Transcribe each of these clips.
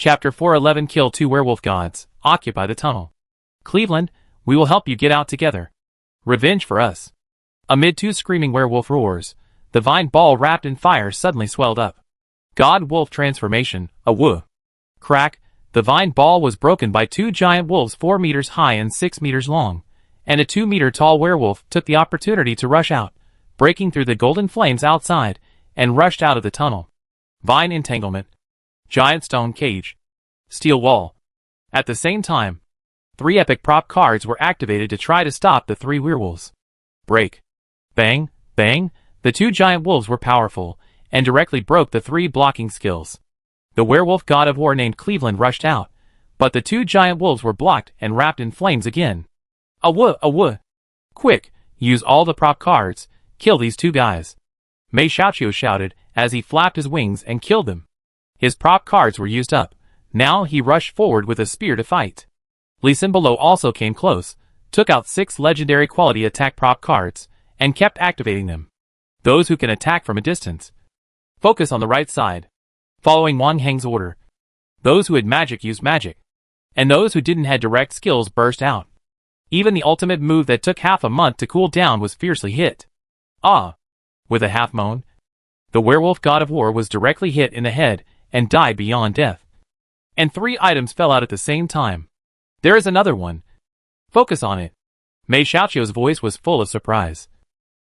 Chapter 411 Kill 2 Werewolf Gods, Occupy the Tunnel. Cleveland, we will help you get out together. Revenge for us. Amid 2 screaming werewolf roars, the vine ball wrapped in fire suddenly swelled up. God-wolf transformation, a woo. Crack, the vine ball was broken by 2 giant wolves 4 meters high and 6 meters long, and a 2-meter-tall werewolf took the opportunity to rush out, breaking through the golden flames outside, and rushed out of the tunnel. Vine entanglement. Giant stone cage. Steel wall. At the same time, 3 epic prop cards were activated to try to stop the 3 werewolves. Break. Bang, bang, the 2 giant wolves were powerful, and directly broke the 3 blocking skills. The werewolf god of war named Cleveland rushed out, but the 2 giant wolves were blocked and wrapped in flames again. Awoo! Quick, use all the prop cards, kill these 2 guys. Mei Xiaoqiu shouted as he flapped his wings and killed them. His prop cards were used up. Now he rushed forward with a spear to fight. Lee Sin below also came close, took out 6 legendary quality attack prop cards, and kept activating them. Those who can attack from a distance. Focus on the right side. Following Wang Heng's order. Those who had magic used magic. And those who didn't had direct skills burst out. Even the ultimate move that took half a month to cool down was fiercely hit. Ah! With a half moan, the werewolf god of war was directly hit in the head and died beyond death. And 3 items fell out at the same time. There is another one. Focus on it. Mei Xiaoqiu's voice was full of surprise.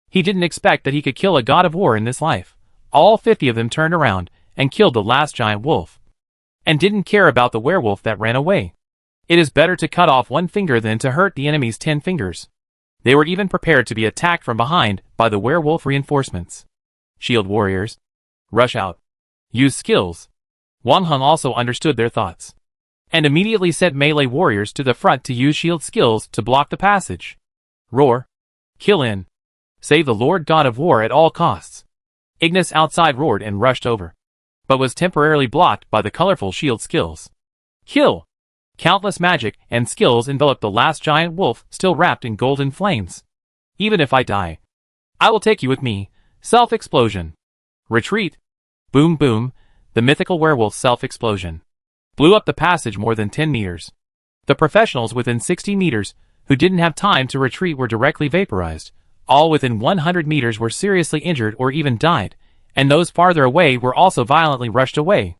He didn't expect that he could kill a god of war in this life. All 50 of them turned around and killed the last giant wolf. And didn't care about the werewolf that ran away. It is better to cut off 1 finger than to hurt the enemy's 10 fingers. They were even prepared to be attacked from behind by the werewolf reinforcements. Shield warriors. Rush out. Use skills. Wang Heng also understood their thoughts, and immediately sent melee warriors to the front to use shield skills to block the passage. Roar. Kill in. Save the Lord God of War at all costs. Ignis outside roared and rushed over, but was temporarily blocked by the colorful shield skills. Kill. Countless magic and skills enveloped the last giant wolf still wrapped in golden flames. Even if I die, I will take you with me. Self-explosion. Retreat. Boom boom. The mythical werewolf self-explosion blew up the passage more than 10 meters. The professionals within 60 meters, who didn't have time to retreat, were directly vaporized. All within 100 meters were seriously injured or even died, and those farther away were also violently rushed away.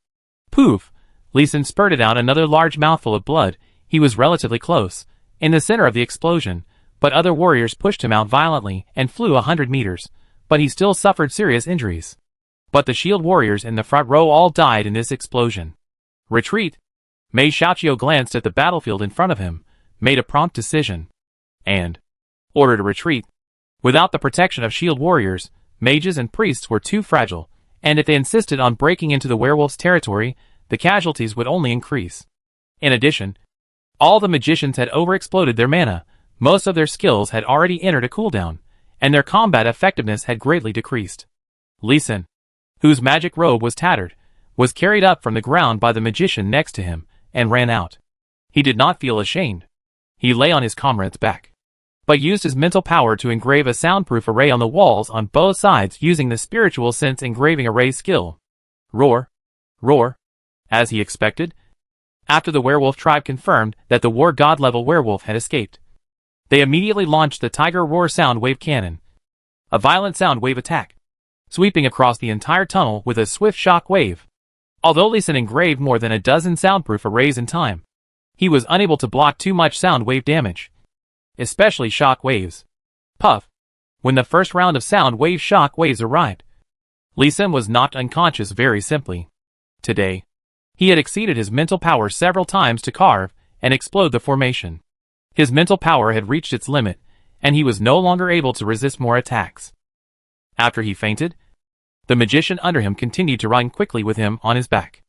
Poof! Lee Sin spurted out another large mouthful of blood. He was relatively close, in the center of the explosion, but other warriors pushed him out violently and flew 100 meters, but he still suffered serious injuries. But the shield warriors in the front row all died in this explosion. Retreat. Mei Xiaoqiu glanced at the battlefield in front of him, made a prompt decision, and ordered to retreat. Without the protection of shield warriors, mages and priests were too fragile, and if they insisted on breaking into the werewolf's territory, the casualties would only increase. In addition, all the magicians had overexploded their mana, most of their skills had already entered a cooldown, and their combat effectiveness had greatly decreased. Lee Sin, whose magic robe was tattered, was carried up from the ground by the magician next to him, and ran out. He did not feel ashamed. He lay on his comrade's back, but used his mental power to engrave a soundproof array on the walls on both sides using the spiritual sense engraving array skill. Roar. Roar. As he expected, after the werewolf tribe confirmed that the war god level werewolf had escaped, they immediately launched the Tiger Roar sound wave cannon, a violent sound wave attack, sweeping across the entire tunnel with a swift shock wave. Although Lee Sin engraved more than a dozen soundproof arrays in time, he was unable to block too much sound wave damage, especially shock waves. Puff. When the first round of sound wave shock waves arrived, Lee Sin was knocked unconscious very simply. Today, he had exceeded his mental power several times to carve and explode the formation. His mental power had reached its limit, and he was no longer able to resist more attacks. After he fainted, the magician under him continued to run quickly with him on his back.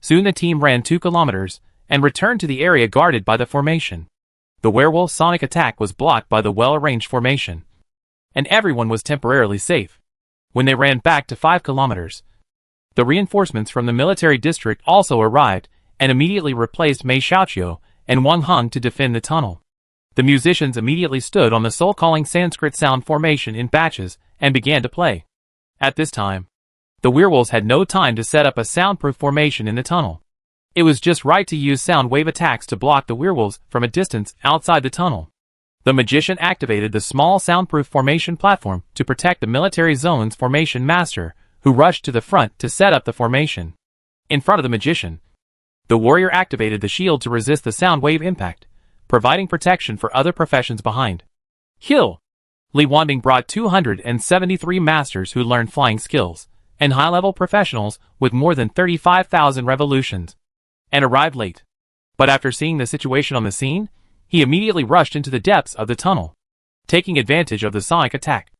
Soon the team ran 2 kilometers and returned to the area guarded by the formation. The werewolf sonic attack was blocked by the well-arranged formation, and everyone was temporarily safe. When they ran back to 5 kilometers, the reinforcements from the military district also arrived and immediately replaced Mei Xiaoqiu and Wang Heng to defend the tunnel. The musicians immediately stood on the soul-calling Sanskrit sound formation in batches and began to play. At this time, the werewolves had no time to set up a soundproof formation in the tunnel. It was just right to use sound wave attacks to block the werewolves from a distance outside the tunnel. The magician activated the small soundproof formation platform to protect the military zone's formation master, who rushed to the front to set up the formation. In front of the magician, the warrior activated the shield to resist the sound wave impact, providing protection for other professions behind. Hill. Li Wanbing brought 273 masters who learned flying skills, and high-level professionals with more than 35,000 revolutions, and arrived late. But after seeing the situation on the scene, he immediately rushed into the depths of the tunnel, taking advantage of the sonic attack.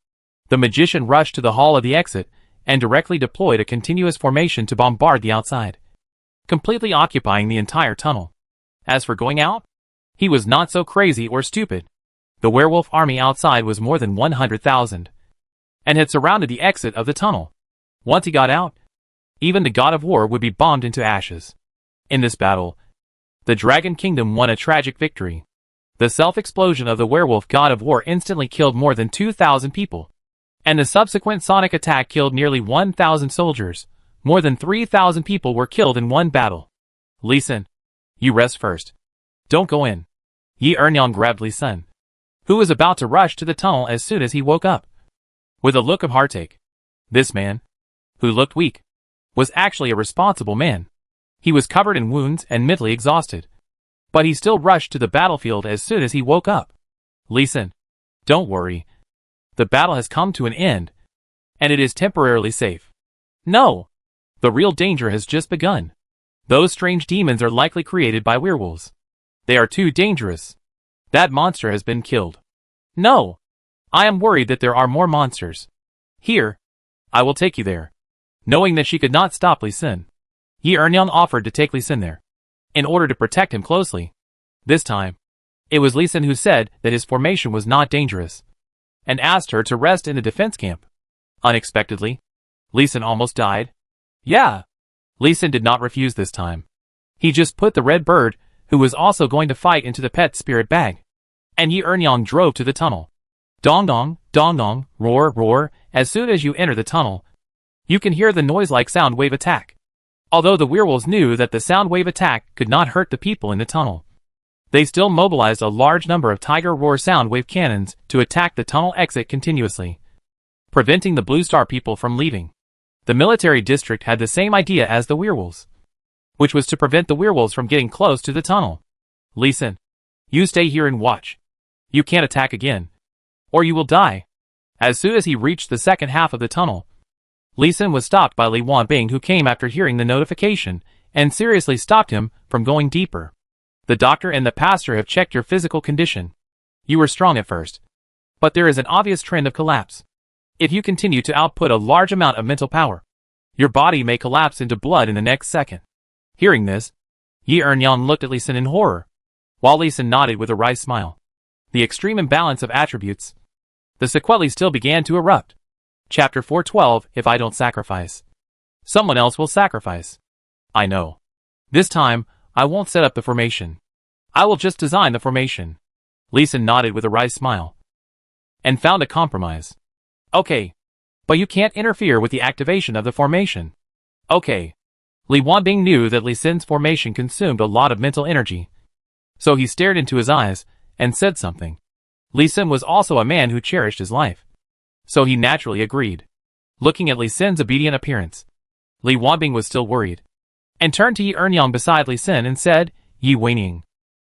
The magician rushed to the hall of the exit and directly deployed a continuous formation to bombard the outside, completely occupying the entire tunnel. As for going out, he was not so crazy or stupid. The werewolf army outside was more than 100,000, and had surrounded the exit of the tunnel. Once he got out, even the god of war would be bombed into ashes. In this battle, the Dragon Kingdom won a tragic victory. The self-explosion of the werewolf god of war instantly killed more than 2,000 people, and the subsequent sonic attack killed nearly 1,000 soldiers. More than 3,000 people were killed in one battle. Li Sin, you rest first. Don't go in. Yi Ernyang grabbed Li Sin, who was about to rush to the tunnel as soon as he woke up, with a look of heartache. This man, who looked weak, was actually a responsible man. He was covered in wounds and mentally exhausted, but he still rushed to the battlefield as soon as he woke up. Li Sin, don't worry. The battle has come to an end, and it is temporarily safe. No! The real danger has just begun. Those strange demons are likely created by werewolves. They are too dangerous. That monster has been killed. No! I am worried that there are more monsters. Here, I will take you there. Knowing that she could not stop Li Sin, Yi Ernyang offered to take Li Sin there, in order to protect him closely. This time, it was Li Sin who said that his formation was not dangerous, and asked her to rest in the defense camp. Unexpectedly, Li Sin almost died. Yeah. Li Sin did not refuse this time. He just put the red bird, who was also going to fight, into the pet spirit bag, and Yi Ernyang drove to the tunnel. Dong dong, roar, roar. As soon as you enter the tunnel, you can hear the noise-like sound wave attack. Although the werewolves knew that the sound wave attack could not hurt the people in the tunnel, they still mobilized a large number of tiger roar sound wave cannons to attack the tunnel exit continuously, preventing the Blue Star people from leaving. The military district had the same idea as the werewolves, which was to prevent the werewolves from getting close to the tunnel. Li Sin, you stay here and watch. You can't attack again, or you will die. As soon as he reached the second half of the tunnel, Li Sin was stopped by Li Wanbing, who came after hearing the notification and seriously stopped him from going deeper. The doctor and the pastor have checked your physical condition. You were strong at first, but there is an obvious trend of collapse. If you continue to output a large amount of mental power, your body may collapse into blood in the next second. Hearing this, Yi Ernyang looked at Li Sin in horror, while Li Sin nodded with a wry smile. The extreme imbalance of attributes. The sequelae still began to erupt. Chapter 412, If I don't sacrifice, someone else will sacrifice. I know. This time, I won't set up the formation. I will just design the formation. Li Sin nodded with a wry smile, and found a compromise. Okay. But you can't interfere with the activation of the formation. Okay. Li Wanbing knew that Li Sin's formation consumed a lot of mental energy, so he stared into his eyes and said something. Li Sin was also a man who cherished his life, so he naturally agreed. Looking at Li Sin's obedient appearance, Li Wanbing was still worried, and turned to Yi Ernyang beside Li Sin and said, Yi Weining,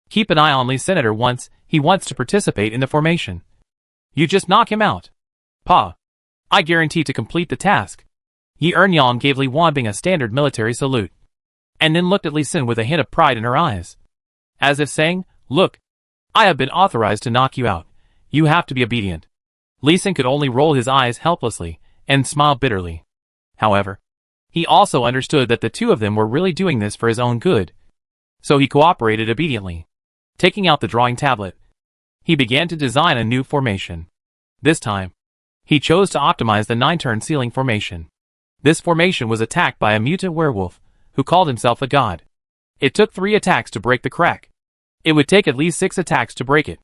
keep an eye on Li Senator once he wants to participate in the formation. You just knock him out. Pa, I guarantee to complete the task. Yi Ernyang gave Li Wanbing a standard military salute, and then looked at Li Sin with a hint of pride in her eyes, as if saying, look, I have been authorized to knock you out. You have to be obedient. Li Sin could only roll his eyes helplessly and smile bitterly. However, he also understood that the two of them were really doing this for his own good, so he cooperated obediently. Taking out the drawing tablet, he began to design a new formation. This time, he chose to optimize the 9-turn ceiling formation. This formation was attacked by a mutant werewolf, who called himself a god. It took 3 attacks to break the crack. It would take at least 6 attacks to break it.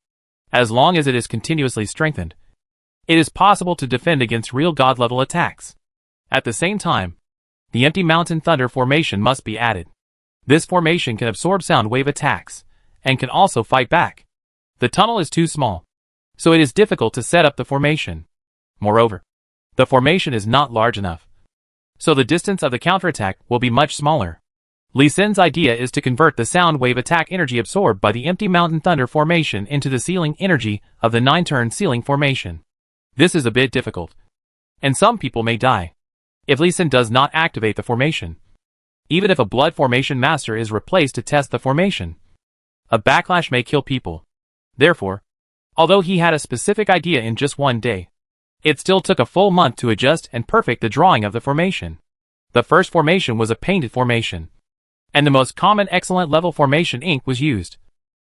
As long as it is continuously strengthened, it is possible to defend against real god-level attacks. At the same time, the empty mountain thunder formation must be added. This formation can absorb sound wave attacks, and can also fight back. The tunnel is too small, so it is difficult to set up the formation. Moreover, the formation is not large enough, so the distance of the counterattack will be much smaller. Lee Sin's idea is to convert the sound wave attack energy absorbed by the empty Mountain Thunder formation into the sealing energy of the 9-turn sealing formation. This is a bit difficult, and some people may die if Lee Sin does not activate the formation. Even if a blood formation master is replaced to test the formation, a backlash may kill people. Therefore, although he had a specific idea in just one day, it still took a full month to adjust and perfect the drawing of the formation. The first formation was a painted formation, and the most common excellent level formation ink was used,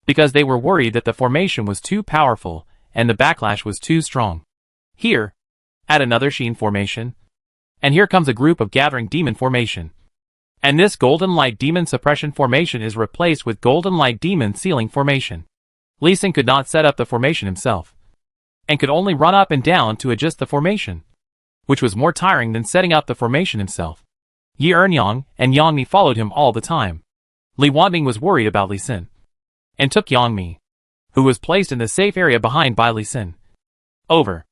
because they were worried that the formation was too powerful and the backlash was too strong. Here, add another sheen formation, and here comes a group of gathering demon formation. And this golden light demon suppression formation is replaced with golden light demon sealing formation. Lee Sin could not set up the formation himself, and could only run up and down to adjust the formation, which was more tiring than setting up the formation himself. Yi Ernyang and Yang Mi followed him all the time. Li Wanbing was worried about Lee Sin, and took Yang Mi, who was placed in the safe area behind by Lee Sin. Over.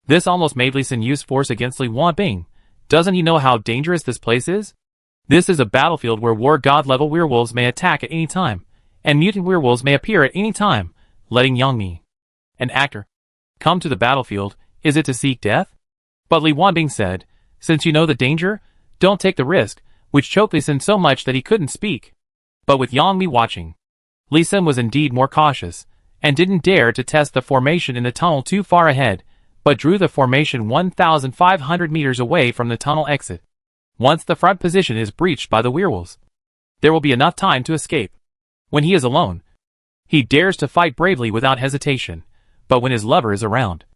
This almost made Lee Sin use force against Li Wanbing. Doesn't he know how dangerous this place is? This is a battlefield where war god level werewolves may attack at any time, and mutant werewolves may appear at any time, letting Yang Mi, an actor, come to the battlefield. Is it to seek death? But Li Wanbing said, since you know the danger, don't take the risk, which choked Lee Sin so much that he couldn't speak. But with Yang Mi watching, Lee Sin was indeed more cautious, and didn't dare to test the formation in the tunnel too far ahead, but drew the formation 1,500 meters away from the tunnel exit. Once the front position is breached by the werewolves, there will be enough time to escape. When he is alone, he dares to fight bravely without hesitation, but when his lover is around,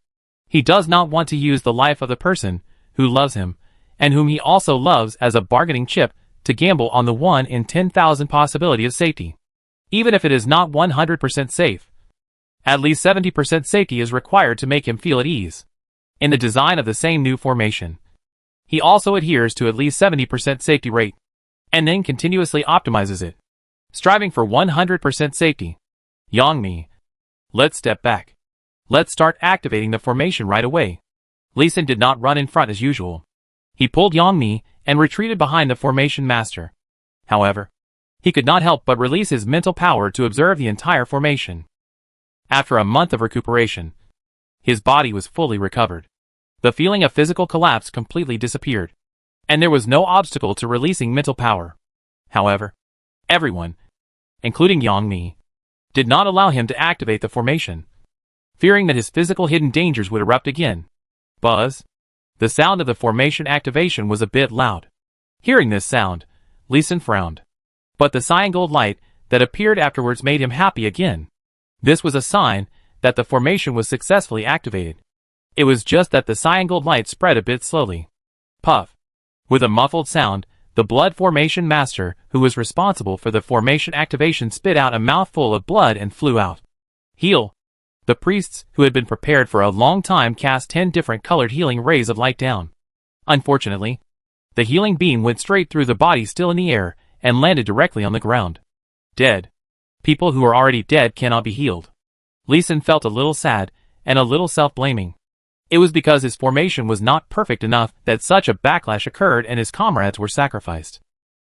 he does not want to use the life of the person who loves him, and whom he also loves as a bargaining chip to gamble on the 1 in 10,000 possibility of safety. Even if it is not 100% safe, at least 70% safety is required to make him feel at ease. In the design of the same new formation, he also adheres to at least 70% safety rate, and then continuously optimizes it, striving for 100% safety. Yang Mi, let's step back. Let's start activating the formation right away. Lee Sin did not run in front as usual. He pulled Yang Mi and retreated behind the formation master. However, he could not help but release his mental power to observe the entire formation. After a month of recuperation, his body was fully recovered. The feeling of physical collapse completely disappeared, and there was no obstacle to releasing mental power. However, everyone, including Yang Mi, did not allow him to activate the formation, fearing that his physical hidden dangers would erupt again. Buzz. The sound of the formation activation was a bit loud. Hearing this sound, Lee Sin frowned. But the cyan gold light that appeared afterwards made him happy again. This was a sign that the formation was successfully activated. It was just that the cyan gold light spread a bit slowly. Puff. With a muffled sound, the blood formation master, who was responsible for the formation activation, spit out a mouthful of blood and flew out. Heal. The priests, who had been prepared for a long time, cast 10 different colored healing rays of light down. Unfortunately, the healing beam went straight through the body still in the air and landed directly on the ground. Dead. People who are already dead cannot be healed. Lee Sin felt a little sad and a little self-blaming. It was because his formation was not perfect enough that such a backlash occurred and his comrades were sacrificed.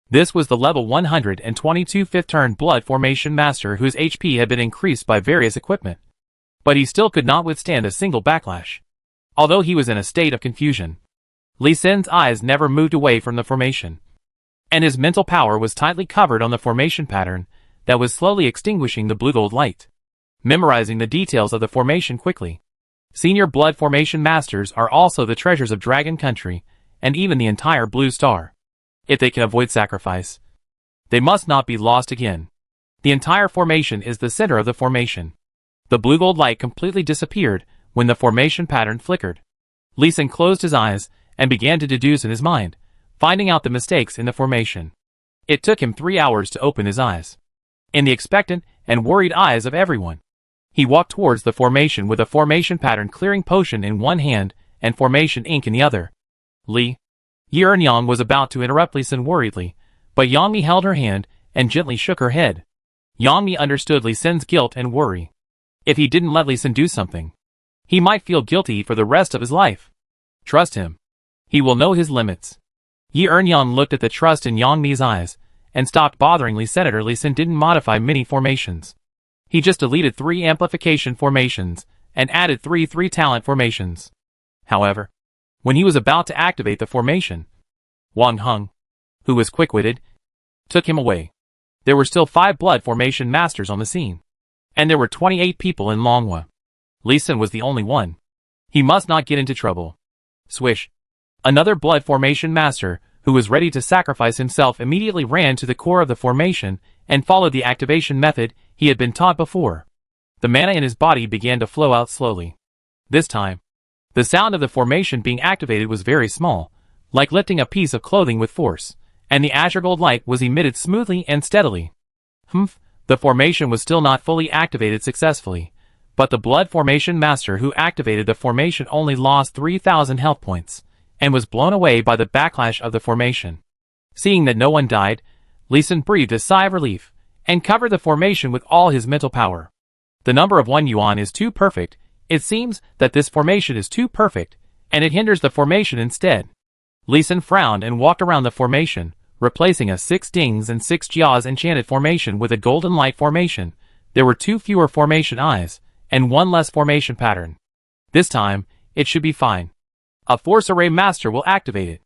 This was the level 122 fifth turn blood formation master whose HP had been increased by various equipment. But he still could not withstand a single backlash. Although he was in a state of confusion, Lee Sin's eyes never moved away from the formation, and his mental power was tightly covered on the formation pattern that was slowly extinguishing the blue gold light. Memorizing the details of the formation quickly. Senior blood formation masters are also the treasures of Dragon Country, and even the entire Blue Star. If they can avoid sacrifice, they must not be lost again. The entire formation is the center of the formation. The blue gold light completely disappeared when the formation pattern flickered. Lee Sin closed his eyes and began to deduce in his mind, finding out the mistakes in the formation. It took him 3 hours to open his eyes. In the expectant and worried eyes of everyone, he walked towards the formation with a formation pattern clearing potion in one hand and formation ink in the other. Yi Ernyang was about to interrupt Lee Sin worriedly, but Yang Mi held her hand and gently shook her head. Yang Mi understood Li Sin's guilt and worry. If he didn't let Li Sin do something, he might feel guilty for the rest of his life. Trust him. He will know his limits. Yi Earnyan looked at the trust in Yang Mi's eyes, and stopped bothering Li. Senator Li Sin didn't modify many formations. He just deleted 3 amplification formations, and added 3 talent formations. However, when he was about to activate the formation, Wang Heng, who was quick-witted, took him away. There were still 5 blood formation masters on the scene, and there were 28 people in Longhua. Li Sin was the only one. He must not get into trouble. Swish. Another blood formation master, who was ready to sacrifice himself, immediately ran to the core of the formation and followed the activation method he had been taught before. The mana in his body began to flow out slowly. This time, the sound of the formation being activated was very small, like lifting a piece of clothing with force, and the azure gold light was emitted smoothly and steadily. The formation was still not fully activated successfully, but the blood formation master who activated the formation only lost 3,000 health points, and was blown away by the backlash of the formation. Seeing that no one died, Li Sin breathed a sigh of relief, and covered the formation with all his mental power. The number of 1 yuan is too perfect. It seems that this formation is too perfect, and it hinders the formation instead. Li Sin frowned and walked around the formation, replacing a 6 dings and 6 jias enchanted formation with a golden light formation. There were 2 fewer formation eyes, and 1 less formation pattern. This time, it should be fine. A Force Array Master will activate it.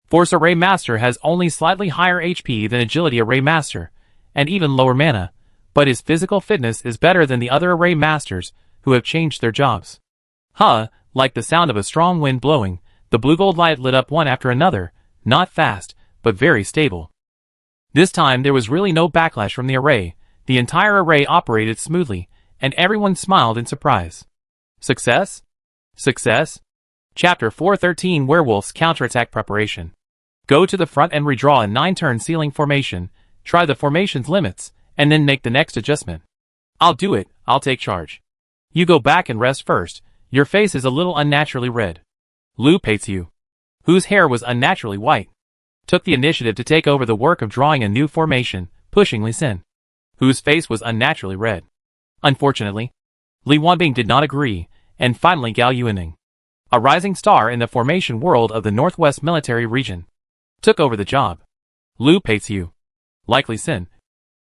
Force Array Master has only slightly higher HP than Agility Array Master, and even lower mana, but his physical fitness is better than the other Array Masters, who have changed their jobs. Like the sound of a strong wind blowing, the blue gold light lit up one after another, not fast, but very stable. This time there was really no backlash from the array. The entire array operated smoothly, and everyone smiled in surprise. Success? Success? Chapter 413 Werewolves Counterattack Preparation. Go to the front and redraw a 9-turn ceiling formation, try the formation's limits, and then make the next adjustment. I'll do it, I'll take charge. You go back and rest first, your face is a little unnaturally red. Lu Peitu, whose hair was unnaturally white, took the initiative to take over the work of drawing a new formation, pushing Li Sin, whose face was unnaturally red. Unfortunately, Li Wanbing did not agree, and finally Gao Yuaning, a rising star in the formation world of the Northwest Military Region, took over the job. Lu Peitu, like Li Sin,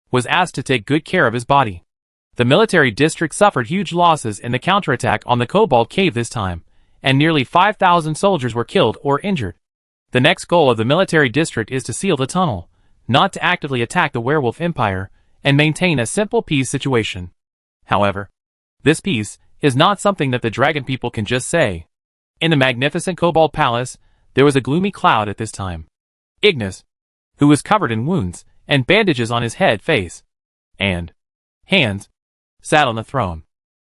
was asked to take good care of his body. The military district suffered huge losses in the counterattack on the Cobalt Cave this time, and nearly 5,000 soldiers were killed or injured. The next goal of the military district is to seal the tunnel, not to actively attack the Werewolf Empire, and maintain a simple peace situation. However, this peace is not something that the dragon people can just say. In the magnificent Cobalt Palace, there was a gloomy cloud at this time. Ignis, who was covered in wounds and bandages on his head, face, and hands, sat on the throne.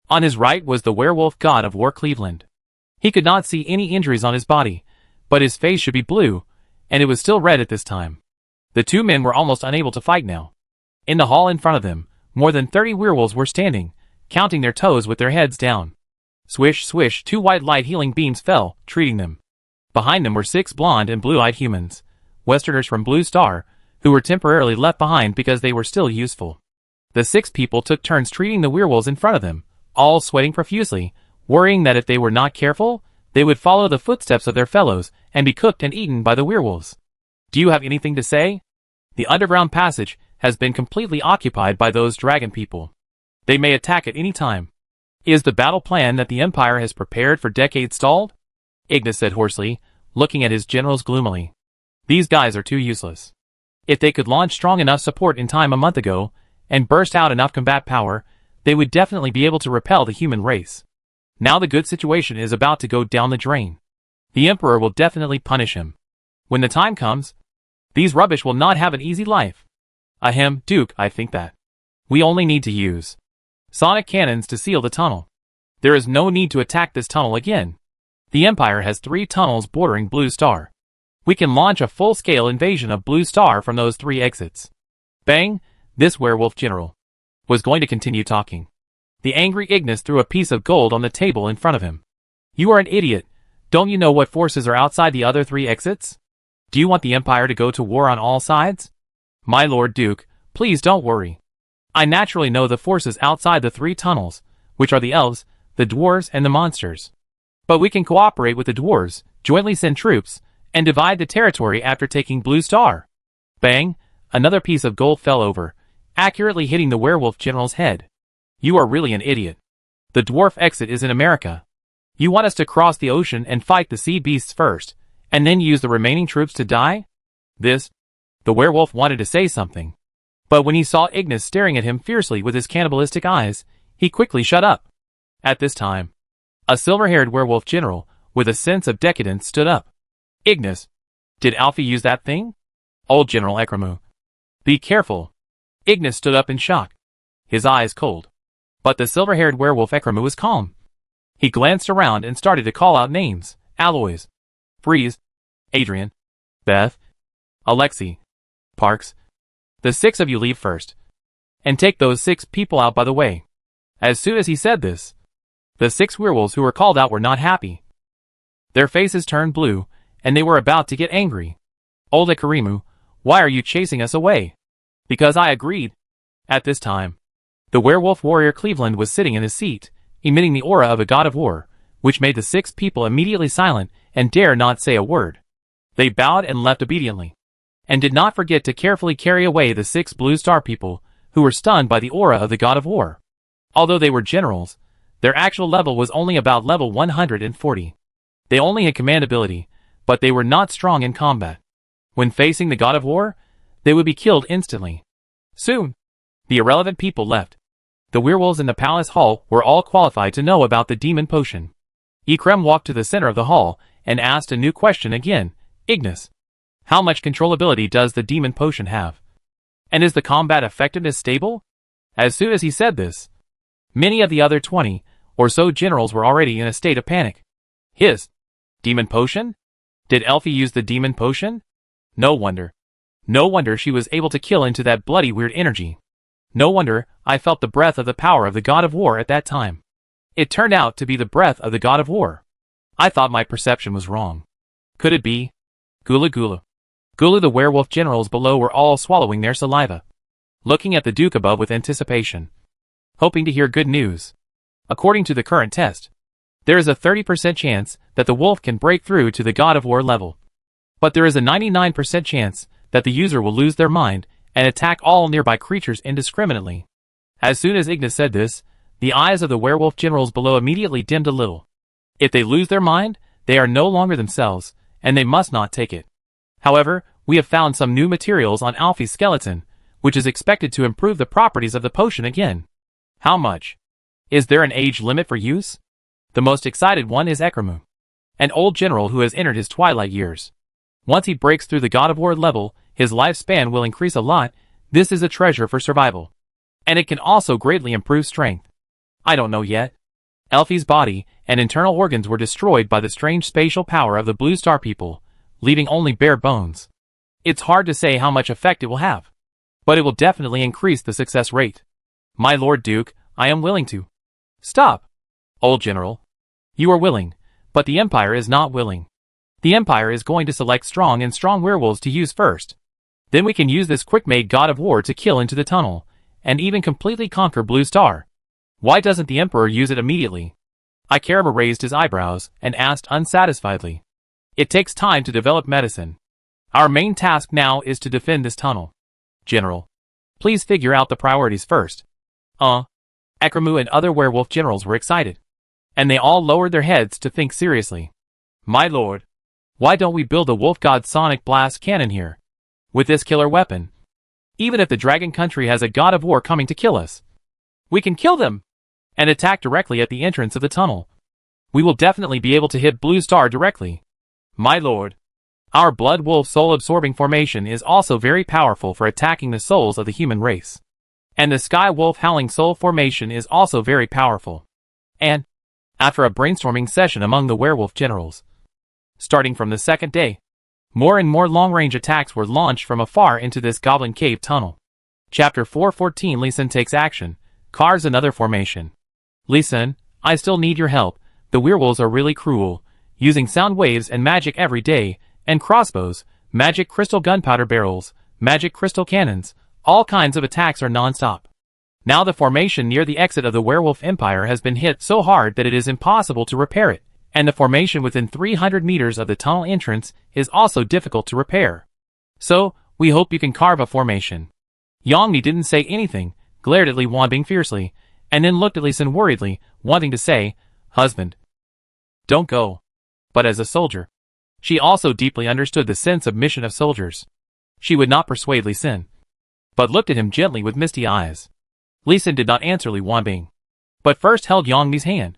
On his right was the werewolf god of war, Cleveland. He could not see any injuries on his body, but his face should be blue, and it was still red at this time. The 2 men were almost unable to fight now. In the hall in front of them, more than 30 werewolves were standing, counting their toes with their heads down. Swish, swish, 2 white light healing beams fell, treating them. Behind them were 6 blonde and blue-eyed humans, Westerners from Blue Star, who were temporarily left behind because they were still useful. The 6 people took turns treating the werewolves in front of them, all sweating profusely, worrying that if they were not careful, they would follow the footsteps of their fellows and be cooked and eaten by the werewolves. Do you have anything to say? The underground passage has been completely occupied by those dragon people. They may attack at any time. Is the battle plan that the Empire has prepared for decades stalled? Ignis said hoarsely, looking at his generals gloomily. These guys are too useless. If they could launch strong enough support in time a month ago, and burst out enough combat power, they would definitely be able to repel the human race. Now the good situation is about to go down the drain. The Emperor will definitely punish him. When the time comes, these rubbish will not have an easy life. Ahem, Duke, I think that. We only need to use sonic cannons to seal the tunnel. There is no need to attack this tunnel again. The Empire has 3 tunnels bordering Blue Star. We can launch a full-scale invasion of Blue Star from those 3 exits. Bang! This werewolf general was going to continue talking. The angry Ignis threw a piece of gold on the table in front of him. You are an idiot. Don't you know what forces are outside the other 3 exits? Do you want the Empire to go to war on all sides? My Lord Duke, Please don't worry. I naturally know the forces outside the 3 tunnels, which are the elves, the dwarves, and the monsters. But we can cooperate with the dwarves, jointly send troops, and divide the territory after taking Blue Star. Bang! Another piece of gold fell over, accurately hitting the werewolf general's head. You are really an idiot. The dwarf exit is in America. You want us to cross the ocean and fight the sea beasts first, and then use the remaining troops to die? The werewolf wanted to say something. But when he saw Ignis staring at him fiercely with his cannibalistic eyes, he quickly shut up. At this time, a silver-haired werewolf general, with a sense of decadence, stood up. Ignis, did Alfie use that thing? Old General Ekremu. Be careful. Ignis stood up in shock, his eyes cold. But the silver-haired werewolf Ekremu was calm. He glanced around and started to call out names. Aloys, Freeze, Adrian, Beth, Alexei, Parks. The 6 of you leave first. And take those 6 people out by the way. As soon as he said this, the 6 werewolves who were called out were not happy. Their faces turned blue, and they were about to get angry. Old Ekremu, why are you chasing us away? Because I agreed. At this time, the werewolf warrior Cleveland was sitting in his seat, emitting the aura of a god of war, which made the 6 people immediately silent and dare not say a word. They bowed and left obediently, and did not forget to carefully carry away the 6 Blue Star people, who were stunned by the aura of the god of war. Although they were generals, their actual level was only about level 140. They only had command ability, but they were not strong in combat. When facing the god of war, they would be killed instantly. Soon, the irrelevant people left. The werewolves in the palace hall were all qualified to know about the demon potion. Ekrem walked to the center of the hall and asked a new question again. Ignis, how much controllability does the demon potion have? And is the combat effectiveness stable? As soon as he said this, many of the other 20 or so generals were already in a state of panic. His demon potion? Did Elfie use the demon potion? No wonder. No wonder she was able to kill into that bloody weird energy. No wonder I felt the breath of the power of the god of war at that time. It turned out to be the breath of the god of war. I thought my perception was wrong. Could it be? Gula Gula. Gulu the werewolf generals below were all swallowing their saliva, looking at the Duke above with anticipation, hoping to hear good news. According to the current test, there is a 30% chance that the wolf can break through to the god of war level. But there is a 99% chance that the user will lose their mind and attack all nearby creatures indiscriminately. As soon as Ignis said this, the eyes of the werewolf generals below immediately dimmed a little. If they lose their mind, they are no longer themselves, and they must not take it. However, we have found some new materials on Alfie's skeleton, which is expected to improve the properties of the potion again. How much? Is there an age limit for use? The most excited one is Ekremu, an old general who has entered his twilight years. Once he breaks through the god of war level, his lifespan will increase a lot. This is a treasure for survival. And it can also greatly improve strength. I don't know yet. Elfie's body and internal organs were destroyed by the strange spatial power of the Blue Star people, leaving only bare bones. It's hard to say how much effect it will have, but it will definitely increase the success rate. My Lord Duke, I am willing to. Stop. Old General. You are willing, but the Empire is not willing. The Empire is going to select strong werewolves to use first. Then we can use this quick-made god of war to kill into the tunnel, and even completely conquer Blue Star. Why doesn't the Emperor use it immediately? Ikariba raised his eyebrows and asked unsatisfiedly. It takes time to develop medicine. Our main task now is to defend this tunnel. General, please figure out the priorities first. Ekremu and other werewolf generals were excited, and they all lowered their heads to think seriously. My lord, why don't we build a wolf god sonic blast cannon here? With this killer weapon, even if the dragon country has a god of war coming to kill us, we can kill them and attack directly at the entrance of the tunnel. We will definitely be able to hit Blue Star directly. My lord, our blood wolf soul-absorbing formation is also very powerful for attacking the souls of the human race. And the sky wolf howling soul formation is also very powerful. And, after a brainstorming session among the werewolf generals, starting from the second day, more and more long-range attacks were launched from afar into this goblin cave tunnel. Chapter 414 Lee Sin takes action, carves another formation. Lee Sin, I still need your help. The werewolves are really cruel, using sound waves and magic every day, and crossbows, magic crystal gunpowder barrels, magic crystal cannons, All kinds of attacks are non-stop. Now the formation near the exit of the werewolf empire has been hit so hard that it is impossible to repair it, and the formation within 300 meters of the tunnel entrance is also difficult to repair. So, we hope you can carve a formation. Yangmi didn't say anything, glared at Li Wanbing fiercely, and then looked at Li Xin worriedly, wanting to say, "Husband, don't go." But as a soldier, she also deeply understood the sense of mission of soldiers. She would not persuade Li Xin, but looked at him gently with misty eyes. Li Xin did not answer Li Wanbing, but first held Yangmi's hand,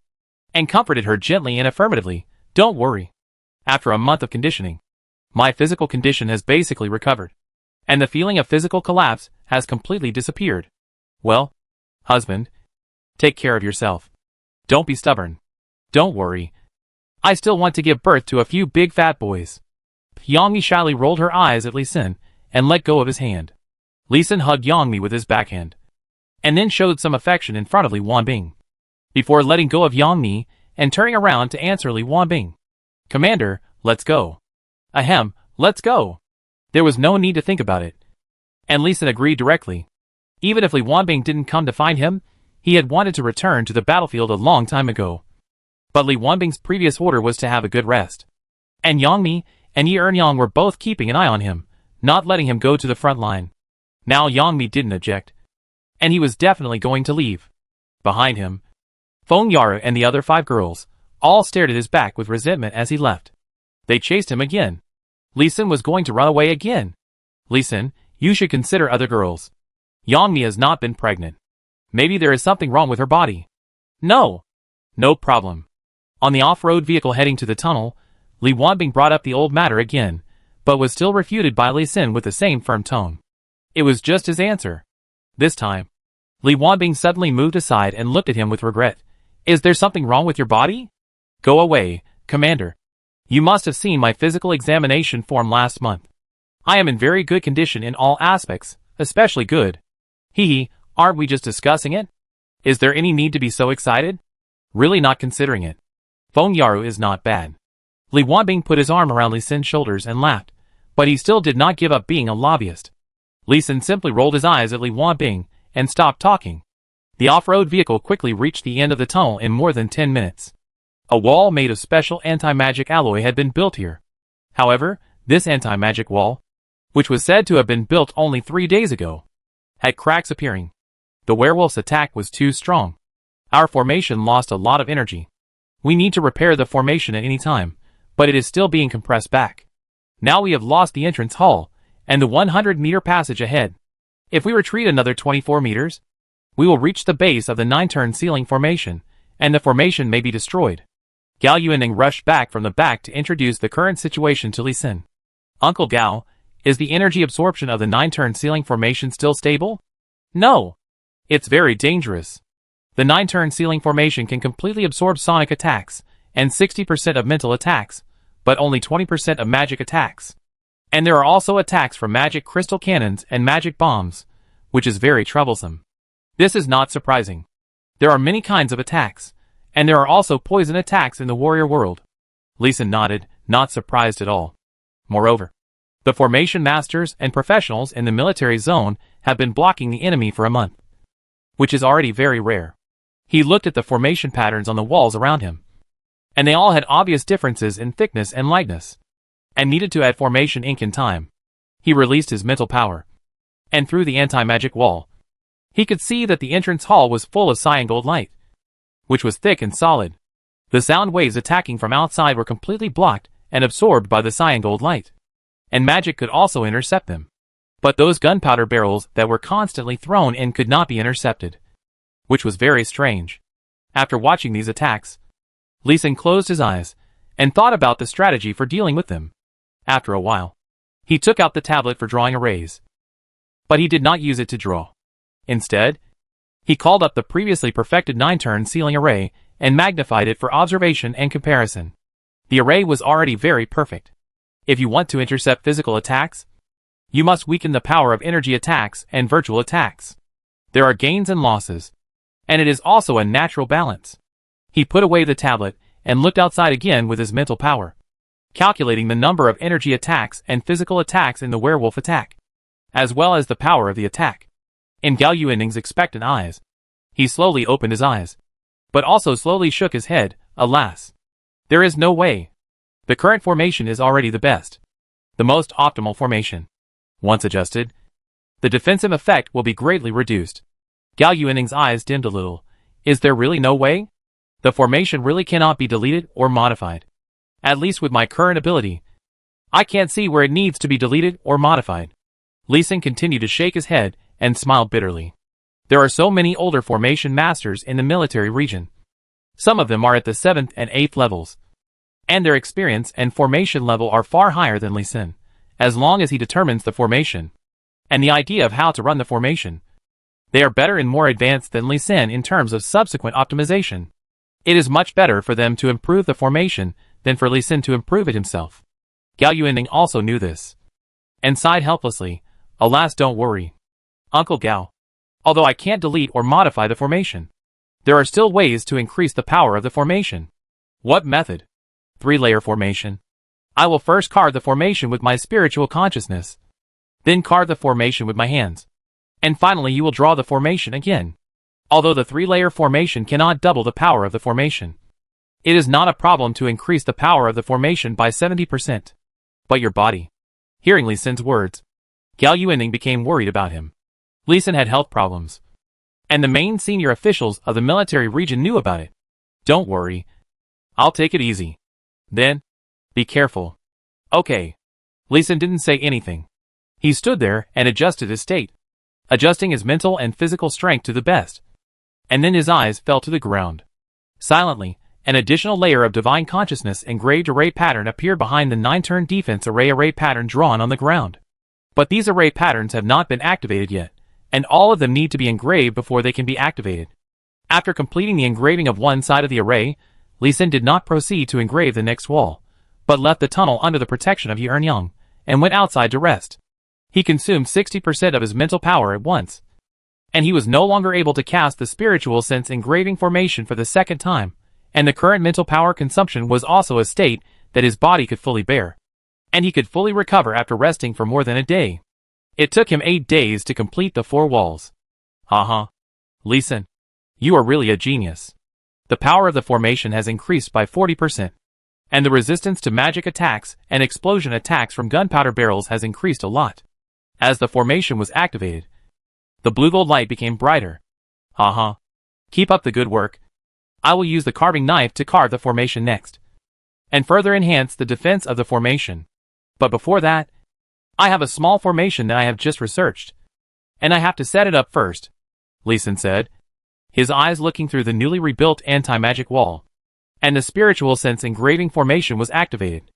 and comforted her gently and affirmatively, "Don't worry. After a month of conditioning, my physical condition has basically recovered, and the feeling of physical collapse has completely disappeared. Well, husband, take care of yourself. Don't be stubborn. Don't worry. I still want to give birth to a few big fat boys." Yangmi shyly rolled her eyes at Li Xin, and let go of his hand. Li Xin hugged Yangmi with his backhand, and then showed some affection in front of Li Wanbing, before letting go of Yangmi, and turning around to answer Li Wanbing. "Commander, let's go." "Ahem, let's go." There was no need to think about it, and Li Xin agreed directly. Even if Li Wanbing didn't come to find him, he had wanted to return to the battlefield a long time ago. But Li Wanbing's previous order was to have a good rest, and Yangmi and Yi Ernyang were both keeping an eye on him, not letting him go to the front line. Now Yangmi didn't object, and he was definitely going to leave. Behind him, Feng Yaru and the other 5 girls all stared at his back with resentment as he left. They chased him again. Li Xin was going to run away again. "Li Xin, you should consider other girls. Yangmi has not been pregnant. Maybe there is something wrong with her body." "No. No problem." On the off-road vehicle heading to the tunnel, Li Wanbing brought up the old matter again, but was still refuted by Li Xin with the same firm tone. It was just his answer. This time, Li Wanbing suddenly moved aside and looked at him with regret. "Is there something wrong with your body?" "Go away, Commander. You must have seen my physical examination form last month. I am in very good condition in all aspects, especially good." "Hee, aren't we just discussing it? Is there any need to be so excited?" "Really not considering it. Feng Yaru is not bad." Li Wanbing put his arm around Li Xin's shoulders and laughed, but he still did not give up being a lobbyist. Li Xin simply rolled his eyes at Li Wanbing and stopped talking. The off-road vehicle quickly reached the end of the tunnel in more than 10 minutes. A wall made of special anti-magic alloy had been built here. However, this anti-magic wall, which was said to have been built only 3 days ago, had cracks appearing. The werewolf's attack was too strong. Our formation lost a lot of energy. We need to repair the formation at any time, but it is still being compressed back. Now we have lost the entrance hall, and the 100-meter passage ahead. If we retreat another 24 meters, we will reach the base of the 9-turn ceiling formation, and the formation may be destroyed. Gao Yuaning rushed back from the back to introduce the current situation to Li Xin. "Uncle Gao, is the energy absorption of the 9-turn ceiling formation still stable?" "No. It's very dangerous. The 9-turn ceiling formation can completely absorb sonic attacks, and 60% of mental attacks, but only 20% of magic attacks. And there are also attacks from magic crystal cannons and magic bombs, which is very troublesome. This is not surprising. There are many kinds of attacks, and there are also poison attacks in the warrior world." Li Xin nodded, not surprised at all. Moreover, the formation masters and professionals in the military zone have been blocking the enemy for a month, which is already very rare. He looked at the formation patterns on the walls around him, and they all had obvious differences in thickness and lightness, and needed to add formation ink in time. He released his mental power, and through the anti-magic wall, he could see that the entrance hall was full of cyan gold light, which was thick and solid. The sound waves attacking from outside were completely blocked and absorbed by the cyan gold light, and magic could also intercept them. But those gunpowder barrels that were constantly thrown in could not be intercepted, which was very strange. After watching these attacks, Li Xin closed his eyes and thought about the strategy for dealing with them. After a while, he took out the tablet for drawing arrays, but he did not use it to draw. Instead, he called up the previously perfected 9-turn ceiling array and magnified it for observation and comparison. The array was already very perfect. If you want to intercept physical attacks, you must weaken the power of energy attacks and virtual attacks. There are gains and losses, and it is also a natural balance. He put away the tablet and looked outside again with his mental power, calculating the number of energy attacks and physical attacks in the werewolf attack. as well as the power of the attack. In Gao Yuanning's expectant eyes, he slowly opened his eyes, but also slowly shook his head. Alas, there is no way. The current formation is already the best, the most optimal formation. Once adjusted, the defensive effect will be greatly reduced. Gao Yuanning's eyes dimmed a little. Is there really no way? The formation really cannot be deleted or modified. At least with my current ability, I can't see where it needs to be deleted or modified. Li Xin continued to shake his head and smiled bitterly. There are so many older formation masters in the military region. Some of them are at the 7th and 8th levels, and their experience and formation level are far higher than Li Xin, as long as he determines the formation and the idea of how to run the formation. They are better and more advanced than Li Xin in terms of subsequent optimization. It is much better for them to improve the formation than for Li Xin to improve it himself. Gao Yuanning also knew this, and sighed helplessly. Alas, don't worry, Uncle Gao. Although I can't delete or modify the formation, there are still ways to increase the power of the formation. What method? 3-layer formation. I will first carve the formation with my spiritual consciousness, then carve the formation with my hands, and finally you will draw the formation again. Although the 3-layer formation cannot double the power of the formation, it is not a problem to increase the power of the formation by 70%. But your body. Hearing Li Xin's words, Gao Yuanning became worried about him. Li Xin had health problems, and the main senior officials of the military region knew about it. Don't worry. I'll take it easy. Then, be careful. Okay. Li Xin didn't say anything. He stood there and adjusted his state, adjusting his mental and physical strength to the best. And then his eyes fell to the ground. Silently, an additional layer of divine consciousness engraved array pattern appeared behind the 9-turn defense array pattern drawn on the ground. But these array patterns have not been activated yet, and all of them need to be engraved before they can be activated. After completing the engraving of one side of the array, Li Xin did not proceed to engrave the next wall, but left the tunnel under the protection of Yuanyang, and went outside to rest. He consumed 60% of his mental power at once, and he was no longer able to cast the spiritual sense engraving formation for the second time, and the current mental power consumption was also a state that his body could fully bear, and he could fully recover after resting for more than a day. It took him 8 days to complete the 4 walls. Haha. Li Xin, you are really a genius. The power of the formation has increased by 40%, and the resistance to magic attacks and explosion attacks from gunpowder barrels has increased a lot. As the formation was activated, the blue gold light became brighter. Haha. Keep up the good work. I will use the carving knife to carve the formation next, and further enhance the defense of the formation. But before that, I have a small formation that I have just researched, and I have to set it up first, Li Xin said, his eyes looking through the newly rebuilt anti-magic wall. And the spiritual sense engraving formation was activated.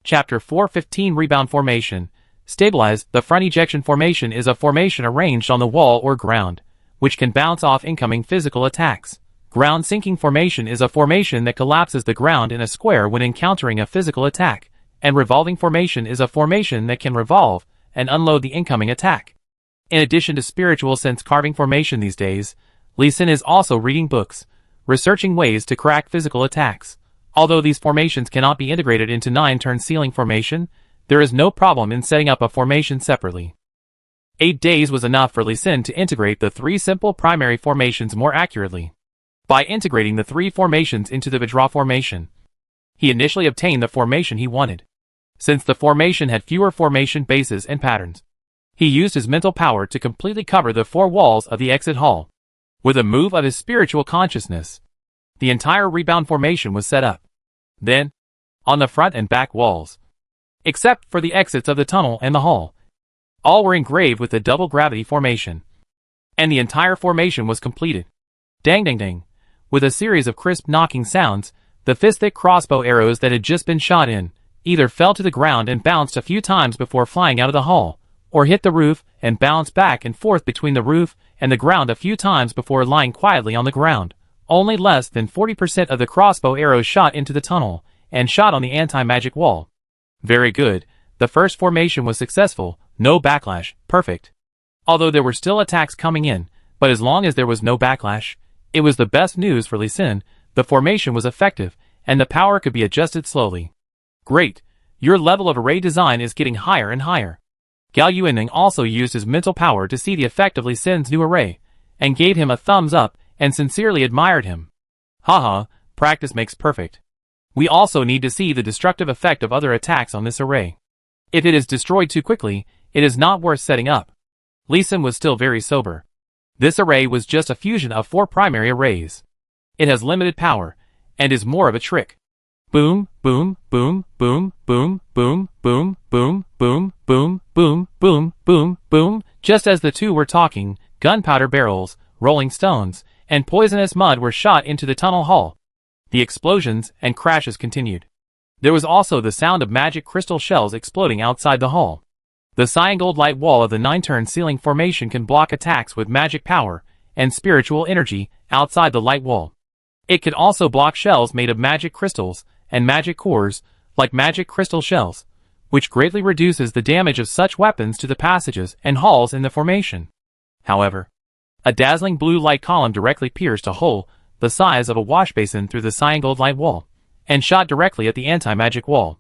Chapter 415 Rebound Formation. Stabilize. The front ejection formation is a formation arranged on the wall or ground, which can bounce off incoming physical attacks. Ground sinking formation is a formation that collapses the ground in a square when encountering a physical attack, and revolving formation is a formation that can revolve and unload the incoming attack. In addition to spiritual sense carving formation these days, Li Xin is also reading books, researching ways to crack physical attacks. Although these formations cannot be integrated into 9-turn ceiling formation, there is no problem in setting up a formation separately. 8 days was enough for Li Xin to integrate the 3 simple primary formations more accurately. By integrating the 3 formations into the Vajra formation, he initially obtained the formation he wanted. Since the formation had fewer formation bases and patterns, he used his mental power to completely cover the 4 walls of the exit hall. With a move of his spiritual consciousness, the entire rebound formation was set up. Then, on the front and back walls, except for the exits of the tunnel and the hall, all were engraved with the double gravity formation, and the entire formation was completed. Dang dang dang. With a series of crisp knocking sounds, the fist-thick crossbow arrows that had just been shot in either fell to the ground and bounced a few times before flying out of the hall, or hit the roof and bounced back and forth between the roof and the ground a few times before lying quietly on the ground. Only less than 40% of the crossbow arrows shot into the tunnel and shot on the anti-magic wall. Very good. The first formation was successful, no backlash, perfect. Although there were still attacks coming in, but as long as there was no backlash, it was the best news for Li Xin. The formation was effective, and the power could be adjusted slowly. Great. Your level of array design is getting higher and higher. Gao Yuaning also used his mental power to see the effect of Li Sin's new array, and gave him a thumbs up and sincerely admired him. Haha, practice makes perfect. We also need to see the destructive effect of other attacks on this array. If it is destroyed too quickly, it is not worth setting up. Li Sin was still very sober. This array was just a fusion of 4 primary arrays. It has limited power, and is more of a trick. Boom, boom, boom, boom, boom, boom, boom, boom, boom, boom, boom, boom, boom, boom. Just as the two were talking, gunpowder barrels, rolling stones, and poisonous mud were shot into the tunnel hall. The explosions and crashes continued. There was also the sound of magic crystal shells exploding outside the hall. The cyan-gold light wall of the 9-turn ceiling formation can block attacks with magic power and spiritual energy outside the light wall. It can also block shells made of magic crystals and magic cores, like magic crystal shells, which greatly reduces the damage of such weapons to the passages and halls in the formation. However, a dazzling blue light column directly pierced a hole the size of a wash basin through the cyan-gold light wall, and shot directly at the anti-magic wall.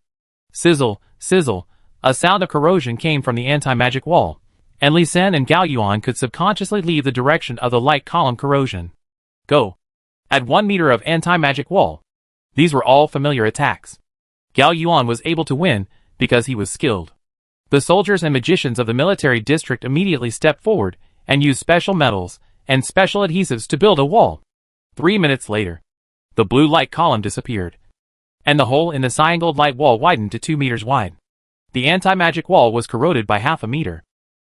Sizzle, sizzle, a sound of corrosion came from the anti-magic wall, and Li Sin and Gao Yuan could subconsciously leave the direction of the light column corrosion. Go. At 1 meter of anti-magic wall. These were all familiar attacks. Gao Yuan was able to win because he was skilled. The soldiers and magicians of the military district immediately stepped forward and used special metals and special adhesives to build a wall. 3 minutes later, the blue light column disappeared, and the hole in the cyan-gold light wall widened to 2 meters wide. The anti-magic wall was corroded by half a meter.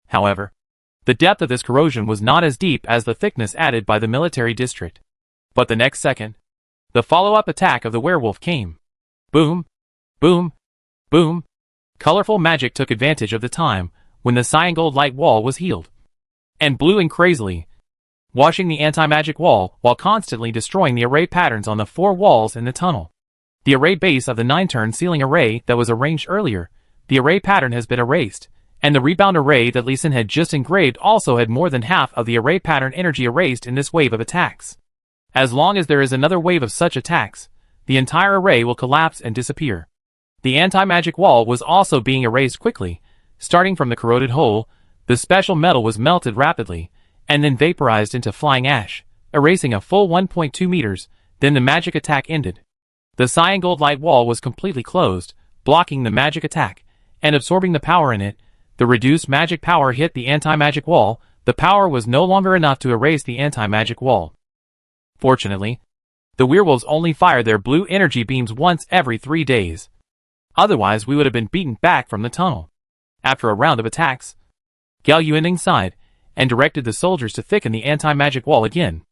However, the depth of this corrosion was not as deep as the thickness added by the military district. But the next second, the follow-up attack of the werewolf came. Boom, boom, boom. Colorful magic took advantage of the time when the cyan-gold light wall was healed, and blew in crazily, washing the anti-magic wall while constantly destroying the array patterns on the 4 walls in the tunnel. The array base of the 9-turn ceiling array that was arranged earlier, the array pattern has been erased, and the rebound array that Li Sin had just engraved also had more than half of the array pattern energy erased in this wave of attacks. As long as there is another wave of such attacks, the entire array will collapse and disappear. The anti-magic wall was also being erased quickly. Starting from the corroded hole, the special metal was melted rapidly, and then vaporized into flying ash, erasing a full 1.2 meters, then the magic attack ended. The cyan-gold light wall was completely closed, blocking the magic attack, and absorbing the power in it. The reduced magic power hit the anti-magic wall. The power was no longer enough to erase the anti-magic wall. Fortunately, the werewolves only fire their blue energy beams once every 3 days. Otherwise we would have been beaten back from the tunnel. After a round of attacks, Gao Yuaning sighed, and directed the soldiers to thicken the anti-magic wall again.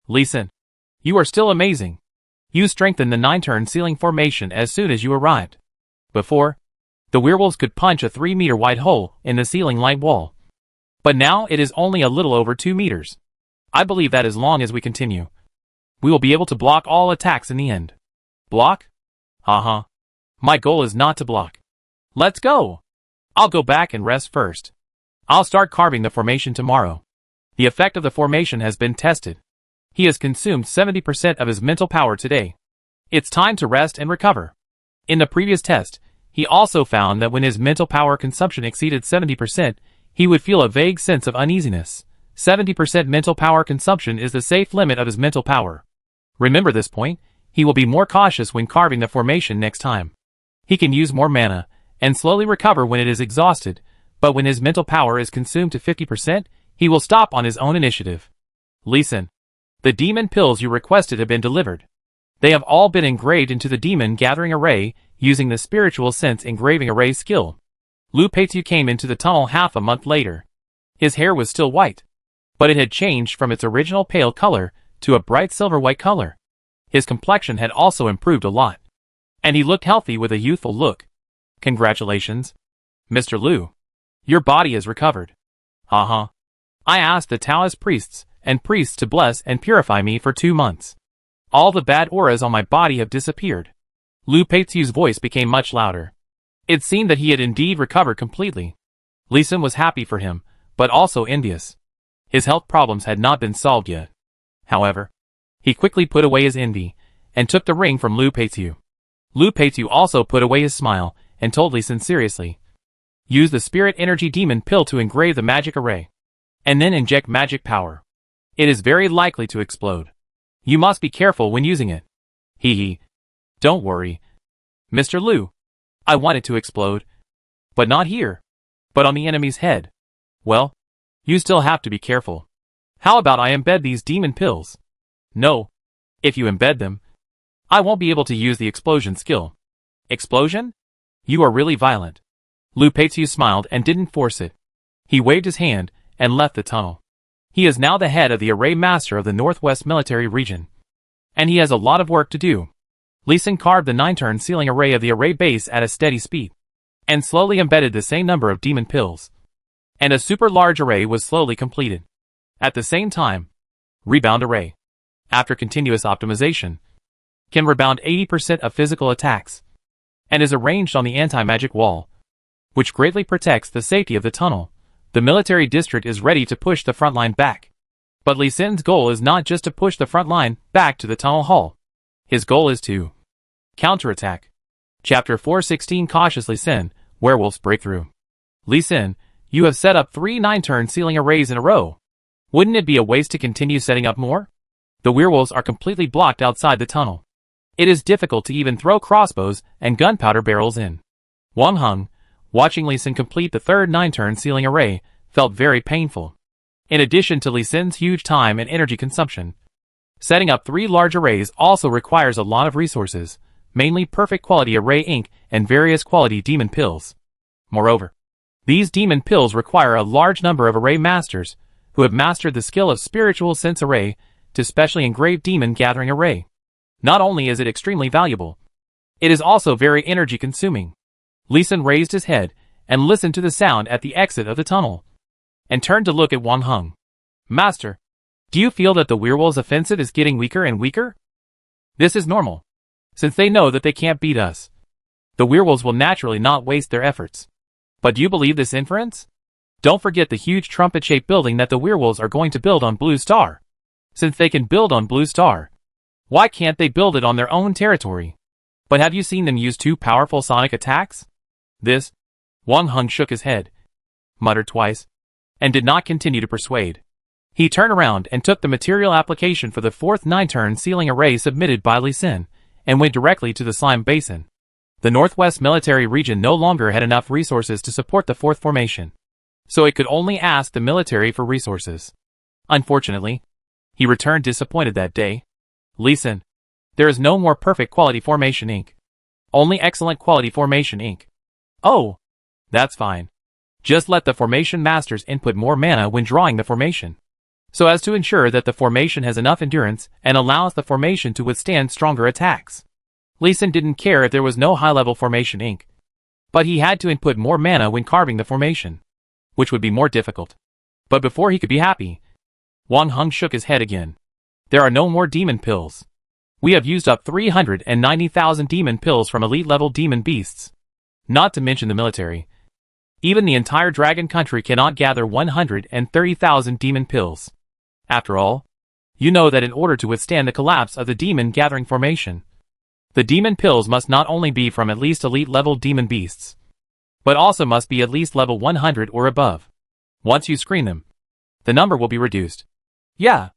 Li Sin, you are still amazing. You strengthened the 9-turn ceiling formation as soon as you arrived. Before, the werewolves could punch a 3-meter wide hole in the ceiling light wall. But now it is only a little over 2 meters. I believe that as long as we continue, we will be able to block all attacks in the end. Block? Haha. My goal is not to block. Let's go! I'll go back and rest first. I'll start carving the formation tomorrow. The effect of the formation has been tested. He has consumed 70% of his mental power today. It's time to rest and recover. In the previous test, he also found that when his mental power consumption exceeded 70%, he would feel a vague sense of uneasiness. 70% mental power consumption is the safe limit of his mental power. Remember this point. He will be more cautious when carving the formation next time. He can use more mana and slowly recover when it is exhausted, but when his mental power is consumed to 50%, he will stop on his own initiative. Li Sin, the demon pills you requested have been delivered. They have all been engraved into the demon gathering array using the spiritual sense engraving array skill. Lu Peitu came into the tunnel half a month later. His hair was still white, but it had changed from its original pale color to a bright silver white color. His complexion had also improved a lot, and he looked healthy with a youthful look. Congratulations, Mr. Lu. Your body has recovered. Haha. I asked the Taoist priests to bless and purify me for 2 months. All the bad auras on my body have disappeared. Lu Peitu's voice became much louder. It seemed that he had indeed recovered completely. Li Sin was happy for him, but also envious. His health problems had not been solved yet. However, he quickly put away his envy, and took the ring from Lu Peitu. Lu Peitu also put away his smile, and told Li Sin seriously, Use the Spirit Energy Demon Pill to engrave the magic array. And then inject magic power. It is very likely to explode. You must be careful when using it. Hee hee. Don't worry, Mr. Liu. I want it to explode. But not here. But on the enemy's head. Well, you still have to be careful. How about I embed these demon pills? No. If you embed them, I won't be able to use the explosion skill. Explosion? You are really violent. Lu Peizu smiled and didn't force it. He waved his hand and left the tunnel. He is now the head of the array master of the Northwest Military Region. And he has a lot of work to do. Lee Sin carved the 9-turn ceiling array of the array base at a steady speed, and slowly embedded the same number of demon pills. And a super large array was slowly completed. At the same time, Rebound Array, after continuous optimization, can rebound 80% of physical attacks, and is arranged on the anti-magic wall, which greatly protects the safety of the tunnel. The military district is ready to push the front line back. But Lee Sin's goal is not just to push the front line back to the tunnel hall. His goal is to counterattack. Chapter 416 Cautiously Sin, Werewolf's Breakthrough. Lee Sin, you have set up 3 9-turn ceiling arrays in a row. Wouldn't it be a waste to continue setting up more? The werewolves are completely blocked outside the tunnel. It is difficult to even throw crossbows and gunpowder barrels in. Wang Heng, watching Lee Sin complete the 3rd 9-turn ceiling array, felt very painful. In addition to Lee Sin's huge time and energy consumption, setting up 3 large arrays also requires a lot of resources, mainly perfect quality array ink and various quality demon pills. Moreover, these demon pills require a large number of array masters who have mastered the skill of spiritual sense array to specially engrave demon gathering array. Not only is it extremely valuable, it is also very energy consuming. Lee Sin raised his head and listened to the sound at the exit of the tunnel, and turned to look at Wang Heng. Master, do you feel that the werewolves' offensive is getting weaker and weaker? This is normal, since they know that they can't beat us. The werewolves will naturally not waste their efforts. But do you believe this inference? Don't forget the huge trumpet-shaped building that the werewolves are going to build on Blue Star. Since they can build on Blue Star, why can't they build it on their own territory? But have you seen them use 2 powerful sonic attacks? This? Wang Heng shook his head, muttered twice, and did not continue to persuade. He turned around and took the material application for the 4th 9-turn ceiling array submitted by Lee Sin, and went directly to the slime basin. The Northwest Military Region no longer had enough resources to support the 4th formation, so it could only ask the military for resources. Unfortunately, he returned disappointed that day. Lee Sin, there is no more perfect quality formation ink. Only excellent quality formation ink. Oh, that's fine. Just let the formation masters input more mana when drawing the formation, so as to ensure that the formation has enough endurance and allows the formation to withstand stronger attacks. Lee Sin didn't care if there was no high-level formation ink, but he had to input more mana when carving the formation, which would be more difficult. But before he could be happy, Wang Heng shook his head again. There are no more demon pills. We have used up 390,000 demon pills from elite-level demon beasts. Not to mention the military. Even the entire dragon country cannot gather 130,000 demon pills. After all, you know that in order to withstand the collapse of the demon gathering formation, the demon pills must not only be from at least elite-level demon beasts, but also must be at least level 100 or above. Once you screen them, the number will be reduced. Yeah,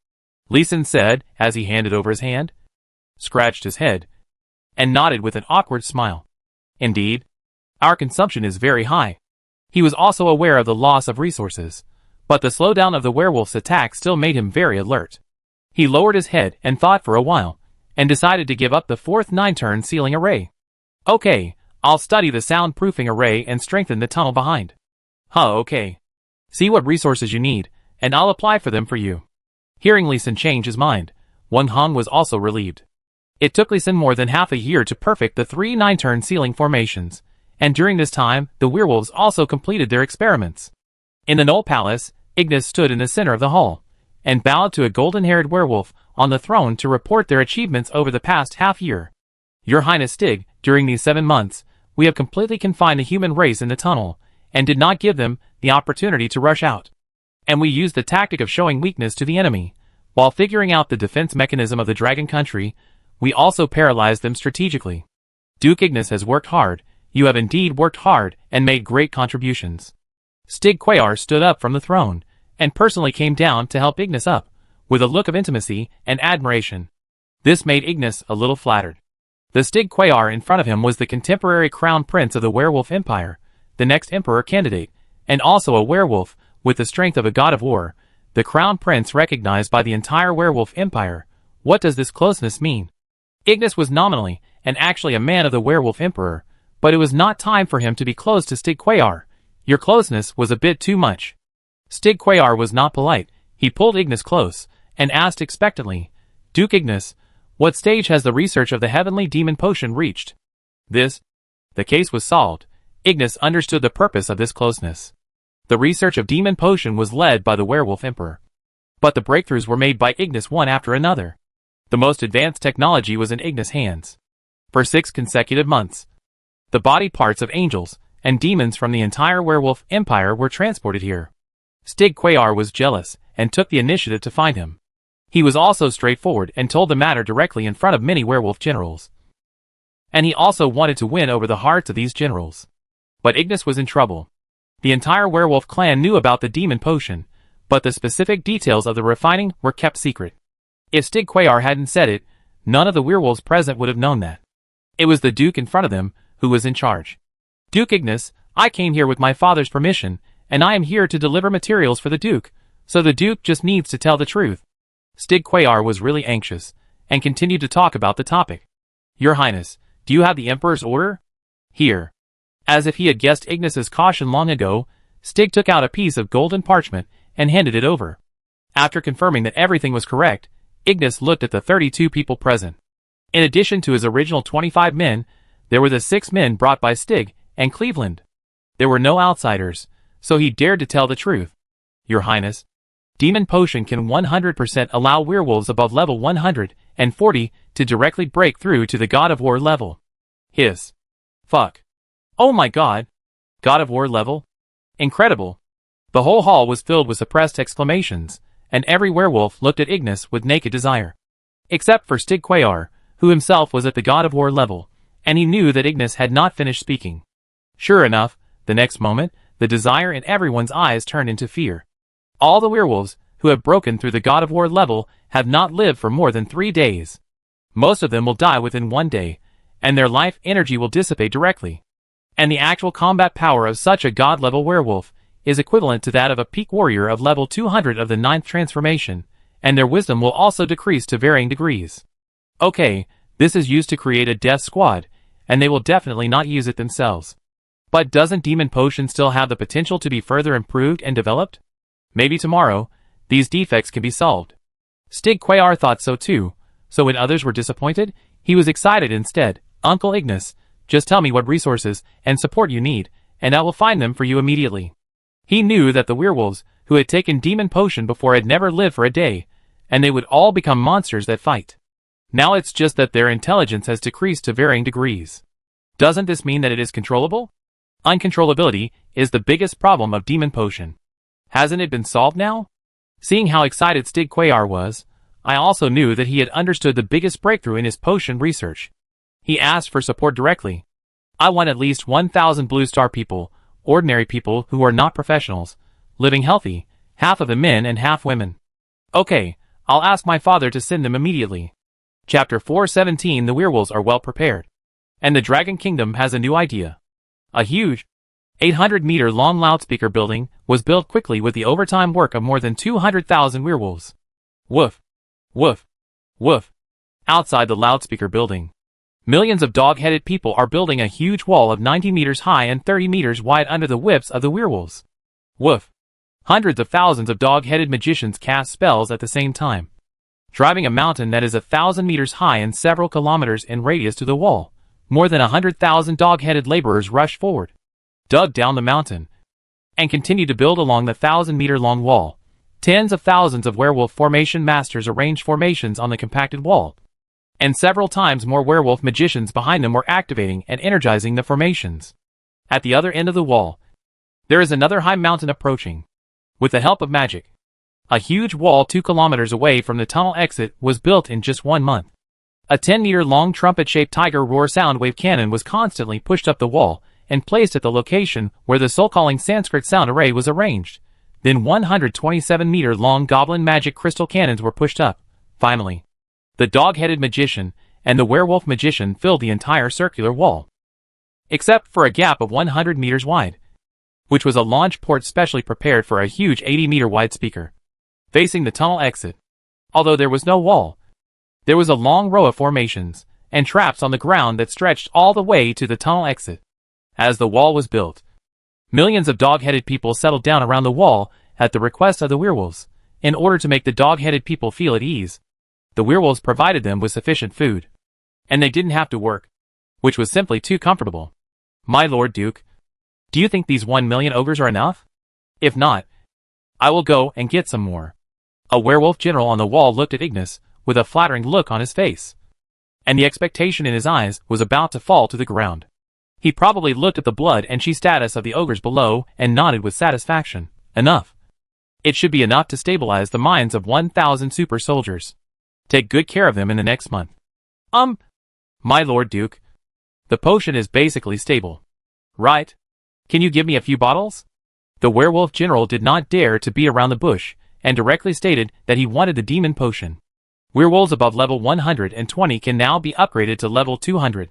Lee Sin said as he handed over his hand, scratched his head, and nodded with an awkward smile. Indeed, our consumption is very high. He was also aware of the loss of resources, but the slowdown of the werewolf's attack still made him very alert. He lowered his head and thought for a while, and decided to give up the 4th 9-turn ceiling array. Okay, I'll study the soundproofing array and strengthen the tunnel behind. Okay. See what resources you need, and I'll apply for them for you. Hearing Lee Sin change his mind, Wang Heng was also relieved. It took Lee Sin more than half a year to perfect the 3 9-turn ceiling formations, and during this time, the werewolves also completed their experiments. In the Knoll Palace, Ignis stood in the center of the hall, and bowed to a golden-haired werewolf on the throne to report their achievements over the past half-year. Your Highness Stig, during these 7 months, we have completely confined the human race in the tunnel, and did not give them the opportunity to rush out. And we used the tactic of showing weakness to the enemy. While figuring out the defense mechanism of the Dragon Country, we also paralyzed them strategically. Duke Ignis has worked hard, you have indeed worked hard and made great contributions. Stig Quayar stood up from the throne, and personally came down to help Ignis up, with a look of intimacy and admiration. This made Ignis a little flattered. The Stig Quayar in front of him was the contemporary crown prince of the werewolf empire, the next emperor candidate, and also a werewolf, with the strength of a god of war, the crown prince recognized by the entire werewolf empire. What does this closeness mean? Ignis was nominally, and actually a man of the werewolf emperor, but it was not time for him to be close to Stig Quayar. Your closeness was a bit too much. Stig Quayar was not polite. He pulled Ignis close, and asked expectantly, Duke Ignis, what stage has the research of the heavenly demon potion reached? The case was solved. Ignis understood the purpose of this closeness. The research of demon potion was led by the werewolf emperor. But the breakthroughs were made by Ignis one after another. The most advanced technology was in Ignis' hands. For 6 consecutive months, the body parts of angels and demons from the entire werewolf empire were transported here. Stig Quayar was jealous, and took the initiative to find him. He was also straightforward and told the matter directly in front of many werewolf generals. And he also wanted to win over the hearts of these generals. But Ignis was in trouble. The entire werewolf clan knew about the demon potion, but the specific details of the refining were kept secret. If Stig Quayar hadn't said it, none of the werewolves present would have known that. It was the Duke in front of them who was in charge. Duke Ignis, I came here with my father's permission, and I am here to deliver materials for the Duke, so the Duke just needs to tell the truth. Stig Quayar was really anxious, and continued to talk about the topic. Your Highness, do you have the Emperor's order? Here. As if he had guessed Ignis's caution long ago, Stig took out a piece of golden parchment, and handed it over. After confirming that everything was correct, Ignis looked at the 32 people present. In addition to his original 25 men, there were the 6 men brought by Stig and Cleveland. There were no outsiders, so he dared to tell the truth. Your Highness, demon potion can 100% allow werewolves above level 140 to directly break through to the God of War level. Hiss. Fuck. Oh my god. God of War level? Incredible. The whole hall was filled with suppressed exclamations, and every werewolf looked at Ignis with naked desire. Except for Stig Quayar, who himself was at the God of War level, and he knew that Ignis had not finished speaking. Sure enough, the next moment, the desire in everyone's eyes turned into fear. All the werewolves who have broken through the God of War level have not lived for more than 3 days. Most of them will die within 1 day, and their life energy will dissipate directly. And the actual combat power of such a god-level werewolf is equivalent to that of a peak warrior of level 200 of the 9th transformation, and their wisdom will also decrease to varying degrees. Okay, this is used to create a death squad, and they will definitely not use it themselves. But doesn't demon potion still have the potential to be further improved and developed? Maybe tomorrow, these defects can be solved. Stig Quayar thought so too, so when others were disappointed, he was excited instead. Uncle Ignis, just tell me what resources and support you need, and I will find them for you immediately. He knew that the werewolves who had taken demon potion before had never lived for a day, and they would all become monsters that fight. Now it's just that their intelligence has decreased to varying degrees. Doesn't this mean that it is controllable? Uncontrollability is the biggest problem of demon potion. Hasn't it been solved now? Seeing how excited Stig Quayar was, I also knew that he had understood the biggest breakthrough in his potion research. He asked for support directly. I want at least 1,000 Blue Star people, ordinary people who are not professionals, living healthy, half of them men and half women. Okay, I'll ask my father to send them immediately. Chapter 417. The werewolves are well prepared. And the Dragon Kingdom has a new idea. A huge, 800-meter-long loudspeaker building was built quickly with the overtime work of more than 200,000 werewolves. Woof. Woof. Woof. Outside the loudspeaker building, millions of dog-headed people are building a huge wall of 90 meters high and 30 meters wide under the whips of the werewolves. Woof. Hundreds of thousands of dog-headed magicians cast spells at the same time, driving a mountain that is 1,000 meters high and several kilometers in radius to the wall. More than 100,000 dog-headed laborers rushed forward, dug down the mountain, and continued to build along the 1,000-meter-long wall. Tens of thousands of werewolf formation masters arranged formations on the compacted wall, and several times more werewolf magicians behind them were activating and energizing the formations. At the other end of the wall, there is another high mountain approaching. With the help of magic, a huge wall 2 kilometers away from the tunnel exit was built in just 1 month. A 10-meter-long trumpet-shaped tiger roar sound wave cannon was constantly pushed up the wall and placed at the location where the soul-calling Sanskrit sound array was arranged. Then 127-meter-long goblin magic crystal cannons were pushed up. Finally, the dog-headed magician and the werewolf magician filled the entire circular wall, except for a gap of 100 meters wide, which was a launch port specially prepared for a huge 80-meter-wide speaker, facing the tunnel exit. Although there was no wall, there was a long row of formations and traps on the ground that stretched all the way to the tunnel exit. As the wall was built, millions of dog-headed people settled down around the wall at the request of the werewolves. In order to make the dog-headed people feel at ease, the werewolves provided them with sufficient food, and they didn't have to work, which was simply too comfortable. My Lord Duke, do you think these 1 million ogres are enough? If not, I will go and get some more. A werewolf general on the wall looked at Ignis with a flattering look on his face, and the expectation in his eyes was about to fall to the ground. He probably looked at the blood and chi status of the ogres below and nodded with satisfaction. Enough. It should be enough to stabilize the minds of 1,000 super soldiers. Take good care of them in the next month. My Lord Duke, the potion is basically stable, right? Can you give me a few bottles? The werewolf general did not dare to beat around the bush and directly stated that he wanted the demon potion. Werewolves above level 120 can now be upgraded to level 200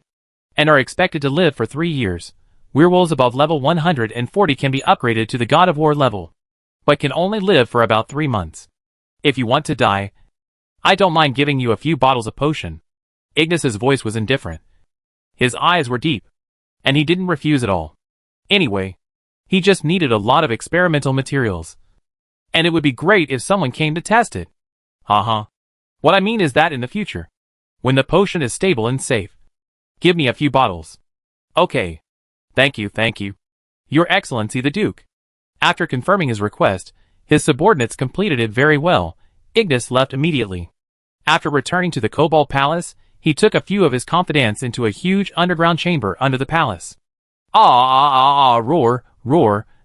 and are expected to live for 3 years. Werewolves above level 140 can be upgraded to the God of War level, but can only live for about 3 months. If you want to die, I don't mind giving you a few bottles of potion. Ignis's voice was indifferent. His eyes were deep, and he didn't refuse at all. Anyway, he just needed a lot of experimental materials, and it would be great if someone came to test it. What I mean is that in the future, when the potion is stable and safe, give me a few bottles. Okay. Thank you. Your Excellency the Duke. After confirming his request, his subordinates completed it very well. Ignis left immediately. After returning to the Cobalt Palace, he took a few of his confidants into a huge underground chamber under the palace. Roar.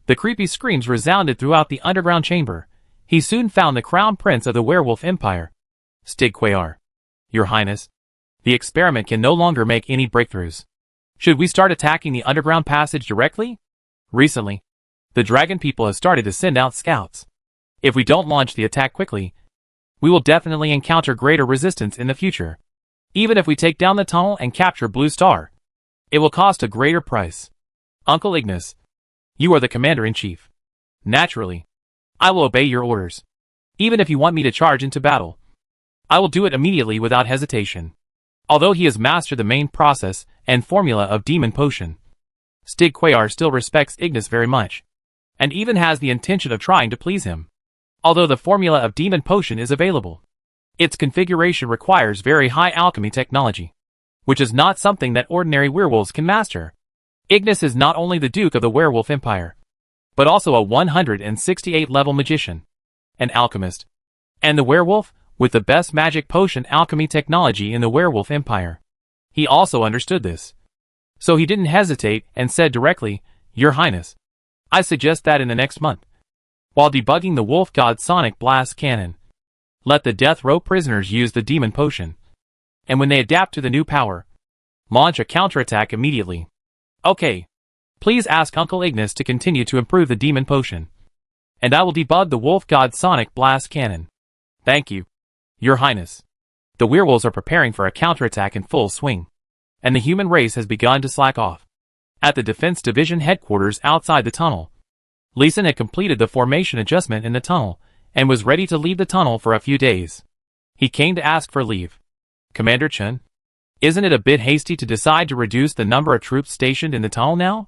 The creepy screams resounded throughout the underground chamber. He soon found the crown prince of the werewolf empire. Stigquayar. Your Highness, the experiment can no longer make any breakthroughs. Should we start attacking the underground passage directly? Recently, the dragon people have started to send out scouts. If we don't launch the attack quickly, we will definitely encounter greater resistance in the future. Even if we take down the tunnel and capture Blue Star, it will cost a greater price. Uncle Ignis, you are the commander-in-chief. Naturally, I will obey your orders. Even if you want me to charge into battle, I will do it immediately without hesitation. Although he has mastered the main process and formula of demon potion, Stigquayar still respects Ignis very much, and even has the intention of trying to please him. Although the formula of demon potion is available, its configuration requires very high alchemy technology, which is not something that ordinary werewolves can master. Ignis is not only the Duke of the Werewolf Empire, but also a 168-level magician, an alchemist, and the werewolf with the best magic potion alchemy technology in the Werewolf Empire. He also understood this, so he didn't hesitate and said directly, Your Highness, I suggest that in the next month, while debugging the Wolf God Sonic Blast Cannon, let the death row prisoners use the demon potion, and when they adapt to the new power, launch a counterattack immediately. Okay, please ask Uncle Ignis to continue to improve the demon potion, and I will debug the Wolf God Sonic Blast Cannon. Thank you, Your Highness. The werewolves are preparing for a counterattack in full swing, and the human race has begun to slack off. At the Defense Division headquarters outside the tunnel, Lee Sin had completed the formation adjustment in the tunnel and was ready to leave the tunnel for a few days. He came to ask for leave. Commander Chen, isn't it a bit hasty to decide to reduce the number of troops stationed in the tunnel now?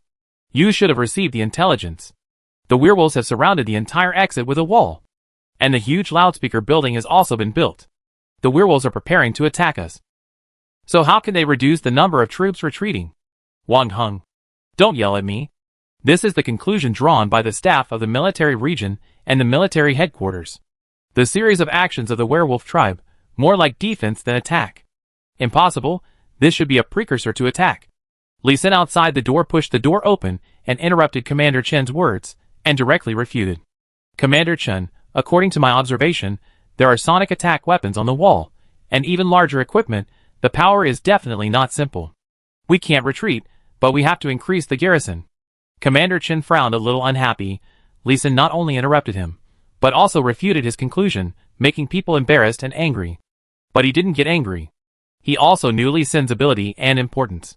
You should have received the intelligence. The werewolves have surrounded the entire exit with a wall, and the huge loudspeaker building has also been built. The werewolves are preparing to attack us. So how can they reduce the number of troops retreating? Wang Heng, don't yell at me. This is the conclusion drawn by the staff of the military region and the military headquarters. The series of actions of the werewolf tribe, more like defense than attack. Impossible, this should be a precursor to attack. Lee Sin outside the door pushed the door open and interrupted Commander Chen's words, and directly refuted. Commander Chen, according to my observation, there are sonic attack weapons on the wall, and even larger equipment The power is definitely not simple. We can't retreat, but we have to increase the garrison. Commander Chen frowned a little unhappy. Lee Sin not only interrupted him, but also refuted his conclusion, making people embarrassed and angry. But he didn't get angry. He also knew Lee Sin's ability and importance.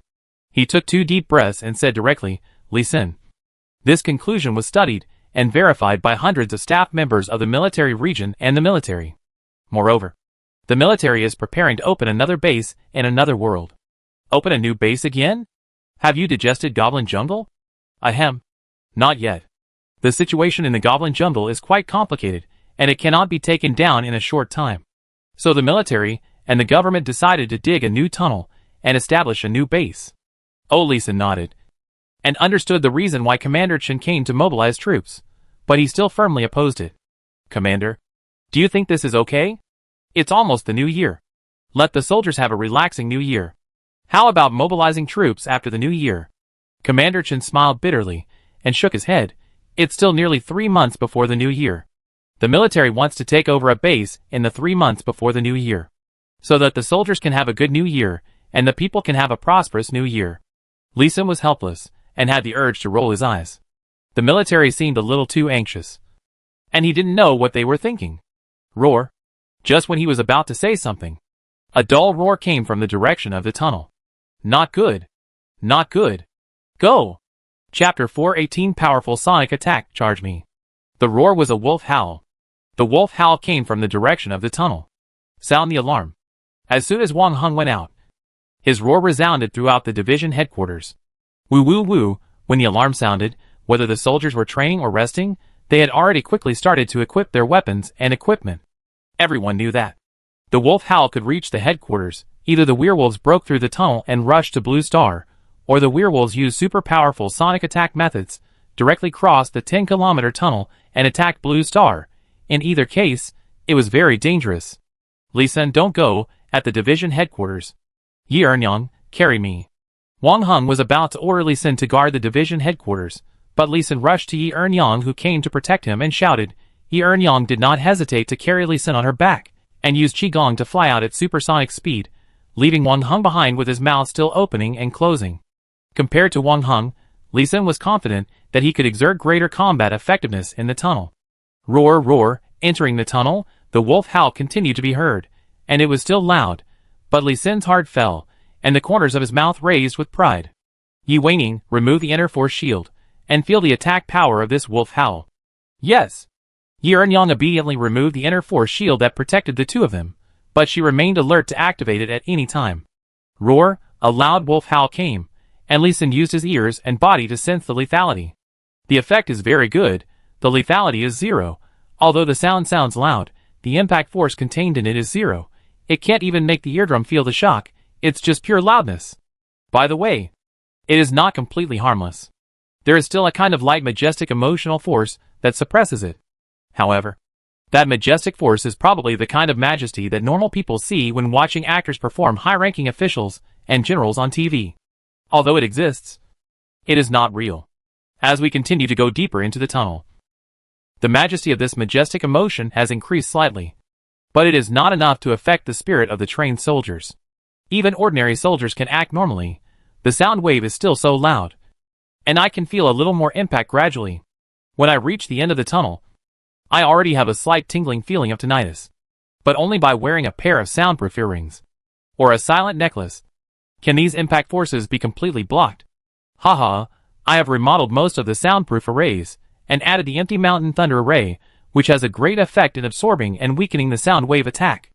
He took 2 deep breaths and said directly, Lee Sin. This conclusion was studied and verified by hundreds of staff members of the military region and the military. Moreover, the military is preparing to open another base in another world. Open a new base again? Have you digested Goblin Jungle? Ahem. Not yet. The situation in the Goblin Jungle is quite complicated, and it cannot be taken down in a short time. So the military and the government decided to dig a new tunnel and establish a new base. Oh, Lee Sin nodded, and understood the reason why Commander Chen came to mobilize troops, but he still firmly opposed it. Commander, do you think this is okay? It's almost the new year. Let the soldiers have a relaxing new year. How about mobilizing troops after the new year? Commander Chen smiled bitterly and shook his head. It's still nearly 3 months before the new year. The military wants to take over a base in the 3 months before the new year, so that the soldiers can have a good new year and the people can have a prosperous new year. Lee Sin was helpless and had the urge to roll his eyes. The military seemed a little too anxious, and he didn't know what they were thinking. Roar. Just when he was about to say something, a dull roar came from the direction of the tunnel. Not good. Not good. Go! Chapter 418 Powerful Sonic Attack, Charge Me. The roar was a wolf howl. The wolf howl came from the direction of the tunnel. Sound the alarm. As soon as Wang Hung went out, his roar resounded throughout the division headquarters. Woo woo woo, when the alarm sounded, whether the soldiers were training or resting, they had already quickly started to equip their weapons and equipment. Everyone knew that. The wolf howl could reach the headquarters. Either the werewolves broke through the tunnel and rushed to Blue Star, or the werewolves used super powerful sonic attack methods, directly crossed the 10-kilometer tunnel and attacked Blue Star. In either case, it was very dangerous. Lee Sin, don't go, at the division headquarters. Yi Ernyang, carry me. Wang Hung was about to order Lee Sin to guard the division headquarters, but Lee Sin rushed to Yi Ernyang, who came to protect him, and shouted. Yi Ernyang did not hesitate to carry Lee Sin on her back, and used Qigong to fly out at supersonic speed, leaving Wang Hung behind with his mouth still opening and closing. Compared to Wang Hung, Lee Sin was confident that he could exert greater combat effectiveness in the tunnel. Roar, roar, entering the tunnel, the wolf howl continued to be heard, and it was still loud, but Lee Sin's heart fell, and the corners of his mouth raised with pride. Yi Weining, remove the inner force shield, and feel the attack power of this wolf howl. Yes! Yi Ernyang obediently removed the inner force shield that protected the two of them, but she remained alert to activate it at any time. Roar, a loud wolf howl came, and Lee Sin used his ears and body to sense the lethality. The effect is very good. The lethality is 0. Although the sound sounds loud, the impact force contained in it is 0. It can't even make the eardrum feel the shock. It's just pure loudness. By the way, it is not completely harmless. There is still a kind of light majestic emotional force that suppresses it. However, that majestic force is probably the kind of majesty that normal people see when watching actors perform high-ranking officials and generals on TV. Although it exists, it is not real. As we continue to go deeper into the tunnel, the majesty of this majestic emotion has increased slightly, but it is not enough to affect the spirit of the trained soldiers. Even ordinary soldiers can act normally. The sound wave is still so loud, and I can feel a little more impact gradually. When I reach the end of the tunnel, I already have a slight tingling feeling of tinnitus, but only by wearing a pair of soundproof earrings or a silent necklace can these impact forces be completely blocked. Haha, I have remodeled most of the soundproof arrays and added the empty mountain thunder array, which has a great effect in absorbing and weakening the sound wave attack.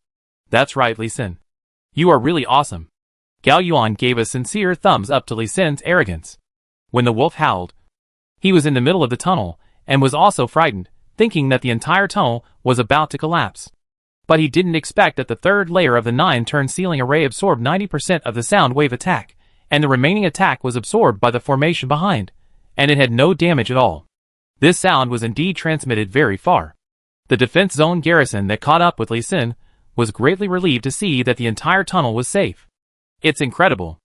That's right, Lee Sin. You are really awesome. Gao Yuan gave a sincere thumbs up to Lee Sin's arrogance. When the wolf howled, he was in the middle of the tunnel and was also frightened, thinking that the entire tunnel was about to collapse. But he didn't expect that the third layer of the 9-turn ceiling array absorbed 90% of the sound wave attack, and the remaining attack was absorbed by the formation behind, and it had no damage at all. This sound was indeed transmitted very far. The defense zone garrison that caught up with Lee Sin was greatly relieved to see that the entire tunnel was safe. It's incredible.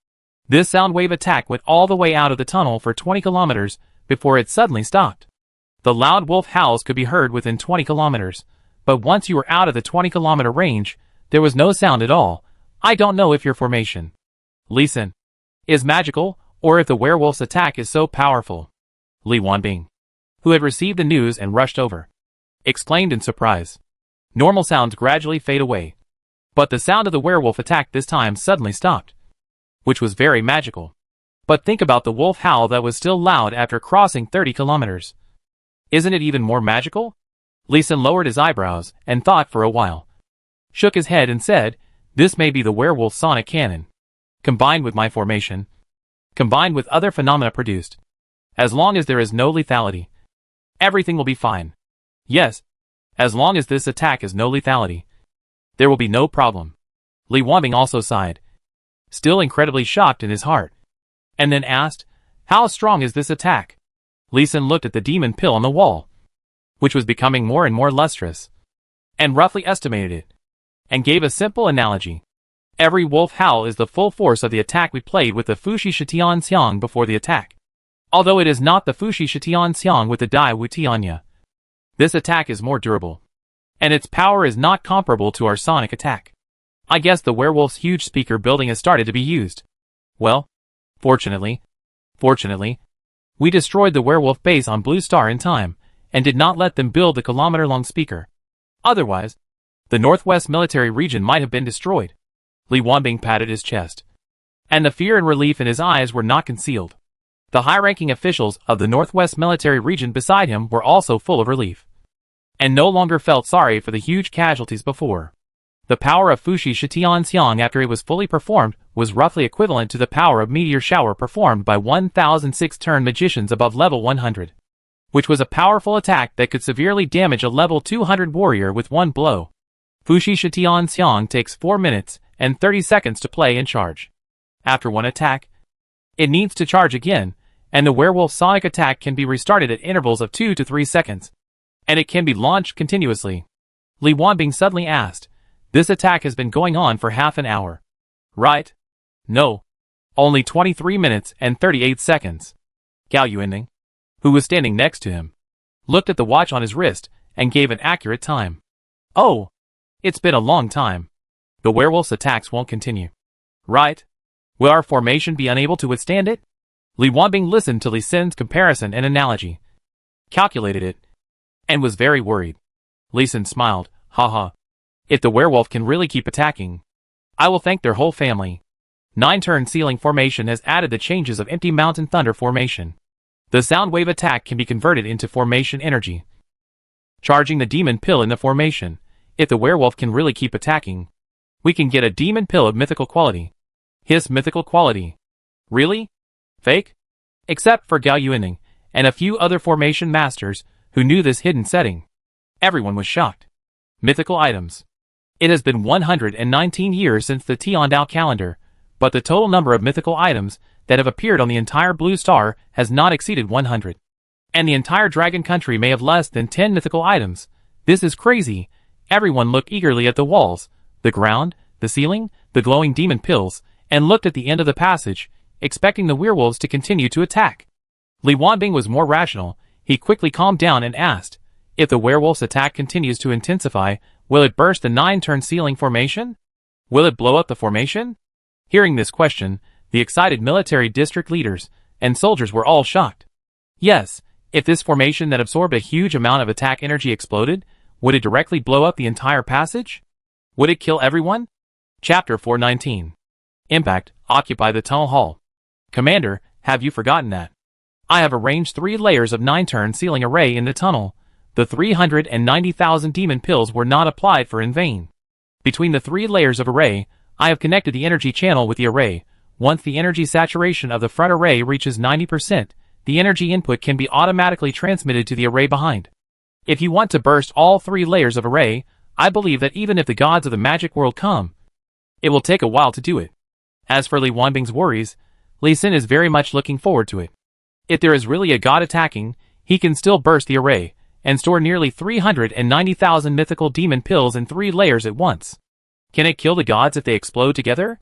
This sound wave attack went all the way out of the tunnel for 20 kilometers before it suddenly stopped. The loud wolf howls could be heard within 20 kilometers, but once you were out of the 20-kilometer range, there was no sound at all, I don't know if your formation, Li Xin, is magical, or if the werewolf's attack is so powerful. Li Wanbing, who had received the news and rushed over, exclaimed in surprise. Normal sounds gradually fade away, but the sound of the werewolf attack this time suddenly stopped, which was very magical. But think about the wolf howl that was still loud after crossing 30 kilometers. Isn't it even more magical? Li Xin lowered his eyebrows and thought for a while, shook his head and said, this may be the werewolf sonic cannon, combined with my formation, combined with other phenomena produced. As long as there is no lethality, everything will be fine. Yes, as long as this attack has no lethality, there will be no problem. Li Wanbing also sighed, still incredibly shocked in his heart, and then asked, how strong is this attack? Li Xin looked at the demon pill on the wall, which was becoming more and more lustrous, and roughly estimated it, and gave a simple analogy. Every wolf howl is the full force of the attack we played with the Fushi Shitian Xiang before the attack. Although it is not the Fushi Shitian Xiang with the Dai Wu Tianya. This attack is more durable, and its power is not comparable to our sonic attack. I guess the werewolf's huge speaker building has started to be used. Well, fortunately, we destroyed the werewolf base on Blue Star in time, and did not let them build the kilometer-long speaker. Otherwise, the Northwest military region might have been destroyed. Li Wanbing patted his chest, and the fear and relief in his eyes were not concealed. The high-ranking officials of the Northwest military region beside him were also full of relief, and no longer felt sorry for the huge casualties before. The power of Fushi Shitian Xiang after it was fully performed was roughly equivalent to the power of meteor shower performed by 1,006 turn magicians above level 100, which was a powerful attack that could severely damage a level 200 warrior with one blow. Fushi Shitian Xiang takes 4 minutes and 30 seconds to play and charge. After one attack, it needs to charge again, and the werewolf sonic attack can be restarted at intervals of 2 to 3 seconds, and it can be launched continuously. Li Wanbing suddenly asked, this attack has been going on for half an hour, right? No. Only 23 minutes and 38 seconds. Gao Yuanning, who was standing next to him, looked at the watch on his wrist and gave an accurate time. Oh, it's been a long time. The werewolf's attacks won't continue, right? Will our formation be unable to withstand it? Li Wanbing listened to Li Xin's comparison and analogy, calculated it, and was very worried. Li Xin smiled, haha. If the werewolf can really keep attacking, I will thank their whole family. 9-turn ceiling formation has added the changes of empty mountain thunder formation. The sound wave attack can be converted into formation energy, charging the demon pill in the formation. If the werewolf can really keep attacking, we can get a demon pill of mythical quality. His mythical quality. Really? Fake? Except for Gao Yuanning and a few other formation masters who knew this hidden setting. Everyone was shocked. Mythical items. It has been 119 years since the Tiandao calendar, but the total number of mythical items that have appeared on the entire Blue Star has not exceeded 100. And the entire Dragon Country may have less than 10 mythical items. This is crazy. Everyone looked eagerly at the walls, the ground, the ceiling, the glowing demon pills, and looked at the end of the passage, expecting the werewolves to continue to attack. Li Wanbing was more rational. He quickly calmed down and asked, if the werewolf's attack continues to intensify, will it burst the 9-turn ceiling formation? Will it blow up the formation? Hearing this question, the excited military district leaders and soldiers were all shocked. Yes, if this formation that absorbed a huge amount of attack energy exploded, would it directly blow up the entire passage? Would it kill everyone? Chapter 419. Impact, occupy the tunnel hall. Commander, have you forgotten that? I have arranged 3 layers of 9-turn ceiling array in the tunnel. The 390,000 demon pills were not applied for in vain. Between the 3 layers of array, I have connected the energy channel with the array. Once the energy saturation of the front array reaches 90%, the energy input can be automatically transmitted to the array behind. If you want to burst all 3 layers of array, I believe that even if the gods of the magic world come, it will take a while to do it. As for Li Wanbing's worries, Li Xin is very much looking forward to it. If there is really a god attacking, he can still burst the array, and store nearly 390,000 mythical demon pills in 3 layers at once. Can it kill the gods if they explode together?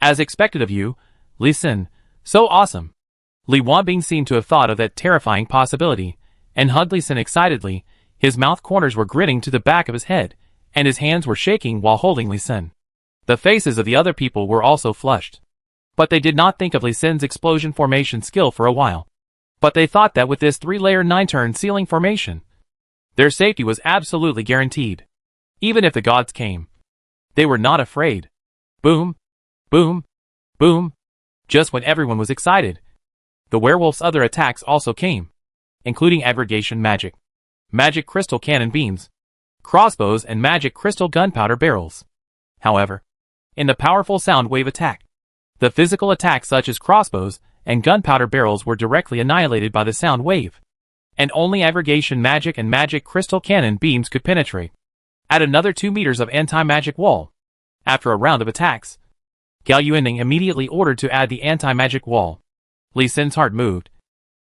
As expected of you, Li Xin. So awesome. Li Wanbing seemed to have thought of that terrifying possibility, and hugged Li Xin excitedly. His mouth corners were grinning to the back of his head, and his hands were shaking while holding Li Xin. The faces of the other people were also flushed. But they did not think of Lee Sin's explosion formation skill for a while. But they thought that with this 3-layer 9-turn ceiling formation, their safety was absolutely guaranteed. Even if the gods came, they were not afraid. Boom, boom, boom. Just when everyone was excited, the werewolf's other attacks also came, including aggregation magic, magic crystal cannon beams, crossbows, and magic crystal gunpowder barrels. However, in the powerful sound wave attack, the physical attacks such as crossbows and gunpowder barrels were directly annihilated by the sound wave, and only aggregation magic and magic crystal cannon beams could penetrate. Add another 2 meters of anti-magic wall. After a round of attacks, Gao Yuening immediately ordered to add the anti-magic wall. Lee Sin's heart moved,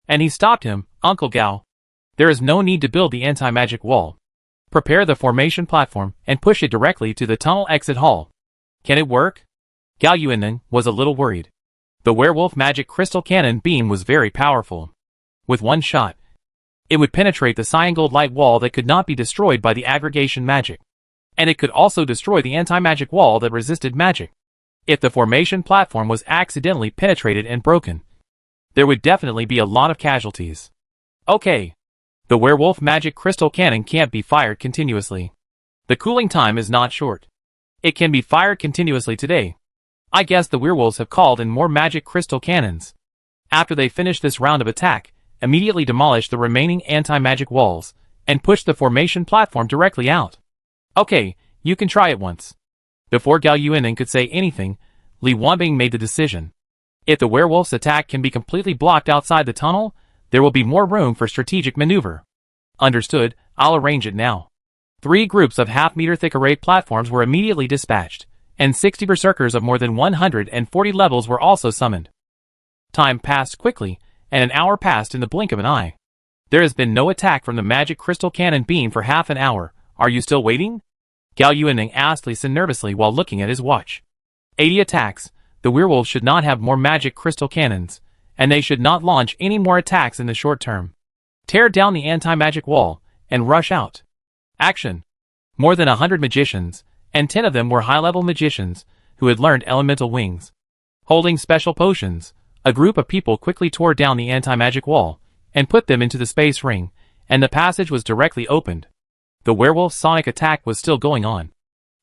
and he stopped him. Uncle Gao, there is no need to build the anti-magic wall. Prepare the formation platform and push it directly to the tunnel exit hall. Can it work? Gao Yuening was a little worried. The werewolf magic crystal cannon beam was very powerful. With one shot, it would penetrate the cyan gold light wall that could not be destroyed by the aggregation magic. And it could also destroy the anti-magic wall that resisted magic. If the formation platform was accidentally penetrated and broken, there would definitely be a lot of casualties. Okay. The werewolf magic crystal cannon can't be fired continuously. The cooling time is not short. It can be fired continuously today. I guess the werewolves have called in more magic crystal cannons. After they finish this round of attack, immediately demolish the remaining anti-magic walls, and push the formation platform directly out. Okay, you can try it once. Before Gao Yuening could say anything, Li Wanbing made the decision. If the werewolf's attack can be completely blocked outside the tunnel, there will be more room for strategic maneuver. Understood, I'll arrange it now. 3 groups of half-meter thick arrayed platforms were immediately dispatched, and 60 berserkers of more than 140 levels were also summoned. Time passed quickly, and an hour passed in the blink of an eye. There has been no attack from the magic crystal cannon beam for half an hour. Are you still waiting? Gao Yuening asked Lee Sin nervously while looking at his watch. 80 attacks. The werewolves should not have more magic crystal cannons, and they should not launch any more attacks in the short term. Tear down the anti-magic wall, and rush out. Action. More than 100 magicians, and 10 of them were high-level magicians, who had learned elemental wings. Holding special potions, a group of people quickly tore down the anti-magic wall, and put them into the space ring, and the passage was directly opened. The werewolf's sonic attack was still going on.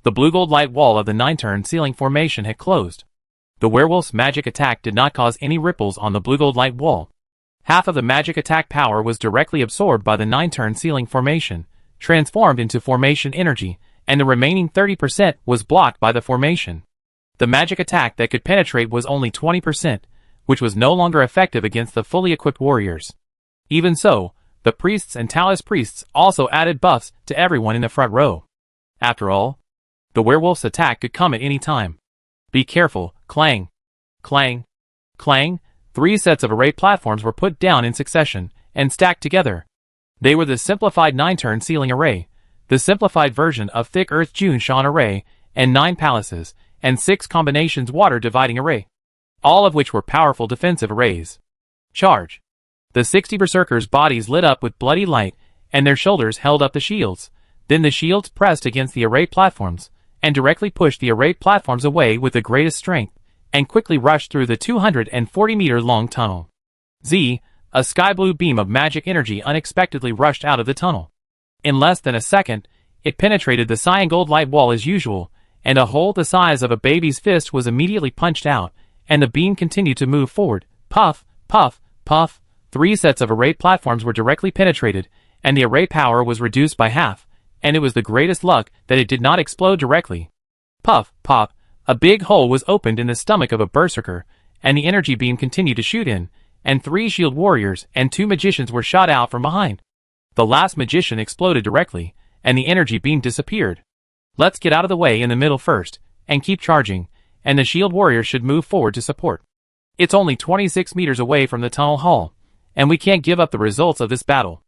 The blue gold light wall of the 9-turn ceiling formation had closed. The werewolf's magic attack did not cause any ripples on the blue gold light wall. Half of the magic attack power was directly absorbed by the 9-turn ceiling formation, transformed into formation energy, and the remaining 30% was blocked by the formation. The magic attack that could penetrate was only 20%, which was no longer effective against the fully equipped warriors. Even so, the priests and Taoist priests also added buffs to everyone in the front row. After all, the werewolf's attack could come at any time. Be careful. Clang, clang, clang. 3 sets of array platforms were put down in succession and stacked together. They were the simplified 9-turn ceiling array, the simplified version of thick earth June Shan array, and 9 palaces, and 6 combinations water dividing array, all of which were powerful defensive arrays. Charge. The 60 berserkers' bodies lit up with bloody light, and their shoulders held up the shields. Then the shields pressed against the array platforms, and directly pushed the array platforms away with the greatest strength, and quickly rushed through the 240-meter-long tunnel. A sky blue beam of magic energy unexpectedly rushed out of the tunnel. In less than a second, it penetrated the cyan gold light wall as usual, and a hole the size of a baby's fist was immediately punched out, and the beam continued to move forward. Puff, puff, puff. 3 sets of array platforms were directly penetrated, and the array power was reduced by half, and it was the greatest luck that it did not explode directly. Puff, pop. A big hole was opened in the stomach of a berserker, and the energy beam continued to shoot in, and 3 shield warriors and 2 magicians were shot out from behind. The last magician exploded directly, and the energy beam disappeared. Let's get out of the way in the middle first, and keep charging, and the shield warriors should move forward to support. It's only 26 meters away from the tunnel hall, and we can't give up the results of this battle.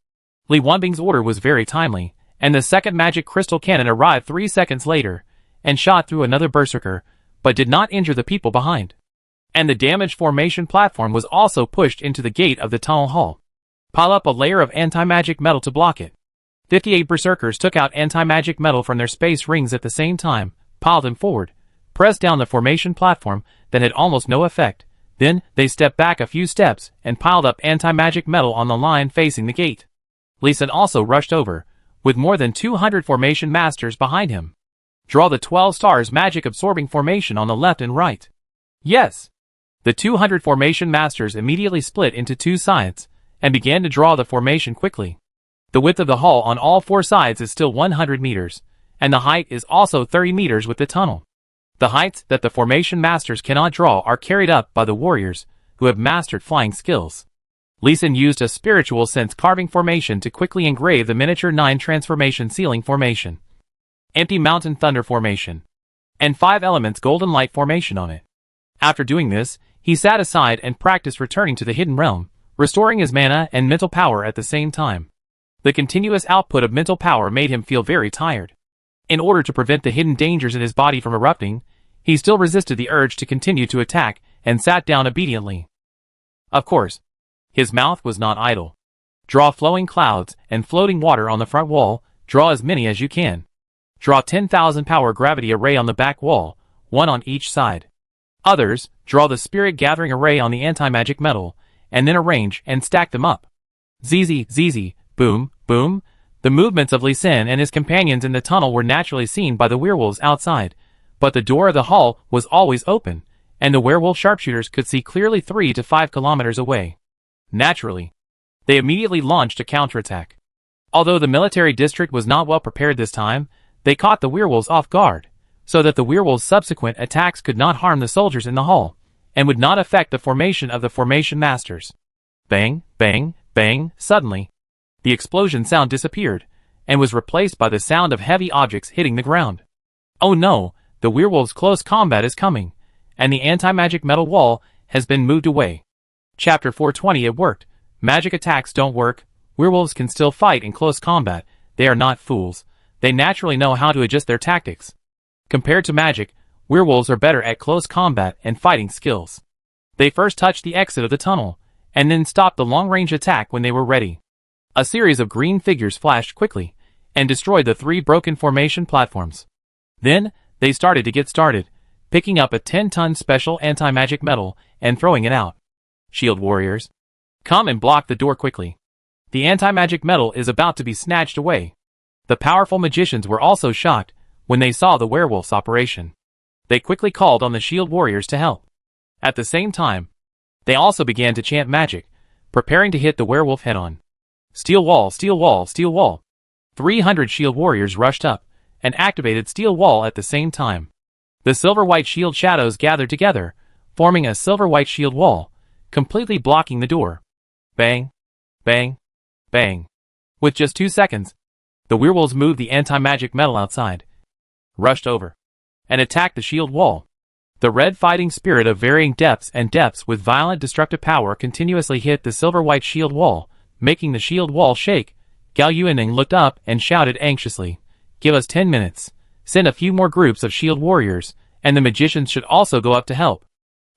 Li Wanbing's order was very timely, and the second magic crystal cannon arrived 3 seconds later, and shot through another berserker, but did not injure the people behind. And the damaged formation platform was also pushed into the gate of the tunnel hall. Pile up a layer of anti-magic metal to block it. 58 berserkers took out anti-magic metal from their space rings at the same time, pile them forward, pressed down the formation platform that had almost no effect. Then, they stepped back a few steps and piled up anti-magic metal on the line facing the gate. Lee Sin also rushed over, with more than 200 formation masters behind him. Draw the 12 stars magic absorbing formation on the left and right. Yes! The 200 formation masters immediately split into two sides, and began to draw the formation quickly. The width of the hall on all four sides is still 100 meters, and the height is also 30 meters with the tunnel. The heights that the formation masters cannot draw are carried up by the warriors, who have mastered flying skills. Lee Sin used a spiritual sense carving formation to quickly engrave the miniature 9 transformation ceiling formation, empty mountain thunder formation, and 5 elements golden light formation on it. After doing this, he sat aside and practiced returning to the hidden realm, restoring his mana and mental power at the same time. The continuous output of mental power made him feel very tired. In order to prevent the hidden dangers in his body from erupting, he still resisted the urge to continue to attack and sat down obediently. Of course, his mouth was not idle. Draw flowing clouds and floating water on the front wall, draw as many as you can. Draw 10,000 power gravity array on the back wall, 1 on each side. Others, draw the spirit gathering array on the anti-magic metal, and then arrange and stack them up. ZZ, boom, boom. The movements of Lee Sin and his companions in the tunnel were naturally seen by the werewolves outside, but the door of the hall was always open, and the werewolf sharpshooters could see clearly 3 to 5 kilometers away. Naturally, they immediately launched a counterattack. Although the military district was not well prepared this time, they caught the werewolves off guard, so that the werewolves' subsequent attacks could not harm the soldiers in the hall, and would not affect the formation of the formation masters. Bang, bang, bang, suddenly, the explosion sound disappeared, and was replaced by the sound of heavy objects hitting the ground. Oh no, the werewolves' close combat is coming, and the anti-magic metal wall has been moved away. Chapter 420. It worked. Magic attacks don't work. Werewolves can still fight in close combat. They are not fools. They naturally know how to adjust their tactics. Compared to magic, werewolves are better at close combat and fighting skills. They first touched the exit of the tunnel, and then stopped the long-range attack when they were ready. A series of green figures flashed quickly, and destroyed the 3 broken formation platforms. Then, they started to get started, picking up a 10-ton special anti-magic metal and throwing it out. Shield warriors, come and block the door quickly. The anti-magic metal is about to be snatched away. The powerful magicians were also shocked when they saw the werewolf's operation. They quickly called on the shield warriors to help. At the same time, they also began to chant magic, preparing to hit the werewolf head-on. Steel wall, steel wall, steel wall. 300 shield warriors rushed up and activated steel wall at the same time. The silver-white shield shadows gathered together, forming a silver-white shield wall, completely blocking the door. Bang, bang, bang. With just 2 seconds, the werewolves moved the anti-magic metal outside, rushed over, and attacked the shield wall. The red fighting spirit of varying depths and depths with violent destructive power continuously hit the silver-white shield wall, making the shield wall shake. Gao Yuaning looked up and shouted anxiously, "Give us 10 minutes. Send a few more groups of shield warriors, and the magicians should also go up to help."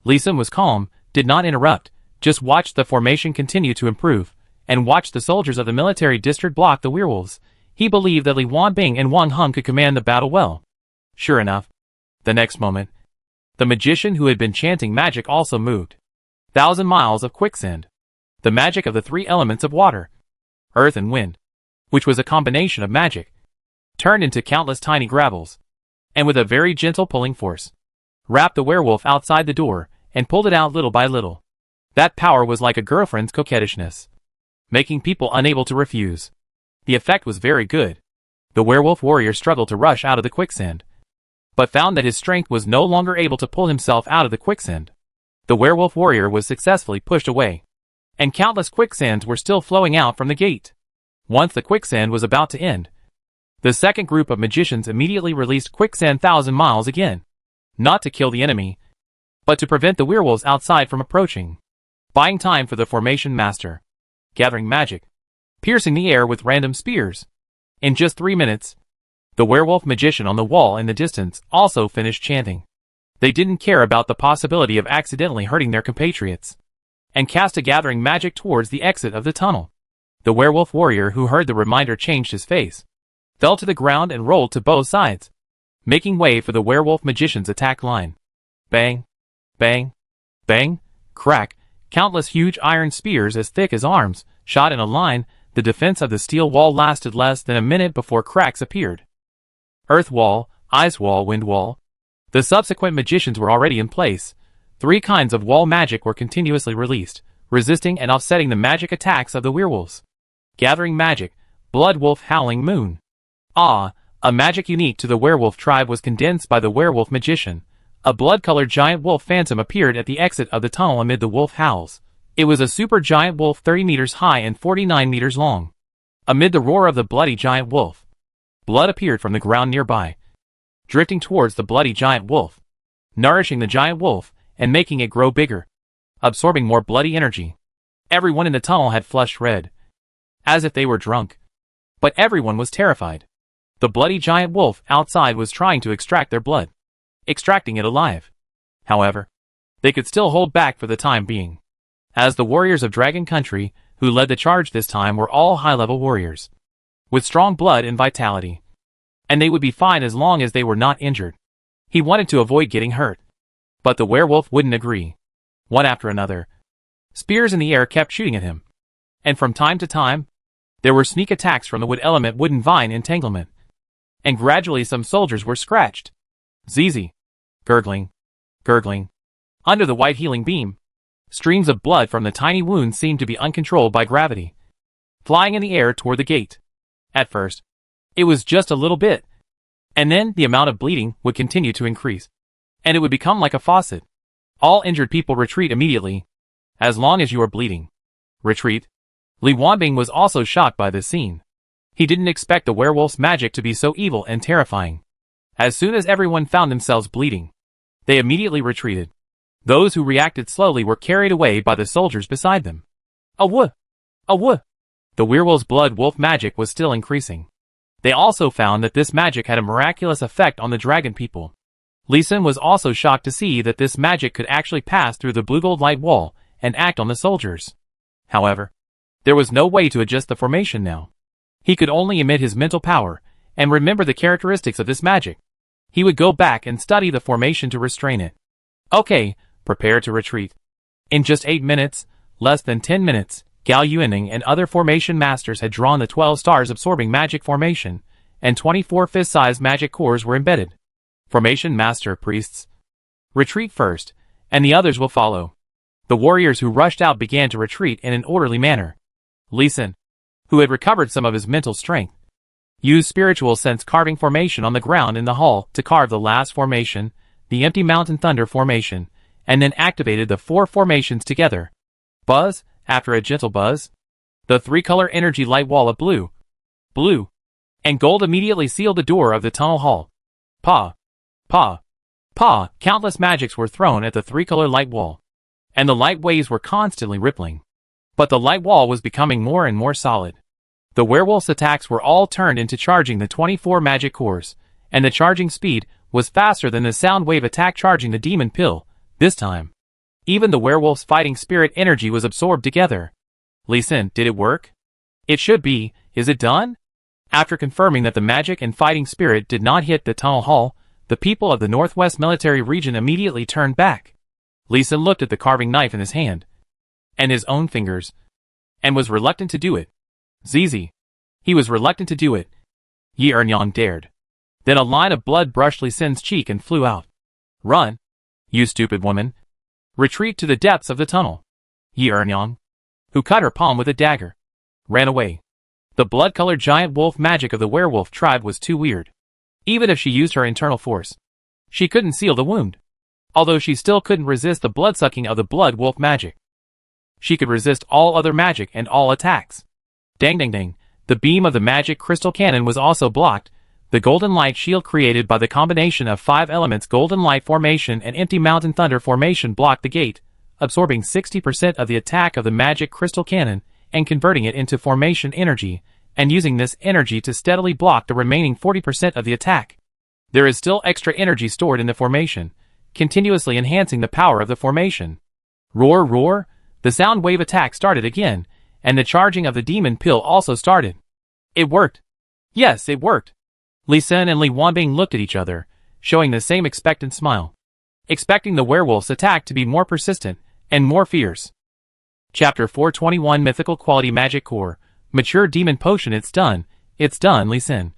Lee Sin was calm, did not interrupt, just watched the formation continue to improve, and watched the soldiers of the military district block the werewolves. He believed that Li Wanbing and Wang Heng could command the battle well. Sure enough, the next moment, the magician who had been chanting magic also moved. 1,000 miles of quicksand. The magic of the 3 elements of water, earth and wind, which was a combination of magic, turned into countless tiny gravels, and with a very gentle pulling force, wrapped the werewolf outside the door and pulled it out little by little. That power was like a girlfriend's coquettishness, making people unable to refuse. The effect was very good. The werewolf warrior struggled to rush out of the quicksand, but found that his strength was no longer able to pull himself out of the quicksand. The werewolf warrior was successfully pushed away, and countless quicksands were still flowing out from the gate. Once the quicksand was about to end, the second group of magicians immediately released quicksand 1,000 miles again, not to kill the enemy, but to prevent the werewolves outside from approaching. Buying time for the formation master, gathering magic, piercing the air with random spears. In just 3 minutes, the werewolf magician on the wall in the distance also finished chanting. They didn't care about the possibility of accidentally hurting their compatriots, and cast a gathering magic towards the exit of the tunnel. The werewolf warrior who heard the reminder changed his face, fell to the ground and rolled to both sides. making way for the werewolf magician's attack line. Bang, bang, bang, crack, countless huge iron spears as thick as arms, shot in a line. The defense of the steel wall lasted less than a minute before cracks appeared. Earth wall, ice wall, wind wall. The subsequent magicians were already in place. 3 kinds of wall magic were continuously released, resisting and offsetting the magic attacks of the werewolves. Gathering magic, blood wolf howling moon. A magic unique to the werewolf tribe was condensed by the werewolf magician. A blood-colored giant wolf phantom appeared at the exit of the tunnel amid the wolf howls. It was a super giant wolf 30 meters high and 49 meters long. Amid the roar of the bloody giant wolf, blood appeared from the ground nearby, drifting towards the bloody giant wolf, nourishing the giant wolf and making it grow bigger, absorbing more bloody energy. Everyone in the tunnel had flushed red, as if they were drunk. But everyone was terrified. The bloody giant wolf outside was trying to extract their blood, extracting it alive. However, they could still hold back for the time being, as the warriors of Dragon Country, who led the charge this time, were all high-level warriors, with strong blood and vitality. And they would be fine as long as they were not injured. He wanted to avoid getting hurt. But the werewolf wouldn't agree. One after another, spears in the air kept shooting at him. And from time to time, there were sneak attacks from the wood element wooden vine entanglement. And gradually some soldiers were scratched. Zizi. Gurgling. Gurgling. Under the white healing beam, streams of blood from the tiny wounds seemed to be uncontrolled by gravity, flying in the air toward the gate. At first, it was just a little bit, and then the amount of bleeding would continue to increase, and it would become like a faucet. All injured people retreat immediately. As long as you are bleeding, retreat. Li Wanbing was also shocked by this scene. He didn't expect the werewolf's magic to be so evil and terrifying. As soon as everyone found themselves bleeding, they immediately retreated. Those who reacted slowly were carried away by the soldiers beside them. Awoo! Awoo! The werewolf's blood wolf magic was still increasing. They also found that this magic had a miraculous effect on the dragon people. Lee Sin was also shocked to see that this magic could actually pass through the blue gold light wall and act on the soldiers. However, there was no way to adjust the formation now. He could only emit his mental power and remember the characteristics of this magic. He would go back and study the formation to restrain it. Okay, prepare to retreat. In just 8 minutes, less than 10 minutes, Gao Yuaning and other formation masters had drawn the 12 stars absorbing magic formation, and 24 fist-sized magic cores were embedded. Formation master priests, retreat first, and the others will follow. The warriors who rushed out began to retreat in an orderly manner. Lee Sin, who had recovered some of his mental strength, used spiritual sense carving formation on the ground in the hall to carve the last formation, the empty mountain thunder formation, and then activated the 4 formations together. Buzz, after a gentle buzz, the 3-color energy light wall of blue, and gold immediately sealed the door of the tunnel hall. Pa, pa, pa, countless magics were thrown at the 3-color light wall, and the light waves were constantly rippling. But the light wall was becoming more and more solid. The werewolf's attacks were all turned into charging the 24 magic cores, and the charging speed was faster than the sound wave attack charging the demon pill. This time, even the werewolf's fighting spirit energy was absorbed together. Lee Sin, did it work? It should be. Is it done? After confirming that the magic and fighting spirit did not hit the tunnel hall, the people of the Northwest Military Region immediately turned back. Lee Sin looked at the carving knife in his hand, and his own fingers, and was reluctant to do it. Zizi. He was reluctant to do it. Yi Ernyang dared. Then a line of blood brushed Lee Sin's cheek and flew out. Run, you stupid woman. Retreat to the depths of the tunnel. Yi Ernyang, who cut her palm with a dagger, ran away. The blood-colored giant wolf magic of the werewolf tribe was too weird. Even if she used her internal force, she couldn't seal the wound. Although she still couldn't resist the blood-sucking of the blood wolf magic, she could resist all other magic and all attacks. Dang dang dang, the beam of the magic crystal cannon was also blocked. The golden light shield created by the combination of 5 elements golden light formation and empty mountain thunder formation blocked the gate, absorbing 60% of the attack of the magic crystal cannon and converting it into formation energy, and using this energy to steadily block the remaining 40% of the attack. There is still extra energy stored in the formation, continuously enhancing the power of the formation. Roar roar, the sound wave attack started again, and the charging of the demon pill also started. It worked. Yes, it worked. Lee Sin and Li Wanbing looked at each other, showing the same expectant smile, expecting the werewolf's attack to be more persistent and more fierce. Chapter 421 Mythical Quality Magic Core. Mature Demon Potion. It's done, Lee Sin.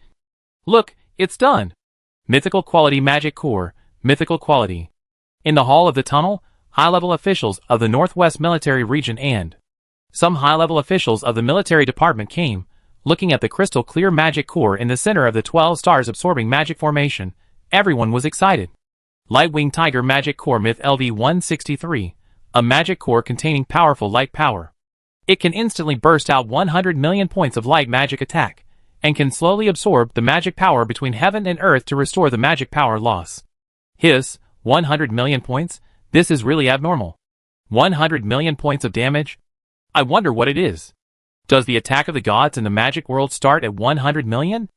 Look, it's done! Mythical Quality Magic Core. Mythical Quality. In the hall of the tunnel, high-level officials of the Northwest Military Region and some high-level officials of the military department came, looking at the crystal-clear magic core in the center of the 12 stars absorbing magic formation. Everyone was excited. Light-Winged Tiger Magic Core Myth LV-163. A magic core containing powerful light power. It can instantly burst out 100 million points of light magic attack, and can slowly absorb the magic power between heaven and earth to restore the magic power loss. Hiss, 100 million points? This is really abnormal. 100 million points of damage? I wonder what it is. Does the attack of the gods in the magic world start at 100 million?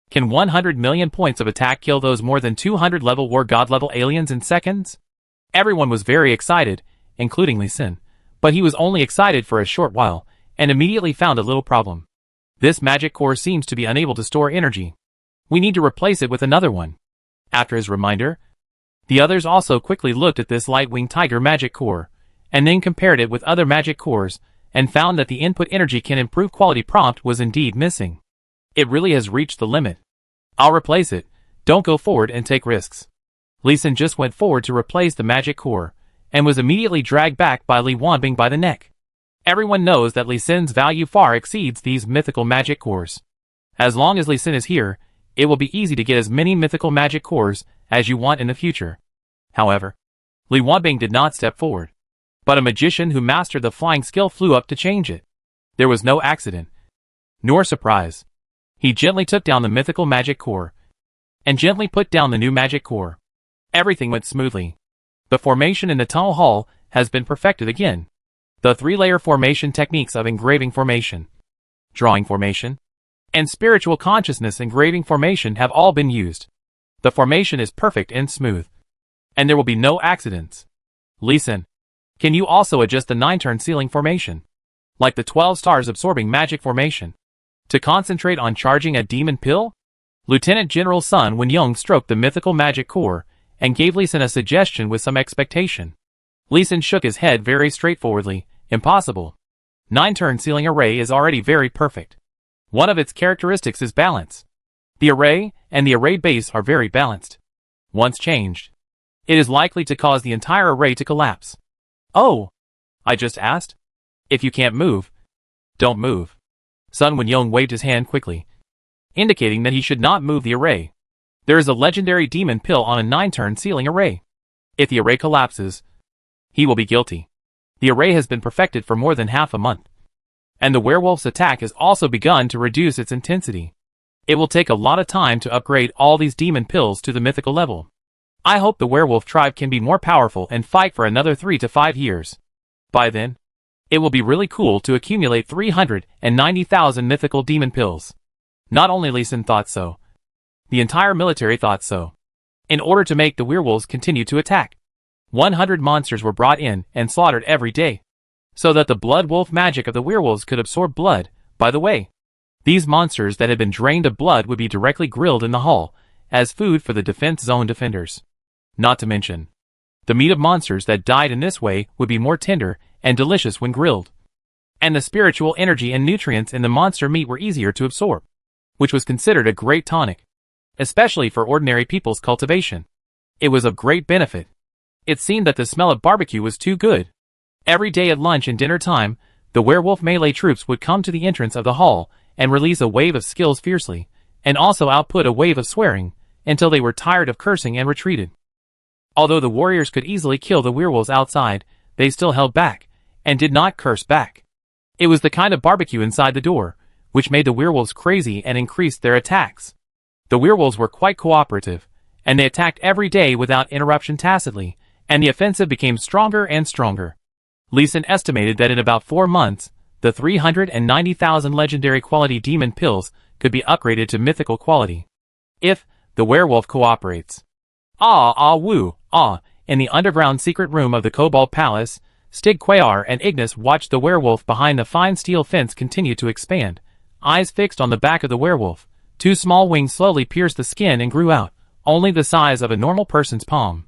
Can 100 million points of attack kill those more than 200 level war god level aliens in seconds? Everyone was very excited, including Lee Sin, but he was only excited for a short while, and immediately found a little problem. This magic core seems to be unable to store energy. We need to replace it with another one. After his reminder, the others also quickly looked at this Light-Winged Tiger magic core, and then compared it with other magic cores, and found that the input energy can improve quality prompt was indeed missing. It really has reached the limit. I'll replace it. Don't go forward and take risks. Lee Sin just went forward to replace the magic core, and was immediately dragged back by Li Wanbing by the neck. Everyone knows that Lee Sin's value far exceeds these mythical magic cores. As long as Lee Sin is here, it will be easy to get as many mythical magic cores as you want in the future. However, Li Wanbing did not step forward, but a magician who mastered the flying skill flew up to change it. There was no accident, nor surprise. He gently took down the mythical magic core, and gently put down the new magic core. Everything went smoothly. The formation in the tunnel hall has been perfected again. The 3-layer formation techniques of engraving formation, drawing formation, and spiritual consciousness engraving formation have all been used. The formation is perfect and smooth, and there will be no accidents. Lee Sin, can you also adjust the 9-turn sealing formation, like the 12 stars absorbing magic formation, to concentrate on charging a demon pill? Lieutenant General Sun Wenyong stroked the mythical magic core, and gave Lee Sin a suggestion with some expectation. Lee Sin shook his head very straightforwardly. Impossible. 9-turn sealing array is already very perfect. One of its characteristics is balance. The array and the array base are very balanced. Once changed, it is likely to cause the entire array to collapse. Oh, I just asked. If you can't move, don't move. Sun Wenyong waved his hand quickly, indicating that he should not move the array. There is a legendary demon pill on a 9-turn sealing array. If the array collapses, he will be guilty. The array has been perfected for more than half a month, and the werewolf's attack has also begun to reduce its intensity. It will take a lot of time to upgrade all these demon pills to the mythical level. I hope the werewolf tribe can be more powerful and fight for another 3 to 5 years. By then, it will be really cool to accumulate 390,000 mythical demon pills. Not only Lee Sin thought so, the entire military thought so. In order to make the werewolves continue to attack, 100 monsters were brought in and slaughtered every day, so that the blood wolf magic of the werewolves could absorb blood. By the way, these monsters that had been drained of blood would be directly grilled in the hall, as food for the defense zone defenders. Not to mention, the meat of monsters that died in this way would be more tender and delicious when grilled. And the spiritual energy and nutrients in the monster meat were easier to absorb, which was considered a great tonic, especially for ordinary people's cultivation. It was of great benefit. It seemed that the smell of barbecue was too good. Every day at lunch and dinner time, the werewolf melee troops would come to the entrance of the hall and release a wave of skills fiercely, and also output a wave of swearing, until they were tired of cursing and retreated. Although the warriors could easily kill the werewolves outside, they still held back, and did not curse back. It was the kind of barbecue inside the door, which made the werewolves crazy and increased their attacks. The werewolves were quite cooperative, and they attacked every day without interruption tacitly, and the offensive became stronger and stronger. Lee Sin estimated that in about 4 months, the 390,000 legendary quality demon pills could be upgraded to mythical quality, if the werewolf cooperates. In the underground secret room of the Cobalt Palace, Stig Quayar and Ignis watched the werewolf behind the fine steel fence continue to expand. Eyes fixed on the back of the werewolf, 2 small wings slowly pierced the skin and grew out, only the size of a normal person's palm.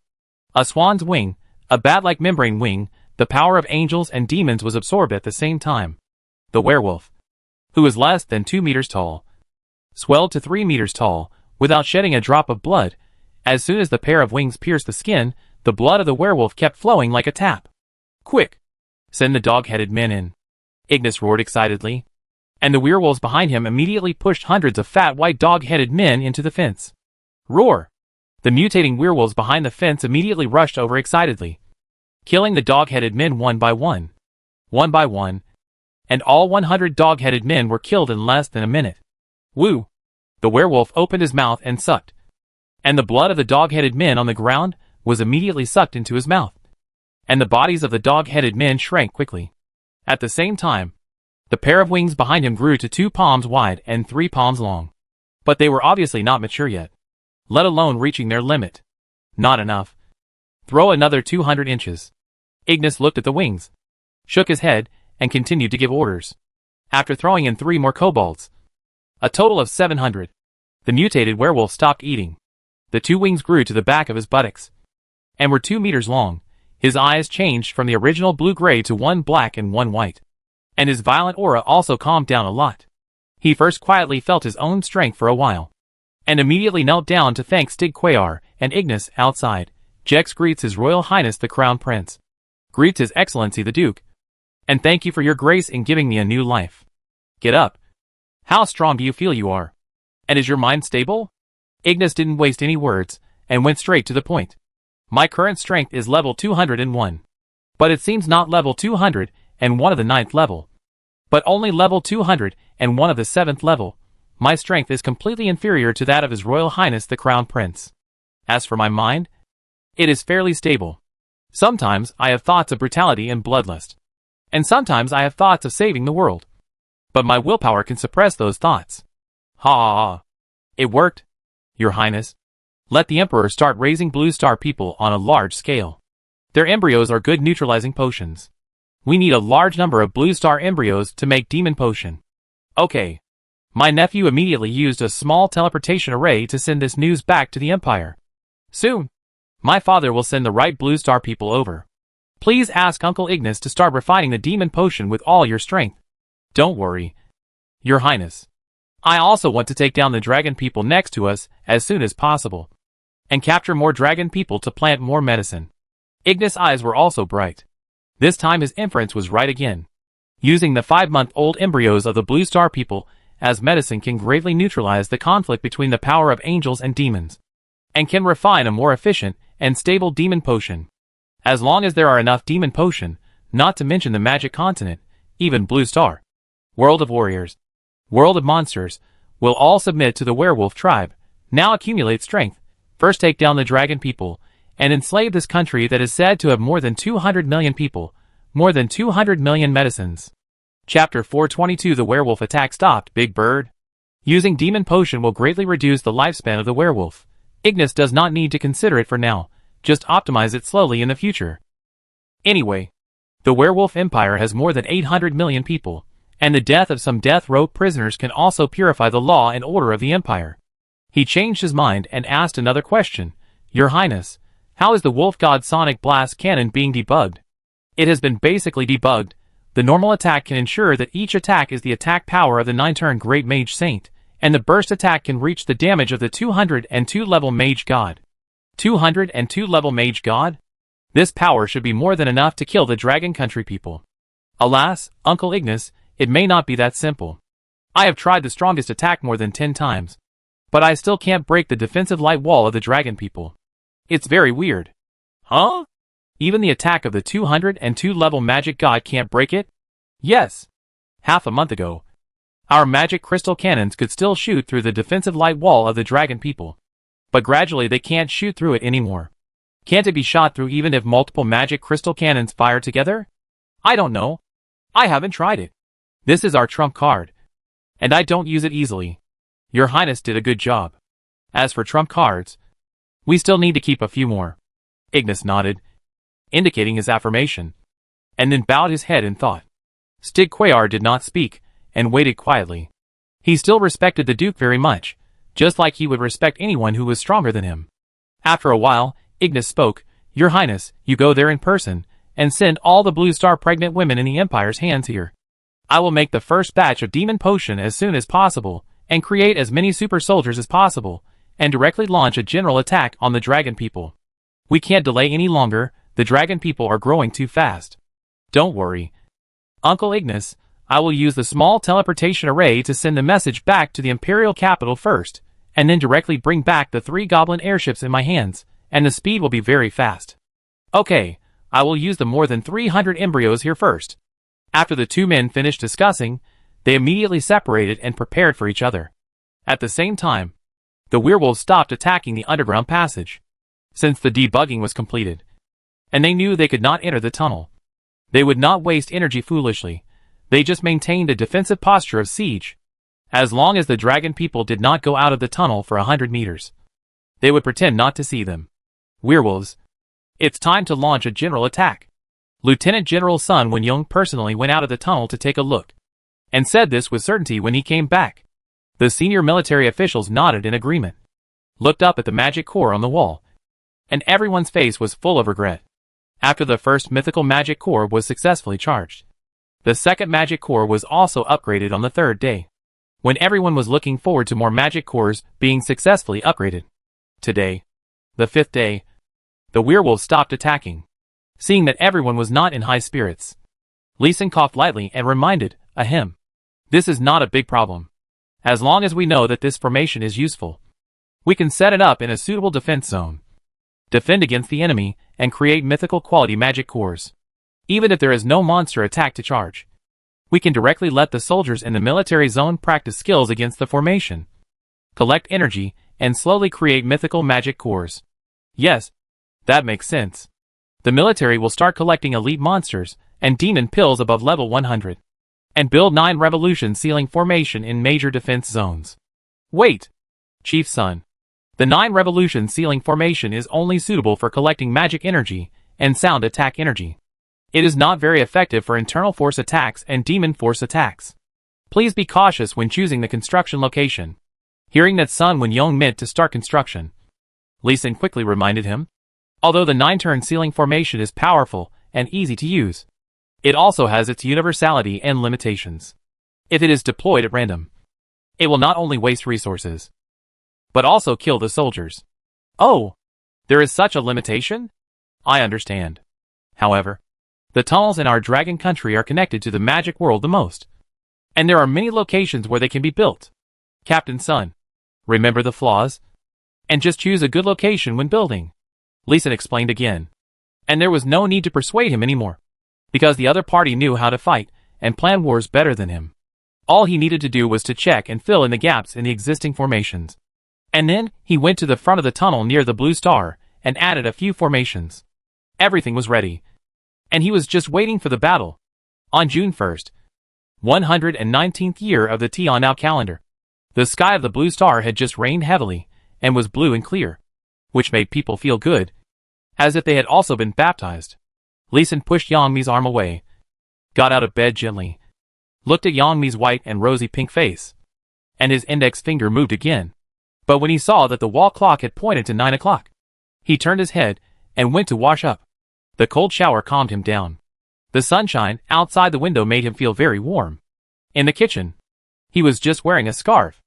A swan's wing, a bat-like membrane wing, the power of angels and demons was absorbed at the same time. The werewolf, who was less than 2 meters tall, swelled to 3 meters tall, without shedding a drop of blood. As soon as the pair of wings pierced the skin, the blood of the werewolf kept flowing like a tap. "Quick! Send the dog-headed men in," Ignis roared excitedly. And the werewolves behind him immediately pushed hundreds of fat white dog-headed men into the fence. Roar! The mutating werewolves behind the fence immediately rushed over excitedly, killing the dog-headed men one by one. One by one. And all 100 dog-headed men were killed in less than a minute. Woo! The werewolf opened his mouth and sucked. And the blood of the dog-headed men on the ground was immediately sucked into his mouth. And the bodies of the dog-headed men shrank quickly. At the same time, the pair of wings behind him grew to 2 palms wide and 3 palms long. But they were obviously not mature yet, let alone reaching their limit. Not enough. Throw another 200 inches. Ignis looked at the wings, shook his head, and continued to give orders. After throwing in 3 more kobolds, a total of 700, the mutated werewolf stopped eating. The 2 wings grew to the back of his buttocks, and were 2 meters long. His eyes changed from the original blue-gray to one black and one white. And his violent aura also calmed down a lot. He first quietly felt his own strength for a while, and immediately knelt down to thank Stig Quayar and Ignis outside. Jex greets His Royal Highness the Crown Prince. Greets His Excellency the Duke. And thank you for your grace in giving me a new life. Get up. How strong do you feel you are? And is your mind stable? Ignis didn't waste any words, and went straight to the point. My current strength is level 201. But it seems not level 201 of the 9th level, but only level 201 of the 7th level. My strength is completely inferior to that of His Royal Highness the Crown Prince. As for my mind, it is fairly stable. Sometimes I have thoughts of brutality and bloodlust, and sometimes I have thoughts of saving the world. But my willpower can suppress those thoughts. Ha ha ha. It worked, Your Highness. Let the Emperor start raising Blue Star people on a large scale. Their embryos are good neutralizing potions. We need a large number of Blue Star embryos to make demon potion. Okay. My nephew immediately used a small teleportation array to send this news back to the Empire. Soon, my father will send the right Blue Star people over. Please ask Uncle Ignis to start refining the demon potion with all your strength. Don't worry, Your Highness. I also want to take down the dragon people next to us as soon as possible, and capture more dragon people to plant more medicine. Ignis' eyes were also bright. This time his inference was right again. Using the 5-month-old embryos of the Blue Star people as medicine can greatly neutralize the conflict between the power of angels and demons, and can refine a more efficient and stable demon potion. As long as there are enough demon potion, not to mention the magic continent, even Blue Star, World of Warriors, World of Monsters, will all submit to the werewolf tribe. Now accumulate strength. First take down the dragon people, and enslave this country that is said to have more than 200 million people, more than 200 million medicines. Chapter 422 The werewolf attack stopped. Big Bird. Using demon potion will greatly reduce the lifespan of the werewolf. Ignis does not need to consider it for now, just optimize it slowly in the future. Anyway, the werewolf empire has more than 800 million people, and the death of some death row prisoners can also purify the law and order of the empire. He changed his mind and asked another question. Your Highness, how is the Wolf God Sonic Blast Cannon being debugged? It has been basically debugged. The normal attack can ensure that each attack is the attack power of the 9-turn Great Mage Saint, and the burst attack can reach the damage of the 202 level Mage God. 202 level Mage God? This power should be more than enough to kill the Dragon Country people. Alas, Uncle Ignis, it may not be that simple. I have tried the strongest attack more than 10 times, but I still can't break the defensive light wall of the dragon people. It's very weird. Huh? Even the attack of the 202 level magic god can't break it? Yes. Half a month ago, our magic crystal cannons could still shoot through the defensive light wall of the dragon people. But gradually they can't shoot through it anymore. Can't it be shot through even if multiple magic crystal cannons fire together? I don't know. I haven't tried it. This is our trump card, and I don't use it easily. Your Highness did a good job. As for trump cards, we still need to keep a few more. Ignis nodded, indicating his affirmation, and then bowed his head in thought. Stig Quayar did not speak, and waited quietly. He still respected the Duke very much, just like he would respect anyone who was stronger than him. After a while, Ignis spoke, "Your Highness, you go there in person, and send all the Blue Star pregnant women in the Empire's hands here. I will make the first batch of demon potion as soon as possible, and create as many super soldiers as possible, and directly launch a general attack on the dragon people. We can't delay any longer, the dragon people are growing too fast. Don't worry, Uncle Ignis, I will use the small teleportation array to send the message back to the Imperial capital first, and then directly bring back the 3 goblin airships in my hands, and the speed will be very fast. Okay, I will use the more than 300 embryos here first." After the 2 men finished discussing, they immediately separated and prepared for each other. At the same time, the werewolves stopped attacking the underground passage, since the debugging was completed, and they knew they could not enter the tunnel. They would not waste energy foolishly. They just maintained a defensive posture of siege. As long as the dragon people did not go out of the tunnel for 100 meters, they would pretend not to see them. Werewolves. It's time to launch a general attack. Lieutenant General Sun Wenyong personally went out of the tunnel to take a look, and said this with certainty when he came back. The senior military officials nodded in agreement, looked up at the magic core on the wall, and everyone's face was full of regret. After the first mythical magic core was successfully charged, the second magic core was also upgraded on the 3rd day, when everyone was looking forward to more magic cores being successfully upgraded. Today, the 5th day, the werewolves stopped attacking, seeing that everyone was not in high spirits. Lee Sin coughed lightly and reminded, "Ahem. This is not a big problem. As long as we know that this formation is useful, we can set it up in a suitable defense zone, defend against the enemy, and create mythical quality magic cores. Even if there is no monster attack to charge, we can directly let the soldiers in the military zone practice skills against the formation, collect energy, and slowly create mythical magic cores." Yes, that makes sense. The military will start collecting elite monsters and demon pills above level 100, and build 9 revolution sealing formation in major defense zones. Wait, Chief Sun. The 9 revolution sealing formation is only suitable for collecting magic energy and sound attack energy. It is not very effective for internal force attacks and demon force attacks. Please be cautious when choosing the construction location. Hearing that Sun Wenyong meant to start construction, Lee Sin quickly reminded him. Although the 9-turn sealing formation is powerful and easy to use, it also has its universality and limitations. If it is deployed at random, it will not only waste resources, but also kill the soldiers. Oh, there is such a limitation? I understand. However, the tunnels in our dragon country are connected to the magic world the most, and there are many locations where they can be built. Captain Sun, remember the flaws, and just choose a good location when building. Lee Sin explained again, and there was no need to persuade him anymore, because the other party knew how to fight and plan wars better than him. All he needed to do was to check and fill in the gaps in the existing formations. And then, he went to the front of the tunnel near the Blue Star and added a few formations. Everything was ready, and he was just waiting for the battle. On June 1st, 119th year of the Tianao calendar, the sky of the Blue Star had just rained heavily and was blue and clear, which made people feel good, as if they had also been baptized. Lee Sin pushed Yangmi's arm away, got out of bed gently, looked at Yangmi's white and rosy pink face, and his index finger moved again. But when he saw that the wall clock had pointed to 9 o'clock, he turned his head and went to wash up. The cold shower calmed him down. The sunshine outside the window made him feel very warm. In the kitchen, he was just wearing a scarf.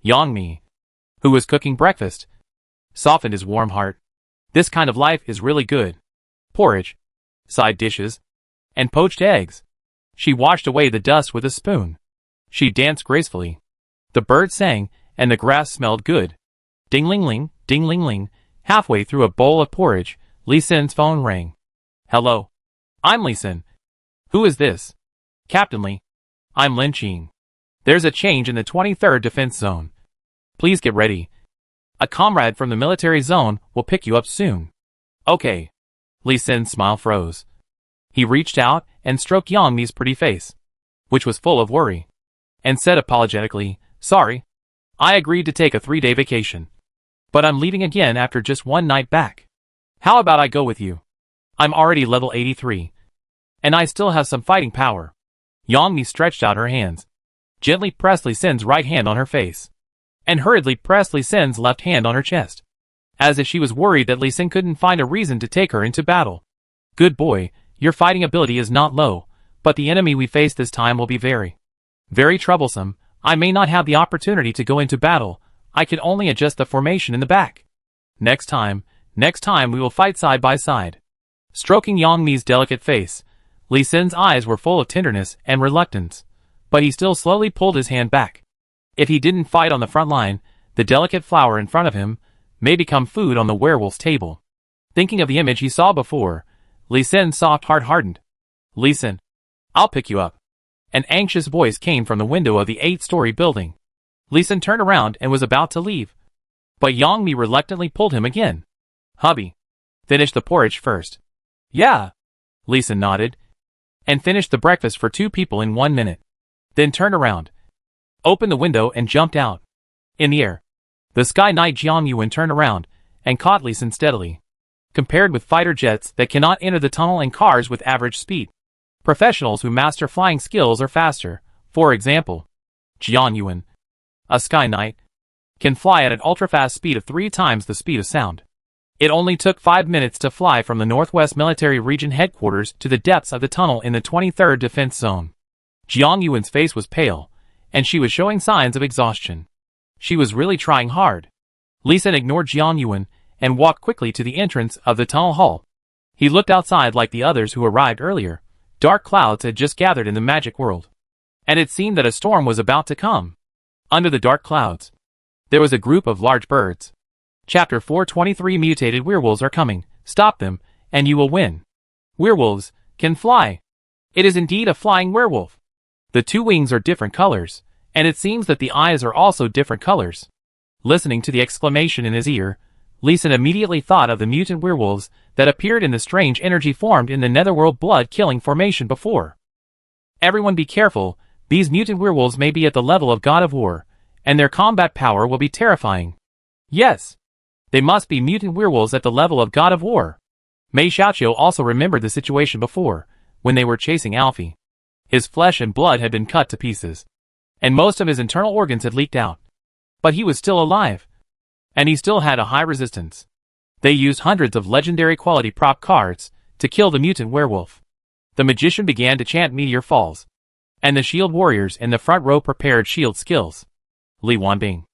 Yangmi, who was cooking breakfast, softened his warm heart. This kind of life is really good. Porridge, side dishes, and poached eggs. She washed away the dust with a spoon. She danced gracefully. The birds sang, and the grass smelled good. Ding-ling-ling, ding-ling-ling. Halfway through a bowl of porridge, Lee Sin's phone rang. Hello. I'm Lee Sin. Who is this? Captain Lee. I'm Lin Qing. There's a change in the 23rd Defense Zone. Please get ready. A comrade from the military zone will pick you up soon. Okay. Lee Sin's smile froze. He reached out and stroked Yangmi's pretty face, which was full of worry, and said apologetically, Sorry. I agreed to take a 3-day vacation, but I'm leaving again after just 1 night back. How about I go with you? I'm already level 83, and I still have some fighting power. Yangmi stretched out her hands, gently pressed Lee Sin's right hand on her face. and hurriedly pressed Li Sin's left hand on her chest, as if she was worried that Li Sin couldn't find a reason to take her into battle. Good boy, your fighting ability is not low, but the enemy we face this time will be very, very troublesome. I may not have the opportunity to go into battle. I can only adjust the formation in the back. Next time we will fight side by side. Stroking Yang Mi's delicate face, Li Sin's eyes were full of tenderness and reluctance, but he still slowly pulled his hand back. If he didn't fight on the front line, the delicate flower in front of him may become food on the werewolf's table. Thinking of the image he saw before, Li Sin's soft heart hardened. Li Sin, I'll pick you up. An anxious voice came from the window of the 8-story building. Li Sin turned around and was about to leave, but Yang Mi reluctantly pulled him again. Hubby, finish the porridge first. Yeah. Li Sin nodded, and finished the breakfast for 2 people in 1 minute. Then turned around, opened the window and jumped out. In the air, the Sky Knight Jiang Yuan turned around and caught Li Sin steadily. Compared with fighter jets that cannot enter the tunnel and cars with average speed, professionals who master flying skills are faster. For example, Jiang Yuan, a Sky Knight, can fly at an ultra-fast speed of 3 times the speed of sound. It only took 5 minutes to fly from the Northwest Military Region headquarters to the depths of the tunnel in the 23rd Defense Zone. Jiang Yuan's face was pale, and she was showing signs of exhaustion. She was really trying hard. Li Sin ignored Jiang Yuan and walked quickly to the entrance of the tunnel hall. He looked outside like the others who arrived earlier. Dark clouds had just gathered in the magic world, and it seemed that a storm was about to come. Under the dark clouds, there was a group of large birds. Chapter 423 Mutated werewolves are coming. Stop them, and you will win. Werewolves can fly. It is indeed a flying werewolf. The 2 wings are different colors, and it seems that the eyes are also different colors. Listening to the exclamation in his ear, Li Sin immediately thought of the mutant werewolves that appeared in the strange energy formed in the Netherworld blood-killing formation before. Everyone be careful, these mutant werewolves may be at the level of God of War, and their combat power will be terrifying. Yes, they must be mutant werewolves at the level of God of War. Mei Xiaoqiu also remembered the situation before, when they were chasing Alfie. His flesh and blood had been cut to pieces, and most of his internal organs had leaked out. But he was still alive, and he still had a high resistance. They used hundreds of legendary quality prop cards to kill the mutant werewolf. The magician began to chant meteor falls, and the shield warriors in the front row prepared shield skills. Li Wanbing,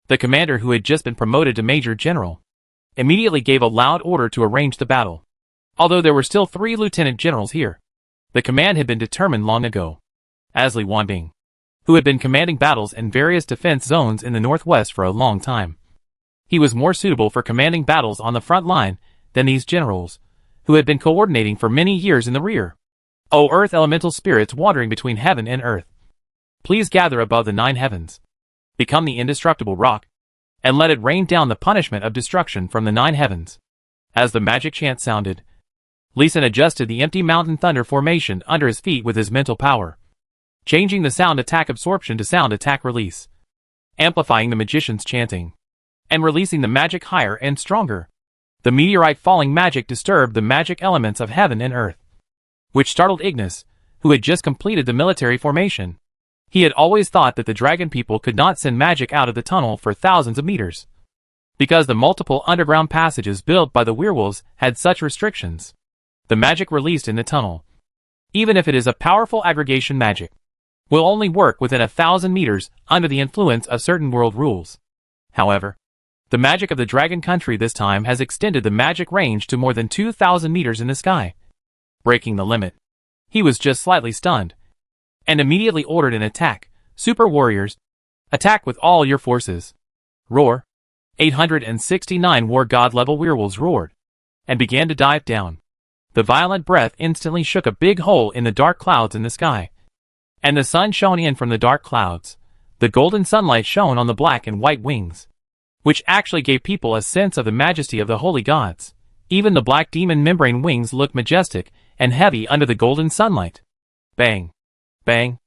the commander who had just been promoted to Major General, immediately gave a loud order to arrange the battle. Although there were still 3 lieutenant generals here, the command had been determined long ago. As Li Wanbing, who had been commanding battles in various defense zones in the northwest for a long time, he was more suitable for commanding battles on the front line than these generals, who had been coordinating for many years in the rear. O earth elemental spirits wandering between heaven and earth, please gather above the 9 heavens. Become the indestructible rock, and let it rain down the punishment of destruction from the 9 heavens. As the magic chant sounded, Li Sin adjusted the empty mountain thunder formation under his feet with his mental power, changing the sound attack absorption to sound attack release, amplifying the magician's chanting, and releasing the magic higher and stronger. The meteorite falling magic disturbed the magic elements of heaven and earth, which startled Ignis, who had just completed the military formation. He had always thought that the dragon people could not send magic out of the tunnel for thousands of meters, because the multiple underground passages built by the werewolves had such restrictions. The magic released in the tunnel, even if it is a powerful aggregation magic, will only work within 1,000 meters under the influence of certain world rules. However, the magic of the dragon country this time has extended the magic range to more than 2,000 meters in the sky, breaking the limit. He was just slightly stunned, and immediately ordered an attack. Super warriors, attack with all your forces. Roar. 869 war god level werewolves roared, and began to dive down. The violent breath instantly shook a big hole in the dark clouds in the sky, and the sun shone in from the dark clouds. The golden sunlight shone on the black and white wings, which actually gave people a sense of the majesty of the holy gods. Even the black demon membrane wings looked majestic and heavy under the golden sunlight. Bang! Bang!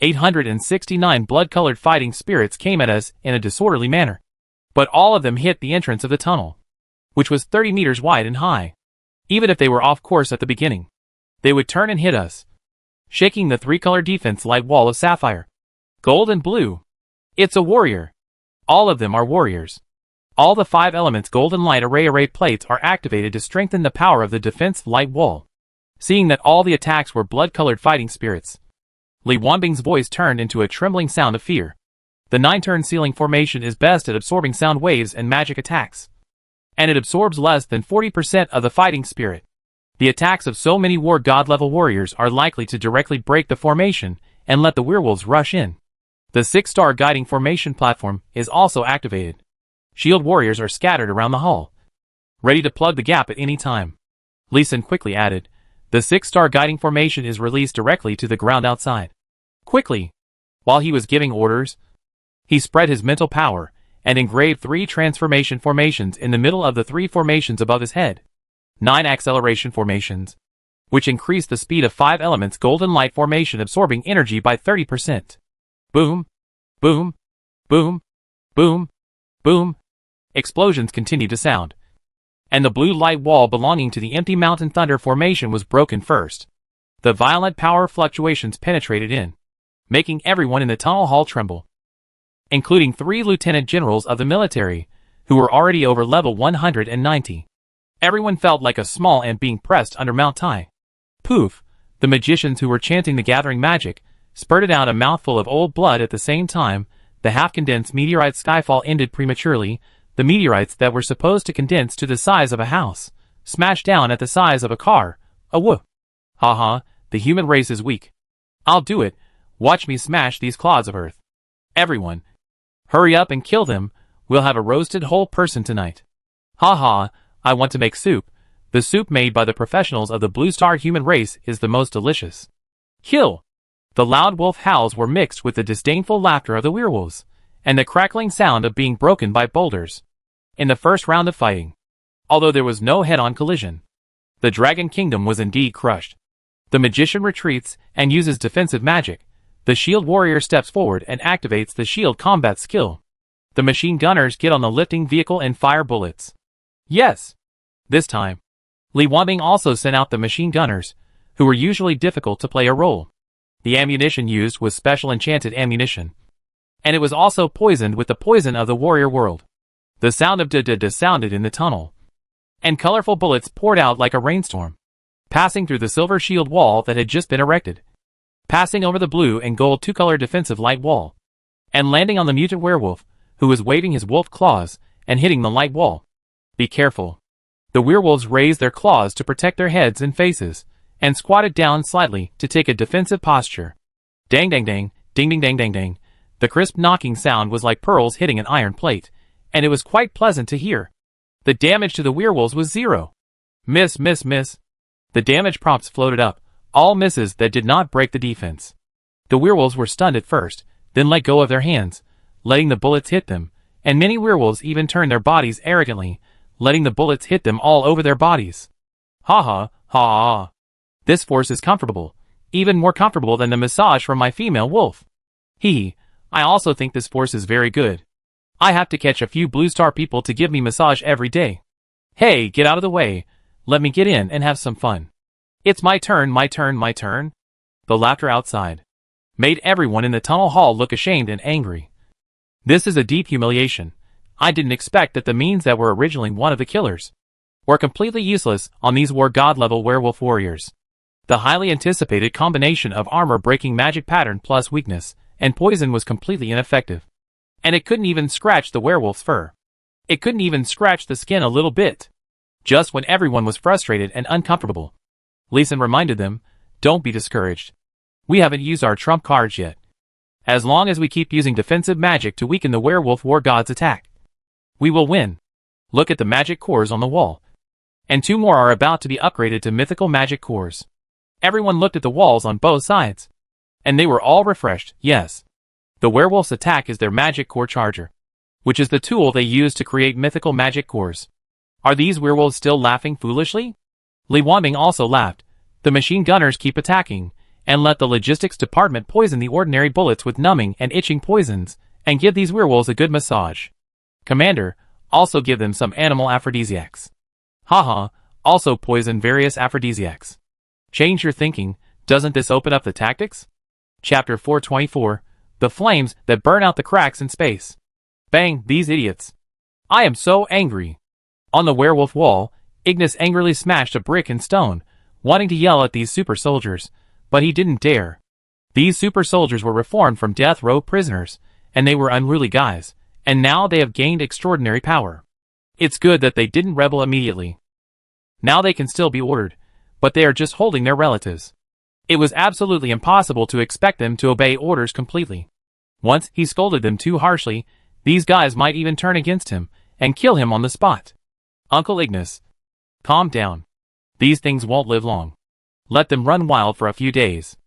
869 blood-colored fighting spirits came at us in a disorderly manner, but all of them hit the entrance of the tunnel, which was 30 meters wide and high. Even if they were off course at the beginning, they would turn and hit us, shaking the 3-color defense light wall of sapphire, gold and blue. It's a warrior. All of them are warriors. All the 5 elements golden light array plates are activated to strengthen the power of the defense light wall. Seeing that all the attacks were blood-colored fighting spirits, Li Wanbing's voice turned into a trembling sound of fear. The 9-turn ceiling formation is best at absorbing sound waves and magic attacks, and it absorbs less than 40% of the fighting spirit. The attacks of so many war god level warriors are likely to directly break the formation and let the werewolves rush in. The 6-star guiding formation platform is also activated. Shield warriors are scattered around the hall, ready to plug the gap at any time. Lee Sin quickly added, the 6-star guiding formation is released directly to the ground outside. Quickly, while he was giving orders, he spread his mental power and engraved 3 transformation formations in the middle of the 3 formations above his head. 9 acceleration formations, which increase the speed of 5 elements golden light formation absorbing energy by 30%. Boom, boom, boom, boom, boom. Explosions continued to sound, and the blue light wall belonging to the empty mountain thunder formation was broken first. The violent power fluctuations penetrated in, making everyone in the tunnel hall tremble, including 3 lieutenant generals of the military, who were already over level 190. Everyone felt like a small ant being pressed under Mount Tai. Poof! The magicians who were chanting the gathering magic spurted out a mouthful of old blood at the same time. The half-condensed meteorite skyfall ended prematurely. The meteorites that were supposed to condense to the size of a house smashed down at the size of a car. Whoop! Haha, the human race is weak. I'll do it. Watch me smash these clods of earth. Everyone, hurry up and kill them. We'll have a roasted whole person tonight. Haha, I want to make soup. The soup made by the professionals of the Blue Star human race is the most delicious. Kill! The loud wolf howls were mixed with the disdainful laughter of the werewolves, and the crackling sound of being broken by boulders. In the first round of fighting, although there was no head-on collision, the Dragon Kingdom was indeed crushed. The magician retreats and uses defensive magic. The shield warrior steps forward and activates the shield combat skill. The machine gunners get on the lifting vehicle and fire bullets. Yes! This time, Li Wanbing also sent out the machine gunners, who were usually difficult to play a role. The ammunition used was special enchanted ammunition, and it was also poisoned with the poison of the warrior world. The sound of da-da-da sounded in the tunnel, and colorful bullets poured out like a rainstorm, passing through the silver shield wall that had just been erected, passing over the blue and gold 2-color defensive light wall, and landing on the mutant werewolf, who was waving his wolf claws and hitting the light wall. Be careful. The werewolves raised their claws to protect their heads and faces, and squatted down slightly to take a defensive posture. Dang dang dang, ding ding dang dang dang. The crisp knocking sound was like pearls hitting an iron plate, and it was quite pleasant to hear. The damage to the werewolves was 0. Miss, miss, miss. The damage prompts floated up, all misses that did not break the defense. The werewolves were stunned at first, then let go of their hands, letting the bullets hit them, and many werewolves even turned their bodies arrogantly, letting the bullets hit them all over their bodies. Ha ha, ha ha. This force is comfortable, even more comfortable than the massage from my female wolf. Hee, I also think this force is very good. I have to catch a few Blue Star people to give me massage every day. Hey, get out of the way. Let me get in and have some fun. It's my turn, my turn, my turn. The laughter outside made everyone in the tunnel hall look ashamed and angry. This is a deep humiliation. I didn't expect that the means that were originally one of the killers were completely useless on these war god level werewolf warriors. The highly anticipated combination of armor-breaking magic pattern plus weakness and poison was completely ineffective. And it couldn't even scratch the werewolf's fur. It couldn't even scratch the skin a little bit. Just when everyone was frustrated and uncomfortable, Lee Sin reminded them, don't be discouraged. We haven't used our trump cards yet. As long as we keep using defensive magic to weaken the werewolf war god's attack, we will win. Look at the magic cores on the wall. And 2 more are about to be upgraded to mythical magic cores. Everyone looked at the walls on both sides, and they were all refreshed. Yes. The werewolf's attack is their magic core charger, which is the tool they use to create mythical magic cores. Are these werewolves still laughing foolishly? Li Wanbing also laughed. The machine gunners keep attacking, and let the logistics department poison the ordinary bullets with numbing and itching poisons, and give these werewolves a good massage. Commander, also give them some animal aphrodisiacs. Haha, also poison various aphrodisiacs. Change your thinking, doesn't this open up the tactics? Chapter 424, The Flames That Burn Out the Cracks in Space. Bang, these idiots. I am so angry. On the werewolf wall, Ignis angrily smashed a brick and stone, wanting to yell at these super soldiers, but he didn't dare. These super soldiers were reformed from death row prisoners, and they were unruly guys, and now they have gained extraordinary power. It's good that they didn't rebel immediately. Now they can still be ordered, but they are just holding their relatives. It was absolutely impossible to expect them to obey orders completely. Once he scolded them too harshly, these guys might even turn against him and kill him on the spot. Uncle Ignis, calm down. These things won't live long. Let them run wild for a few days.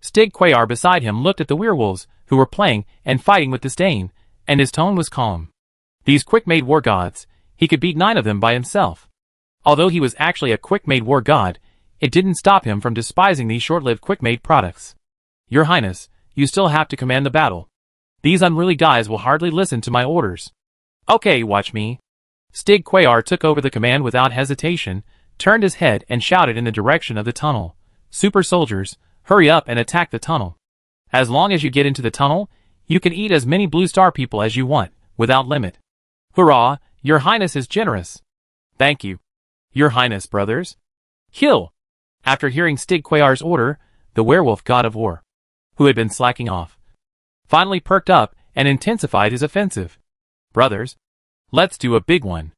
Stig Quayar beside him looked at the werewolves, who were playing and fighting with disdain, and his tone was calm. These quick-made war gods, he could beat 9 of them by himself. Although he was actually a quick-made war god, it didn't stop him from despising these short-lived quick-made products. Your Highness, you still have to command the battle. These unruly guys will hardly listen to my orders. Okay, watch me. Stig Quayar took over the command without hesitation, turned his head and shouted in the direction of the tunnel. Super soldiers, hurry up and attack the tunnel. As long as you get into the tunnel, you can eat as many Blue Star people as you want, without limit. Hurrah, Your Highness is generous. Thank you. Your Highness, brothers. Kill! After hearing Stig Quayar's order, the werewolf god of war, who had been slacking off, finally perked up and intensified his offensive. Brothers, let's do a big one.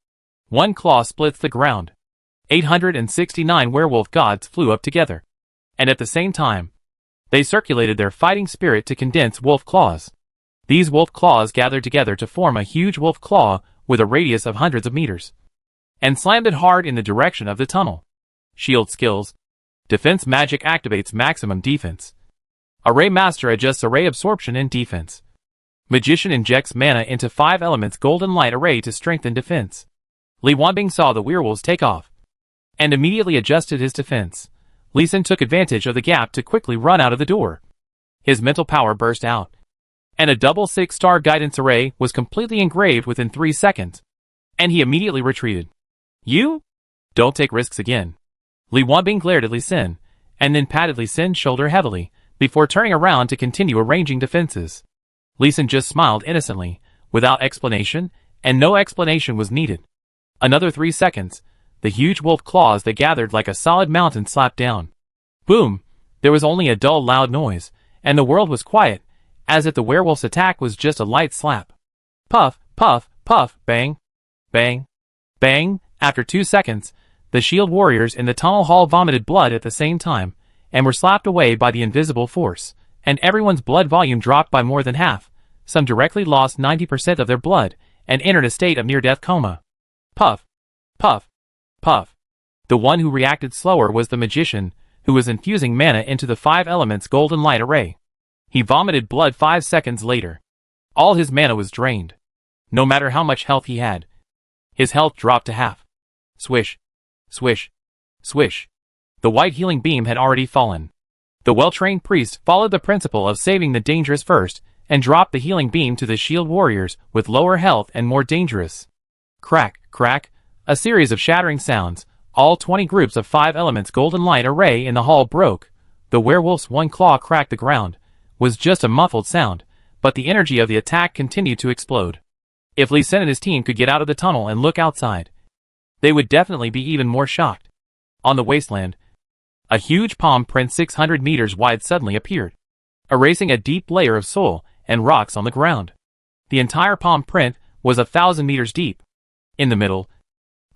One claw splits the ground. 869 werewolf gods flew up together, and at the same time, they circulated their fighting spirit to condense wolf claws. These wolf claws gathered together to form a huge wolf claw with a radius of hundreds of meters, and slammed it hard in the direction of the tunnel. Shield skills. Defense magic activates maximum defense. Array master adjusts array absorption and defense. Magician injects mana into 5 elements golden light array to strengthen defense. Li Wanbing saw the werewolves take off, and immediately adjusted his defense. Lee Sin took advantage of the gap to quickly run out of the door. His mental power burst out, and a double 6-star guidance array was completely engraved within 3 seconds, and he immediately retreated. You? Don't take risks again. Li Wanbing glared at Li Sin, and then patted Li Sin's shoulder heavily, before turning around to continue arranging defenses. Li Sin just smiled innocently, without explanation, and no explanation was needed. Another 3 seconds, the huge wolf claws that gathered like a solid mountain slapped down. Boom! There was only a dull loud noise, and the world was quiet, as if the werewolf's attack was just a light slap. Puff, puff, puff, bang, bang, bang. After 2 seconds, the shield warriors in the tunnel hall vomited blood at the same time, and were slapped away by the invisible force, and everyone's blood volume dropped by more than half. Some directly lost 90% of their blood, and entered a state of near-death coma. Puff, puff, puff. The one who reacted slower was the magician, who was infusing mana into the 5 elements golden light array. He vomited blood 5 seconds later. All his mana was drained. No matter how much health he had, his health dropped to half. Swish, swish, swish. The white healing beam had already fallen. The well-trained priest followed the principle of saving the dangerous first, and dropped the healing beam to the shield warriors with lower health and more dangerous. Crack, crack, a series of shattering sounds. All 20 groups of 5 elements golden light array in the hall broke. The werewolf's one claw cracked the ground. Was just a muffled sound, but the energy of the attack continued to explode. If Li Sin and his team could get out of the tunnel and look outside, they would definitely be even more shocked. On the wasteland, a huge palm print 600 meters wide suddenly appeared, erasing a deep layer of soil and rocks on the ground. The entire palm print was 1,000 meters deep. In the middle,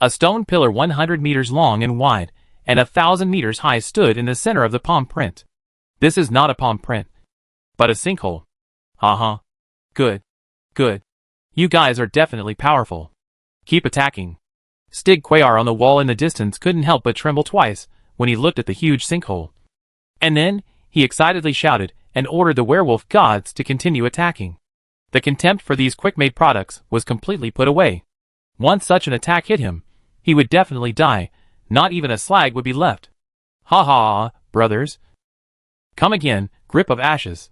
a stone pillar 100 meters long and wide, and 1,000 meters high stood in the center of the palm print. This is not a palm print, but a sinkhole. Haha. Good. Good. You guys are definitely powerful. Keep attacking. Stig Quayar on the wall in the distance couldn't help but tremble twice when he looked at the huge sinkhole. And then, he excitedly shouted and ordered the werewolf gods to continue attacking. The contempt for these quick-made products was completely put away. Once such an attack hit him, he would definitely die. Not even a slag would be left. Ha ha, brothers. Come again, grip of ashes.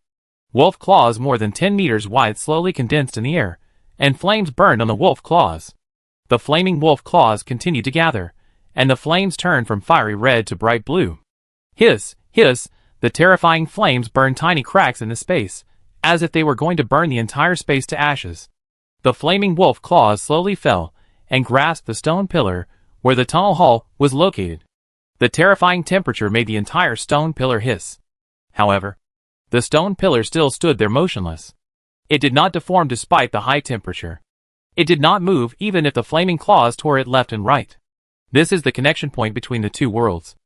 Wolf claws more than 10 meters wide slowly condensed in the air, and flames burned on the wolf claws. The flaming wolf claws continued to gather, and the flames turned from fiery red to bright blue. Hiss, hiss, the terrifying flames burned tiny cracks in the space, as if they were going to burn the entire space to ashes. The flaming wolf claws slowly fell and grasped the stone pillar where the tunnel hall was located. The terrifying temperature made the entire stone pillar hiss. However, the stone pillar still stood there motionless. It did not deform despite the high temperature. It did not move even if the flaming claws tore it left and right. This is the connection point between the two worlds.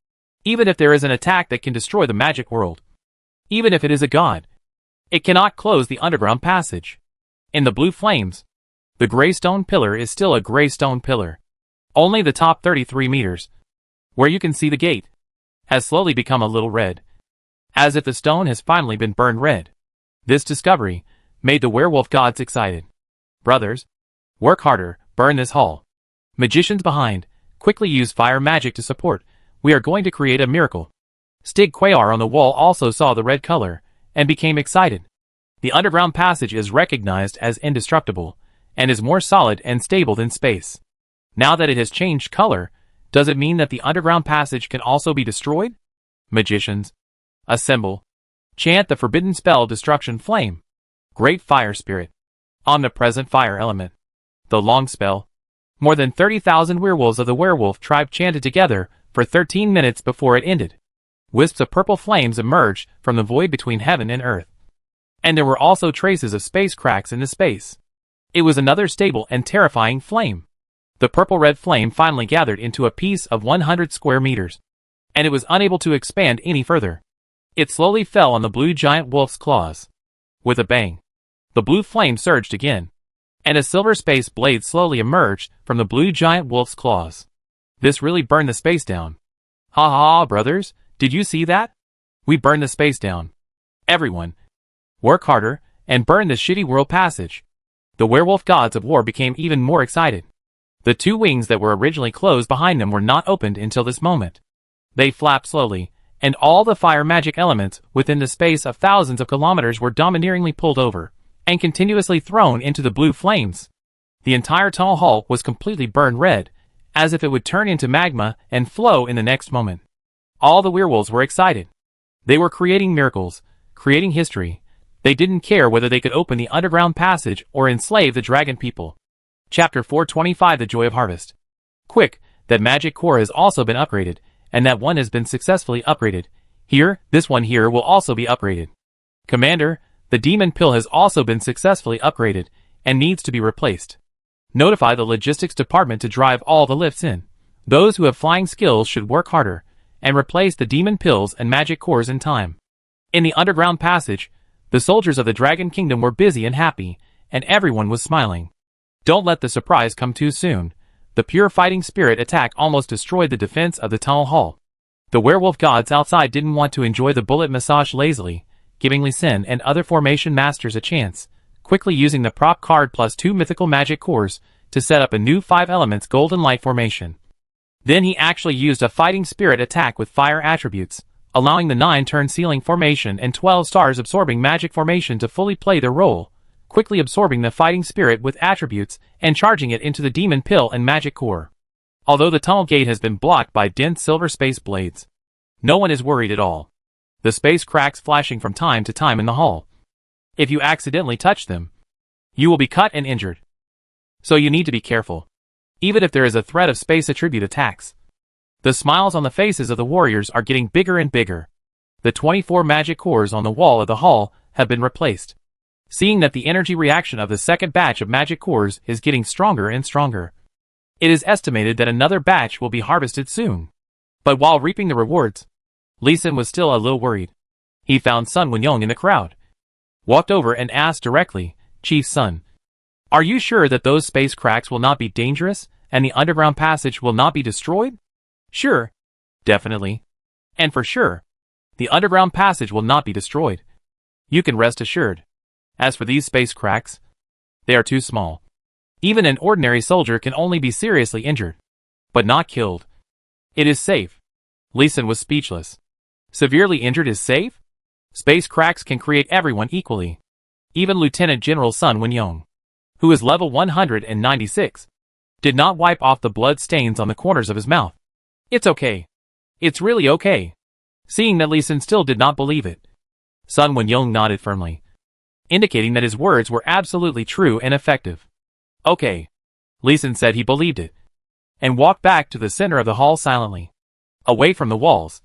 Even if there is an attack that can destroy the magic world, even if it is a god, it cannot close the underground passage. In the blue flames, the gray stone pillar is still a gray stone pillar. Only the top 33 meters, where you can see the gate, has slowly become a little red, as if the stone has finally been burned red. This discovery made the werewolf gods excited. Brothers, work harder, burn this hall. Magicians behind, quickly use fire magic to support. We are going to create a miracle. Stig Quayar on the wall also saw the red color and became excited. The underground passage is recognized as indestructible and is more solid and stable than space. Now that it has changed color, does it mean that the underground passage can also be destroyed? Magicians, assemble. Chant the forbidden spell Destruction Flame. Great Fire Spirit. Omnipresent Fire Element. The long spell. More than 30,000 werewolves of the werewolf tribe chanted together for 13 minutes before it ended. Wisps of purple flames emerged from the void between heaven and earth. And there were also traces of space cracks in the space. It was another stable and terrifying flame. The purple-red flame finally gathered into a piece of 100 square meters, and it was unable to expand any further. It slowly fell on the blue giant wolf's claws. With a bang, the blue flame surged again, and a silver space blade slowly emerged from the blue giant wolf's claws. This really burned the space down. Ha ha, brothers, did you see that? We burned the space down. Everyone, work harder and burn this shitty world passage. The werewolf gods of war became even more excited. The two wings that were originally closed behind them were not opened until this moment. They flapped slowly, and all the fire magic elements within the space of thousands of kilometers were domineeringly pulled over and continuously thrown into the blue flames. The entire tunnel hall was completely burned red, as if it would turn into magma and flow in the next moment. All the werewolves were excited. They were creating miracles, creating history. They didn't care whether they could open the underground passage or enslave the dragon people. Chapter 425 The Joy of Harvest. Quick, that magic core has also been upgraded, and that one has been successfully upgraded. Here, this one here will also be upgraded. Commander, the demon pill has also been successfully upgraded, and needs to be replaced. Notify the logistics department to drive all the lifts in. Those who have flying skills should work harder, and replace the demon pills and magic cores in time. In the underground passage, the soldiers of the Dragon Kingdom were busy and happy, and everyone was smiling. Don't let the surprise come too soon. The pure fighting spirit attack almost destroyed the defense of the tunnel hall. The werewolf gods outside didn't want to enjoy the bullet massage lazily, giving Lee Sin and other formation masters a chance, quickly using the prop card plus 2 mythical magic cores to set up a new 5 elements golden light formation. Then he actually used a fighting spirit attack with fire attributes, allowing the 9-turn ceiling formation and 12 stars absorbing magic formation to fully play their role, quickly absorbing the fighting spirit with attributes and charging it into the demon pill and magic core. Although the tunnel gate has been blocked by dense silver space blades, no one is worried at all. The space cracks flashing from time to time in the hall. If you accidentally touch them, you will be cut and injured. So you need to be careful, even if there is a threat of space attribute attacks. The smiles on the faces of the warriors are getting bigger and bigger. The 24 magic cores on the wall of the hall have been replaced. Seeing that the energy reaction of the second batch of magic cores is getting stronger and stronger, it is estimated that another batch will be harvested soon. But while reaping the rewards, Lee Sin was still a little worried. He found Sun Wenyong in the crowd, walked over and asked directly, "Chief Sun, are you sure that those space cracks will not be dangerous and the underground passage will not be destroyed?" "Sure. Definitely. And for sure, the underground passage will not be destroyed. You can rest assured. As for these space cracks, they are too small. Even an ordinary soldier can only be seriously injured, but not killed. It is safe." Lee Sin was speechless. Severely injured is safe? Space cracks can create everyone equally. Even Lieutenant General Sun Wenyong, who is level 196, did not wipe off the blood stains on the corners of his mouth. "It's okay. It's really okay." Seeing that Lee Sin still did not believe it, Sun Wenyong nodded firmly, indicating that his words were absolutely true and effective. Okay. Lee Sin said he believed it, and walked back to the center of the hall silently. Away from the walls.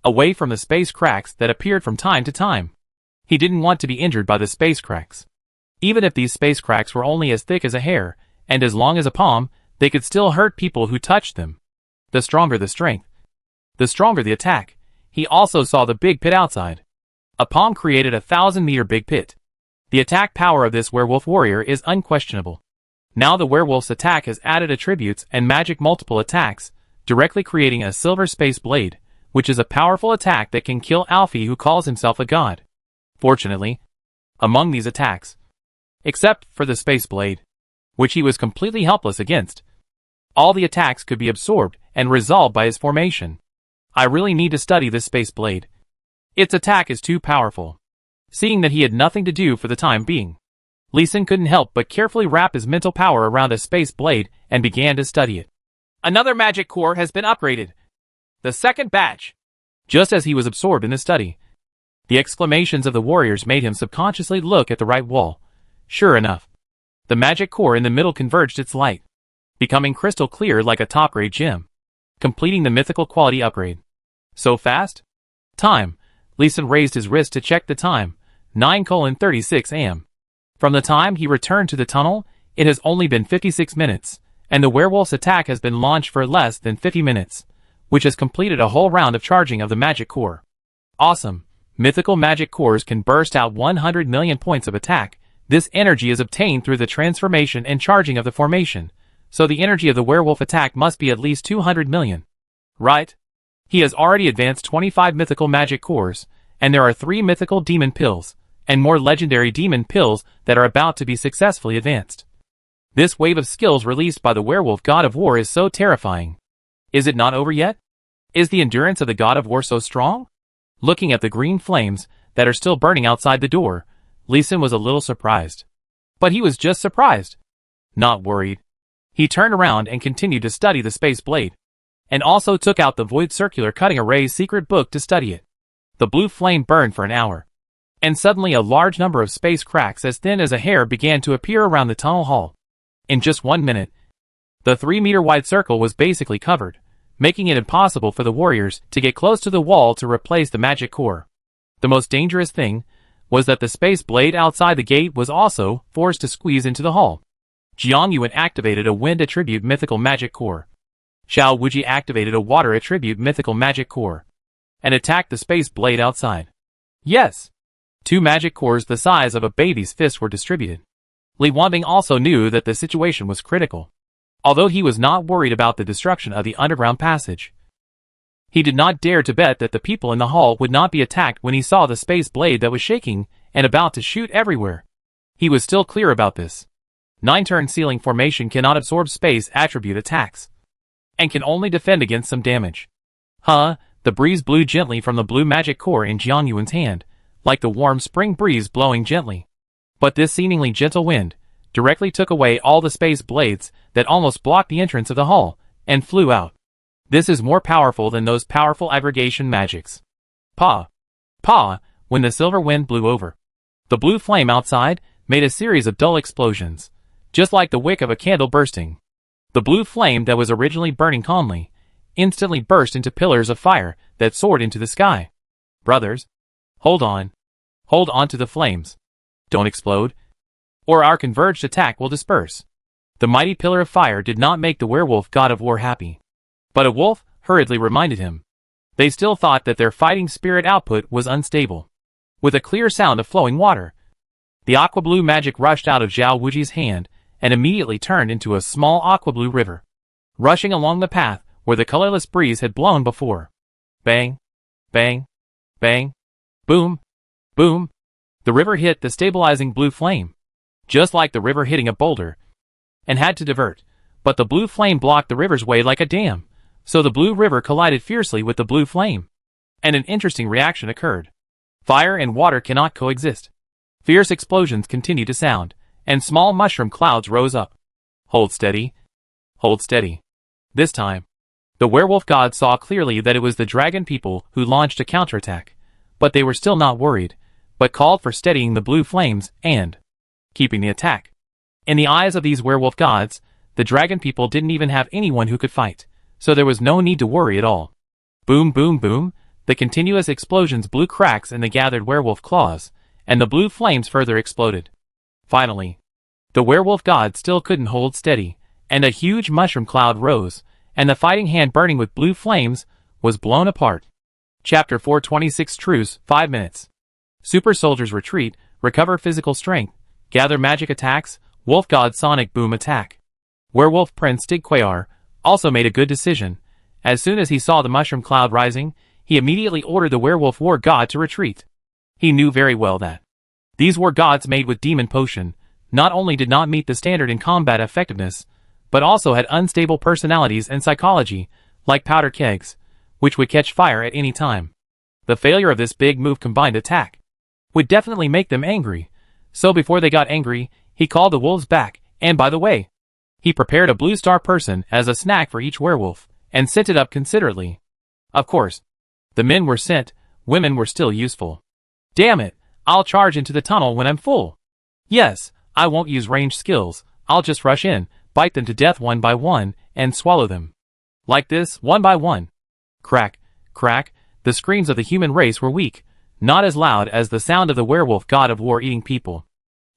Away from the space cracks that appeared from time to time. He didn't want to be injured by the space cracks. Even if these space cracks were only as thick as a hair, and as long as a palm, they could still hurt people who touched them. The stronger the strength, the stronger the attack. He also saw the big pit outside. A palm created a 1,000-meter big pit. The attack power of this werewolf warrior is unquestionable. Now the werewolf's attack has added attributes and magic multiple attacks, directly creating a silver space blade, which is a powerful attack that can kill Alfie, who calls himself a god. Fortunately, among these attacks, except for the space blade, which he was completely helpless against, all the attacks could be absorbed and resolved by his formation. I really need to study this space blade. Its attack is too powerful. Seeing that he had nothing to do for the time being, Lee Sin couldn't help but carefully wrap his mental power around a space blade and began to study it. Another magic core has been upgraded. The second batch. Just as he was absorbed in the study, the exclamations of the warriors made him subconsciously look at the right wall. Sure enough, the magic core in the middle converged its light, becoming crystal clear like a top-grade gem, completing the mythical quality upgrade. So fast? Time. Lee Sin raised his wrist to check the time. 9:36 am. From the time he returned to the tunnel, it has only been 56 minutes, and the werewolf's attack has been launched for less than 50 minutes, which has completed a whole round of charging of the magic core. Awesome. Mythical magic cores can burst out 100 million points of attack. This energy is obtained through the transformation and charging of the formation, so the energy of the werewolf attack must be at least 200 million. Right? He has already advanced 25 mythical magic cores, and there are 3 mythical demon pills, and more legendary demon pills that are about to be successfully advanced. This wave of skills released by the werewolf god of war is so terrifying. Is it not over yet? Is the endurance of the god of war so strong? Looking at the green flames that are still burning outside the door, Lee Sin was a little surprised. But he was just surprised, not worried. He turned around and continued to study the space blade, and also took out the Void Circular Cutting Array's secret book to study it. The blue flame burned for an hour, and suddenly a large number of space cracks as thin as a hair began to appear around the tunnel hall. In just 1 minute, the 3-meter-wide circle was basically covered, making it impossible for the warriors to get close to the wall to replace the magic core. The most dangerous thing was that the space blade outside the gate was also forced to squeeze into the hall. Jiang Yuan activated a wind attribute mythical magic core. Xiao Wuji activated a water attribute mythical magic core, and attacked the space blade outside. Yes! 2 magic cores the size of a baby's fist were distributed. Li Wanbing also knew that the situation was critical. Although he was not worried about the destruction of the underground passage, he did not dare to bet that the people in the hall would not be attacked when he saw the space blade that was shaking and about to shoot everywhere. He was still clear about this. 9-turn ceiling formation cannot absorb space attribute attacks, and can only defend against some damage. The breeze blew gently from the blue magic core in Jiang Yuan's hand, like the warm spring breeze blowing gently. But this seemingly gentle wind directly took away all the space blades that almost blocked the entrance of the hall, and flew out. This is more powerful than those powerful aggregation magics. Pa! When the silver wind blew over, the blue flame outside made a series of dull explosions, just like the wick of a candle bursting. The blue flame that was originally burning calmly instantly burst into pillars of fire that soared into the sky. Brothers, hold on. Hold on to the flames. Don't explode, or our converged attack will disperse. The mighty pillar of fire did not make the werewolf god of war happy. But a wolf hurriedly reminded him. They still thought that their fighting spirit output was unstable. With a clear sound of flowing water, the aqua blue magic rushed out of Zhao Wuji's hand and immediately turned into a small aqua blue river, rushing along the path where the colorless breeze had blown before. Bang, bang, bang, boom, boom. The river hit the stabilizing blue flame, just like the river hitting a boulder, and had to divert, but the blue flame blocked the river's way like a dam, so the blue river collided fiercely with the blue flame. And an interesting reaction occurred. Fire and water cannot coexist. Fierce explosions continued to sound, and small mushroom clouds rose up. Hold steady. Hold steady. This time, the werewolf god saw clearly that it was the dragon people who launched a counterattack, but they were still not worried, but called for steadying the blue flames and keeping the attack. In the eyes of these werewolf gods, the dragon people didn't even have anyone who could fight, so there was no need to worry at all. Boom, boom, boom, the continuous explosions blew cracks in the gathered werewolf claws, and the blue flames further exploded. Finally, the werewolf god still couldn't hold steady, and a huge mushroom cloud rose, and the fighting hand burning with blue flames was blown apart. Chapter 426 Truce, 5 minutes. Super soldiers retreat, recover physical strength, gather magic attacks, wolf god sonic boom attack. Werewolf Prince Stigquayar also made a good decision. As soon as he saw the mushroom cloud rising, he immediately ordered the werewolf war god to retreat. He knew very well that these war gods made with demon potion not only did not meet the standard in combat effectiveness, but also had unstable personalities and psychology, like powder kegs, which would catch fire at any time. The failure of this big move combined attack would definitely make them angry, so before they got angry, he called the wolves back, and by the way, he prepared a blue star person as a snack for each werewolf, and sent it up considerately. Of course, the men were sent, women were still useful. Damn it, I'll charge into the tunnel when I'm full. Yes, I won't use ranged skills, I'll just rush in, bite them to death one by one, and swallow them. Like this, one by one. Crack, crack, the screams of the human race were weak, not as loud as the sound of the werewolf god of war eating people.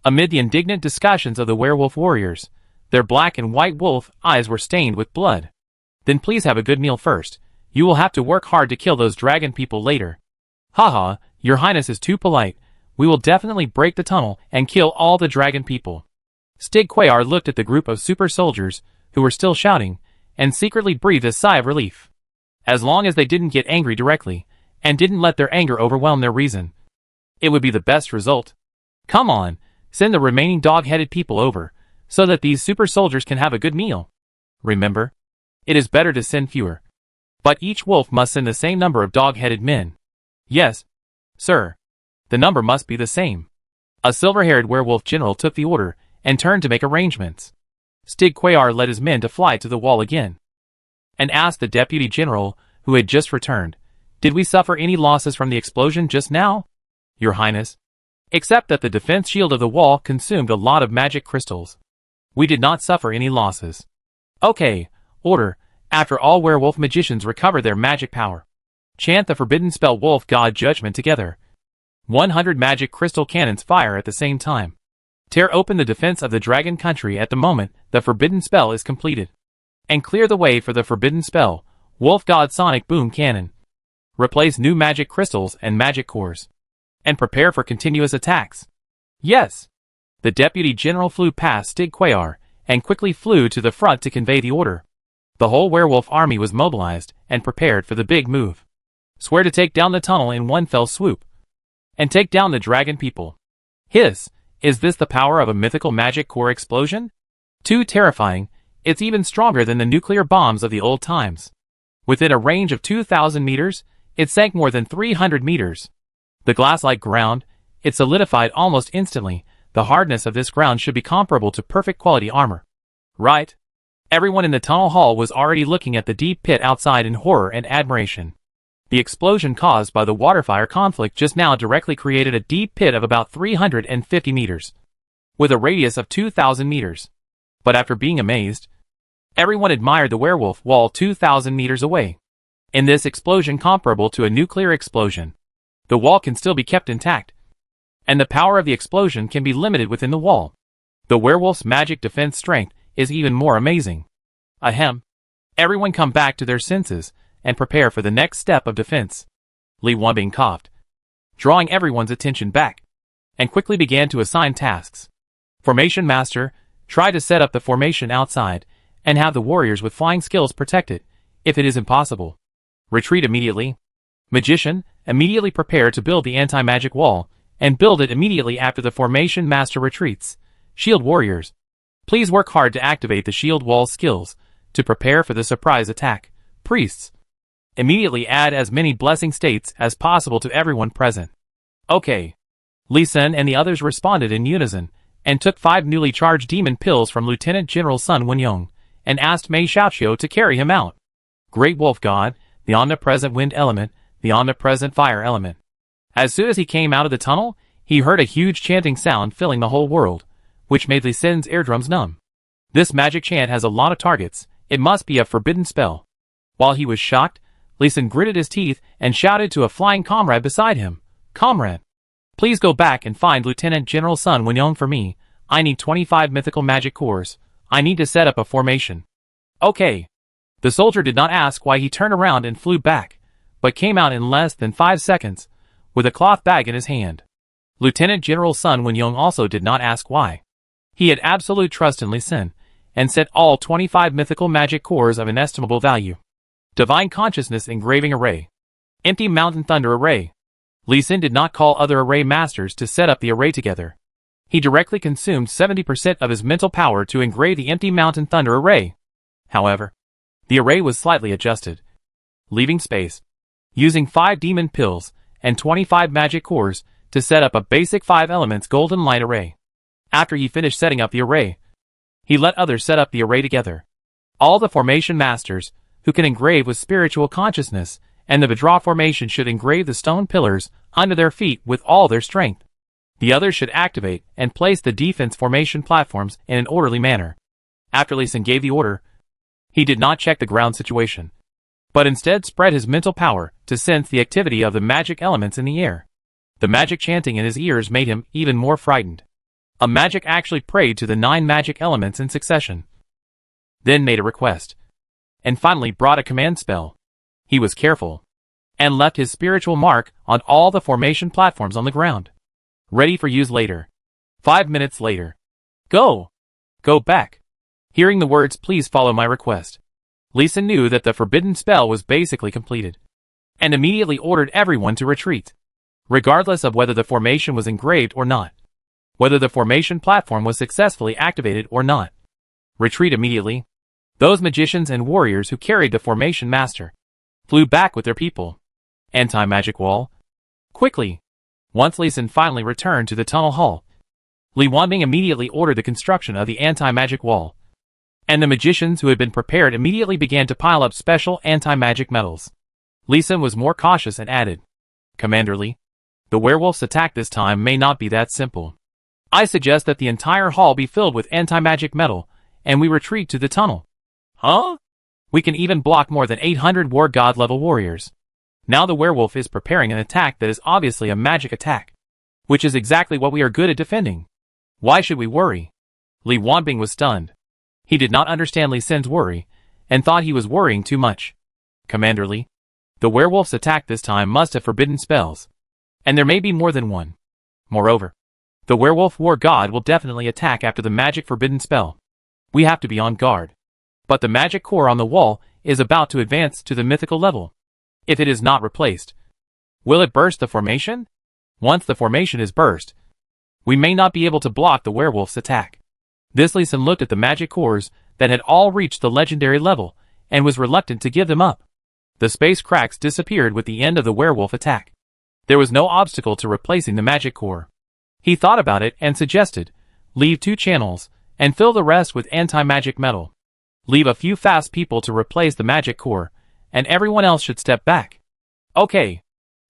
Amid the indignant discussions of the werewolf warriors, their black and white wolf eyes were stained with blood. Then please have a good meal first. You will have to work hard to kill those dragon people later. Haha, your highness is too polite. We will definitely break the tunnel and kill all the dragon people. Stigquayar looked at the group of super soldiers, who were still shouting, and secretly breathed a sigh of relief. As long as they didn't get angry directly, and didn't let their anger overwhelm their reason, it would be the best result. Come on, send the remaining dog-headed people over, so that these super soldiers can have a good meal. Remember, it is better to send fewer. But each wolf must send the same number of dog-headed men. Yes, sir. The number must be the same. A silver-haired werewolf general took the order, and turned to make arrangements. Stigquayar led his men to fly to the wall again, and asked the deputy general, who had just returned, "Did we suffer any losses from the explosion just now, your highness? Except that the defense shield of the wall consumed a lot of magic crystals. We did not suffer any losses." Okay, order. After all werewolf magicians recover their magic power, chant the forbidden spell Wolf God Judgment together. 100 magic crystal cannons fire at the same time. Tear open the defense of the dragon country at the moment the forbidden spell is completed, and clear the way for the forbidden spell, Wolf God Sonic Boom Cannon. Replace new magic crystals and magic cores, and prepare for continuous attacks. Yes! The deputy general flew past Stigquayar, and quickly flew to the front to convey the order. The whole werewolf army was mobilized, and prepared for the big move. Swear to take down the tunnel in one fell swoop, and take down the dragon people. Hiss! Is this the power of a mythical magic core explosion? Too terrifying, it's even stronger than the nuclear bombs of the old times. Within a range of 2,000 meters, it sank more than 300 meters. The glass-like ground, it solidified almost instantly. The hardness of this ground should be comparable to perfect quality armor. Right? Everyone in the tunnel hall was already looking at the deep pit outside in horror and admiration. The explosion caused by the water-fire conflict just now directly created a deep pit of about 350 meters, with a radius of 2,000 meters. But after being amazed, everyone admired the werewolf wall 2,000 meters away. In this explosion comparable to a nuclear explosion, the wall can still be kept intact, and the power of the explosion can be limited within the wall. The werewolf's magic defense strength is even more amazing. Ahem. Everyone come back to their senses, and prepare for the next step of defense. Li Wanbing coughed, drawing everyone's attention back, and quickly began to assign tasks. Formation Master, try to set up the formation outside, and have the warriors with flying skills protect it, if it is impossible. Retreat immediately. Magician, immediately prepare to build the anti-magic wall, and build it immediately after the Formation Master retreats. Shield Warriors, please work hard to activate the shield wall skills, to prepare for the surprise attack. Priests, immediately add as many blessing states as possible to everyone present. Okay. Li Sen and the others responded in unison, and took 5 newly charged demon pills from Lieutenant General Sun Wenyong, and asked Mei Xiaoqiu to carry him out. Great Wolf God, the omnipresent wind element, the omnipresent fire element. As soon as he came out of the tunnel, he heard a huge chanting sound filling the whole world, which made Li Sin's eardrums numb. This magic chant has a lot of targets, it must be a forbidden spell. While he was shocked, Li Sin gritted his teeth and shouted to a flying comrade beside him, "Comrade, please go back and find Lieutenant General Sun Wenyong for me. I need 25 mythical magic cores. I need to set up a formation." "Okay." The soldier did not ask why he turned around and flew back, but came out in less than 5 seconds, with a cloth bag in his hand. Lieutenant General Sun Wenyong also did not ask why. He had absolute trust in Li Sin, and set all 25 mythical magic cores of inestimable value. Divine Consciousness Engraving Array. Empty Mountain Thunder Array. Li Sin did not call other array masters to set up the array together. He directly consumed 70% of his mental power to engrave the Empty Mountain Thunder Array. However, the array was slightly adjusted, leaving space, using 5 demon pills and 25 magic cores to set up a basic 5 elements golden light array. After he finished setting up the array, he let others set up the array together. All the formation masters, who can engrave with spiritual consciousness, and the Vajra formation should engrave the stone pillars under their feet with all their strength. The others should activate and place the defense formation platforms in an orderly manner. After Li Sin gave the order, he did not check the ground situation, but instead spread his mental power to sense the activity of the magic elements in the air. The magic chanting in his ears made him even more frightened. A magic actually prayed to the 9 magic elements in succession, then made a request, and finally brought a command spell. He was careful, and left his spiritual mark on all the formation platforms on the ground, ready for use later. 5 minutes later. Go! Go back! Hearing the words, "Please follow my request," Li Sin knew that the forbidden spell was basically completed, and immediately ordered everyone to retreat, regardless of whether the formation was engraved or not, whether the formation platform was successfully activated or not. Retreat immediately. Those magicians and warriors who carried the formation master flew back with their people. Anti-magic wall. Quickly. Once Li Sin finally returned to the tunnel hall, Li Wanbing immediately ordered the construction of the anti-magic wall, and the magicians who had been prepared immediately began to pile up special anti-magic metals. Li Sin was more cautious and added, "Commander Li, the werewolf's attack this time may not be that simple. I suggest that the entire hall be filled with anti-magic metal, and we retreat to the tunnel." "Huh? We can even block more than 800 war god level warriors. Now the werewolf is preparing an attack that is obviously a magic attack, which is exactly what we are good at defending. Why should we worry?" Li Wanbing was stunned. He did not understand Li Sin's worry, and thought he was worrying too much. "Commander Li, the werewolf's attack this time must have forbidden spells, and there may be more than one. Moreover, the werewolf war god will definitely attack after the magic forbidden spell. We have to be on guard. But the magic core on the wall is about to advance to the mythical level. If it is not replaced, will it burst the formation? Once the formation is burst, we may not be able to block the werewolf's attack." This Li Sin looked at the magic cores that had all reached the legendary level, and was reluctant to give them up. The space cracks disappeared with the end of the werewolf attack. There was no obstacle to replacing the magic core. He thought about it and suggested, leave 2 channels, and fill the rest with anti-magic metal. Leave a few fast people to replace the magic core, and everyone else should step back. Okay.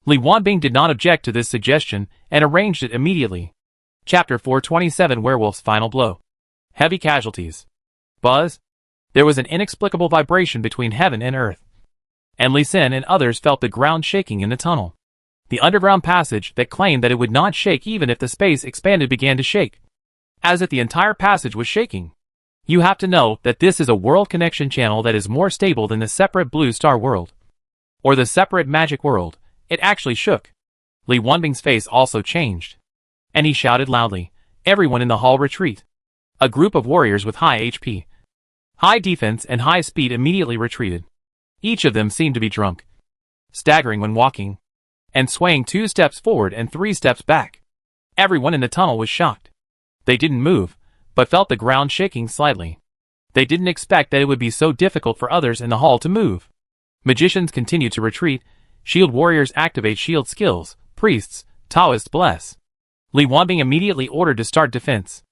Li Wanbing did not object to this suggestion, and arranged it immediately. Chapter 427 Werewolf's Final Blow. Heavy casualties. Buzz. There was an inexplicable vibration between heaven and earth, and Li Sin and others felt the ground shaking in the tunnel. The underground passage that claimed that it would not shake even if the space expanded began to shake, as if the entire passage was shaking. You have to know that this is a world connection channel that is more stable than the separate blue star world, or the separate magic world. It actually shook. Li Wanbing's face also changed, and he shouted loudly, "Everyone in the hall retreat." A group of warriors with high HP, high defense and high speed immediately retreated. Each of them seemed to be drunk, staggering when walking, and swaying 2 steps forward and 3 steps back. Everyone in the tunnel was shocked. They didn't move, but felt the ground shaking slightly. They didn't expect that it would be so difficult for others in the hall to move. Magicians continue to retreat, shield warriors activate shield skills, priests, Taoists bless. Li Wanbing immediately ordered to start defense.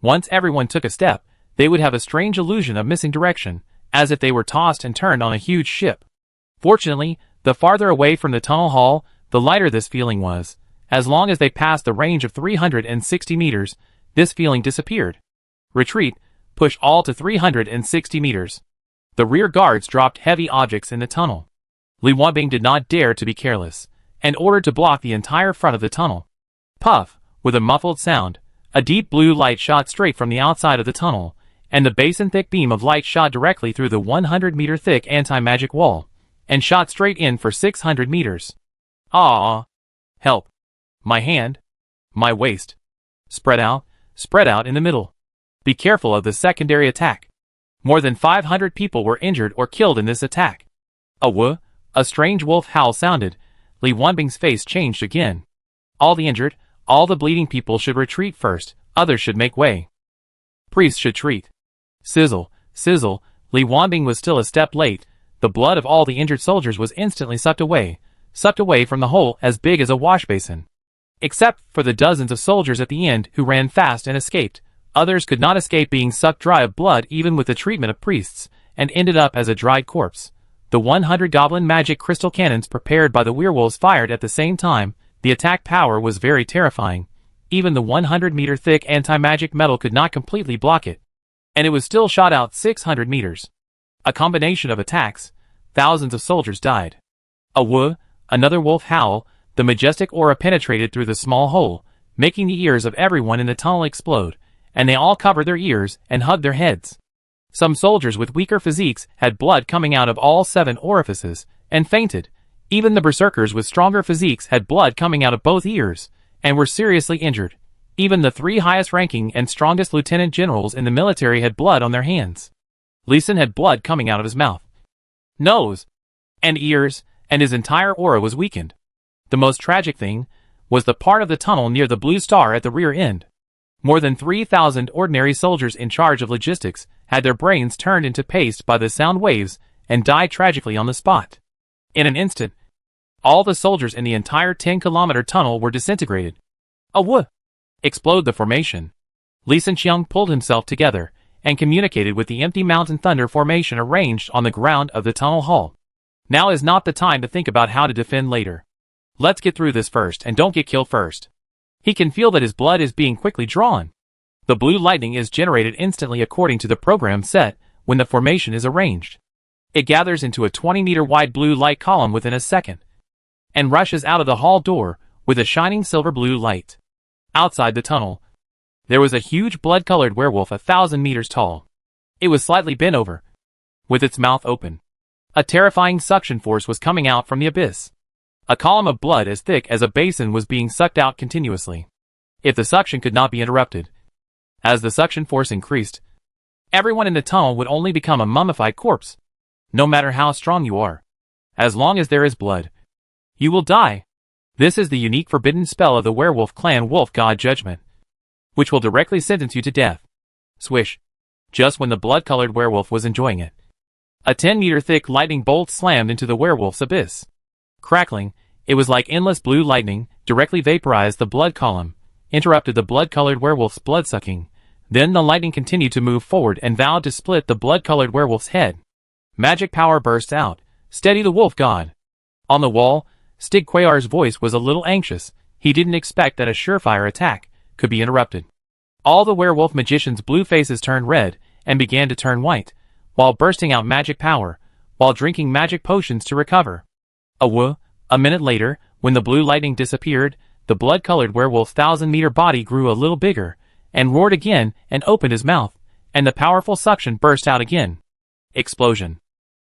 Once everyone took a step, they would have a strange illusion of missing direction, as if they were tossed and turned on a huge ship. Fortunately, the farther away from the tunnel hall, the lighter this feeling was. As long as they passed the range of 360 meters, this feeling disappeared. Retreat, push all to 360 meters. The rear guards dropped heavy objects in the tunnel. Li Wanbing did not dare to be careless, and ordered to block the entire front of the tunnel. Puff, with a muffled sound, a deep blue light shot straight from the outside of the tunnel, and the basin-thick beam of light shot directly through the 100-meter-thick anti-magic wall, and shot straight in for 600 meters. Ah! Help! My hand! My waist! Spread out in the middle. Be careful of the secondary attack. More than 500 people were injured or killed in this attack. A strange wolf howl sounded. Li Wanbing's face changed again. All the injured, all the bleeding people should retreat first, others should make way. Priests should treat. Sizzle, sizzle, Li Wanbing was still a step late. The blood of all the injured soldiers was instantly sucked away from the hole as big as a wash basin. Except for the dozens of soldiers at the end who ran fast and escaped, others could not escape being sucked dry of blood even with the treatment of priests, and ended up as a dried corpse. The 100 goblin magic crystal cannons prepared by the werewolves fired at the same time. The attack power was very terrifying. Even the 100-meter thick anti-magic metal could not completely block it. And it was still shot out 600 meters. A combination of attacks. Thousands of soldiers died. Another wolf howl. The majestic aura penetrated through the small hole, making the ears of everyone in the tunnel explode, and they all covered their ears and hugged their heads. Some soldiers with weaker physiques had blood coming out of all 7 orifices, and fainted. Even the berserkers with stronger physiques had blood coming out of both ears, and were seriously injured. Even the 3 highest-ranking and strongest lieutenant generals in the military had blood on their hands. Li Sin had blood coming out of his mouth, nose, and ears, and his entire aura was weakened. The most tragic thing was the part of the tunnel near the blue star at the rear end. More than 3,000 ordinary soldiers in charge of logistics had their brains turned into paste by the sound waves and died tragically on the spot. In an instant, all the soldiers in the entire 10-kilometer tunnel were disintegrated. Explode the formation. Li Sinqiang pulled himself together and communicated with the empty Mountain Thunder formation arranged on the ground of the tunnel hall. Now is not the time to think about how to defend later. Let's get through this first and don't get killed first. He can feel that his blood is being quickly drawn. The blue lightning is generated instantly according to the program set when the formation is arranged. It gathers into a 20-meter wide blue light column within a second, and rushes out of the hall door with a shining silver blue light. Outside the tunnel, there was a huge blood-colored werewolf 1,000 meters tall. It was slightly bent over, with its mouth open. A terrifying suction force was coming out from the abyss. A column of blood as thick as a basin was being sucked out continuously. If the suction could not be interrupted, as the suction force increased, everyone in the tunnel would only become a mummified corpse. No matter how strong you are, as long as there is blood, you will die. This is the unique forbidden spell of the werewolf clan Wolf God Judgment, which will directly sentence you to death. Swish. Just when the blood-colored werewolf was enjoying it, a 10-meter thick lightning bolt slammed into the werewolf's abyss. Crackling, it was like endless blue lightning, directly vaporized the blood column, interrupted the blood-colored werewolf's blood-sucking. Then the lightning continued to move forward and vowed to split the blood-colored werewolf's head. Magic power burst out. Steady the wolf god. On the wall, Stig Quayar's voice was a little anxious. He didn't expect that a surefire attack could be interrupted. All the werewolf magicians' blue faces turned red and began to turn white, while bursting out magic power, while drinking magic potions to recover. A minute later, when the blue lightning disappeared, the blood-colored werewolf's 1,000-meter body grew a little bigger, and roared again and opened his mouth, and the powerful suction burst out again. Explosion.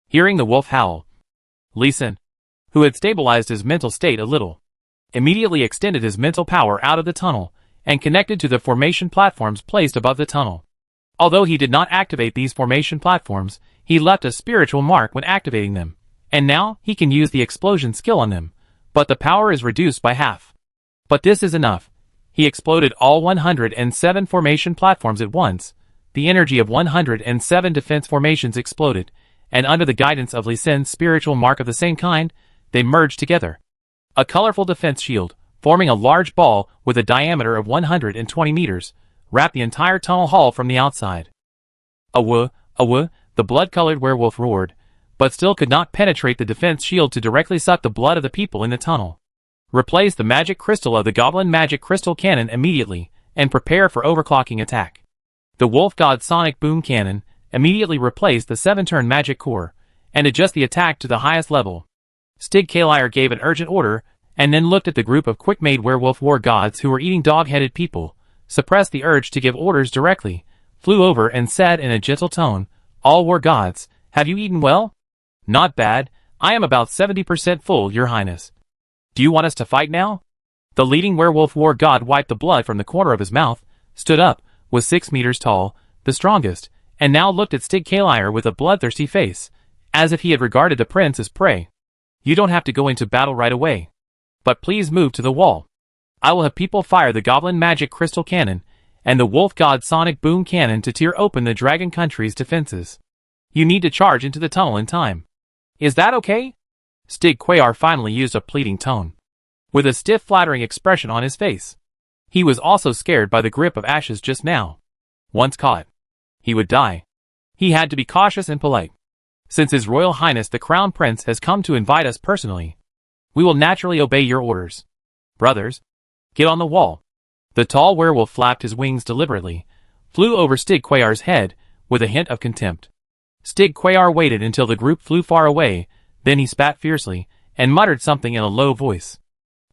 Hearing the wolf howl, Li Sin, who had stabilized his mental state a little, immediately extended his mental power out of the tunnel and connected to the formation platforms placed above the tunnel. Although he did not activate these formation platforms, he left a spiritual mark when activating them, and now he can use the explosion skill on them, but the power is reduced by half. But this is enough. He exploded all 107 formation platforms at once. The energy of 107 defense formations exploded, and under the guidance of Li Sin's spiritual mark of the same kind, they merged together. A colorful defense shield, forming a large ball with a diameter of 120 meters, wrapped the entire tunnel hall from the outside. The blood-colored werewolf roared, but still could not penetrate the defense shield to directly suck the blood of the people in the tunnel. Replace the magic crystal of the goblin magic crystal cannon immediately, and prepare for overclocking attack. The Wolf God Sonic Boom Cannon immediately replaced the 7-turn magic core and adjust the attack to the highest level. Stig Kalier gave an urgent order and then looked at the group of quick-made werewolf war gods who were eating dog-headed people, suppressed the urge to give orders directly, flew over and said in a gentle tone, "All war gods, have you eaten well?" "Not bad. I am about 70% full, your highness." "Do you want us to fight now?" The leading werewolf war god wiped the blood from the corner of his mouth, stood up, was 6 meters tall, the strongest, and now looked at Stig Kalier with a bloodthirsty face, as if he had regarded the prince as prey. "You don't have to go into battle right away. But please move to the wall. I will have people fire the Goblin Magic Crystal Cannon and the Wolf God Sonic Boom Cannon to tear open the Dragon Country's defenses. You need to charge into the tunnel in time. Is that okay?" Stig Kalier finally used a pleading tone, with a stiff flattering expression on his face. He was also scared by the grip of ashes just now. Once caught, he would die. He had to be cautious and polite. "Since His Royal Highness the Crown Prince has come to invite us personally, we will naturally obey your orders. Brothers, get on the wall." The tall werewolf flapped his wings deliberately, flew over Stig Kalier's head with a hint of contempt. Stig Kalier waited until the group flew far away, then he spat fiercely and muttered something in a low voice.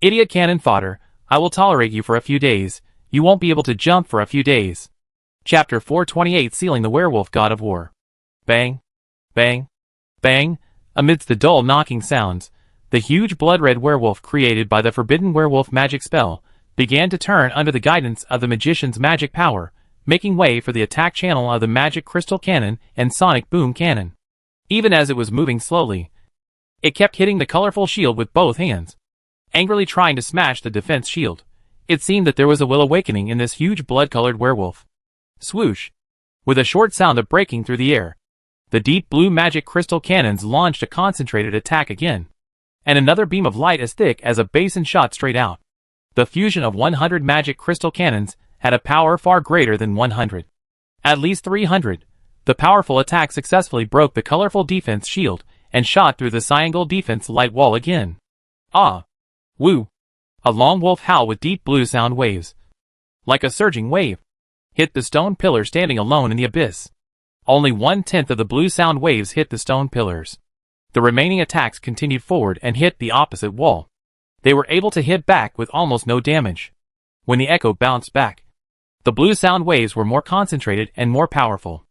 "Idiot cannon fodder, I will tolerate you for a few days. You won't be able to jump for a few days." Chapter 428, Sealing the Werewolf God of War. Bang, bang, bang. Amidst the dull knocking sounds, the huge blood-red werewolf created by the forbidden werewolf magic spell began to turn under the guidance of the magician's magic power, making way for the attack channel of the Magic Crystal Cannon and Sonic Boom Cannon. Even as it was moving slowly, it kept hitting the colorful shield with both hands, angrily trying to smash the defense shield. It seemed that there was a will awakening in this huge blood-colored werewolf. Swoosh! With a short sound of breaking through the air, the deep blue magic crystal cannons launched a concentrated attack again, and another beam of light as thick as a basin shot straight out. The fusion of 100 magic crystal cannons had a power far greater than 100. At least 300. The powerful attack successfully broke the colorful defense shield and shot through the triangle defense light wall again. Ah! Woo! A long wolf howl with deep blue sound waves, like a surging wave, hit the stone pillar standing alone in the abyss. Only 1/10 of the blue sound waves hit the stone pillars. The remaining attacks continued forward and hit the opposite wall. They were able to hit back with almost no damage. When the echo bounced back, the blue sound waves were more concentrated and more powerful.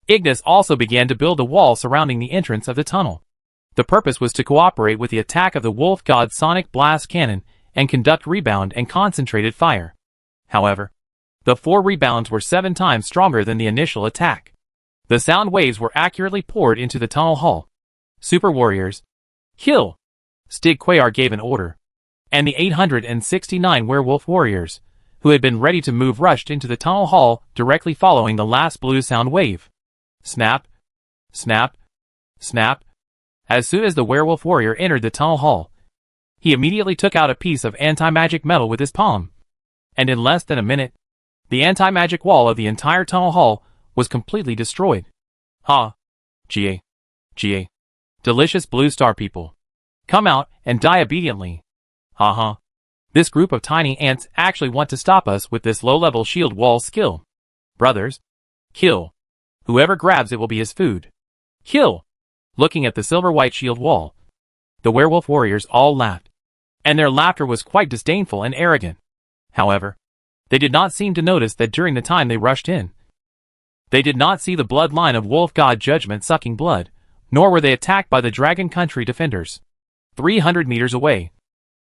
Ignis also began to build a wall surrounding the entrance of the tunnel. The purpose was to cooperate with the attack of the Wolf God Sonic Blast Cannon and conduct rebound and concentrated fire. However, the 4 rebounds were 7 times stronger than the initial attack. The sound waves were accurately poured into the tunnel hull. "Super warriors, kill!" Stig Kalier gave an order, and the 869 werewolf warriors, who had been ready to move, rushed into the tunnel hull directly following the last blue sound wave. Snap, snap, snap. As soon as the werewolf warrior entered the tunnel hull, he immediately took out a piece of anti-magic metal with his palm, and in less than a minute, the anti-magic wall of the entire tunnel hull was completely destroyed. Ha! Ga. Ga. Delicious blue star people. Come out and die obediently. Ha. This group of tiny ants actually want to stop us with this low-level shield wall skill. Brothers, kill. Whoever grabs it will be his food. Kill! Looking at the silver-white shield wall, the werewolf warriors all laughed, and their laughter was quite disdainful and arrogant. However, they did not seem to notice that during the time they rushed in, they did not see the bloodline of Wolf God Judgment sucking blood, nor were they attacked by the Dragon Country defenders. 300 meters away,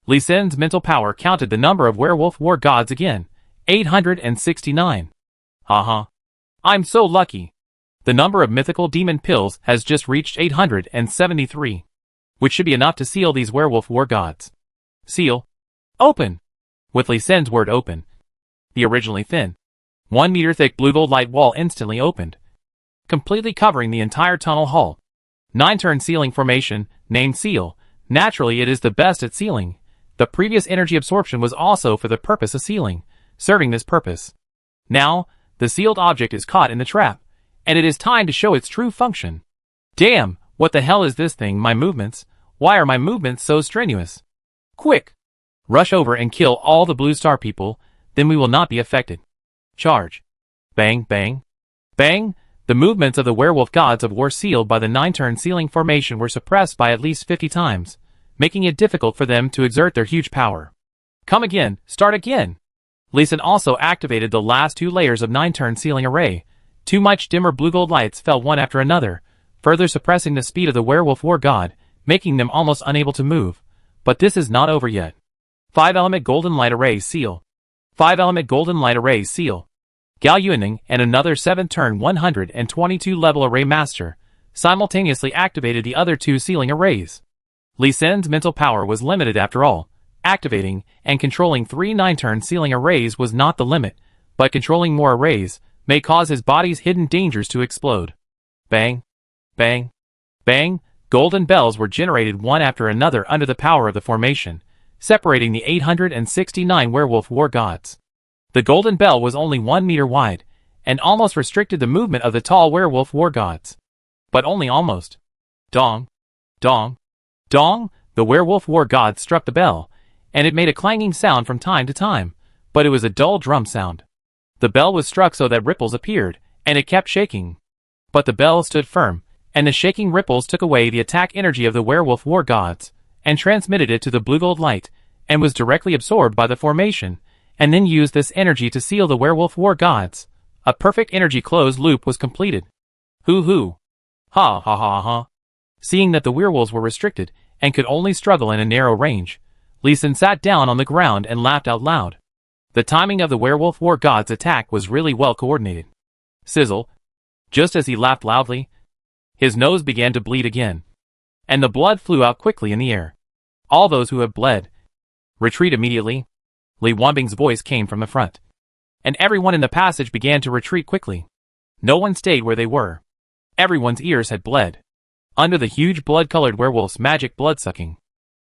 Lee Sin's mental power counted the number of werewolf war gods again. 869. Haha. I'm so lucky. The number of mythical demon pills has just reached 873, which should be enough to seal these werewolf war gods. Seal. Open. With Lee Sin's word open, the originally thin, 1 meter thick blue gold light wall instantly opened, completely covering the entire tunnel hull. 9-turn sealing formation, named Seal. Naturally, it is the best at sealing. The previous energy absorption was also for the purpose of sealing, serving this purpose. Now, the sealed object is caught in the trap, and it is time to show its true function. Damn, what the hell is this thing? My movements? Why are my movements so strenuous? Quick! Rush over and kill all the blue star people, then we will not be affected. Charge. Bang, bang. Bang! The movements of the werewolf gods of war sealed by the 9-turn sealing formation were suppressed by at least 50 times, making it difficult for them to exert their huge power. Come again, start again! Lee Sin also activated the last 2 layers of 9-turn sealing array. 2 much dimmer blue-gold lights fell one after another, further suppressing the speed of the werewolf war god, making them almost unable to move. But this is not over yet. 5-element golden light array seal. 5-element golden light array seal. Gao Yuaning and another 7-turn 122 level array master simultaneously activated the other 2 sealing arrays. Lee Sin's mental power was limited after all. Activating and controlling 3 9-turn sealing arrays was not the limit, but controlling more arrays may cause his body's hidden dangers to explode. Bang, bang, bang! Golden bells were generated one after another under the power of the formation, separating the 869 werewolf war gods. The golden bell was only 1 meter wide, and almost restricted the movement of the tall werewolf war gods. But only almost. Dong, dong, dong! The werewolf war gods struck the bell, and it made a clanging sound from time to time, but it was a dull drum sound. The bell was struck so that ripples appeared, and it kept shaking. But the bell stood firm, and the shaking ripples took away the attack energy of the werewolf war gods, and transmitted it to the blue-gold light, and was directly absorbed by the formation, and then used this energy to seal the werewolf war gods. A perfect energy closed loop was completed. Hoo hoo. Ha ha ha ha. Seeing that the werewolves were restricted, and could only struggle in a narrow range, Lee Sin sat down on the ground and laughed out loud. The timing of the werewolf war god's attack was really well coordinated. Sizzle. Just as he laughed loudly, his nose began to bleed again, and the blood flew out quickly in the air. All those who have bled, retreat immediately. Li Wanbing's voice came from the front, and everyone in the passage began to retreat quickly. No one stayed where they were. Everyone's ears had bled. Under the huge blood-colored werewolf's magic blood-sucking,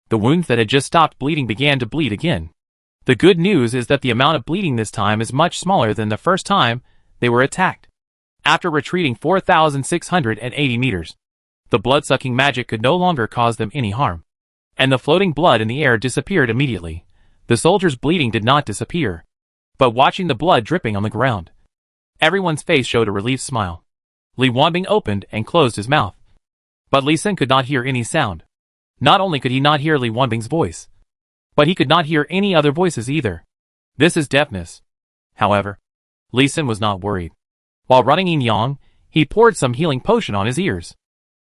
the wounds that had just stopped bleeding began to bleed again. The good news is that the amount of bleeding this time is much smaller than the first time they were attacked. After retreating 4,680 meters, the blood-sucking magic could no longer cause them any harm, and the floating blood in the air disappeared immediately. The soldiers' bleeding did not disappear, but watching the blood dripping on the ground, everyone's face showed a relieved smile. Li Wanbing opened and closed his mouth, but Lee Sin could not hear any sound. Not only could he not hear Li Wanbing's voice, but he could not hear any other voices either. This is deafness. However, Lee Sin was not worried. While running Yin Yang, he poured some healing potion on his ears.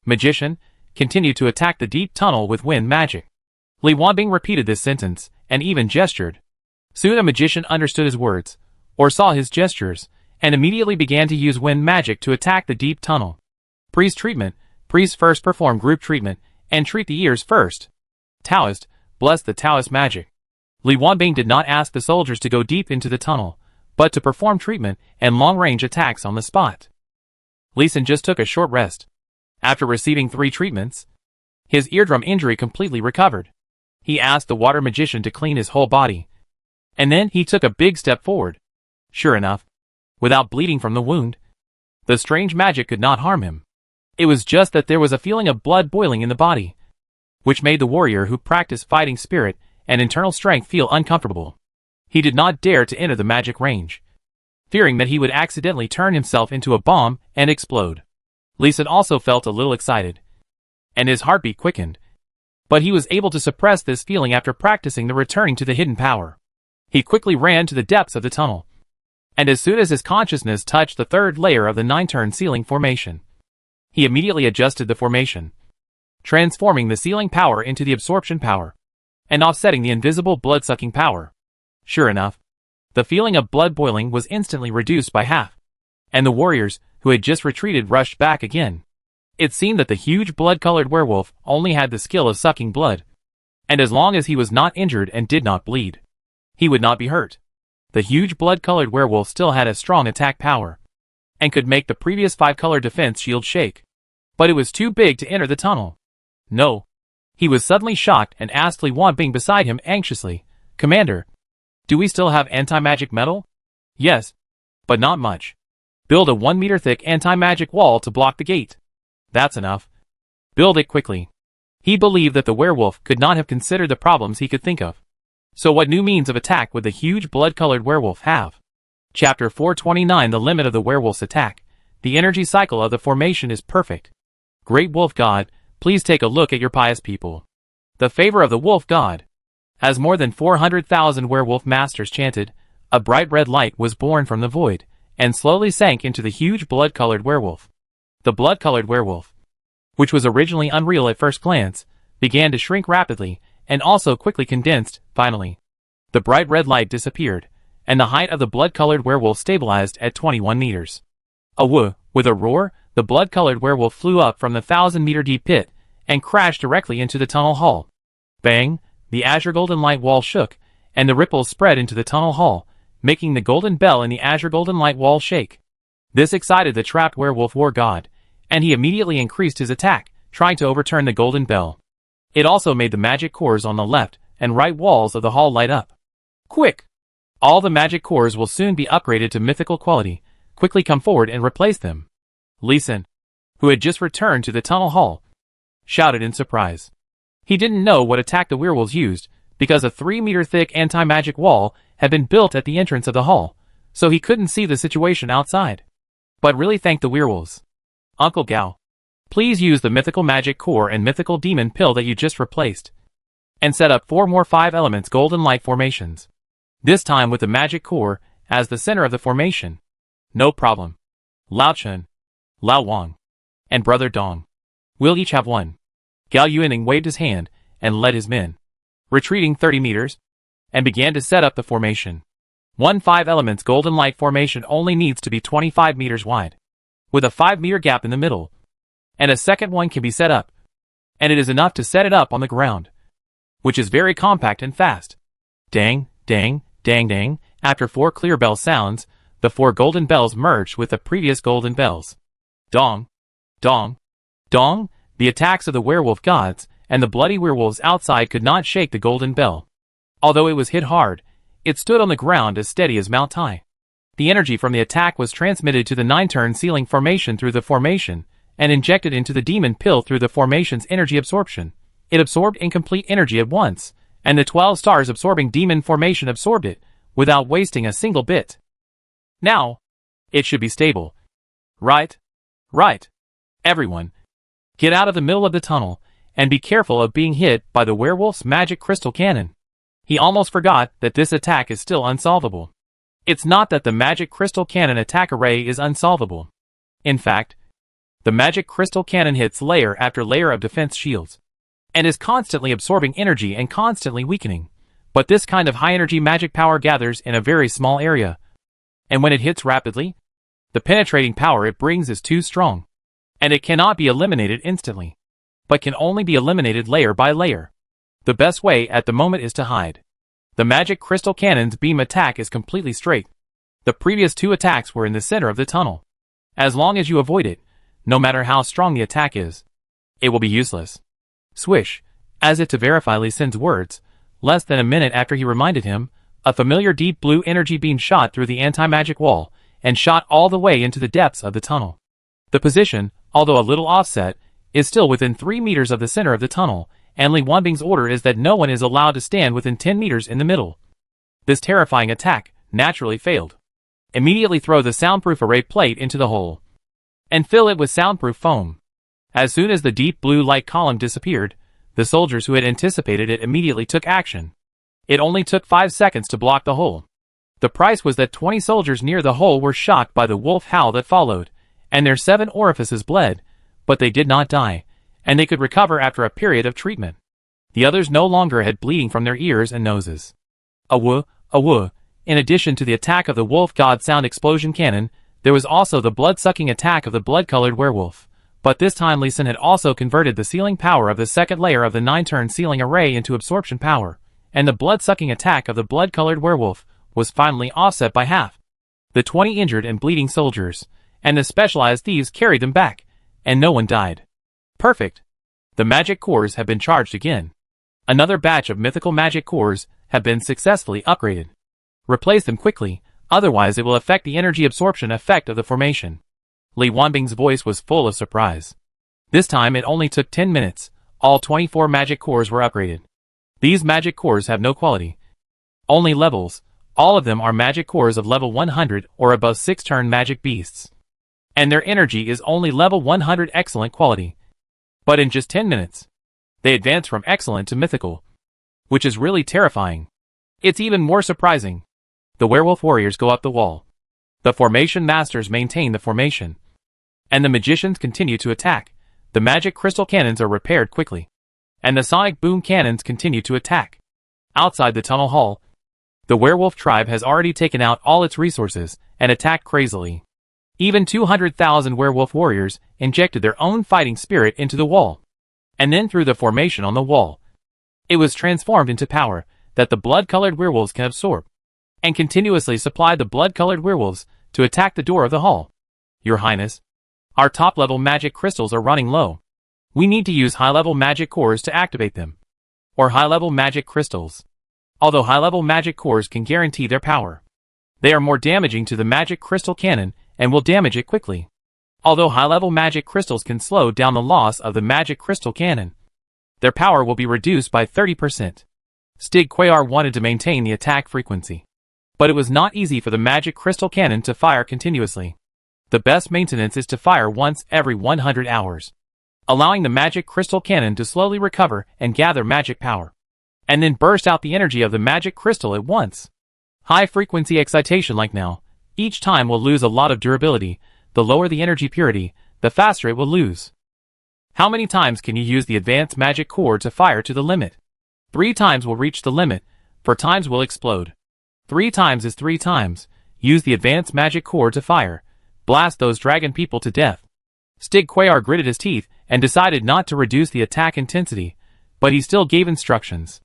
Magician, continued to attack the deep tunnel with wind magic. Li Wanbing repeated this sentence, and even gestured. Soon a magician understood his words, or saw his gestures, and immediately began to use wind magic to attack the deep tunnel. Priest treatment. Priest first perform group treatment, and treat the ears first. Taoist, bless the Taoist magic. Li Wanbing did not ask the soldiers to go deep into the tunnel, but to perform treatment and long-range attacks on the spot. Lee Sin just took a short rest. After receiving 3 treatments, his eardrum injury completely recovered. He asked the water magician to clean his whole body, and then he took a big step forward. Sure enough, without bleeding from the wound, the strange magic could not harm him. It was just that there was a feeling of blood boiling in the body, which made the warrior who practiced fighting spirit and internal strength feel uncomfortable. He did not dare to enter the magic range, fearing that he would accidentally turn himself into a bomb and explode. Lee Sin also felt a little excited, and his heartbeat quickened, but he was able to suppress this feeling after practicing the returning to the hidden power. He quickly ran to the depths of the tunnel, and as soon as his consciousness touched the 3rd layer of the 9-turn sealing formation, he immediately adjusted the formation, transforming the sealing power into the absorption power, and offsetting the invisible blood-sucking power. Sure enough, the feeling of blood boiling was instantly reduced by half, and the warriors, who had just retreated, rushed back again. It seemed that the huge blood-colored werewolf only had the skill of sucking blood, and as long as he was not injured and did not bleed, he would not be hurt. The huge blood-colored werewolf still had a strong attack power, and could make the previous 5-color defense shield shake. But it was too big to enter the tunnel. No. He was suddenly shocked and asked Li Wanbing beside him anxiously, "Commander, do we still have anti-magic metal?" "Yes, but not much. Build a 1-meter thick anti-magic wall to block the gate." "That's enough. Build it quickly." He believed that the werewolf could not have considered the problems he could think of. So what new means of attack would the huge blood-colored werewolf have? Chapter 429 The limit of the werewolf's attack. The energy cycle of the formation is perfect. Great wolf god, please take a look at your pious people. The favor of the wolf god. As more than 400,000 werewolf masters chanted, a bright red light was born from the void, and slowly sank into the huge blood-colored werewolf. The blood-colored werewolf, which was originally unreal at first glance, began to shrink rapidly, and also quickly condensed. Finally, the bright red light disappeared, and the height of the blood-colored werewolf stabilized at 21 meters. With a roar, the blood-colored werewolf flew up from the 1,000-meter deep pit, and crashed directly into the tunnel hall. Bang! The azure golden light wall shook, and the ripples spread into the tunnel hall, making the golden bell in the azure golden light wall shake. This excited the trapped werewolf war god, and he immediately increased his attack, trying to overturn the golden bell. It also made the magic cores on the left and right walls of the hall light up. Quick! All the magic cores will soon be upgraded to mythical quality. Quickly come forward and replace them. Lee Sin, who had just returned to the tunnel hall, shouted in surprise. He didn't know what attack the werewolves used, because a 3-meter-thick anti-magic wall had been built at the entrance of the hall, so he couldn't see the situation outside. But really thank the werewolves. Uncle Gao, please use the mythical magic core and mythical demon pill that you just replaced, and set up 4 more 5 elements golden light formations. This time with the magic core as the center of the formation. No problem. Lao Chun, Lao Wang, and Brother Dong will each have one. Gao Yuaning waved his hand and led his men, retreating 30 meters, and began to set up the formation. One 5 elements golden light formation only needs to be 25 meters wide, with a 5-meter gap in the middle, and a second one can be set up, and it is enough to set it up on the ground, which is very compact and fast. Dang, dang, dang, dang. After 4 clear bell sounds, the 4 golden bells merged with the previous golden bells. Dong, dong, dong. The attacks of the werewolf gods and the bloody werewolves outside could not shake the golden bell. Although it was hit hard, it stood on the ground as steady as Mount Tai. The energy from the attack was transmitted to the 9-turn ceiling formation through the formation, and injected into the demon pill through the formation's energy absorption. It absorbed incomplete energy at once, and the 12 stars absorbing demon formation absorbed it, without wasting a single bit. Now, it should be stable. Right? Right. Everyone, get out of the middle of the tunnel, and be careful of being hit by the werewolf's magic crystal cannon. He almost forgot that this attack is still unsolvable. It's not that the magic crystal cannon attack array is unsolvable. In fact, the magic crystal cannon hits layer after layer of defense shields, and is constantly absorbing energy and constantly weakening. But this kind of high-energy magic power gathers in a very small area, and when it hits rapidly, the penetrating power it brings is too strong, and it cannot be eliminated instantly, but can only be eliminated layer by layer. The best way at the moment is to hide. The magic crystal cannon's beam attack is completely straight. The previous 2 attacks were in the center of the tunnel. As long as you avoid it, no matter how strong the attack is, it will be useless. Swish, as if to verify Lee Sin's words, less than a minute after he reminded him, a familiar deep blue energy beam shot through the anti-magic wall, and shot all the way into the depths of the tunnel. The position, although a little offset, is still within 3 meters of the center of the tunnel, and Li Wanbing's order is that no one is allowed to stand within 10 meters in the middle. This terrifying attack naturally failed. Immediately throw the soundproof array plate into the hole, and fill it with soundproof foam. As soon as the deep blue light column disappeared, the soldiers who had anticipated it immediately took action. It only took 5 seconds to block the hole. The price was that 20 soldiers near the hole were shocked by the wolf howl that followed, and their 7 orifices bled, but they did not die, and they could recover after a period of treatment. The others no longer had bleeding from their ears and noses. In addition to the attack of the wolf god sound explosion cannon, there was also the blood-sucking attack of the blood-colored werewolf. But this time Lee Sin had also converted the sealing power of the second layer of the 9-turn sealing array into absorption power, and the blood-sucking attack of the blood-colored werewolf was finally offset by half. The 20 injured and bleeding soldiers, and the specialized thieves carried them back, and no one died. Perfect. The magic cores have been charged again. Another batch of mythical magic cores have been successfully upgraded. Replace them quickly, otherwise it will affect the energy absorption effect of the formation. Li Wanbing's voice was full of surprise. This time it only took 10 minutes. All 24 magic cores were upgraded. These magic cores have no quality, only levels, All of them are magic cores of level 100 or above 6-turn magic beasts. And their energy is only level 100 excellent quality. But in just 10 minutes, they advance from excellent to mythical, which is really terrifying. It's even more surprising. The werewolf warriors go up the wall. The formation masters maintain the formation. And the magicians continue to attack. The magic crystal cannons are repaired quickly. And the sonic boom cannons continue to attack. Outside the tunnel hall, the werewolf tribe has already taken out all its resources and attacked crazily. Even 200,000 werewolf warriors injected their own fighting spirit into the wall. And then through the formation on the wall, it was transformed into power that the blood-colored werewolves can absorb, and continuously supply the blood-colored werewolves to attack the door of the hall. Your Highness, our top-level magic crystals are running low. We need to use high-level magic cores to activate them. Or high-level magic crystals. Although high-level magic cores can guarantee their power, they are more damaging to the magic crystal cannon and will damage it quickly. Although high-level magic crystals can slow down the loss of the magic crystal cannon, their power will be reduced by 30%. Stig Quayar wanted to maintain the attack frequency, but it was not easy for the magic crystal cannon to fire continuously. The best maintenance is to fire once every 100 hours, allowing the magic crystal cannon to slowly recover and gather magic power, and then burst out the energy of the magic crystal at once. High-frequency excitation like now, each time will lose a lot of durability. The lower the energy purity, the faster it will lose. How many times can you use the advanced magic core to fire to the limit? 3 times will reach the limit, 4 times will explode. 3 times is 3 times. Use the advanced magic core to fire. Blast those dragon people to death. Stig Quayar gritted his teeth and decided not to reduce the attack intensity, but he still gave instructions.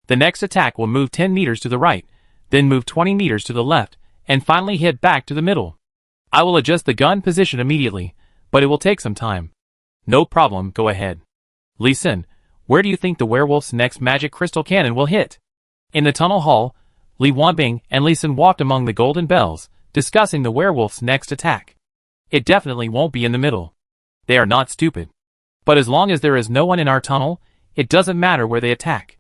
The next attack will move 10 meters to the right, then move 20 meters to the left, and finally hit back to the middle. I will adjust the gun position immediately, but it will take some time. No problem, go ahead. Lee Sin, where do you think the werewolf's next magic crystal cannon will hit? In the tunnel hall, Li Wanbing and Lee Sin walked among the golden bells, discussing the werewolf's next attack. It definitely won't be in the middle. They are not stupid. But as long as there is no one in our tunnel, it doesn't matter where they attack.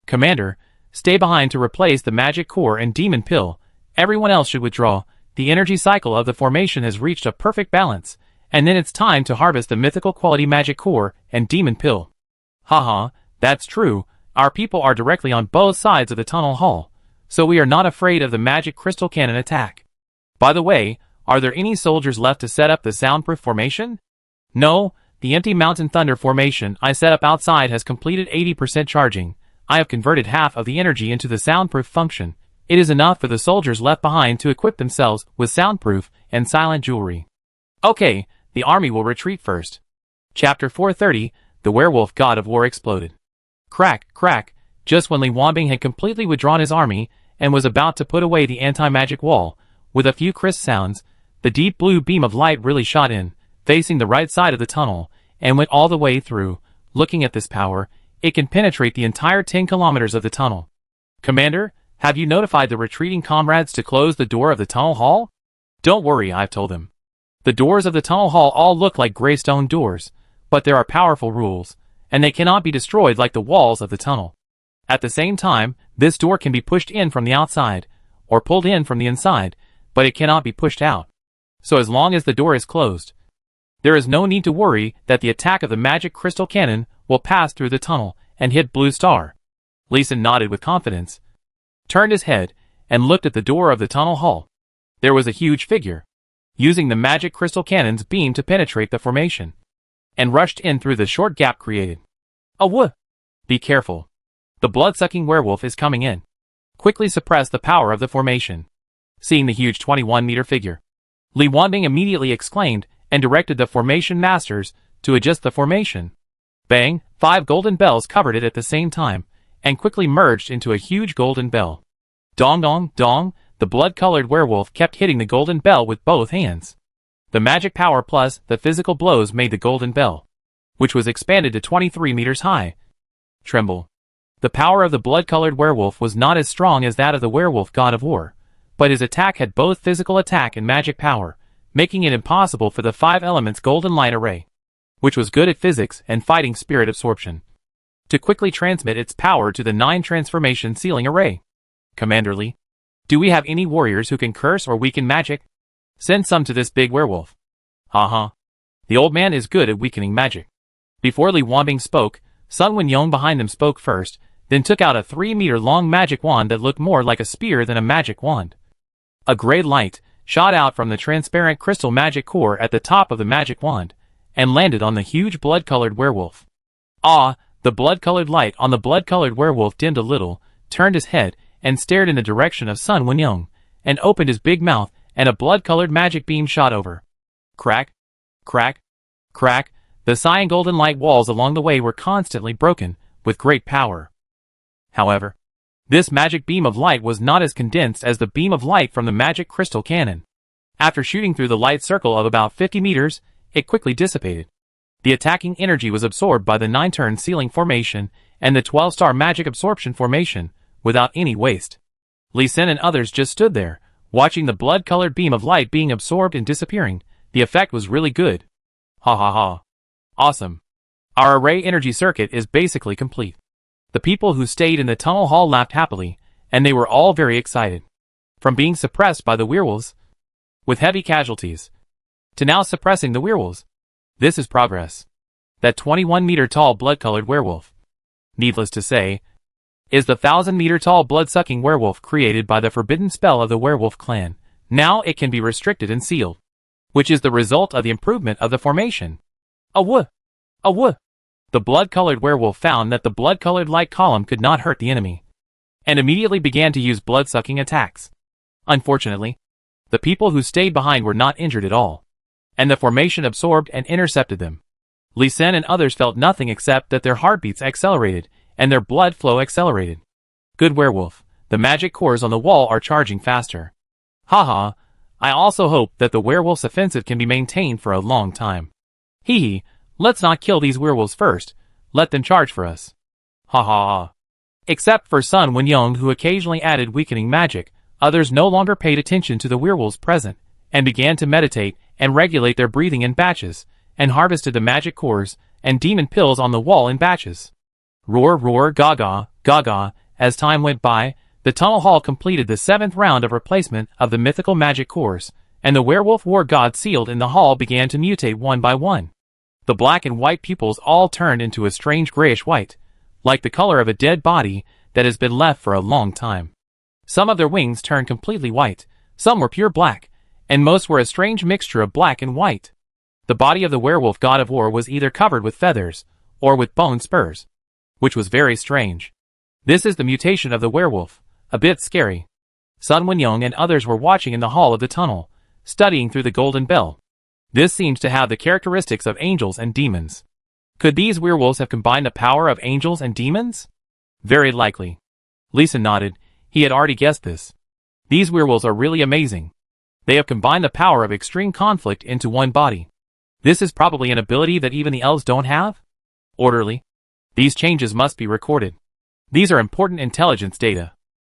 Commander, stay behind to replace the magic core and demon pill. Everyone else should withdraw. The energy cycle of the formation has reached a perfect balance, and then it's time to harvest the mythical quality magic core and demon pill. Haha, that's true. Our people are directly on both sides of the tunnel hall, so we are not afraid of the magic crystal cannon attack. By the way, are there any soldiers left to set up the soundproof formation? No, the empty mountain thunder formation I set up outside has completed 80% charging. I have converted half of the energy into the soundproof function. It is enough for the soldiers left behind to equip themselves with soundproof and silent jewelry. Okay, the army will retreat first. Chapter 430, The Werewolf God of War exploded. Crack, crack, just when Li Wanbing had completely withdrawn his army and was about to put away the anti-magic wall, with a few crisp sounds, the deep blue beam of light really shot in, facing the right side of the tunnel, and went all the way through. Looking at this power, it can penetrate the entire 10 kilometers of the tunnel. Commander, have you notified the retreating comrades to close the door of the tunnel hall? Don't worry, I've told them. The doors of the tunnel hall all look like gray stone doors, but there are powerful rules, and they cannot be destroyed like the walls of the tunnel. At the same time, this door can be pushed in from the outside, or pulled in from the inside, but it cannot be pushed out. So as long as the door is closed, there is no need to worry that the attack of the magic crystal cannon will pass through the tunnel and hit Blue Star. Lee Sin nodded with confidence, turned his head, and looked at the door of the tunnel hall. There was a huge figure, using the magic crystal cannon's beam to penetrate the formation, and rushed in through the short gap created. Oh, be careful. The blood-sucking werewolf is coming in. Quickly suppress the power of the formation. Seeing the huge 21-meter figure, Li Wanbing immediately exclaimed and directed the formation masters to adjust the formation. Bang, 5 golden bells covered it at the same time, and quickly merged into a huge golden bell. Dong dong dong, the blood-colored werewolf kept hitting the golden bell with both hands. The magic power plus the physical blows made the golden bell, which was expanded to 23 meters high, tremble. The power of the blood-colored werewolf was not as strong as that of the werewolf god of war, but his attack had both physical attack and magic power, making it impossible for the 5 elements golden light array, which was good at physics and fighting spirit absorption, to quickly transmit its power to the 9 transformation sealing array. Commander Lee, Do we have any warriors who can curse or weaken magic? Send some to this big werewolf. Haha. The old man is good at weakening magic. Before Li Wanbing spoke, Sun Wenyong behind them spoke first, then took out a 3-meter-long magic wand that looked more like a spear than a magic wand. A gray light shot out from the transparent crystal magic core at the top of the magic wand, and landed on the huge blood-colored werewolf. Ah, the blood-colored light on the blood-colored werewolf dimmed a little, turned his head, and stared in the direction of Sun Wenyong, and opened his big mouth, and a blood-colored magic beam shot over. Crack, crack, crack, the cyan golden light walls along the way were constantly broken, with great power. However, this magic beam of light was not as condensed as the beam of light from the magic crystal cannon. After shooting through the light circle of about 50 meters, it quickly dissipated. The attacking energy was absorbed by the 9-turn sealing formation and the 12-star magic absorption formation, without any waste. Li Sen and others just stood there, watching the blood-colored beam of light being absorbed and disappearing. The effect was really good. Ha ha ha. Awesome. Our array energy circuit is basically complete. The people who stayed in the tunnel hall laughed happily, and they were all very excited. From being suppressed by the werewolves, with heavy casualties, to now suppressing the werewolves. This is progress. That 21-meter-tall blood-colored werewolf, needless to say, is the 1,000-meter-tall blood-sucking werewolf created by the forbidden spell of the werewolf clan. Now it can be restricted and sealed, which is the result of the improvement of the formation. Awoo! Awoo! The blood-colored werewolf found that the blood-colored light column could not hurt the enemy, and immediately began to use blood-sucking attacks. Unfortunately, the people who stayed behind were not injured at all, and the formation absorbed and intercepted them. Li Sen and others felt nothing except that their heartbeats accelerated, and their blood flow accelerated. Good werewolf, the magic cores on the wall are charging faster. Haha, I also hope that the werewolf's offensive can be maintained for a long time. Hee hee. Let's not kill these werewolves first, let them charge for us. Ha ha ha. Except for Sun Wenyong, who occasionally added weakening magic, others no longer paid attention to the werewolves present, and began to meditate and regulate their breathing in batches, and harvested the magic cores and demon pills on the wall in batches. Roar roar gaga, gaga. As time went by, the tunnel hall completed the 7th round of replacement of the mythical magic cores, and the werewolf war god sealed in the hall began to mutate one by one. The black and white pupils all turned into a strange grayish white, like the color of a dead body that has been left for a long time. Some of their wings turned completely white, some were pure black, and most were a strange mixture of black and white. The body of the werewolf god of war was either covered with feathers, or with bone spurs, which was very strange. This is the mutation of the werewolf, a bit scary. Sun Wenyong and others were watching in the hall of the tunnel, studying through the golden bell. This seems to have the characteristics of angels and demons. Could these werewolves have combined the power of angels and demons? Very likely. Li Sen nodded. He had already guessed this. These werewolves are really amazing. They have combined the power of extreme conflict into one body. This is probably an ability that even the elves don't have? Orderly. These changes must be recorded. These are important intelligence data.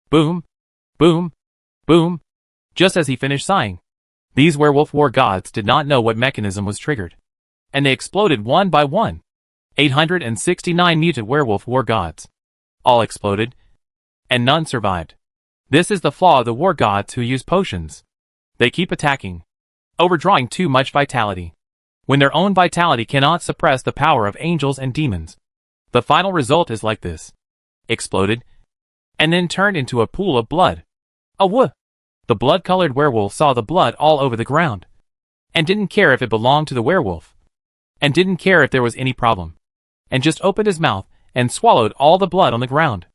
Boom. Boom. Boom. Just as he finished sighing, these werewolf war gods did not know what mechanism was triggered, and they exploded one by one. 869 mutant werewolf war gods. All exploded, and none survived. This is the flaw of the war gods who use potions. They keep attacking, overdrawing too much vitality, when their own vitality cannot suppress the power of angels and demons. The final result is like this. Exploded, and then turned into a pool of blood. Awoo! The blood-colored werewolf saw the blood all over the ground, and didn't care if it belonged to the werewolf, and didn't care if there was any problem, and just opened his mouth and swallowed all the blood on the ground.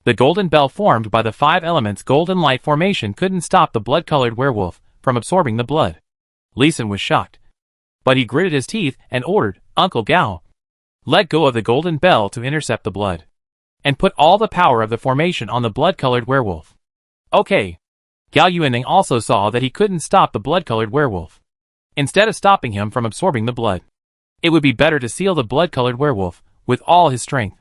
The golden bell formed by the 5 elements golden light formation couldn't stop the blood-colored werewolf from absorbing the blood. Li Sen was shocked, but he gritted his teeth and ordered, Uncle Gao, let go of the golden bell to intercept the blood, and put all the power of the formation on the blood-colored werewolf. Okay. Gao Yuanning also saw that he couldn't stop the blood-colored werewolf. Instead of stopping him from absorbing the blood, it would be better to seal the blood-colored werewolf with all his strength.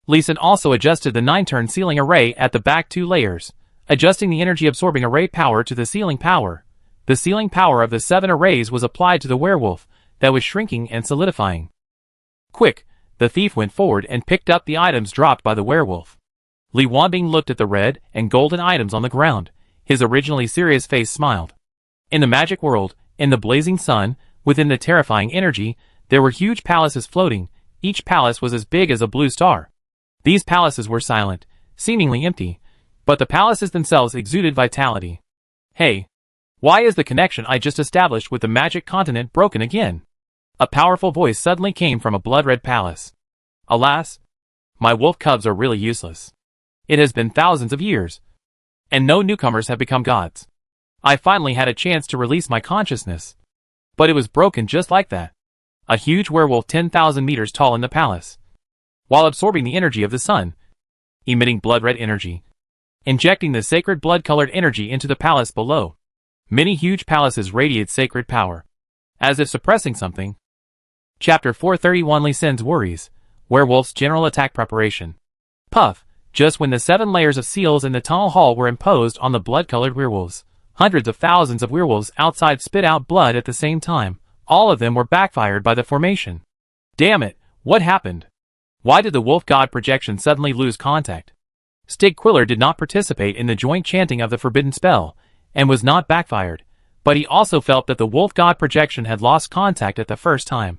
Li Sen also adjusted the 9-turn sealing array at the back 2 layers, adjusting the energy-absorbing array power to the sealing power. The sealing power of the 7 arrays was applied to the werewolf that was shrinking and solidifying. Quick, the thief went forward and picked up the items dropped by the werewolf. Li Wanbing looked at the red and golden items on the ground. His originally serious face smiled. In the magic world, in the blazing sun, within the terrifying energy, there were huge palaces floating. Each palace was as big as a blue star. These palaces were silent, seemingly empty, but the palaces themselves exuded vitality. Hey! Why is the connection I just established with the magic continent broken again? A powerful voice suddenly came from a blood-red palace. Alas! My wolf cubs are really useless. It has been thousands of years, and no newcomers have become gods. I finally had a chance to release my consciousness. But it was broken just like that. A huge werewolf 10,000 meters tall in the palace, while absorbing the energy of the sun, emitting blood-red energy, injecting the sacred blood-colored energy into the palace below. Many huge palaces radiate sacred power, as if suppressing something. Chapter 431 Lee Sin's Worries, Werewolf's General Attack Preparation. Puff, just when the 7 layers of seals in the tunnel hall were imposed on the blood-colored werewolves, hundreds of thousands of werewolves outside spit out blood at the same time. All of them were backfired by the formation. Damn it, what happened? Why did the wolf god projection suddenly lose contact? Stigquiller did not participate in the joint chanting of the forbidden spell, and was not backfired, but he also felt that the wolf god projection had lost contact at the first time.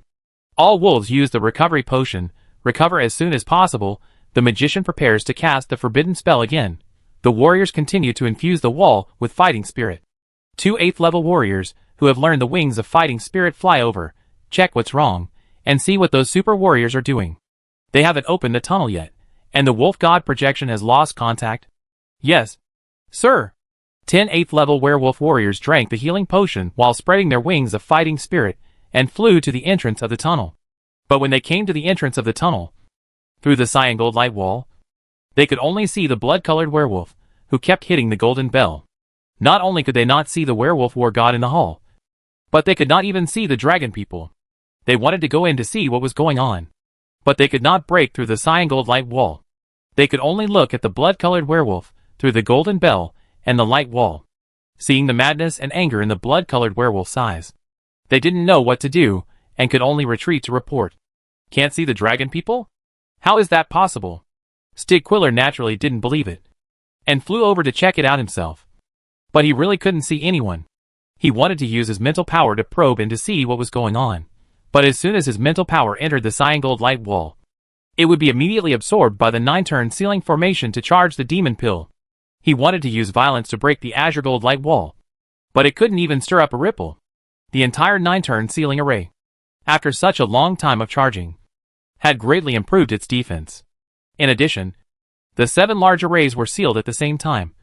All wolves use the recovery potion. Recover as soon as possible. The magician prepares to cast the forbidden spell again. The warriors continue to infuse the wall with fighting spirit. 2 8th level warriors, who have learned the wings of fighting spirit, fly over, check what's wrong, and see what those super warriors are doing. They haven't opened the tunnel yet, and the wolf god projection has lost contact. Yes, sir. 10 8th level werewolf warriors drank the healing potion while spreading their wings of fighting spirit, and flew to the entrance of the tunnel. But when they came to the entrance of the tunnel, through the cyan gold light wall, they could only see the blood-colored werewolf, who kept hitting the golden bell. Not only could they not see the werewolf war god in the hall, but they could not even see the dragon people. They wanted to go in to see what was going on, but they could not break through the cyan gold light wall. They could only look at the blood-colored werewolf, through the golden bell, and the light wall. Seeing the madness and anger in the blood-colored werewolf's eyes, they didn't know what to do, and could only retreat to report. Can't see the dragon people? How is that possible? Stigquiller naturally didn't believe it, and flew over to check it out himself. But he really couldn't see anyone. He wanted to use his mental power to probe and to see what was going on. But as soon as his mental power entered the cyan gold light wall, it would be immediately absorbed by the 9-turn sealing formation to charge the demon pill. He wanted to use violence to break the azure gold light wall, but it couldn't even stir up a ripple. The entire 9-turn sealing array, after such a long time of charging, had greatly improved its defense. In addition, the 7 large arrays were sealed at the same time,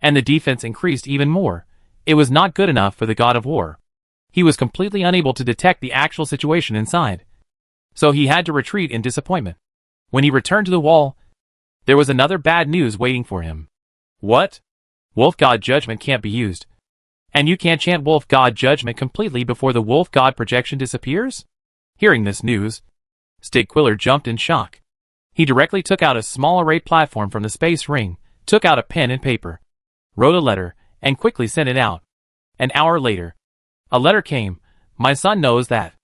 and the defense increased even more. It was not good enough for the god of war. He was completely unable to detect the actual situation inside, so he had to retreat in disappointment. When he returned to the wall, there was another bad news waiting for him. What? Wolf God Judgment can't be used. And you can't chant Wolf God Judgment completely before the Wolf God projection disappears? Hearing this news, Stigquiller jumped in shock. He directly took out a small array platform from the space ring, took out a pen and paper, wrote a letter, and quickly sent it out. An hour later, a letter came. My son knows that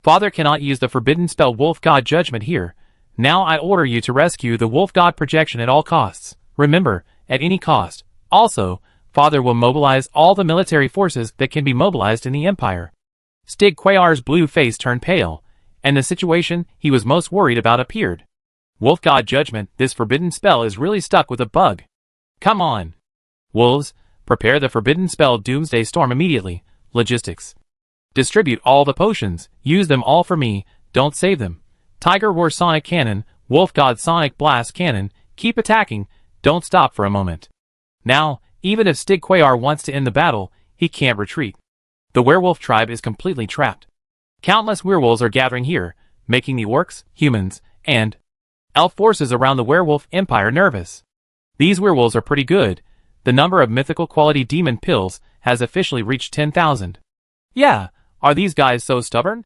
Father cannot use the forbidden spell Wolf God Judgment here. Now I order you to rescue the Wolf God projection at all costs. Remember, at any cost. Also, Father will mobilize all the military forces that can be mobilized in the Empire. Stigquiller's blue face turned pale, and the situation he was most worried about appeared. Wolf God Judgment, this forbidden spell is really stuck with a bug. Come on. Wolves, prepare the forbidden spell Doomsday Storm immediately. Logistics. Distribute all the potions, use them all for me, don't save them. Tiger Roar Sonic Cannon, Wolf God Sonic Blast Cannon, keep attacking, don't stop for a moment. Now, even if Stigquiller wants to end the battle, he can't retreat. The werewolf tribe is completely trapped. Countless werewolves are gathering here, making the orcs, humans, and elf forces around the werewolf empire nervous. These werewolves are pretty good. The number of mythical quality demon pills has officially reached 10,000. Yeah, are these guys so stubborn?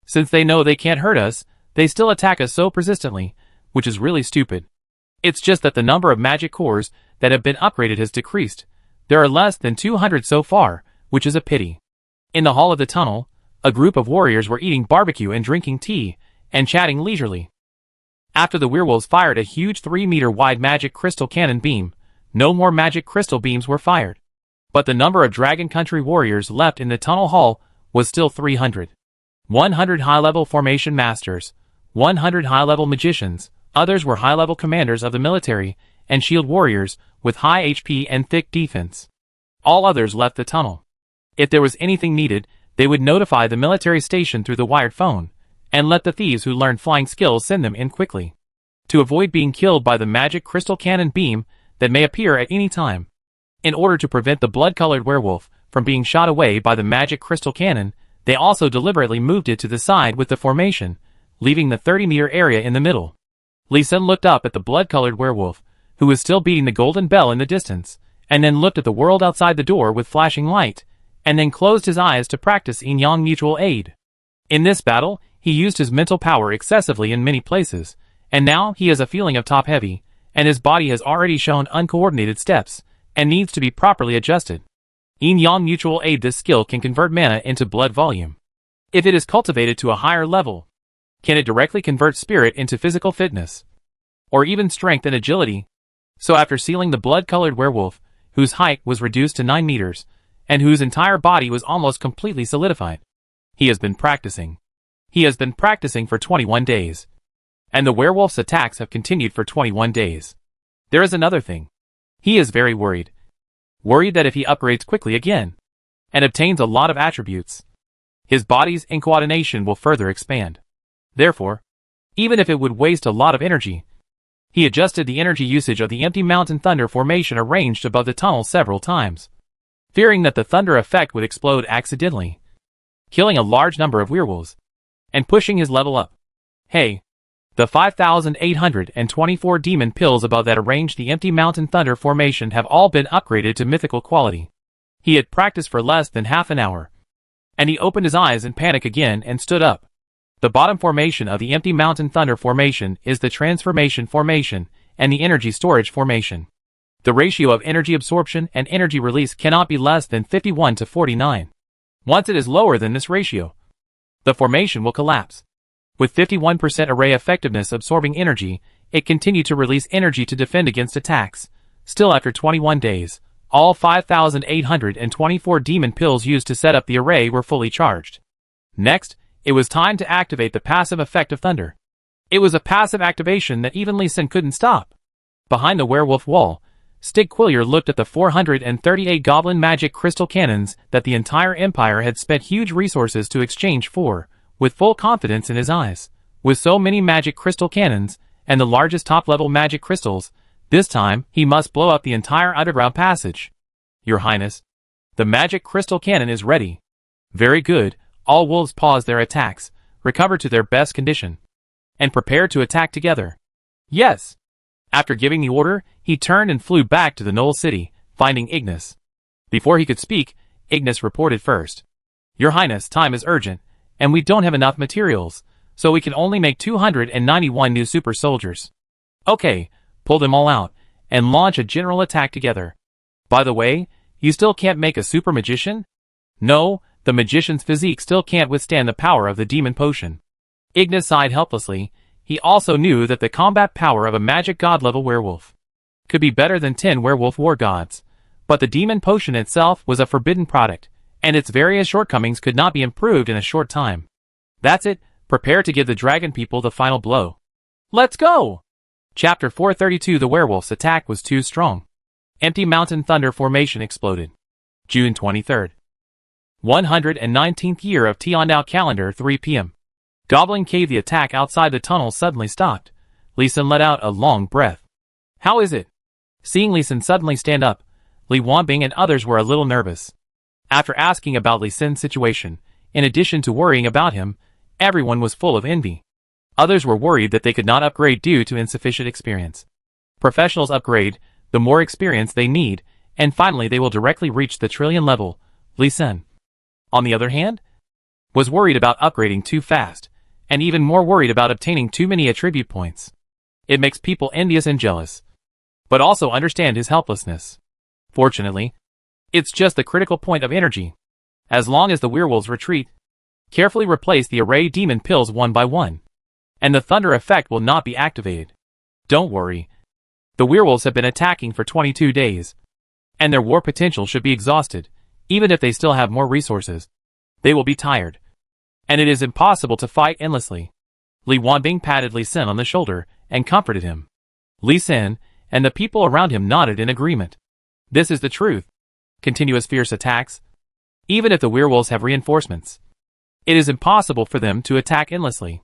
Since they know they can't hurt us, they still attack us so persistently, which is really stupid. It's just that the number of magic cores that have been upgraded has decreased. There are less than 200 so far, which is a pity. In the hall of the tunnel, a group of warriors were eating barbecue and drinking tea, and chatting leisurely. After the werewolves fired a huge 3-meter wide magic crystal cannon beam, no more magic crystal beams were fired. But the number of Dragon Country warriors left in the tunnel hall was still 300. 100 high-level formation masters, 100 high-level magicians, others were high-level commanders of the military, and shield warriors with high HP and thick defense. All others left the tunnel. If there was anything needed, they would notify the military station through the wired phone, and let the thieves who learned flying skills send them in quickly. To avoid being killed by the magic crystal cannon beam that may appear at any time. In order to prevent the blood-colored werewolf from being shot away by the magic crystal cannon, they also deliberately moved it to the side with the formation, leaving the 30-meter area in the middle. Lee Sun looked up at the blood-colored werewolf, who was still beating the golden bell in the distance, and then looked at the world outside the door with flashing light, and then closed his eyes to practice yin-yang mutual aid. In this battle, he used his mental power excessively in many places, and now he has a feeling of top-heavy, and his body has already shown uncoordinated steps, and needs to be properly adjusted. Yin-yang mutual aid. This skill can convert mana into blood volume. If it is cultivated to a higher level, can it directly convert spirit into physical fitness, or even strength and agility? So after sealing the blood-colored werewolf, whose height was reduced to 9 meters, and whose entire body was almost completely solidified, he has been practicing. He has been practicing for 21 days. And the werewolf's attacks have continued for 21 days. There is another thing. He is very worried. Worried that if he upgrades quickly again, and obtains a lot of attributes, his body's incoordination will further expand. Therefore, even if it would waste a lot of energy, he adjusted the energy usage of the empty mountain thunder formation arranged above the tunnel several times, fearing that the thunder effect would explode accidentally, killing a large number of werewolves, and pushing his level up. Hey, the 5,824 demon pills above that arranged the empty mountain thunder formation have all been upgraded to mythical quality. He had practiced for less than half an hour, and he opened his eyes in panic again and stood up. The bottom formation of the empty mountain thunder formation is the transformation formation and the energy storage formation. The ratio of energy absorption and energy release cannot be less than 51 to 49. Once it is lower than this ratio, the formation will collapse. With 51% array effectiveness absorbing energy, it continued to release energy to defend against attacks. Still, after 21 days, all 5,824 demon pills used to set up the array were fully charged. Next, it was time to activate the passive effect of thunder. It was a passive activation that even Lee Sin couldn't stop. Behind the werewolf wall, Stig Quillier looked at the 438 goblin magic crystal cannons that the entire empire had spent huge resources to exchange for, with full confidence in his eyes. With so many magic crystal cannons, and the largest top-level magic crystals, this time he must blow up the entire underground passage. Your Highness, the magic crystal cannon is ready. Very good. All wolves pause their attacks, recover to their best condition, and prepare to attack together. Yes. After giving the order, he turned and flew back to the Knoll City, finding Ignis. Before he could speak, Ignis reported first. Your Highness, time is urgent, and we don't have enough materials, so we can only make 291 new super soldiers. Okay, pull them all out, and launch a general attack together. By the way, you still can't make a super magician? No, the magician's physique still can't withstand the power of the demon potion. Ignis sighed helplessly. He also knew that the combat power of a magic god-level werewolf could be better than 10 werewolf war gods, but the demon potion itself was a forbidden product, and its various shortcomings could not be improved in a short time. That's it, prepare to give the dragon people the final blow. Let's go! Chapter 432. The werewolf's attack was too strong. Empty mountain thunder formation exploded. June 23rd. 119th year of Tiandao calendar, 3 p.m. Goblin Cave. The attack outside the tunnel suddenly stopped. Lee Sin let out a long breath. How is it? Seeing Lee Sin suddenly stand up, Li Wanbing and others were a little nervous. After asking about Lee Sin's situation, in addition to worrying about him, everyone was full of envy. Others were worried that they could not upgrade due to insufficient experience. Professionals upgrade, the more experience they need, and finally they will directly reach the trillion level. Lee Sin, on the other hand, was worried about upgrading too fast, and even more worried about obtaining too many attribute points. It makes people envious and jealous, but also understand his helplessness. Fortunately, it's just the critical point of energy. As long as the werewolves retreat, carefully replace the array demon pills one by one, and the thunder effect will not be activated. Don't worry. The werewolves have been attacking for 22 days, and their war potential should be exhausted, even if they still have more resources. They will be tired. And it is impossible to fight endlessly. Li Wanbing patted Li Sin on the shoulder and comforted him. Li Sin and the people around him nodded in agreement. This is the truth. Continuous fierce attacks. Even if the werewolves have reinforcements, it is impossible for them to attack endlessly.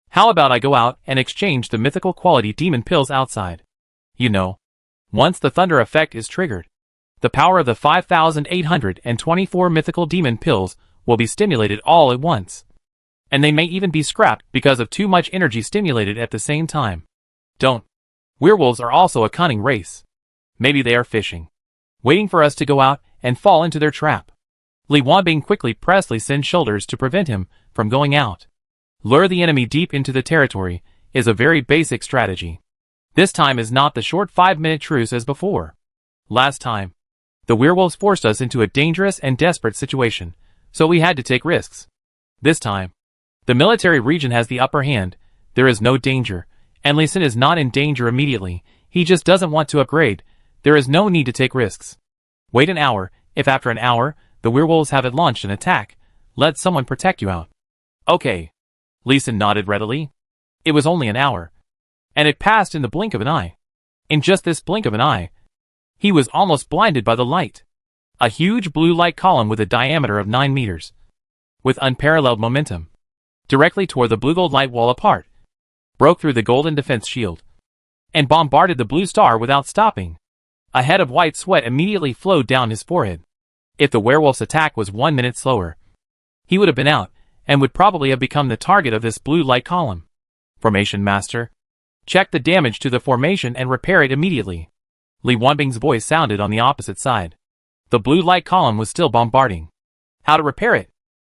How about I go out and exchange the mythical quality demon pills outside? You know, once the thunder effect is triggered, the power of the 5,824 mythical demon pills will be stimulated all at once. And they may even be scrapped because of too much energy stimulated at the same time. Don't. Werewolves are also a cunning race. Maybe they are fishing, waiting for us to go out and fall into their trap. Li Wanbing quickly pressed Li Sin's shoulders to prevent him from going out. Lure the enemy deep into the territory is a very basic strategy. This time is not the short 5-minute truce as before. Last time, the werewolves forced us into a dangerous and desperate situation, so we had to take risks. This time, the military region has the upper hand, there is no danger, and Li Sin is not in danger immediately, he just doesn't want to upgrade, there is no need to take risks. Wait an hour, if after an hour, the werewolves haven't launched an attack, let someone protect you out. Okay. Li Sin nodded readily. It was only an hour. And it passed in the blink of an eye. In just this blink of an eye, he was almost blinded by the light. A huge blue light column with a diameter of 9 meters. With unparalleled momentum. Directly toward the blue-gold light wall apart. Broke through the golden defense shield. And bombarded the blue star without stopping. A head of white sweat immediately flowed down his forehead. If the werewolf's attack was 1 minute slower, he would have been out, and would probably have become the target of this blue light column. Formation Master. Check the damage to the formation and repair it immediately. Li Wanbing's voice sounded on the opposite side. The blue light column was still bombarding. How to repair it?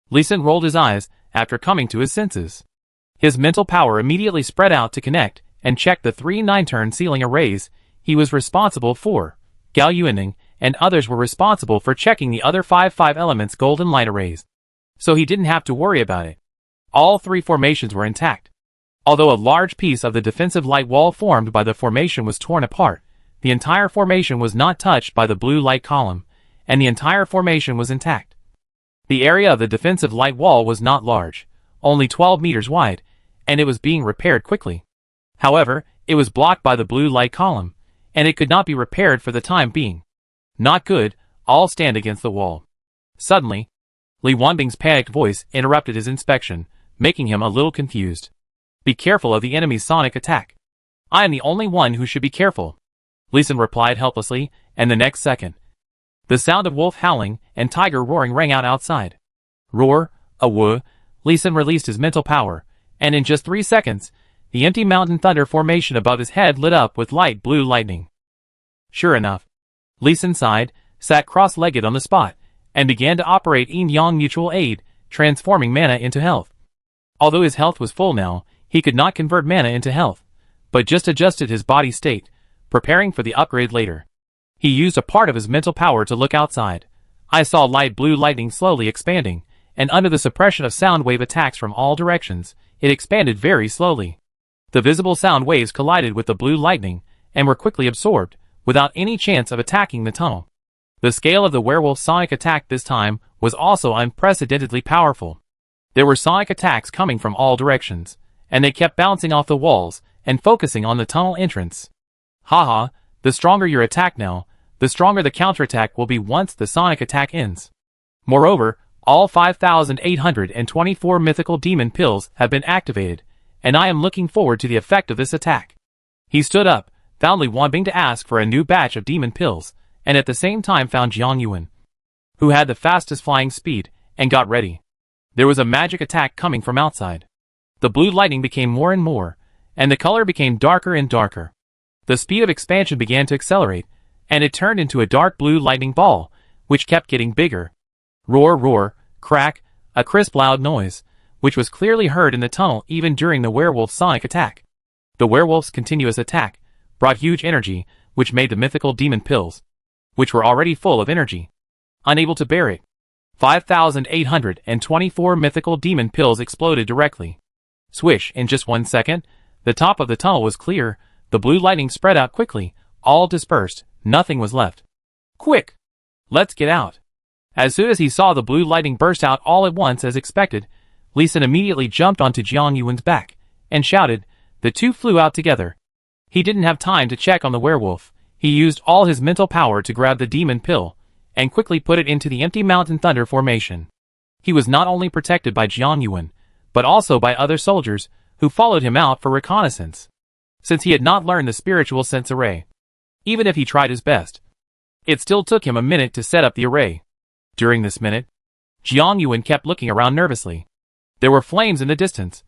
Li Sin rolled his eyes after coming to his senses. His mental power immediately spread out to connect and check the 3 9-turn ceiling arrays he was responsible for. Gao Yuaning and others were responsible for checking the other 5 elements golden light arrays. So he didn't have to worry about it. All 3 formations were intact. Although a large piece of the defensive light wall formed by the formation was torn apart, the entire formation was not touched by the blue light column, and the entire formation was intact. The area of the defensive light wall was not large, only 12 meters wide, and it was being repaired quickly. However, it was blocked by the blue light column, and it could not be repaired for the time being. Not good, all stand against the wall. Suddenly, Li Wanbing's panicked voice interrupted his inspection, making him a little confused. Be careful of the enemy's sonic attack. I am the only one who should be careful. Li Sin replied helplessly, and the next second, the sound of wolf howling and tiger roaring rang out outside. Roar, a woo, Li Sin released his mental power, and in just 3 seconds, the empty mountain thunder formation above his head lit up with light blue lightning. Sure enough, Li Sin sighed, sat cross-legged on the spot, and began to operate yin-yang mutual aid, transforming mana into health. Although his health was full now, he could not convert mana into health, but just adjusted his body state, preparing for the upgrade later. He used a part of his mental power to look outside. I saw light blue lightning slowly expanding, and under the suppression of sound wave attacks from all directions, it expanded very slowly. The visible sound waves collided with the blue lightning, and were quickly absorbed, without any chance of attacking the tunnel. The scale of the werewolf's sonic attack this time was also unprecedentedly powerful. There were sonic attacks coming from all directions, and they kept bouncing off the walls and focusing on the tunnel entrance. Haha, the stronger your attack now, the stronger the counterattack will be once the sonic attack ends. Moreover, all 5,824 mythical demon pills have been activated, and I am looking forward to the effect of this attack. He stood up, found Li Wanbing to ask for a new batch of demon pills, and at the same time found Jiang Yuan, who had the fastest flying speed, and got ready. There was a magic attack coming from outside. The blue lightning became more and more, and the color became darker and darker. The speed of expansion began to accelerate, and it turned into a dark blue lightning ball, which kept getting bigger. Roar, roar, crack, a crisp loud noise, which was clearly heard in the tunnel even during the werewolf's sonic attack. The werewolf's continuous attack brought huge energy, which made the mythical demon pills, which were already full of energy, unable to bear it. 5,824 mythical demon pills exploded directly. Swish, in just 1 second, the top of the tunnel was clear, the blue lightning spread out quickly, all dispersed, nothing was left. Quick! Let's get out. As soon as he saw the blue lightning burst out all at once as expected, Lee Sin immediately jumped onto Jiang Yuan's back and shouted. The two flew out together. He didn't have time to check on the werewolf. He used all his mental power to grab the demon pill and quickly put it into the empty mountain thunder formation. He was not only protected by Jiang Yuan, but also by other soldiers who followed him out for reconnaissance, since he had not learned the spiritual sense array. Even if he tried his best, it still took him a minute to set up the array. During this minute, Jiang Yuan kept looking around nervously. There were flames in the distance,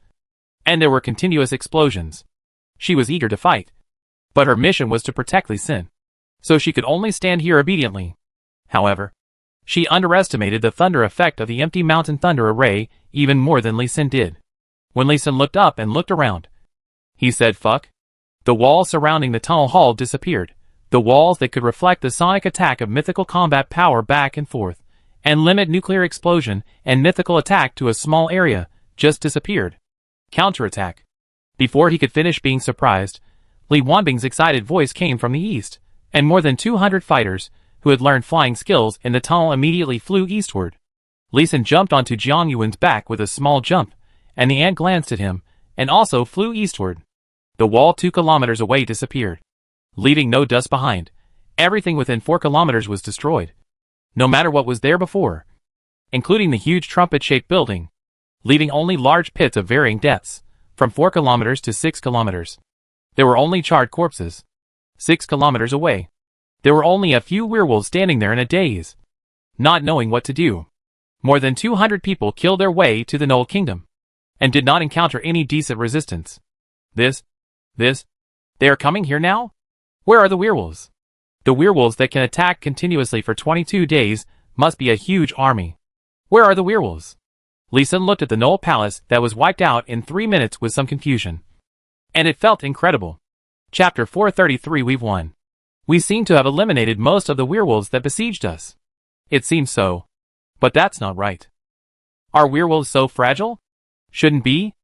and there were continuous explosions. She was eager to fight, but her mission was to protect Lee Sin, so she could only stand here obediently. However, she underestimated the thunder effect of the empty mountain thunder array even more than Lee Sin did. When Lee Sin looked up and looked around, he said, "Fuck." The walls surrounding the tunnel hall disappeared. The walls that could reflect the sonic attack of mythical combat power back and forth, and limit nuclear explosion and mythical attack to a small area, just disappeared. Counterattack. Before he could finish being surprised, Li Wanbing's excited voice came from the east, and more than 200 fighters, who had learned flying skills in the tunnel, immediately flew eastward. Lee Sin jumped onto Jiang Yuan's back with a small jump, and the ant glanced at him, and also flew eastward. The wall 2 kilometers away disappeared, leaving no dust behind. Everything within 4 kilometers was destroyed, no matter what was there before, including the huge trumpet-shaped building, leaving only large pits of varying depths, from 4 kilometers to 6 kilometers. There were only charred corpses. 6 kilometers away, there were only a few werewolves standing there in a daze, not knowing what to do. More than 200 people killed their way to the Knoll Kingdom, and did not encounter any decent resistance. They are coming here now? Where are the werewolves? The werewolves that can attack continuously for 22 days must be a huge army. Where are the werewolves? Lee Sin looked at the Knoll Palace that was wiped out in 3 minutes with some confusion. And it felt incredible. Chapter 433. We've won. We seem to have eliminated most of the werewolves that besieged us. It seems so. But that's not right. Are werewolves so fragile? Shouldn't be.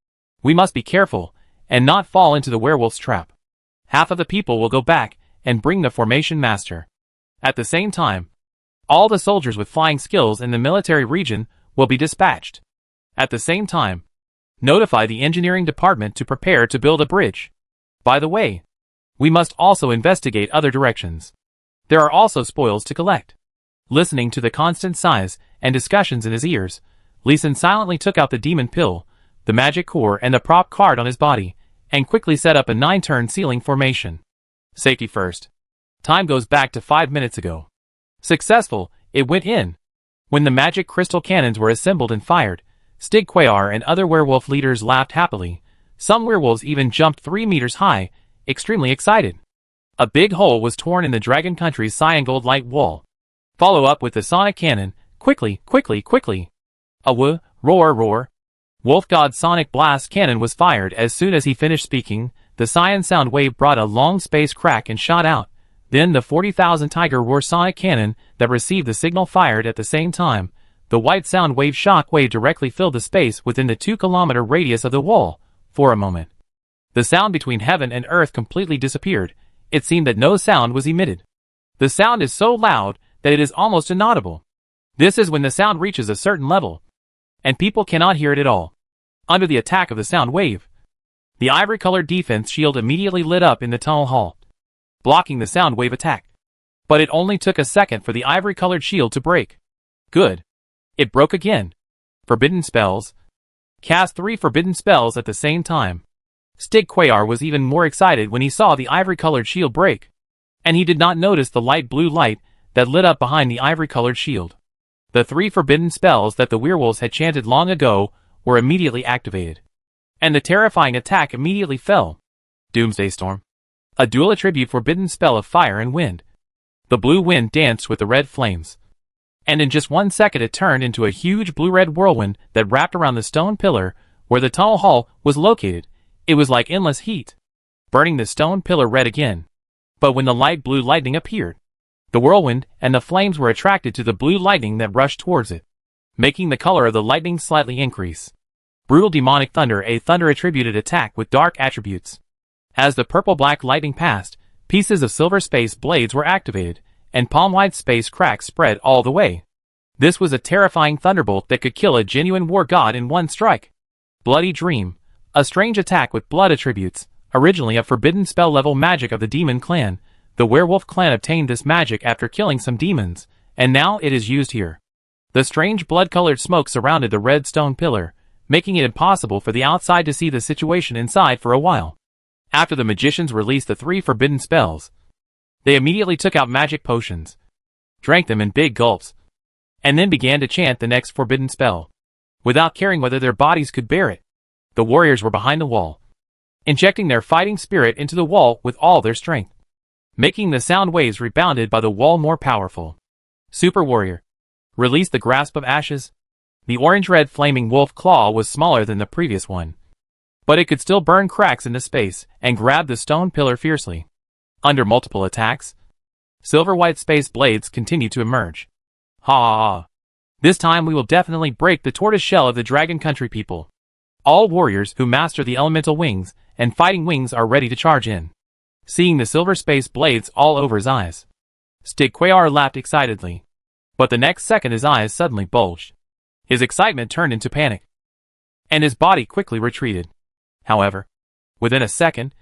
We must be careful, and not fall into the werewolf's trap. Half of the people will go back and bring the formation master. At the same time, all the soldiers with flying skills in the military region will be dispatched. At the same time, notify the engineering department to prepare to build a bridge. By the way, we must also investigate other directions. There are also spoils to collect. Listening to the constant sighs and discussions in his ears, Lee Sin silently took out the demon pill, the magic core, and the prop card on his body, and quickly set up a 9-turn ceiling formation. Safety first. Time goes back to 5 minutes ago. Successful, it went in. When the magic crystal cannons were assembled and fired, Stig Quayar and other werewolf leaders laughed happily. Some werewolves even jumped 3 meters high, extremely excited. A big hole was torn in the Dragon Country's cyan-gold light wall. Follow up with the sonic cannon. Quickly, quickly, quickly. A roar, roar. Wolf God's sonic blast cannon was fired. As soon as he finished speaking, the cyan sound wave brought a long space crack and shot out. Then the 40,000 Tiger Roar sonic cannon that received the signal fired at the same time. The white sound wave shock wave directly filled the space within the 2-kilometer radius of the wall. For a moment, the sound between heaven and earth completely disappeared. It seemed that no sound was emitted. The sound is so loud that it is almost inaudible. This is when the sound reaches a certain level, and people cannot hear it at all. Under the attack of the sound wave, the ivory-colored defense shield immediately lit up in the tunnel hall, blocking the sound wave attack. But it only took a second for the ivory-colored shield to break. Good. It broke again. Forbidden spells. Cast 3 forbidden spells at the same time. Stig Quayar was even more excited when he saw the ivory-colored shield break, and he did not notice the light blue light that lit up behind the ivory-colored shield. The 3 forbidden spells that the werewolves had chanted long ago were immediately activated, and the terrifying attack immediately fell. Doomsday Storm. A dual attribute forbidden spell of fire and wind. The blue wind danced with the red flames, and in just 1 second it turned into a huge blue-red whirlwind that wrapped around the stone pillar where the tunnel hall was located. It was like endless heat, burning the stone pillar red again. But when the light blue lightning appeared, the whirlwind and the flames were attracted to the blue lightning that rushed towards it, making the color of the lightning slightly increase. Brutal demonic thunder, a thunder-attributed attack with dark attributes. As the purple-black lightning passed, pieces of silver space blades were activated, and palm-wide space cracks spread all the way. This was a terrifying thunderbolt that could kill a genuine war god in one strike. Bloody Dream, a strange attack with blood attributes, originally a forbidden spell-level magic of the demon clan. The werewolf clan obtained this magic after killing some demons, and now it is used here. The strange blood-colored smoke surrounded the red stone pillar, making it impossible for the outside to see the situation inside for a while. After the magicians released the 3 forbidden spells, they immediately took out magic potions, drank them in big gulps, and then began to chant the next forbidden spell, without caring whether their bodies could bear it. The warriors were behind the wall, injecting their fighting spirit into the wall with all their strength, making the sound waves rebounded by the wall more powerful. Super Warrior released the Grasp of Ashes. The orange-red flaming wolf claw was smaller than the previous one, but it could still burn cracks into space and grab the stone pillar fiercely. Under multiple attacks, silver-white space blades continued to emerge. Ha ha ha. This time we will definitely break the tortoise shell of the Dragon Country people. All warriors who master the elemental wings and fighting wings are ready to charge in. Seeing the silver space blades all over his eyes, Stigquayar laughed excitedly. But the next second his eyes suddenly bulged. His excitement turned into panic, and his body quickly retreated. However, within a second,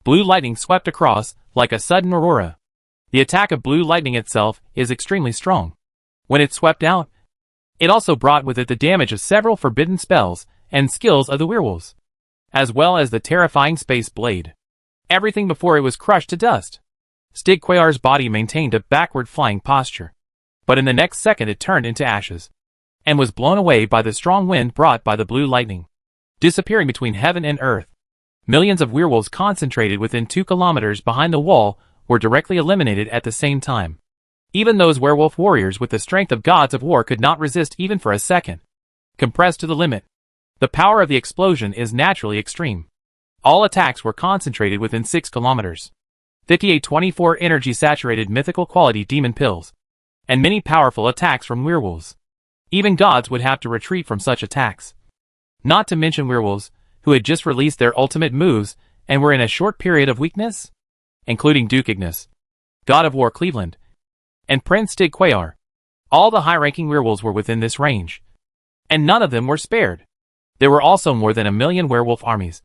blue lightning swept across like a sudden aurora. The attack of blue lightning itself is extremely strong. When it swept out, it also brought with it the damage of several forbidden spells and skills of the werewolves, as well as the terrifying space blade. Everything before it was crushed to dust. Stigquayar's body maintained a backward flying posture, but in the next second it turned into ashes, and was blown away by the strong wind brought by the blue lightning, disappearing between heaven and earth. Millions of werewolves concentrated within 2 kilometers behind the wall were directly eliminated at the same time. Even those werewolf warriors with the strength of gods of war could not resist even for a second. Compressed to the limit, the power of the explosion is naturally extreme. All attacks were concentrated within 6 kilometers. 5824 energy-saturated mythical quality demon pills, and many powerful attacks from werewolves. Even gods would have to retreat from such attacks. Not to mention werewolves, who had just released their ultimate moves and were in a short period of weakness, including Duke Ignis, God of War Cleveland, and Prince Stigquayar. All the high-ranking werewolves were within this range, and none of them were spared. There were also more than 1 million werewolf armies,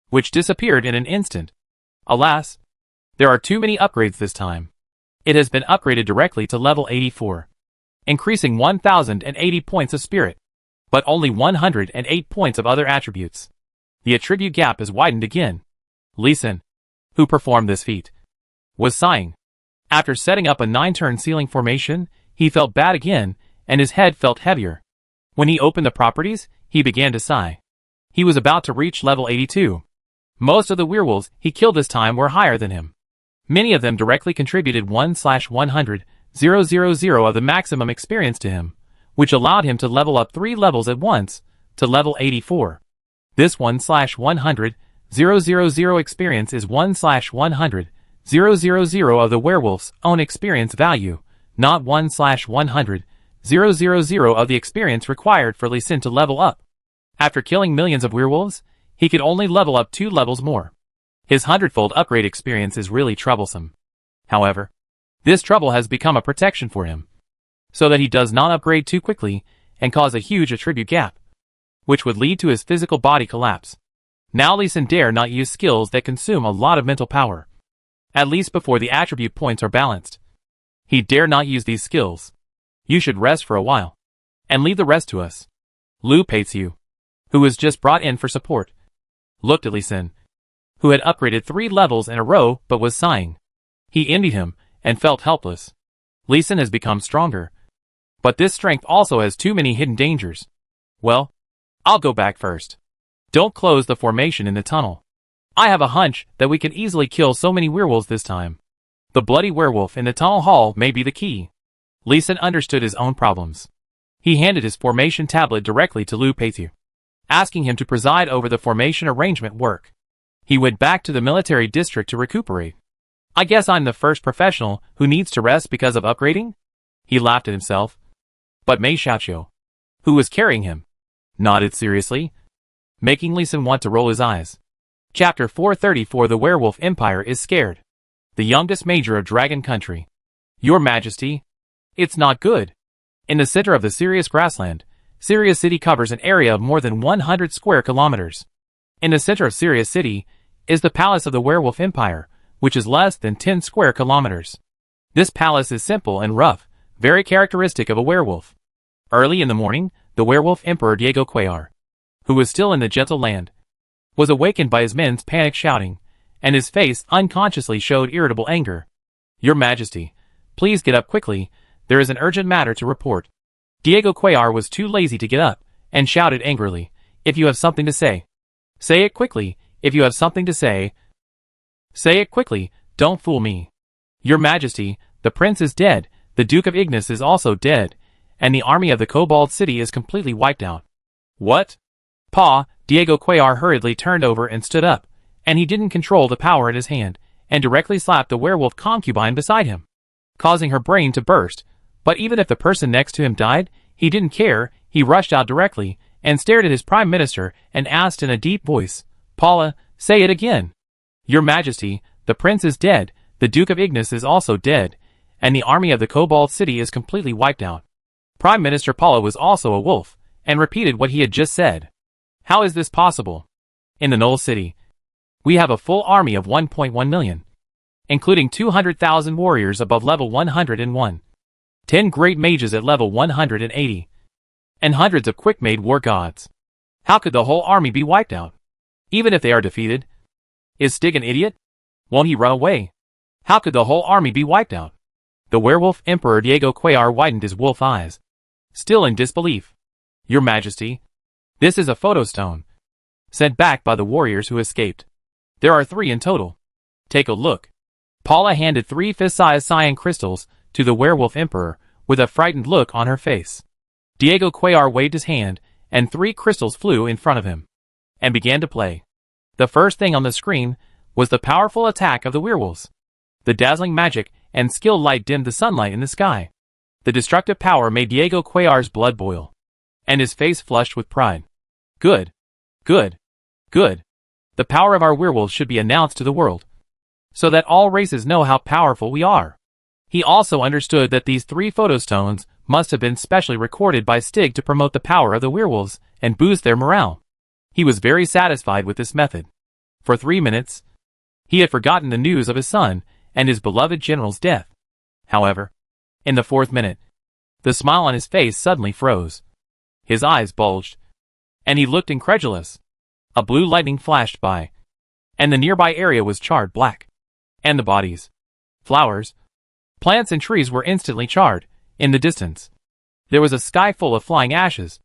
which disappeared in an instant. Alas, there are too many upgrades this time. It has been upgraded directly to level 84, increasing 1080 points of spirit, but only 108 points of other attributes. The attribute gap is widened again. Lee Sin, who performed this feat, was sighing. After setting up a 9-turn ceiling formation, he felt bad again, and his head felt heavier. When he opened the properties, he began to sigh. He was about to reach level 82. Most of the werewolves he killed this time were higher than him. Many of them directly contributed 1/100,000 of the maximum experience to him, which allowed him to level up 3 levels at once, to level 84. This 1/100,000 experience is 1/100,000 of the werewolf's own experience value, not 1/100,000 of the experience required for Lee Sin to level up. After killing millions of werewolves, he could only level up 2 levels more. His 100-fold upgrade experience is really troublesome. However, this trouble has become a protection for him, so that he does not upgrade too quickly and cause a huge attribute gap, which would lead to his physical body collapse. Now Lee Sin dare not use skills that consume a lot of mental power, at least before the attribute points are balanced. He dare not use these skills. You should rest for a while, and leave the rest to us. Lu Peixiu, who was just brought in for support, looked at Lee Sin, who had upgraded 3 levels in a row but was sighing. He envied him and felt helpless. Lee Sin has become stronger, but this strength also has too many hidden dangers. Well, I'll go back first. Don't close the formation in the tunnel. I have a hunch that we can easily kill so many werewolves this time. The bloody werewolf in the tunnel hall may be the key. Lee Sin understood his own problems. He handed his formation tablet directly to Lu Peixiu, asking him to preside over the formation arrangement work. He went back to the military district to recuperate. I guess I'm the first professional who needs to rest because of upgrading? He laughed at himself. But Mei Xiaoqiu, who was carrying him, nodded seriously, making Lee Sin want to roll his eyes. Chapter 434 The Werewolf Empire is scared. The youngest major of Dragon Country. Your Majesty, it's not good. In the center of the Sirius grassland, Sirius City covers an area of more than 100 square kilometers. In the center of Sirius City is the palace of the werewolf empire, which is less than 10 square kilometers. This palace is simple and rough, very characteristic of a werewolf. Early in the morning, the werewolf emperor Diego Cuellar, who was still in the gentle land, was awakened by his men's panic shouting, and his face unconsciously showed irritable anger. Your Majesty, please get up quickly, there is an urgent matter to report. Diego Cuellar was too lazy to get up, and shouted angrily, if you have something to say, say it quickly, if you have something to say. Say it quickly, don't fool me. Your Majesty, the prince is dead, the Duke of Ignis is also dead, and the army of the Cobalt City is completely wiped out. What? Pa, Diego Cuellar hurriedly turned over and stood up, and he didn't control the power in his hand, and directly slapped the werewolf concubine beside him, causing her brain to burst. But even if the person next to him died, he didn't care. He rushed out directly, and stared at his prime minister, and asked in a deep voice, Paula, say it again. Your Majesty, the prince is dead, the Duke of Ignis is also dead, and the army of the Cobalt City is completely wiped out. Prime Minister Paula was also a wolf, and repeated what he had just said. How is this possible? In the Null City, we have a full army of 1.1 million, including 200,000 warriors above level 101, 10 great mages at level 180, and hundreds of quick-made war gods. How could the whole army be wiped out? Even if they are defeated? Is Stig an idiot? Won't he run away? How could the whole army be wiped out? The werewolf emperor Diego Cuellar widened his wolf eyes, still in disbelief. Your Majesty, this is a photostone, sent back by the warriors who escaped. There are 3 in total. Take a look. Paula handed 3 fist-sized cyan crystals to the werewolf emperor, with a frightened look on her face. Diego Cuellar waved his hand, and 3 crystals flew in front of him, and began to play. The first thing on the screen was the powerful attack of the werewolves. The dazzling magic and skilled light dimmed the sunlight in the sky. The destructive power made Diego Cuellar's blood boil, and his face flushed with pride. Good. Good. Good. The power of our werewolves should be announced to the world, so that all races know how powerful we are. He also understood that these 3 photostones must have been specially recorded by Stig to promote the power of the werewolves and boost their morale. He was very satisfied with this method. For 3 minutes, he had forgotten the news of his son and his beloved general's death. However, in the 4th minute, the smile on his face suddenly froze. His eyes bulged, and he looked incredulous. A blue lightning flashed by, and the nearby area was charred black. And the bodies, flowers, plants and trees were instantly charred. In the distance, there was a sky full of flying ashes,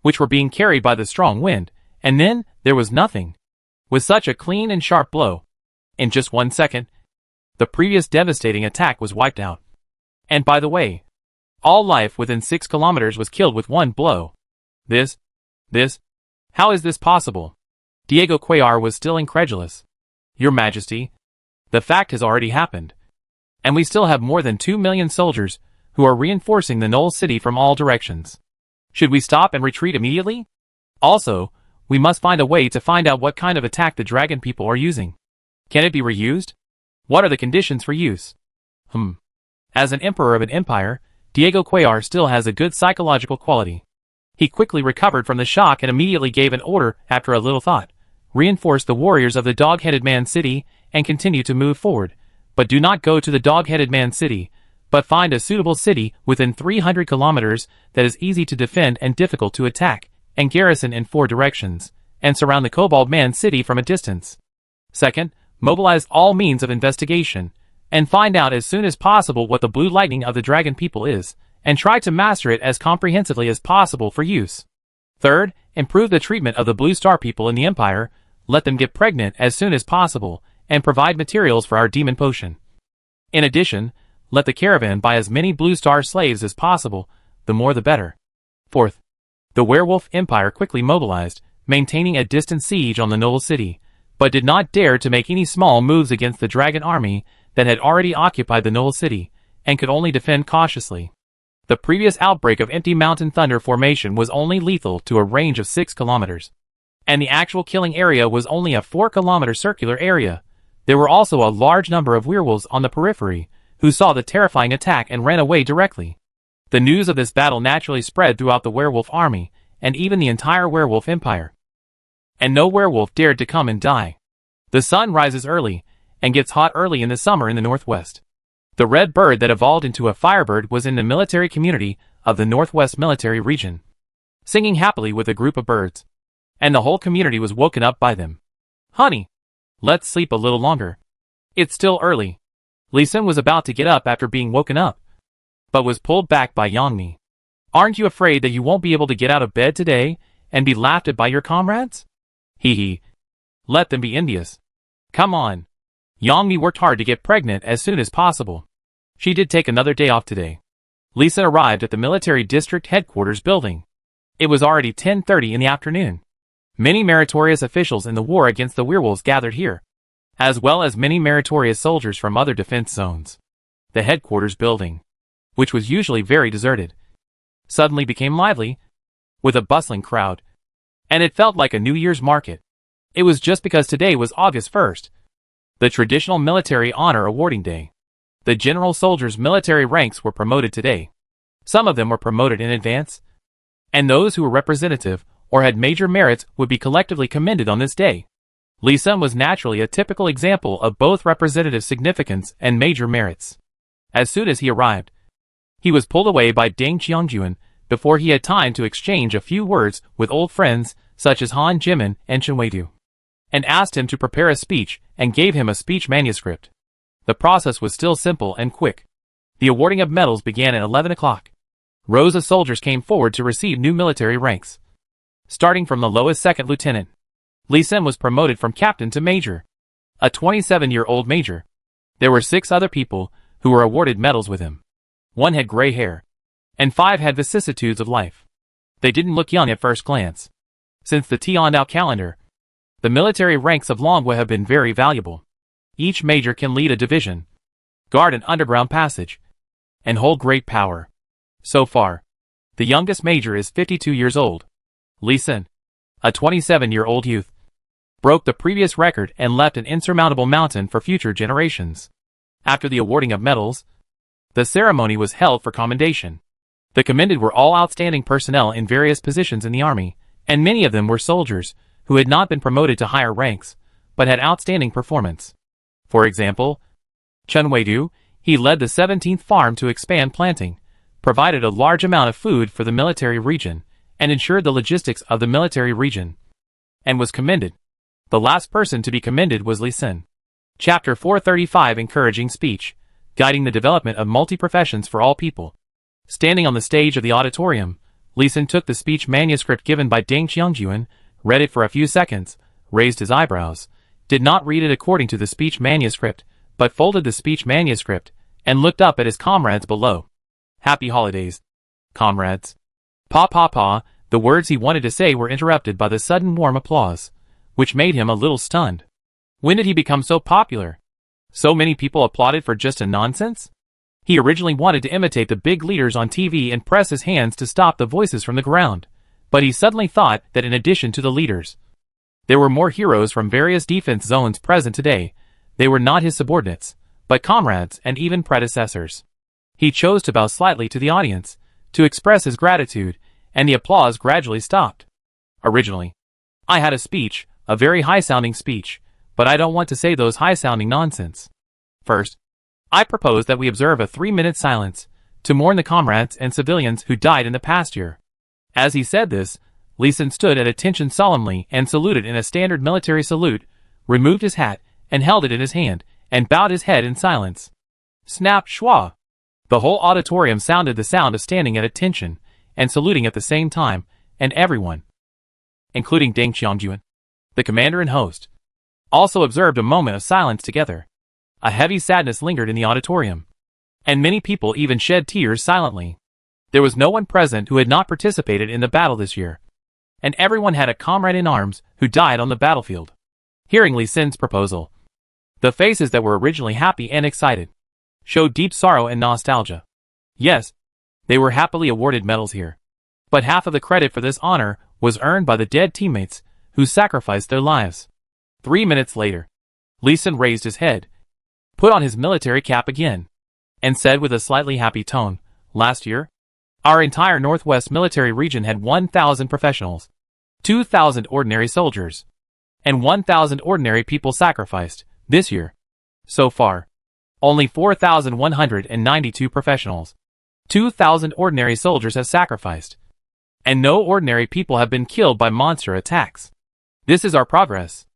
which were being carried by the strong wind, and then there was nothing. With such a clean and sharp blow, in just 1 second, the previous devastating attack was wiped out. And by the way, all life within 6 kilometers was killed with 1 blow. How is this possible? Diego Cuellar was still incredulous. Your Majesty, the fact has already happened, and we still have more than 2 million soldiers who are reinforcing the Null City from all directions. Should we stop and retreat immediately? Also, we must find a way to find out what kind of attack the dragon people are using. Can it be reused? What are the conditions for use? As an emperor of an empire, Diego Cuellar still has a good psychological quality. He quickly recovered from the shock and immediately gave an order after a little thought. Reinforce the warriors of the Dog-Headed Man City and continue to move forward. But do not go to the Dog-Headed Man City, but find a suitable city within 300 kilometers that is easy to defend and difficult to attack, and garrison in 4 directions, and surround the Cobalt Man City from a distance. Second, mobilize all means of investigation, and find out as soon as possible what the blue lightning of the dragon people is, and try to master it as comprehensively as possible for use. Third, improve the treatment of the blue star people in the Empire, let them get pregnant as soon as possible, and provide materials for our demon potion. In addition, let the caravan buy as many blue star slaves as possible, the more the better. Fourth, the werewolf empire quickly mobilized, maintaining a distant siege on the Null City, but did not dare to make any small moves against the dragon army that had already occupied the Null City, and could only defend cautiously. The previous outbreak of Empty Mountain Thunder Formation was only lethal to a range of 6 kilometers, and the actual killing area was only a 4-kilometer circular area. There were also a large number of werewolves on the periphery, who saw the terrifying attack and ran away directly. The news of this battle naturally spread throughout the werewolf army, and even the entire werewolf empire. And no werewolf dared to come and die. The sun rises early, and gets hot early in the summer in the Northwest. The red bird that evolved into a firebird was in the military community of the Northwest Military Region, singing happily with a group of birds. And the whole community was woken up by them. "Honey, let's sleep a little longer. It's still early." Lee Sin was about to get up after being woken up, but was pulled back by Yang Mi. "Aren't you afraid that you won't be able to get out of bed today and be laughed at by your comrades?" "Hee hee. Let them be envious. Come on." Yang Mi worked hard to get pregnant as soon as possible. She did take another day off today. Lee Sin arrived at the military district headquarters building. It was already 10:30 in the afternoon. Many meritorious officials in the war against the werewolves gathered here, as well as many meritorious soldiers from other defense zones. The headquarters building, which was usually very deserted, suddenly became lively, with a bustling crowd, and it felt like a New Year's market. It was just because today was August 1st, the traditional military honor awarding day. The general soldiers' military ranks were promoted today. Some of them were promoted in advance, and those who were representative or had major merits would be collectively commended on this day. Lee Sin was naturally a typical example of both representative significance and major merits. As soon as he arrived, he was pulled away by Deng Qiangjuan before he had time to exchange a few words with old friends such as Han Jimin and Chen Weidu, and asked him to prepare a speech and gave him a speech manuscript. The process was still simple and quick. The awarding of medals began at 11 o'clock. Rows of soldiers came forward to receive new military ranks. Starting from the lowest second lieutenant, Lee Sin was promoted from captain to major, a 27-year-old major. There were 6 other people who were awarded medals with him. 1 had gray hair, and 5 had vicissitudes of life. They didn't look young at first glance. Since the Tiandao calendar, the military ranks of Longwa have been very valuable. Each major can lead a division, guard an underground passage, and hold great power. So far, the youngest major is 52 years old. Lee Sin, a 27-year-old youth, broke the previous record and left an insurmountable mountain for future generations. After the awarding of medals, the ceremony was held for commendation. The commended were all outstanding personnel in various positions in the army, and many of them were soldiers who had not been promoted to higher ranks, but had outstanding performance. For example, Chen Weidu, he led the 17th farm to expand planting, provided a large amount of food for the military region, and ensured the logistics of the military region, and was commended. The last person to be commended was Lee Sin. Chapter 435 Encouraging Speech, Guiding the Development of Multi-Professions for All People. Standing on the stage of the auditorium, Lee Sin took the speech manuscript given by Deng Qiangjuan, read it for a few seconds, raised his eyebrows, did not read it according to the speech manuscript, but folded the speech manuscript, and looked up at his comrades below. "Happy holidays, comrades." Pa. The words he wanted to say were interrupted by the sudden warm applause, which made him a little stunned. When did he become so popular? So many people applauded for just a nonsense? He originally wanted to imitate the big leaders on TV and press his hands to stop the voices from the ground, but he suddenly thought that in addition to the leaders, there were more heroes from various defense zones present today. They were not his subordinates, but comrades and even predecessors. He chose to bow slightly to the audience, to express his gratitude, and the applause gradually stopped. "Originally, I had a speech, a very high-sounding speech, but I don't want to say those high-sounding nonsense. First, I propose that we observe a 3-minute silence, to mourn the comrades and civilians who died in the past year." As he said this, Lee Sin stood at attention solemnly and saluted in a standard military salute, removed his hat, and held it in his hand, and bowed his head in silence. Snap schwa! The whole auditorium sounded the sound of standing at attention, and saluting at the same time, and everyone, including Deng Qiangjuan, the commander and host, also observed a moment of silence together. A heavy sadness lingered in the auditorium, and many people even shed tears silently. There was no one present who had not participated in the battle this year, and everyone had a comrade in arms who died on the battlefield. Hearing Lee Sin's proposal, the faces that were originally happy and excited showed deep sorrow and nostalgia. Yes, they were happily awarded medals here, but half of the credit for this honor was earned by the dead teammates who sacrificed their lives. 3 minutes later, Lee Sin raised his head, put on his military cap again, and said with a slightly happy tone, "Last year, our entire Northwest military region had 1,000 professionals, 2,000 ordinary soldiers, and 1,000 ordinary people sacrificed. This year, so far, only 4,192 professionals, 2,000 ordinary soldiers have sacrificed, and no ordinary people have been killed by monster attacks. This is our progress."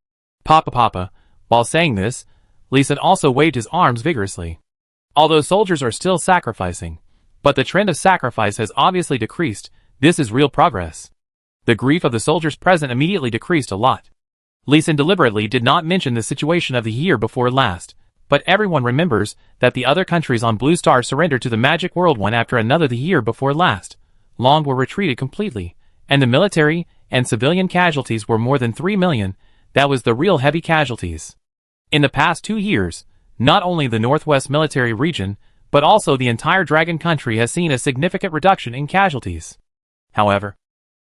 Papa. While saying this, Leeson also waved his arms vigorously. Although soldiers are still sacrificing, but the trend of sacrifice has obviously decreased, this is real progress. The grief of the soldiers present immediately decreased a lot. Leeson deliberately did not mention the situation of the year before last, but everyone remembers that the other countries on Blue Star surrendered to the Magic World one after another the year before last. Long were retreated completely, and the military and civilian casualties were more than 3 million. That was the real heavy casualties. In the past 2 years, not only the Northwest military region, but also the entire Dragon Country has seen a significant reduction in casualties. However,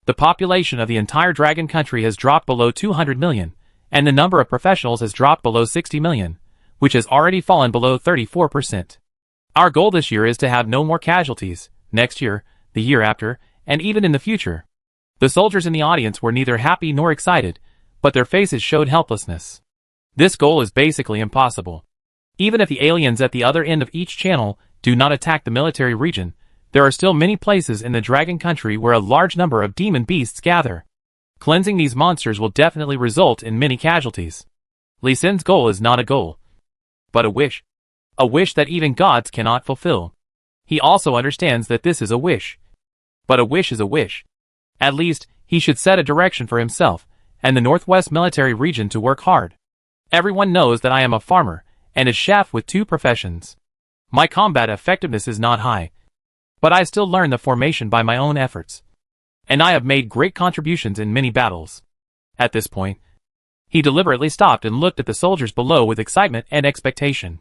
the population of the entire Dragon Country has dropped below 200 million, and the number of professionals has dropped below 60 million, which has already fallen below 34%. Our goal this year is to have no more casualties, next year, the year after, and even in the future. The soldiers in the audience were neither happy nor excited, but their faces showed helplessness. This goal is basically impossible. Even if the aliens at the other end of each channel do not attack the military region, there are still many places in the Dragon Country where a large number of demon beasts gather. Cleansing these monsters will definitely result in many casualties. Lee Sin's goal is not a goal, but a wish. A wish that even gods cannot fulfill. He also understands that this is a wish. But a wish is a wish. At least, he should set a direction for himself and the Northwest military region to work hard. Everyone knows that I am a farmer and a chef with 2 professions. My combat effectiveness is not high, but I still learn the formation by my own efforts. And I have made great contributions in many battles. At this point, he deliberately stopped and looked at the soldiers below with excitement and expectation.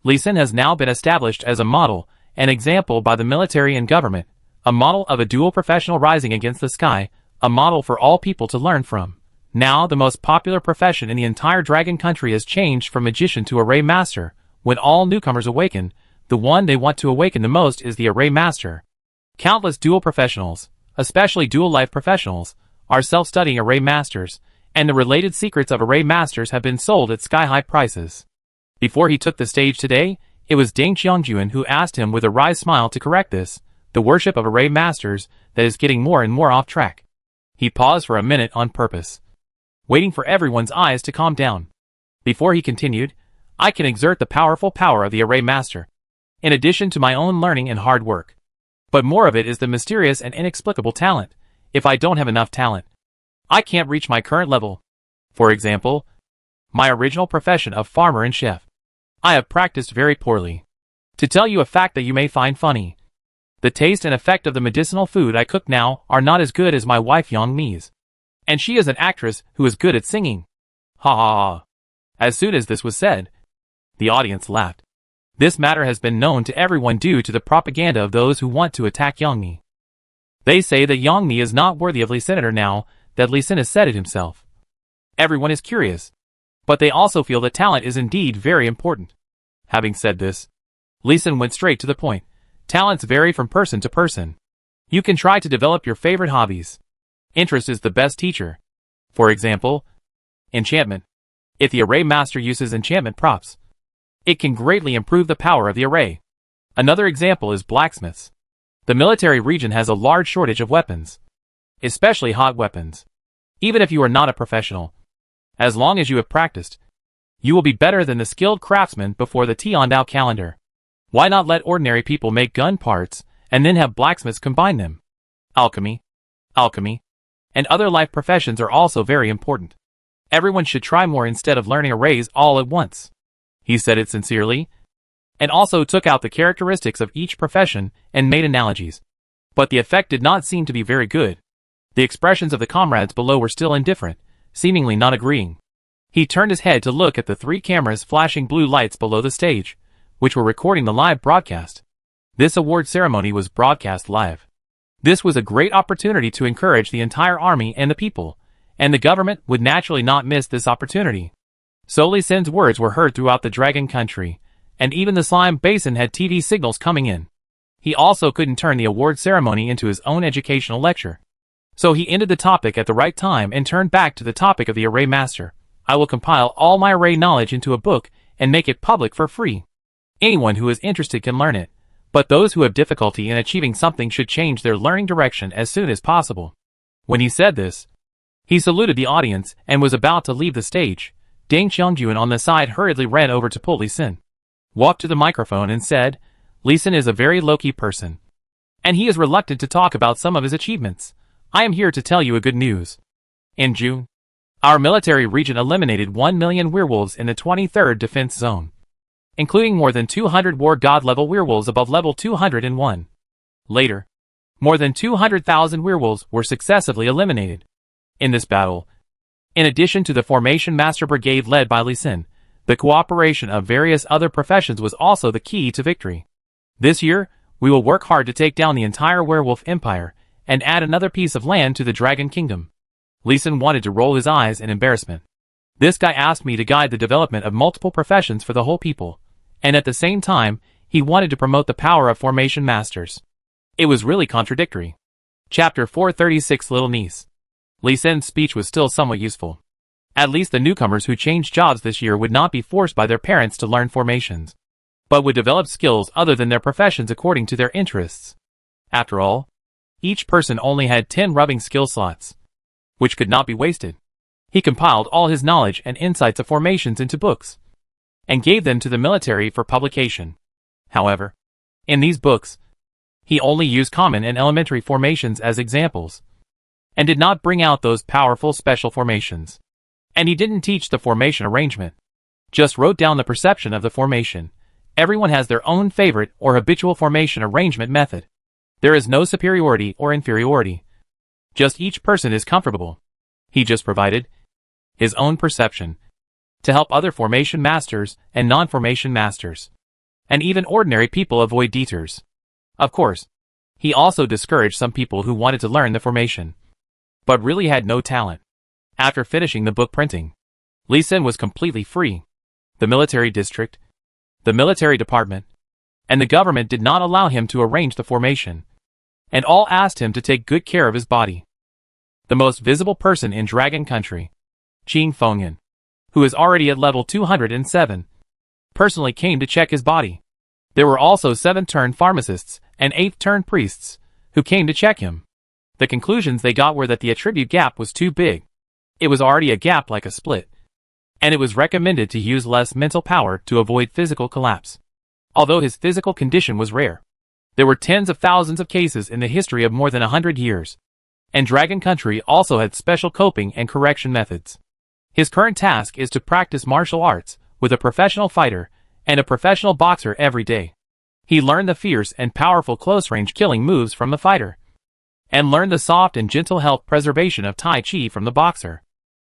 Lee Sin has now been established as a model, an example by the military and government, a model of a dual professional rising against the sky, a model for all people to learn from. Now the most popular profession in the entire Dragon Country has changed from magician to array master. When all newcomers awaken, the one they want to awaken the most is the array master. Countless dual professionals, especially dual life professionals, are self-studying array masters, and the related secrets of array masters have been sold at sky-high prices. Before he took the stage today, it was Deng Qiangjuan who asked him with a wry smile to correct this, the worship of array masters, that is getting more and more off track. He paused for a minute on purpose, waiting for everyone's eyes to calm down. Before he continued, I can exert the powerful power of the array master, in addition to my own learning and hard work. But more of it is the mysterious and inexplicable talent. If I don't have enough talent, I can't reach my current level. For example, my original profession of farmer and chef. I have practiced very poorly. To tell you a fact that you may find funny, the taste and effect of the medicinal food I cook now are not as good as my wife Yang Mi's. And she is an actress who is good at singing. Ha ha ha. As soon as this was said, the audience laughed. This matter has been known to everyone due to the propaganda of those who want to attack Yang Mi. They say that Yang Mi is not worthy of Lee Senator now that Lee Sin has said it himself. Everyone is curious, but they also feel that talent is indeed very important. Having said this, Lee Sin went straight to the point. Talents vary from person to person. You can try to develop your favorite hobbies. Interest is the best teacher. For example, enchantment. If the array master uses enchantment props, it can greatly improve the power of the array. Another example is blacksmiths. The military region has a large shortage of weapons, especially hot weapons. Even if you are not a professional, as long as you have practiced, you will be better than the skilled craftsmen before the Tiandao calendar. Why not let ordinary people make gun parts and then have blacksmiths combine them? Alchemy, and other life professions are also very important. Everyone should try more instead of learning arrays all at once. He said it sincerely, and also took out the characteristics of each profession and made analogies. But the effect did not seem to be very good. The expressions of the comrades below were still indifferent, seemingly not agreeing. He turned his head to look at the 3 cameras flashing blue lights below the stage, which were recording the live broadcast. This award ceremony was broadcast live. This was a great opportunity to encourage the entire army and the people, and the government would naturally not miss this opportunity. So Lee Sin's words were heard throughout the Dragon Country, and even the slime basin had TV signals coming in. He also couldn't turn the award ceremony into his own educational lecture. So he ended the topic at the right time and turned back to the topic of the array master. I will compile all my array knowledge into a book and make it public for free. Anyone who is interested can learn it, but those who have difficulty in achieving something should change their learning direction as soon as possible. When he said this, he saluted the audience and was about to leave the stage. Deng Qiangjun on the side hurriedly ran over to pull Li Xin, walked to the microphone and said, Li Xin is a very low-key person, and he is reluctant to talk about some of his achievements. I am here to tell you a good news. In June, our military region eliminated 1 million werewolves in the 23rd Defense Zone, including more than 200 war god level werewolves above level 201. Later, more than 200,000 werewolves were successively eliminated. In this battle, in addition to the Formation Master Brigade led by Li Xin, the cooperation of various other professions was also the key to victory. This year, we will work hard to take down the entire werewolf empire and add another piece of land to the Dragon Kingdom. Li Xin wanted to roll his eyes in embarrassment. This guy asked me to guide the development of multiple professions for the whole people, and at the same time, he wanted to promote the power of Formation Masters. It was really contradictory. Chapter 436 Little Niece. Li Xin's speech was still somewhat useful. At least the newcomers who changed jobs this year would not be forced by their parents to learn formations, but would develop skills other than their professions according to their interests. After all, each person only had 10 rubbing skill slots, which could not be wasted. He compiled all his knowledge and insights of formations into books, and gave them to the military for publication. However, in these books, he only used common and elementary formations as examples, and did not bring out those powerful special formations. And he didn't teach the formation arrangement, just wrote down the perception of the formation. Everyone has their own favorite or habitual formation arrangement method. There is no superiority or inferiority. Just each person is comfortable. He just provided his own perception to help other formation masters and non-formation masters, and even ordinary people avoid detours. Of course, he also discouraged some people who wanted to learn the formation, but really had no talent. After finishing the book printing, Li Xin was completely free. The military district, the military department, and the government did not allow him to arrange the formation, and all asked him to take good care of his body. The most visible person in Dragon Country, Qing Fengyan, who is already at level 207, personally came to check his body. There were also 7th-turn pharmacists and 8th-turn priests who came to check him. The conclusions they got were that the attribute gap was too big. It was already a gap like a split, and it was recommended to use less mental power to avoid physical collapse. Although his physical condition was rare, there were tens of thousands of cases in the history of more than 100 years, and Dragon Country also had special coping and correction methods. His current task is to practice martial arts with a professional fighter and a professional boxer every day. He learned the fierce and powerful close-range killing moves from the fighter, and learned the soft and gentle health preservation of Tai Chi from the boxer.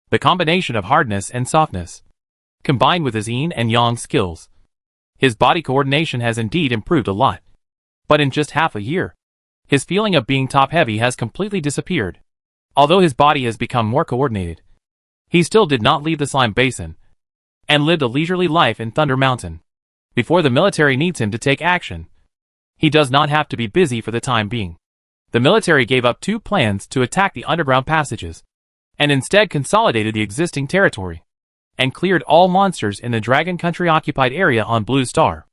The combination of hardness and softness, combined with his yin and yang skills, his body coordination has indeed improved a lot. But in just half a year, his feeling of being top-heavy has completely disappeared. Although his body has become more coordinated, he still did not leave the slime basin, and lived a leisurely life in Thunder Mountain. Before the military needs him to take action, he does not have to be busy for the time being. The military gave up 2 plans to attack the underground passages, and instead consolidated the existing territory, and cleared all monsters in the Dragon Country occupied area on Blue Star.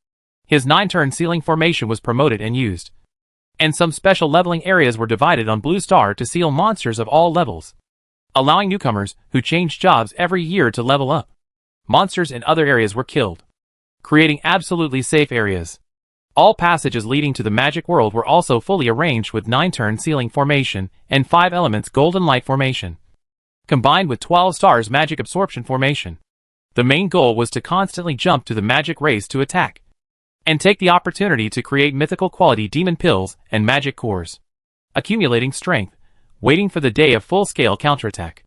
His 9-turn sealing formation was promoted and used, and some special leveling areas were divided on Blue Star to seal monsters of all levels, allowing newcomers who changed jobs every year to level up. Monsters in other areas were killed, creating absolutely safe areas. All passages leading to the magic world were also fully arranged with 9-turn sealing formation and 5 elements golden light formation, combined with 12 stars magic absorption formation. The main goal was to constantly jump to the magic race to attack, and take the opportunity to create mythical quality demon pills and magic cores, accumulating strength, waiting for the day of full-scale counterattack.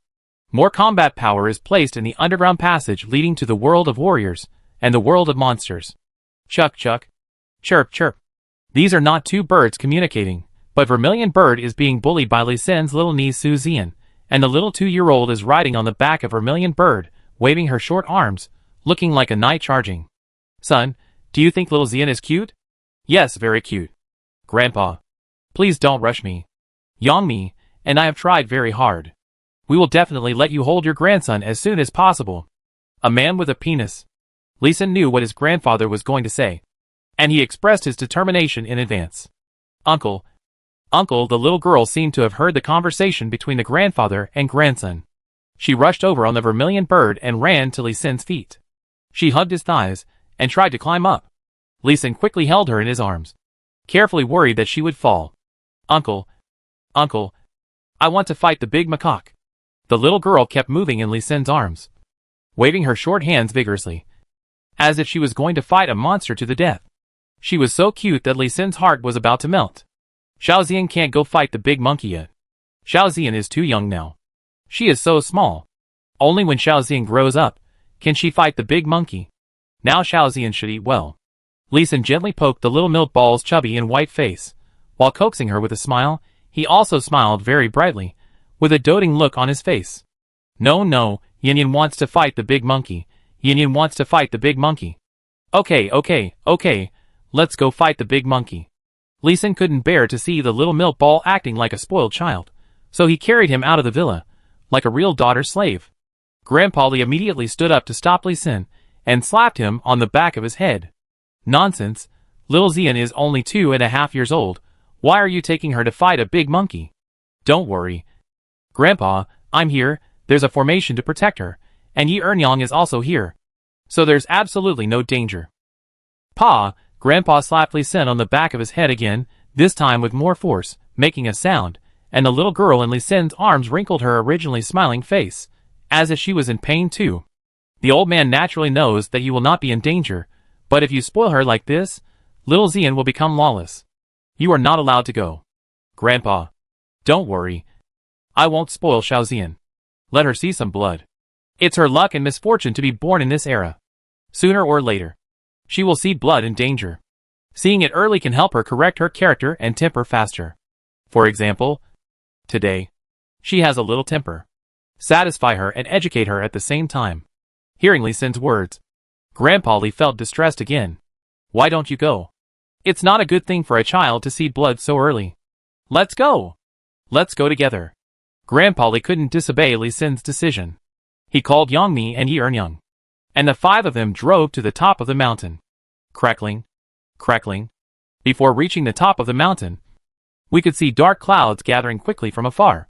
More combat power is placed in the underground passage leading to the world of warriors and the world of monsters. Chuck chuck, chirp chirp. These are not 2 birds communicating, but Vermilion Bird is being bullied by Li Xin's little niece Su Zian, and the little 2-year-old is riding on the back of Vermilion Bird, waving her short arms, looking like a knight charging. Son, Do you think little Xian is cute? Yes, very cute. Grandpa. Please don't rush me. Yangmi and I have tried very hard. We will definitely let you hold your grandson as soon as possible. A man with a penis. Li Xin knew what his grandfather was going to say, and he expressed his determination in advance. Uncle. Uncle, the little girl seemed to have heard the conversation between the grandfather and grandson. She rushed over on the vermilion bird and ran to Li Xin's feet. She hugged his thighs and tried to climb up. Li Xin quickly held her in his arms, carefully worried that she would fall. Uncle. Uncle. I want to fight the big macaque. The little girl kept moving in Li Xin's arms, waving her short hands vigorously, as if she was going to fight a monster to the death. She was so cute that Li Xin's heart was about to melt. Xiaoxian can't go fight the big monkey yet. Xiaoxian is too young now. She is so small. Only when Xiaoxian grows up can she fight the big monkey. Now Xiaoxian should eat well. Li Xin gently poked the little milk ball's chubby and white face. While coaxing her with a smile, he also smiled very brightly, with a doting look on his face. No, no, Yin wants to fight the big monkey. Yin wants to fight the big monkey. Okay, let's go fight the big monkey. Li Xin couldn't bear to see the little milk ball acting like a spoiled child, so he carried him out of the villa, like a real daughter slave. Grandpa Li immediately stood up to stop Li Xin, and slapped him on the back of his head. Nonsense, little Xian is only 2.5 years old. Why are you taking her to fight a big monkey? Don't worry. Grandpa, I'm here, there's a formation to protect her, and Yi Ernyang is also here. So there's absolutely no danger. Pa, Grandpa slapped Li Xin on the back of his head again, this time with more force, making a sound, and the little girl in Li Xin's arms wrinkled her originally smiling face, as if she was in pain too. The old man naturally knows that you will not be in danger, but if you spoil her like this, little Xian will become lawless. You are not allowed to go. Grandpa. Don't worry. I won't spoil Xiaoxian. Let her see some blood. It's her luck and misfortune to be born in this era. Sooner or later, she will see blood and danger. Seeing it early can help her correct her character and temper faster. For example, today, she has a little temper. Satisfy her and educate her at the same time. Hearing Li Xin's words, Grandpa Li felt distressed again. Why don't you go? It's not a good thing for a child to see blood so early. Let's go. Let's go together. Grandpa Li couldn't disobey Li Xin's decision. He called Yangmi and Yi Ernyang, and the 5 of them drove to the top of the mountain. Crackling, crackling. Before reaching the top of the mountain, we could see dark clouds gathering quickly from afar.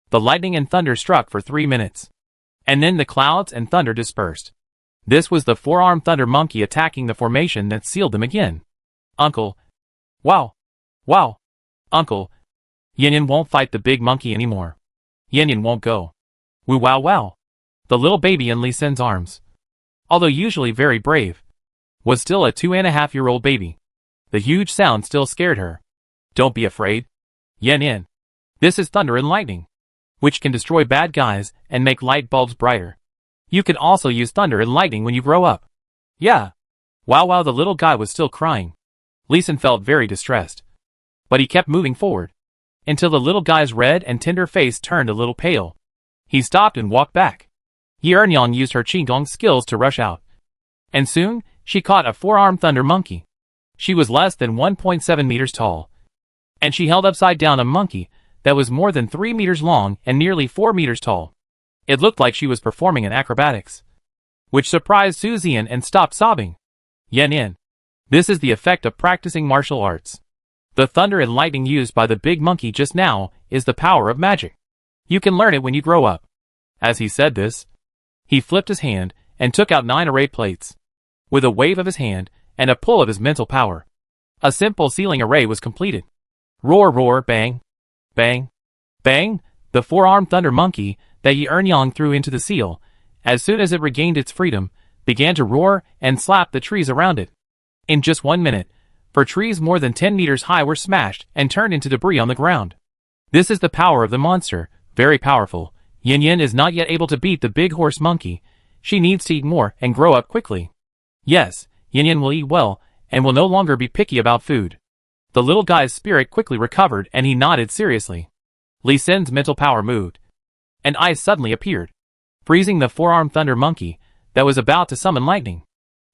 The lightning and thunder struck for 3 minutes, and then the clouds and thunder dispersed. This was the 4-armed thunder monkey attacking the formation that sealed them again. Uncle. Wow. Wow. Uncle. Yin won't fight the big monkey anymore. Yin won't go. Woo wow wow. The little baby in Li Xin's arms, although usually very brave, was still a 2.5-year-old baby. The huge sound still scared her. Don't be afraid. Yin. This is thunder and lightning, which can destroy bad guys and make light bulbs brighter. You can also use thunder and lightning when you grow up. Yeah. Wow, the little guy was still crying. Li Xin felt very distressed, but he kept moving forward, until the little guy's red and tender face turned a little pale. He stopped and walked back. Yi Ernyang used her Qigong skills to rush out, and soon, she caught a 4-armed thunder monkey. She was less than 1.7 meters tall, and she held upside down a monkey that was more than 3 meters long and nearly 4 meters tall. It looked like she was performing an acrobatics, which surprised Su Xian and stopped sobbing. Yin. This is the effect of practicing martial arts. The thunder and lightning used by the big monkey just now is the power of magic. You can learn it when you grow up. As he said this, he flipped his hand and took out 9 array plates. With a wave of his hand and a pull of his mental power, a simple sealing array was completed. Roar, bang, bang, bang. The 4-armed thunder monkey that Yi Ernyang threw into the seal, as soon as it regained its freedom, began to roar and slap the trees around it. In just 1 minute, for trees more than 10 meters high were smashed and turned into debris on the ground. This is the power of the monster, very powerful. Yin is not yet able to beat the big horse monkey. She needs to eat more and grow up quickly. Yes, Yin will eat well and will no longer be picky about food. The little guy's spirit quickly recovered and he nodded seriously. Li Xin's mental power moved, and ice suddenly appeared, freezing the 4-armed thunder monkey that was about to summon lightning.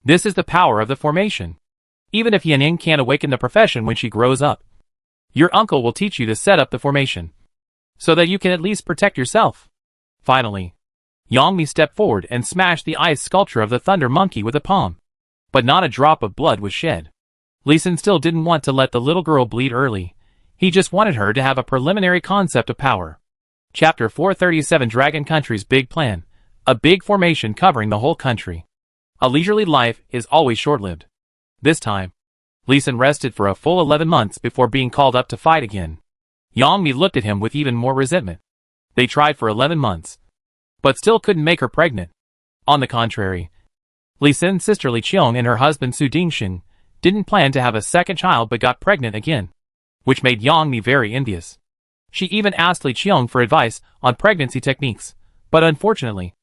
This is the power of the formation. Even if Yanning can't awaken the profession when she grows up, your uncle will teach you to set up the formation, so that you can at least protect yourself. Finally, Yangmi stepped forward and smashed the ice sculpture of the thunder monkey with a palm. But not a drop of blood was shed. Lee Sin still didn't want to let the little girl bleed early. He just wanted her to have a preliminary concept of power. Chapter 437 Dragon Country's Big Plan. A big formation covering the whole country. A leisurely life is always short-lived. This time, Lee Sin rested for a full 11 months before being called up to fight again. Yangmi looked at him with even more resentment. They tried for 11 months, but still couldn't make her pregnant. On the contrary, Lee Sin's sister Li Qiong and her husband Su Dingxing didn't plan to have a second child but got pregnant again, which made Yangmi very envious. She even asked Li Qiong for advice on pregnancy techniques, but unfortunately,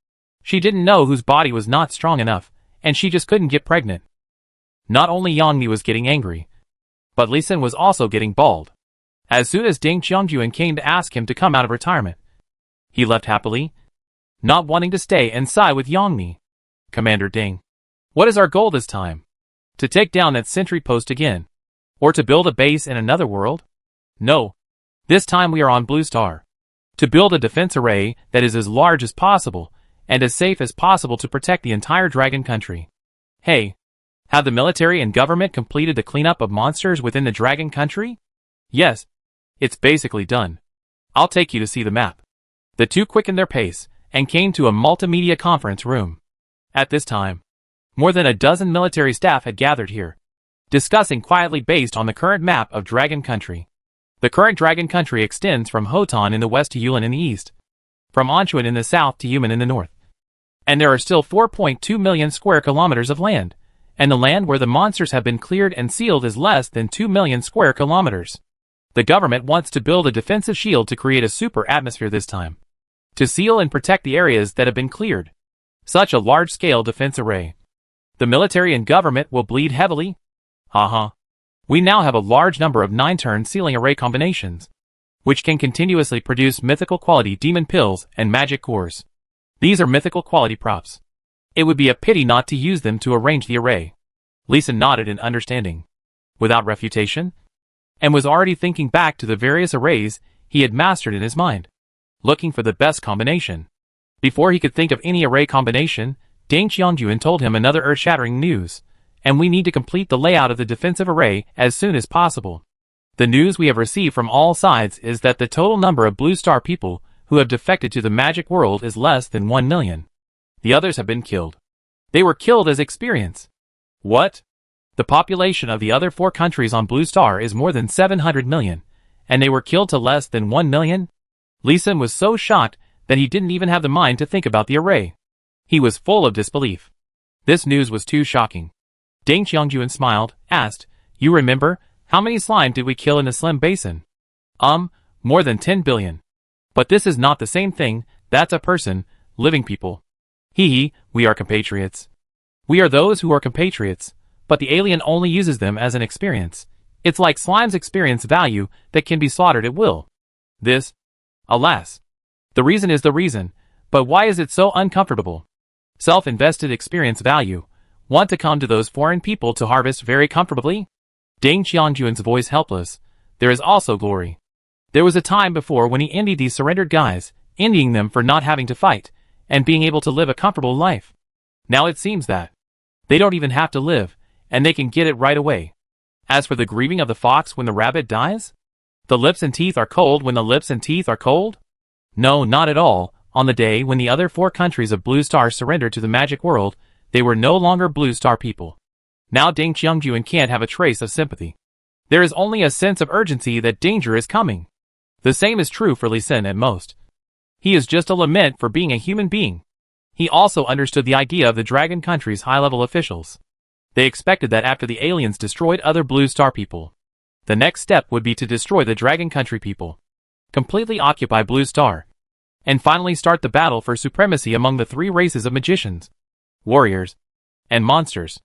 she didn't know whose body was not strong enough, and she just couldn't get pregnant. Not only Yangmi was getting angry, but Lee Sin was also getting bald. As soon as Ding Qiangyuan came to ask him to come out of retirement, he left happily, not wanting to stay and sigh with Yangmi. Commander Ding, what is our goal this time? To take down that sentry post again? Or to build a base in another world? No. This time we are on Blue Star. To build a defense array that is as large as possible, and as safe as possible to protect the entire Dragon Country. Hey, have the military and government completed the cleanup of monsters within the Dragon Country? Yes. It's basically done. I'll take you to see the map. The two quickened their pace, and came to a multimedia conference room. At this time, more than a dozen military staff had gathered here, discussing quietly based on the current map of Dragon Country. The current Dragon Country extends from Hotan in the west to Yulin in the east, from Anchuan in the south to Yumen in the north. And there are still 4.2 million square kilometers of land, and the land where the monsters have been cleared and sealed is less than 2 million square kilometers. The government wants to build a defensive shield to create a super atmosphere this time, to seal and protect the areas that have been cleared. Such a large-scale defense array. The military and government will bleed heavily. Haha. We now have a large number of 9-turn sealing array combinations, which can continuously produce mythical quality demon pills and magic cores. These are mythical quality props. It would be a pity not to use them to arrange the array. Lee Sin nodded in understanding, without refutation, and was already thinking back to the various arrays he had mastered in his mind, looking for the best combination. Before he could think of any array combination, Ding Qiangyuan told him another earth-shattering news, and we need to complete the layout of the defensive array as soon as possible. The news we have received from all sides is that the total number of Blue Star people who have defected to the magic world is less than 1 million. The others have been killed. They were killed as experience. What? The population of the other 4 countries on Blue Star is more than 700 million, and they were killed to less than 1 million? Lee Sin was so shocked that he didn't even have the mind to think about the array. He was full of disbelief. This news was too shocking. Ding Qiangyuan smiled, asked, "You remember, how many slime did we kill in the Slim Basin?" More than 10 billion. But this is not the same thing, that's a person, living people. Hee, we are compatriots. We are those who are compatriots, but the alien only uses them as an experience. It's like slime's experience value that can be slaughtered at will. This, alas. The reason is the reason, but why is it so uncomfortable? Self-invested experience value. Want to come to those foreign people to harvest very comfortably? Ding Qiangyuan's voice helpless. There is also glory. There was a time before when he envied these surrendered guys, envying them for not having to fight, and being able to live a comfortable life. Now it seems that they don't even have to live, and they can get it right away. As for the grieving of the fox when the rabbit dies? The lips and teeth are cold when the lips and teeth are cold? No, not at all. On the day when the other 4 countries of Blue Star surrendered to the magic world, they were no longer Blue Star people. Now Ding Qiangyuan can't have a trace of sympathy. There is only a sense of urgency that danger is coming. The same is true for Lee Sin at most. He is just a lament for being a human being. He also understood the idea of the Dragon Country's high-level officials. They expected that after the aliens destroyed other Blue Star people, the next step would be to destroy the Dragon Country people, completely occupy Blue Star, and finally start the battle for supremacy among the 3 races of magicians, warriors, and monsters.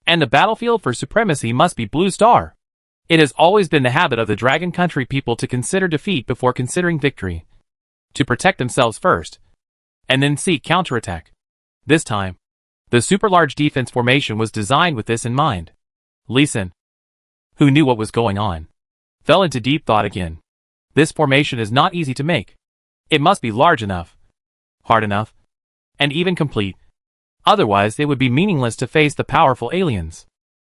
And the battlefield for supremacy must be Blue Star. It has always been the habit of the Dragon Country people to consider defeat before considering victory, to protect themselves first, and then seek counterattack. This time, the super large defense formation was designed with this in mind. Lee Sin, who knew what was going on, fell into deep thought again. This formation is not easy to make. It must be large enough, hard enough, and even complete. Otherwise it would be meaningless to face the powerful aliens.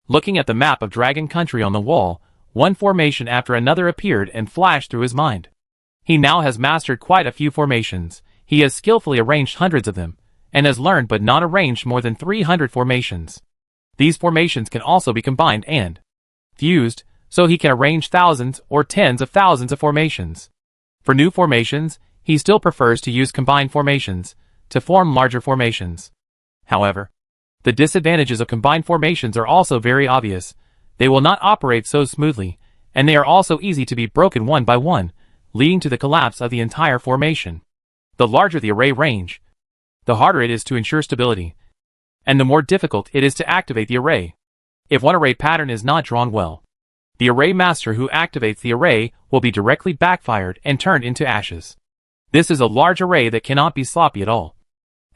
Looking at the map of Dragon Country on the wall, one formation after another appeared and flashed through his mind. He now has mastered quite a few formations. He has skillfully arranged hundreds of them, and has learned but not arranged more than 300 formations. These formations can also be combined and fused, so he can arrange thousands or tens of thousands of formations. For new formations, he still prefers to use combined formations to form larger formations. However, the disadvantages of combined formations are also very obvious. They will not operate so smoothly, and they are also easy to be broken one by one, leading to the collapse of the entire formation. The larger the array range, the harder it is to ensure stability, and the more difficult it is to activate the array. If one array pattern is not drawn well, the array master who activates the array will be directly backfired and turned into ashes. This is a large array that cannot be sloppy at all,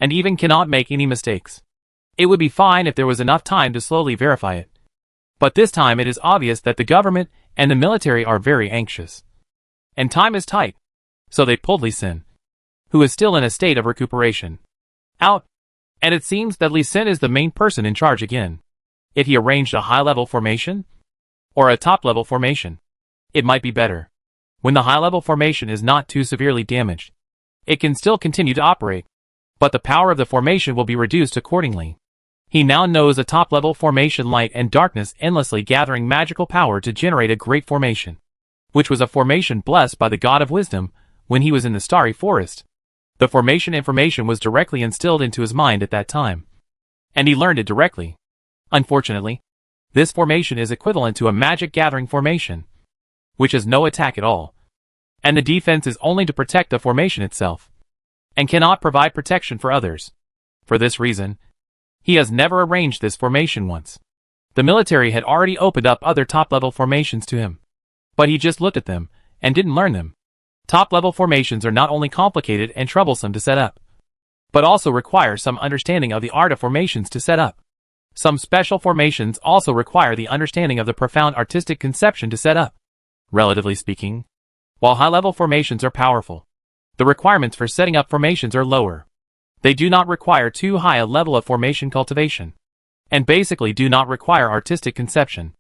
and even cannot make any mistakes. It would be fine if there was enough time to slowly verify it. But this time it is obvious that the government and the military are very anxious, and time is tight, so they pulled Lee Sin, who is still in a state of recuperation, out, and it seems that Lee Sin is the main person in charge again. If he arranged a high-level formation, or a top-level formation, it might be better. When the high-level formation is not too severely damaged, it can still continue to operate, but the power of the formation will be reduced accordingly. He now knows a top-level formation, light and darkness endlessly gathering magical power to generate a great formation, which was a formation blessed by the god of wisdom when he was in the starry forest. The formation information was directly instilled into his mind at that time, and he learned it directly. Unfortunately, this formation is equivalent to a magic gathering formation, which is no attack at all, and the defense is only to protect the formation itself, and cannot provide protection for others. For this reason, he has never arranged this formation once. The military had already opened up other top-level formations to him, but he just looked at them and didn't learn them. Top-level formations are not only complicated and troublesome to set up, but also require some understanding of the art of formations to set up. Some special formations also require the understanding of the profound artistic conception to set up. Relatively speaking, while high-level formations are powerful, the requirements for setting up formations are lower. They do not require too high a level of formation cultivation, and basically do not require artistic conception.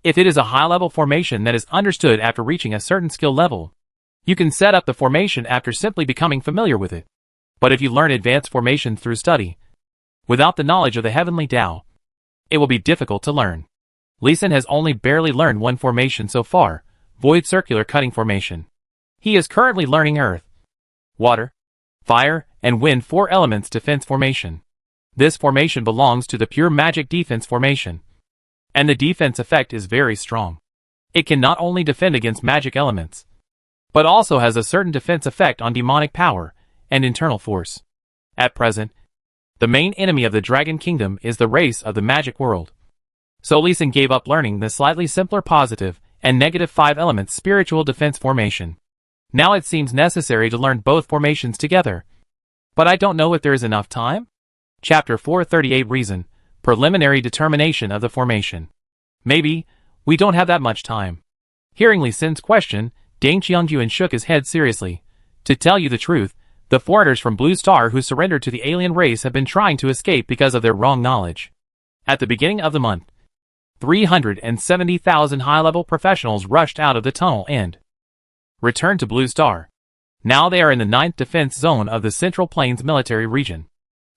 If it is a high-level formation that is understood after reaching a certain skill level, you can set up the formation after simply becoming familiar with it. But if you learn advanced formations through study, without the knowledge of the heavenly Tao, it will be difficult to learn. Lee Sin has only barely learned one formation so far, Void Circular Cutting Formation. He is currently learning Earth, Water, Fire, and Wind 4 elements defense formation. This formation belongs to the pure magic defense formation, and the defense effect is very strong. It can not only defend against magic elements, but also has a certain defense effect on demonic power and internal force. At present, the main enemy of the Dragon Kingdom is the race of the magic world. So Lee Sin gave up learning the slightly simpler positive and negative 5 elements spiritual defense formation. Now it seems necessary to learn both formations together. But I don't know if there is enough time? Chapter 438 Reason, Preliminary Determination of the Formation. Maybe, we don't have that much time. Hearing Lee Sin's question, Deng Qiangyuan shook his head seriously. To tell you the truth, the foreigners from Blue Star who surrendered to the alien race have been trying to escape because of their wrong knowledge. At the beginning of the month, 370,000 high-level professionals rushed out of the tunnel and returned to Blue Star. Now they are in the 9th defense zone of the Central Plains military region.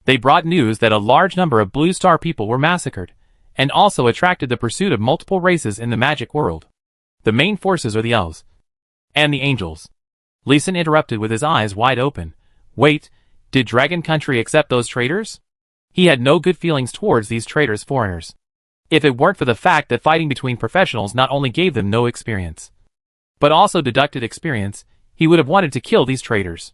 They brought news that a large number of Blue Star people were massacred, and also attracted the pursuit of multiple races in the magic world. The main forces are the elves and the angels. Lee Sin interrupted with his eyes wide open. Wait, did Dragon Country accept those traitors? He had no good feelings towards these traitorous foreigners. If it weren't for the fact that fighting between professionals not only gave them no experience, but also deducted experience, he would have wanted to kill these traitors.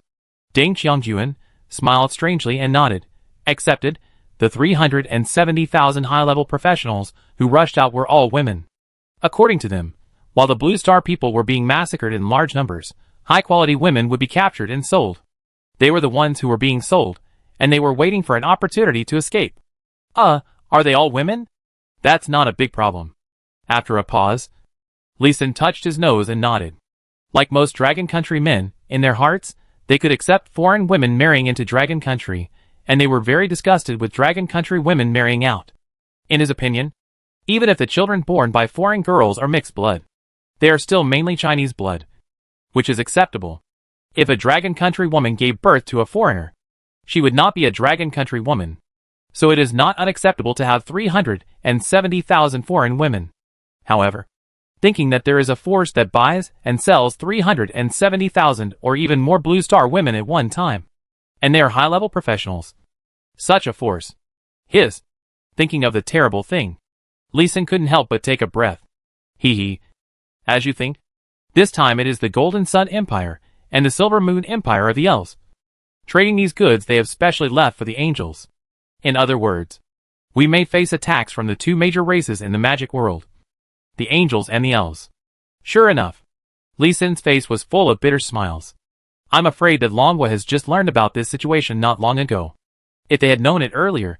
Deng Qiangyuan smiled strangely and nodded. Accepted. The 370,000 high-level professionals who rushed out were all women. According to them, while the Blue Star people were being massacred in large numbers, high-quality women would be captured and sold. They were the ones who were being sold, and they were waiting for an opportunity to escape. Are they all women? That's not a big problem. After a pause, Lee Sin touched his nose and nodded. Like most Dragon Country men, in their hearts, they could accept foreign women marrying into Dragon Country, and they were very disgusted with Dragon Country women marrying out. In his opinion, even if the children born by foreign girls are mixed blood, they are still mainly Chinese blood, which is acceptable. If a Dragon Country woman gave birth to a foreigner, she would not be a Dragon Country woman. So it is not unacceptable to have 370,000 foreign women. However, thinking that there is a force that buys and sells 370,000 or even more Blue Star women at one time, and they are high-level professionals. Such a force. Thinking of the terrible thing, Lee Sin couldn't help but take a breath. Hee. As you think? This time it is the Golden Sun Empire and the Silver Moon Empire of the Elves. Trading these goods they have specially left for the angels. In other words, we may face attacks from the two major races in the magic world, the angels and the elves. Sure enough, Lee Sin's face was full of bitter smiles. I'm afraid that Longwa has just learned about this situation not long ago. If they had known it earlier,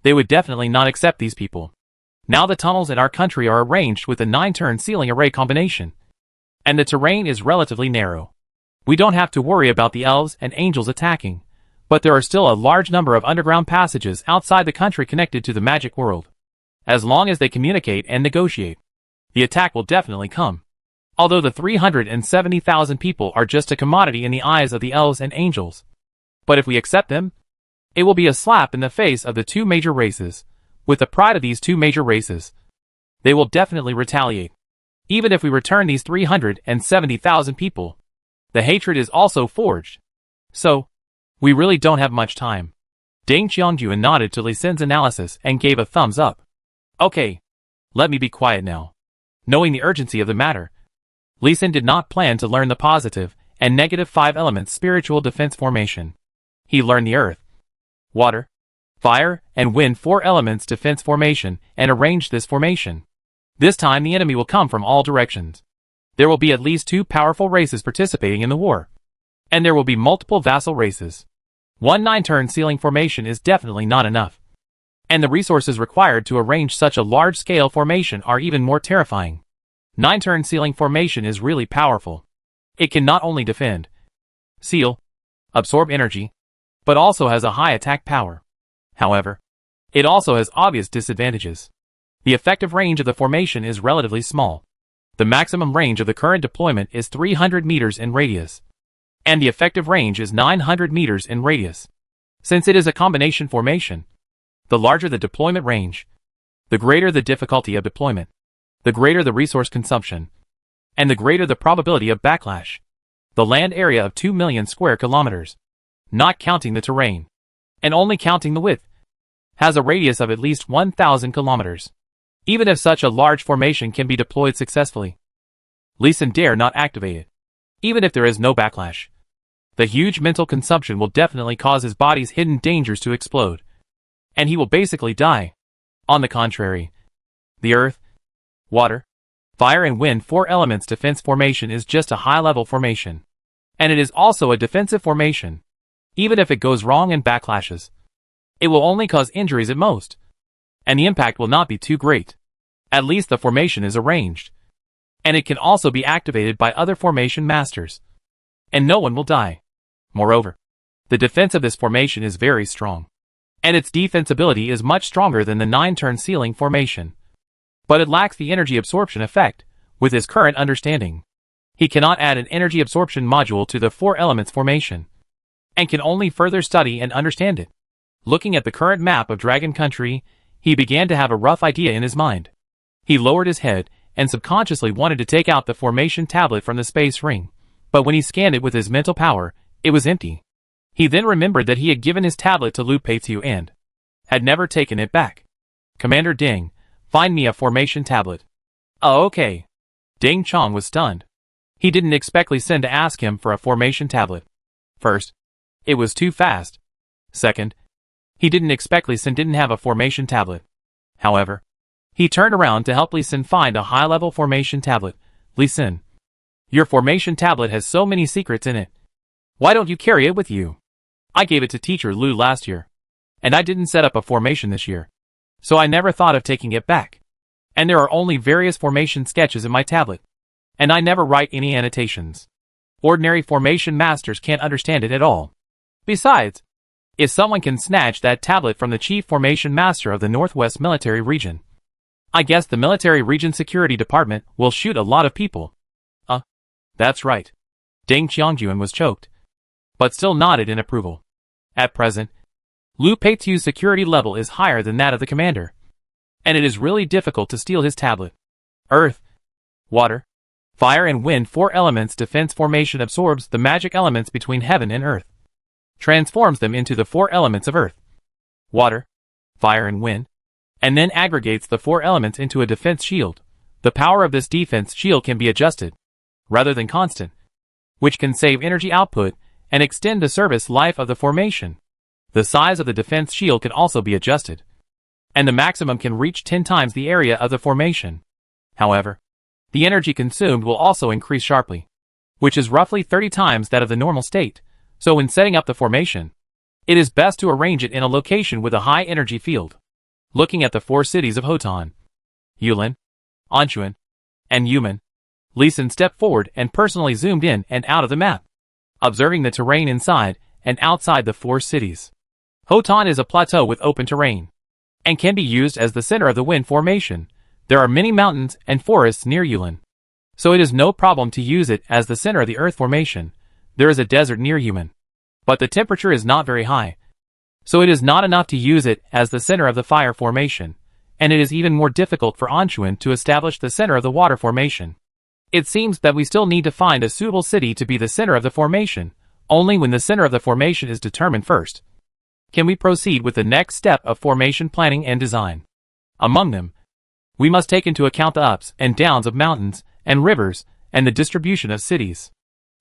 they would definitely not accept these people. Now the tunnels in our country are arranged with a 9-turn ceiling array combination, and the terrain is relatively narrow. We don't have to worry about the elves and angels attacking, but there are still a large number of underground passages outside the country connected to the magic world. As long as they communicate and negotiate, the attack will definitely come. Although the 370,000 people are just a commodity in the eyes of the elves and angels. But if we accept them, it will be a slap in the face of the two major races. With the pride of these two major races, they will definitely retaliate. Even if we return these 370,000 people, the hatred is also forged. So, we really don't have much time. Deng Qiangyuan nodded to Lee Sin's analysis and gave a thumbs up. Okay, let me be quiet now. Knowing the urgency of the matter, Lee Sin did not plan to learn the positive and negative 5 elements spiritual defense formation. He learned the earth, water, fire, and wind 4 elements defense formation and arranged this formation. This time the enemy will come from all directions. There will be at least 2 powerful races participating in the war. And there will be multiple vassal races. One 9-turn ceiling formation is definitely not enough. And the resources required to arrange such a large-scale formation are even more terrifying. 9-turn ceiling formation is really powerful. It can not only defend, seal, absorb energy, but also has a high attack power. However, it also has obvious disadvantages. The effective range of the formation is relatively small. The maximum range of the current deployment is 300 meters in radius, and the effective range is 900 meters in radius. Since it is a combination formation, the larger the deployment range, the greater the difficulty of deployment, the greater the resource consumption, and the greater the probability of backlash. The land area of 2 million square kilometers, not counting the terrain, and only counting the width, has a radius of at least 1,000 kilometers. Even if such a large formation can be deployed successfully, Lee Sin dare not activate it. Even if there is no backlash, the huge mental consumption will definitely cause his body's hidden dangers to explode, and he will basically die. On the contrary, the earth, water, fire and wind 4 elements defense formation is just a high-level formation, and it is also a defensive formation. Even if it goes wrong and backlashes, it will only cause injuries at most, and the impact will not be too great. At least the formation is arranged, and it can also be activated by other formation masters, and no one will die. Moreover, the defense of this formation is very strong, and its defensibility is much stronger than the 9-turn ceiling formation. But it lacks the energy absorption effect. With his current understanding, he cannot add an energy absorption module to the 4 elements formation, and can only further study and understand it. Looking at the current map of Dragon Country, he began to have a rough idea in his mind. He lowered his head and subconsciously wanted to take out the formation tablet from the space ring, but when he scanned it with his mental power, it was empty. He then remembered that he had given his tablet to Lu Peitu and had never taken it back. Commander Deng, find me a formation tablet. Oh, okay. Deng Chong was stunned. He didn't expect Lee Sin to ask him for a formation tablet. First, it was too fast. Second, he didn't expect Lee Sin didn't have a formation tablet. However, he turned around to help Lee Sin find a high-level formation tablet. Lee Sin, your formation tablet has so many secrets in it. Why don't you carry it with you? I gave it to Teacher Lu last year, and I didn't set up a formation this year, so I never thought of taking it back. And there are only various formation sketches in my tablet. And I never write any annotations. Ordinary formation masters can't understand it at all. Besides, if someone can snatch that tablet from the chief formation master of the Northwest Military Region, I guess the Military Region Security Department will shoot a lot of people. That's right. Deng Qiangyuan was choked, but still nodded in approval. At present, Lu Peitu's security level is higher than that of the commander, and it is really difficult to steal his tablet. Earth, water, fire and wind, 4 elements defense formation absorbs the magic elements between heaven and earth, transforms them into the 4 elements of earth, water, fire and wind, and then aggregates the 4 elements into a defense shield. The power of this defense shield can be adjusted, rather than constant, which can save energy output and extend the service life of the formation. The size of the defense shield can also be adjusted, and the maximum can reach 10 times the area of the formation. However, the energy consumed will also increase sharply, which is roughly 30 times that of the normal state. So when setting up the formation, it is best to arrange it in a location with a high energy field. Looking at the 4 cities of Hotan, Yulin, Anchuan, and Yumen, Lee Sin stepped forward and personally zoomed in and out of the map, observing the terrain inside and outside the 4 cities. Hotan is a plateau with open terrain, and can be used as the center of the wind formation. There are many mountains and forests near Yulin, so it is no problem to use it as the center of the earth formation. There is a desert near Yumen, but the temperature is not very high, so it is not enough to use it as the center of the fire formation, and it is even more difficult for Anchuan to establish the center of the water formation. It seems that we still need to find a suitable city to be the center of the formation. Only when the center of the formation is determined first can we proceed with the next step of formation planning and design. Among them, we must take into account the ups and downs of mountains and rivers and the distribution of cities.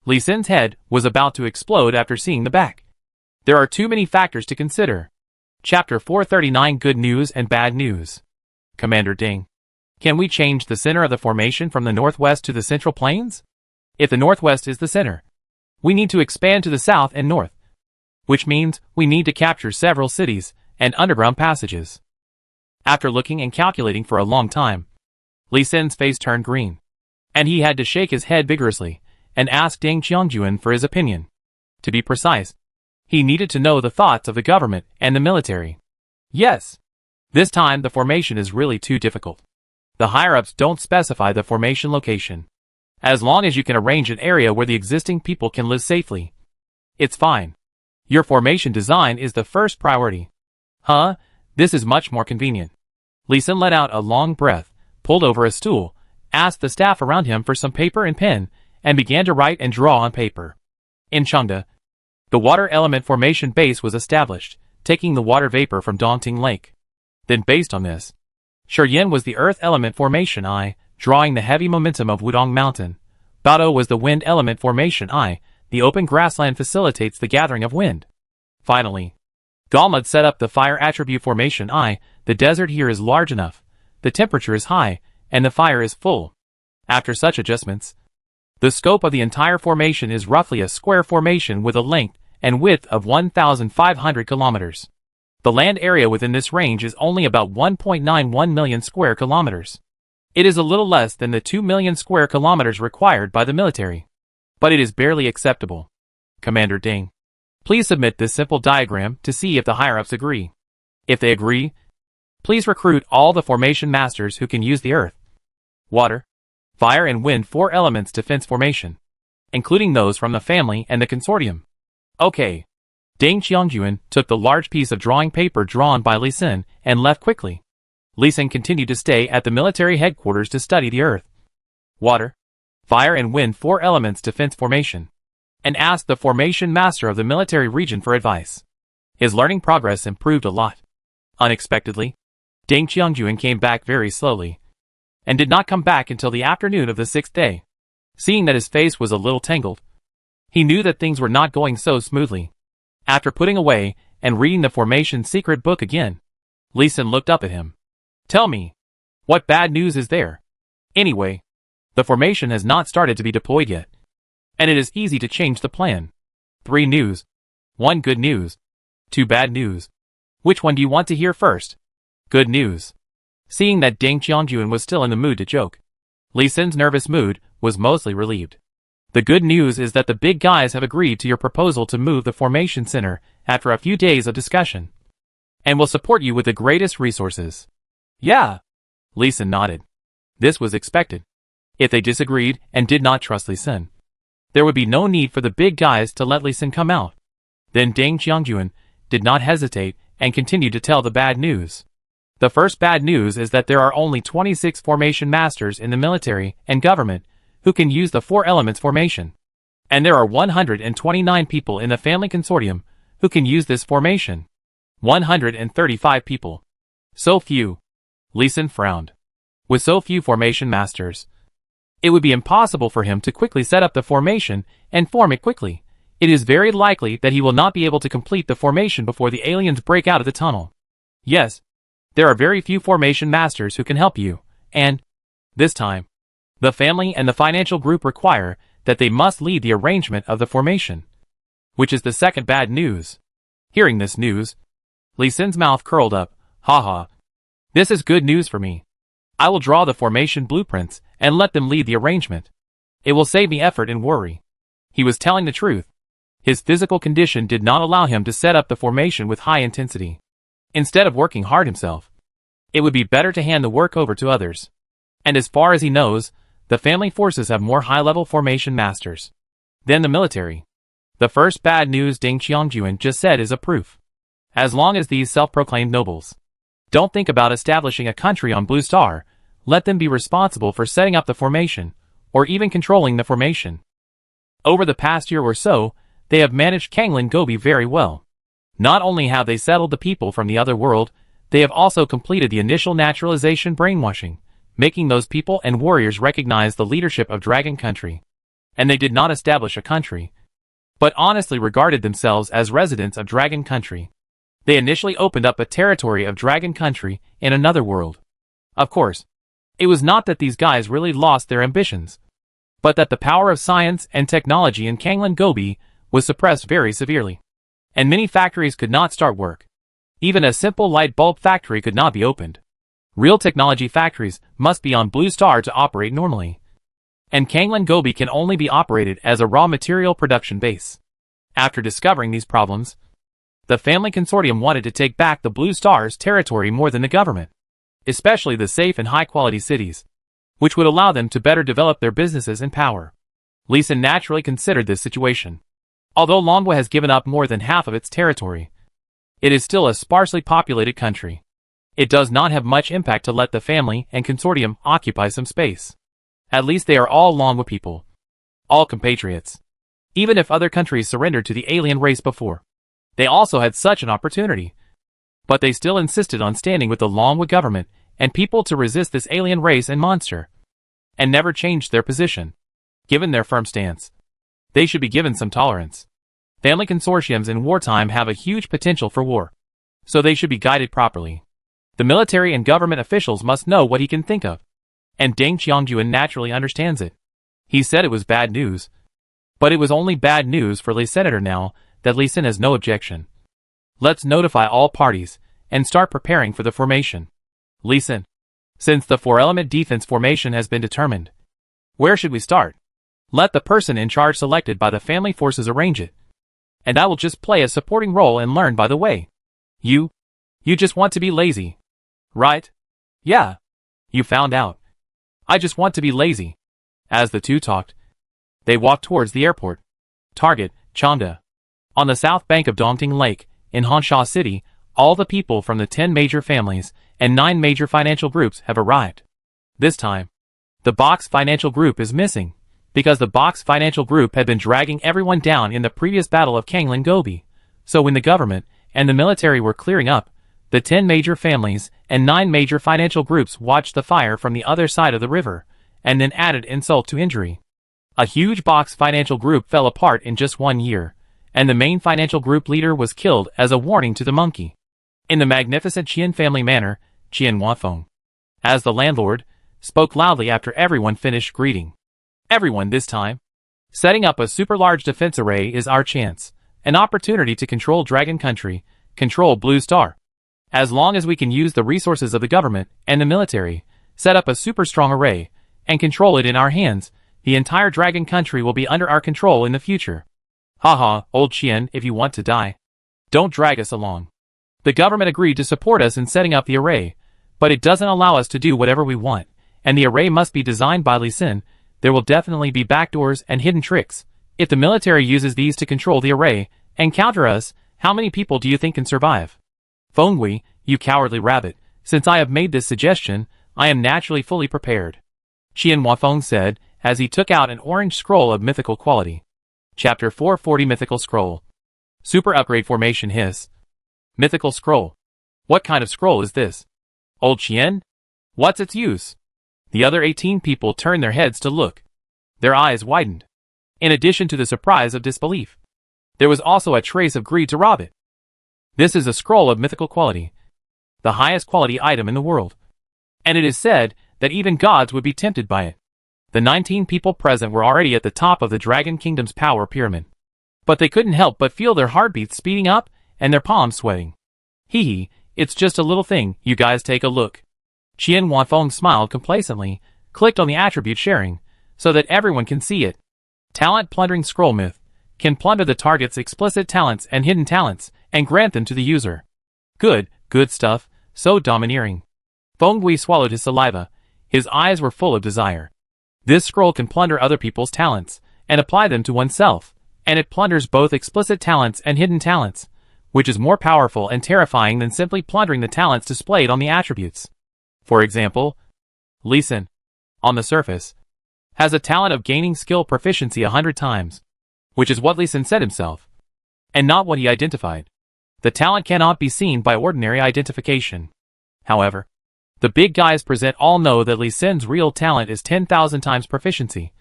Lee Sin's head was about to explode after seeing the back. There are too many factors to consider. Chapter 439, Good News and Bad News. Commander Ding, can we change the center of the formation from the northwest to the central plains? If the northwest is the center, we need to expand to the south and north, which means we need to capture several cities and underground passages. After looking and calculating for a long time, Lee Sin's face turned green, and he had to shake his head vigorously and ask Deng Qiangyuan for his opinion. To be precise, he needed to know the thoughts of the government and the military. Yes, this time the formation is really too difficult. The higher-ups don't specify the formation location. As long as you can arrange an area where the existing people can live safely, it's fine. Your formation design is the first priority. This is much more convenient. Lee Sin let out a long breath, pulled over a stool, asked the staff around him for some paper and pen, and began to write and draw on paper. In Chengde, the water element formation base was established, taking the water vapor from Dongting Lake. Then based on this, Shiyin was the earth element formation I, drawing the heavy momentum of Wudong Mountain. Baotou was the wind element formation I, the open grassland facilitates the gathering of wind. Finally, Galmud set up the fire attribute formation I, the desert here is large enough, the temperature is high, and the fire is full. After such adjustments, the scope of the entire formation is roughly a square formation with a length and width of 1,500 kilometers. The land area within this range is only about 1.91 million square kilometers. It is a little less than the 2 million square kilometers required by the military, but it is barely acceptable. Commander Ding, please submit this simple diagram to see if the higher-ups agree. If they agree, please recruit all the formation masters who can use the earth, water, fire and wind 4 elements defense formation, including those from the family and the consortium. Okay. Deng Qiangyuan took the large piece of drawing paper drawn by Lee Sin and left quickly. Lee Sin continued to stay at the military headquarters to study the earth, water, fire and wind 4 elements defense formation, and asked the formation master of the military region for advice. His learning progress improved a lot. Unexpectedly, Deng Qiangyuan came back very slowly, and did not come back until the afternoon of the 6th day. Seeing that his face was a little tangled, he knew that things were not going so smoothly. After putting away and reading the formation secret book again, Lee Sin looked up at him. Tell me, what bad news is there? Anyway, the formation has not started to be deployed yet, and it is easy to change the plan. 3 news, 1 good news, 2 bad news. Which one do you want to hear first? Good news. Seeing that Ding Qiangyuan was still in the mood to joke, Li Sin's nervous mood was mostly relieved. The good news is that the big guys have agreed to your proposal to move the formation center after a few days of discussion, and will support you with the greatest resources. Yeah. Li Sin nodded. This was expected. If they disagreed and did not trust Li Sin, there would be no need for the big guys to let Li Sin come out. Then Ding Qiangyuan did not hesitate and continued to tell the bad news. The first bad news is that there are only 26 formation masters in the military and government who can use the 4 elements formation. And there are 129 people in the family consortium who can use this formation. 135 people. So few. Li Sin frowned. With so few formation masters, it would be impossible for him to quickly set up the formation and form it quickly. It is very likely that he will not be able to complete the formation before the aliens break out of the tunnel. Yes, there are very few formation masters who can help you, and this time, the family and the financial group require that they must lead the arrangement of the formation, which is the second bad news. Hearing this news, Li Sin's mouth curled up. Haha. This is good news for me. I will draw the formation blueprints and let them lead the arrangement. It will save me effort and worry. He was telling the truth. His physical condition did not allow him to set up the formation with high intensity. Instead of working hard himself, it would be better to hand the work over to others. And as far as he knows, the family forces have more high-level formation masters than the military. The first bad news Ding Qiangyuan just said is a proof. As long as these self-proclaimed nobles don't think about establishing a country on Blue Star, let them be responsible for setting up the formation, or even controlling the formation. Over the past year or so, they have managed Kanglin Gobi very well. Not only have they settled the people from the other world, they have also completed the initial naturalization brainwashing, making those people and warriors recognize the leadership of Dragon Country. And they did not establish a country, but honestly regarded themselves as residents of Dragon Country. They initially opened up a territory of Dragon Country in another world. Of course, it was not that these guys really lost their ambitions, but that the power of science and technology in Kanglin Gobi was suppressed very severely, and many factories could not start work. Even a simple light bulb factory could not be opened. Real technology factories must be on Blue Star to operate normally, and Kanglin Gobi can only be operated as a raw material production base. After discovering these problems, the family consortium wanted to take back the Blue Star's territory more than the government, especially the safe and high-quality cities, which would allow them to better develop their businesses and power. Li Sin naturally considered this situation. Although Longwa has given up more than half of its territory, it is still a sparsely populated country. It does not have much impact to let the family and consortium occupy some space. At least they are all Longwa people. All compatriots. Even if other countries surrendered to the alien race before, they also had such an opportunity. But they still insisted on standing with the Longwa government and people to resist this alien race and monster, and never changed their position. Given their firm stance, they should be given some tolerance. Family consortiums in wartime have a huge potential for war, so they should be guided properly. The military and government officials must know what he can think of, and Ding Qiangyuan naturally understands it. He said it was bad news, but it was only bad news for Li Senator now that Li Sin has no objection. Let's notify all parties and start preparing for the formation. Li Sin, since the 4-element defense formation has been determined, where should we start? Let the person in charge selected by the family forces arrange it, and I will just play a supporting role and learn by the way. You just want to be lazy, right? Yeah. You found out. I just want to be lazy. As the two talked, they walked towards the airport. Target, Changde. On the south bank of Dongting Lake, in Hansha City, all the people from the 10 major families and 9 major financial groups have arrived. This time, the Box Financial Group is missing, because the Box Financial Group had been dragging everyone down in the previous battle of Kanglin Gobi. So when the government and the military were clearing up, the 10 major families and 9 major financial groups watched the fire from the other side of the river, and then added insult to injury. A huge Box Financial Group fell apart in just 1 year, and the main financial group leader was killed as a warning to the monkey. In the magnificent Qian family manner, Qian Huafeng, as the landlord, spoke loudly after everyone finished greeting. Everyone this time. Setting up a super large defense array is our chance, an opportunity to control Dragon Country, control Blue Star, As long as we can use the resources of the government and the military, set up a super strong array, and control it in our hands, the entire dragon country will be under our control in the future. Haha, old Qian, if you want to die, don't drag us along. The government agreed to support us in setting up the array, but it doesn't allow us to do whatever we want, and the array must be designed by Li Xin. There will definitely be backdoors and hidden tricks. If the military uses these to control the array and counter us, how many people do you think can survive? Fenghui, you cowardly rabbit, since I have made this suggestion, I am naturally fully prepared. Qian Huafeng said, as he took out an orange scroll of mythical quality. Chapter 440 Mythical Scroll. Super Upgrade Formation Hiss. Mythical Scroll. What kind of scroll is this? Old Qian? What's its use? The other 18 people turned their heads to look. Their eyes widened. In addition to the surprise of disbelief, there was also a trace of greed to rob it. This is a scroll of mythical quality, the highest quality item in the world. And it is said that even gods would be tempted by it. The 19 people present were already at the top of the Dragon Kingdom's power pyramid. But they couldn't help but feel their heartbeats speeding up and their palms sweating. Hee hee, it's just a little thing, you guys take a look. Qian Huafeng smiled complacently, clicked on the attribute sharing, so that everyone can see it. Talent Plundering Scroll Myth. Can plunder the target's explicit talents and hidden talents, and grant them to the user. Good stuff, so domineering. Fenghui swallowed his saliva. His eyes were full of desire. This scroll can plunder other people's talents, and apply them to oneself, and it plunders both explicit talents and hidden talents, which is more powerful and terrifying than simply plundering the talents displayed on the attributes. For example, Li Xin, on the surface, has a talent of gaining skill proficiency 100 times, which is what Li Xin said himself, and not what he identified. The talent cannot be seen by ordinary identification. However, the big guys present all know that Li Xin's real talent is 10,000 times proficiency,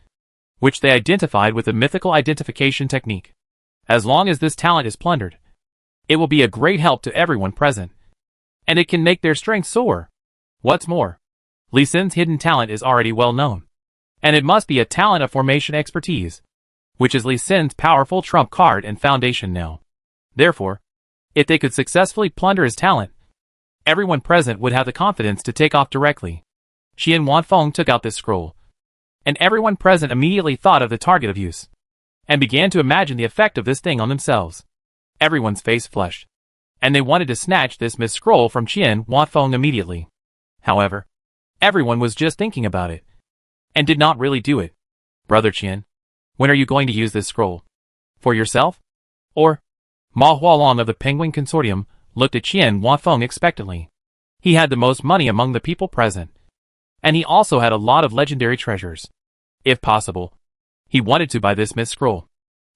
which they identified with the mythical identification technique. As long as this talent is plundered, it will be a great help to everyone present, and it can make their strength soar. What's more, Li Xin's hidden talent is already well known, and it must be a talent of formation expertise, which is Li Xin's powerful trump card and foundation now. Therefore, if they could successfully plunder his talent, everyone present would have the confidence to take off directly. Qian Huafeng took out this scroll, and everyone present immediately thought of the target of use, and began to imagine the effect of this thing on themselves. Everyone's face flushed, and they wanted to snatch this myth scroll from Qian Huafeng immediately. However, everyone was just thinking about it, and did not really do it. Brother Qian, when are you going to use this scroll? For yourself? Or? Ma Hualong of the Penguin Consortium looked at Qian Huafeng expectantly. He had the most money among the people present, and he also had a lot of legendary treasures. If possible, he wanted to buy this myth scroll.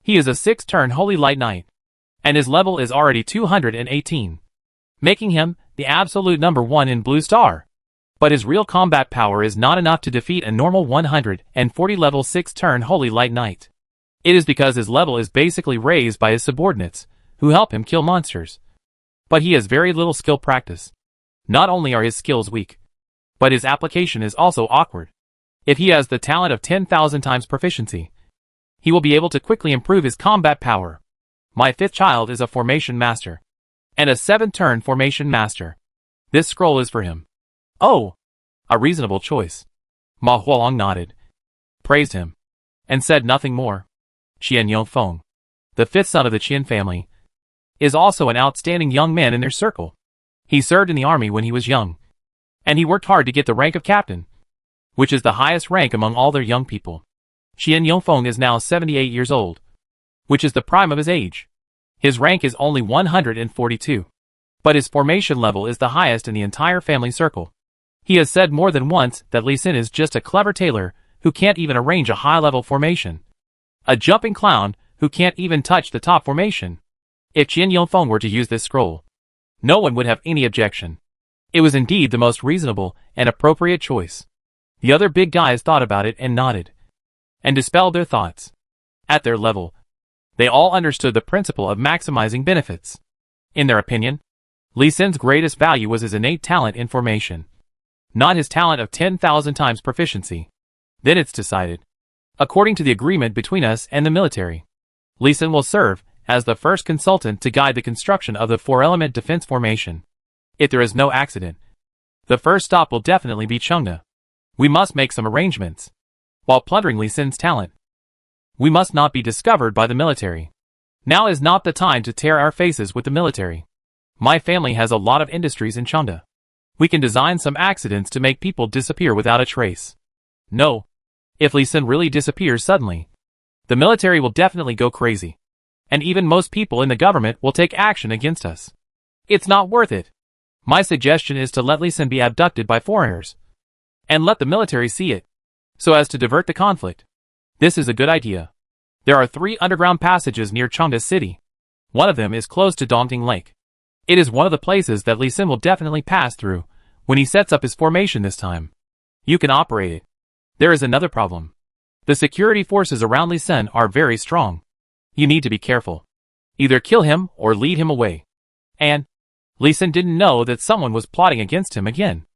He is a 6-turn Holy Light Knight, and his level is already 218, making him the absolute number 1 in Blue Star. But his real combat power is not enough to defeat a normal 140 level 6-turn Holy Light Knight. It is because his level is basically raised by his subordinates, who help him kill monsters. But he has very little skill practice. Not only are his skills weak, but his application is also awkward. If he has the talent of 10,000 times proficiency, he will be able to quickly improve his combat power. My 5th child is a formation master, and a 7-turn formation master. This scroll is for him. Oh, a reasonable choice. Ma Hualong nodded, praised him, and said nothing more. Qian Huafeng, the 5th son of the Qian family, is also an outstanding young man in their circle. He served in the army when he was young, and he worked hard to get the rank of captain, which is the highest rank among all their young people. Qian Huafeng is now 78 years old, which is the prime of his age. His rank is only 142, but his formation level is the highest in the entire family circle. He has said more than once that Li Xin is just a clever tailor who can't even arrange a high-level formation, a jumping clown who can't even touch the top formation. If Qian Huafeng were to use this scroll, no one would have any objection. It was indeed the most reasonable and appropriate choice. The other big guys thought about it and nodded, and dispelled their thoughts. At their level, they all understood the principle of maximizing benefits. In their opinion, Li Xin's greatest value was his innate talent in formation, not his talent of 10,000 times proficiency. Then it's decided. According to the agreement between us and the military, Li Xin will serve as the first consultant to guide the construction of the 4-element defense formation. If there is no accident, the first stop will definitely be Chengda. We must make some arrangements. While plundering Li Sin's talent, we must not be discovered by the military. Now is not the time to tear our faces with the military. My family has a lot of industries in Chengda. We can design some accidents to make people disappear without a trace. No. If Li Sin really disappears suddenly, the military will definitely go crazy. And even most people in the government will take action against us. It's not worth it. My suggestion is to let Li Sin be abducted by foreigners. And let the military see it, so as to divert the conflict. This is a good idea. There are 3 underground passages near Chengda City. One of them is close to Dongting Lake. It is one of the places that Li Sin will definitely pass through when he sets up his formation this time. You can operate it. There is another problem. The security forces around Li Sin are very strong. You need to be careful. Either kill him or lead him away. And Li Sin didn't know that someone was plotting against him again.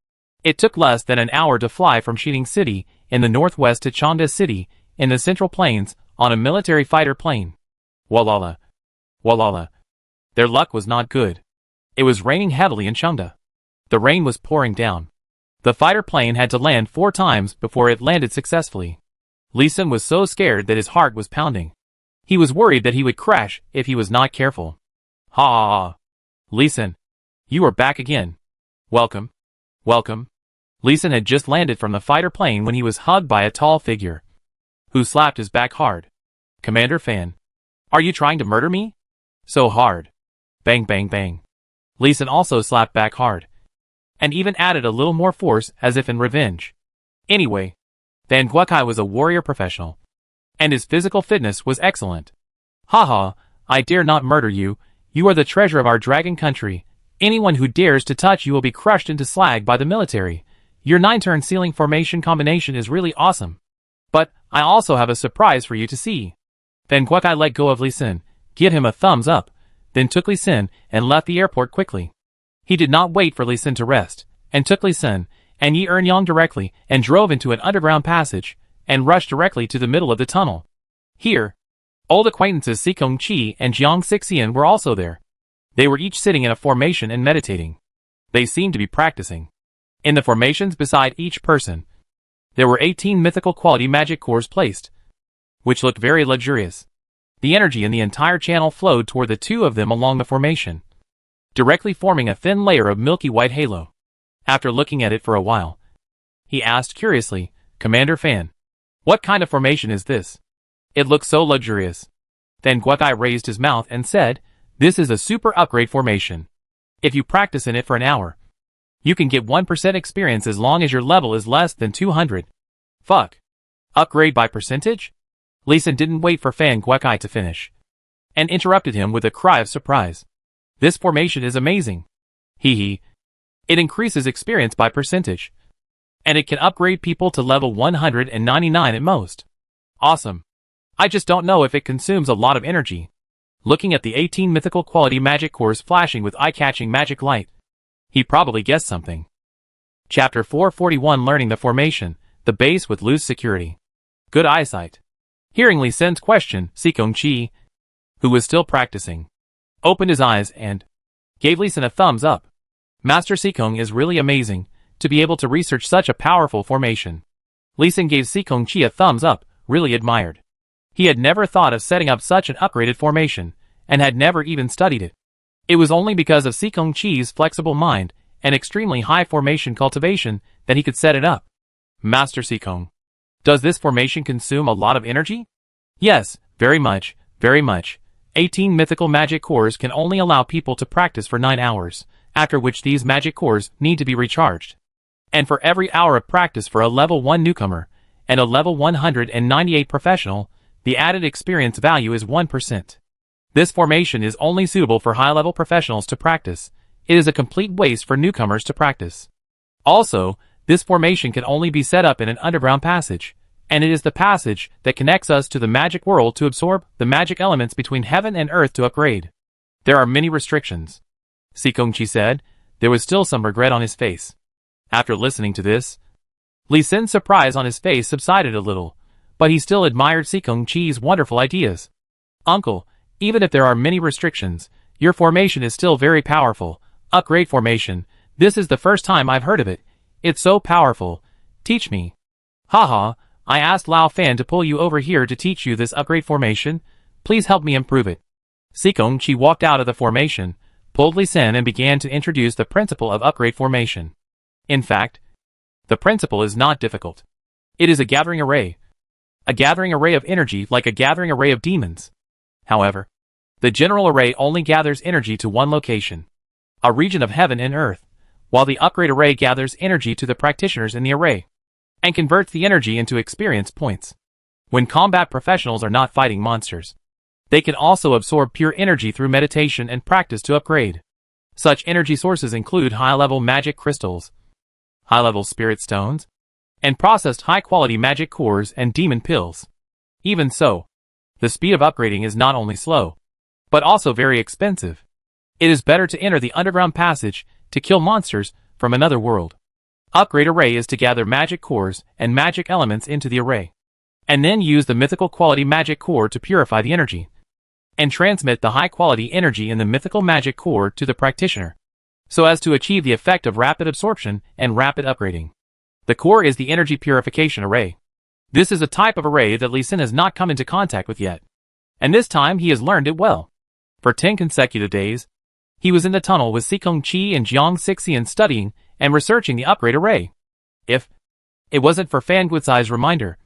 It took less than an hour to fly from Xining City in the northwest to Chengda City in the Central Plains on a military fighter plane. Walala. Walala. Their luck was not good. It was raining heavily in Chengda. The rain was pouring down. The fighter plane had to land 4 times before it landed successfully. Li Sin was so scared that his heart was pounding. He was worried that he would crash if he was not careful. Ha ha ha. Li Sin, you are back again. Welcome. Welcome. Li Sin had just landed from the fighter plane when he was hugged by a tall figure, who slapped his back hard. Commander Fan. Are you trying to murder me? So hard. Bang bang bang. Li Sin also slapped back hard, and even added a little more force as if in revenge. Anyway, Fan Guokai was a warrior professional, and his physical fitness was excellent. Haha, I dare not murder you. You are the treasure of our dragon country. Anyone who dares to touch you will be crushed into slag by the military. Your 9-turn ceiling formation combination is really awesome. But I also have a surprise for you to see. Fan Guokai let go of Li Sin, give him a thumbs up, then took Li Sin and left the airport quickly. He did not wait for Li Sin to rest, and took Li Sin and Yi Ernyang directly and drove into an underground passage and rushed directly to the middle of the tunnel. Here, old acquaintances Sikong Qi and Jiang Sixian were also there. They were each sitting in a formation and meditating. They seemed to be practicing. In the formations beside each person, there were 18 mythical quality magic cores placed, which looked very luxurious. The energy in the entire channel flowed toward the 2 of them along the formation, directly forming a thin layer of milky white halo. After looking at it for a while, he asked curiously, Commander Fan, what kind of formation is this? It looks so luxurious. Then Guokai raised his mouth and said, this is a super upgrade formation. If you practice in it for an hour, you can get 1% experience as long as your level is less than 200. Fuck. Upgrade by percentage? Li Sin didn't wait for Fan Guokai to finish, and interrupted him with a cry of surprise. This formation is amazing. Hee hee. It increases experience by percentage, and it can upgrade people to level 199 at most. Awesome. I just don't know if it consumes a lot of energy. Looking at the 18 mythical quality magic cores flashing with eye-catching magic light, he probably guessed something. Chapter 441 Learning the Formation, the base with loose security. Good eyesight. Hearing Li Sin's question, Sikong Qi, who was still practicing, opened his eyes and gave Li Sin a thumbs up. Master Sikong is really amazing to be able to research such a powerful formation. Li Sin gave Sikong Qi a thumbs up, really admired. He had never thought of setting up such an upgraded formation, and had never even studied it. It was only because of Sikong Qi's flexible mind and extremely high formation cultivation that he could set it up. Master Sikong, does this formation consume a lot of energy? Yes, very much, very much. 18 mythical magic cores can only allow people to practice for 9 hours, after which these magic cores need to be recharged. And for every hour of practice for a level 1 newcomer and a level 198 professional, the added experience value is 1%. This formation is only suitable for high-level professionals to practice. It is a complete waste for newcomers to practice. Also, this formation can only be set up in an underground passage, and it is the passage that connects us to the magic world to absorb the magic elements between heaven and earth to upgrade. There are many restrictions. Sikong Qi said. There was still some regret on his face. After listening to this, Li Sin's surprise on his face subsided a little, but he still admired Sikong Qi's wonderful ideas. Uncle, even if there are many restrictions, your formation is still very powerful. Upgrade formation. This is the first time I've heard of it. It's so powerful. Teach me. Haha, I asked Lao Fan to pull you over here to teach you this upgrade formation. Please help me improve it. Sikong Chi walked out of the formation, pulled Li Sen and began to introduce the principle of upgrade formation. In fact, the principle is not difficult. It is a gathering array. A gathering array of energy like a gathering array of demons. However, the general array only gathers energy to one location, a region of heaven and earth, while the upgrade array gathers energy to the practitioners in the array, and converts the energy into experience points. When combat professionals are not fighting monsters, they can also absorb pure energy through meditation and practice to upgrade. Such energy sources include high-level magic crystals, high-level spirit stones, and processed high-quality magic cores and demon pills. Even so, the speed of upgrading is not only slow, but also very expensive. It is better to enter the underground passage to kill monsters from another world. Upgrade array is to gather magic cores and magic elements into the array, and then use the mythical quality magic core to purify the energy, and transmit the high-quality energy in the mythical magic core to the practitioner, so as to achieve the effect of rapid absorption and rapid upgrading. The core is the energy purification array. This is a type of array that Li Sen has not come into contact with yet, and this time he has learned it well. For 10 consecutive days, he was in the tunnel with Sikong Chi and Jiang Sixian studying and researching the upgrade array. If it wasn't for Fan Guizai's reminder,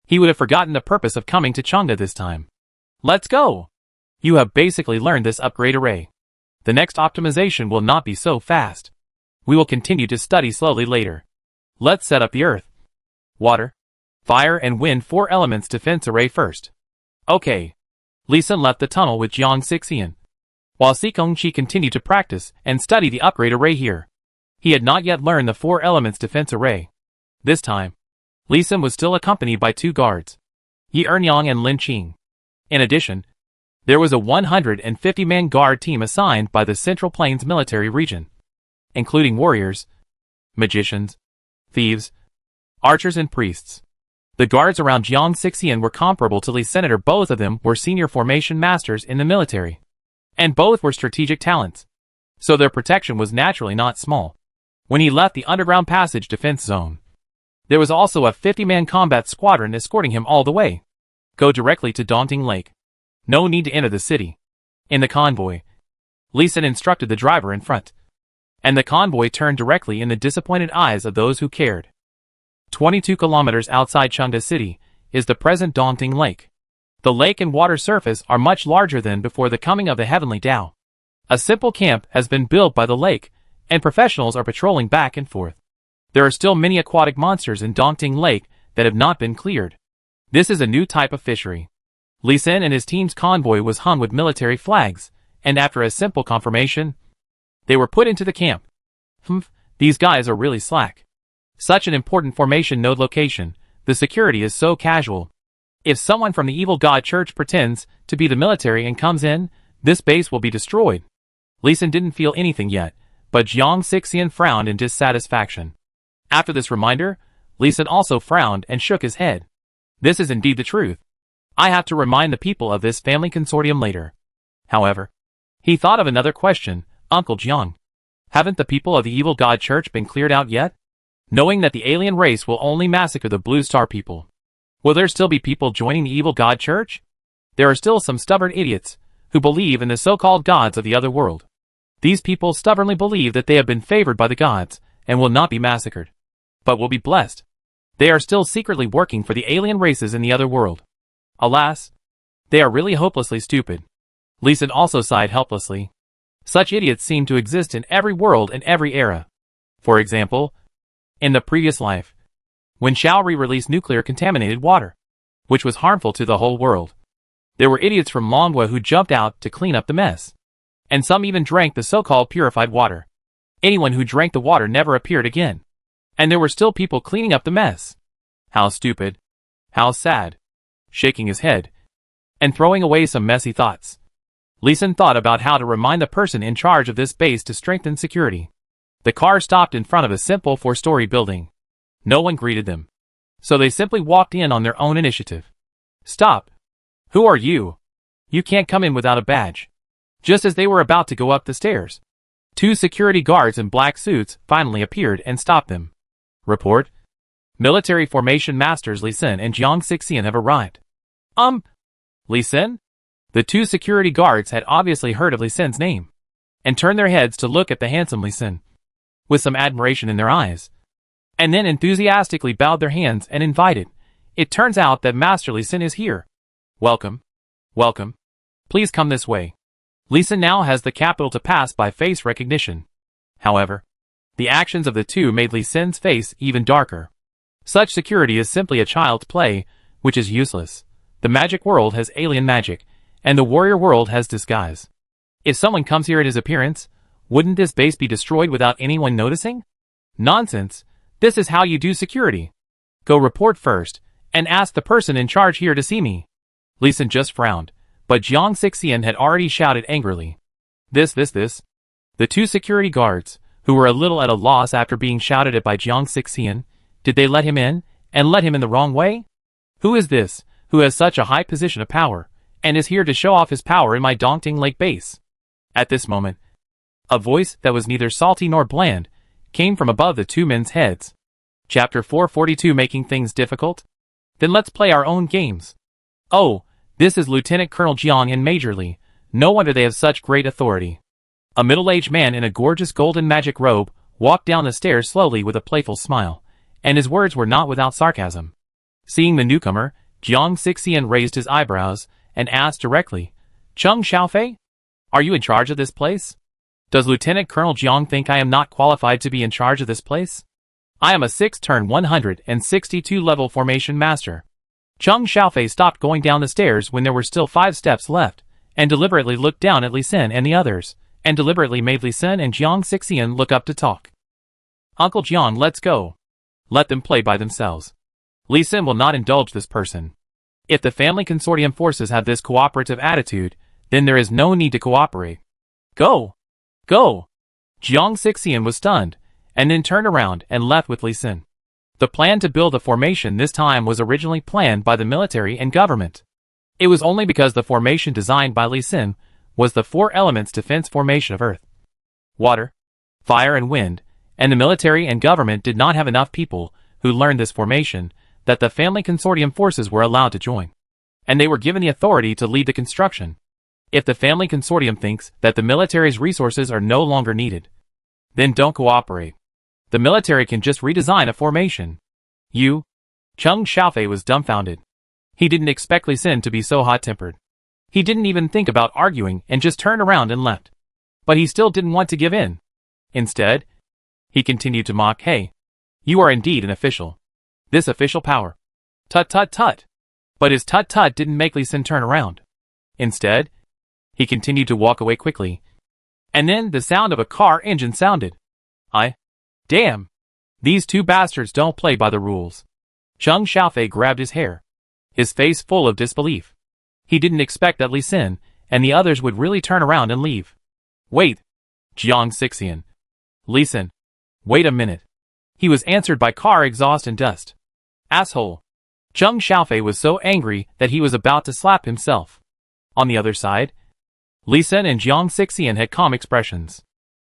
he would have forgotten the purpose of coming to Chengda this time. Let's go! You have basically learned this upgrade array. The next optimization will not be so fast. We will continue to study slowly later. Let's set up the earth, water, fire and wind 4 elements defense array first. Okay. Li Sen left the tunnel with Jiang Sixian, while Sikong Chi continued to practice and study the upgrade array here. He had not yet learned the 4 elements defense array. This time, Li Sen was still accompanied by 2 guards, Yi Ernyang and Lin Qing. In addition, there was a 150-man guard team assigned by the Central Plains military region, including warriors, magicians, thieves, archers and priests. The guards around Jiang Sixian were comparable to Li Senator. Both of them were senior formation masters in the military, and both were strategic talents, so their protection was naturally not small. When he left the underground passage defense zone, there was also a 50-man combat squadron escorting him all the way. Go directly to Daunting Lake. No need to enter the city. In the convoy, Li Sen instructed the driver in front, and the convoy turned directly in the disappointed eyes of those who cared. 22 kilometers outside Chengda City is the present Daunting Lake. The lake and water surface are much larger than before the coming of the Heavenly Tao. A simple camp has been built by the lake, and professionals are patrolling back and forth. There are still many aquatic monsters in Daunting Lake that have not been cleared. This is a new type of fishery. Li Sen and his team's convoy was hung with military flags, and after a simple confirmation, they were put into the camp. These guys are really slack. Such an important formation node location, the security is so casual. If someone from the Evil God Church pretends to be the military and comes in, this base will be destroyed. Li Sen didn't feel anything yet, but Jiang Sixian frowned in dissatisfaction. After this reminder, Li Sen also frowned and shook his head. This is indeed the truth. I have to remind the people of this family consortium later. However, he thought of another question. Uncle Jiang, haven't the people of the Evil God Church been cleared out yet? Knowing that the alien race will only massacre the Blue Star people, will there still be people joining the Evil God Church? There are still some stubborn idiots who believe in the so-called gods of the other world. These people stubbornly believe that they have been favored by the gods and will not be massacred, but will be blessed. They are still secretly working for the alien races in the other world. Alas, they are really hopelessly stupid. Li Sen also sighed helplessly. Such idiots seem to exist in every world and every era. For example, in the previous life, when Shaori released nuclear contaminated water, which was harmful to the whole world, there were idiots from Longwa who jumped out to clean up the mess. And some even drank the so-called purified water. Anyone who drank the water never appeared again. And there were still people cleaning up the mess. How stupid. How sad. Shaking his head and throwing away some messy thoughts, Li Sen thought about how to remind the person in charge of this base to strengthen security. The car stopped in front of a simple 4-story building. No one greeted them, so they simply walked in on their own initiative. Stop. Who are you? You can't come in without a badge. Just as they were about to go up the stairs, 2 security guards in black suits finally appeared and stopped them. Report. Military Formation Masters Li Sin and Jiang Xixian have arrived. Li Sin? The 2 security guards had obviously heard of Li Sin's name, and turned their heads to look at the handsome Li Sin, with some admiration in their eyes, and then enthusiastically bowed their hands and invited. It turns out that Master Li Sin is here. Welcome. Welcome. Please come this way. Li Sin now has the capital to pass by face recognition. However, the actions of the 2 made Li Sin's face even darker. Such security is simply a child's play, which is useless. The magic world has alien magic, and the warrior world has disguise. If someone comes here at his appearance, wouldn't this base be destroyed without anyone noticing? Nonsense. This is how you do security. Go report first, and ask the person in charge here to see me. Li Sin just frowned, but Jiang Xixian had already shouted angrily. This. The 2 security guards, who were a little at a loss after being shouted at by Jiang Xixian, did they let him in, and let him in the wrong way? Who is this, who has such a high position of power, and is here to show off his power in my Dongting Lake base? At this moment, a voice that was neither salty nor bland came from above the 2 men's heads. Chapter 442, Making Things Difficult? Then let's play our own games. Oh, this is Lieutenant Colonel Jiang and Major Li. No wonder they have such great authority. A middle-aged man in a gorgeous golden magic robe walked down the stairs slowly with a playful smile, and his words were not without sarcasm. Seeing the newcomer, Jiang Xixian raised his eyebrows and asked directly, Chung Xiaofei? Are you in charge of this place? Does Lieutenant Colonel Jiang think I am not qualified to be in charge of this place? I am a 6th-turn 162 level formation master. Chung Xiaofei stopped going down the stairs when there were still 5 steps left, and deliberately looked down at Li Sin and the others, and deliberately made Li Sin and Jiang Xixian look up to talk. Uncle Jiang, let's go. Let them play by themselves. Li Sin will not indulge this person. If the family consortium forces have this cooperative attitude, then there is no need to cooperate. Go! Go! Jiang Xixian was stunned, and then turned around and left with Li Sin. The plan to build the formation this time was originally planned by the military and government. It was only because the formation designed by Li Sin was the 4 elements defense formation of earth, water, fire and wind, and the military and government did not have enough people who learned this formation that the family consortium forces were allowed to join, and they were given the authority to lead the construction. If the family consortium thinks that the military's resources are no longer needed, then don't cooperate. The military can just redesign a formation. Chung Xiaofei was dumbfounded. He didn't expect Li Sin to be so hot-tempered. He didn't even think about arguing and just turned around and left. But he still didn't want to give in. Instead, he continued to mock, Hey, you are indeed an official. This official power. Tut tut tut. But his tut tut didn't make Li Sin turn around. Instead, he continued to walk away quickly. And then the sound of a car engine sounded. Damn. These 2 bastards don't play by the rules. Chung Xiaofei grabbed his hair, his face full of disbelief. He didn't expect that Li Sin and the others would really turn around and leave. Wait. Jiang Xixian. Li Sin. Wait a minute. He was answered by car exhaust and dust. Asshole. Chung Xiaofei was so angry that he was about to slap himself. On the other side, Li Sin and Jiang Xixian had calm expressions.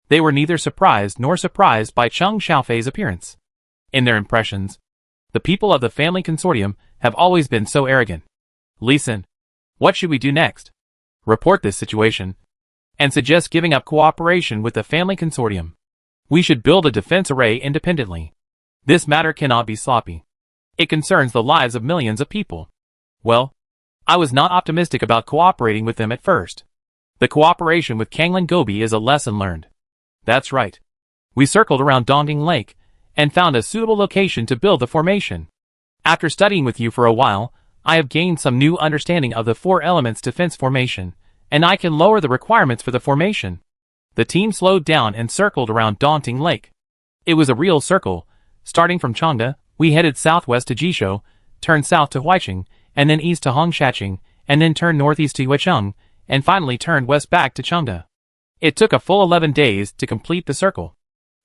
They were neither surprised nor surprised by Chung Xiaofei's appearance. In their impressions, the people of the family consortium have always been so arrogant. Li Sin, what should we do next? Report this situation, and suggest giving up cooperation with the family consortium. We should build a defense array independently. This matter cannot be sloppy. It concerns the lives of millions of people. Well, I was not optimistic about cooperating with them at first. The cooperation with Kanglin Gobi is a lesson learned. That's right. We circled around Dongting Lake and found a suitable location to build the formation. After studying with you for a while, I have gained some new understanding of the 4 elements defense formation, and I can lower the requirements for the formation. The team slowed down and circled around Dongting Lake. It was a real circle. Starting from Changde, we headed southwest to Jishou, turned south to Huicheng, and then east to Hongshacheng, and then turned northeast to Huicheng, and finally turned west back to Changde. It took a full 11 days to complete the circle.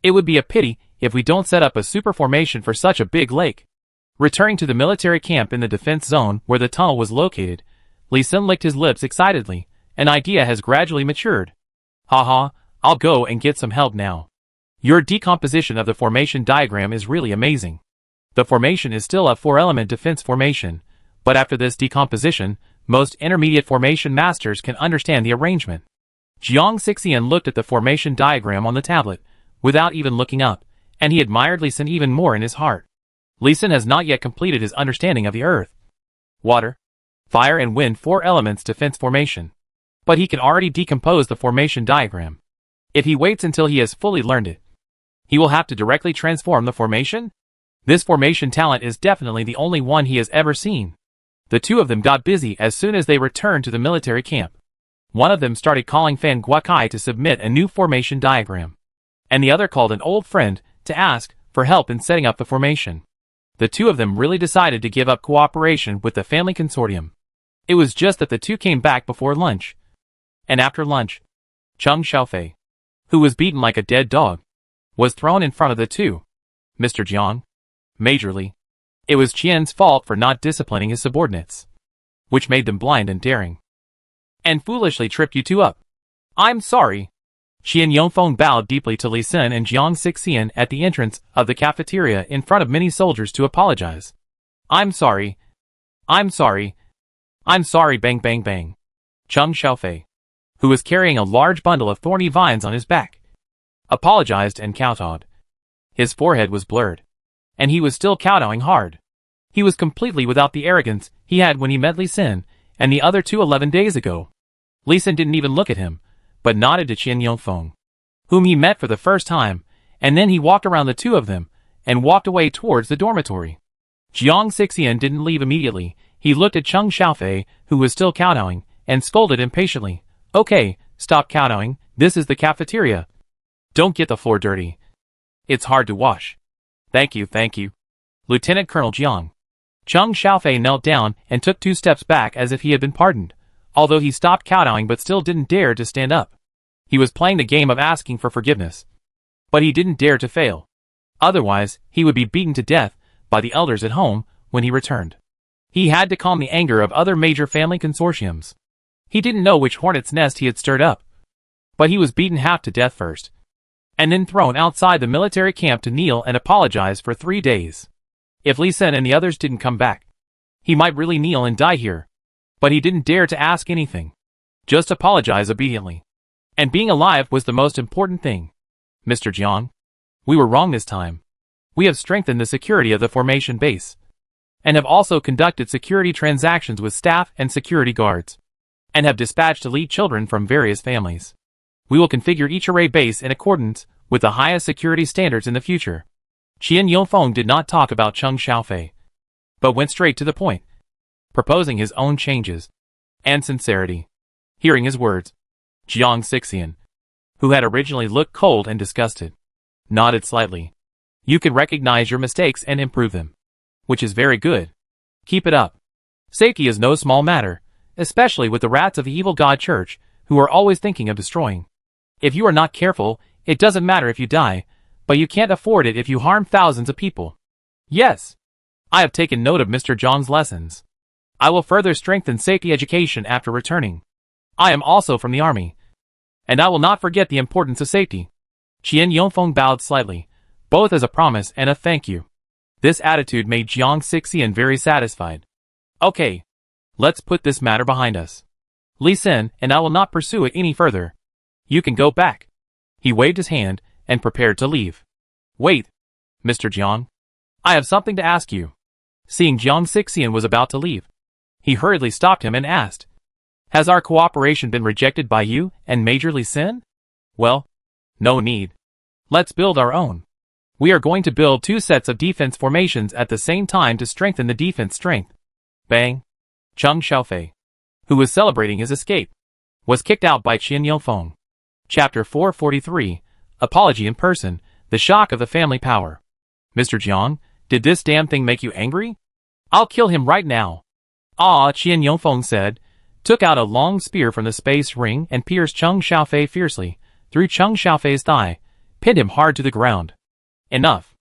It would be a pity if we don't set up a super formation for such a big lake. Returning to the military camp in the defense zone where the tunnel was located, Li Sin licked his lips excitedly. An idea has gradually matured. Haha, I'll go and get some help now. Your decomposition of the formation diagram is really amazing. The formation is still a 4-element defense formation, but after this decomposition, most intermediate formation masters can understand the arrangement. Jiang Xixian looked at the formation diagram on the tablet, without even looking up, and he admired Li Xin even more in his heart. Li Xin has not yet completed his understanding of the earth, water, fire and wind 4 elements defense formation. But he can already decompose the formation diagram. If he waits until he has fully learned it, he will have to directly transform the formation? This formation talent is definitely the only one he has ever seen. The two of them got busy as soon as they returned to the military camp. One of them started calling Fan Guakai to submit a new formation diagram, and the other called an old friend to ask for help in setting up the formation. The two of them really decided to give up cooperation with the family consortium. It was just that the two came back before lunch. And after lunch, Cheng Xiaofei, who was beaten like a dead dog, was thrown in front of the two. Mr. Jiang. Majorly. It was Qian's fault for not disciplining his subordinates, which made them blind and daring, and foolishly tripped you two up. I'm sorry. Qian Yongfeng bowed deeply to Li Xin and Jiang Xixian at the entrance of the cafeteria in front of many soldiers to apologize. I'm sorry. I'm sorry. I'm sorry bang bang bang. Cheng Xiaofei, who was carrying a large bundle of thorny vines on his back, apologized and kowtowed. His forehead was blurred, and he was still kowtowing hard. He was completely without the arrogance he had when he met Li Xin and the other two 11 days ago. Li Xin didn't even look at him, but nodded to Qian Yongfeng, whom he met for the first time, and then he walked around the two of them and walked away towards the dormitory. Jiang Xixian didn't leave immediately. He looked at Cheng Xiaofei, who was still kowtowing, and scolded impatiently. Okay, stop kowtowing, this is the cafeteria. Don't get the floor dirty. It's hard to wash. Thank you, Lieutenant Colonel Jiang. Cheng Xiaofei knelt down and took 2 steps back as if he had been pardoned, although he stopped kowtowing but still didn't dare to stand up. He was playing the game of asking for forgiveness, but he didn't dare to fail. Otherwise, he would be beaten to death by the elders at home when he returned. He had to calm the anger of other major family consortiums. He didn't know which hornet's nest he had stirred up, but he was beaten half to death first, and then thrown outside the military camp to kneel and apologize for 3 days. If Li Xin and the others didn't come back, he might really kneel and die here. But he didn't dare to ask anything. Just apologize obediently. And being alive was the most important thing. Mr. Jiang, we were wrong this time. We have strengthened the security of the formation base, and have also conducted security transactions with staff and security guards, and have dispatched elite children from various families. We will configure each array base in accordance with the highest security standards in the future. Qian Yongfeng did not talk about Cheng Xiaofei, but went straight to the point, proposing his own changes and sincerity. Hearing his words, Jiang Xixian, who had originally looked cold and disgusted, nodded slightly. You can recognize your mistakes and improve them, which is very good. Keep it up. Safety is no small matter, especially with the rats of the evil god church, who are always thinking of destroying. If you are not careful, it doesn't matter if you die, but you can't afford it if you harm thousands of people. Yes. I have taken note of Mr. Zhang's lessons. I will further strengthen safety education after returning. I am also from the army, and I will not forget the importance of safety. Qian Yongfeng bowed slightly, both as a promise and a thank you. This attitude made Jiang Xixian very satisfied. Okay, let's put this matter behind us. Li Xin and I will not pursue it any further. You can go back. He waved his hand and prepared to leave. Wait, Mr. Jiang. I have something to ask you. Seeing Jiang Xixian was about to leave, he hurriedly stopped him and asked, has our cooperation been rejected by you and Major Li Xin? Well, no need. Let's build our own. We are going to build 2 sets of defense formations at the same time to strengthen the defense strength. Bang. Cheng Xiaofei, who was celebrating his escape, was kicked out by Qian Yongfeng. Chapter 443, Apology in Person, The Shock of the Family Power. Mr. Jiang, did this damn thing make you angry? I'll kill him right now. Ah, Qian Yongfeng said, took out a long spear from the space ring and pierced Cheng Xiaofei fiercely, through Cheng Xiaofei's thigh, pinned him hard to the ground. Enough.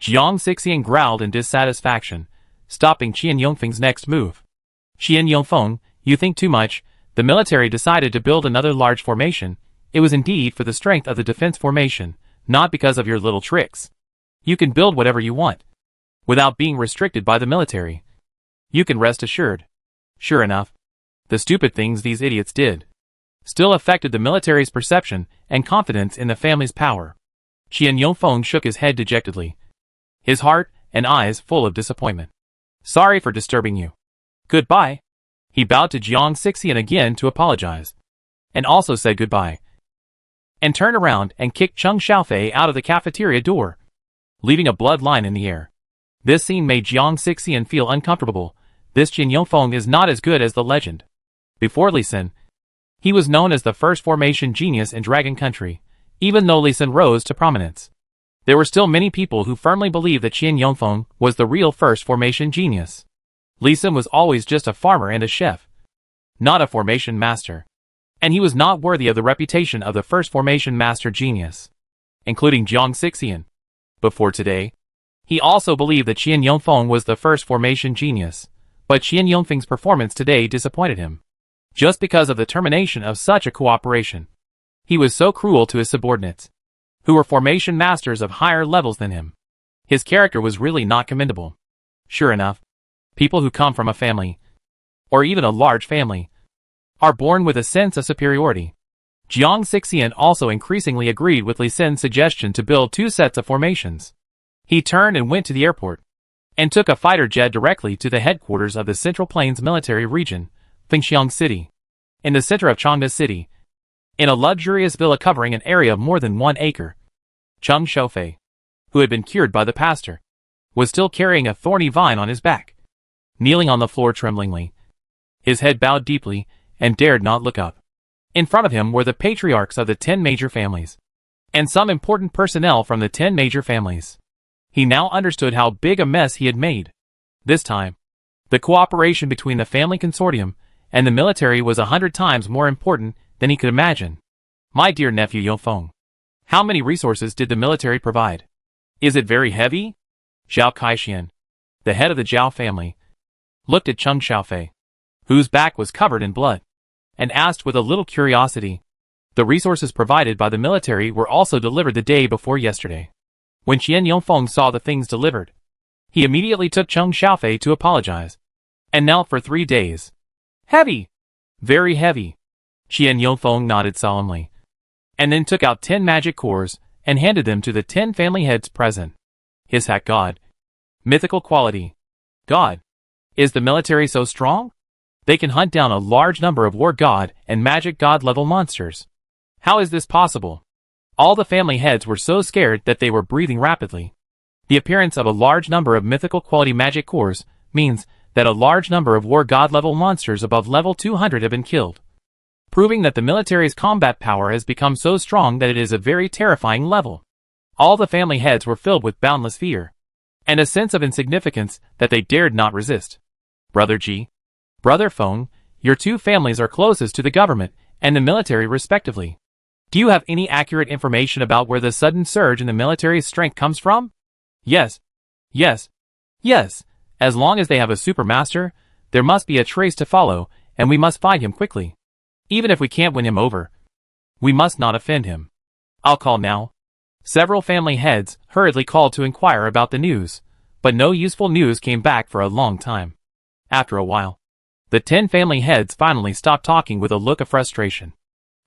Jiang Xixian growled in dissatisfaction, stopping Qian Yongfeng's next move. Qian Yongfeng, you think too much. The military decided to build another large formation, It was indeed for the strength of the defense formation, not because of your little tricks. You can build whatever you want, without being restricted by the military. You can rest assured. Sure enough, the stupid things these idiots did still affected the military's perception and confidence in the family's power. Qian Yongfeng shook his head dejectedly, his heart and eyes full of disappointment. Sorry for disturbing you. Goodbye. He bowed to Jiang Xixian again to apologize, and also said goodbye, and turned around and kicked Cheng Xiaofei out of the cafeteria door, leaving a blood line in the air. This scene made Jiang Xixian feel uncomfortable. This Qian Yongfeng is not as good as the legend. Before Li Xin, he was known as the first formation genius in Dragon Country. Even though Li Xin rose to prominence, there were still many people who firmly believed that Qian Yongfeng was the real first formation genius. Li Xin was always just a farmer and a chef, not a formation master. And he was not worthy of the reputation of the first formation master genius, including Jiang Xixian. Before today, he also believed that Qian Yongfeng was the first formation genius, but Qian Yongfeng's performance today disappointed him. Just because of the termination of such a cooperation, he was so cruel to his subordinates, who were formation masters of higher levels than him. His character was really not commendable. Sure enough, people who come from a family, or even a large family, are born with a sense of superiority. Jiang Xixian also increasingly agreed with Li Xin's suggestion to build 2 sets of formations. He turned and went to the airport, and took a fighter jet directly to the headquarters of the Central Plains Military Region, Fengxiang City. In the center of Changde City, in a luxurious villa covering an area of more than 1 acre, Cheng Xiaofei, who had been cured by the pastor, was still carrying a thorny vine on his back, kneeling on the floor tremblingly, his head bowed deeply, and dared not look up. In front of him were the patriarchs of the 10 major families, and some important personnel from the 10 major families. He now understood how big a mess he had made. This time, the cooperation between the family consortium and the military was 100 times more important than he could imagine. My dear nephew Yongfeng, how many resources did the military provide? Is it very heavy? Zhao Kaixian, the head of the Zhao family, looked at Cheng Xiaofei, whose back was covered in blood, and asked with a little curiosity. The resources provided by the military were also delivered the day before yesterday. When Qian Yongfeng saw the things delivered, he immediately took Cheng Xiaofei to apologize, and knelt for 3 days. Heavy! Very heavy. Qian Yongfeng nodded solemnly, and then took out 10 magic cores and handed them to the 10 family heads present. His hack God. Mythical quality. God. Is the military so strong? They can hunt down a large number of war god and magic god level monsters. How is this possible? All the family heads were so scared that they were breathing rapidly. The appearance of a large number of mythical quality magic cores means that a large number of war god level monsters above level 200 have been killed, proving that the military's combat power has become so strong that it is a very terrifying level. All the family heads were filled with boundless fear, and a sense of insignificance that they dared not resist. Brother Ji, Brother Feng, your 2 families are closest to the government and the military respectively. Do you have any accurate information about where the sudden surge in the military's strength comes from? Yes. Yes. Yes. As long as they have a supermaster, there must be a trace to follow, and we must find him quickly. Even if we can't win him over, we must not offend him. I'll call now. Several family heads hurriedly called to inquire about the news, but no useful news came back for a long time. After a while, the 10 family heads finally stopped talking with a look of frustration.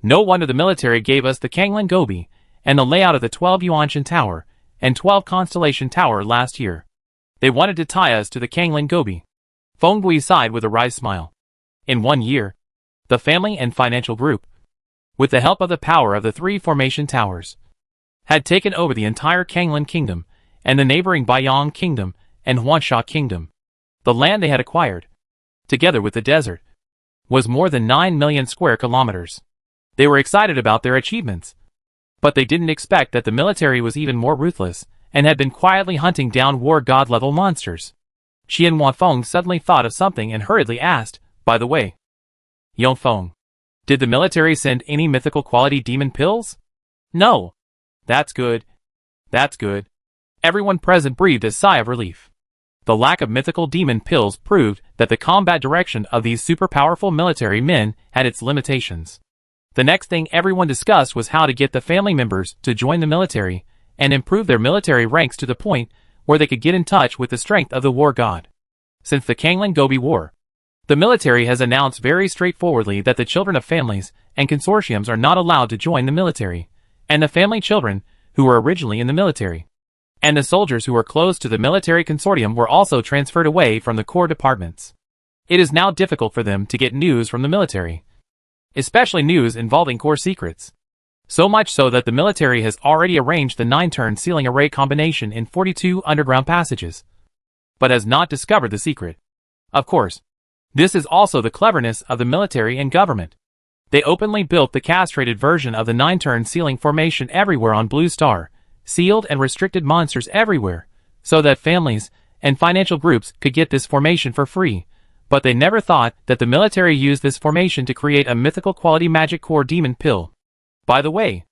No wonder the military gave us the Kanglin Gobi and the layout of the 12 Yuanshan Tower and 12 Constellation Tower last year. They wanted to tie us to the Kanglin Gobi. Feng Bui sighed with a wry smile. In 1 year, the family and financial group, with the help of the power of the 3 formation towers, had taken over the entire Kanglin Kingdom and the neighboring Baiyang Kingdom and Huansha Kingdom. The land they had acquired, together with the desert, was more than 9 million square kilometers. They were excited about their achievements, but they didn't expect that the military was even more ruthless and had been quietly hunting down war god level monsters. Qian Huafeng suddenly thought of something and hurriedly asked, by the way, Yongfeng, did the military send any mythical quality demon pills? No. That's good. That's good. Everyone present breathed a sigh of relief. The lack of mythical demon pills proved that the combat direction of these super powerful military men had its limitations. The next thing everyone discussed was how to get the family members to join the military and improve their military ranks to the point where they could get in touch with the strength of the war god. Since the Kanglan-Gobi War, the military has announced very straightforwardly that the children of families and consortiums are not allowed to join the military, and the family children who were originally in the military and the soldiers who were close to the military consortium were also transferred away from the corps departments. It is now difficult for them to get news from the military, especially news involving corps secrets. So much so that the military has already arranged the 9-turn sealing array combination in 42 underground passages, but has not discovered the secret. Of course, this is also the cleverness of the military and government. They openly built the castrated version of the 9-turn sealing formation everywhere on Blue Star, sealed and restricted monsters everywhere, so that families and financial groups could get this formation for free, but they never thought that the military used this formation to create a mythical quality magic core demon pill. By the way,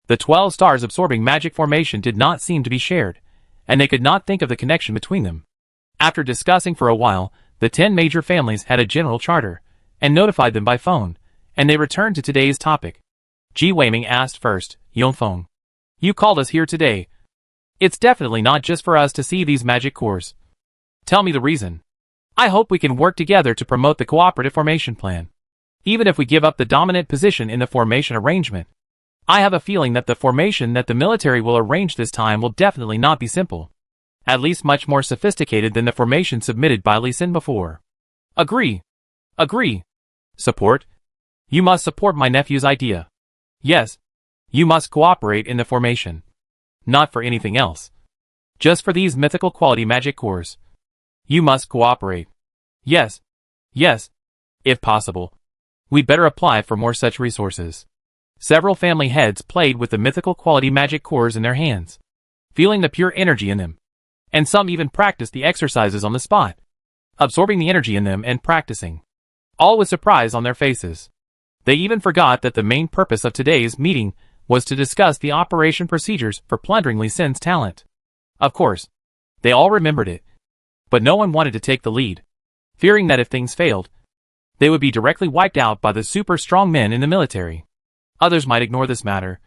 the 12 stars absorbing magic formation did not seem to be shared, and they could not think of the connection between them. After discussing for a while, the 10 major families had a general charter, and notified them by phone, and they returned to today's topic. Ji Weiming asked first, Yongfeng, you called us here today. It's definitely not just for us to see these magic cores. Tell me the reason. I hope we can work together to promote the cooperative formation plan. Even if we give up the dominant position in the formation arrangement, I have a feeling that the formation that the military will arrange this time will definitely not be simple. At least much more sophisticated than the formation submitted by Li Xin before. Agree. Agree. Support. You must support my nephew's idea. Yes. You must cooperate in the formation. Not for anything else. Just for these mythical quality magic cores. You must cooperate. Yes. Yes. If possible. We'd better apply for more such resources. Several family heads played with the mythical quality magic cores in their hands, feeling the pure energy in them. And some even practiced the exercises on the spot, absorbing the energy in them and practicing. All with surprise on their faces. They even forgot that the main purpose of today's meeting was to discuss the operation procedures for plundering Li Xin's talent. Of course, they all remembered it. But no one wanted to take the lead, fearing that if things failed, they would be directly wiped out by the super strong men in the military. Others might ignore this matter,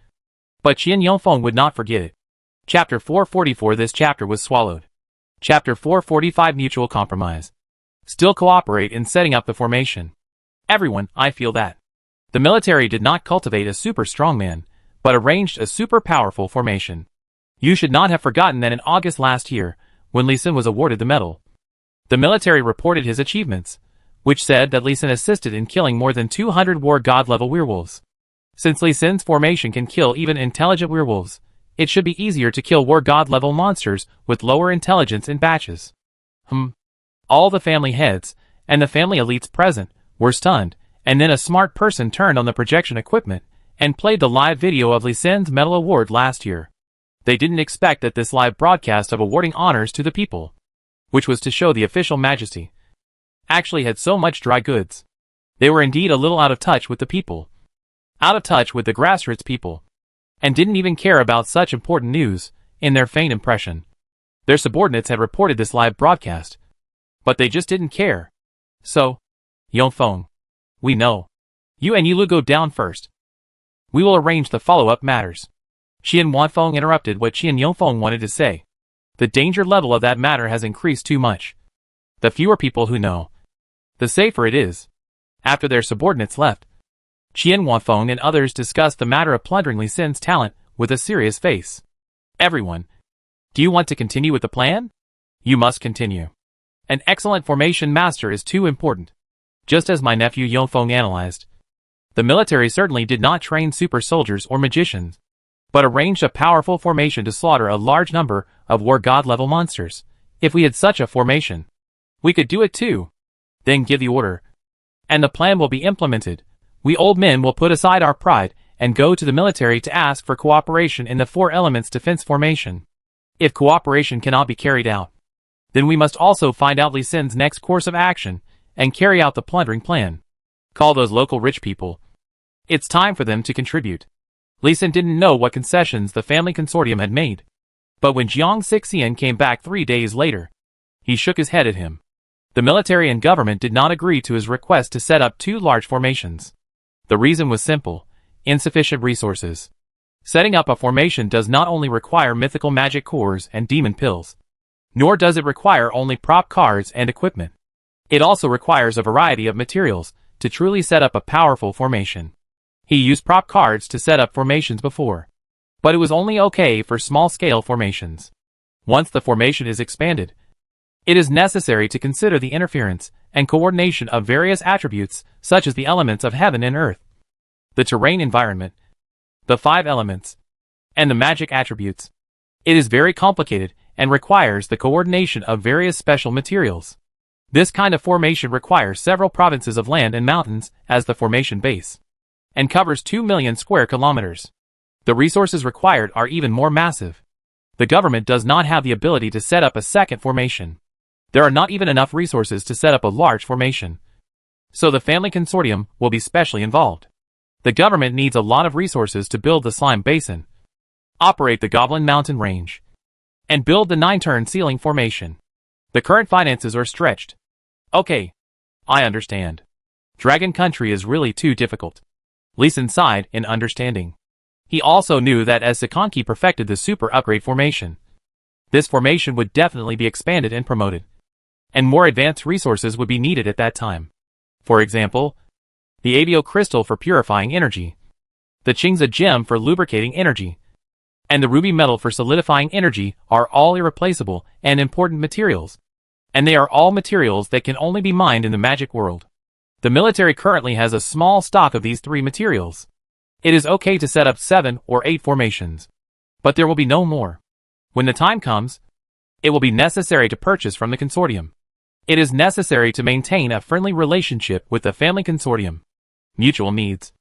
but Qian Yongfeng would not forget it. Chapter 444. This chapter was swallowed. Chapter 445. Mutual compromise. Still cooperate in setting up the formation. Everyone, I feel that. The military did not cultivate a super strong man, but arranged a super powerful formation. You should not have forgotten that in August last year, when Li Xin was awarded the medal, the military reported his achievements, which said that Li Xin assisted in killing more than 200 war god level werewolves. Since Li Xin's formation can kill even intelligent werewolves, it should be easier to kill war god level monsters with lower intelligence in batches. All the family heads, and the family elites present, were stunned, and then a smart person turned on the projection equipment, and played the live video of Li Xin's medal award last year. They didn't expect that this live broadcast of awarding honors to the people, which was to show the official majesty, actually had so much dry goods. They were indeed a little out of touch with the people. Out of touch with the grassroots people. And didn't even care about such important news, in their faint impression. Their subordinates had reported this live broadcast, but they just didn't care. So, Yongfeng, we know. You and Yilu go down first. We will arrange the follow-up matters. Qian Wanfeng interrupted what Qian Yongfeng wanted to say. The danger level of that matter has increased too much. The fewer people who know, the safer it is. After their subordinates left, Qian Wanfeng and others discussed the matter of plundering Li Xin's talent with a serious face. Everyone, do you want to continue with the plan? You must continue. An excellent formation master is too important. Just as my nephew Yongfeng analyzed, the military certainly did not train super soldiers or magicians, but arranged a powerful formation to slaughter a large number of war god level monsters. If we had such a formation, we could do it too. Then give the order, and the plan will be implemented. We old men will put aside our pride and go to the military to ask for cooperation in the 4 elements defense formation. If cooperation cannot be carried out, then we must also find out Li Xin's next course of action and carry out the plundering plan. Call those local rich people. It's time for them to contribute. Li Xin didn't know what concessions the family consortium had made, but when Jiang Sixian came back 3 days later, he shook his head at him. The military and government did not agree to his request to set up 2 large formations. The reason was simple. insufficient resources. Setting up a formation does not only require mythical magic cores and demon pills, nor does it require only prop cards and equipment. It also requires a variety of materials to truly set up a powerful formation. He used prop cards to set up formations before, but it was only okay for small-scale formations. Once the formation is expanded, it is necessary to consider the interference and coordination of various attributes such as the elements of heaven and earth, the terrain environment, the 5 elements, and the magic attributes. It is very complicated and requires the coordination of various special materials. This kind of formation requires several provinces of land and mountains as the formation base, and covers 2 million square kilometers. The resources required are even more massive. The government does not have the ability to set up a second formation. There are not even enough resources to set up a large formation. So the family consortium will be specially involved. The government needs a lot of resources to build the slime basin, operate the Goblin Mountain Range, and build the 9-turn ceiling formation. The current finances are stretched. Okay, I understand. Dragon Country is really too difficult. Lee Sin sighed in understanding. He also knew that as Sakonki perfected the super upgrade formation, this formation would definitely be expanded and promoted, and more advanced resources would be needed at that time. For example, the Avio Crystal for purifying energy, the Qingza Gem for lubricating energy, and the Ruby Metal for solidifying energy are all irreplaceable and important materials, and they are all materials that can only be mined in the magic world. The military currently has a small stock of these 3 materials. It is okay to set up 7 or 8 formations, but there will be no more. When the time comes, it will be necessary to purchase from the consortium. It is necessary to maintain a friendly relationship with the family consortium. Mutual needs,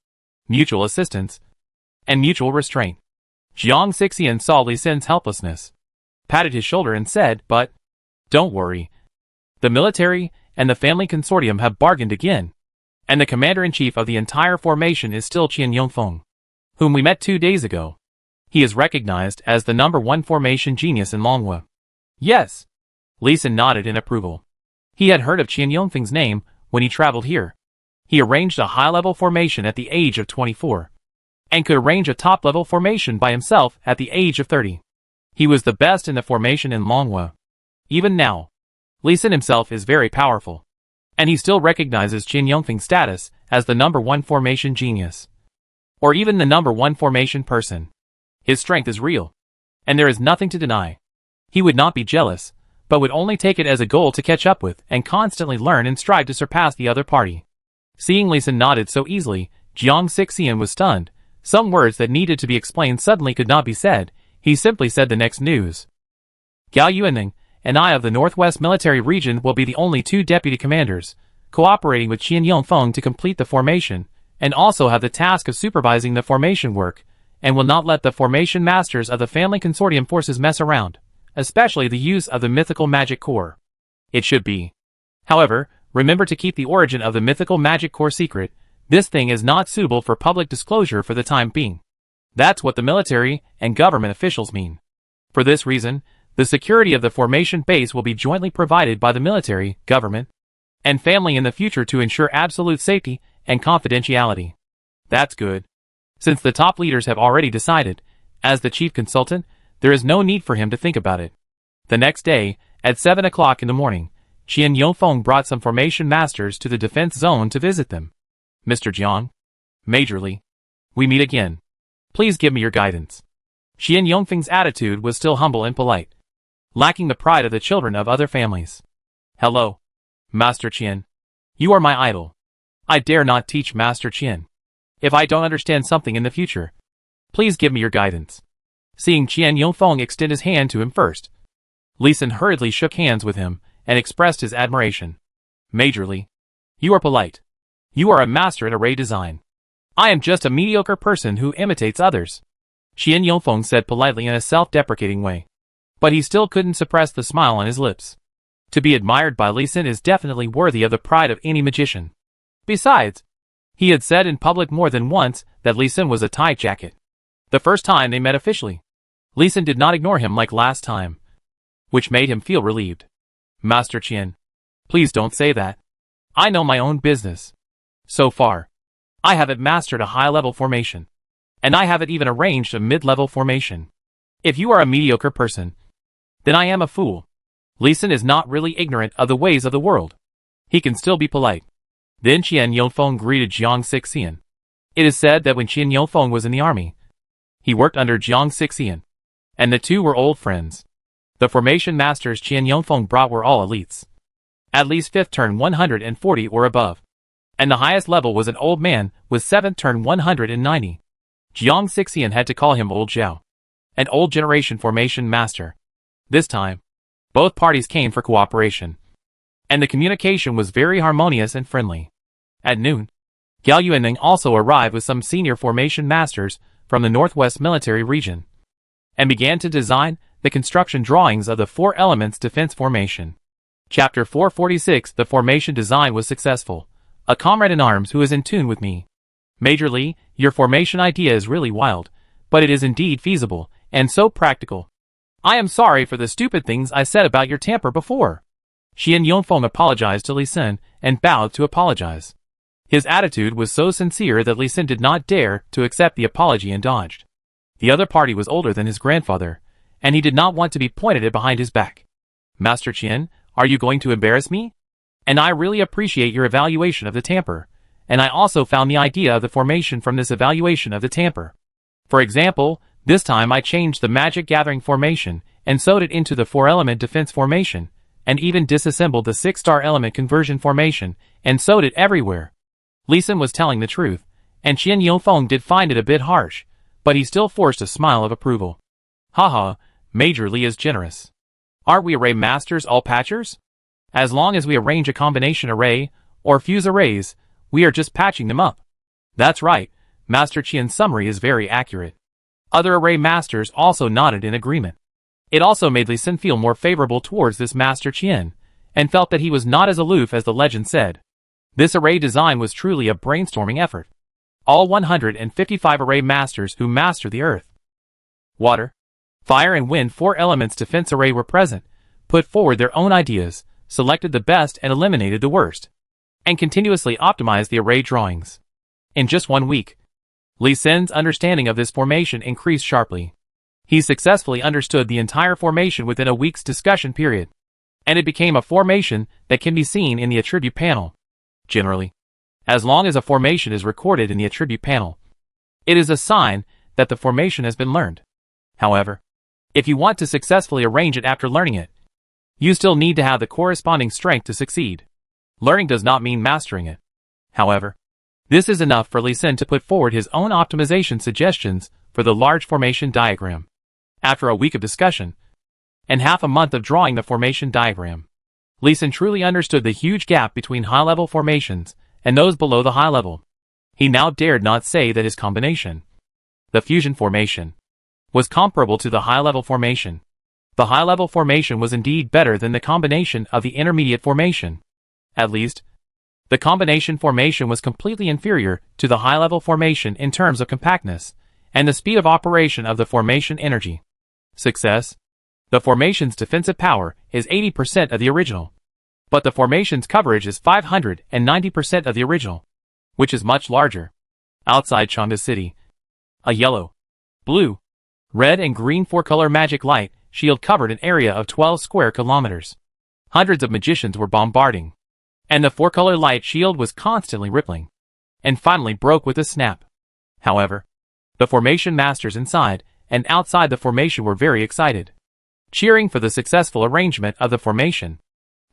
mutual assistance, and mutual restraint. Jiang Xixian saw Lee Sin's helplessness, patted his shoulder and said, "But don't worry. The military and the family consortium have bargained again, and the commander-in-chief of the entire formation is still Qian Yongfeng, whom we met 2 days ago. He is recognized as the #1 formation genius in Longhua." Yes. Lee Sin nodded in approval. He had heard of Qian Yongfeng's name when he traveled here. He arranged a high-level formation at the age of 24, and could arrange a top-level formation by himself at the age of 30. He was the best in the formation in Longhua. Even now, Lee Sin himself is very powerful, and he still recognizes Qian Yongfeng's status as the #1 formation genius, or even the #1 formation person. His strength is real, and there is nothing to deny. He would not be jealous, but would only take it as a goal to catch up with and constantly learn and strive to surpass the other party. Seeing Lee Sin nodded so easily, Jiang Xixian was stunned. Some words that needed to be explained suddenly could not be said. He simply said the next news. Gao Yuanning and I of the Northwest Military Region will be the only 2 deputy commanders, cooperating with Qian Yongfeng to complete the formation, and also have the task of supervising the formation work, and will not let the formation masters of the family consortium forces mess around, especially the use of the mythical magic core. It should be. However, remember to keep the origin of the mythical magic core secret. This thing is not suitable for public disclosure for the time being. That's what the military and government officials mean. For this reason, the security of the formation base will be jointly provided by the military, government, and family in the future to ensure absolute safety and confidentiality. That's good. Since the top leaders have already decided, as the chief consultant, there is no need for him to think about it. The next day, at 7 o'clock in the morning, Qian Yongfeng brought some formation masters to the defense zone to visit them. "Mr. Jiang, Majorly, we meet again. Please give me your guidance." Qian Yongfeng's attitude was still humble and polite, lacking the pride of the children of other families. "Hello, Master Qian. You are my idol. I dare not teach Master Qian. If I don't understand something in the future, please give me your guidance." Seeing Qian Yongfeng extend his hand to him first, Lee Sin hurriedly shook hands with him and expressed his admiration. "Majorly, you are polite. You are a master at array design. I am just a mediocre person who imitates others," Qian Yongfeng said politely in a self-deprecating way. But he still couldn't suppress the smile on his lips. To be admired by Lee Sin is definitely worthy of the pride of any magician. Besides, he had said in public more than once that Lee Sin was a tie jacket. The first time they met officially, Lee Sin did not ignore him like last time, which made him feel relieved. "Master Qian, please don't say that. I know my own business. So far, I haven't mastered a high-level formation. And I haven't even arranged a mid-level formation. If you are a mediocre person, then I am a fool. Li Xin is not really ignorant of the ways of the world. He can still be polite. Then Qian Yongfeng greeted Jiang Sixian. It is said that when Qian Yongfeng was in the army, he worked under Jiang Sixian, and the two were old friends. The formation masters Qian Yongfeng brought were all elites. At least 5th turn 140 or above. And the highest level was an old man with 7th turn 190. Jiang Sixian had to call him Old Zhao, an old generation formation master. This time, both parties came for cooperation, and the communication was very harmonious and friendly. At noon, Gao Yuanning also arrived with some senior formation masters from the Northwest Military Region, and began to design the construction drawings of the 4 elements defense formation. Chapter 446. The formation design was successful. A comrade in arms who is in tune with me. Major Li, your formation idea is really wild, but it is indeed feasible, and so practical. I am sorry for the stupid things I said about your temper before. Qian Yongfeng apologized to Li Xin and bowed to apologize. His attitude was so sincere that Li Xin did not dare to accept the apology and dodged. The other party was older than his grandfather, and he did not want to be pointed at behind his back. Master Qian, are you going to embarrass me? And I really appreciate your evaluation of the tamper, and I also found the idea of the formation from this evaluation of the tamper. For example, this time I changed the magic gathering formation and sewed it into the 4-element defense formation, and even disassembled the 6-star element conversion formation and sewed it everywhere. Li Xin was telling the truth, and Qian Yongfeng did find it a bit harsh, but he still forced a smile of approval. Haha, Major Li is generous. Aren't we array masters all patchers? As long as we arrange a combination array, or fuse arrays, we are just patching them up. That's right, Master Qian's summary is very accurate. Other array masters also nodded in agreement. It also made Li Xin feel more favorable towards this Master Qian, and felt that he was not as aloof as the legend said. This array design was truly a brainstorming effort. All 155 array masters who master the earth, water, fire and wind 4 elements defense array were present, put forward their own ideas, selected the best and eliminated the worst, and continuously optimized the array drawings. In just 1 week, Li Xin's understanding of this formation increased sharply. He successfully understood the entire formation within a week's discussion period, and it became a formation that can be seen in the attribute panel. Generally, as long as a formation is recorded in the attribute panel, it is a sign that the formation has been learned. However, if you want to successfully arrange it after learning it, you still need to have the corresponding strength to succeed. Learning does not mean mastering it. However, this is enough for Li Xin to put forward his own optimization suggestions for the large formation diagram. After a week of discussion, and half a month of drawing the formation diagram, Li Xin truly understood the huge gap between high-level formations and those below the high level. He now dared not say that his combination, the fusion formation, was comparable to the high-level formation. The high-level formation was indeed better than the combination of the intermediate formation. At least, the combination formation was completely inferior to the high-level formation in terms of compactness and the speed of operation of the formation energy. Success. The formation's defensive power is 80% of the original, but the formation's coverage is 590% of the original, which is much larger. Outside Changde City, a yellow, blue, red and green 4-color magic light shield covered an area of 12 square kilometers. Hundreds of magicians were bombarding, and the 4-color light shield was constantly rippling, and finally broke with a snap. However, the formation masters inside and outside the formation were very excited, cheering for the successful arrangement of the formation.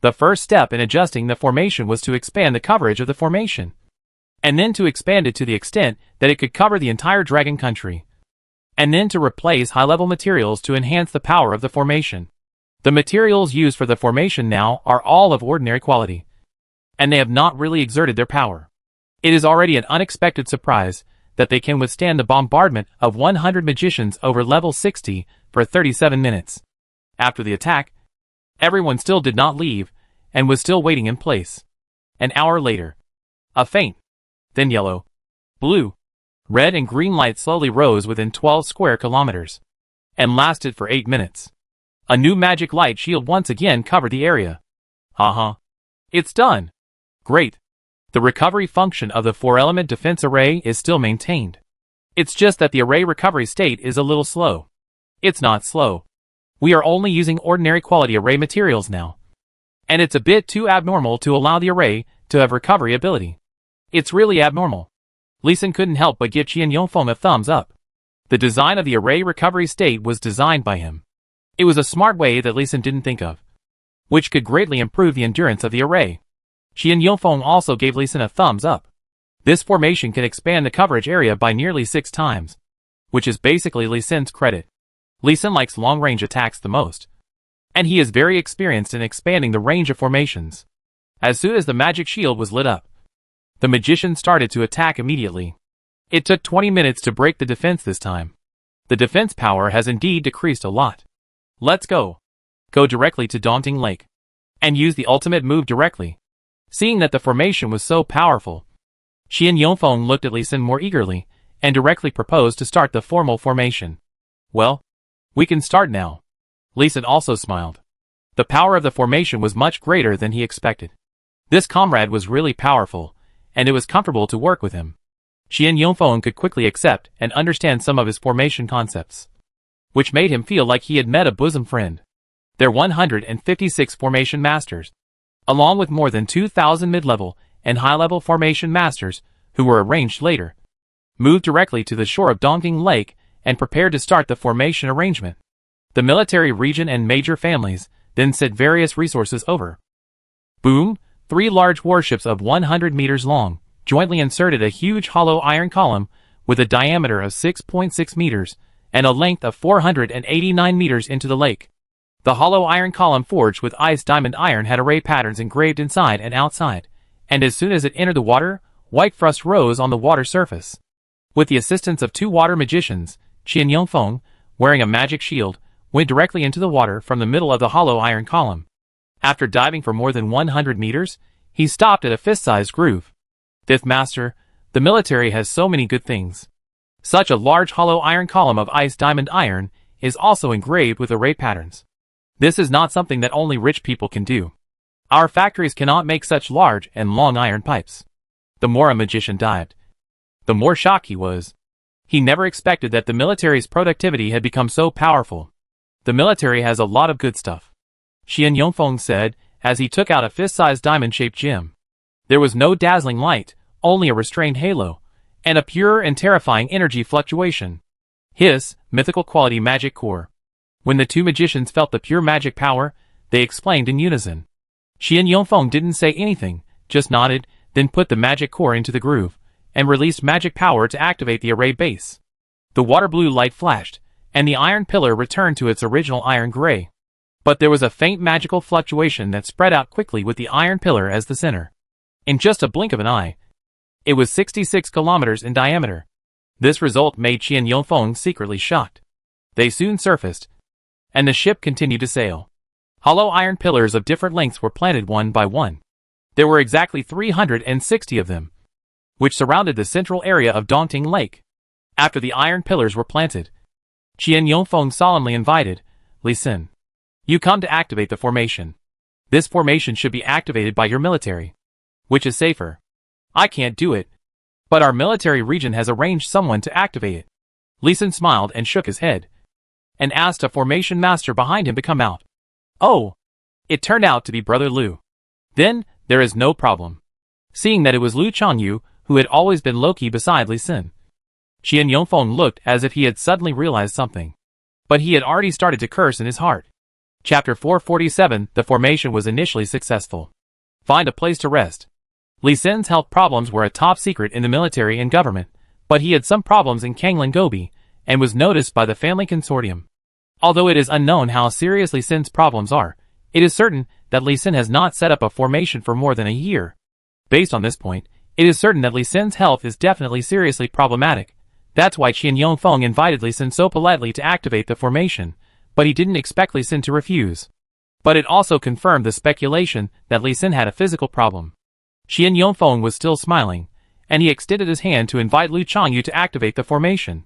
The first step in adjusting the formation was to expand the coverage of the formation, and then to expand it to the extent that it could cover the entire dragon country, and then to replace high-level materials to enhance the power of the formation. The materials used for the formation now are all of ordinary quality, and they have not really exerted their power. It is already an unexpected surprise that they can withstand the bombardment of 100 magicians over level 60 for 37 minutes. After the attack, everyone still did not leave, and was still waiting in place. An hour later, a faint, then yellow, blue, red and green light slowly rose within 12 square kilometers, and lasted for 8 minutes. A new magic light shield once again covered the area. Haha. It's done. Great. The recovery function of the 4-element defense array is still maintained. It's just that the array recovery state is a little slow. It's not slow. We are only using ordinary quality array materials now. And it's a bit too abnormal to allow the array to have recovery ability. It's really abnormal. Lee Sin couldn't help but give Qian Yongfeng a thumbs up. The design of the array recovery state was designed by him. It was a smart way that Lee Sin didn't think of, which could greatly improve the endurance of the array. Qian Yongfeng also gave Lee Sin a thumbs up. This formation can expand the coverage area by nearly 6 times, which is basically Lee Sin's credit. Lee Sin likes long-range attacks the most, and he is very experienced in expanding the range of formations. As soon as the magic shield was lit up, the magician started to attack immediately. It took 20 minutes to break the defense this time. The defense power has indeed decreased a lot. Let's go. Go directly to Daunting Lake, and use the ultimate move directly. Seeing that the formation was so powerful, Qian Yongfeng looked at Lee Sin more eagerly, and directly proposed to start the formal formation. Well, we can start now. Lee Sin also smiled. The power of the formation was much greater than he expected. This comrade was really powerful, and it was comfortable to work with him. Qian Yongfeng could quickly accept and understand some of his formation concepts, which made him feel like he had met a bosom friend. There were 156 formation masters, along with more than 2,000 mid-level and high-level formation masters, who were arranged later, moved directly to the shore of Daunting Lake and prepared to start the formation arrangement. The military region and major families then sent various resources over. Boom! 3 large warships of 100 meters long jointly inserted a huge hollow iron column with a diameter of 6.6 meters and a length of 489 meters into the lake. The hollow iron column forged with ice diamond iron had array patterns engraved inside and outside, and as soon as it entered the water, white frost rose on the water surface. With the assistance of 2 water magicians, Qian Yongfeng, wearing a magic shield, went directly into the water from the middle of the hollow iron column. After diving for more than 100 meters, he stopped at a fist-sized groove. 5th Master, the military has so many good things. Such a large hollow iron column of ice diamond iron is also engraved with array patterns. This is not something that only rich people can do. Our factories cannot make such large and long iron pipes. The more a magician dived, the more shocked he was. He never expected that the military's productivity had become so powerful. The military has a lot of good stuff, Qian Yongfeng said, as he took out a fist-sized diamond-shaped gem. There was no dazzling light, only a restrained halo, and a pure and terrifying energy fluctuation. His mythical quality magic core. When the 2 magicians felt the pure magic power, they exclaimed in unison. Qian Yongfeng didn't say anything, just nodded, then put the magic core into the groove, and released magic power to activate the array base. The water blue light flashed, and the iron pillar returned to its original iron gray. But there was a faint magical fluctuation that spread out quickly with the iron pillar as the center. In just a blink of an eye, it was 66 kilometers in diameter. This result made Qian Yongfeng secretly shocked. They soon surfaced, and the ship continued to sail. Hollow iron pillars of different lengths were planted one by one. There were exactly 360 of them, which surrounded the central area of Daunting Lake. After the iron pillars were planted, Qian Yongfeng solemnly invited, Lee Sin, you come to activate the formation. This formation should be activated by your military. Which is safer? I can't do it, but our military region has arranged someone to activate it. Lee Sin smiled and shook his head, and asked a formation master behind him to come out. Oh! It turned out to be Brother Liu. Then, there is no problem. Seeing that it was Liu Changyu, who had always been low-key beside Lee Sin, Qian Yongfeng looked as if he had suddenly realized something. But he had already started to curse in his heart. Chapter 447. The formation was initially successful. Find a place to rest. Lee Sin's health problems were a top secret in the military and government, but he had some problems in Kanglan Gobi, and was noticed by the family consortium. Although it is unknown how serious Lee Sin's problems are, it is certain that Lee Sin has not set up a formation for more than a year. Based on this point, it is certain that Lee Sin's health is definitely seriously problematic. That's why Qian Yongfeng invited Lee Sin so politely to activate the formation, but he didn't expect Lee Sin to refuse. But it also confirmed the speculation that Lee Sin had a physical problem. Qian Yongfeng was still smiling, and he extended his hand to invite Liu Changyu to activate the formation.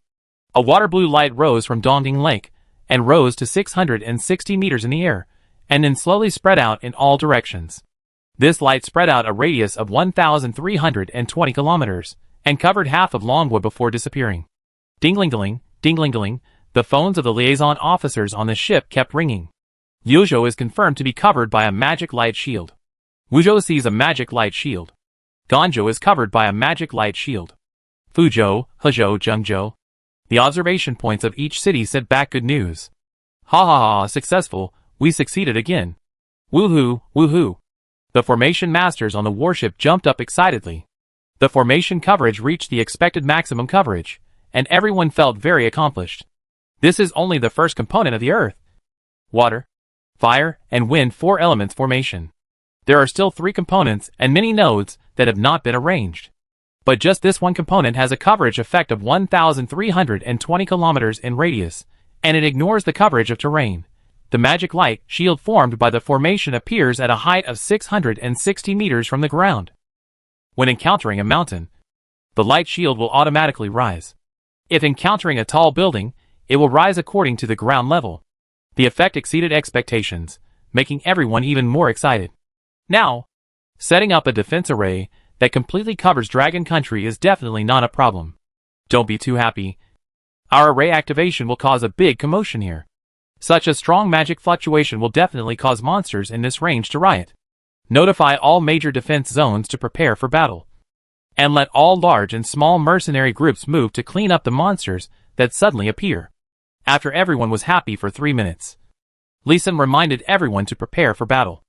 A water blue light rose from Daunting Lake, and rose to 660 meters in the air, and then slowly spread out in all directions. This light spread out a radius of 1,320 kilometers, and covered half of Longwood before disappearing. Ding-ling-a-ling, ding-ling-a-ling, the phones of the liaison officers on the ship kept ringing. Yuzhou is confirmed to be covered by a magic light shield. Wuzhou sees a magic light shield. Ganzhou is covered by a magic light shield. Fuzhou, Hezhou, Zhengzhou. The observation points of each city sent back good news. Ha ha ha, successful, we succeeded again. Woohoo, woohoo. The formation masters on the warship jumped up excitedly. The formation coverage reached the expected maximum coverage, and everyone felt very accomplished. This is only the first component of the earth. Water, fire, and wind, 4 elements formation. There are still 3 components and many nodes that have not been arranged. But just this one component has a coverage effect of 1,320 kilometers in radius, and it ignores the coverage of terrain. The magic light shield formed by the formation appears at a height of 660 meters from the ground. When encountering a mountain, the light shield will automatically rise. If encountering a tall building, it will rise according to the ground level. The effect exceeded expectations, making everyone even more excited. Now, setting up a defense array that completely covers Dragon Country is definitely not a problem. Don't be too happy. Our array activation will cause a big commotion here. Such a strong magic fluctuation will definitely cause monsters in this range to riot. Notify all major defense zones to prepare for battle. And let all large and small mercenary groups move to clean up the monsters that suddenly appear. After everyone was happy for 3 minutes, Lee Sin reminded everyone to prepare for battle.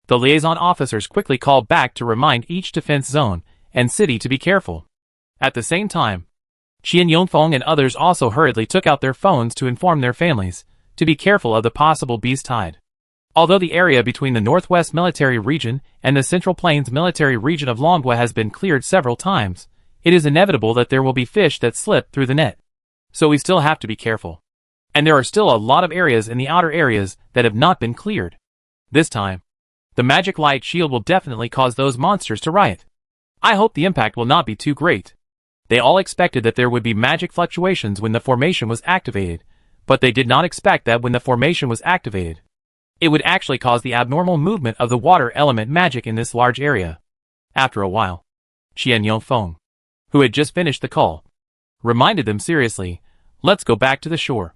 The liaison officers quickly called back to remind each defense zone and city to be careful. At the same time, Qian Yongfeng and others also hurriedly took out their phones to inform their families to be careful of the possible beast tide. Although the area between the Northwest Military Region and the Central Plains Military Region of Longhua has been cleared several times, it is inevitable that there will be fish that slip through the net. So we still have to be careful. And there are still a lot of areas in the outer areas that have not been cleared. This time, the magic light shield will definitely cause those monsters to riot. I hope the impact will not be too great. They all expected that there would be magic fluctuations when the formation was activated, but they did not expect that when the formation was activated, it would actually cause the abnormal movement of the water element magic in this large area. After a while, Qian Yongfeng, who had just finished the call, reminded them seriously, let's go back to the shore.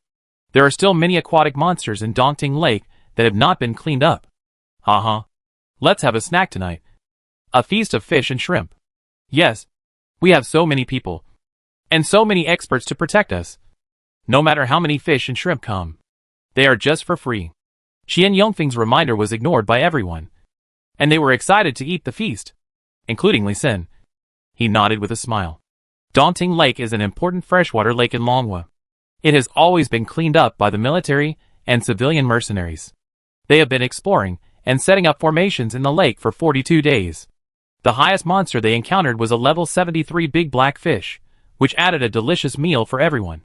There are still many aquatic monsters in Dongting Lake that have not been cleaned up. Haha. Let's have a snack tonight. A feast of fish and shrimp. Yes. We have so many people. And so many experts to protect us. No matter how many fish and shrimp come, they are just for free. Qian Yongfeng's reminder was ignored by everyone. And they were excited to eat the feast, including Lee Sin. He nodded with a smile. Dongting Lake is an important freshwater lake in Longhua. It has always been cleaned up by the military and civilian mercenaries. They have been exploring and setting up formations in the lake for 42 days. The highest monster they encountered was a level 73 big black fish, which added a delicious meal for everyone.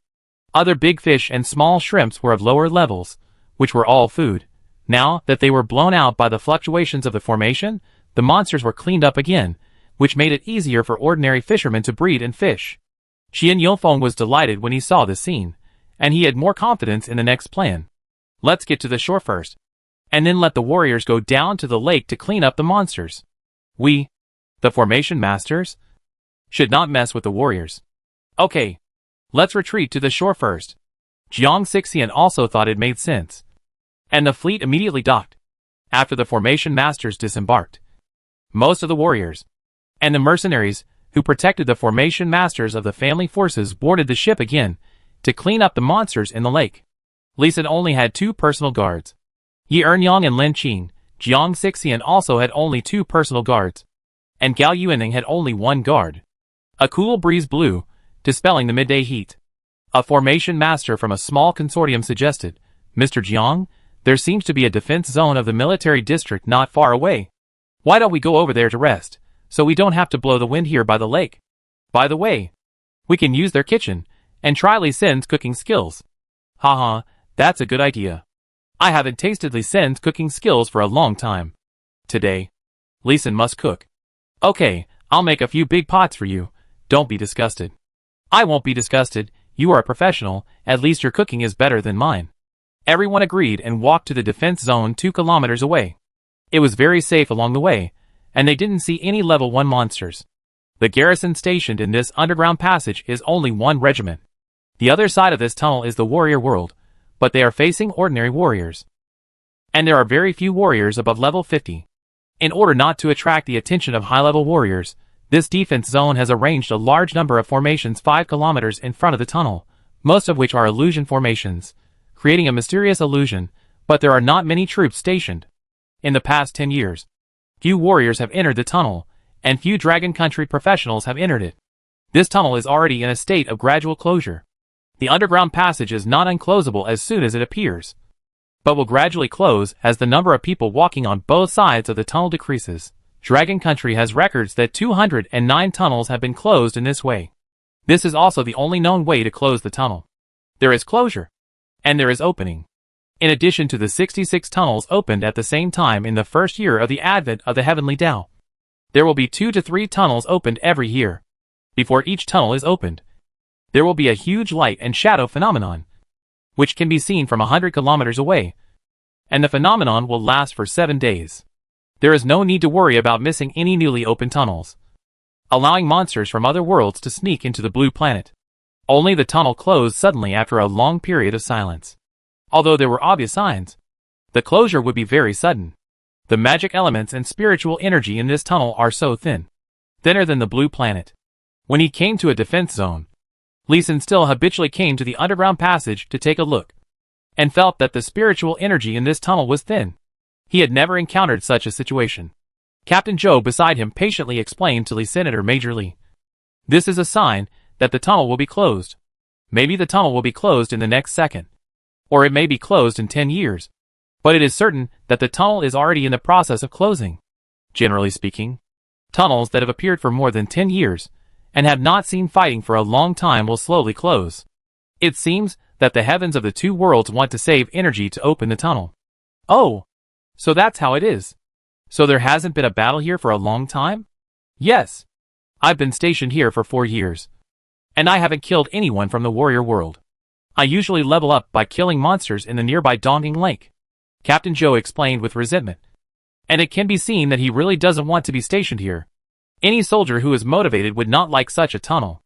Other big fish and small shrimps were of lower levels, which were all food. Now that they were blown out by the fluctuations of the formation, the monsters were cleaned up again, which made it easier for ordinary fishermen to breed and fish. Qian Yongfeng was delighted when he saw this scene, and he had more confidence in the next plan. Let's get to the shore first, and then let the warriors go down to the lake to clean up the monsters. We, the formation masters, should not mess with the warriors. Okay, let's retreat to the shore first. Jiang Xixian also thought it made sense. And the fleet immediately docked. After the formation masters disembarked, most of the warriors and the mercenaries who protected the formation masters of the family forces boarded the ship again to clean up the monsters in the lake. Lee Sin only had 2 personal guards. Yi Ernyang and Lin Qing. Jiang Xixian also had only 2 personal guards. And Gao Yuaning had only 1 guard. A cool breeze blew, dispelling the midday heat. A formation master from a small consortium suggested, Mr. Jiang, there seems to be a defense zone of the military district not far away. Why don't we go over there to rest, so we don't have to blow the wind here by the lake? By the way, we can use their kitchen and try Lee Sin's cooking skills. Haha, that's a good idea. I haven't tasted Lee Sin's cooking skills for a long time. Today, Lee Sin must cook. Okay, I'll make a few big pots for you. Don't be disgusted. I won't be disgusted. You are a professional, at least your cooking is better than mine. Everyone agreed and walked to the defense zone 2 kilometers away. It was very safe along the way, and they didn't see any level 1 monsters. The garrison stationed in this underground passage is only 1 regiment. The other side of this tunnel is the warrior world, but they are facing ordinary warriors. And there are very few warriors above level 50. In order not to attract the attention of high-level warriors, this defense zone has arranged a large number of formations 5 kilometers in front of the tunnel, most of which are illusion formations, creating a mysterious illusion, but there are not many troops stationed. In the past 10 years, few warriors have entered the tunnel, and few Dragon Country professionals have entered it. This tunnel is already in a state of gradual closure. The underground passage is not unclosable as soon as it appears, but will gradually close as the number of people walking on both sides of the tunnel decreases. Dragon Country has records that 209 tunnels have been closed in this way. This is also the only known way to close the tunnel. There is closure, and there is opening. In addition to the 66 tunnels opened at the same time in the first year of the advent of the Heavenly Tao, there will be 2 to 3 tunnels opened every year. Before each tunnel is opened, there will be a huge light and shadow phenomenon, which can be seen from 100 kilometers away, and the phenomenon will last for 7 days. There is no need to worry about missing any newly opened tunnels, allowing monsters from other worlds to sneak into the blue planet. Only the tunnel closed suddenly after a long period of silence. Although there were obvious signs, the closure would be very sudden. The magic elements and spiritual energy in this tunnel are so thin, thinner than the blue planet. When he came to a defense zone, Lee Sin still habitually came to the underground passage to take a look, and felt that the spiritual energy in this tunnel was thin. He had never encountered such a situation. Captain Joe beside him patiently explained to Lee Senator Major Lee, "This is a sign that the tunnel will be closed. Maybe the tunnel will be closed in the next second, or it may be closed in 10 years. But it is certain that the tunnel is already in the process of closing. Generally speaking, tunnels that have appeared for more than 10 years and have not seen fighting for a long time will slowly close. It seems that the heavens of the 2 worlds want to save energy to open the tunnel." "Oh, so that's how it is. So there hasn't been a battle here for a long time?" "Yes. I've been stationed here for 4 years, and I haven't killed anyone from the warrior world. I usually level up by killing monsters in the nearby Donging Lake," Captain Joe explained with resentment. "And it can be seen that he really doesn't want to be stationed here. Any soldier who is motivated would not like such a tunnel."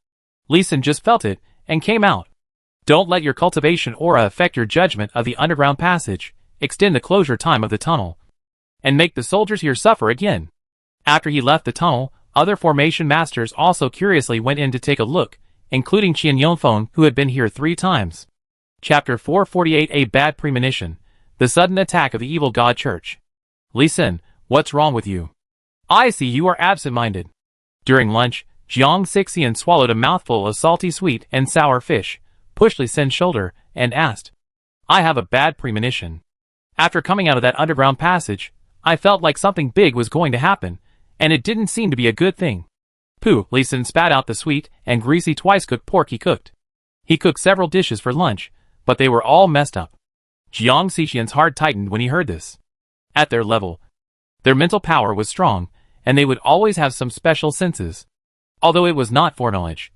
Lee Sin just felt it and came out. "Don't let your cultivation aura affect your judgment of the underground passage. Extend the closure time of the tunnel, and make the soldiers here suffer again." After he left the tunnel, other formation masters also curiously went in to take a look, including Qian Yongfeng, who had been here 3 times. Chapter 448: A Bad Premonition. The Sudden Attack of the Evil God Church. "Lee Sin, what's wrong with you? I see you are absent-minded." During lunch, Jiang Xixian swallowed a mouthful of salty sweet and sour fish, pushed Lee Sin's shoulder, and asked, "I have a bad premonition. After coming out of that underground passage, I felt like something big was going to happen, and it didn't seem to be a good thing." "Pooh," Lee Sin spat out the sweet and greasy twice-cooked pork he cooked. He cooked several dishes for lunch, but they were all messed up. Jiang Xixian's heart tightened when he heard this. At their level, their mental power was strong, and they would always have some special senses. Although it was not foreknowledge,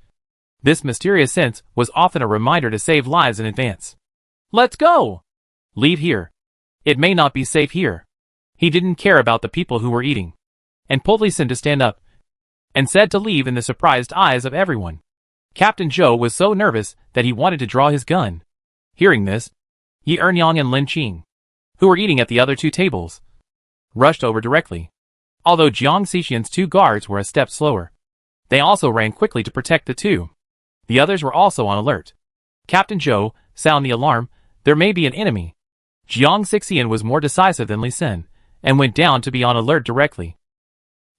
this mysterious sense was often a reminder to save lives in advance. "Let's go! Leave here. It may not be safe here." He didn't care about the people who were eating, and pulled Lee Sin to stand up, and said to leave in the surprised eyes of everyone. Captain Joe was so nervous that he wanted to draw his gun. Hearing this, Yi Ernyang and Lin Qing, who were eating at the other 2 tables, rushed over directly. Although Jiang Xixian's 2 guards were a step slower, they also ran quickly to protect the 2. The others were also on alert. "Captain Joe, sound the alarm. There may be an enemy." Jiang Xixian was more decisive than Lee Sin, and went down to be on alert directly.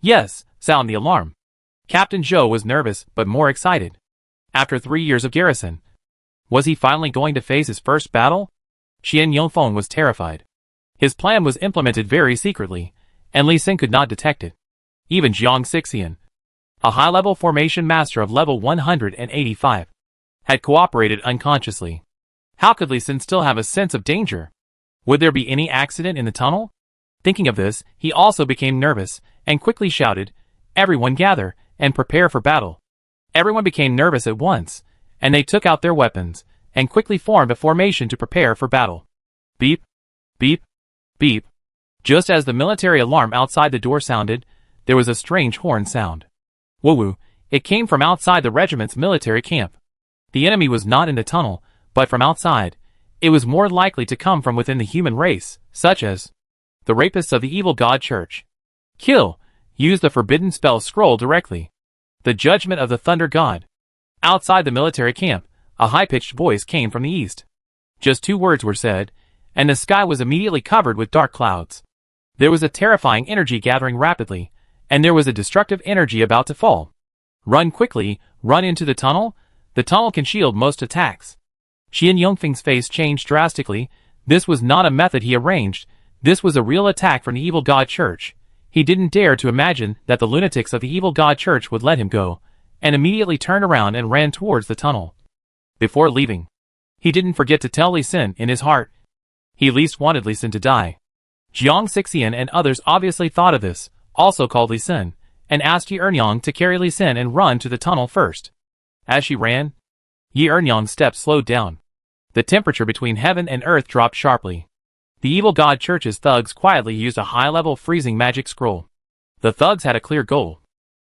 "Yes, sound the alarm." Captain Joe was nervous but more excited. After 3 years of garrison, was he finally going to face his first battle? Qian Yongfeng was terrified. His plan was implemented very secretly, and Lee Sin could not detect it. Even Jiang Xixian, a high-level formation master of level 185, had cooperated unconsciously. How could Lee Sin still have a sense of danger? Would there be any accident in the tunnel? Thinking of this, he also became nervous, and quickly shouted, "Everyone gather, and prepare for battle." Everyone became nervous at once, and they took out their weapons, and quickly formed a formation to prepare for battle. Beep, beep, beep. Just as the military alarm outside the door sounded, there was a strange horn sound. Woo-woo, it came from outside the regiment's military camp. The enemy was not in the tunnel, but from outside. It was more likely to come from within the human race, such as the rapists of the evil god church. Kill. Use the forbidden spell scroll directly. The judgment of the thunder god. Outside the military camp, a high-pitched voice came from the east. Just 2 words were said, and the sky was immediately covered with dark clouds. There was a terrifying energy gathering rapidly, and there was a destructive energy about to fall. Run quickly, run into the tunnel. The tunnel can shield most attacks. Xian Yongfeng's face changed drastically. This was not a method he arranged. This was a real attack from the evil god church. He didn't dare to imagine that the lunatics of the evil god church would let him go, and immediately turned around and ran towards the tunnel. Before leaving, he didn't forget to tell Li Xin in his heart. He least wanted Li Xin to die. Jiang Xixian and others obviously thought of this, also called Li Xin, and asked Yi Ernyang to carry Li Xin and run to the tunnel first. As she ran, Yi Ernyang's steps slowed down. The temperature between heaven and earth dropped sharply. The evil god church's thugs quietly used a high-level freezing magic scroll. The thugs had a clear goal,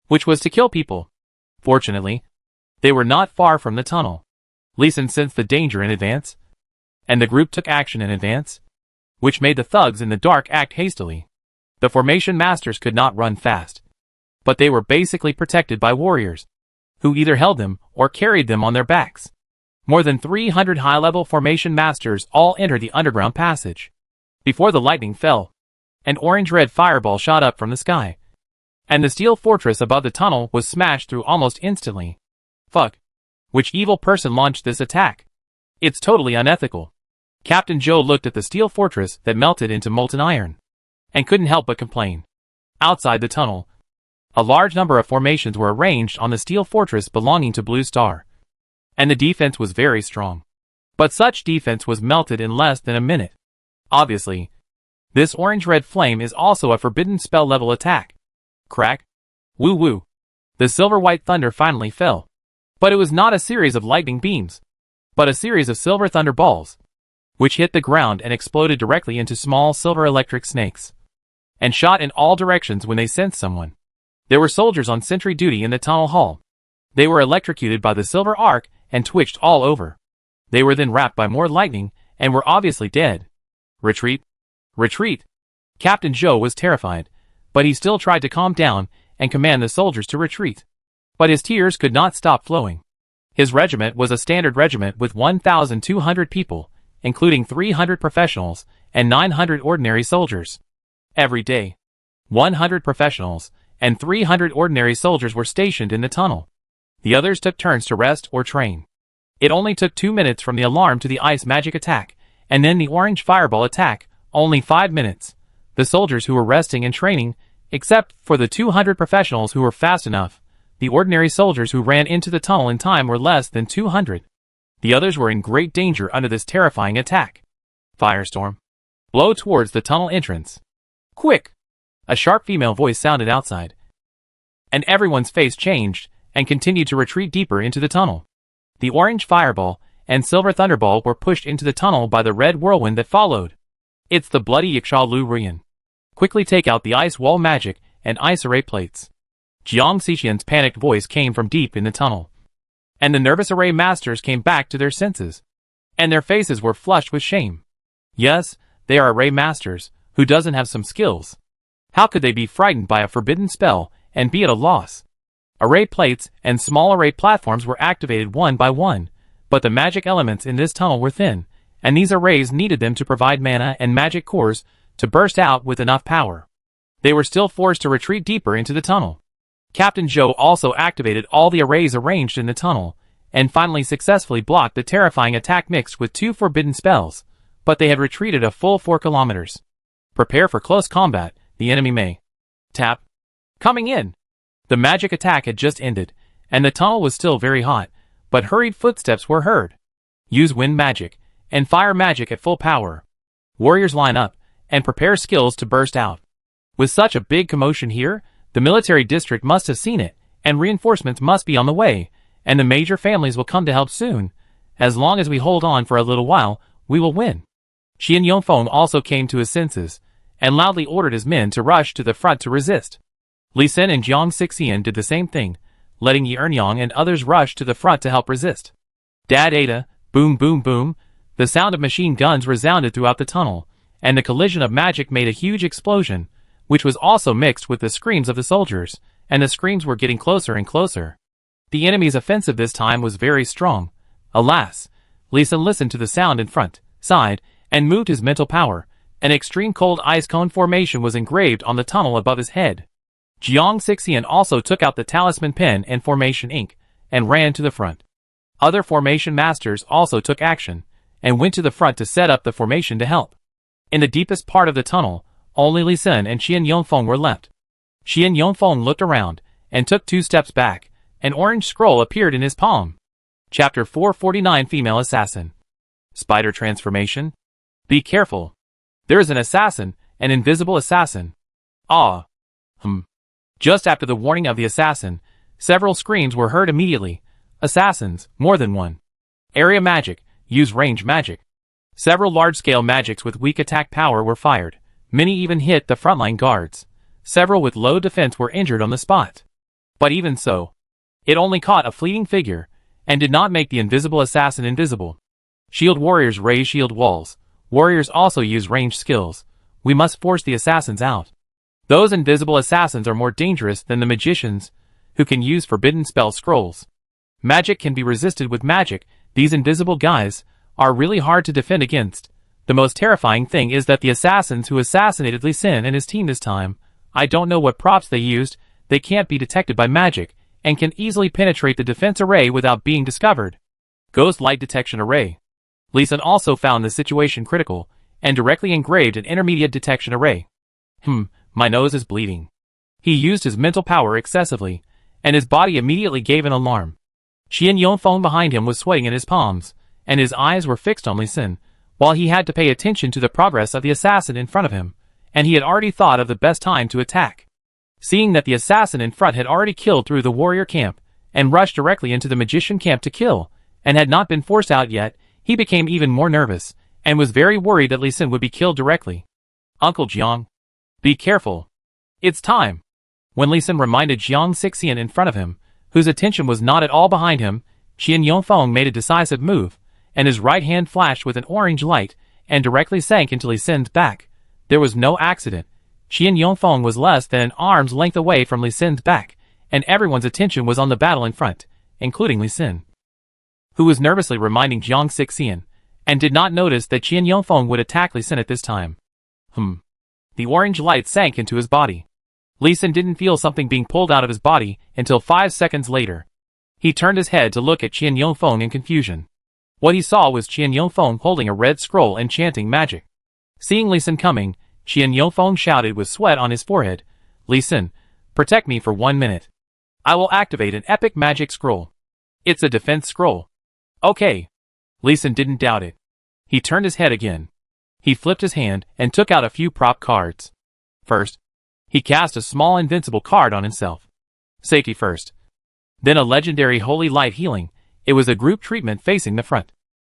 which was to kill people. Fortunately, they were not far from the tunnel. Li Xin sensed the danger in advance, and the group took action in advance, which made the thugs in the dark act hastily. The formation masters could not run fast, but they were basically protected by warriors, who either held them or carried them on their backs. More than 300 high-level formation masters all entered the underground passage. Before the lightning fell, an orange-red fireball shot up from the sky, and the steel fortress above the tunnel was smashed through almost instantly. Fuck. Which evil person launched this attack? It's totally unethical. Captain Zhou looked at the steel fortress that melted into molten iron, and couldn't help but complain. Outside the tunnel, a large number of formations were arranged on the steel fortress belonging to Blue Star, and the defense was very strong. But such defense was melted in less than a minute. Obviously, this orange-red flame is also a forbidden spell level attack. Crack. Woo woo. The silver-white thunder finally fell. But it was not a series of lightning beams, but a series of silver thunder balls, which hit the ground and exploded directly into small silver electric snakes, and shot in all directions when they sensed someone. There were soldiers on sentry duty in the tunnel hall. They were electrocuted by the silver arc and twitched all over. They were then wrapped by more lightning and were obviously dead. Retreat. Retreat. Captain Zhou was terrified, but he still tried to calm down and command the soldiers to retreat. But his tears could not stop flowing. His regiment was a standard regiment with 1,200 people, including 300 professionals and 900 ordinary soldiers. Every day, 100 professionals and 300 ordinary soldiers were stationed in the tunnel. The others took turns to rest or train. It only took 2 minutes from the alarm to the ice magic attack, and then the orange fireball attack, only 5 minutes. The soldiers who were resting and training, except for the 200 professionals who were fast enough, the ordinary soldiers who ran into the tunnel in time were less than 200. The others were in great danger under this terrifying attack. Firestorm. Blow towards the tunnel entrance. Quick! A sharp female voice sounded outside, and everyone's face changed and continued to retreat deeper into the tunnel. The orange fireball and silver thunderball were pushed into the tunnel by the red whirlwind that followed. It's the bloody Yaksha Lu Rian. Quickly take out the ice wall magic and ice array plates. Jiang Xixian's panicked voice came from deep in the tunnel, and the nervous array masters came back to their senses, and their faces were flushed with shame. Yes, they are array masters, who doesn't have some skills. How could they be frightened by a forbidden spell and be at a loss? Array plates and small array platforms were activated one by one, but the magic elements in this tunnel were thin, and these arrays needed them to provide mana and magic cores to burst out with enough power. They were still forced to retreat deeper into the tunnel. Captain Zhou also activated all the arrays arranged in the tunnel, and finally successfully blocked the terrifying attack mixed with 2 forbidden spells, but they had retreated a full 4 kilometers. Prepare for close combat, the enemy may tap. Coming in! The magic attack had just ended, and the tunnel was still very hot, but hurried footsteps were heard. Use wind magic, and fire magic at full power. Warriors line up, and prepare skills to burst out. With such a big commotion here, the military district must have seen it, and reinforcements must be on the way, and the major families will come to help soon. As long as we hold on for a little while, we will win. Xian Yongfeng also came to his senses, and loudly ordered his men to rush to the front to resist. Li Xin and Jiang Xixian did the same thing, letting Yi Ernyang and others rush to the front to help resist. Da-da-da, boom boom boom, the sound of machine guns resounded throughout the tunnel, and the collision of magic made a huge explosion, which was also mixed with the screams of the soldiers, and the screams were getting closer and closer. The enemy's offensive this time was very strong. Alas, Lee Sin listened to the sound in front, side, and moved his mental power. An extreme cold ice cone formation was engraved on the tunnel above his head. Jiang Sixian also took out the talisman pen and formation ink, and ran to the front. Other formation masters also took action, and went to the front to set up the formation to help. In the deepest part of the tunnel, only Lee Sin and Qian Yongfeng were left. Qian Yongfeng looked around, and took 2 steps back. An orange scroll appeared in his palm. Chapter 449 Female Assassin. Spider Transformation. Be careful. There is an assassin, an invisible assassin. Ah. Just after the warning of the assassin, several screams were heard immediately. Assassins, more than one. Area magic, use range magic. Several large-scale magics with weak attack power were fired. Many even hit the frontline guards. Several with low defense were injured on the spot. But even so, it only caught a fleeting figure, and did not make the invisible assassin invisible. Shield warriors raise shield walls. Warriors also use ranged skills. We must force the assassins out. Those invisible assassins are more dangerous than the magicians, who can use forbidden spell scrolls. Magic can be resisted with magic. These invisible guys are really hard to defend against. The most terrifying thing is that the assassins who assassinated Lee Sin and his team this time, I don't know what props they used, they can't be detected by magic, and can easily penetrate the defense array without being discovered. Ghost Light Detection Array. Lee Sin also found the situation critical, and directly engraved an intermediate detection array. My nose is bleeding. He used his mental power excessively, and his body immediately gave an alarm. Qian Yongfeng behind him was sweating in his palms, and his eyes were fixed on Lee Sin, while he had to pay attention to the progress of the assassin in front of him, and he had already thought of the best time to attack. Seeing that the assassin in front had already killed through the warrior camp, and rushed directly into the magician camp to kill, and had not been forced out yet, he became even more nervous, and was very worried that Lee Sin would be killed directly. Uncle Jiang. Be careful. It's time. When Lee Sin reminded Jiang Sixian in front of him, whose attention was not at all behind him, Qian Yongfeng made a decisive move, and his right hand flashed with an orange light, and directly sank into Lee Sin's back. There was no accident. Qian Yongfeng was less than an arm's length away from Lee Sin's back, and everyone's attention was on the battle in front, including Lee Sin, who was nervously reminding Jiang Sixian, and did not notice that Qian Yongfeng would attack Lee Sin at this time. The orange light sank into his body. Lee Sin didn't feel something being pulled out of his body until 5 seconds later. He turned his head to look at Qian Yongfeng in confusion. What he saw was Qian Yongfeng holding a red scroll and chanting magic. Seeing Lee Sin coming, Qian Yongfeng shouted with sweat on his forehead, "Lee Sin, protect me for 1 minute. I will activate an epic magic scroll. It's a defense scroll." Okay. Lee Sin didn't doubt it. He turned his head again. He flipped his hand and took out a few prop cards. First, he cast a small invincible card on himself. Safety first. Then a legendary Holy Light Healing. It was a group treatment facing the front,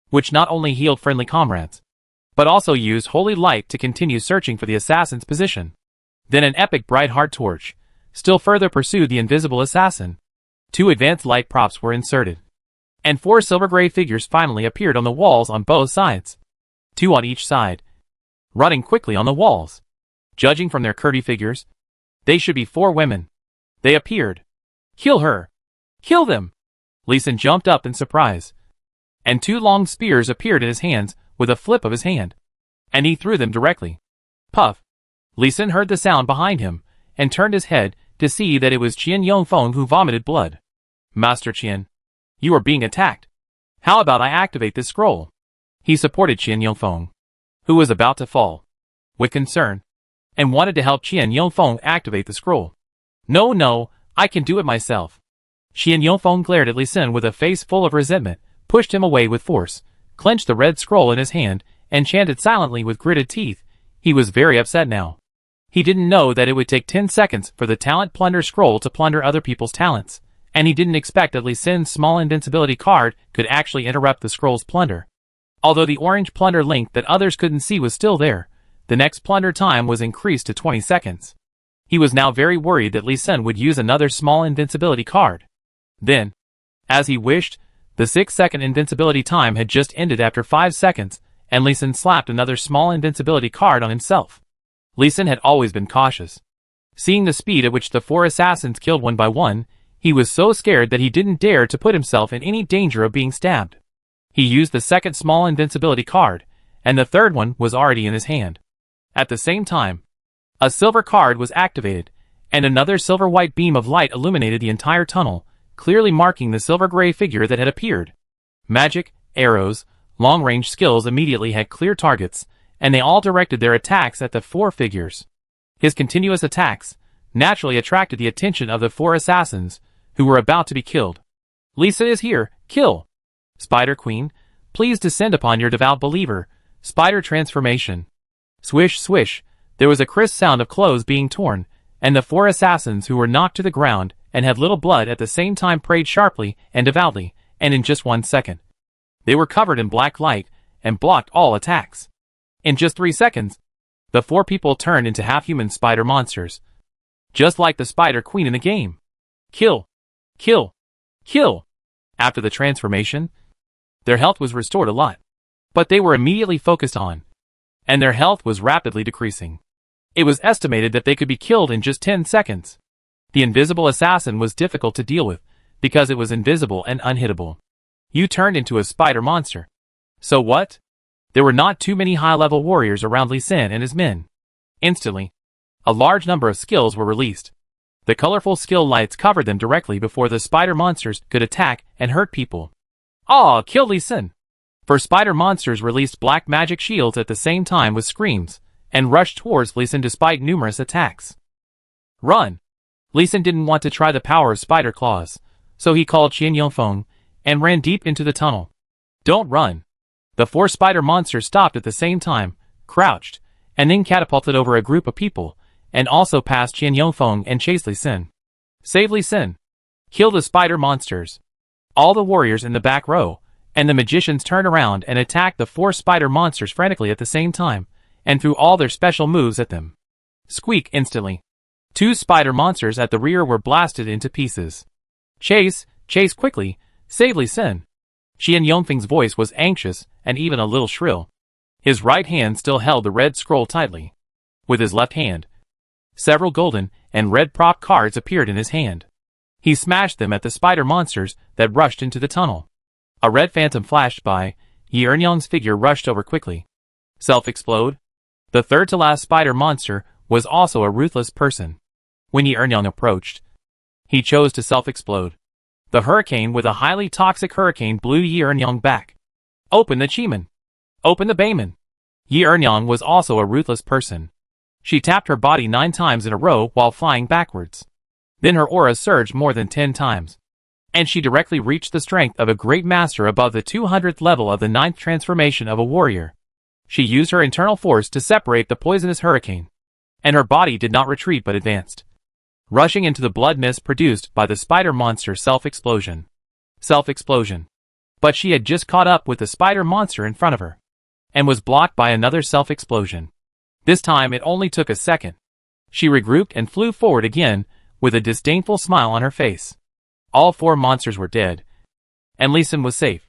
which not only healed friendly comrades, but also used Holy Light to continue searching for the assassin's position. Then an epic Bright Heart Torch still further pursued the invisible assassin. 2 advanced light props were inserted, and 4 silver gray figures finally appeared on the walls on both sides. 2 on each side, running quickly on the walls. Judging from their curdy figures, they should be 4 women. They appeared. Kill her! Kill them! Lee Sin jumped up in surprise, and 2 long spears appeared in his hands with a flip of his hand, and he threw them directly. Puff! Lee Sin heard the sound behind him, and turned his head to see that it was Qian Yongfeng who vomited blood. Master Qian, you are being attacked. How about I activate this scroll? He supported Qian Yongfeng, who was about to fall, with concern, and wanted to help Qian Yongfeng activate the scroll. No, I can do it myself. Qian Yongfeng glared at Lee Sin with a face full of resentment, pushed him away with force, clenched the red scroll in his hand, and chanted silently with gritted teeth. He was very upset now. He didn't know that it would take 10 seconds for the Talent Plunder scroll to plunder other people's talents, and he didn't expect that Lee Sin's small invincibility card could actually interrupt the scroll's plunder. Although the orange plunder link that others couldn't see was still there, the next plunder time was increased to 20 seconds. He was now very worried that Lee Sin would use another small invincibility card. Then, as he wished, The 6-second invincibility time had just ended after 5 seconds, and Lee Sin slapped another small invincibility card on himself. Lee Sin had always been cautious. Seeing the speed at which the 4 assassins killed one by one, he was so scared that he didn't dare to put himself in any danger of being stabbed. He used the second small invincibility card, and the third one was already in his hand. At the same time, a silver card was activated, and another silver-white beam of light illuminated the entire tunnel, clearly marking the silver-gray figure that had appeared. Magic, arrows, long-range skills immediately had clear targets, and they all directed their attacks at the 4 figures. His continuous attacks naturally attracted the attention of the 4 assassins, who were about to be killed. Lee Sin is here, kill! Spider Queen, please descend upon your devout believer. Spider transformation. Swish, swish, there was a crisp sound of clothes being torn, and the 4 assassins who were knocked to the ground and had little blood at the same time prayed sharply and devoutly, and in just 1 second. They were covered in black light and blocked all attacks. In just 3 seconds, the 4 people turned into half-human spider monsters. Just like the Spider Queen in the game. Kill! Kill! Kill! After the transformation, their health was restored a lot. But they were immediately focused on, and their health was rapidly decreasing. It was estimated that they could be killed in just 10 seconds. The invisible assassin was difficult to deal with, because it was invisible and unhittable. You turned into a spider monster. So what? There were not too many high-level warriors around Lee Sin and his men. Instantly, a large number of skills were released. The colorful skill lights covered them directly before the spider monsters could attack and hurt people. Ah, kill Lee Sin! For spider monsters released black magic shields at the same time with screams, and rushed towards Lee Sin despite numerous attacks. Run! Lee Sin didn't want to try the power of spider claws, so he called Qian Yongfeng and ran deep into the tunnel. Don't run! The 4 spider monsters stopped at the same time, crouched, and then catapulted over a group of people, and also past Qian Yongfeng and chased Lee Sin. Save Lee Sin! Kill the spider monsters! All the warriors in the back row, and the magicians turned around and attacked the 4 spider monsters frantically at the same time, and threw all their special moves at them. Squeak instantly. 2 spider monsters at the rear were blasted into pieces. Chase, chase quickly, save Lee Sin! Qian Yongfeng's voice was anxious and even a little shrill. His right hand still held the red scroll tightly. With his left hand, several golden and red prop cards appeared in his hand. He smashed them at the spider monsters that rushed into the tunnel. A red phantom flashed by. Yi Ernyang's figure rushed over quickly. Self-explode? The third-to-last spider monster was also a ruthless person. When Yi Ernyang approached, he chose to self-explode. The hurricane with a highly toxic hurricane blew Yi Ernyang back. Open the Chiman! Open the Bayman! Yi Ernyang was also a ruthless person. She tapped her body 9 times in a row while flying backwards. Then her aura surged more than 10 times. And she directly reached the strength of a great master above the 200th level of the 9th transformation of a warrior. She used her internal force to separate the poisonous hurricane. And her body did not retreat but advanced, rushing into the blood mist produced by the spider monster self-explosion. Self-explosion. But she had just caught up with the spider monster in front of her, and was blocked by another self-explosion. This time it only took a second. She regrouped and flew forward again, with a disdainful smile on her face. All 4 monsters were dead, and Lee Sin was safe.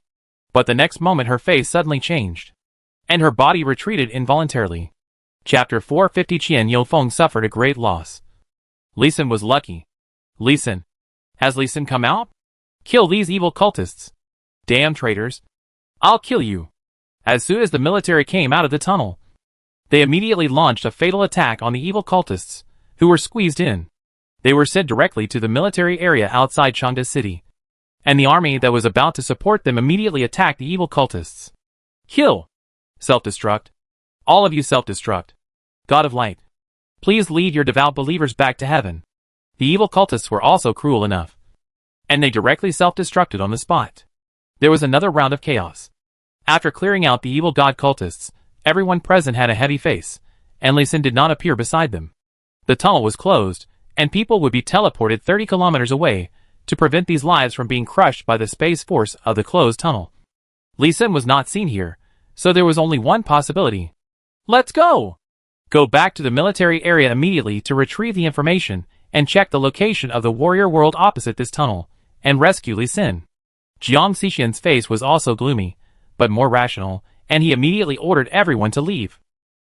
But the next moment her face suddenly changed, and her body retreated involuntarily. Chapter 450. Qian Yongfeng suffered a great loss. Lee Sin was lucky. Lee Sin. Has Lee Sin come out? Kill these evil cultists. Damn traitors. I'll kill you. As soon as the military came out of the tunnel, they immediately launched a fatal attack on the evil cultists, who were squeezed in. They were sent directly to the military area outside Changde City, and the army that was about to support them immediately attacked the evil cultists. Kill! Self-destruct. All of you self-destruct. God of Light, please lead your devout believers back to heaven. The evil cultists were also cruel enough, and they directly self-destructed on the spot. There was another round of chaos. After clearing out the evil god cultists, everyone present had a heavy face, and Lee Sin did not appear beside them. The tunnel was closed, and people would be teleported 30 kilometers away to prevent these lives from being crushed by the space force of the closed tunnel. Lee Sin was not seen here, so there was only one possibility. Let's go! Go back to the military area immediately to retrieve the information and check the location of the warrior world opposite this tunnel, and rescue Lee Sin. Jiang Xixian's face was also gloomy, but more rational, and he immediately ordered everyone to leave.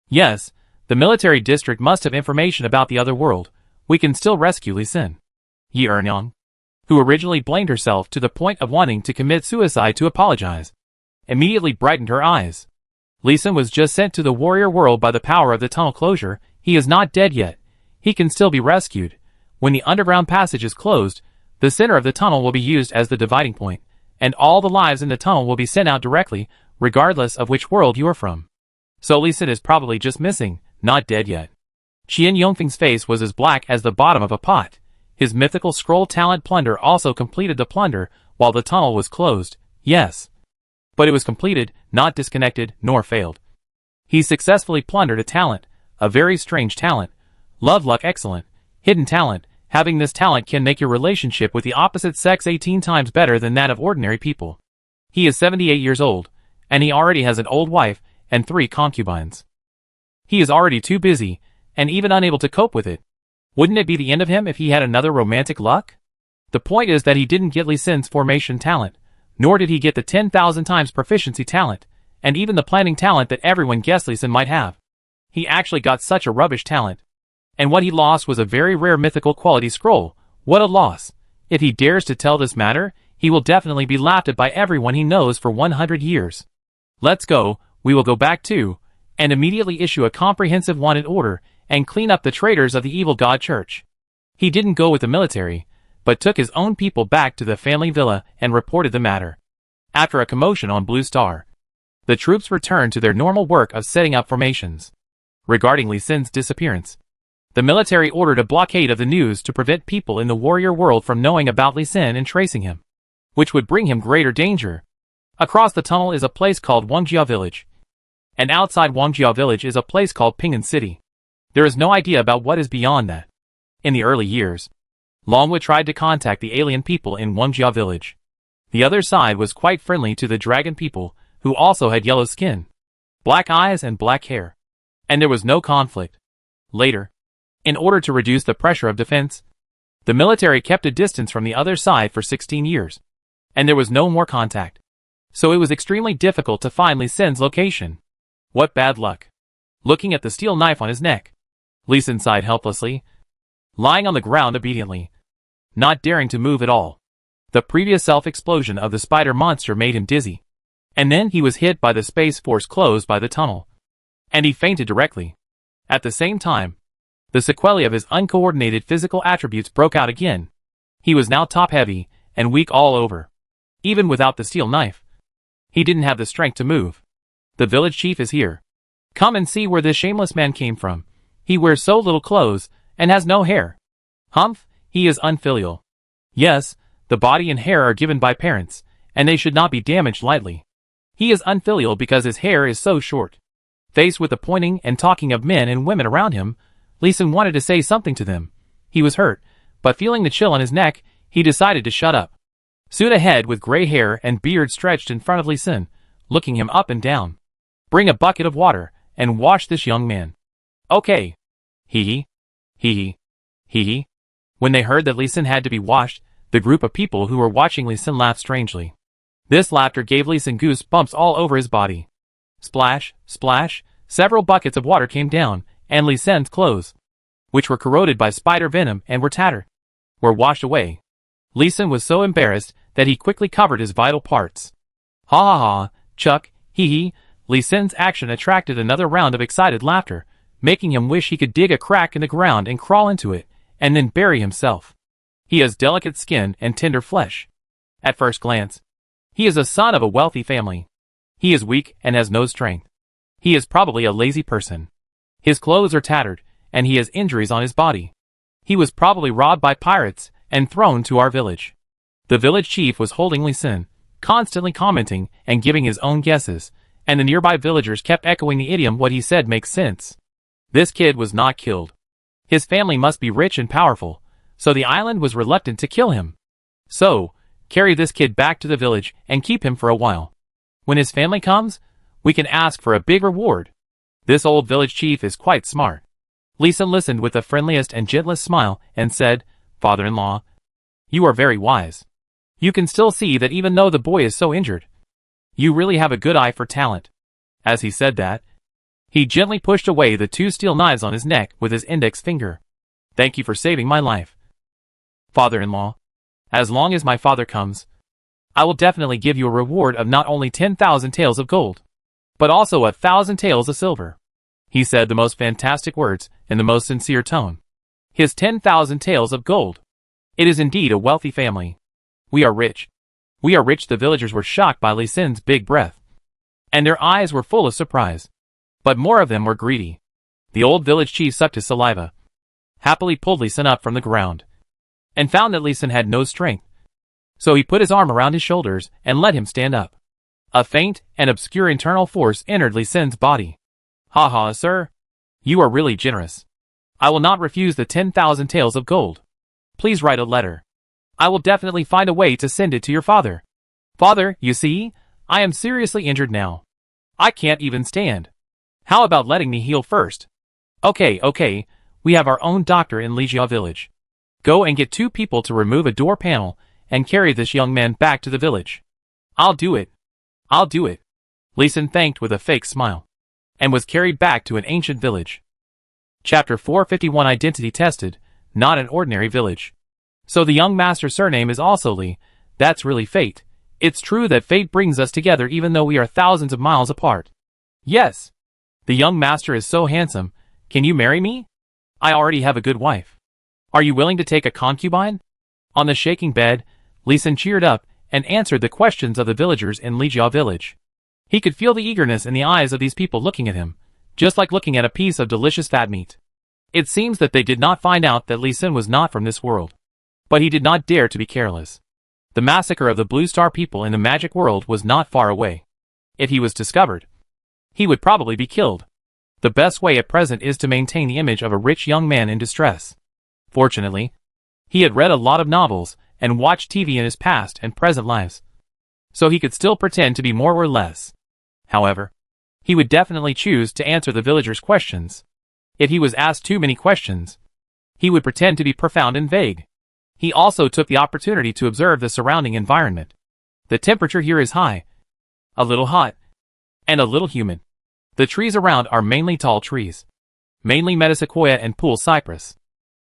Yes, the military district must have information about the other world. We can still rescue Li Xin. Yi Ernyang, who originally blamed herself to the point of wanting to commit suicide to apologize, immediately brightened her eyes. Li Xin was just sent to the warrior world by the power of the tunnel closure. He is not dead yet. He can still be rescued. When the underground passage is closed, the center of the tunnel will be used as the dividing point, and all the lives in the tunnel will be sent out directly, regardless of which world you are from. So Li Xin is probably just missing, not dead yet. Qian Yongfeng's face was as black as the bottom of a pot. His mythical scroll talent plunder also completed the plunder while the tunnel was closed, yes. But it was completed, not disconnected, nor failed. He successfully plundered a talent, a very strange talent. Love luck excellent, hidden talent. Having this talent can make your relationship with the opposite sex 18 times better than that of ordinary people. He is 78 years old, and he already has an old wife and 3 concubines. He is already too busy, and even unable to cope with it. Wouldn't it be the end of him if he had another romantic luck? The point is that he didn't get Li Xin's formation talent, nor did he get the 10,000 times proficiency talent, and even the planning talent that everyone guessed Li Xin might have. He actually got such a rubbish talent. And what he lost was a very rare mythical quality scroll. What a loss. If he dares to tell this matter, he will definitely be laughed at by everyone he knows for 100 years. Let's go, we will go back too, and immediately issue a comprehensive wanted order, and clean up the traitors of the evil god church. He didn't go with the military, but took his own people back to the family villa and reported the matter. After a commotion on Blue Star, the troops returned to their normal work of setting up formations. Regarding Li Xin's disappearance, the military ordered a blockade of the news to prevent people in the warrior world from knowing about Li Xin and tracing him, which would bring him greater danger. Across the tunnel is a place called Wangjia Village, and outside Wangjia Village is a place called Ping'an City. There is no idea about what is beyond that. In the early years, Longwood tried to contact the alien people in Wangjia Village. The other side was quite friendly to the dragon people, who also had yellow skin, black eyes and black hair, and there was no conflict. Later, in order to reduce the pressure of defense, the military kept a distance from the other side for 16 years, and there was no more contact. So it was extremely difficult to find Li Xin's location. What bad luck. Looking at the steel knife on his neck, Li Xin sighed helplessly, lying on the ground obediently, not daring to move at all. The previous self-explosion of the spider monster made him dizzy, and then he was hit by the space force closed by the tunnel, and he fainted directly. At the same time, the sequelae of his uncoordinated physical attributes broke out again. He was now top-heavy and weak all over. Even without the steel knife, he didn't have the strength to move. The village chief is here. Come and see where this shameless man came from. He wears so little clothes and has no hair. Humph, he is unfilial. Yes, the body and hair are given by parents, and they should not be damaged lightly. He is unfilial because his hair is so short. Faced with the pointing and talking of men and women around him, Li Xin wanted to say something to them. He was hurt, but feeling the chill on his neck, he decided to shut up. Soon a head with gray hair and beard stretched in front of Li Xin, looking him up and down. Bring a bucket of water, and wash this young man. Okay. Hee hee. Hee hee. When they heard that Li Xin had to be washed, the group of people who were watching Li Xin laughed strangely. This laughter gave Li Xin goosebumps all over his body. Splash, splash, several buckets of water came down, and Li Xin's clothes, which were corroded by spider venom and were tattered, were washed away. Li Xin was so embarrassed that he quickly covered his vital parts. Ha ha ha, Chuck, hee hee. Li Xin's action attracted another round of excited laughter, making him wish he could dig a crack in the ground and crawl into it, and then bury himself. He has delicate skin and tender flesh. At first glance, he is a son of a wealthy family. He is weak and has no strength. He is probably a lazy person. His clothes are tattered, and he has injuries on his body. He was probably robbed by pirates and thrown to our village. The village chief was holding Li Xin, constantly commenting and giving his own guesses, and the nearby villagers kept echoing the idiom. What he said makes sense. This kid was not killed. His family must be rich and powerful, so the island was reluctant to kill him. So, carry this kid back to the village and keep him for a while. When his family comes, we can ask for a big reward. This old village chief is quite smart. Li Xin listened with the friendliest and gentlest smile and said, Father-in-law, you are very wise. You can still see that even though the boy is so injured, you really have a good eye for talent. As he said that, he gently pushed away the 2 steel knives on his neck with his index finger. Thank you for saving my life, father-in-law. As long as my father comes, I will definitely give you a reward of not only 10,000 taels of gold, but also 1,000 taels of silver. He said the most fantastic words in the most sincere tone. His 10,000 taels of gold. It is indeed a wealthy family. We are rich. We are rich. The villagers were shocked by Li Sin's big breath, and their eyes were full of surprise. But more of them were greedy. The old village chief sucked his saliva, happily pulled Li Sin up from the ground, and found that Li Sin had no strength. So he put his arm around his shoulders and let him stand up. A faint and obscure internal force entered Li Sin's body. Ha ha, sir. You are really generous. I will not refuse the 10,000 taels of gold. Please write a letter. I will definitely find a way to send it to your father. Father, you see, I am seriously injured now. I can't even stand. How about letting me heal first? Okay, we have our own doctor in Lijia village. Go and get 2 people to remove a door panel and carry this young man back to the village. I'll do it. Li Sin thanked with a fake smile, and was carried back to an ancient village. Chapter 451 Identity Tested, not an ordinary village. So the young master's surname is also Li. That's really fate. It's true that fate brings us together even though we are thousands of miles apart. Yes. The young master is so handsome. Can you marry me? I already have a good wife. Are you willing to take a concubine? On the shaking bed, Li Sin cheered up and answered the questions of the villagers in Lijia village. He could feel the eagerness in the eyes of these people looking at him, just like looking at a piece of delicious fat meat. It seems that they did not find out that Li Sin was not from this world. But he did not dare to be careless. The massacre of the Blue Star people in the magic world was not far away. If he was discovered, he would probably be killed. The best way at present is to maintain the image of a rich young man in distress. Fortunately, he had read a lot of novels and watched TV in his past and present lives, so he could still pretend to be more or less. However, he would definitely choose to answer the villagers' questions. If he was asked too many questions, he would pretend to be profound and vague. He also took the opportunity to observe the surrounding environment. The temperature here is high, a little hot, and a little humid. The trees around are mainly tall trees, mainly metasequoia and pool cypress.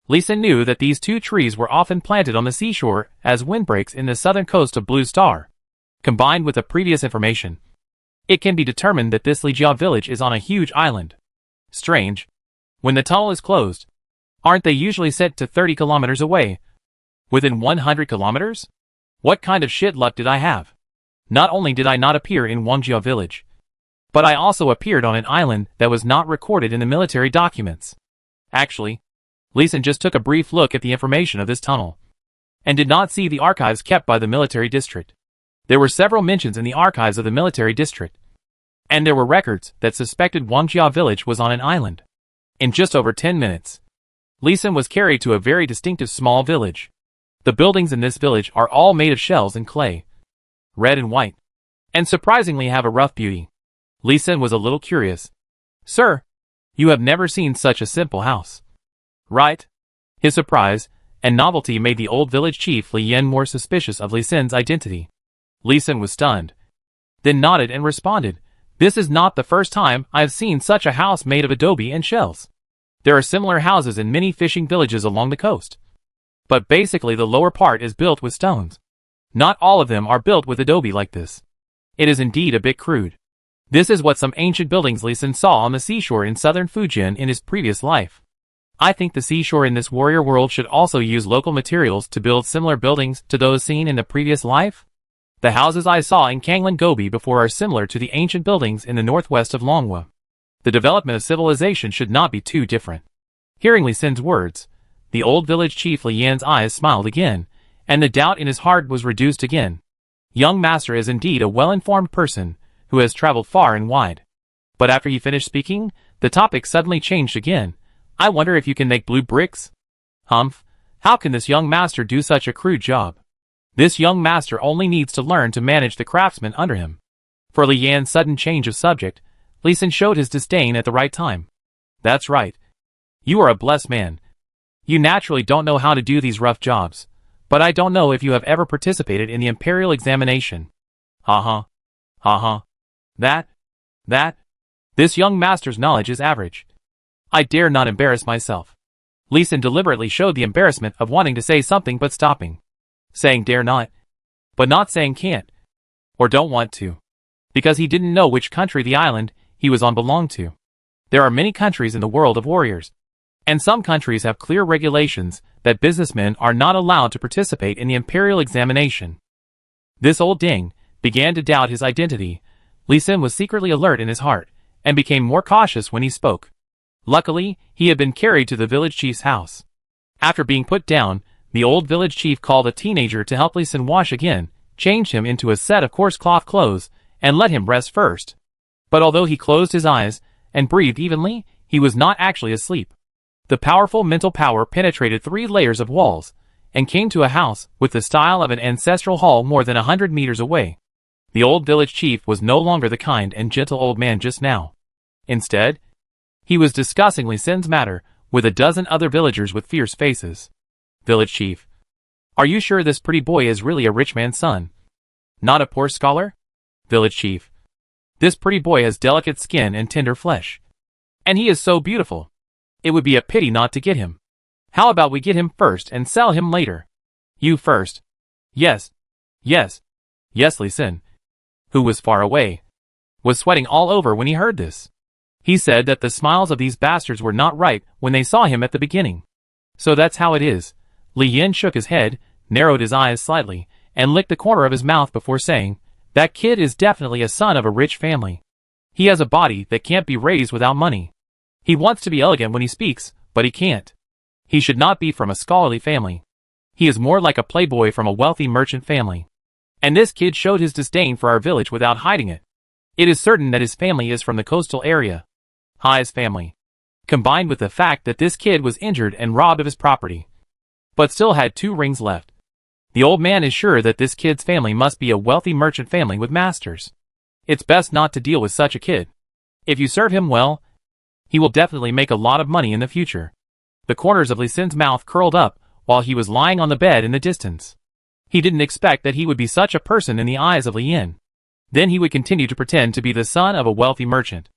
Li Sin knew that these 2 trees were often planted on the seashore as windbreaks in the southern coast of Blue Star. Combined with the previous information, it can be determined that this Lijia village is on a huge island. Strange. When the tunnel is closed, aren't they usually set to 30 kilometers away? Within 100 kilometers? What kind of shit luck did I have? Not only did I not appear in Wangjia village, but I also appeared on an island that was not recorded in the military documents. Actually, Li Sin just took a brief look at the information of this tunnel, and did not see the archives kept by the military district. There were several mentions in the archives of the military district, and there were records that suspected Wangjia village was on an island. In just over 10 minutes, Li Sin was carried to a very distinctive small village. The buildings in this village are all made of shells and clay, red and white, and surprisingly have a rough beauty. Li Sin was a little curious. Sir, you have never seen such a simple house, right? His surprise and novelty made the old village chief Li Yan more suspicious of Li Sin's identity. Li Sin was stunned, then nodded and responded, "This is not the first time I have seen such a house made of adobe and shells. There are similar houses in many fishing villages along the coast, but basically the lower part is built with stones. Not all of them are built with adobe like this. It is indeed a bit crude. This is what some ancient buildings Li Sin saw on the seashore in southern Fujian in his previous life. I think the seashore in this warrior world should also use local materials to build similar buildings to those seen in the previous life. The houses I saw in Kanglan Gobi before are similar to the ancient buildings in the northwest of Longhua. The development of civilization should not be too different." Hearing Li Sin's words, the old village chief Li Yan's eyes smiled again, and the doubt in his heart was reduced again. Young master is indeed a well-informed person, who has traveled far and wide. But after he finished speaking, the topic suddenly changed again. "I wonder if you can make blue bricks?" "Humph, how can this young master do such a crude job?" This young master only needs to learn to manage the craftsmen under him. For Li Yan's sudden change of subject, Li Sin showed his disdain at the right time. "That's right. You are a blessed man. You naturally don't know how to do these rough jobs, but I don't know if you have ever participated in the imperial examination. Ha ha. That. This young master's knowledge is average. I dare not embarrass myself. Lee Sin deliberately showed the embarrassment of wanting to say something but stopping. Saying dare not, but not saying can't, or don't want to. Because he didn't know which country the island he was on belonged to. There are many countries in the world of warriors, and some countries have clear regulations that businessmen are not allowed to participate in the imperial examination. This old ding began to doubt his identity. Lee Sin was secretly alert in his heart, and became more cautious when he spoke. Luckily, he had been carried to the village chief's house. After being put down, the old village chief called a teenager to help Lee Sin wash again, changed him into a set of coarse cloth clothes, and let him rest first. But although he closed his eyes and breathed evenly, he was not actually asleep. The powerful mental power penetrated 3 layers of walls, and came to a house with the style of an ancestral hall more than 100 meters away. The old village chief was no longer the kind and gentle old man just now. Instead, he was discussing Lee Sin's matter with a dozen other villagers with fierce faces. Village chief, are you sure this pretty boy is really a rich man's son? Not a poor scholar? Village chief, this pretty boy has delicate skin and tender flesh. And he is so beautiful. It would be a pity not to get him. How about we get him first and sell him later? You first. Yes. Lee Sin, who was far away, was sweating all over when he heard this. He said that the smiles of these bastards were not right when they saw him at the beginning. So that's how it is. Li Yin shook his head, narrowed his eyes slightly, and licked the corner of his mouth before saying, that kid is definitely a son of a rich family. He has a body that can't be raised without money. He wants to be elegant when he speaks, but he can't. He should not be from a scholarly family. He is more like a playboy from a wealthy merchant family. And this kid showed his disdain for our village without hiding it. It is certain that his family is from the coastal area. His family. Combined with the fact that this kid was injured and robbed of his property, but still had 2 rings left. The old man is sure that this kid's family must be a wealthy merchant family with masters. It's best not to deal with such a kid. If you serve him well, he will definitely make a lot of money in the future. The corners of Lee Sin's mouth curled up while he was lying on the bed in the distance. He didn't expect that he would be such a person in the eyes of Li Yin. Then he would continue to pretend to be the son of a wealthy merchant.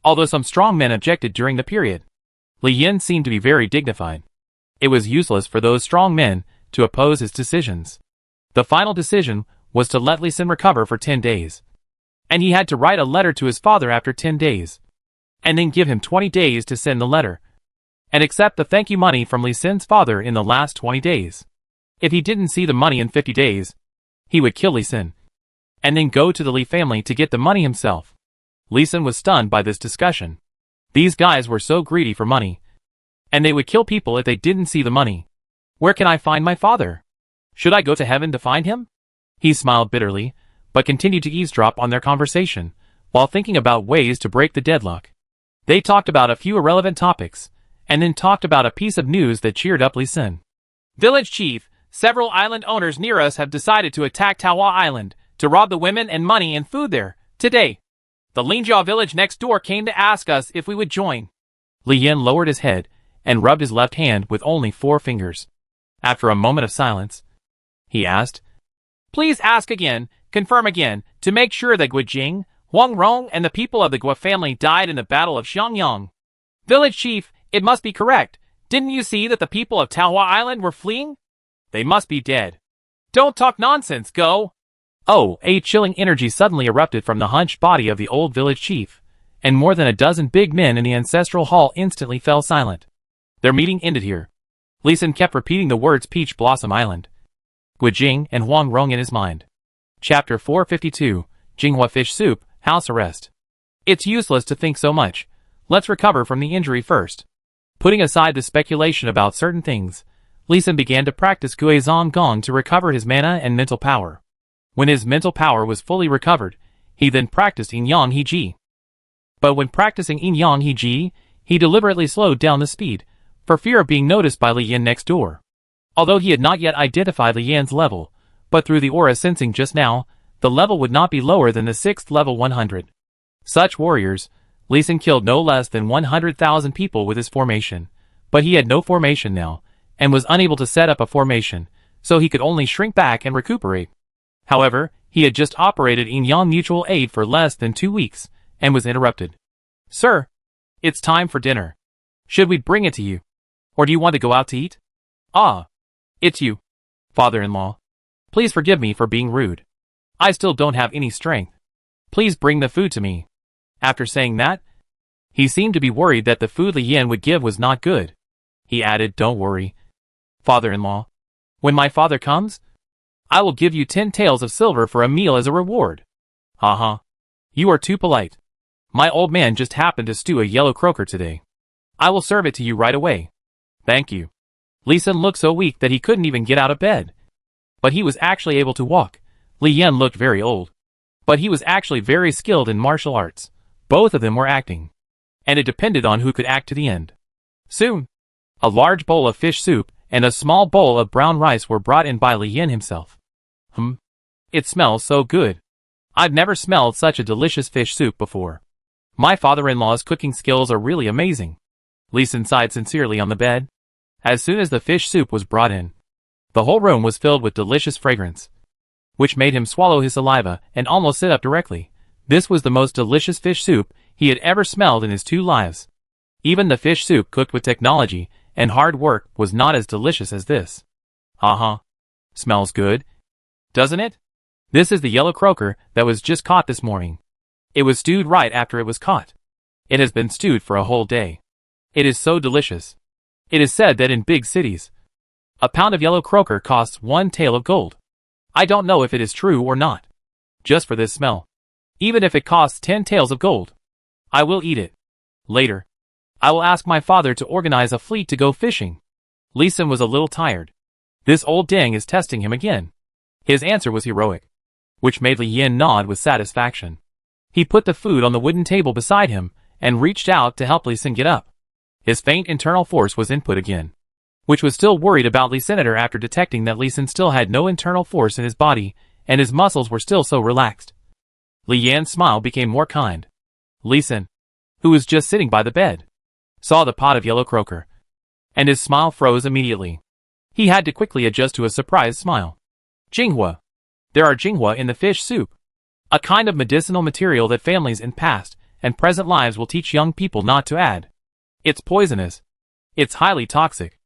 Although some strong men objected during the period, Li Yin seemed to be very dignified. It was useless for those strong men to oppose his decisions. The final decision was to let Lee Sin recover for 10 days. And he had to write a letter to his father after 10 days. And then give him 20 days to send the letter. And accept the thank you money from Lee Sin's father in the last 20 days. If he didn't see the money in 50 days, he would kill Lee Sin. And then go to the Lee family to get the money himself. Lee Sin was stunned by this discussion. These guys were so greedy for money. And they would kill people if they didn't see the money. Where can I find my father? Should I go to heaven to find him? He smiled bitterly, but continued to eavesdrop on their conversation, while thinking about ways to break the deadlock. They talked about a few irrelevant topics, and then talked about a piece of news that cheered up Lee Sin. Village chief, several island owners near us have decided to attack Tawa Island, to rob the women and money and food there, today. The Lingjia village next door came to ask us if we would join. Li Yin lowered his head, and rubbed his left hand with only 4 fingers. After a moment of silence, he asked, please ask again, confirm again, to make sure that Guijing, Huang Rong and the people of the Gua family died in the Battle of Xiangyang. Village chief, it must be correct. Didn't you see that the people of Taohua Island were fleeing? They must be dead. Don't talk nonsense, go! Oh, a chilling energy suddenly erupted from the hunched body of the old village chief, and more than a dozen big men in the ancestral hall instantly fell silent. Their meeting ended here. Lee Sin kept repeating the words Peach Blossom Island, Guijing and Huang Rong in his mind. Chapter 452, Jinghua Fish Soup, House Arrest. It's useless to think so much. Let's recover from the injury first. Putting aside the speculation about certain things, Lee Sin began to practice Guizhong Gong to recover his mana and mental power. When his mental power was fully recovered, he then practiced Yin Yang He Ji. But when practicing Yin Yang He Ji, he deliberately slowed down the speed, for fear of being noticed by Li Yin next door. Although he had not yet identified Li Yin's level, but through the aura sensing just now, the level would not be lower than the 6th level 100. Such warriors, Lee Sin killed no less than 100,000 people with his formation, but he had no formation now, and was unable to set up a formation, so he could only shrink back and recuperate. However, he had just operated in Yang Mutual Aid for less than 2 weeks, and was interrupted. Sir, it's time for dinner. Should we bring it to you? Or do you want to go out to eat? Ah, it's you, father-in-law. Please forgive me for being rude. I still don't have any strength. Please bring the food to me. After saying that, he seemed to be worried that the food Li Yan would give was not good. He added, don't worry, father-in-law. When my father comes, I will give you 10 taels of silver for a meal as a reward. Haha. You are too polite. My old man just happened to stew a yellow croaker today. I will serve it to you right away. Thank you. Li Sun looked so weak that he couldn't even get out of bed. But he was actually able to walk. Li Yan looked very old. But he was actually very skilled in martial arts. Both of them were acting. And it depended on who could act to the end. Soon, a large bowl of fish soup and a small bowl of brown rice were brought in by Li Yan himself. It smells so good. I've never smelled such a delicious fish soup before. My father-in-law's cooking skills are really amazing. Li Sun sighed sincerely on the bed. As soon as the fish soup was brought in, the whole room was filled with delicious fragrance, which made him swallow his saliva and almost sit up directly. This was the most delicious fish soup he had ever smelled in his 2 lives. Even the fish soup cooked with technology and hard work was not as delicious as this. Smells good, doesn't it? This is the yellow croaker that was just caught this morning. It was stewed right after it was caught. It has been stewed for a whole day. It is so delicious. It is said that in big cities, a pound of yellow croaker costs 1 tael of gold. I don't know if it is true or not. Just for this smell. Even if it costs 10 taels of gold, I will eat it. Later, I will ask my father to organize a fleet to go fishing. Li Sun was a little tired. This old dang is testing him again. His answer was heroic, which made Li Yan nod with satisfaction. He put the food on the wooden table beside him and reached out to help Li Sun get up. His faint internal force was input again, which was still worried about Li Senator after detecting that Li Sun still had no internal force in his body and his muscles were still so relaxed. Li Yan's smile became more kind. Li Sun, who was just sitting by the bed, saw the pot of yellow croaker, and his smile froze immediately. He had to quickly adjust to a surprised smile. Jinghua. There are jinghua in the fish soup. A kind of medicinal material that families in past and present lives will teach young people not to add. It's poisonous. It's highly toxic.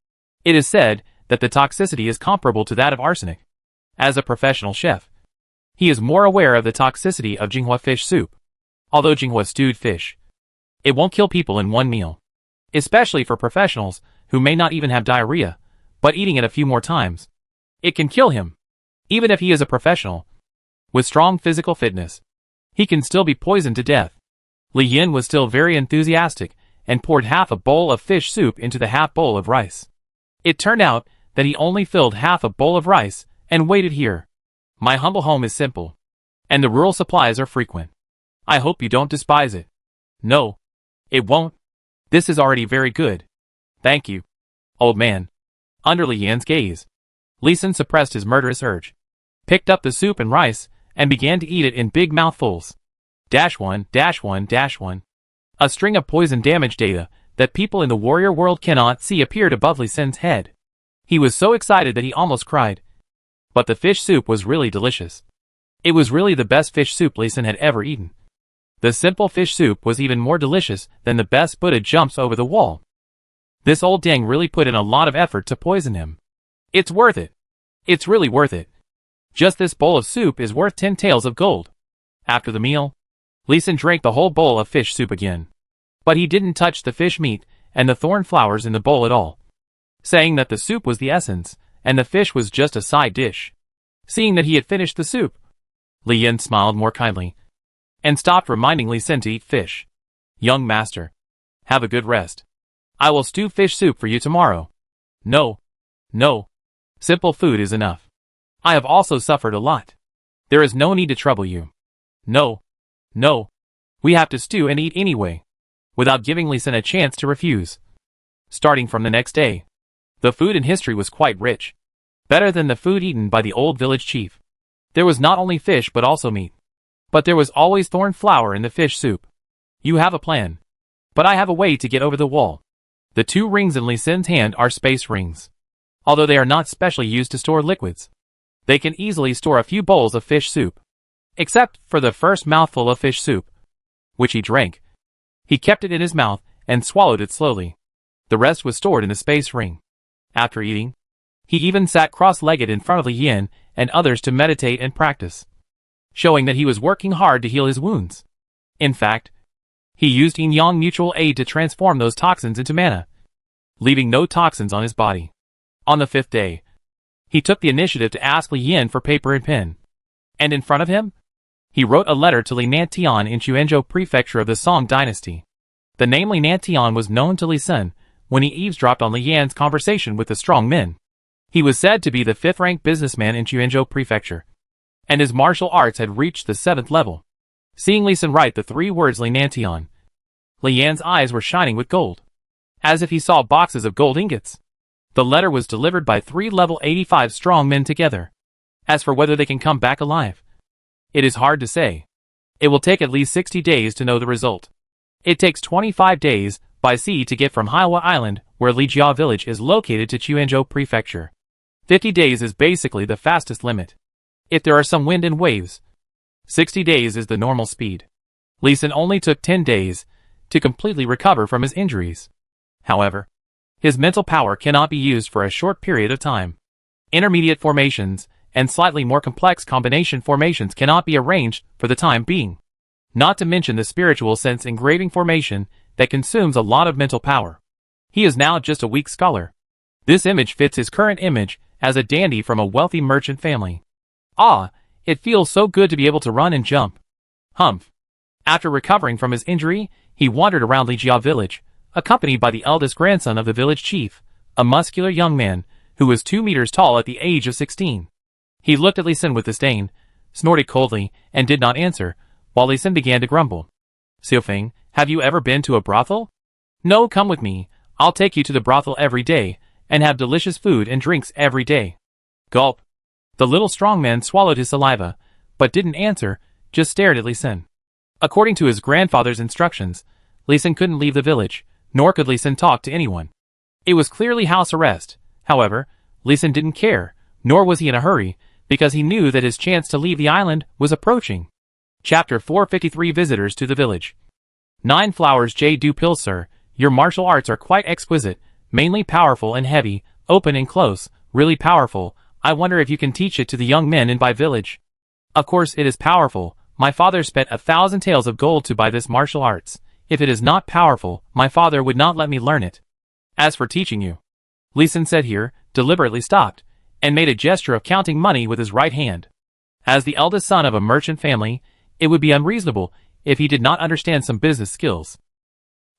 It is said that the toxicity is comparable to that of arsenic. As a professional chef, he is more aware of the toxicity of jinghua fish soup. Although jinghua stewed fish, it won't kill people in one meal. Especially for professionals who may not even have diarrhea, but eating it a few more times, it can kill him. Even if he is a professional with strong physical fitness, he can still be poisoned to death. Li Yan was still very enthusiastic and poured half a bowl of fish soup into the half bowl of rice. It turned out that he only filled half a bowl of rice and waited here. My humble home is simple, and the rural supplies are frequent. I hope you don't despise it. No, it won't. This is already very good. Thank you, old man. Under Li Yan's gaze, Li Sun suppressed his murderous urge, picked up the soup and rice, and began to eat it in big mouthfuls. -1-1-1. A string of poison damage data that people in the warrior world cannot see appeared above Li Sun's head. He was so excited that he almost cried. But the fish soup was really delicious. It was really the best fish soup Li Sun had ever eaten. The simple fish soup was even more delicious than the best Buddha jumps over the wall. This old dang really put in a lot of effort to poison him. It's worth it. It's really worth it. Just this bowl of soup is worth 10 taels of gold. After the meal, Li Sun drank the whole bowl of fish soup again. But he didn't touch the fish meat and the thorn flowers in the bowl at all, saying that the soup was the essence and the fish was just a side dish. Seeing that he had finished the soup, Li Yan smiled more kindly and stopped reminding Li Sun to eat fish. Young master, have a good rest. I will stew fish soup for you tomorrow. No. Simple food is enough. I have also suffered a lot. There is no need to trouble you. No. We have to stew and eat anyway, without giving Li Sun a chance to refuse. Starting from the next day, the food in history was quite rich. Better than the food eaten by the old village chief. There was not only fish but also meat. But there was always thorn flower in the fish soup. You have a plan. But I have a way to get over the wall. The 2 rings in Li Sun's hand are space rings. Although they are not specially used to store liquids, they can easily store a few bowls of fish soup. Except for the first mouthful of fish soup, which he drank. He kept it in his mouth and swallowed it slowly. The rest was stored in the space ring. After eating, he even sat cross-legged in front of Li Yin and others to meditate and practice, showing that he was working hard to heal his wounds. In fact, he used yin-yang mutual aid to transform those toxins into mana, leaving no toxins on his body. On the 5th day, he took the initiative to ask Li Yin for paper and pen. And in front of him, he wrote a letter to Li Nantian in Quanzhou Prefecture of the Song Dynasty. The name Li Nantian was known to Li Sun when he eavesdropped on Li Yan's conversation with the strong men. He was said to be the 5th-ranked businessman in Quanzhou Prefecture, and his martial arts had reached the 7th level. Seeing Li Sun write the 3 words Li Nantian, Li Yan's eyes were shining with gold, as if he saw boxes of gold ingots. The letter was delivered by 3 level 85 strong men together. As for whether they can come back alive, it is hard to say. It will take at least 60 days to know the result. It takes 25 days by sea to get from Haiwa Island, where Lijia village is located, to Quanzhou Prefecture. 50 days is basically the fastest limit, if there are some wind and waves. 60 days is the normal speed. Li Sun only took 10 days to completely recover from his injuries. However, his mental power cannot be used for a short period of time. Intermediate formations and slightly more complex combination formations cannot be arranged for the time being. Not to mention the spiritual sense engraving formation that consumes a lot of mental power. He is now just a weak scholar. This image fits his current image as a dandy from a wealthy merchant family. Ah, it feels so good to be able to run and jump. Humph. After recovering from his injury, he wandered around Lijia village, accompanied by the eldest grandson of the village chief, a muscular young man who was 2 meters tall at the age of 16. He looked at Li Sun with disdain, snorted coldly, and did not answer, while Li Sun began to grumble. Xiufeng, have you ever been to a brothel? No, come with me. I'll take you to the brothel every day, and have delicious food and drinks every day. Gulp. The little strong man swallowed his saliva, but didn't answer, just stared at Li Sun. According to his grandfather's instructions, Li Sun couldn't leave the village, nor could Li Sun talk to anyone. It was clearly house arrest. However, Li Sun didn't care, nor was he in a hurry, because he knew that his chance to leave the island was approaching. Chapter 453 Visitors to the Village. 9 Flowers J. Du Pil, sir. Your martial arts are quite exquisite, mainly powerful and heavy, open and close, really powerful. I wonder if you can teach it to the young men in my village. Of course it is powerful. My father spent 1,000 taels of gold to buy this martial arts. If it is not powerful, my father would not let me learn it. As for teaching you, Li Sun said here, deliberately stopped, and made a gesture of counting money with his right hand. As the eldest son of a merchant family, it would be unreasonable if he did not understand some business skills.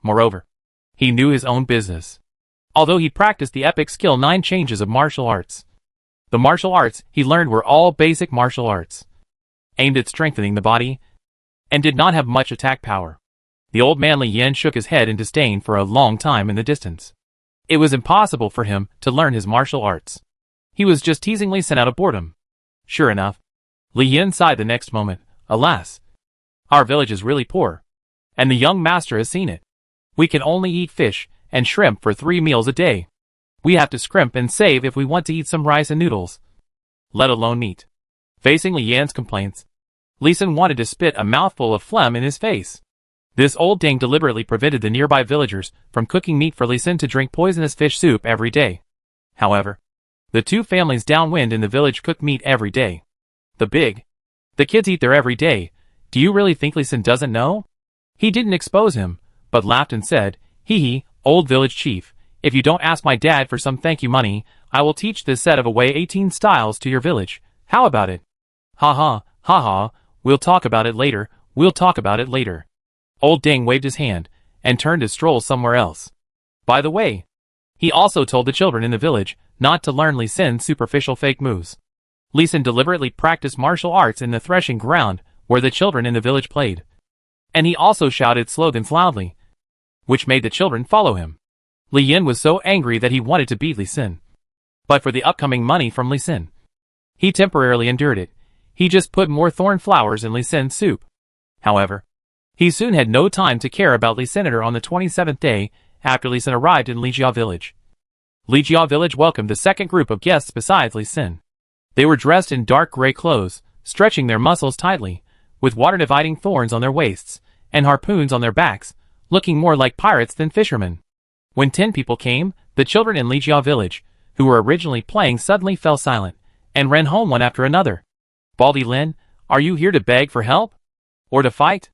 Moreover, he knew his own business. Although he practiced the epic skill 9 changes of martial arts, the martial arts he learned were all basic martial arts, aimed at strengthening the body, and did not have much attack power. The old man Li Yin shook his head in disdain for a long time in the distance. It was impossible for him to learn his martial arts. He was just teasing Li Sun out of boredom. Sure enough, Li Yin sighed the next moment. Alas, our village is really poor, and the young master has seen it. We can only eat fish and shrimp for 3 meals a day. We have to scrimp and save if we want to eat some rice and noodles, let alone meat. Facing Li Yan's complaints, Li Sun wanted to spit a mouthful of phlegm in his face. This old dame deliberately prevented the nearby villagers from cooking meat for Li Sun to drink poisonous fish soup every day. However, the 2 families downwind in the village cook meat every day. The kids eat there every day. Do you really think Li Sun doesn't know? He didn't expose him, but laughed and said, Hee, old village chief, if you don't ask my dad for some thank you money, I will teach this set of away 18 styles to your village. How about it? Ha ha, we'll talk about it later, Old Ding waved his hand, and turned to stroll somewhere else. By the way, he also told the children in the village not to learn Li Sun's superficial fake moves. Li Sun deliberately practiced martial arts in the threshing ground where the children in the village played. And he also shouted slogans loudly, which made the children follow him. Li Yin was so angry that he wanted to beat Li Sun. But for the upcoming money from Li Sun, he temporarily endured it. He just put more thorn flowers in Li Sun's soup. However, he soon had no time to care about Li Sun on the 27th day after Li Sun arrived in Lijia village. Li Jia village welcomed the second group of guests besides Li Xin. They were dressed in dark gray clothes, stretching their muscles tightly, with water-dividing thorns on their waists, and harpoons on their backs, looking more like pirates than fishermen. When 10 people came, the children in Li Jia village, who were originally playing suddenly fell silent, and ran home one after another. Baldy Lin, are you here to beg for help? Or to fight?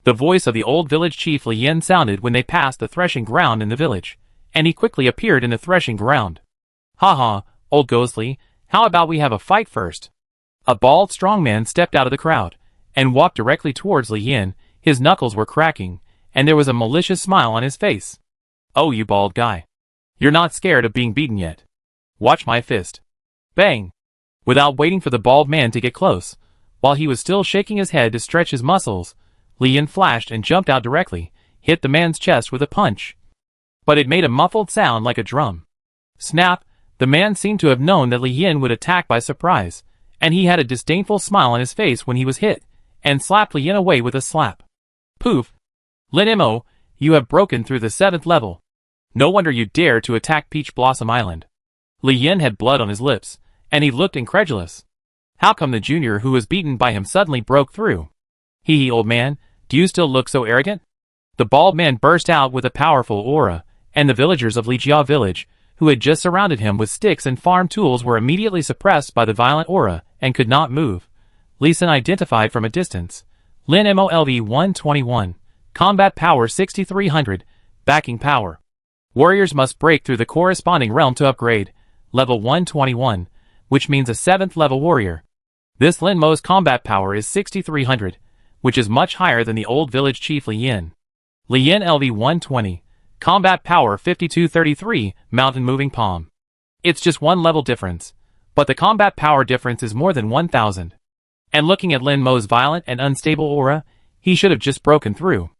The voice of the old village chief Li Yin sounded when they passed the threshing ground in the village, and he quickly appeared in the threshing ground. Ha ha, old Ghostly, how about we have a fight first? A bald strong man stepped out of the crowd, and walked directly towards Li Yin. His knuckles were cracking, and there was a malicious smile on his face. Oh, you bald guy. You're not scared of being beaten yet. Watch my fist. Bang! Without waiting for the bald man to get close, while he was still shaking his head to stretch his muscles, Li Yin flashed and jumped out directly, hit the man's chest with a punch. But it made a muffled sound like a drum. Snap! The man seemed to have known that Li Yin would attack by surprise, and he had a disdainful smile on his face when he was hit, and slapped Li Yin away with a slap. Poof! Lin Mo, you have broken through the 7th level. No wonder you dare to attack Peach Blossom Island. Li Yin had blood on his lips, and he looked incredulous. How come the junior who was beaten by him suddenly broke through? Hee, old man, do you still look so arrogant? The bald man burst out with a powerful aura, and the villagers of Li Jia village, who had just surrounded him with sticks and farm tools, were immediately suppressed by the violent aura and could not move. Li Xin identified from a distance. Lin MOLV 121. Combat power 6300. Backing power. Warriors must break through the corresponding realm to upgrade. Level 121, which means a 7th level warrior. This Lin Mo's combat power is 6300, which is much higher than the old village chief Li Yin. Li Yin LV 120. Combat power 5233, mountain moving palm. It's just one level difference, but the combat power difference is more than 1000. And looking at Lin Mo's violent and unstable aura, he should have just broken through.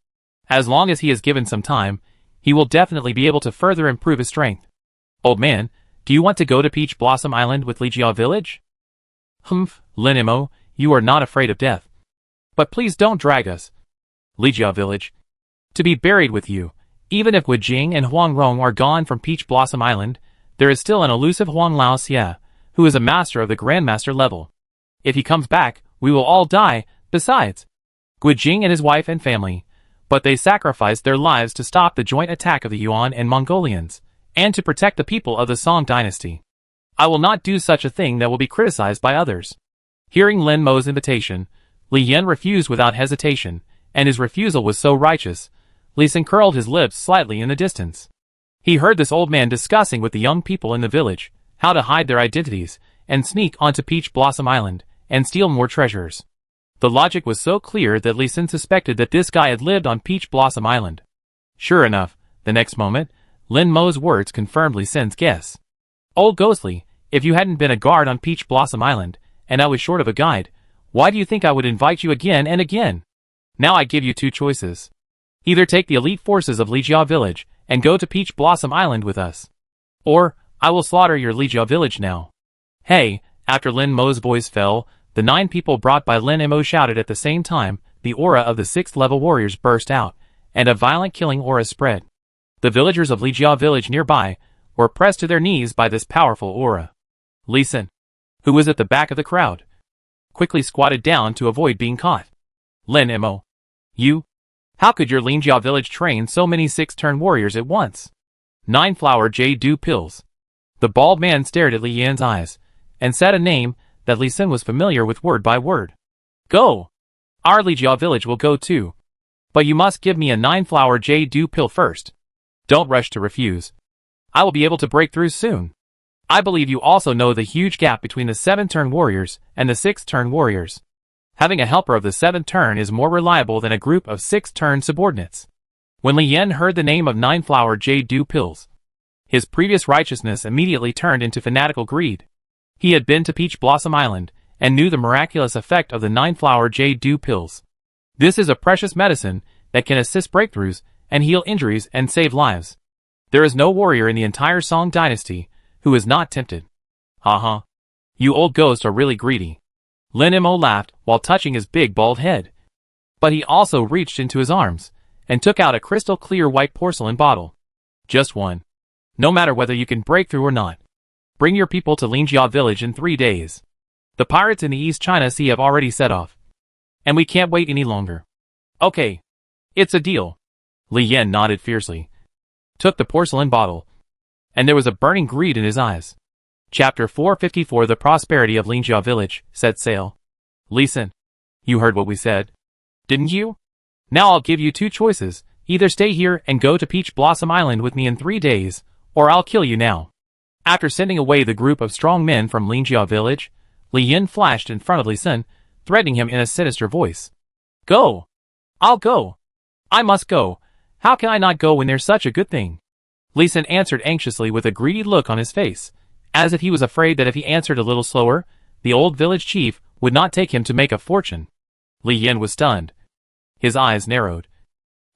As long as he is given some time, he will definitely be able to further improve his strength. Old man, do you want to go to Peach Blossom Island with Li Jia village? Humph, Lin Mo, you are not afraid of death. But please don't drag us. Li Jia village. To be buried with you. Even if Wu Jing and Huang Rong are gone from Peach Blossom Island, there is still an elusive Huang Lao Xia, who is a master of the Grandmaster level. If he comes back, we will all die, besides Wu Jing and his wife and family. But they sacrificed their lives to stop the joint attack of the Yuan and Mongolians, and to protect the people of the Song dynasty. I will not do such a thing that will be criticized by others. Hearing Lin Mo's invitation, Li Yin refused without hesitation, and his refusal was so righteous, Li Xin curled his lips slightly in the distance. He heard this old man discussing with the young people in the village how to hide their identities and sneak onto Peach Blossom Island and steal more treasures. The logic was so clear that Li Xin suspected that this guy had lived on Peach Blossom Island. Sure enough, the next moment, Lin Mo's words confirmed Li Xin's guess. Old Ghostly, if you hadn't been a guard on Peach Blossom Island, and I was short of a guide, why do you think I would invite you again and again? Now I give you two choices. Either take the elite forces of Li Jia village and go to Peach Blossom Island with us. Or, I will slaughter your Li Jia village now. Hey, after Lin Mo's voice fell, the 9 people brought by Lin Mo shouted at the same time. The aura of the 6th level warriors burst out, and a violent killing aura spread. The villagers of Li Jia village nearby were pressed to their knees by this powerful aura. Li Xin, who was at the back of the crowd, quickly squatted down to avoid being caught. Lin Mo. You? How could your Li Jia village train so many 6-turn warriors at once? 9 flower J-Do pills. The bald man stared at Li Yan's eyes, and said a name that Li Xin was familiar with word by word. Go! Our Li Jia village will go too. But you must give me a 9 flower J-Do pill first. Don't rush to refuse. I will be able to break through soon. I believe you also know the huge gap between the 7-turn warriors and the 6-turn warriors. Having a helper of the 7th turn is more reliable than a group of 6-turn subordinates. When Li Yan heard the name of 9 flower J-Do pills, his previous righteousness immediately turned into fanatical greed. He had been to Peach Blossom Island and knew the miraculous effect of the 9 flower J-Do pills. This is a precious medicine that can assist breakthroughs and heal injuries and save lives. There is no warrior in the entire Song dynasty who is not tempted. Haha. You old ghosts are really greedy. Lin Mo laughed while touching his big bald head. But he also reached into his arms and took out a crystal clear white porcelain bottle. Just one. No matter whether you can break through or not. Bring your people to Lingjia village in 3 days. The pirates in the East China Sea have already set off. And we can't wait any longer. Okay. It's a deal. Li Yan nodded fiercely. Took the porcelain bottle. And there was a burning greed in his eyes. Chapter 454 The Prosperity of Lingjia Village, set sail. Li Sin. You heard what we said. Didn't you? Now I'll give you 2 choices. Either stay here and go to Peach Blossom Island with me in 3 days, or I'll kill you now. After sending away the group of strong men from Lingjia village, Li Yin flashed in front of Li Sin, threatening him in a sinister voice. Go! I'll go! I must go! How can I not go when there's such a good thing? Li Sin answered anxiously with a greedy look on his face, as if he was afraid that if he answered a little slower, the old village chief would not take him to make a fortune. Li Yin was stunned. His eyes narrowed.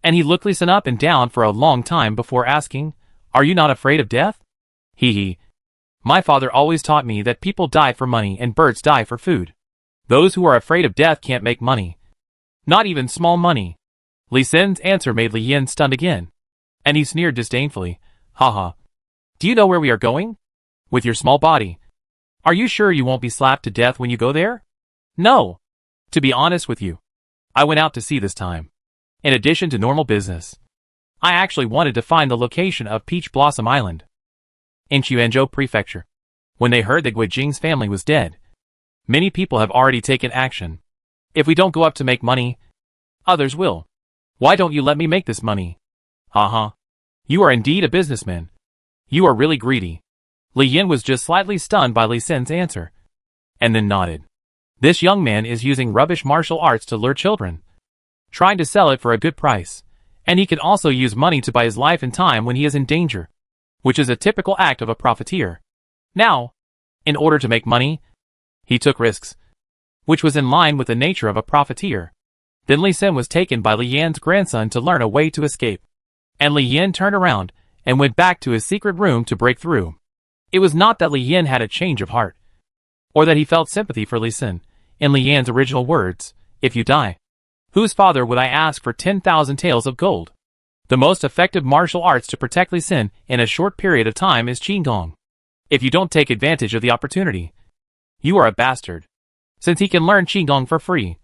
And he looked Li Sin up and down for a long time before asking, Are you not afraid of death? Hee. My father always taught me that people die for money and birds die for food. Those who are afraid of death can't make money. Not even small money. Li Sin's answer made Li Yin stunned again. And he sneered disdainfully. Haha. Do you know where we are going? With your small body. Are you sure you won't be slapped to death when you go there? No. To be honest with you, I went out to sea this time. In addition to normal business, I actually wanted to find the location of Peach Blossom Island in Quanzhou Prefecture. When they heard that Gui Jing's family was dead, many people have already taken action. If we don't go up to make money, others will. Why don't you let me make this money? Haha. You are indeed a businessman. You are really greedy. Li Yin was just slightly stunned by Li Sin's answer, and then nodded. This young man is using rubbish martial arts to lure children, trying to sell it for a good price, and he can also use money to buy his life and time when he is in danger, which is a typical act of a profiteer. Now, in order to make money, he took risks, which was in line with the nature of a profiteer. Then Li Sin was taken by Li Yan's grandson to learn a way to escape, and Li Yan turned around and went back to his secret room to break through. It was not that Li Yan had a change of heart, or that he felt sympathy for Li Sin. In Li Yan's original words, if you die, whose father would I ask for 10,000 taels of gold? The most effective martial arts to protect Li Sin in a short period of time is Qigong. If you don't take advantage of the opportunity, you are a bastard. Since he can learn Qigong for free,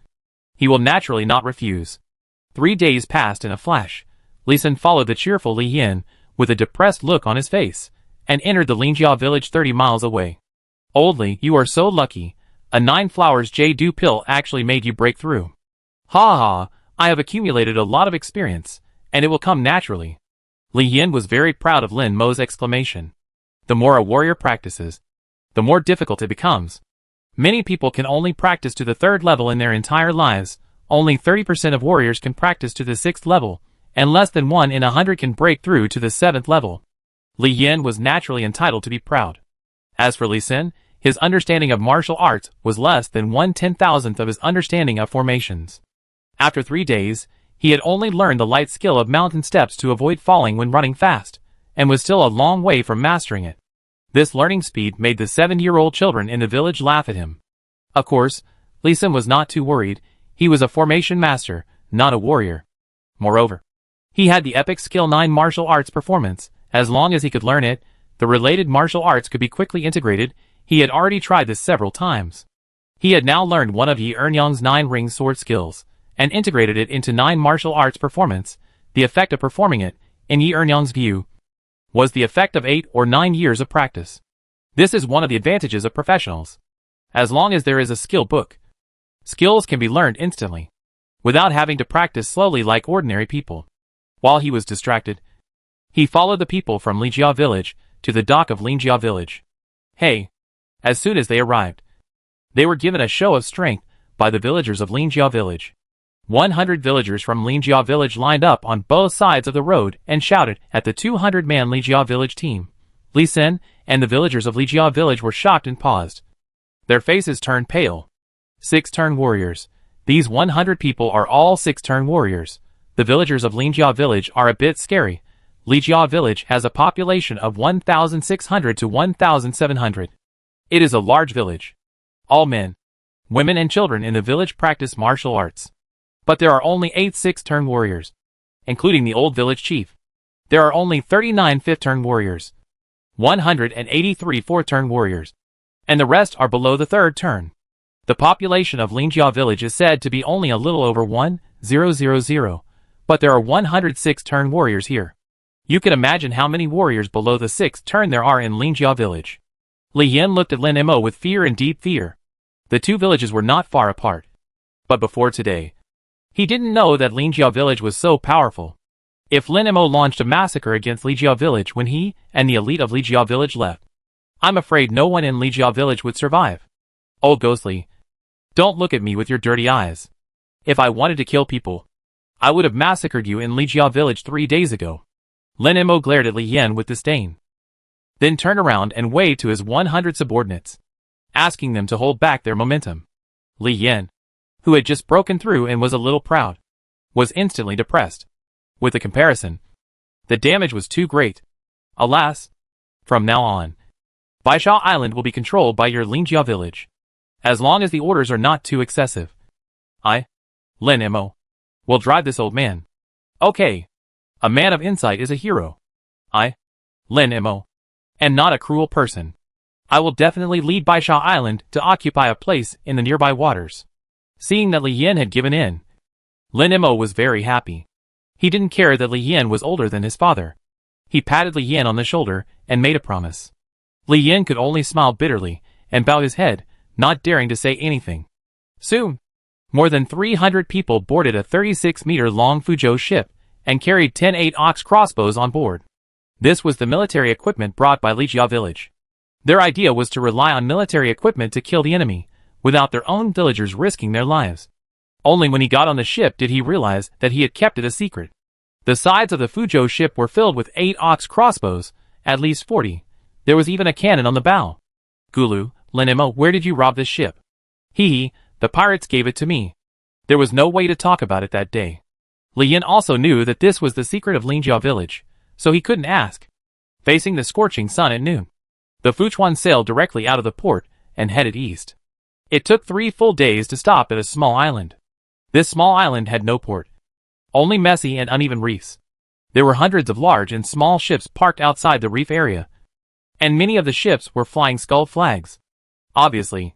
he will naturally not refuse. 3 days passed in a flash. Li Sin followed the cheerful Li Yin with a depressed look on his face, and entered the Lingjia village 30 miles away. Old Li, you are so lucky. A 9 flowers Jade pill actually made you break through. Ha ha, I have accumulated a lot of experience, and it will come naturally. Li Yin was very proud of Lin Mo's exclamation. The more a warrior practices, the more difficult it becomes. Many people can only practice to the 3rd level in their entire lives. Only 30% of warriors can practice to the 6th level, and less than 1 in 100 can break through to the 7th level. Li Yin was naturally entitled to be proud. As for Li Sin, his understanding of martial arts was less than 1/10,000th of his understanding of formations. After 3 days, he had only learned the light skill of mountain steps to avoid falling when running fast, and was still a long way from mastering it. This learning speed made the 7-year-old children in the village laugh at him. Of course, Li Sin was not too worried. He was a formation master, not a warrior. Moreover, he had the epic skill 9 martial arts performance. As long as he could learn it, the related martial arts could be quickly integrated. He had already tried this several times. He had now learned one of Yi Ernyang's 9 ring sword skills, and integrated it into 9 martial arts performance. The effect of performing it, in Yi Ernyang's view, was the effect of 8 or 9 years of practice. This is one of the advantages of professionals. As long as there is a skill book, skills can be learned instantly, without having to practice slowly like ordinary people. While he was distracted, he followed the people from Lingjia village to the dock of Lingjia village. Hey! As soon as they arrived, they were given a show of strength by the villagers of Lingjia village. 100 villagers from Lingjia village lined up on both sides of the road and shouted at the 200-man Lingjia village team. Li Sin and the villagers of Lingjia village were shocked and paused. Their faces turned pale. 6-turn warriors. These 100 people are all 6-turn warriors. The villagers of Lingjia village are a bit scary. Lingjia village has a population of 1,600 to 1,700. It is a large village. All men, women and children in the village practice martial arts. But there are only 8 6-turn warriors, including the old village chief. There are only 39 5th-turn warriors. 183 4-turn warriors. And the rest are below the 3rd turn. The population of Lingjia village is said to be only a little over 1,000, but there are 106 turn warriors here. You can imagine how many warriors below the 6th turn there are in Lingjia village. Li Yin looked at Lin Mo with fear and deep fear. The two villages were not far apart. But before today, he didn't know that Lingjia village was so powerful. If Lin Mo launched a massacre against Lingjia village when he and the elite of Lingjia village left, I'm afraid no one in Lingjia village would survive. Old Ghostly, don't look at me with your dirty eyes. If I wanted to kill people, I would have massacred you in Lingjia village 3 days ago. Lin Mo glared at Li Yin with disdain. Then turned around and waved to his 100 subordinates, asking them to hold back their momentum. Li Yin, who had just broken through and was a little proud, was instantly depressed. With the comparison, the damage was too great. Alas, from now on, Baisha Island will be controlled by your Lingjia village, as long as the orders are not too excessive. I, Lin Mo, will drive this old man. Okay. A man of insight is a hero. I, Lin Mo, am not a cruel person. I will definitely lead Baisha Island to occupy a place in the nearby waters. Seeing that Li Yin had given in, Lin Mo was very happy. He didn't care that Li Yin was older than his father. He patted Li Yin on the shoulder and made a promise. Li Yin could only smile bitterly and bow his head, not daring to say anything. Soon, more than 300 people boarded a 36-meter-long Fuzhou ship and carried 10 8-ox crossbows on board. This was the military equipment brought by Lingjia village. Their idea was to rely on military equipment to kill the enemy, without their own villagers risking their lives. Only when he got on the ship did he realize that he had kept it a secret. The sides of the Fuzhou ship were filled with 8-ox crossbows, at least 40. There was even a cannon on the bow. Gulu, Lin Mo, where did you rob this ship? The pirates gave it to me. There was no way to talk about it that day. Li Yin also knew that this was the secret of Lingjia village, so he couldn't ask. Facing the scorching sun at noon, the Fuchuan sailed directly out of the port and headed east. It took 3 full days to stop at a small island. This small island had no port, only messy and uneven reefs. There were hundreds of large and small ships parked outside the reef area, and many of the ships were flying skull flags. Obviously,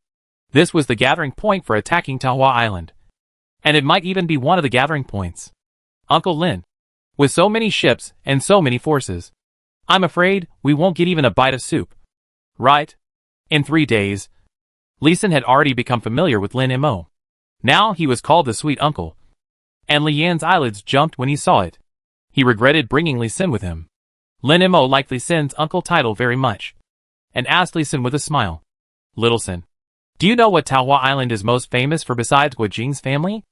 this was the gathering point for attacking Taohua Island, and it might even be one of the gathering points. Uncle Lin, with so many ships and so many forces, I'm afraid we won't get even a bite of soup. Right? In 3 days, Li Sin had already become familiar with Lin Mo. Now he was called the sweet uncle. And Li Yan's eyelids jumped when he saw it. He regretted bringing Li Sin with him. Lin Mo liked Li Sin's uncle title very much, and asked Li Sin with a smile. Little Sin, do you know what Taohua Island is most famous for besides Guojing's family?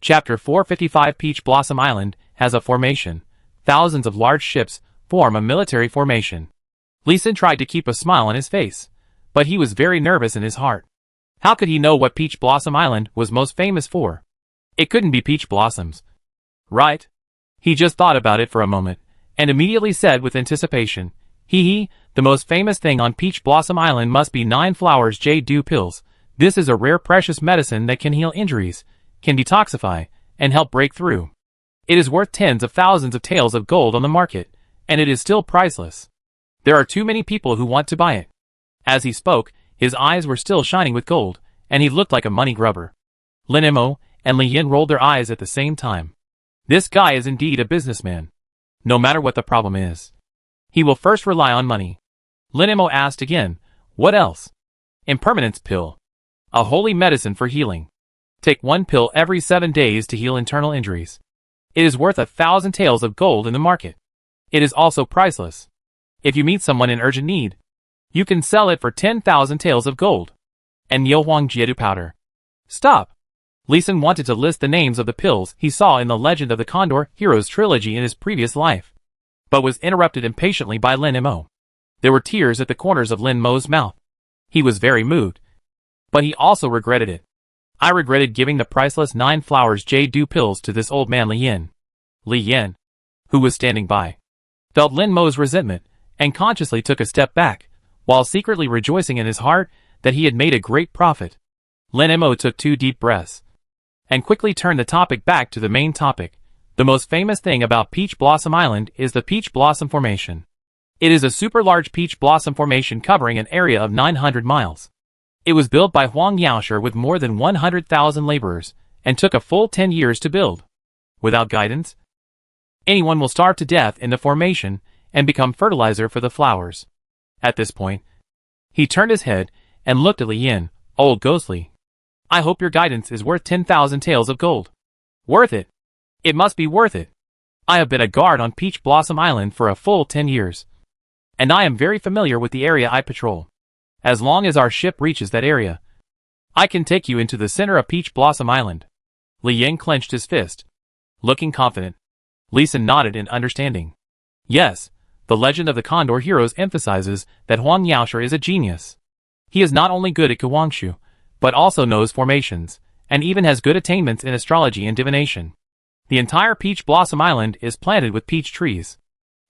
Chapter 455 Peach Blossom Island has a formation. Thousands of large ships form a military formation. Li Sin tried to keep a smile on his face, but he was very nervous in his heart. How could he know what Peach Blossom Island was most famous for? It couldn't be peach blossoms, right? He just thought about it for a moment, and immediately said with anticipation, the most famous thing on Peach Blossom Island must be 9 flowers jade dew pills. This is a rare precious medicine that can heal injuries, can detoxify, and help break through. It is worth tens of thousands of taels of gold on the market, and it is still priceless. There are too many people who want to buy it. As he spoke, his eyes were still shining with gold, and he looked like a money grubber. Lin Mo and Li Yin rolled their eyes at the same time. This guy is indeed a businessman. No matter what the problem is, he will first rely on money. Lin Mo asked again, what else? Impermanence pill. A holy medicine for healing. Take 1 pill every 7 days to heal internal injuries. It is worth 1,000 taels of gold in the market. It is also priceless. If you meet someone in urgent need, you can sell it for 10,000 taels of gold. And Yohuang Jiedu powder. Stop. Li Sin wanted to list the names of the pills he saw in the Legend of the Condor Heroes trilogy in his previous life, but was interrupted impatiently by Lin Mo. There were tears at the corners of Lin Mo's mouth. He was very moved, but he also regretted it. I regretted giving the priceless 9 flowers jade dew pills to this old man Li Yin. Li Yin, who was standing by, felt Lin Mo's resentment and consciously took a step back, while secretly rejoicing in his heart that he had made a great profit. Lin Mo took 2 deep breaths and quickly turned the topic back to the main topic. The most famous thing about Peach Blossom Island is the Peach Blossom Formation. It is a super large peach blossom formation covering an area of 900 miles. It was built by Huang Yaoshe with more than 100,000 laborers, and took a full 10 years to build. Without guidance, anyone will starve to death in the formation and become fertilizer for the flowers. At this point, he turned his head and looked at Li Yin, old ghostly. I hope your guidance is worth 10,000 taels of gold. Worth it. It must be worth it. I have been a guard on Peach Blossom Island for a full 10 years. And I am very familiar with the area I patrol. As long as our ship reaches that area, I can take you into the center of Peach Blossom Island. Li Yin clenched his fist. Looking confident, Li Sin nodded in understanding. Yes, the legend of the Condor Heroes emphasizes that Huang Yaoshe is a genius. He is not only good at Guangshu, but also knows formations, and even has good attainments in astrology and divination. The entire Peach Blossom Island is planted with peach trees.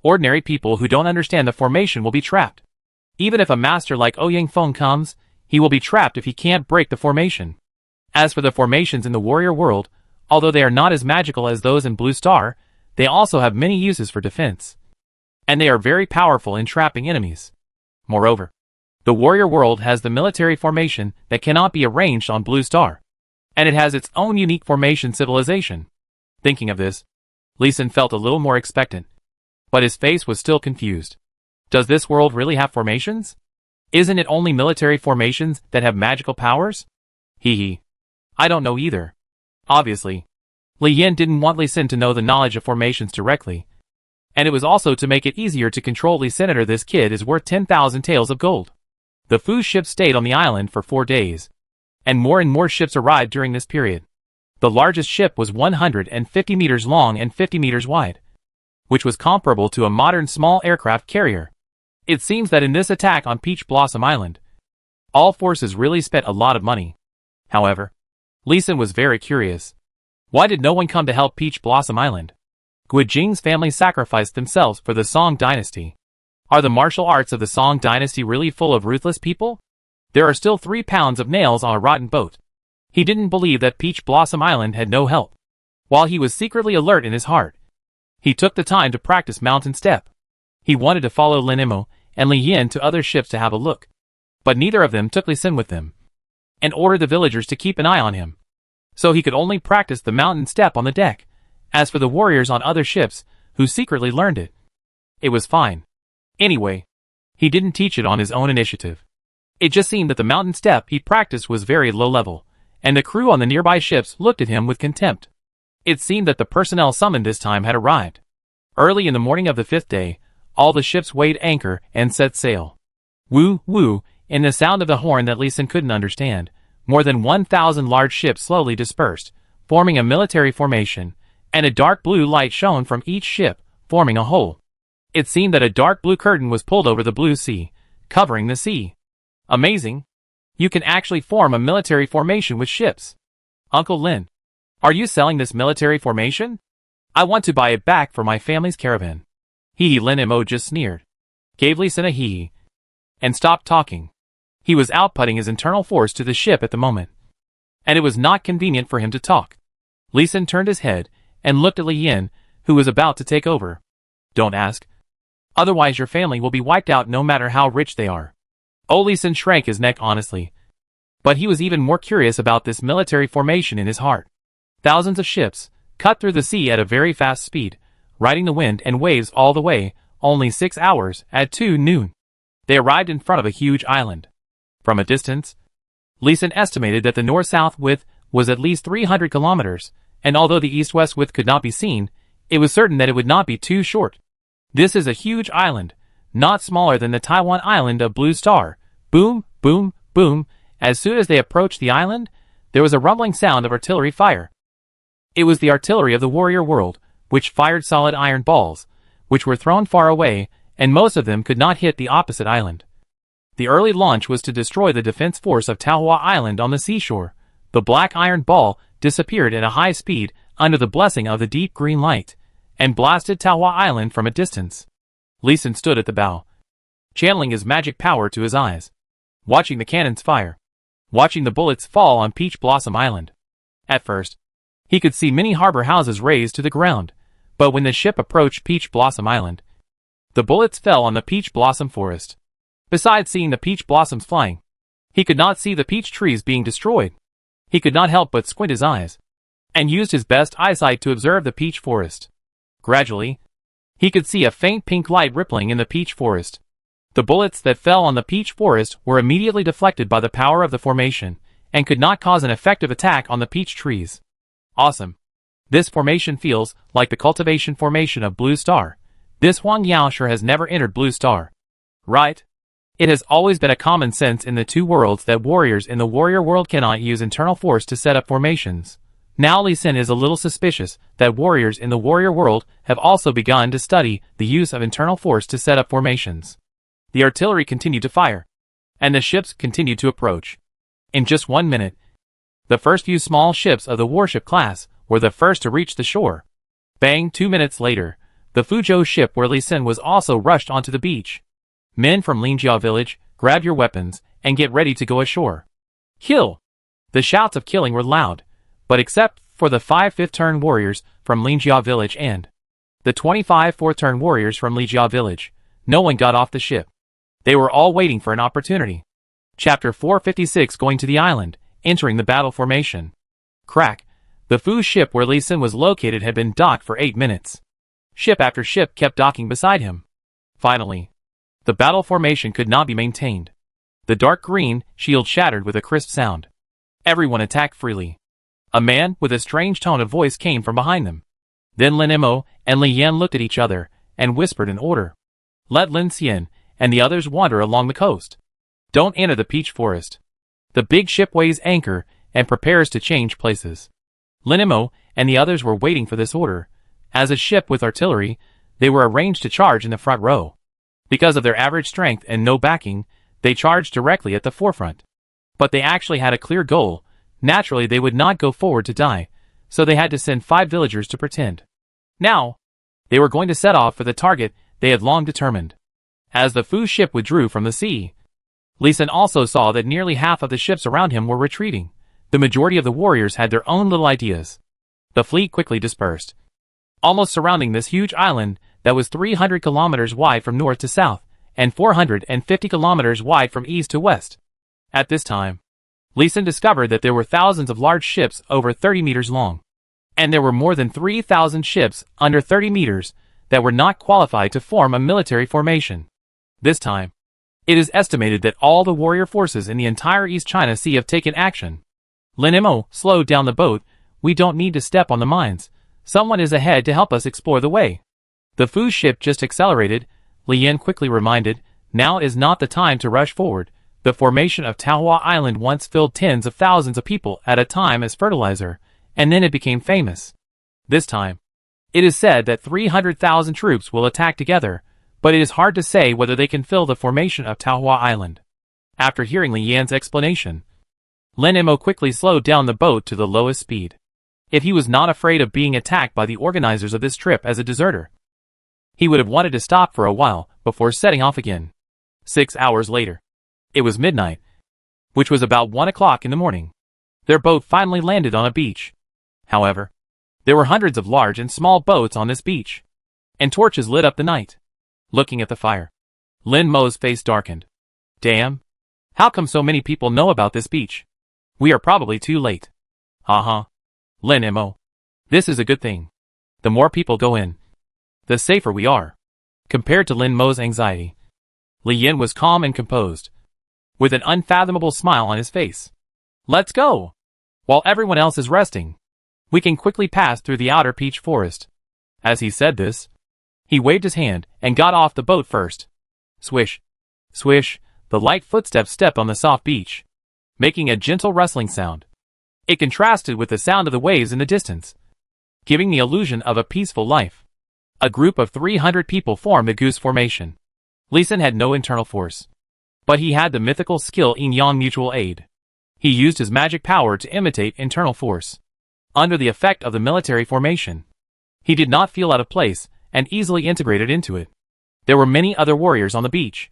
Ordinary people who don't understand the formation will be trapped. Even if a master like Ouyang Feng comes, he will be trapped if he can't break the formation. As for the formations in the warrior world, although they are not as magical as those in Blue Star, they also have many uses for defense. And they are very powerful in trapping enemies. Moreover, the warrior world has the military formation that cannot be arranged on Blue Star. And it has its own unique formation civilization. Thinking of this, Li Sin felt a little more expectant. But his face was still confused. Does this world really have formations? Isn't it only military formations that have magical powers? Hee. I don't know either. Obviously, Li Yin didn't want Li Sin to know the knowledge of formations directly. And it was also to make it easier to control Li Sin. This kid is worth 10,000 taels of gold. The Fu ship stayed on the island for 4 days. And more ships arrived during this period. The largest ship was 150 meters long and 50 meters wide, which was comparable to a modern small aircraft carrier. It seems that in this attack on Peach Blossom Island, all forces really spent a lot of money. However, Li Sin was very curious. Why did no one come to help Peach Blossom Island? Guijing's family sacrificed themselves for the Song dynasty. Are the martial arts of the Song dynasty really full of ruthless people? There are still 3 pounds of nails on a rotten boat. He didn't believe that Peach Blossom Island had no help. While he was secretly alert in his heart, he took the time to practice mountain step. He wanted to follow Lin Imo and Li Yin to other ships to have a look. But neither of them took Li Sin with them, and ordered the villagers to keep an eye on him. So he could only practice the mountain step on the deck. As for the warriors on other ships, who secretly learned it, it was fine. Anyway, he didn't teach it on his own initiative. It just seemed that the mountain step he practiced was very low level, and the crew on the nearby ships looked at him with contempt. It seemed that the personnel summoned this time had arrived. Early in the morning of the 5th day, all the ships weighed anchor and set sail. Woo, woo, in the sound of the horn that Li Sin couldn't understand, more than 1,000 large ships slowly dispersed, forming a military formation, and a dark blue light shone from each ship, forming a whole. It seemed that a dark blue curtain was pulled over the blue sea, covering the sea. Amazing! You can actually form a military formation with ships. Uncle Lin, are you selling this military formation? I want to buy it back for my family's caravan. Lin Imo just sneered, gave Li Sin a hee, and stopped talking. He was outputting his internal force to the ship at the moment, and it was not convenient for him to talk. Li Sin turned his head and looked at Li Yin, who was about to take over. Don't ask. Otherwise your family will be wiped out no matter how rich they are. Li Sin shrank his neck honestly. But he was even more curious about this military formation in his heart. Thousands of ships cut through the sea at a very fast speed, riding the wind and waves all the way, only 6 hours, at 2 noon. They arrived in front of a huge island. From a distance, Li Sin estimated that the north-south width was at least 300 kilometers, and although the east-west width could not be seen, it was certain that it would not be too short. This is a huge island, not smaller than the Taiwan island of Blue Star. Boom, boom, boom. As soon as they approached the island, there was a rumbling sound of artillery fire. It was the artillery of the warrior world, which fired solid iron balls, which were thrown far away, and most of them could not hit the opposite island. The early launch was to destroy the defense force of Taohua Island on the seashore. The black iron ball disappeared at a high speed under the blessing of the deep green light, and blasted Taohua Island from a distance. Li Sin stood at the bow, channeling his magic power to his eyes, watching the cannons fire, watching the bullets fall on Peach Blossom Island. At first, he could see many harbor houses razed to the ground, but when the ship approached Peach Blossom Island, The bullets fell on the peach blossom forest. Besides seeing the peach blossoms flying, he could not see the peach trees being destroyed. He could not help but squint his eyes, and used his best eyesight to observe the peach forest. Gradually, he could see a faint pink light rippling in the peach forest. The bullets that fell on the peach forest were immediately deflected by the power of the formation, and could not cause an effective attack on the peach trees. Awesome. This formation feels like the cultivation formation of Blue Star. This Huang Yao sure has never entered Blue Star. Right? It has always been a common sense in the two worlds that warriors in the warrior world cannot use internal force to set up formations. Now Li Xin is a little suspicious that warriors in the warrior world have also begun to study the use of internal force to set up formations. The artillery continued to fire, and the ships continued to approach. In just 1 minute, the first few small ships of the warship class were the first to reach the shore. Bang! 2 minutes later, the Fuzhou ship where Li Xin was also rushed onto the beach. Men from Lingjia village, grab your weapons and get ready to go ashore. Kill! The shouts of killing were loud, but except for the 5 fifth-turn warriors from Lingjia village and the 25 fourth-turn warriors from Lingjia village, no one got off the ship. They were all waiting for an opportunity. Chapter 456 Going to the island, entering the battle formation. Crack! The Fu ship where Li Xin was located had been docked for 8 minutes. Ship after ship kept docking beside him. Finally, the battle formation could not be maintained. The dark green shield shattered with a crisp sound. Everyone attacked freely. A man with a strange tone of voice came from behind them. Then Lin Mo and Li Yan looked at each other and whispered an order. Let Lin Xian and the others wander along the coast. Don't enter the peach forest. The big ship weighs anchor and prepares to change places. Lin Mo and the others were waiting for this order. As a ship with artillery, they were arranged to charge in the front row. Because of their average strength and no backing, they charged directly at the forefront. But they actually had a clear goal. Naturally, they would not go forward to die, so they had to send 5 villagers to pretend. Now, they were going to set off for the target they had long determined. As the Fu ship withdrew from the sea, Li Xin also saw that nearly half of the ships around him were retreating. The majority of the warriors had their own little ideas. The fleet quickly dispersed, almost surrounding this huge island that was 300 kilometers wide from north to south, and 450 kilometers wide from east to west. At this time, Li Xin discovered that there were thousands of large ships over 30 meters long, and there were more than 3,000 ships under 30 meters that were not qualified to form a military formation. This time, it is estimated that all the warrior forces in the entire East China Sea have taken action. Lin Mo slowed down the boat. We don't need to step on the mines. Someone is ahead to help us explore the way. The Fu ship just accelerated. Li Yan quickly reminded, now is not the time to rush forward. The formation of Taohua Island once filled tens of thousands of people at a time as fertilizer, and then it became famous. This time, it is said that 300,000 troops will attack together, but it is hard to say whether they can fill the formation of Taohua Island. After hearing Li Yan's explanation, Lin Mo quickly slowed down the boat to the lowest speed. If he was not afraid of being attacked by the organizers of this trip as a deserter, he would have wanted to stop for a while before setting off again. 6 hours later, it was midnight, which was about 1 o'clock in the morning. Their boat finally landed on a beach. However, there were hundreds of large and small boats on this beach, and torches lit up the night. Looking at the fire, Lin Mo's face darkened. Damn! How come so many people know about this beach? We are probably too late. Haha. Lin Mo. This is a good thing. The more people go in, the safer we are. Compared to Lin Mo's anxiety, Li Yan was calm and composed, with an unfathomable smile on his face. Let's go! While everyone else is resting, we can quickly pass through the outer peach forest. As he said this, he waved his hand and got off the boat first. Swish, swish, the light footsteps stepped on the soft beach, making a gentle rustling sound. It contrasted with the sound of the waves in the distance, giving the illusion of a peaceful life. A group of 300 people formed the Goose Formation. Li Xin had no internal force, but he had the mythical skill Yin-Yang Mutual Aid. He used his magic power to imitate internal force. Under the effect of the military formation, he did not feel out of place and easily integrated into it. There were many other warriors on the beach.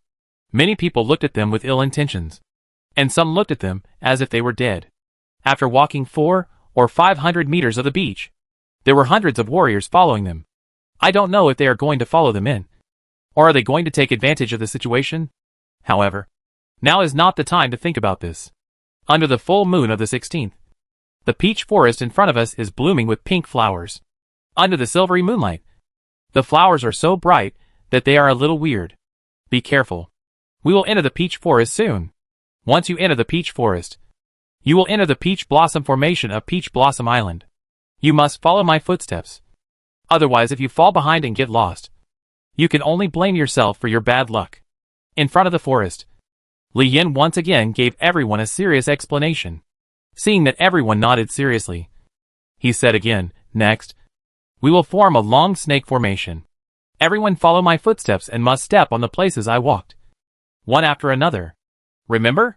Many people looked at them with ill intentions, and some looked at them as if they were dead. After walking 400 or 500 meters of the beach, there were hundreds of warriors following them. I don't know if they are going to follow them in, Or are they going to take advantage of the situation? However, now is not the time to think about this. Under the full moon of the 16th, the peach forest in front of us is blooming with pink flowers. Under the silvery moonlight, the flowers are so bright that they are a little weird. Be careful. We will enter the peach forest soon. Once you enter the peach forest, you will enter the peach blossom formation of Peach Blossom Island. You must follow my footsteps. Otherwise, if you fall behind and get lost, you can only blame yourself for your bad luck. In front of the forest, Li Yin once again gave everyone a serious explanation. Seeing that everyone nodded seriously, he said again, next, we will form a long snake formation. Everyone follow my footsteps and must step on the places I walked. One after another. Remember?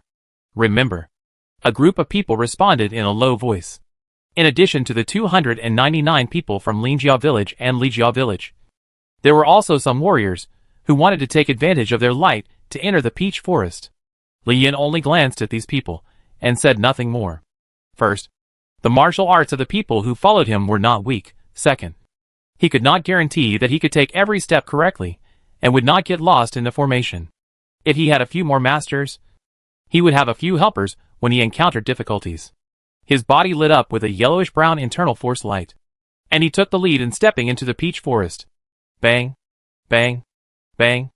Remember. A group of people responded in a low voice. In addition to the 299 people from Lingjia Village and Lijia Village, there were also some warriors who wanted to take advantage of their light to enter the peach forest. Li Yin only glanced at these people and said nothing more. First, the martial arts of the people who followed him were not weak. Second, he could not guarantee that he could take every step correctly and would not get lost in the formation. If he had a few more masters, he would have a few helpers when he encountered difficulties. His body lit up with a yellowish-brown internal force light, and he took the lead in stepping into the peach forest. Bang, bang, bang.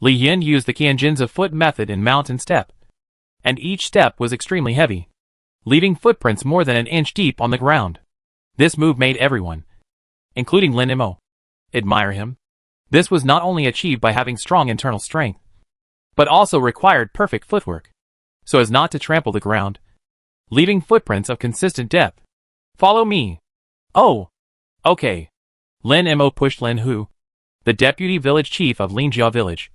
Li Yin used the Qianjin's foot method in mount and step, and each step was extremely heavy, leaving footprints more than an inch deep on the ground. This move made everyone, including Lin Imo, admire him. This was not only achieved by having strong internal strength, but also required perfect footwork, so as not to trample the ground, leaving footprints of consistent depth. Follow me. Oh, okay. Lin Imo pushed Lin Hu, the deputy village chief of Lingjia Village,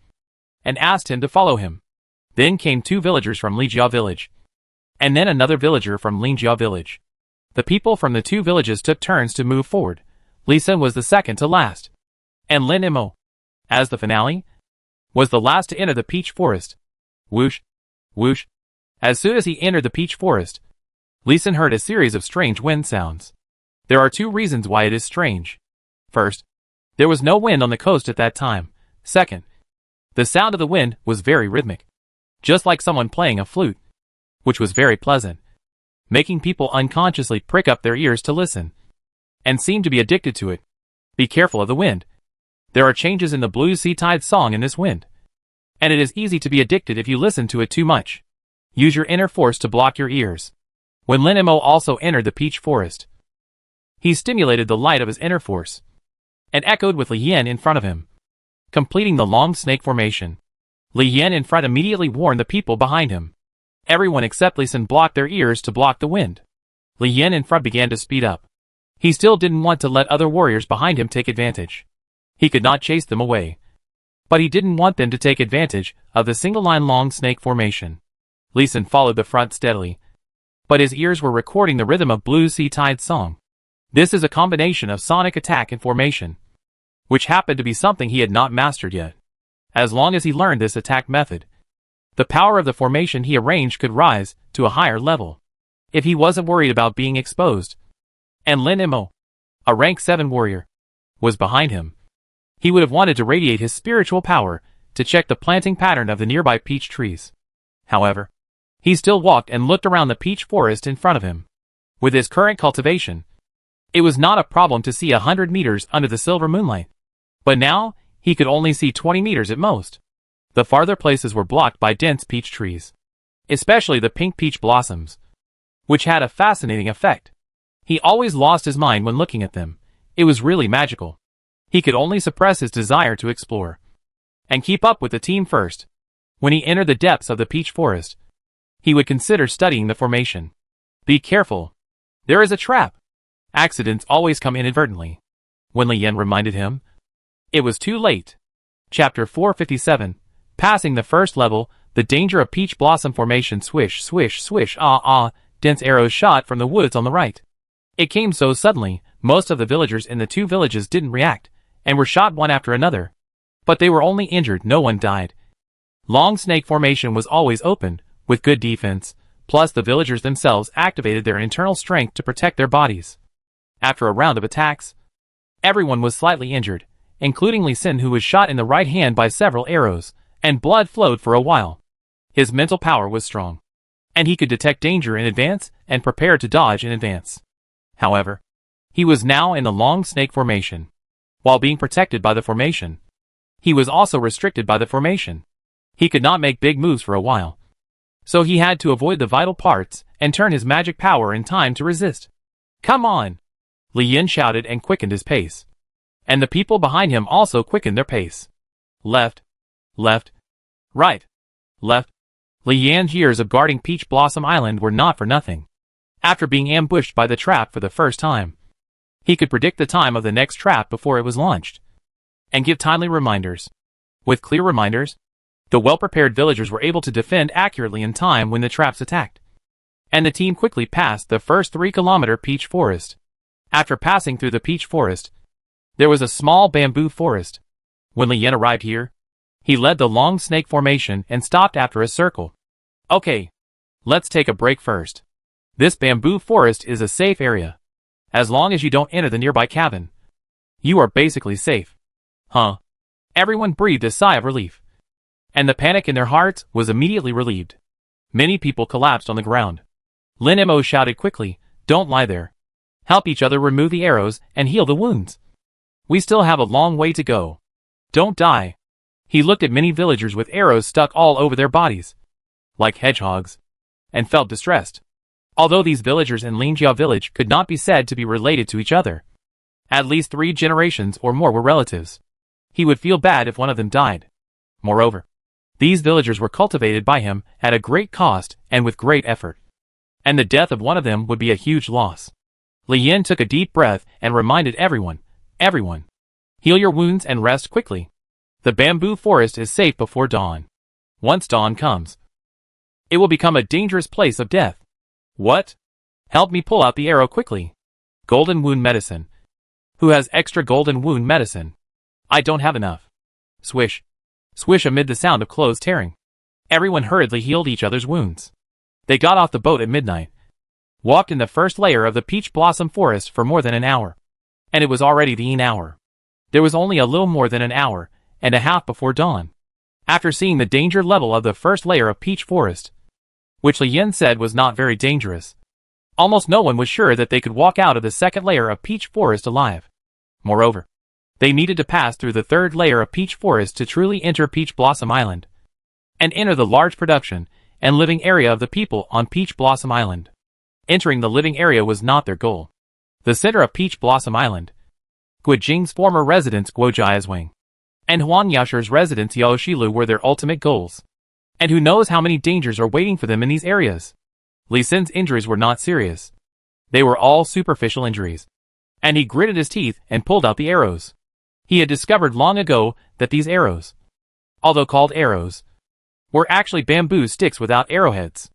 and asked him to follow him. Then came 2 villagers from Lijia Village, and then another villager from Lingjia Village. The people from the 2 villages took turns to move forward. Li Sun was the second to last, and Lin Imo, as the finale, was the last to enter the peach forest. Whoosh, whoosh. As soon as he entered the peach forest, Li Sun heard a series of strange wind sounds. There are 2 reasons why it is strange. First, there was no wind on the coast at that time. Second, the sound of the wind was very rhythmic, just like someone playing a flute, which was very pleasant, making people unconsciously prick up their ears to listen, and seem to be addicted to it. Be careful of the wind. There are changes in the blue sea tide song in this wind, and it is easy to be addicted if you listen to it too much. Use your inner force to block your ears. When Lin Imo also entered the peach forest, he stimulated the light of his inner force, and echoed with Li Yin in front of him, completing the long snake formation. Li Yin in front immediately warned the people behind him. Everyone except Li Sun blocked their ears to block the wind. Li Yin in front began to speed up. He still didn't want to let other warriors behind him take advantage. He could not chase them away, but he didn't want them to take advantage of the single-line long snake formation. Li Sun followed the front steadily, but his ears were recording the rhythm of blue sea tide song. This is a combination of sonic attack and formation, which happened to be something he had not mastered yet. As long as he learned this attack method, the power of the formation he arranged could rise to a higher level. If he wasn't worried about being exposed, and Lin Imo, a rank 7 warrior, was behind him, he would have wanted to radiate his spiritual power to check the planting pattern of the nearby peach trees. However, he still walked and looked around the peach forest in front of him. With his current cultivation, it was not a problem to see 100 meters under the silver moonlight. But now, he could only see 20 meters at most. The farther places were blocked by dense peach trees, especially the pink peach blossoms, which had a fascinating effect. He always lost his mind when looking at them. It was really magical. He could only suppress his desire to explore and keep up with the team first. When he entered the depths of the peach forest, he would consider studying the formation. Be careful. There is a trap. Accidents always come inadvertently. When Li Yin reminded him, it was too late. Chapter 457. Passing the first level, the danger of peach blossom formation. Swish, swish, swish, dense arrows shot from the woods on the right. It came so suddenly, most of the villagers in the 2 villages didn't react, and were shot one after another. But they were only injured, no one died. Long snake formation was always open, with good defense, plus the villagers themselves activated their internal strength to protect their bodies. After a round of attacks, everyone was slightly injured, including Li Xin, who was shot in the right hand by several arrows, and blood flowed for a while. His mental power was strong, and he could detect danger in advance and prepare to dodge in advance. However, he was now in the long snake formation. While being protected by the formation, he was also restricted by the formation. He could not make big moves for a while, so he had to avoid the vital parts and turn his magic power in time to resist. "Come on!" Li Yin shouted and quickened his pace. And the people behind him also quickened their pace. Left, left, right, left. Li Yan's years of guarding Peach Blossom Island were not for nothing. After being ambushed by the trap for the first time, he could predict the time of the next trap before it was launched, and give timely reminders. With clear reminders, the well-prepared villagers were able to defend accurately in time when the traps attacked. And the team quickly passed the first 3-kilometer peach forest. After passing through the peach forest, there was a small bamboo forest. When Li Yan arrived here, he led the long snake formation and stopped after a circle. "Okay, let's take a break first. This bamboo forest is a safe area. As long as you don't enter the nearby cabin, you are basically safe." Huh? Everyone breathed a sigh of relief, and the panic in their hearts was immediately relieved. Many people collapsed on the ground. Lin Mo shouted quickly, "Don't lie there. Help each other remove the arrows and heal the wounds. We still have a long way to go. Don't die." He looked at many villagers with arrows stuck all over their bodies, like hedgehogs, and felt distressed. Although these villagers in Lingjia village could not be said to be related to each other, at least 3 generations or more were relatives. He would feel bad if one of them died. Moreover, these villagers were cultivated by him at a great cost and with great effort, and the death of one of them would be a huge loss. Li Yin took a deep breath and reminded everyone, heal your wounds and rest quickly. The bamboo forest is safe before dawn. Once dawn comes, it will become a dangerous place of death. What? Help me pull out the arrow quickly. Golden wound medicine. Who has extra golden wound medicine? I don't have enough. Swish. Swish amid the sound of clothes tearing. Everyone hurriedly healed each other's wounds. They got off the boat at midnight, walked in the first layer of the peach blossom forest for more than an hour. And it was already the hour. There was only a little more than an hour and a half before dawn. After seeing the danger level of the first layer of peach forest, which Li Yin said was not very dangerous, almost no one was sure that they could walk out of the second layer of peach forest alive. Moreover, they needed to pass through the third layer of peach forest to truly enter Peach Blossom Island, and enter the large production and living area of the people on Peach Blossom Island. Entering the living area was not their goal. The center of Peach Blossom Island, Guojing's former residence Guojia's Wing, and Huan Yasher's residence Yaoshilu were their ultimate goals. And who knows how many dangers are waiting for them in these areas. Li Xin's injuries were not serious. They were all superficial injuries. And he gritted his teeth and pulled out the arrows. He had discovered long ago that these arrows, although called arrows, were actually bamboo sticks without arrowheads.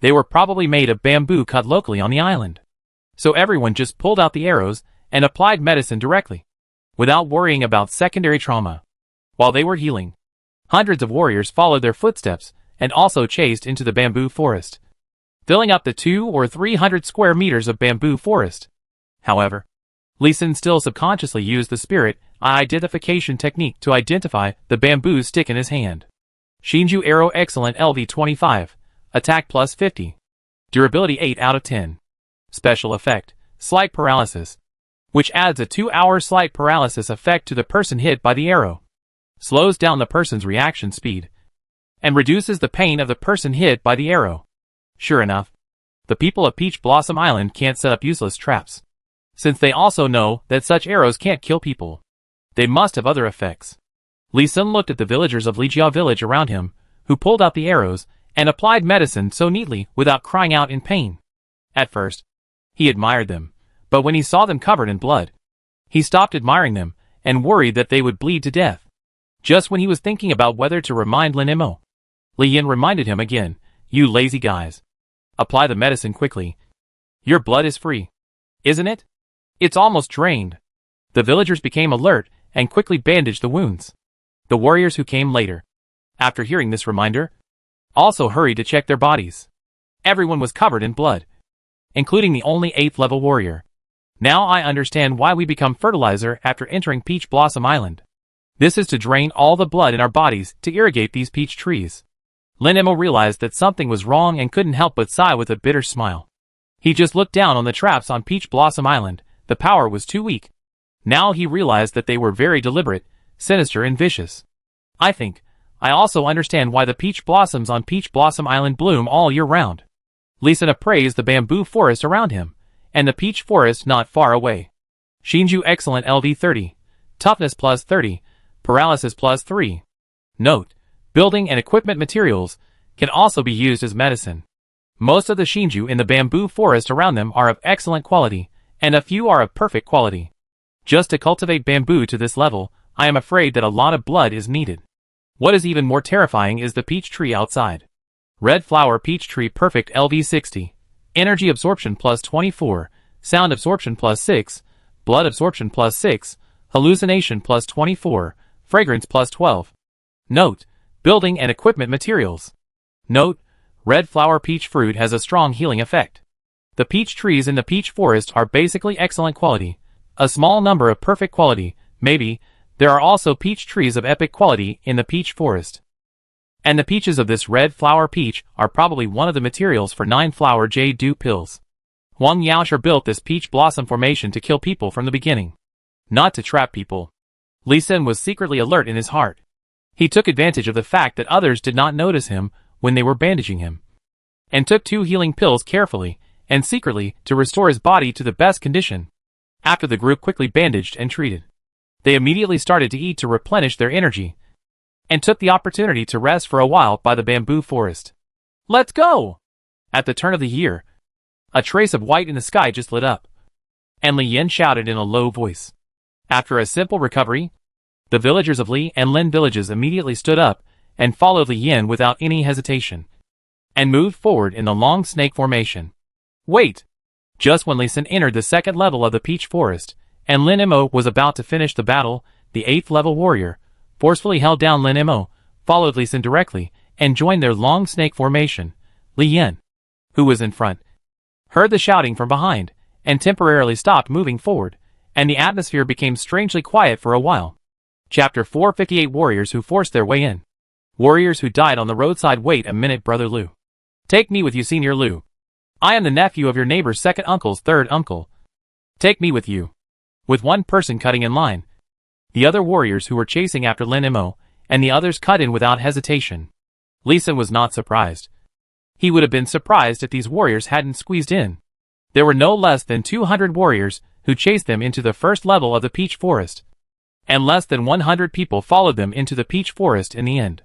They were probably made of bamboo cut locally on the island. So everyone just pulled out the arrows and applied medicine directly, without worrying about secondary trauma. While they were healing, hundreds of warriors followed their footsteps and also chased into the bamboo forest, filling up the 200 or 300 square meters of bamboo forest. However, Li Xin still subconsciously used the spirit identification technique to identify the bamboo stick in his hand. Shinju Arrow Excellent LV25, Attack plus 50. Durability 8 out of 10. Special effect, Slight Paralysis, which adds a 2-hour slight paralysis effect to the person hit by the arrow, slows down the person's reaction speed, and reduces the pain of the person hit by the arrow. Sure enough, the people of Peach Blossom Island can't set up useless traps, since they also know that such arrows can't kill people. They must have other effects. Li Sun looked at the villagers of Lijia village around him, who pulled out the arrows and applied medicine so neatly without crying out in pain. At first, he admired them, but when he saw them covered in blood, he stopped admiring them and worried that they would bleed to death. Just when he was thinking about whether to remind Lin Mo, Li Yin reminded him again, "You lazy guys. Apply the medicine quickly. Your blood is free, isn't it? It's almost drained." The villagers became alert and quickly bandaged the wounds. The warriors who came later, after hearing this reminder, also hurried to check their bodies. Everyone was covered in blood, including the only 8th level warrior. Now I understand why we become fertilizer after entering Peach Blossom Island. This is to drain all the blood in our bodies to irrigate these peach trees. Lin Emo realized that something was wrong and couldn't help but sigh with a bitter smile. He just looked down on the traps on Peach Blossom Island. The power was too weak. Now he realized that they were very deliberate, sinister and vicious. I also understand why the peach blossoms on Peach Blossom Island bloom all year round. Lisa praised the bamboo forest around him, and the peach forest not far away. Shinju Excellent LV30. Toughness plus 30. Paralysis plus 3. Note: building and equipment materials can also be used as medicine. Most of the Shinju in the bamboo forest around them are of excellent quality, and a few are of perfect quality. Just to cultivate bamboo to this level, I am afraid that a lot of blood is needed. What is even more terrifying is the peach tree outside. Red Flower Peach Tree Perfect LV60. Energy Absorption plus 24, Sound Absorption plus 6, Blood Absorption plus 6, Hallucination plus 24, Fragrance plus 12. Note: building and equipment materials. Note: Red Flower Peach Fruit has a strong healing effect. The peach trees in the peach forest are basically excellent quality. A small number of perfect quality, maybe. There are also peach trees of epic quality in the peach forest. And the peaches of this red flower peach are probably one of the materials for 9-flower jade dew pills. Huang Yaosher built this peach blossom formation to kill people from the beginning, not to trap people. Li Xin was secretly alert in his heart. He took advantage of the fact that others did not notice him when they were bandaging him, and took 2 healing pills carefully and secretly to restore his body to the best condition. After the group quickly bandaged and treated, they immediately started to eat to replenish their energy, and took the opportunity to rest for a while by the bamboo forest. Let's go! At the turn of the year, a trace of white in the sky just lit up, and Li Yin shouted in a low voice. After a simple recovery, the villagers of Li and Lin villages immediately stood up and followed Li Yin without any hesitation, and moved forward in the long snake formation. Wait! Just when Li Xin entered the second level of the peach forest, and Lin Emo was about to finish the battle, the 8th level warrior forcefully held down Lin Emo, followed Li Xin directly, and joined their long snake formation. Li Yin, who was in front, heard the shouting from behind, and temporarily stopped moving forward, and the atmosphere became strangely quiet for a while. Chapter 458 Warriors who forced their way in. Warriors who died on the roadside. Wait a minute, Brother Lu. Take me with you, Senior Lu. I am the nephew of your neighbor's second uncle's third uncle. Take me with you. With one person cutting in line, the other warriors who were chasing after Lin Emo, and the others cut in without hesitation. Li Xin was not surprised. He would have been surprised if these warriors hadn't squeezed in. There were no less than 200 warriors who chased them into the first level of the peach forest, and less than 100 people followed them into the peach forest in the end.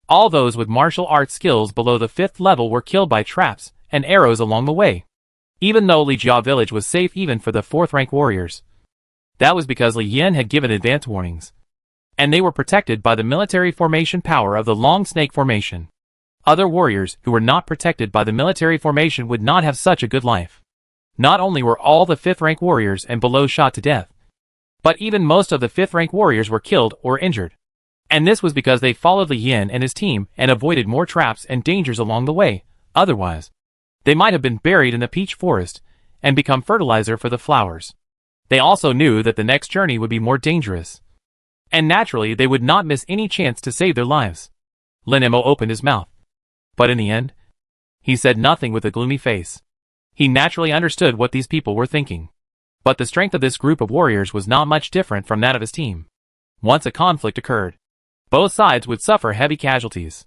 All those with martial arts skills below the 5th level were killed by traps and arrows along the way. Even though Li Jia village was safe even for the 4th rank warriors, that was because Li Yin had given advance warnings, and they were protected by the military formation power of the long snake formation. Other warriors who were not protected by the military formation would not have such a good life. Not only were all the 5th rank warriors and below shot to death, but even most of the 5th rank warriors were killed or injured. And this was because they followed Li Yin and his team and avoided more traps and dangers along the way. Otherwise, they might have been buried in the peach forest and become fertilizer for the flowers. They also knew that the next journey would be more dangerous, and naturally they would not miss any chance to save their lives. Lin Emo opened his mouth, but in the end, he said nothing with a gloomy face. He naturally understood what these people were thinking, but the strength of this group of warriors was not much different from that of his team. Once a conflict occurred, both sides would suffer heavy casualties.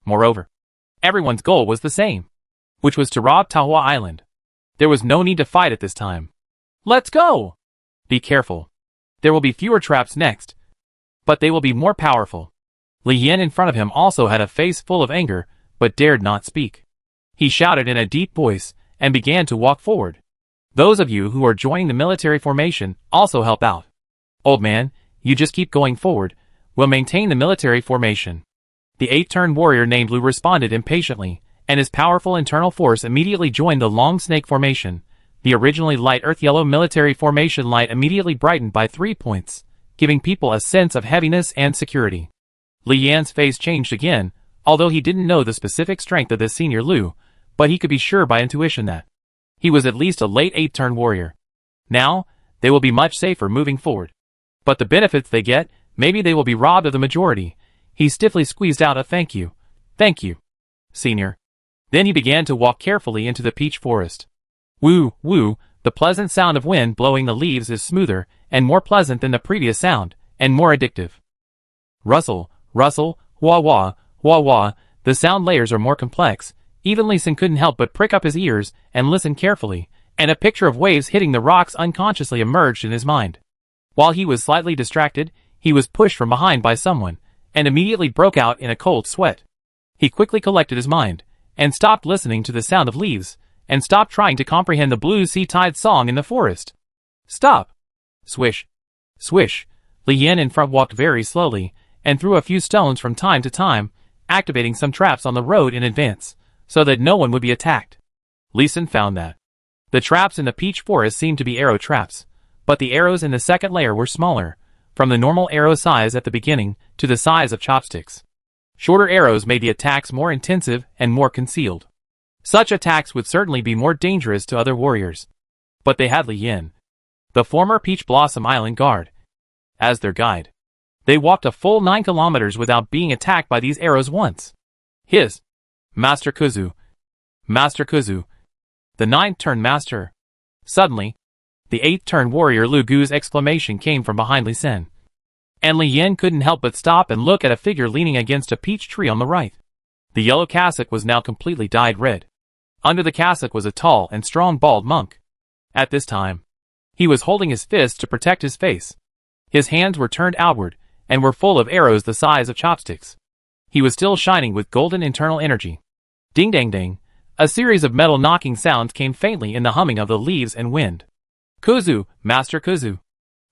Moreover, everyone's goal was the same, which was to rob Tahua Island. There was no need to fight at this time. Let's go! Be careful. There will be fewer traps next, but they will be more powerful. Li Yin in front of him also had a face full of anger, but dared not speak. He shouted in a deep voice, and began to walk forward. Those of you who are joining the military formation also help out. Old man, you just keep going forward. We'll maintain the military formation. The 8-turn warrior named Lu responded impatiently, and his powerful internal force immediately joined the long snake formation. The originally light earth yellow military formation light immediately brightened by 3 points, giving people a sense of heaviness and security. Li Yan's face changed again, although he didn't know the specific strength of this Senior Lu, but he could be sure by intuition that he was at least a late 8-turn warrior. Now, they will be much safer moving forward. But the benefits they get Maybe they will be robbed of the majority. He stiffly squeezed out a thank you. Thank you, Senior. Then he began to walk carefully into the peach forest. Woo, woo, the pleasant sound of wind blowing the leaves is smoother and more pleasant than the previous sound, and more addictive. Rustle, rustle, wah wah, wah wah, the sound layers are more complex. Even Lee Sin couldn't help but prick up his ears and listen carefully, and a picture of waves hitting the rocks unconsciously emerged in his mind. While he was slightly distracted, he was pushed from behind by someone, and immediately broke out in a cold sweat. He quickly collected his mind, and stopped listening to the sound of leaves, and stopped trying to comprehend the blue sea tide song in the forest. Stop! Swish! Swish! Li Yin in front walked very slowly, and threw a few stones from time to time, activating some traps on the road in advance, so that no one would be attacked. Li Sin found that the traps in the peach forest seemed to be arrow traps, but the arrows in the second layer were smaller, from the normal arrow size at the beginning to the size of chopsticks. Shorter arrows made the attacks more intensive and more concealed. Such attacks would certainly be more dangerous to other warriors. But they had Li Yin, the former Peach Blossom Island guard, as their guide. They walked a full 9 kilometers without being attacked by these arrows once. His Master Kuzu. Master Kuzu. The 9th turn master. Suddenly, the 8th turn warrior Lu Gu's exclamation came from behind Li Sin. And Li Yin couldn't help but stop and look at a figure leaning against a peach tree on the right. The yellow cassock was now completely dyed red. Under the cassock was a tall and strong bald monk. At this time, he was holding his fists to protect his face. His hands were turned outward, and were full of arrows the size of chopsticks. He was still shining with golden internal energy. Ding dang ding, a series of metal knocking sounds came faintly in the humming of the leaves and wind. Kuzu, Master Kuzu!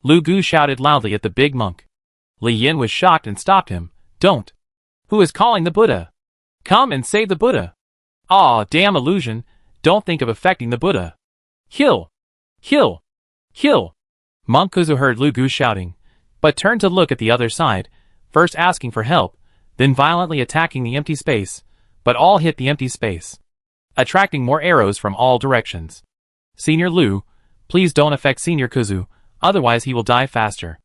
Lu Gu shouted loudly at the big monk. Li Yin was shocked and stopped him. Don't! Who is calling the Buddha? Come and save the Buddha! Aw, damn illusion, don't think of affecting the Buddha. Kill! Kill! Kill! Monk Kuzu heard Lu Gu shouting, but turned to look at the other side, first asking for help, then violently attacking the empty space, but all hit the empty space, attracting more arrows from all directions. Senior Lu, please don't affect Senior Kuzu, otherwise he will die faster.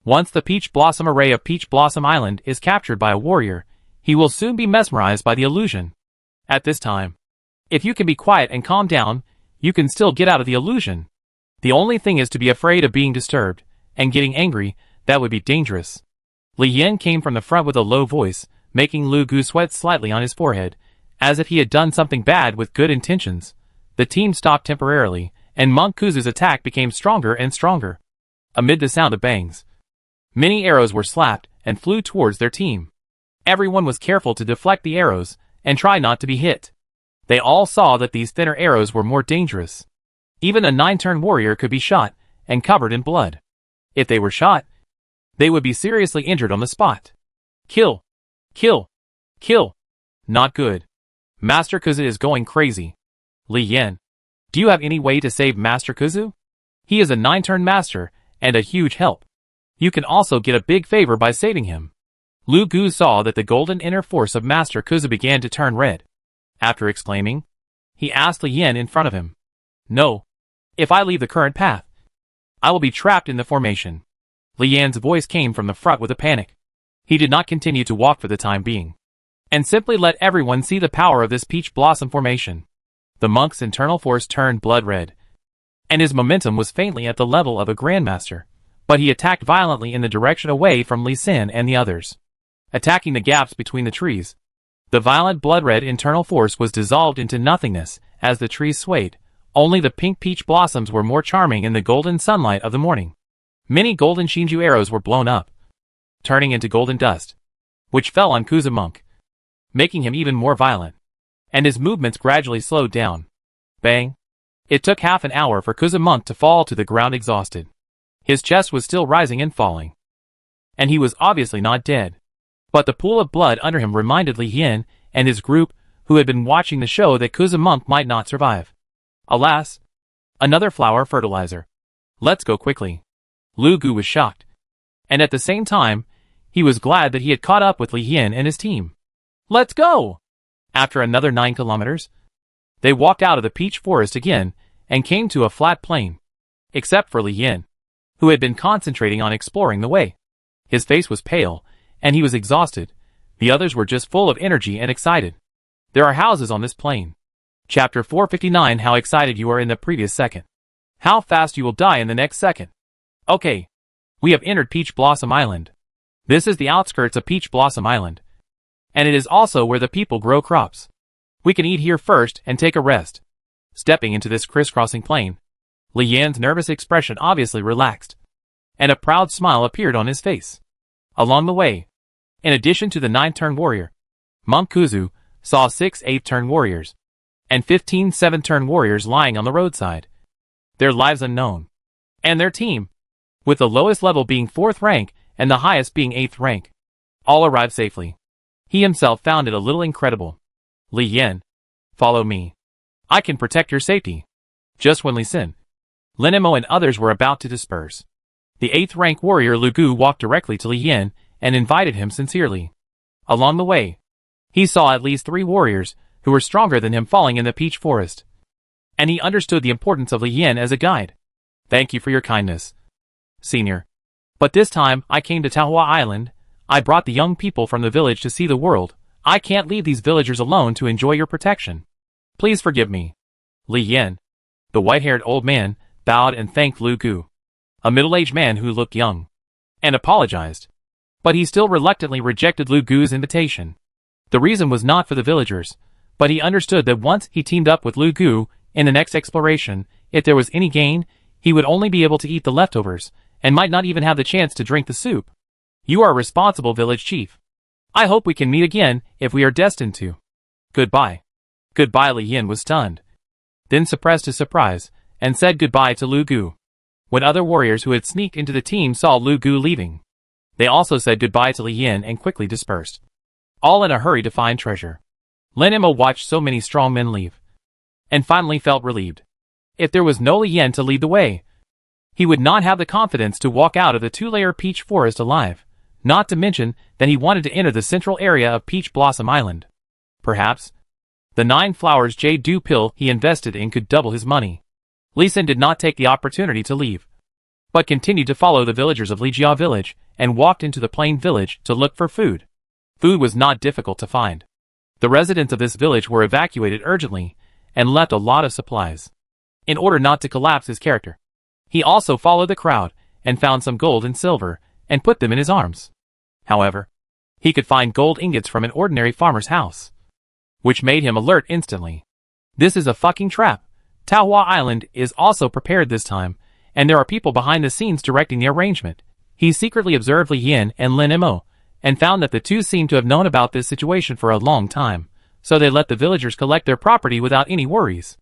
Once the Peach Blossom array of Peach Blossom Island is captured by a warrior, he will soon be mesmerized by the illusion. At this time, if you can be quiet and calm down, you can still get out of the illusion. The only thing is to be afraid of being disturbed, and getting angry. That would be dangerous. Li Yin came from the front with a low voice, making Lu Gu sweat slightly on his forehead, as if he had done something bad with good intentions. The team stopped temporarily, and Monk Kuzu's attack became stronger and stronger. Amid the sound of bangs, many arrows were slapped and flew towards their team. Everyone was careful to deflect the arrows and try not to be hit. They all saw that these thinner arrows were more dangerous. Even a 9-turn warrior could be shot and covered in blood. If they were shot, they would be seriously injured on the spot. Kill! Kill! Kill! Not good. Master Kuzu is going crazy. Li Yin, do you have any way to save Master Kuzu? He is a 9-turn master and a huge help. You can also get a big favor by saving him. Lu Gu saw that the golden inner force of Master Kuzu began to turn red. After exclaiming, he asked Li Yin in front of him. No. If I leave the current path, I will be trapped in the formation. Li Yin's voice came from the front with a panic. He did not continue to walk for the time being, and simply let everyone see the power of this peach blossom formation. The monk's internal force turned blood red, and his momentum was faintly at the level of a grandmaster, but he attacked violently in the direction away from Li Sin and the others, attacking the gaps between the trees. The violent blood-red internal force was dissolved into nothingness as the trees swayed. Only the pink peach blossoms were more charming in the golden sunlight of the morning. Many golden Shinju arrows were blown up, turning into golden dust, which fell on Kuzu Monk, making him even more violent, and his movements gradually slowed down. Bang! It took half an hour for Kuzu Monk to fall to the ground exhausted. His chest was still rising and falling, and he was obviously not dead. But the pool of blood under him reminded Li Yin and his group, who had been watching the show, that Kuzu Monk might not survive. Alas! Another flower fertilizer. Let's go quickly. Lu Gu was shocked, and at the same time, he was glad that he had caught up with Li Yin and his team. Let's go! After another 9 kilometers, they walked out of the peach forest again and came to a flat plain, except for Li Yin, who had been concentrating on exploring the way. His face was pale, and he was exhausted. The others were just full of energy and excited. There are houses on this plain. Chapter 459. How excited you are in the previous second. How fast you will die in the next second. Okay. We have entered Peach Blossom Island. This is the outskirts of Peach Blossom Island. And it is also where the people grow crops. We can eat here first and take a rest. Stepping into this crisscrossing plain, Li Yan's nervous expression obviously relaxed, and a proud smile appeared on his face. Along the way, in addition to the 9-turn warrior, Monk Kuzu saw 6 8-turn warriors, and 15 7-turn warriors lying on the roadside. Their lives unknown. And their team, with the lowest level being 4th rank and the highest being 8th rank, all arrived safely. He himself found it a little incredible. Li Yan, follow me. I can protect your safety. Just when Li Xin, Linimo and others were about to disperse, the 8th rank warrior Lu Gu walked directly to Li Yan and invited him sincerely. Along the way, he saw at least 3 warriors who were stronger than him falling in the peach forest, and he understood the importance of Li Yan as a guide. Thank you for your kindness, Senior. But this time I came to Tahua Island. I brought the young people from the village to see the world. I can't leave these villagers alone to enjoy your protection. Please forgive me. Li Yan, the white-haired old man, bowed and thanked Lu Gu, a middle-aged man who looked young, and apologized. But he still reluctantly rejected Lu Gu's invitation. The reason was not for the villagers, but he understood that once he teamed up with Lu Gu in the next exploration, if there was any gain, he would only be able to eat the leftovers, and might not even have the chance to drink the soup. You are a responsible village chief. I hope we can meet again if we are destined to. Goodbye. Goodbye. Li Yan was stunned, then suppressed his surprise, and said goodbye to Lu Gu. When other warriors who had sneaked into the team saw Lu Gu leaving, they also said goodbye to Li Yan and quickly dispersed, all in a hurry to find treasure. Linimo watched so many strong men leave, and finally felt relieved. If there was no Li Yan to lead the way, he would not have the confidence to walk out of the 2-layer peach forest alive, not to mention that he wanted to enter the central area of Peach Blossom Island. Perhaps the 9 flowers jade dew pill he invested in could double his money. Li Xin did not take the opportunity to leave, but continued to follow the villagers of Lijia village and walked into the plain village to look for food. Food was not difficult to find. The residents of this village were evacuated urgently and left a lot of supplies, in order not to collapse his character. He also followed the crowd and found some gold and silver and put them in his arms. However, he could find gold ingots from an ordinary farmer's house, which made him alert instantly. This is a fucking trap. Tahua Island is also prepared this time, and there are people behind the scenes directing the arrangement. He secretly observed Li Yan and Lin Mo, and found that the two seemed to have known about this situation for a long time, so they let the villagers collect their property without any worries.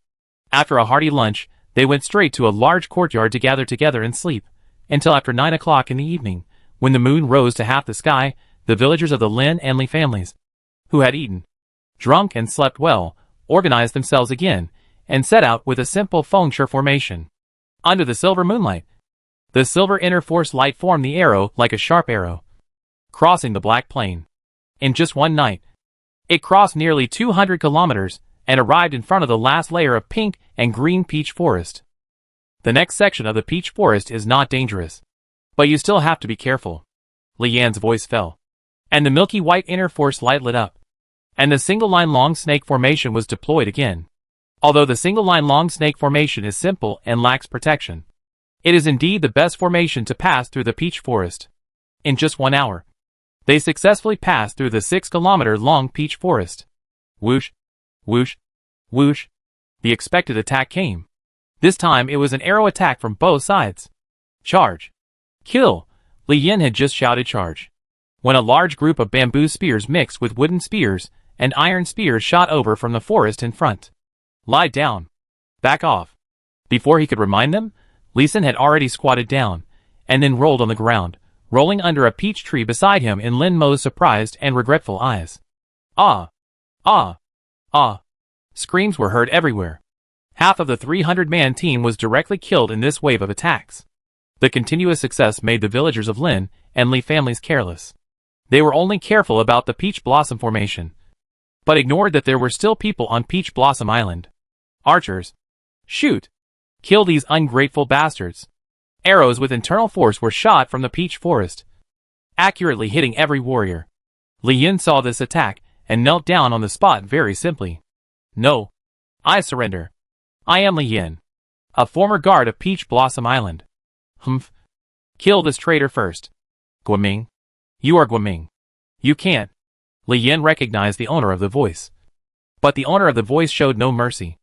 After a hearty lunch, they went straight to a large courtyard to gather together and sleep, until after 9 o'clock in the evening, when the moon rose to half the sky. The villagers of the Lin and Li families, who had eaten, drunk and slept well, organized themselves again, and set out with a simple feng shui formation. Under the silver moonlight, the silver inner force light formed the arrow like a sharp arrow, crossing the black plain. In just one night, it crossed nearly 200 kilometers and arrived in front of the last layer of pink and green peach forest. The next section of the peach forest is not dangerous, but you still have to be careful. Li Yan's voice fell, and the milky white inner force light lit up, and the single-line long snake formation was deployed again. Although the single-line long snake formation is simple and lacks protection, it is indeed the best formation to pass through the peach forest. In just 1 hour, they successfully passed through the 6-kilometer-long peach forest. Whoosh, whoosh, whoosh. The expected attack came. This time it was an arrow attack from both sides. Charge! Kill! Li Yan had just shouted charge, when a large group of bamboo spears mixed with wooden spears and iron spears shot over from the forest in front. Lie down. Back off. Before he could remind them, Li Xin had already squatted down, and then rolled on the ground, rolling under a peach tree beside him in Lin Mo's surprised and regretful eyes. Ah! Ah! Ah! Screams were heard everywhere. Half of the 300-man team was directly killed in this wave of attacks. The continuous success made the villagers of Lin and Li families careless. They were only careful about the peach blossom formation, but ignored that there were still people on Peach Blossom Island. Archers! Shoot! Kill these ungrateful bastards! Arrows with internal force were shot from the peach forest, accurately hitting every warrior. Li Yin saw this attack and knelt down on the spot very simply. No. I surrender. I am Li Yin, a former guard of Peach Blossom Island. Humph. Kill this traitor first. Guoming. You are Guoming. You can't. Li Yin recognized the owner of the voice. But the owner of the voice showed no mercy.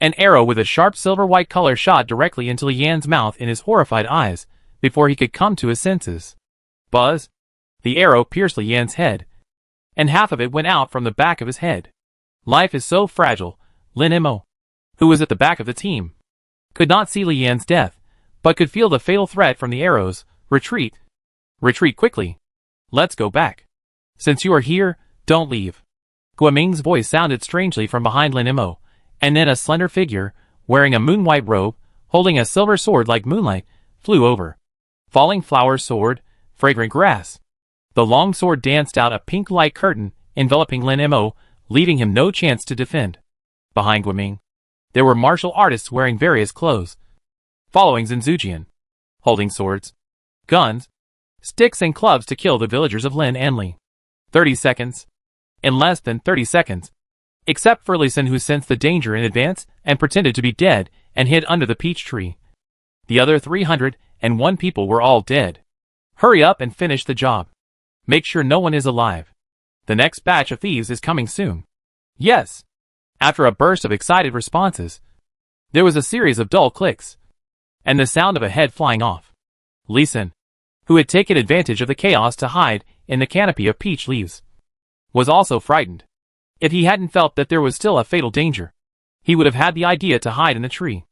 An arrow with a sharp silver-white color shot directly into Li Yan's mouth in his horrified eyes before he could come to his senses. Buzz. The arrow pierced Li Yan's head, and half of it went out from the back of his head. Life is so fragile. Lin Mo, who was at the back of the team, could not see Li Yan's death, but could feel the fatal threat from the arrows. Retreat. Retreat quickly. Let's go back. Since you are here, don't leave. Guoming's voice sounded strangely from behind Lin Mo, and then a slender figure, wearing a moon-white robe, holding a silver sword like moonlight, flew over. Falling flower sword, fragrant grass. The long sword danced out a pink light curtain, enveloping Lin Mo, leaving him no chance to defend. Behind Guoming, there were martial artists wearing various clothes, following Zinzujian, holding swords, guns, sticks and clubs to kill the villagers of Lin and Li. 30 seconds. In less than 30 seconds. Except for Li Xin, who sensed the danger in advance and pretended to be dead and hid under the peach tree. The other 301 people were all dead. Hurry up and finish the job. Make sure no one is alive. The next batch of thieves is coming soon. Yes. After a burst of excited responses, there was a series of dull clicks, and the sound of a head flying off. Li Xin, who had taken advantage of the chaos to hide in the canopy of peach leaves, was also frightened. If he hadn't felt that there was still a fatal danger, he would have had the idea to hide in the tree.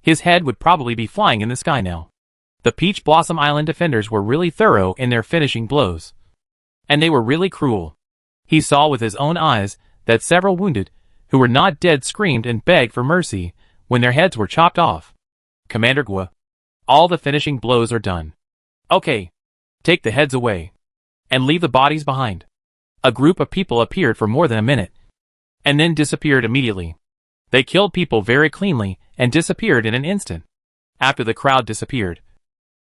His head would probably be flying in the sky now. The Peach Blossom Island defenders were really thorough in their finishing blows. And they were really cruel. He saw with his own eyes that several wounded, who were not dead, screamed and begged for mercy when their heads were chopped off. Commander Gua, all the finishing blows are done. Okay. Take the heads away. And leave the bodies behind. A group of people appeared for more than a minute, and then disappeared immediately. They killed people very cleanly and disappeared in an instant. After the crowd disappeared,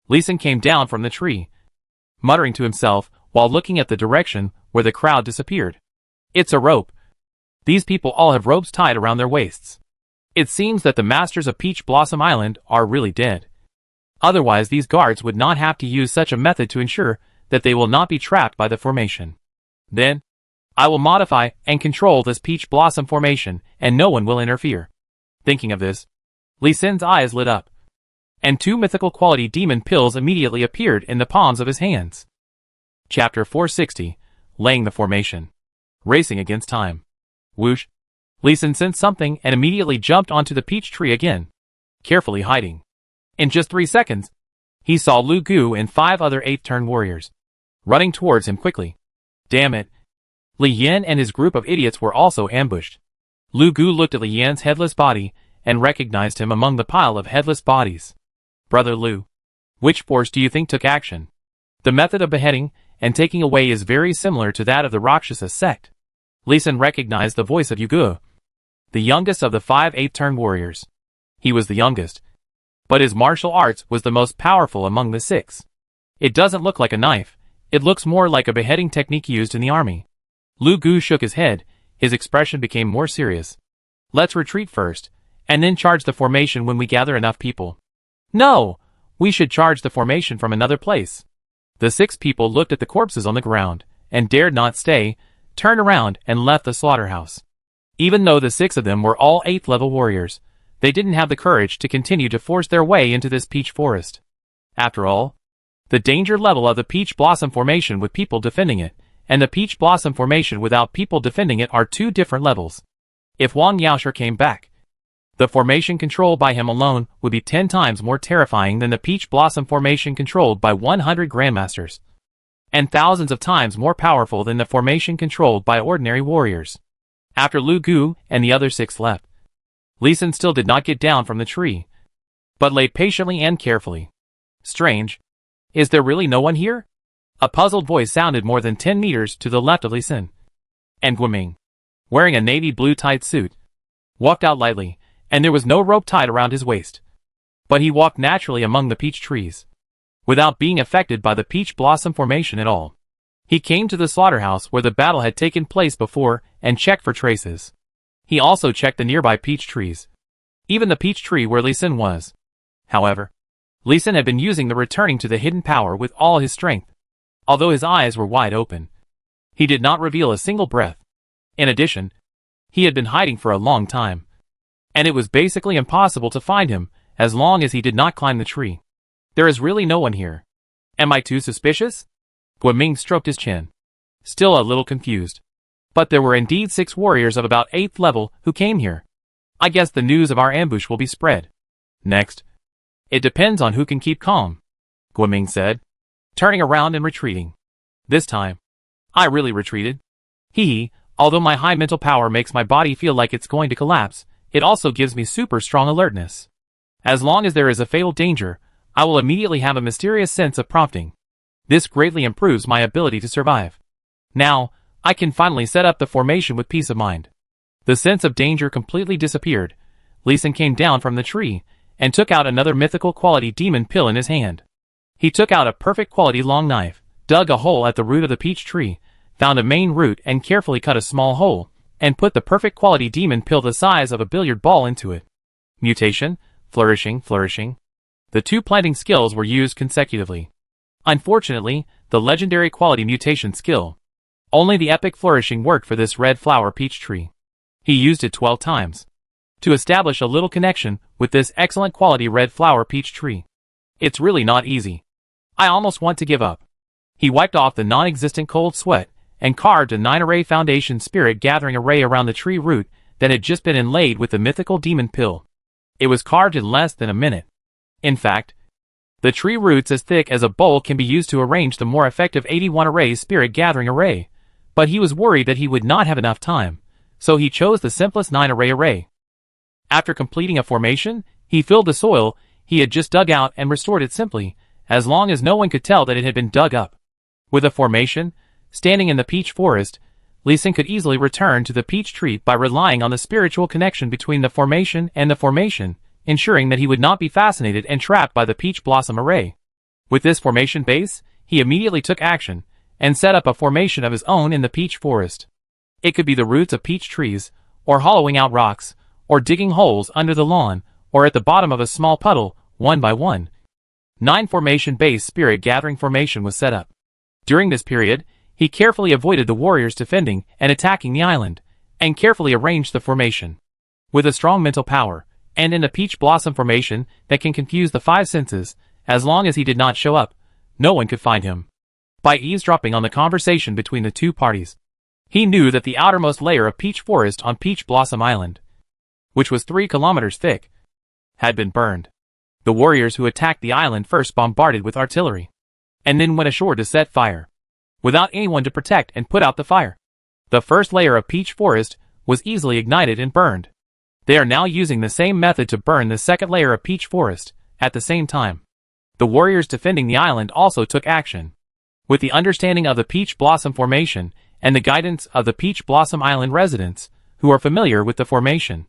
Li Xin came down from the tree, muttering to himself while looking at the direction where the crowd disappeared. It's a rope. These people all have ropes tied around their waists. It seems that the masters of Peach Blossom Island are really dead. Otherwise these guards would not have to use such a method to ensure that they will not be trapped by the formation. Then, I will modify and control this Peach Blossom formation, and no one will interfere. Thinking of this, Li Xin's eyes lit up, and 2 mythical quality demon pills immediately appeared in the palms of his hands. Chapter 460, Laying the Formation. Racing against time. Whoosh. Li Xin sensed something and immediately jumped onto the peach tree again, carefully hiding. In just 3 seconds, he saw Lu Gu and 5 other 8th turn warriors running towards him quickly. Damn it. Li Yan and his group of idiots were also ambushed. Lu Gu looked at Li Yan's headless body and recognized him among the pile of headless bodies. Brother Lu, which force do you think took action? The method of beheading and taking away is very similar to that of the Rakshasa sect. Li Xin recognized the voice of Yu Gu, the youngest of the 5 8th turn warriors. He was the youngest, but his martial arts was the most powerful among the 6. It doesn't look like a knife, it looks more like a beheading technique used in the army. Lu Gu shook his head, his expression became more serious. Let's retreat first, and then charge the formation when we gather enough people. No! We should charge the formation from another place. The 6 people looked at the corpses on the ground, and dared not stay, turned around and left the slaughterhouse. Even though the 6 of them were all 8th level warriors, they didn't have the courage to continue to force their way into this peach forest. After all, the danger level of the Peach Blossom Formation with people defending it, and the Peach Blossom Formation without people defending it are 2 different levels. If Wang Yaoshe came back, the formation controlled by him alone would be 10 times more terrifying than the Peach Blossom Formation controlled by 100 Grandmasters, and thousands of times more powerful than the formation controlled by ordinary warriors. After Lu Gu and the other 6 left, Li Xin still did not get down from the tree, but lay patiently and carefully. Strange. Is there really no one here? A puzzled voice sounded more than 10 meters to the left of Li Xin. And Guoming, wearing a navy blue tight suit, walked out lightly, and there was no rope tied around his waist. But he walked naturally among the peach trees, without being affected by the Peach Blossom Formation at all. He came to the slaughterhouse where the battle had taken place before and checked for traces. He also checked the nearby peach trees. Even the peach tree where Lee Sin was. However, Lee Sin had been using the returning to the hidden power with all his strength. Although his eyes were wide open, he did not reveal a single breath. In addition, he had been hiding for a long time, and it was basically impossible to find him as long as he did not climb the tree. There is really no one here. Am I too suspicious? Guoming stroked his chin, still a little confused. But there were indeed 6 warriors of about 8th level who came here. I guess the news of our ambush will be spread. Next. It depends on who can keep calm, Guoming said, turning around and retreating. This time, I really retreated. Although my high mental power makes my body feel like it's going to collapse, it also gives me super strong alertness. As long as there is a fatal danger, I will immediately have a mysterious sense of prompting. This greatly improves my ability to survive. Now, I can finally set up the formation with peace of mind. The sense of danger completely disappeared. Lee Sin came down from the tree and took out another mythical quality demon pill in his hand. He took out a perfect quality long knife, dug a hole at the root of the peach tree, found a main root and carefully cut a small hole, and put the perfect quality demon pill the size of a billiard ball into it. Mutation, flourishing. The 2 planting skills were used consecutively. Unfortunately, the legendary quality mutation skill, only the epic flourishing worked for this red flower peach tree. He used it 12 times to establish a little connection with this excellent quality red flower peach tree. It's really not easy. I almost want to give up. He wiped off the non-existent cold sweat and carved a 9-array foundation spirit gathering array around the tree root that had just been inlaid with the mythical demon pill. It was carved in less than a minute. In fact, the tree roots as thick as a bowl can be used to arrange the more effective 81-array spirit gathering array, but he was worried that he would not have enough time, so he chose the simplest 9-array array. After completing a formation, he filled the soil he had just dug out and restored it simply, as long as no one could tell that it had been dug up. With a formation, standing in the peach forest, Lee Sin could easily return to the peach tree by relying on the spiritual connection between the formation and the formation, ensuring that he would not be fascinated and trapped by the peach blossom array. With this formation base, he immediately took action and set up a formation of his own in the peach forest. It could be the roots of peach trees, or hollowing out rocks, or digging holes under the lawn, or at the bottom of a small puddle, one by one. 9 formation-based spirit gathering formation was set up. During this period, he carefully avoided the warriors defending and attacking the island, and carefully arranged the formation. With a strong mental power, and in a peach blossom formation that can confuse the 5 senses, as long as he did not show up, no one could find him. By eavesdropping on the conversation between the 2 parties, he knew that the outermost layer of peach forest on Peach Blossom Island, which was 3 kilometers thick, had been burned. The warriors who attacked the island first bombarded with artillery, and then went ashore to set fire, without anyone to protect and put out the fire. The first layer of peach forest was easily ignited and burned. They are now using the same method to burn the second layer of peach forest, at the same time. The warriors defending the island also took action. With the understanding of the peach blossom formation, and the guidance of the Peach Blossom Island residents, who are familiar with the formation,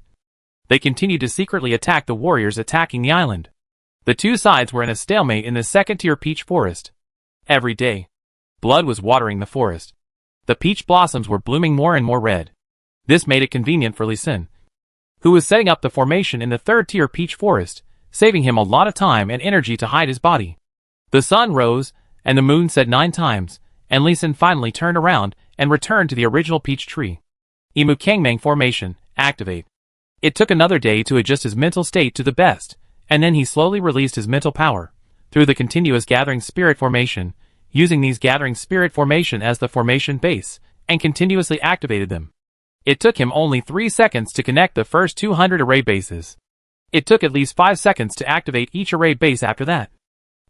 they continued to secretly attack the warriors attacking the island. The 2 sides were in a stalemate in the second-tier peach forest. Every day, blood was watering the forest. The peach blossoms were blooming more and more red. This made it convenient for Lee Sin, who was setting up the formation in the 3rd-tier peach forest, saving him a lot of time and energy to hide his body. The sun rose, and the moon set 9 times, and Lee Sin finally turned around and returned to the original peach tree. Imu Kangmang formation, activate. It took another day to adjust his mental state to the best, and then he slowly released his mental power through the continuous gathering spirit formation, using these gathering spirit formation as the formation base, and continuously activated them. It took him only 3 seconds to connect the first 200 array bases. It took at least 5 seconds to activate each array base after that.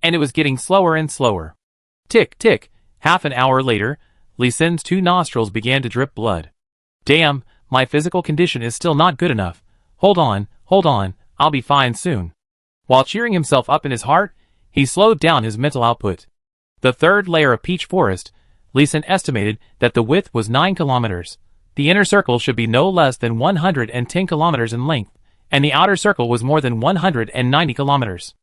And it was getting slower and slower. Tick, tick. Half an hour later, Lee Sin's 2 nostrils began to drip blood. Damn, my physical condition is still not good enough. Hold on, I'll be fine soon. While cheering himself up in his heart, he slowed down his mental output. The 3rd layer of peach forest, Lee Sin estimated that the width was 9 kilometers. The inner circle should be no less than 110 kilometers in length, and the outer circle was more than 190 kilometers.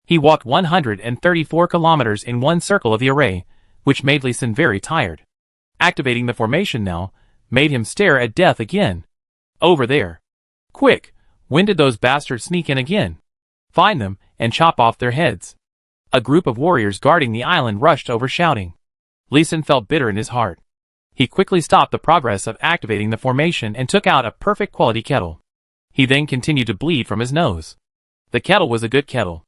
He walked 134 kilometers in one circle of the array, which made Lee Sin very tired. Activating the formation now made him stare at death again. Over there. Quick, when did those bastards sneak in again? Find them and chop off their heads. A group of warriors guarding the island rushed over shouting. Lee Sin felt bitter in his heart. He quickly stopped the progress of activating the formation and took out a perfect quality kettle. He then continued to bleed from his nose. The kettle was a good kettle.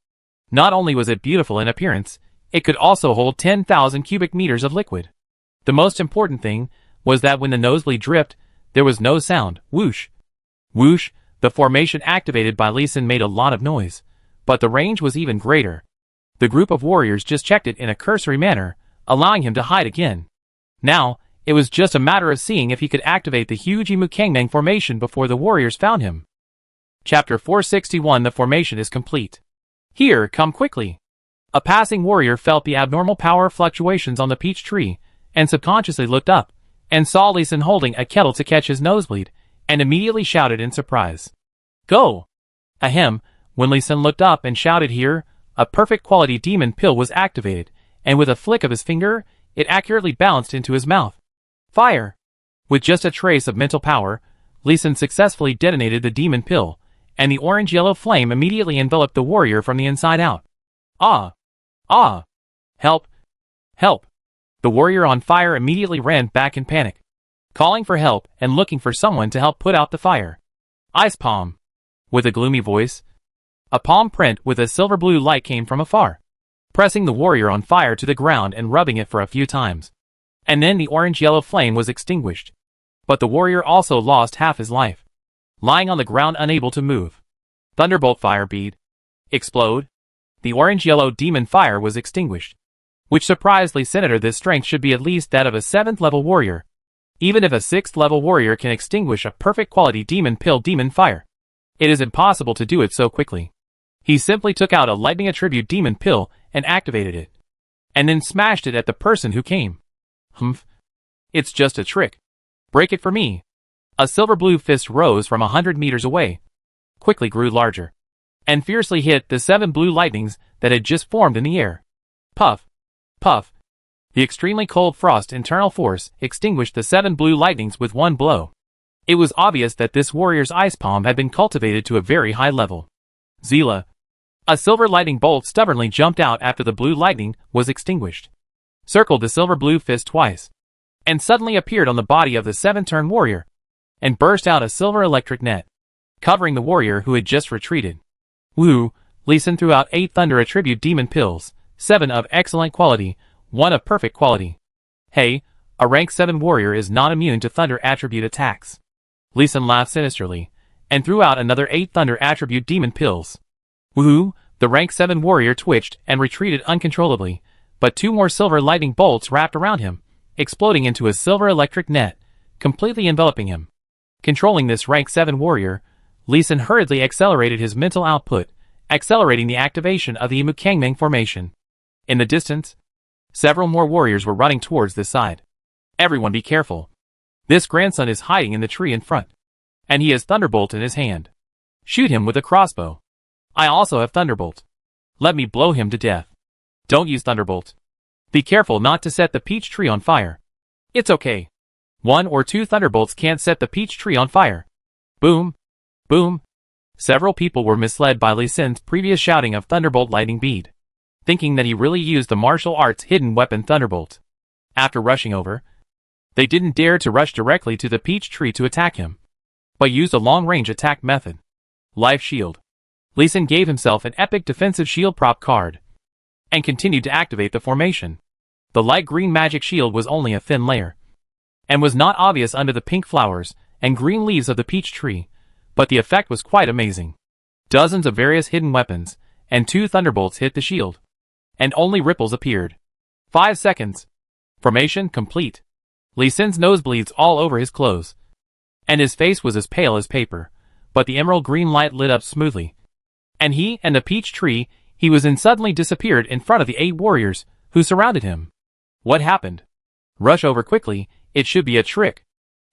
Not only was it beautiful in appearance, it could also hold 10,000 cubic meters of liquid. The most important thing was that when the nosebleed dripped, there was no sound. Whoosh. Whoosh. The formation activated by Lee Sin made a lot of noise, but the range was even greater. The group of warriors just checked it in a cursory manner, allowing him to hide again. Now, it was just a matter of seeing if he could activate the huge Imukangmang formation before the warriors found him. Chapter 461. The formation is complete. Here, come quickly. A passing warrior felt the abnormal power fluctuations on the peach tree, and subconsciously looked up, and saw Lee Sin holding a kettle to catch his nosebleed, and immediately shouted in surprise. Go! Ahem, when Lee Sin looked up and shouted here, a perfect quality demon pill was activated, and with a flick of his finger, it accurately bounced into his mouth. Fire! With just a trace of mental power, Lee Sin successfully detonated the demon pill, and the orange-yellow flame immediately enveloped the warrior from the inside out. Ah! Ah! Help! Help! The warrior on fire immediately ran back in panic, calling for help and looking for someone to help put out the fire. Ice palm. With a gloomy voice, a palm print with a silver blue light came from afar, pressing the warrior on fire to the ground and rubbing it for a few times. And then the orange-yellow flame was extinguished. But the warrior also lost half his life, lying on the ground unable to move. Thunderbolt fire bead. Explode. The orange-yellow demon fire was extinguished, which surprised Lee Sin. This strength should be at least that of a 7th level warrior. Even if a 6th level warrior can extinguish a perfect quality demon pill demon fire, it is impossible to do it so quickly. He simply took out a lightning attribute demon pill and activated it, and then smashed it at the person who came. Humph. It's just a trick. Break it for me. A silver blue fist rose from 100 meters away, quickly grew larger, and fiercely hit the 7 blue lightnings that had just formed in the air. Puff. Puff. The extremely cold frost internal force extinguished the 7 blue lightnings with one blow. It was obvious that this warrior's ice palm had been cultivated to a very high level. Zila. A silver lightning bolt stubbornly jumped out after the blue lightning was extinguished, circled the silver blue fist twice, and suddenly appeared on the body of the 7-turn warrior, and burst out a silver electric net, covering the warrior who had just retreated. Woo! Lee Sin threw out 8 thunder attribute demon pills, 7 of excellent quality, 1 of perfect quality. Hey, a rank 7 warrior is not immune to thunder attribute attacks. Lee Sin laughed sinisterly, and threw out another 8 thunder attribute demon pills. Woo! The rank 7 warrior twitched and retreated uncontrollably, but 2 more silver lightning bolts wrapped around him, exploding into a silver electric net, completely enveloping him. Controlling this rank 7 warrior, Lee Sin hurriedly accelerated his mental output, accelerating the activation of the Imukangmang formation. In the distance, several more warriors were running towards this side. Everyone be careful. This grandson is hiding in the tree in front, and he has Thunderbolt in his hand. Shoot him with a crossbow. I also have Thunderbolt. Let me blow him to death. Don't use Thunderbolt. Be careful not to set the peach tree on fire. It's okay. 1 or 2 Thunderbolts can't set the peach tree on fire. Boom. Boom. Several people were misled by Lee Sin's previous shouting of Thunderbolt lightning bead, thinking that he really used the martial arts hidden weapon Thunderbolt. After rushing over, they didn't dare to rush directly to the peach tree to attack him, but used a long-range attack method. Life Shield. Lee Sin gave himself an epic defensive shield prop card, and continued to activate the formation. The light green magic shield was only a thin layer, and was not obvious under the pink flowers and green leaves of the peach tree, but the effect was quite amazing. Dozens of various hidden weapons, and 2 thunderbolts hit the shield, and only ripples appeared. 5 seconds. Formation complete. Lee Sin's nose bleeds all over his clothes, and his face was as pale as paper, but the emerald green light lit up smoothly, and he and the peach tree he was in suddenly disappeared in front of the 8 warriors who surrounded him. What happened? Rush over quickly, it should be a trick.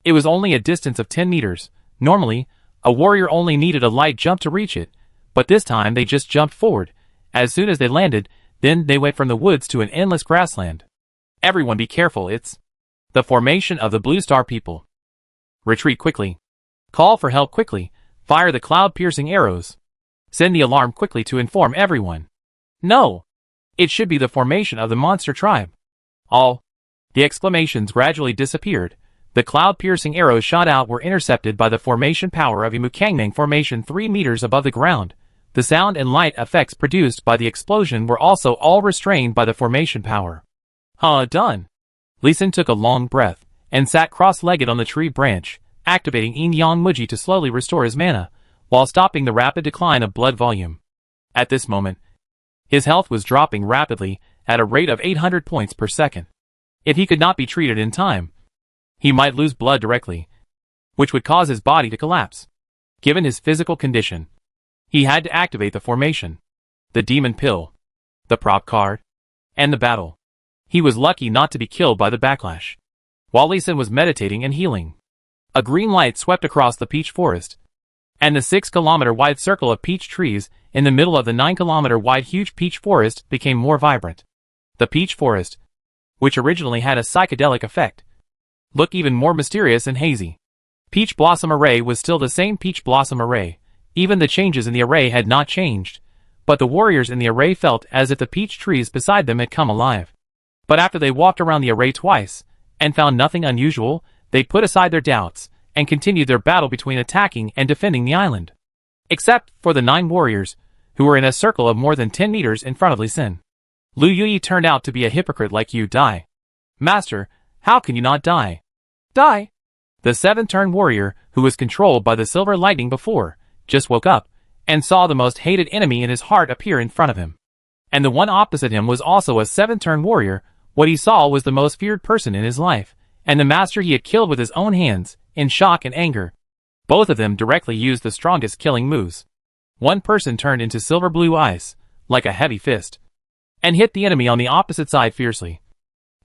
It was only a distance of 10 meters. Normally, a warrior only needed a light jump to reach it, but this time they just jumped forward. As soon as they landed, then they went from the woods to an endless grassland. Everyone be careful, it's the formation of the Blue Star people. Retreat quickly. Call for help quickly. Fire the cloud-piercing arrows. Send the alarm quickly to inform everyone. No! It should be the formation of the monster tribe. All. The exclamations gradually disappeared. The cloud-piercing arrows shot out were intercepted by the formation power of a Mukangming formation 3 meters above the ground. The sound and light effects produced by the explosion were also all restrained by the formation power. Done. Lee Sin took a long breath, and sat cross-legged on the tree branch, activating Yin Yang Muji to slowly restore his mana, while stopping the rapid decline of blood volume. At this moment, his health was dropping rapidly, at a rate of 800 points per second. If he could not be treated in time, he might lose blood directly, which would cause his body to collapse. Given his physical condition, he had to activate the formation, the demon pill, the prop card, and the battle. He was lucky not to be killed by the backlash. While Lee Sin was meditating and healing, a green light swept across the peach forest, and the 6-kilometer-wide circle of peach trees in the middle of the 9-kilometer-wide huge peach forest became more vibrant. The peach forest, which originally had a psychedelic effect, looked even more mysterious and hazy. Peach Blossom Array was still the same Peach Blossom Array. Even the changes in the array had not changed, but the warriors in the array felt as if the peach trees beside them had come alive. But after they walked around the array twice, and found nothing unusual, they put aside their doubts, and continued their battle between attacking and defending the island. Except for the 9 warriors, who were in a circle of more than 10 meters in front of Lee Sin. Lu Yui turned out to be a hypocrite like you. Die. Master, how can you not die? Die? The 7-turn warrior, who was controlled by the silver lightning before, just woke up, and saw the most hated enemy in his heart appear in front of him. And the one opposite him was also a 7-turn warrior. What he saw was the most feared person in his life, and the master he had killed with his own hands, in shock and anger. Both of them directly used the strongest killing moves. One person turned into silver blue ice, like a heavy fist, and hit the enemy on the opposite side fiercely.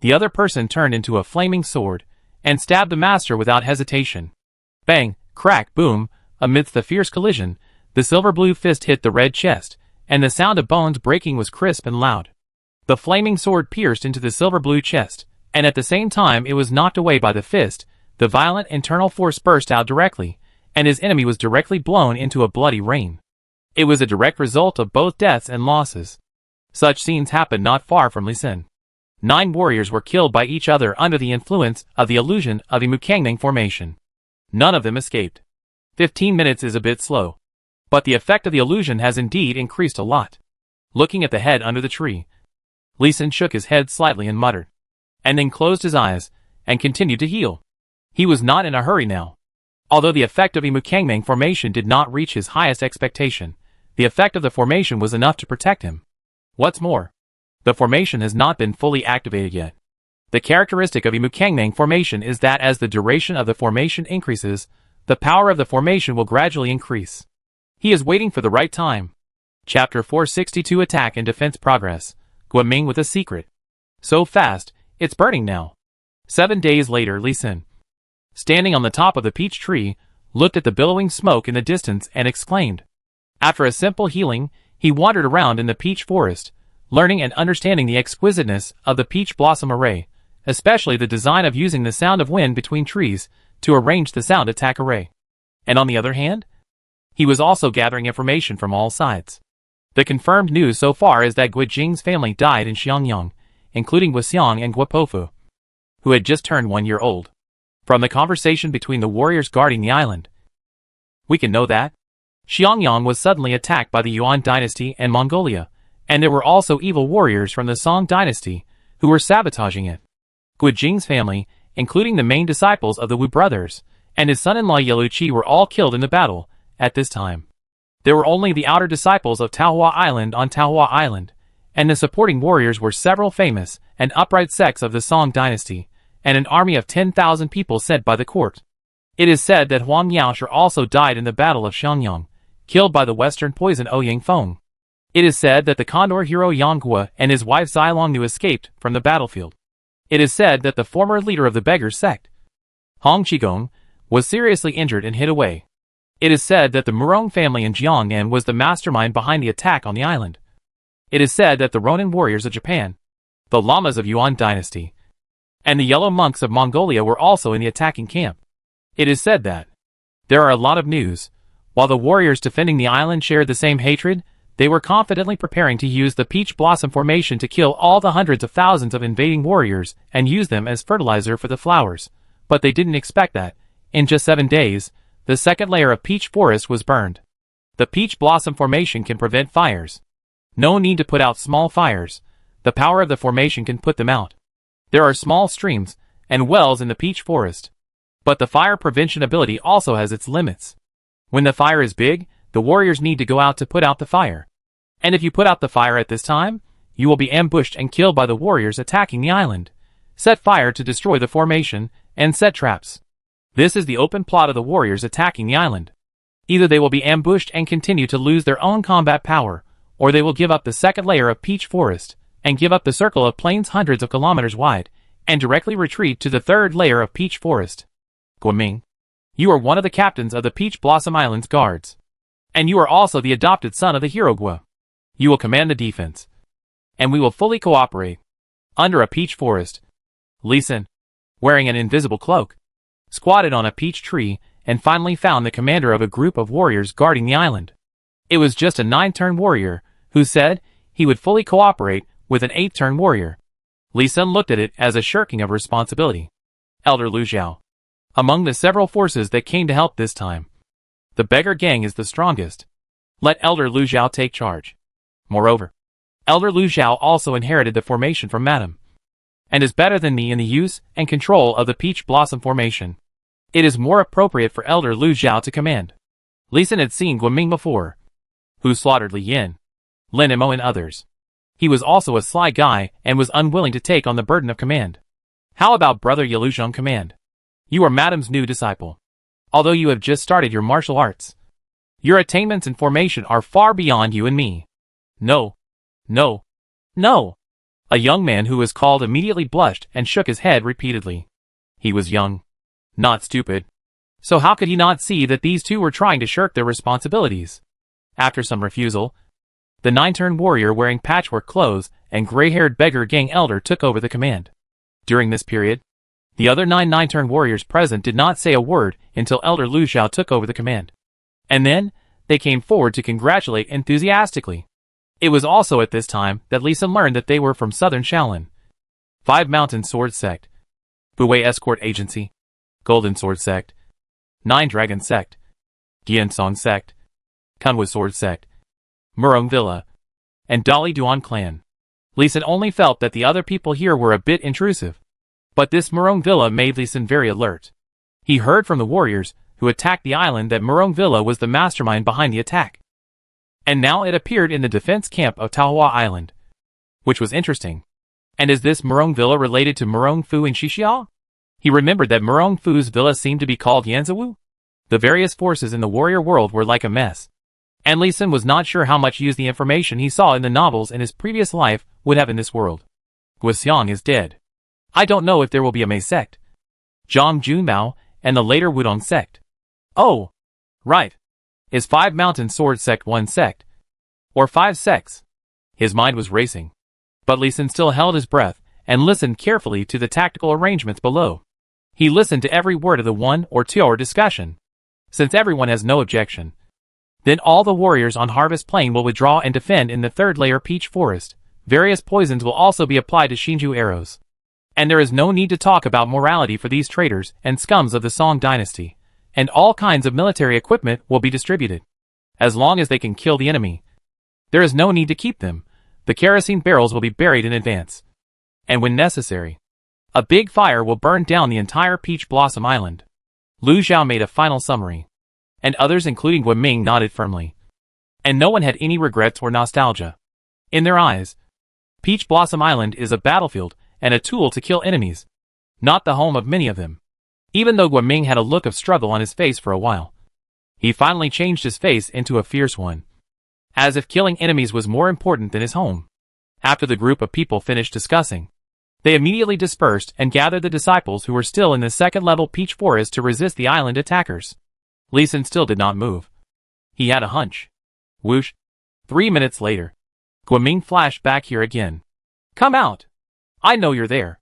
The other person turned into a flaming sword, and stabbed the master without hesitation. Bang, crack, boom, amidst the fierce collision, the silver blue fist hit the red chest, and the sound of bones breaking was crisp and loud. The flaming sword pierced into the silver blue chest, and at the same time it was knocked away by the fist. The violent internal force burst out directly, and his enemy was directly blown into a bloody rain. It was a direct result of both deaths and losses. Such scenes happened not far from Lee Sin. 9 warriors were killed by each other under the influence of the illusion of the Mukangming formation. None of them escaped. 15 minutes is a bit slow, but the effect of the illusion has indeed increased a lot. Looking at the head under the tree, Lee Sin shook his head slightly and muttered, and then closed his eyes, and continued to heal. He was not in a hurry now. Although the effect of a Mukangming formation did not reach his highest expectation, the effect of the formation was enough to protect him. What's more, the formation has not been fully activated yet. The characteristic of a Mukangming formation is that as the duration of the formation increases, the power of the formation will gradually increase. He is waiting for the right time. Chapter 462 Attack and Defense Progress. Guaming with a secret. So fast, it's burning now. 7 days later, Lee Sin, standing on the top of the peach tree, looked at the billowing smoke in the distance and exclaimed. After a simple healing, he wandered around in the peach forest, learning and understanding the exquisiteness of the peach blossom array, especially the design of using the sound of wind between trees to arrange the sound attack array. And on the other hand, he was also gathering information from all sides. The confirmed news so far is that Guijing's family died in Xiangyang, including Wuxiang and Guopofu, who had just turned 1 year old. From the conversation between the warriors guarding the island, we can know that Xiangyang was suddenly attacked by the Yuan dynasty and Mongolia, and there were also evil warriors from the Song dynasty who were sabotaging it. Guijing's family, including the main disciples of the Wu brothers, and his son-in-law Yeluqi were all killed in the battle. At this time, there were only the outer disciples of Taohua Island on Taohua Island, and the supporting warriors were several famous and upright sects of the Song dynasty, and an army of 10,000 people sent by the court. It is said that Huang Yaoshi also died in the Battle of Xiangyang, killed by the Western poison Ouyang Feng. It is said that the Condor hero Yang Gua and his wife Zai Longnu escaped from the battlefield. It is said that the former leader of the Beggars sect, Hong Qigong, was seriously injured and hid away. It is said that the Murong family in Jiangnan was the mastermind behind the attack on the island. It is said that the Ronin warriors of Japan, the Lamas of Yuan dynasty, And the yellow monks of Mongolia were also in the attacking camp. It is said that there are a lot of news. While the warriors defending the island shared the same hatred, they were confidently preparing to use the Peach Blossom Formation to kill all the hundreds of thousands of invading warriors and use them as fertilizer for the flowers. But they didn't expect that, in just 7 days, the second layer of peach forest was burned. The Peach Blossom Formation can prevent fires. No need to put out small fires. The power of the formation can put them out. There are small streams and wells in the peach forest. But the fire prevention ability also has its limits. When the fire is big, the warriors need to go out to put out the fire. And if you put out the fire at this time, you will be ambushed and killed by the warriors attacking the island. Set fire to destroy the formation, and set traps. This is the open plot of the warriors attacking the island. Either they will be ambushed and continue to lose their own combat power, or they will give up the second layer of peach forest, and give up the circle of plains hundreds of kilometers wide, and directly retreat to the third layer of peach forest. Guoming, you are one of the captains of the Peach Blossom Island's guards. And you are also the adopted son of the hero Gua. You will command the defense. And we will fully cooperate. Under a peach forest. Lee Sin, wearing an invisible cloak, squatted on a peach tree and finally found the commander of a group of warriors guarding the island. It was just a 9-turn warrior, who said he would fully cooperate with an 8-turn warrior. Lee Sin looked at it as a shirking of responsibility. Elder Lu Xiao. Among the several forces that came to help this time, the beggar gang is the strongest. Let Elder Lu Xiao take charge. Moreover, Elder Lu Xiao also inherited the formation from Madame, and is better than me in the use and control of the Peach Blossom Formation. It is more appropriate for Elder Lu Xiao to command. Lee Sin had seen Guoming before, who slaughtered Li Yin, Lin Imo and others. He was also a sly guy and was unwilling to take on the burden of command. How about Brother Yeluzhong command? You are Madame's new disciple. Although you have just started your martial arts, your attainments in formation are far beyond you and me. No. No. No. A young man who was called immediately blushed and shook his head repeatedly. He was young, not stupid. So how could he not see that these two were trying to shirk their responsibilities? After some refusal, the 9-turn warrior wearing patchwork clothes and gray-haired beggar gang elder took over the command. During this period, the other 9-turn warriors present did not say a word until Elder Lu Xiao took over the command. And then, they came forward to congratulate enthusiastically. It was also at this time that Lee Sin learned that they were from southern Shaolin. 5 Mountain Sword Sect, Buwei Escort Agency, Golden Sword Sect, 9 Dragon Sect, Giensong Sect, Kunwa Sword Sect, Murong Villa, and Dali Duan Clan. Lee Sin only felt that the other people here were a bit intrusive. But this Murong Villa made Lee Sin very alert. He heard from the warriors who attacked the island that Murong Villa was the mastermind behind the attack. And now it appeared in the defense camp of Taohua Island, which was interesting. And is this Murong Villa related to Murong Fu in Xixiao? He remembered that Murong Fu's villa seemed to be called Yanzawu. The various forces in the warrior world were like a mess. And Lee Sin was not sure how much use the information he saw in the novels in his previous life would have in this world. Guoxiang is dead. I don't know if there will be a Mei sect, Zhang Junmao, and the later Wudong sect. Oh, right. Is 5 Mountain Sword Sect one sect? Or 5 sects? His mind was racing. But Lee Sin still held his breath and listened carefully to the tactical arrangements below. He listened to every word of the 1 or 2 hour discussion. Since everyone has no objection, then all the warriors on Harvest Plain will withdraw and defend in the 3rd layer Peach Forest. Various poisons will also be applied to Shinju arrows. And there is no need to talk about morality for these traitors and scums of the Song dynasty, and all kinds of military equipment will be distributed. As long as they can kill the enemy, there is no need to keep them. The kerosene barrels will be buried in advance. And when necessary, a big fire will burn down the entire Peach Blossom Island. Lu Xiao made a final summary, and others including Guoming nodded firmly. And no one had any regrets or nostalgia. In their eyes, Peach Blossom Island is a battlefield and a tool to kill enemies, not the home of many of them. Even though Guoming had a look of struggle on his face for a while, he finally changed his face into a fierce one, as if killing enemies was more important than his home. After the group of people finished discussing, they immediately dispersed and gathered the disciples who were still in the 2nd level Peach Forest to resist the island attackers. Lee Sin still did not move. He had a hunch. Whoosh. 3 minutes later, Guoming flashed back here again. Come out! I know you're there.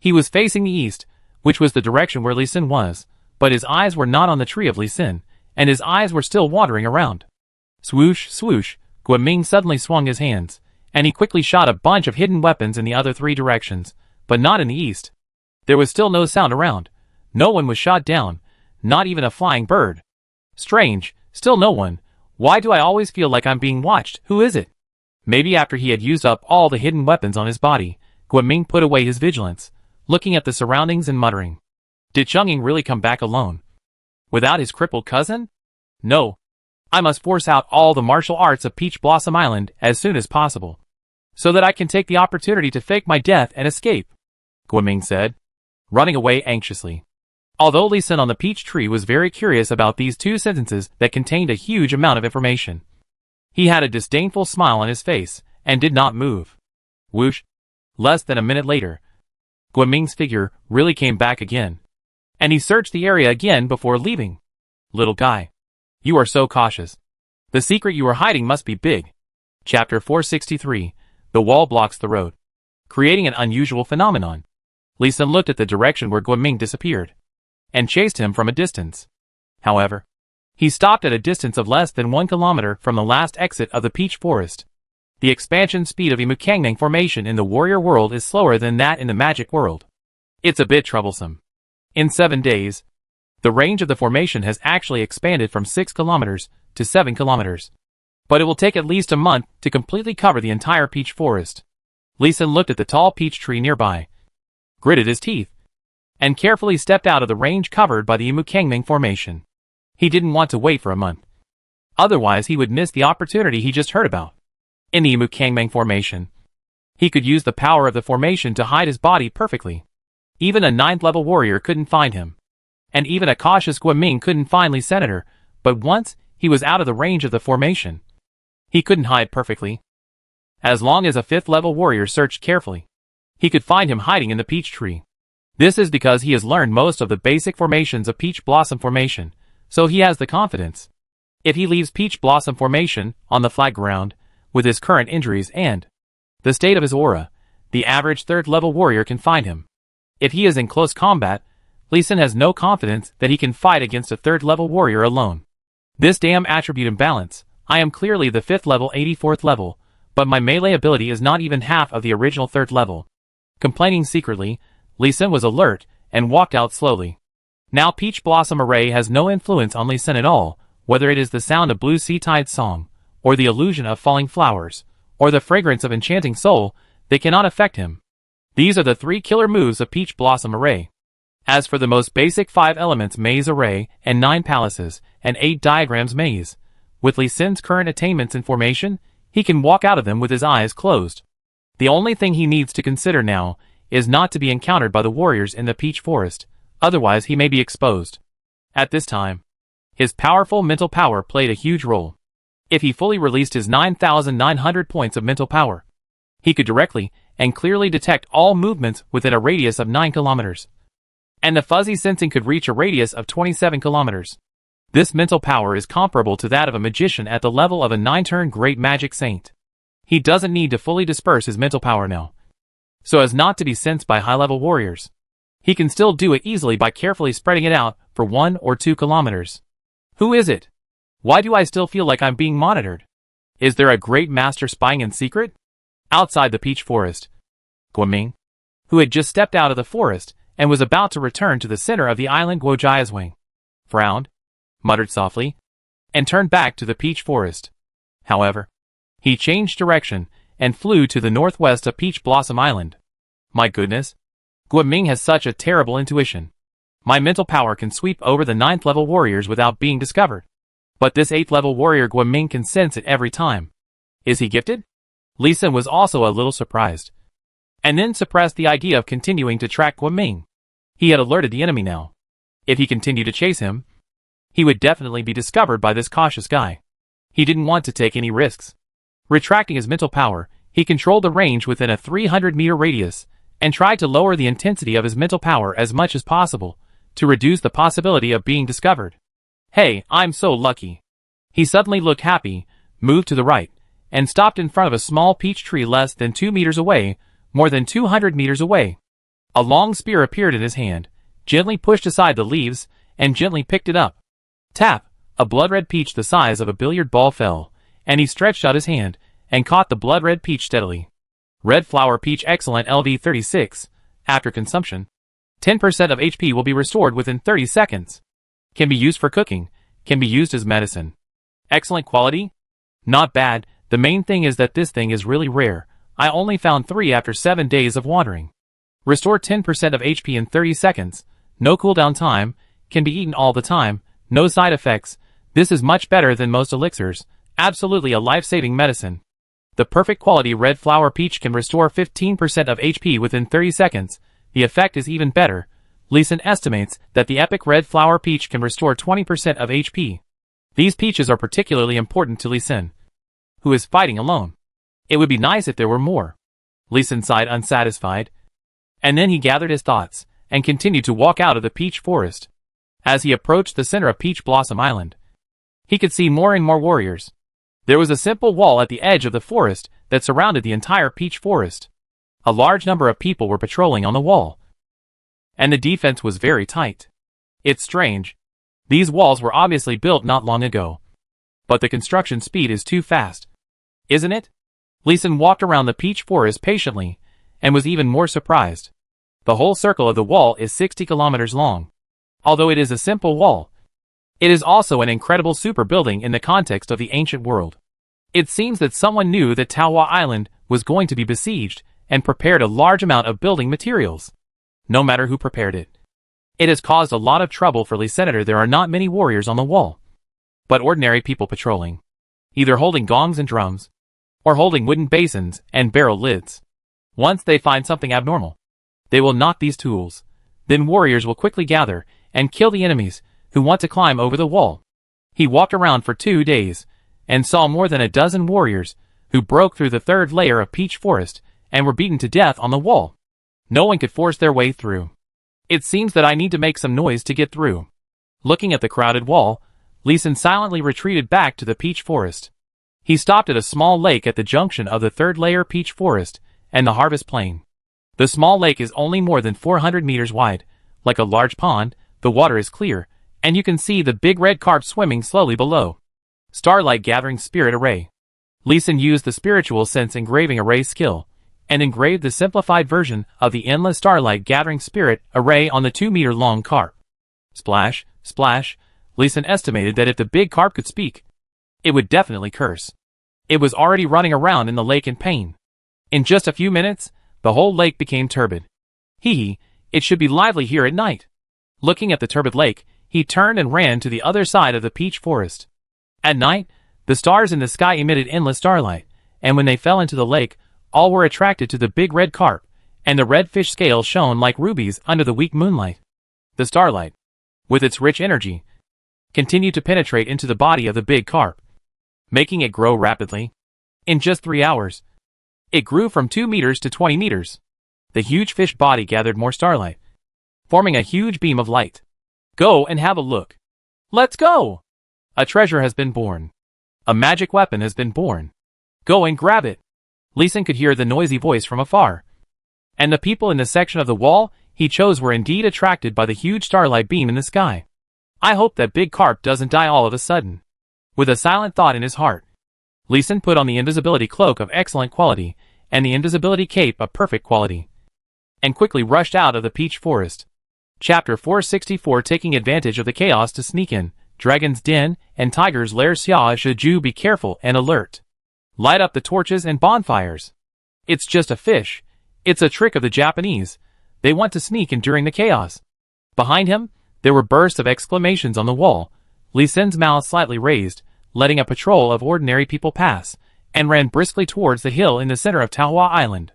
He was facing the east, which was the direction where Li Xin was, but his eyes were not on the tree of Li Xin, and his eyes were still wandering around. Swoosh, swoosh, Guaming suddenly swung his hands, and he quickly shot a bunch of hidden weapons in the other three directions, but not in the east. There was still no sound around. No one was shot down, not even a flying bird. Strange, still no one. Why do I always feel like I'm being watched? Who is it? Maybe after he had used up all the hidden weapons on his body, Guaming put away his vigilance, looking at the surroundings and muttering. Did Chang'ing really come back alone? Without his crippled cousin? No. I must force out all the martial arts of Peach Blossom Island as soon as possible, so that I can take the opportunity to fake my death and escape, Guaming said, running away anxiously. Although Li Xin on the peach tree was very curious about these two sentences that contained a huge amount of information, he had a disdainful smile on his face and did not move. Whoosh! Less than a minute later, Guaming's figure really came back again, and he searched the area again before leaving. Little guy, you are so cautious. The secret you are hiding must be big. Chapter 463. The wall blocks the road, creating an unusual phenomenon. Li Xin looked at the direction where Guaming disappeared, and chased him from a distance. However, he stopped at a distance of less than 1 kilometer from the last exit of the peach forest. The expansion speed of Imukangnang formation in the warrior world is slower than that in the magic world. It's a bit troublesome. In 7 days, the range of the formation has actually expanded from 6 kilometers to 7 kilometers. But it will take at least a month to completely cover the entire peach forest. Li Xin looked at the tall peach tree nearby, gritted his teeth, and carefully stepped out of the range covered by the Imukangnang formation. He didn't want to wait for a month. Otherwise he would miss the opportunity he just heard about. In the Imukangnang formation, he could use the power of the formation to hide his body perfectly. Even a 9th level warrior couldn't find him. And even a cautious Guaming couldn't find Li Senator, but once he was out of the range of the formation, he couldn't hide perfectly. As long as a 5th level warrior searched carefully, he could find him hiding in the peach tree. This is because he has learned most of the basic formations of peach blossom formation, so he has the confidence. If he leaves peach blossom formation on the flat ground, with his current injuries and the state of his aura, the average 3rd level warrior can find him. If he is in close combat, Li Xin has no confidence that he can fight against a 3rd level warrior alone. This damn attribute imbalance. I am clearly the 5th level 84th level, but my melee ability is not even half of the original 3rd level. Complaining secretly, Li Xin was alert and walked out slowly. Now Peach Blossom Array has no influence on Li Xin at all, whether it is the sound of Blue Sea Tide's song, or the illusion of falling flowers, or the fragrance of enchanting soul, they cannot affect him. These are the 3 killer moves of Peach Blossom Array. As for the most basic 5 elements maze array, and 9 palaces, and 8 diagrams maze, with Li Xin's current attainments in formation, he can walk out of them with his eyes closed. The only thing he needs to consider now is not to be encountered by the warriors in the peach forest, otherwise he may be exposed. At this time, his powerful mental power played a huge role. If he fully released his 9,900 points of mental power, he could directly and clearly detect all movements within a radius of 9 kilometers. And the fuzzy sensing could reach a radius of 27 kilometers. This mental power is comparable to that of a magician at the level of a 9-turn great magic saint. He doesn't need to fully disperse his mental power now, so as not to be sensed by high-level warriors. He can still do it easily by carefully spreading it out for 1 or 2 kilometers. Who is it? Why do I still feel like I'm being monitored? Is there a great master spying in secret? Outside the peach forest, Guaming, who had just stepped out of the forest and was about to return to the center of the island Guojiazwing, frowned, muttered softly, and turned back to the peach forest. However, he changed direction and flew to the northwest of Peach Blossom Island. My goodness, Guaming has such a terrible intuition. My mental power can sweep over the 9th level warriors without being discovered. But this 8th level warrior Guaming can sense it every time. Is he gifted? Li Xin was also a little surprised, and then suppressed the idea of continuing to track Guaming. He had alerted the enemy now. If he continued to chase him, he would definitely be discovered by this cautious guy. He didn't want to take any risks. Retracting his mental power, he controlled the range within a 300-meter radius, and tried to lower the intensity of his mental power as much as possible, to reduce the possibility of being discovered. Hey, I'm so lucky. He suddenly looked happy, moved to the right, and stopped in front of a small peach tree less than 2 meters away, more than 200 meters away. A long spear appeared in his hand, gently pushed aside the leaves, and gently picked it up. Tap! A blood-red peach the size of a billiard ball fell, and he stretched out his hand, and caught the blood-red peach steadily. Red flower peach excellent LD36. After consumption, 10% of HP will be restored within 30 seconds. Can be used for cooking, can be used as medicine. Excellent quality? Not bad. The main thing is that this thing is really rare. I only found 3 after 7 days of wandering. Restore 10% of HP in 30 seconds. No cooldown time. Can be eaten all the time. No side effects. This is much better than most elixirs. Absolutely a life-saving medicine. The perfect quality red flower peach can restore 15% of HP within 30 seconds. The effect is even better. Leeson estimates that the epic red flower peach can restore 20% of HP. These peaches are particularly important to Leeson, who is fighting alone. It would be nice if there were more. Leeson sighed unsatisfied. And then he gathered his thoughts, and continued to walk out of the peach forest. As he approached the center of Peach Blossom Island, he could see more and more warriors. There was a simple wall at the edge of the forest that surrounded the entire peach forest. A large number of people were patrolling on the wall, and the defense was very tight. It's strange. These walls were obviously built not long ago, but the construction speed is too fast. Isn't it? Leeson walked around the peach forest patiently, and was even more surprised. The whole circle of the wall is 60 kilometers long. Although it is a simple wall, it is also an incredible super building in the context of the ancient world. It seems that someone knew that Tawa Island was going to be besieged, and prepared a large amount of building materials. No matter who prepared it, it has caused a lot of trouble for Lee Senator. There are not many warriors on the wall, but ordinary people patrolling, either holding gongs and drums, or holding wooden basins and barrel lids. Once they find something abnormal, they will knock these tools. Then warriors will quickly gather and kill the enemies who want to climb over the wall. He walked around for 2 days, and saw more than a dozen warriors who broke through the 3rd layer of peach forest and were beaten to death on the wall. No one could force their way through. It seems that I need to make some noise to get through. Looking at the crowded wall, Leeson silently retreated back to the peach forest. He stopped at a small lake at the junction of the 3rd layer peach forest and the harvest plain. The small lake is only more than 400 meters wide. Like a large pond, the water is clear, and you can see the big red carp swimming slowly below. Starlight Gathering Spirit Array. Leeson used the Spiritual Sense Engraving Array skill, and engraved the simplified version of the Endless Starlight Gathering Spirit Array on the 2-meter-long carp. Splash, splash. Leeson estimated that if the big carp could speak, it would definitely curse. It was already running around in the lake in pain. In just a few minutes, the whole lake became turbid. Hee, it should be lively here at night. Looking at the turbid lake, he turned and ran to the other side of the peach forest. At night, the stars in the sky emitted endless starlight, and when they fell into the lake, all were attracted to the big red carp, and the red fish scales shone like rubies under the weak moonlight. The starlight, with its rich energy, continued to penetrate into the body of the big carp, making it grow rapidly. In just 3 hours, it grew from 2 meters to 20 meters. The huge fish body gathered more starlight, forming a huge beam of light. Go and have a look. Let's go! A treasure has been born. A magic weapon has been born. Go and grab it. Leeson could hear the noisy voice from afar. And the people in the section of the wall he chose were indeed attracted by the huge starlight beam in the sky. I hope that big carp doesn't die all of a sudden. With a silent thought in his heart, Leeson put on the invisibility cloak of excellent quality and the invisibility cape of perfect quality, and quickly rushed out of the peach forest. Chapter 464. Taking advantage of the chaos to sneak in. Dragon's Den and Tiger's Lair. Xia Zhiju, be careful and alert. Light up the torches and bonfires. It's just a fish. It's a trick of the Japanese. They want to sneak in during the chaos. Behind him, there were bursts of exclamations on the wall. Leeson's mouth slightly raised, letting a patrol of ordinary people pass, and ran briskly towards the hill in the center of Tawa Island.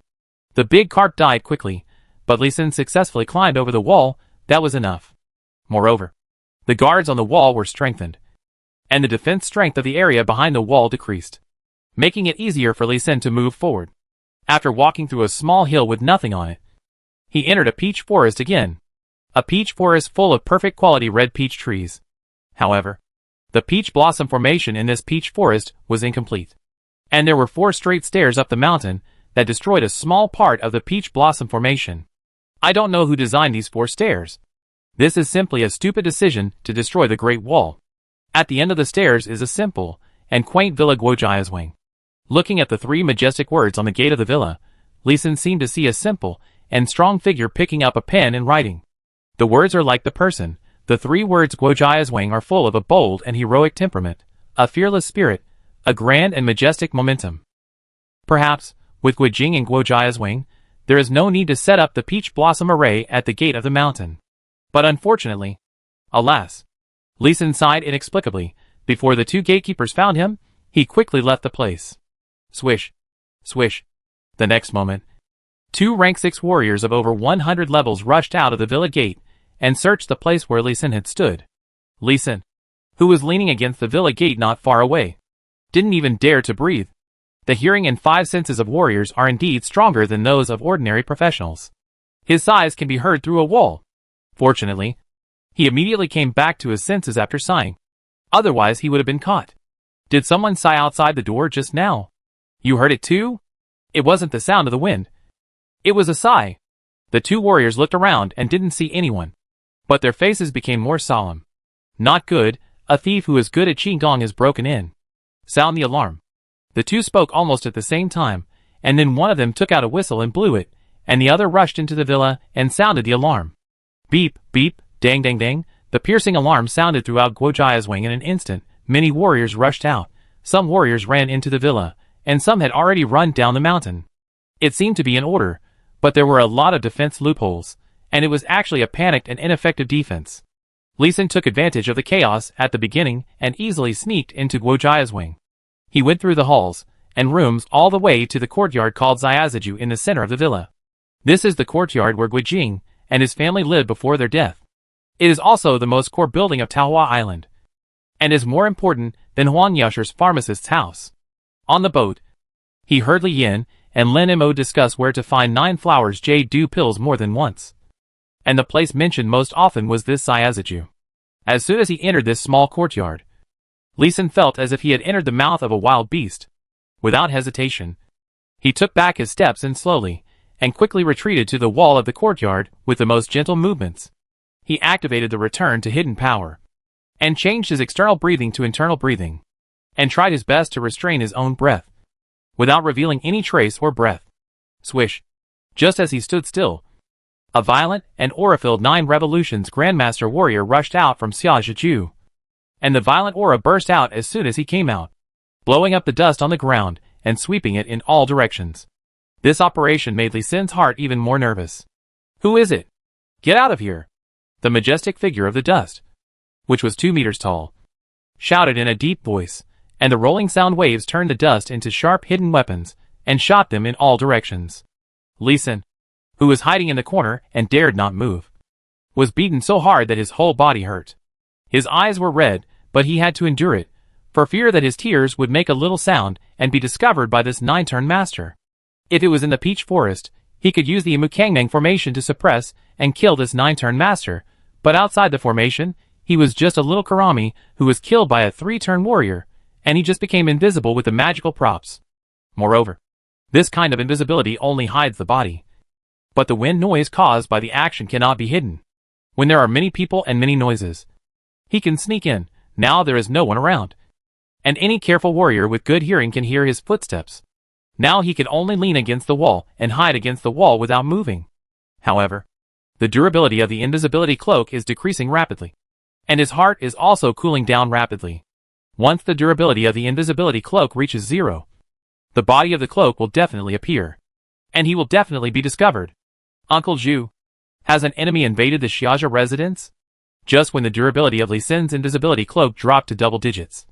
The big carp died quickly, but Leeson successfully climbed over the wall. That was enough. Moreover, the guards on the wall were strengthened, and the defense strength of the area behind the wall decreased, making it easier for Leeson to move forward. After walking through a small hill with nothing on it, he entered a peach forest again. A peach forest full of perfect quality red peach trees. However, the peach blossom formation in this peach forest was incomplete, and there were 4 straight stairs up the mountain that destroyed a small part of the peach blossom formation. I don't know who designed these 4 stairs. This is simply a stupid decision to destroy the Great Wall. At the end of the stairs is a simple and quaint Villa Guojiazwang. Looking at the 3 majestic words on the gate of the villa, Lee Sin seemed to see a simple and strong figure picking up a pen and writing. The words are like the person. The 3 words Guojiazwang are full of a bold and heroic temperament, a fearless spirit, a grand and majestic momentum. Perhaps, with Guojing and Guojiazwang, there is no need to set up the peach blossom array at the gate of the mountain. But unfortunately, alas, Lee Sin sighed inexplicably. Before the 2 gatekeepers found him, he quickly left the place. Swish, swish. The next moment, 2 rank 6 warriors of over 100 levels rushed out of the villa gate and searched the place where Lee Sin had stood. Lee Sin, who was leaning against the villa gate not far away, didn't even dare to breathe. The hearing and 5 senses of warriors are indeed stronger than those of ordinary professionals. His sighs can be heard through a wall. Fortunately, he immediately came back to his senses after sighing. Otherwise he would have been caught. Did someone sigh outside the door just now? You heard it too? It wasn't the sound of the wind. It was a sigh. The 2 warriors looked around and didn't see anyone. But their faces became more solemn. Not good, a thief who is good at Qigong has broken in. Sound the alarm. The 2 spoke almost at the same time, and then one of them took out a whistle and blew it, and the other rushed into the villa and sounded the alarm. Beep, beep, dang dang dang. The piercing alarm sounded throughout Guojiazwang in an instant. Many warriors rushed out. Some warriors ran into the villa, and some had already run down the mountain. It seemed to be in order, but there were a lot of defense loopholes, and it was actually a panicked and ineffective defense. Lee Sin took advantage of the chaos at the beginning and easily sneaked into Guojiazwang. He went through the halls and rooms all the way to the courtyard called Xiaziju in the center of the villa. This is the courtyard where Guijing and his family lived before their death. It is also the most core building of Taohua Island, and is more important than Huan Yusher's pharmacist's house. On the boat, he heard Li Yin and Lin Mo discuss where to find 9 flowers jade dew pills more than once. And the place mentioned most often was this Xiaziju. As soon as he entered this small courtyard, Lee Sin felt as if he had entered the mouth of a wild beast. Without hesitation, he took back his steps and slowly and quickly retreated to the wall of the courtyard with the most gentle movements. He activated the return to hidden power, and changed his external breathing to internal breathing, and tried his best to restrain his own breath, without revealing any trace or breath. Swish. Just as he stood still, a violent and aura-filled 9 revolutions Grandmaster Warrior rushed out from Xiaziju, and the violent aura burst out as soon as he came out, blowing up the dust on the ground and sweeping it in all directions. This operation made Lee Sin's heart even more nervous. Who is it? Get out of here! The majestic figure of the dust, which was 2 meters tall, shouted in a deep voice, and the rolling sound waves turned the dust into sharp hidden weapons and shot them in all directions. Lee Sin, who was hiding in the corner and dared not move, was beaten so hard that his whole body hurt. His eyes were red, but he had to endure it, for fear that his tears would make a little sound and be discovered by this 9-turn master. If it was in the Peach Forest, he could use the Imukangmang formation to suppress and kill this 9-turn master, but outside the formation, he was just a little Karami who was killed by a 3-turn warrior, and he just became invisible with the magical props. Moreover, this kind of invisibility only hides the body, but the wind noise caused by the action cannot be hidden. When there are many people and many noises, he can sneak in. Now there is no one around, and any careful warrior with good hearing can hear his footsteps. Now he can only lean against the wall and hide against the wall without moving. However, the durability of the invisibility cloak is decreasing rapidly, and his heart is also cooling down rapidly. Once the durability of the invisibility cloak reaches 0, the body of the cloak will definitely appear, and he will definitely be discovered. Uncle Zhu, has an enemy invaded the Xiaja residence? Just when the durability of Li Sin's invisibility cloak dropped to double digits,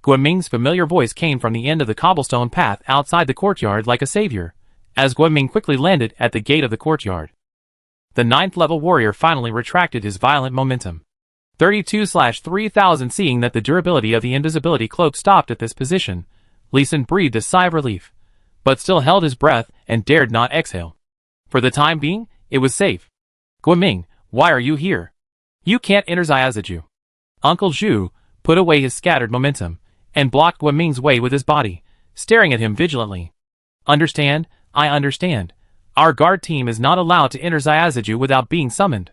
Guoming's familiar voice came from the end of the cobblestone path outside the courtyard like a savior, as Guoming quickly landed at the gate of the courtyard. The 9th level warrior finally retracted his violent momentum. 32/3000. Seeing that the durability of the invisibility cloak stopped at this position, Lee Sin breathed a sigh of relief, but still held his breath and dared not exhale. For the time being, it was safe. Guoming, why are you here? You can't enter Xiaziju. Uncle Zhu put away his scattered momentum and blocked Guoming's way with his body, staring at him vigilantly. Understand? I understand. Our guard team is not allowed to enter Xiaziju without being summoned.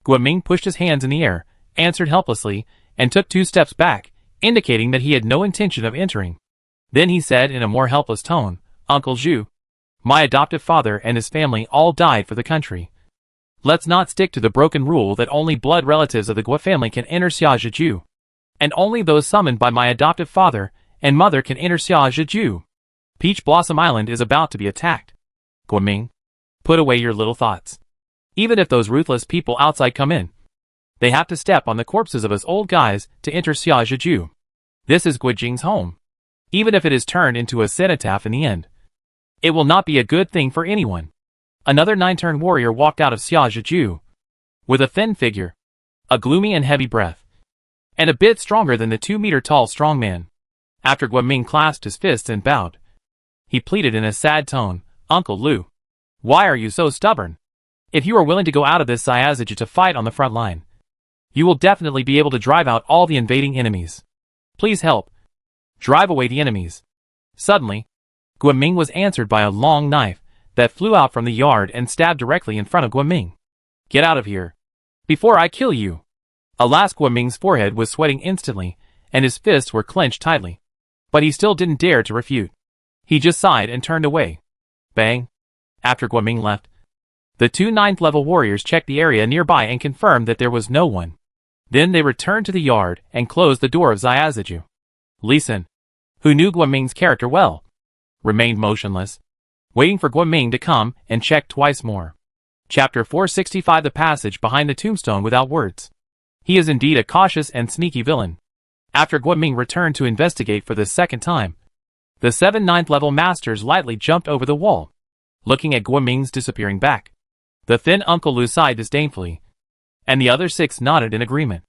Guoming pushed his hands in the air, answered helplessly, and took 2 steps back, indicating that he had no intention of entering. Then he said in a more helpless tone, Uncle Zhu, my adoptive father and his family all died for the country. Let's not stick to the broken rule that only blood relatives of the Guo family can enter Xiaziju. And only those summoned by my adoptive father and mother can enter Xiaziju. Peach Blossom Island is about to be attacked. Guoming, put away your little thoughts. Even if those ruthless people outside come in, they have to step on the corpses of us old guys to enter Xiaziju. This is Guojing's home. Even if it is turned into a cenotaph in the end, it will not be a good thing for anyone. Another 9-turn warrior walked out of Xiaziju, with a thin figure, a gloomy and heavy breath, and a bit stronger than the 2-meter-tall strong man. After Guoming clasped his fists and bowed, he pleaded in a sad tone, Uncle Lu, why are you so stubborn? If you are willing to go out of this Xiaziju to fight on the front line, you will definitely be able to drive out all the invading enemies. Please help. Drive away the enemies. Suddenly, Guoming was answered by a long knife that flew out from the yard and stabbed directly in front of Guoming. Get out of here, before I kill you. Alas, Guoming's forehead was sweating instantly, and his fists were clenched tightly. But he still didn't dare to refute. He just sighed and turned away. Bang. After Guoming left, the 2 9th-level warriors checked the area nearby and confirmed that there was no one. Then they returned to the yard and closed the door of Xiaziju. Li Xin, who knew Guoming's character well, remained motionless, waiting for Guoming to come and check twice more. Chapter 465 The Passage Behind the Tombstone Without Words. He is indeed a cautious and sneaky villain. After Guoming returned to investigate for the second time, the 7 9th-level masters lightly jumped over the wall, looking at Guoming's disappearing back. The thin Uncle Lu sighed disdainfully, and the other 6 nodded in agreement.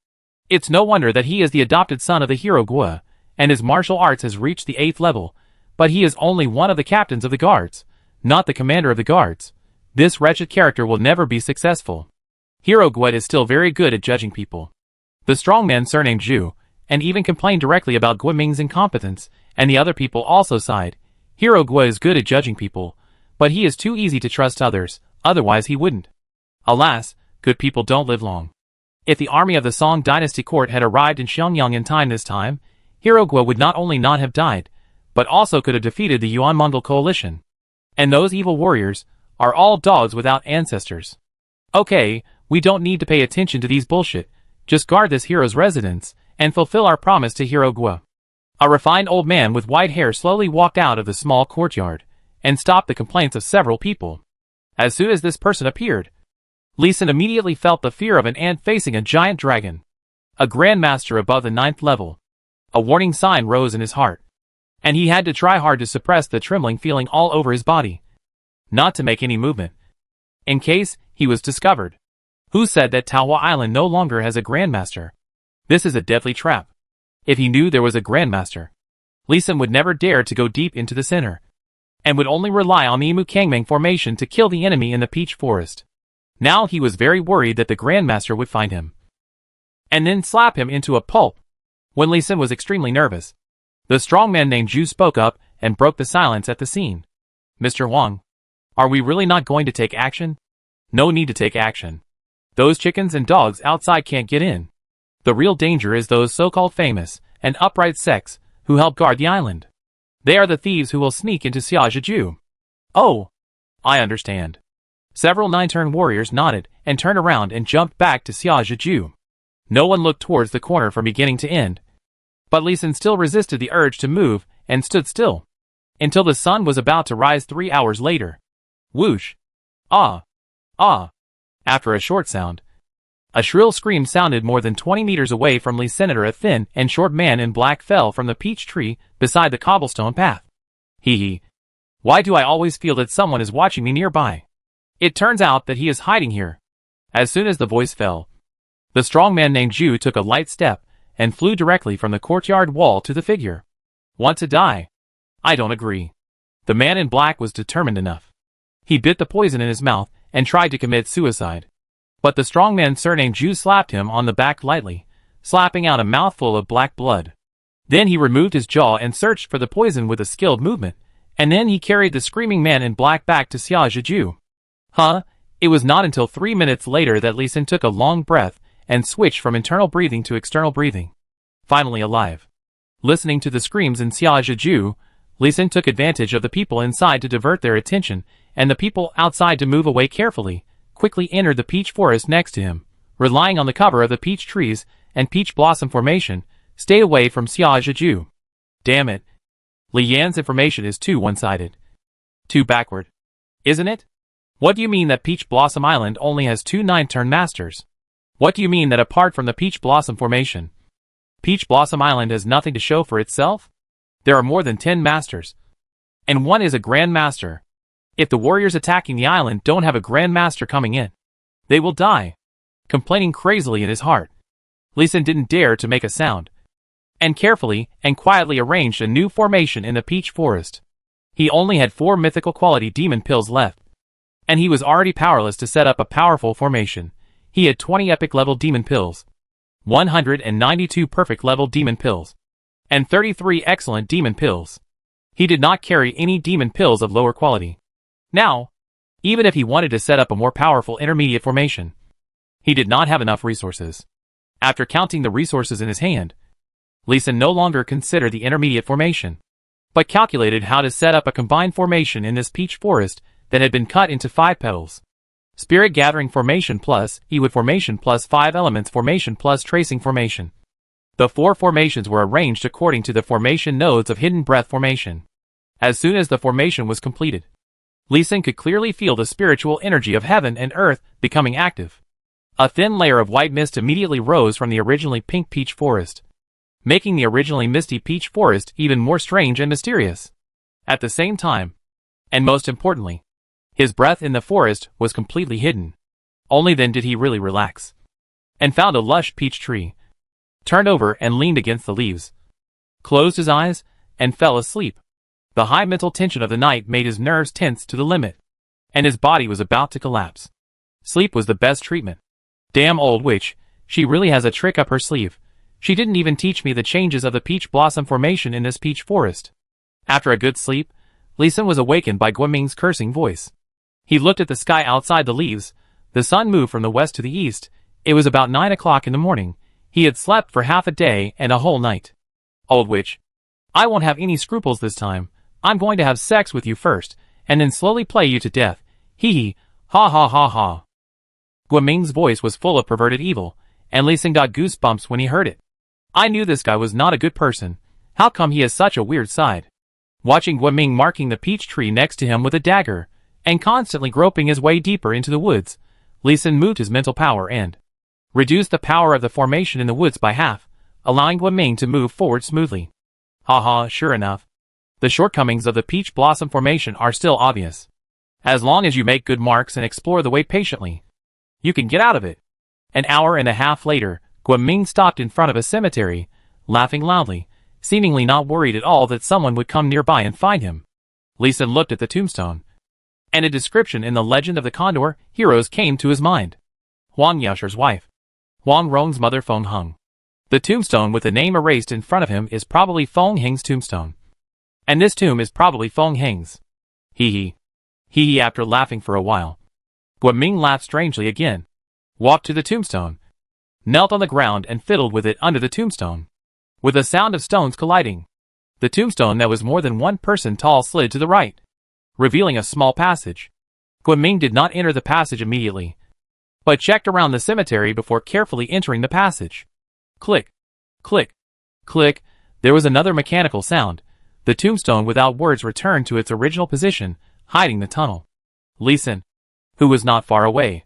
It's no wonder that he is the adopted son of the hero Guo, and his martial arts has reached the 8th level, but he is only one of the captains of the guards, not the commander of the guards. This wretched character will never be successful. Hero Guo is still very good at judging people. The strongman surnamed Zhu, and even complained directly about Guoming's incompetence, and the other people also sighed. Hero Guo is good at judging people, but he is too easy to trust others, otherwise he wouldn't. Alas, good people don't live long. If the army of the Song Dynasty court had arrived in Xiangyang in time this time, Hero Guo would not only not have died, but also could have defeated the Yuan-Mongol coalition. And those evil warriors are all dogs without ancestors. Okay, we don't need to pay attention to these bullshit, just guard this hero's residence, and fulfill our promise to Hero Guo. A refined old man with white hair slowly walked out of the small courtyard, and stopped the complaints of several people. As soon as this person appeared, Li Xin immediately felt the fear of an ant facing a giant dragon. A grandmaster above the 9th level. A warning sign rose in his heart, and he had to try hard to suppress the trembling feeling all over his body, not to make any movement, in case he was discovered. Who said that Taohua Island no longer has a grandmaster? This is a deadly trap. If he knew there was a grandmaster, Li Xin would never dare to go deep into the center, and would only rely on the Imu Kangming formation to kill the enemy in the peach forest. Now he was very worried that the grandmaster would find him, and then slap him into a pulp. When Li Xin was extremely nervous, the strong man named Zhu spoke up and broke the silence at the scene. Mr. Wang, are we really not going to take action? No need to take action. Those chickens and dogs outside can't get in. The real danger is those so-called famous and upright sects who help guard the island. They are the thieves who will sneak into Xiaziju. Oh, I understand. Several 9-turn warriors nodded and turned around and jumped back to Xiaziju. No one looked towards the corner from beginning to end, but Li Xin still resisted the urge to move and stood still, until the sun was about to rise 3 hours later. Whoosh! Ah! Ah! After a short sound, a shrill scream sounded more than 20 meters away from Li Senator. A thin and short man in black fell from the peach tree beside the cobblestone path. Hee hee. Why do I always feel that someone is watching me nearby? It turns out that he is hiding here. As soon as the voice fell, the strong man named Zhu took a light step and flew directly from the courtyard wall to the figure. Want to die? I don't agree. The man in black was determined enough. He bit the poison in his mouth and tried to commit suicide. But the strong man surnamed Zhu slapped him on the back lightly, slapping out a mouthful of black blood. Then he removed his jaw and searched for the poison with a skilled movement, and then he carried the screaming man in black back to Xiaziju. Huh? It was not until 3 minutes later that Lee Sin took a long breath and switched from internal breathing to external breathing. Finally alive. Listening to the screams in Xia Zhiju, Lee Sin took advantage of the people inside to divert their attention, and the people outside to move away carefully, quickly entered the peach forest next to him, relying on the cover of the peach trees and peach blossom formation, stayed away from Xia Zhiju. Damn it. Li Yan's information is too one-sided. Too backward. Isn't it? What do you mean that Peach Blossom Island only has 2 9-turn masters? What do you mean that apart from the Peach Blossom formation, Peach Blossom Island has nothing to show for itself? There are more than 10 masters. And one is a Grand Master. If the warriors attacking the island don't have a Grand Master coming in, they will die. Complaining crazily in his heart, Lee Sin didn't dare to make a sound, and carefully and quietly arranged a new formation in the peach forest. He only had 4 mythical quality demon pills left, and he was already powerless to set up a powerful formation. He had 20 epic level demon pills, 192 perfect level demon pills, and 33 excellent demon pills. He did not carry any demon pills of lower quality. Now, even if he wanted to set up a more powerful intermediate formation, he did not have enough resources. After counting the resources in his hand, Lee Sin no longer considered the intermediate formation, but calculated how to set up a combined formation in this peach forest that had been cut into 5 petals. Spirit Gathering Formation plus Ewood Formation plus 5 Elements Formation plus Tracing Formation. The 4 formations were arranged according to the formation nodes of Hidden Breath Formation. As soon as the formation was completed, Lee Sin could clearly feel the spiritual energy of heaven and earth becoming active. A thin layer of white mist immediately rose from the originally pink peach forest, making the originally misty peach forest even more strange and mysterious. At the same time, and most importantly, his breath in the forest was completely hidden. Only then did he really relax, and found a lush peach tree, turned over and leaned against the leaves, closed his eyes, and fell asleep. The high mental tension of the night made his nerves tense to the limit, and his body was about to collapse. Sleep was the best treatment. Damn old witch, she really has a trick up her sleeve. She didn't even teach me the changes of the peach blossom formation in this peach forest. After a good sleep, Lee Sin was awakened by Guoming's cursing voice. He looked at the sky outside the leaves. The sun moved from the west to the east. It was about 9 o'clock in the morning. He had slept for half a day and a whole night. Old witch, I won't have any scruples this time. I'm going to have sex with you first, and then slowly play you to death. Hee hee, ha ha ha ha. Guoming's voice was full of perverted evil, and Lee Sin got goosebumps when he heard it. I knew this guy was not a good person. How come he has such a weird side? Watching Guoming marking the peach tree next to him with a dagger, and constantly groping his way deeper into the woods, Lee Sin moved his mental power and reduced the power of the formation in the woods by half, allowing Guoming to move forward smoothly. Haha, sure enough, the shortcomings of the peach blossom formation are still obvious. As long as you make good marks and explore the way patiently, you can get out of it. An hour and a half later, Guoming stopped in front of a cemetery, laughing loudly, seemingly not worried at all that someone would come nearby and find him. Lee Sin looked at the tombstone, and a description in the Legend of the Condor Heroes came to his mind. Huang Yaosher's wife, Huang Rong's mother Feng Heng. The tombstone with the name erased in front of him is probably Feng Heng's tombstone. And this tomb is probably Feng Heng's. Hee hee. Hee hee. After laughing for a while, Guoming laughed strangely again, walked to the tombstone, knelt on the ground and fiddled with it under the tombstone. With a sound of stones colliding, the tombstone that was more than 1 person tall slid to the right, revealing a small passage. Guoming did not enter the passage immediately, but checked around the cemetery before carefully entering the passage. Click, click, click. There was another mechanical sound. The tombstone without words returned to its original position, hiding the tunnel. Lee Sin, who was not far away,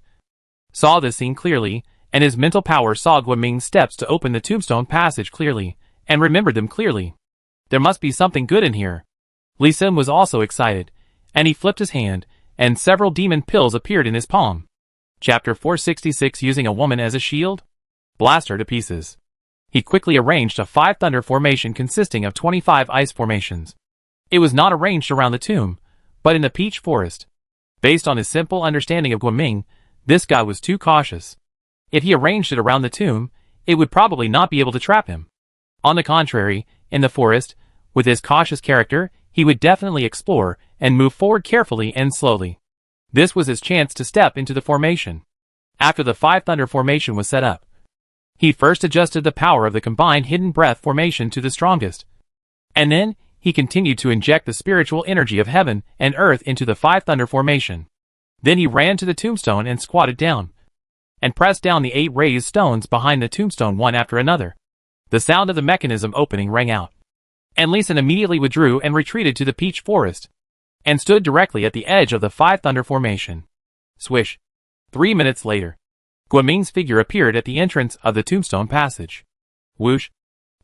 saw this scene clearly, and his mental power saw Guoming's steps to open the tombstone passage clearly, and remembered them clearly. There must be something good in here. Lee Sin was also excited, and he flipped his hand, and several demon pills appeared in his palm. Chapter 466. Using a woman as a shield? Blast her to pieces. He quickly arranged a 5 thunder formation consisting of 25 ice formations. It was not arranged around the tomb, but in the peach forest. Based on his simple understanding of Guoming, this guy was too cautious. If he arranged it around the tomb, it would probably not be able to trap him. On the contrary, in the forest, with his cautious character, he would definitely explore and move forward carefully and slowly. This was his chance to step into the formation. After the 5 Thunder formation was set up, he first adjusted the power of the combined Hidden Breath formation to the strongest. And then, he continued to inject the spiritual energy of heaven and earth into the 5 Thunder formation. Then he ran to the tombstone and squatted down, and pressed down the 8 raised stones behind the tombstone one after another. The sound of the mechanism opening rang out, and Lee Sin immediately withdrew and retreated to the peach forest, and stood directly at the edge of the 5 Thunder formation. Swish. 3 minutes later, Guoming's figure appeared at the entrance of the tombstone passage. Whoosh.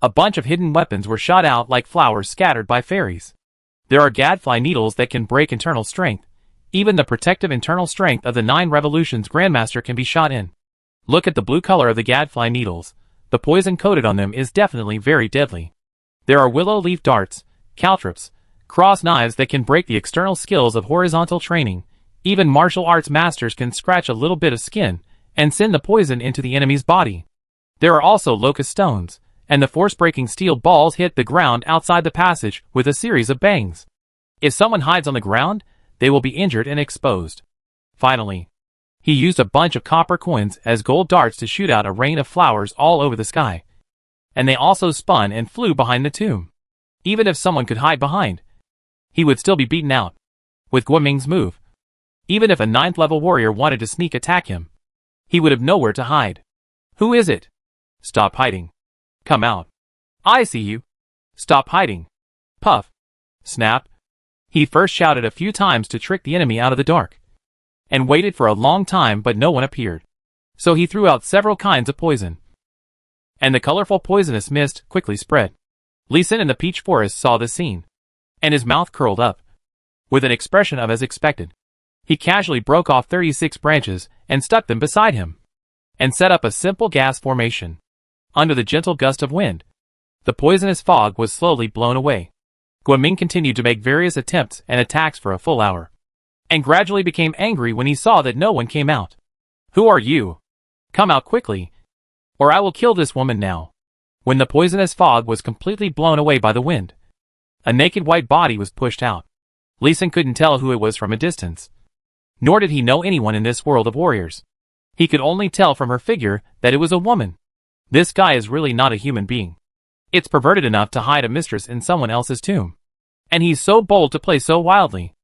A bunch of hidden weapons were shot out like flowers scattered by fairies. There are gadfly needles that can break internal strength. Even the protective internal strength of the 9 Revolutions Grandmaster can be shot in. Look at the blue color of the gadfly needles. The poison coated on them is definitely very deadly. There are willow leaf darts, caltrops, cross knives that can break the external skills of horizontal training. Even martial arts masters can scratch a little bit of skin and send the poison into the enemy's body. There are also locust stones, and the force-breaking steel balls hit the ground outside the passage with a series of bangs. If someone hides on the ground, they will be injured and exposed. Finally, he used a bunch of copper coins as gold darts to shoot out a rain of flowers all over the sky. And they also spun and flew behind the tomb. Even if someone could hide behind, he would still be beaten out with Guoming's move. Even if a 9th level warrior wanted to sneak attack him, he would have nowhere to hide. Who is it? Stop hiding. Come out. I see you. Stop hiding. Puff. Snap. He first shouted a few times to trick the enemy out of the dark, and waited for a long time but no one appeared. So he threw out several kinds of poison, and the colorful poisonous mist quickly spread. Lee Sin in the peach forest saw this scene, and his mouth curled up, with an expression of as expected. He casually broke off 36 branches and stuck them beside him, and set up a simple gas formation. Under the gentle gust of wind, the poisonous fog was slowly blown away. Guoming continued to make various attempts and attacks for a full hour, and gradually became angry when he saw that no one came out. Who are you? Come out quickly, or I will kill this woman now. When the poisonous fog was completely blown away by the wind, a naked white body was pushed out. Lee Sin couldn't tell who it was from a distance, nor did he know anyone in this world of warriors. He could only tell from her figure that it was a woman. This guy is really not a human being. It's perverted enough to hide a mistress in someone else's tomb. And he's so bold to play so wildly.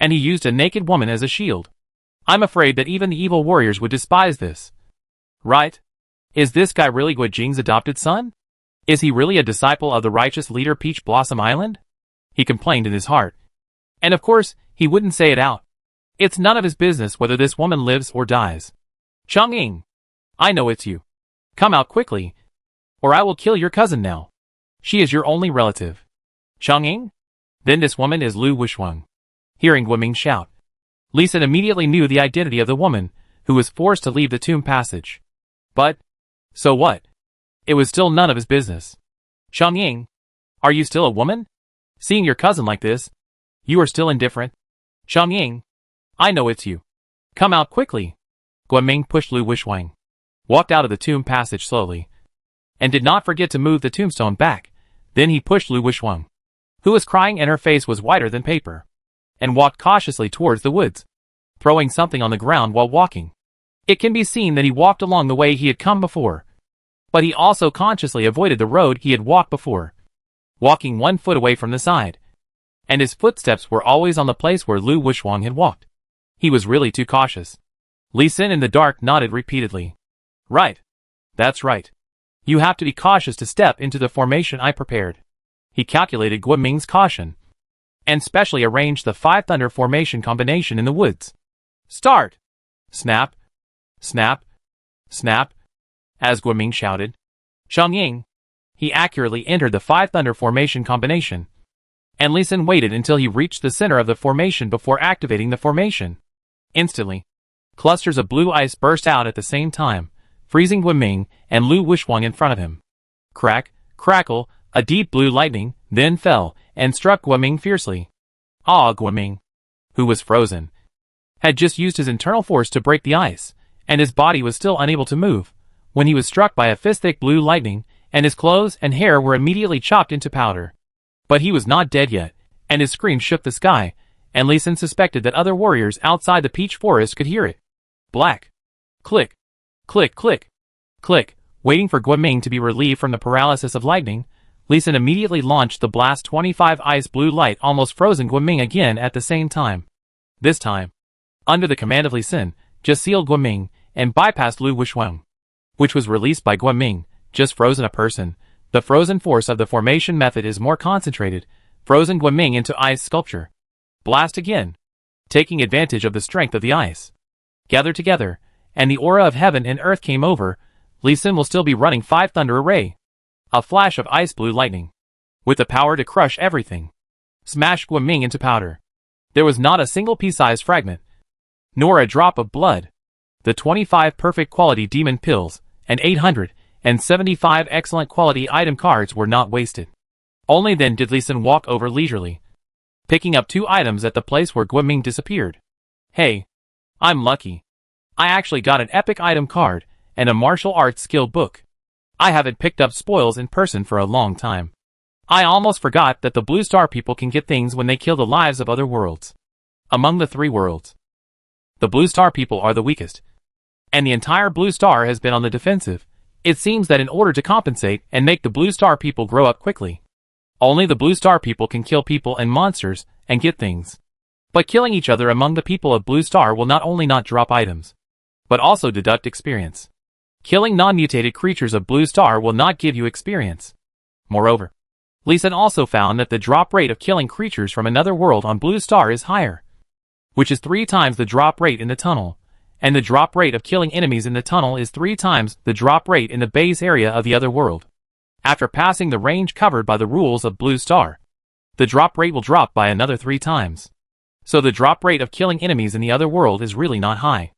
And he used a naked woman as a shield. I'm afraid that even the evil warriors would despise this. Right? Is this guy really Guo Jing's adopted son? Is he really a disciple of the righteous leader Peach Blossom Island? He complained in his heart. And of course, he wouldn't say it out. It's none of his business whether this woman lives or dies. Chang'ing! I know it's you. Come out quickly, or I will kill your cousin now. She is your only relative. Chang'ing? Then this woman is Lu Wushuang. Hearing Guoming shout, Lee Sin immediately knew the identity of the woman, who was forced to leave the tomb passage. But, so what? It was still none of his business. Chang'ing, are you still a woman? Seeing your cousin like this, you are still indifferent? Chang'ing, I know it's you. Come out quickly. Guoming pushed Lu Wushuang, walked out of the tomb passage slowly, and did not forget to move the tombstone back. Then he pushed Lu Wushuang, who was crying and her face was whiter than paper, and walked cautiously towards the woods, throwing something on the ground while walking. It can be seen that he walked along the way he had come before, but he also consciously avoided the road he had walked before, walking 1 foot away from the side, and his footsteps were always on the place where Lu Wushuang had walked. He was really too cautious. Lee Sin in the dark nodded repeatedly. Right. That's right. You have to be cautious to step into the formation I prepared. He calculated Guoming's caution, and specially arranged the 5 Thunder formation combination in the woods. Start! Snap! Snap! Snap! As Guoming shouted. Chang'ing! He accurately entered the 5 Thunder formation combination, and Lee Sin waited until he reached the center of the formation before activating the formation. Instantly, clusters of blue ice burst out at the same time, freezing Guoming and Lu Wushuang in front of him. Crack, crackle, a deep blue lightning then fell and struck Guoming fiercely. Guoming, who was frozen, had just used his internal force to break the ice, and his body was still unable to move, when he was struck by a fist-thick blue lightning, and his clothes and hair were immediately chopped into powder. But he was not dead yet, and his scream shook the sky, and Lee Sin suspected that other warriors outside the peach forest could hear it. Black. Click. Click, click. Click. Waiting for Guaming to be relieved from the paralysis of lightning, Lee Sin immediately launched the Blast 25 ice blue light, almost frozen Guaming again at the same time. This time, under the command of Lee Sin, just sealed Guaming and bypassed Lu Wusheng, which was released by Guaming, just frozen a person. The frozen force of the formation method is more concentrated, frozen Guaming into ice sculpture. Blast again. Taking advantage of the strength of the ice. Gathered together, and the aura of heaven and earth came over. Lee Sin will still be running 5 thunder array. A flash of ice blue lightning. With the power to crush everything. Smash Guaming into powder. There was not a single pea-sized fragment. Nor a drop of blood. The 25 perfect quality demon pills, and 875 excellent quality item cards were not wasted. Only then did Lee Sin walk over leisurely, picking up 2 items at the place where Guaming disappeared. Hey, I'm lucky. I actually got an epic item card, and a martial arts skill book. I haven't picked up spoils in person for a long time. I almost forgot that the Blue Star people can get things when they kill the lives of other worlds. Among the 3 worlds, the Blue Star people are the weakest, and the entire Blue Star has been on the defensive. It seems that in order to compensate and make the Blue Star people grow up quickly, only the Blue Star people can kill people and monsters and get things. But killing each other among the people of Blue Star will not only not drop items, but also deduct experience. Killing non-mutated creatures of Blue Star will not give you experience. Moreover, Lee Sin also found that the drop rate of killing creatures from another world on Blue Star is higher, which is 3 times the drop rate in the tunnel, and the drop rate of killing enemies in the tunnel is 3 times the drop rate in the base area of the other world. After passing the range covered by the rules of Blue Star, the drop rate will drop by another 3 times. So the drop rate of killing enemies in the other world is really not high.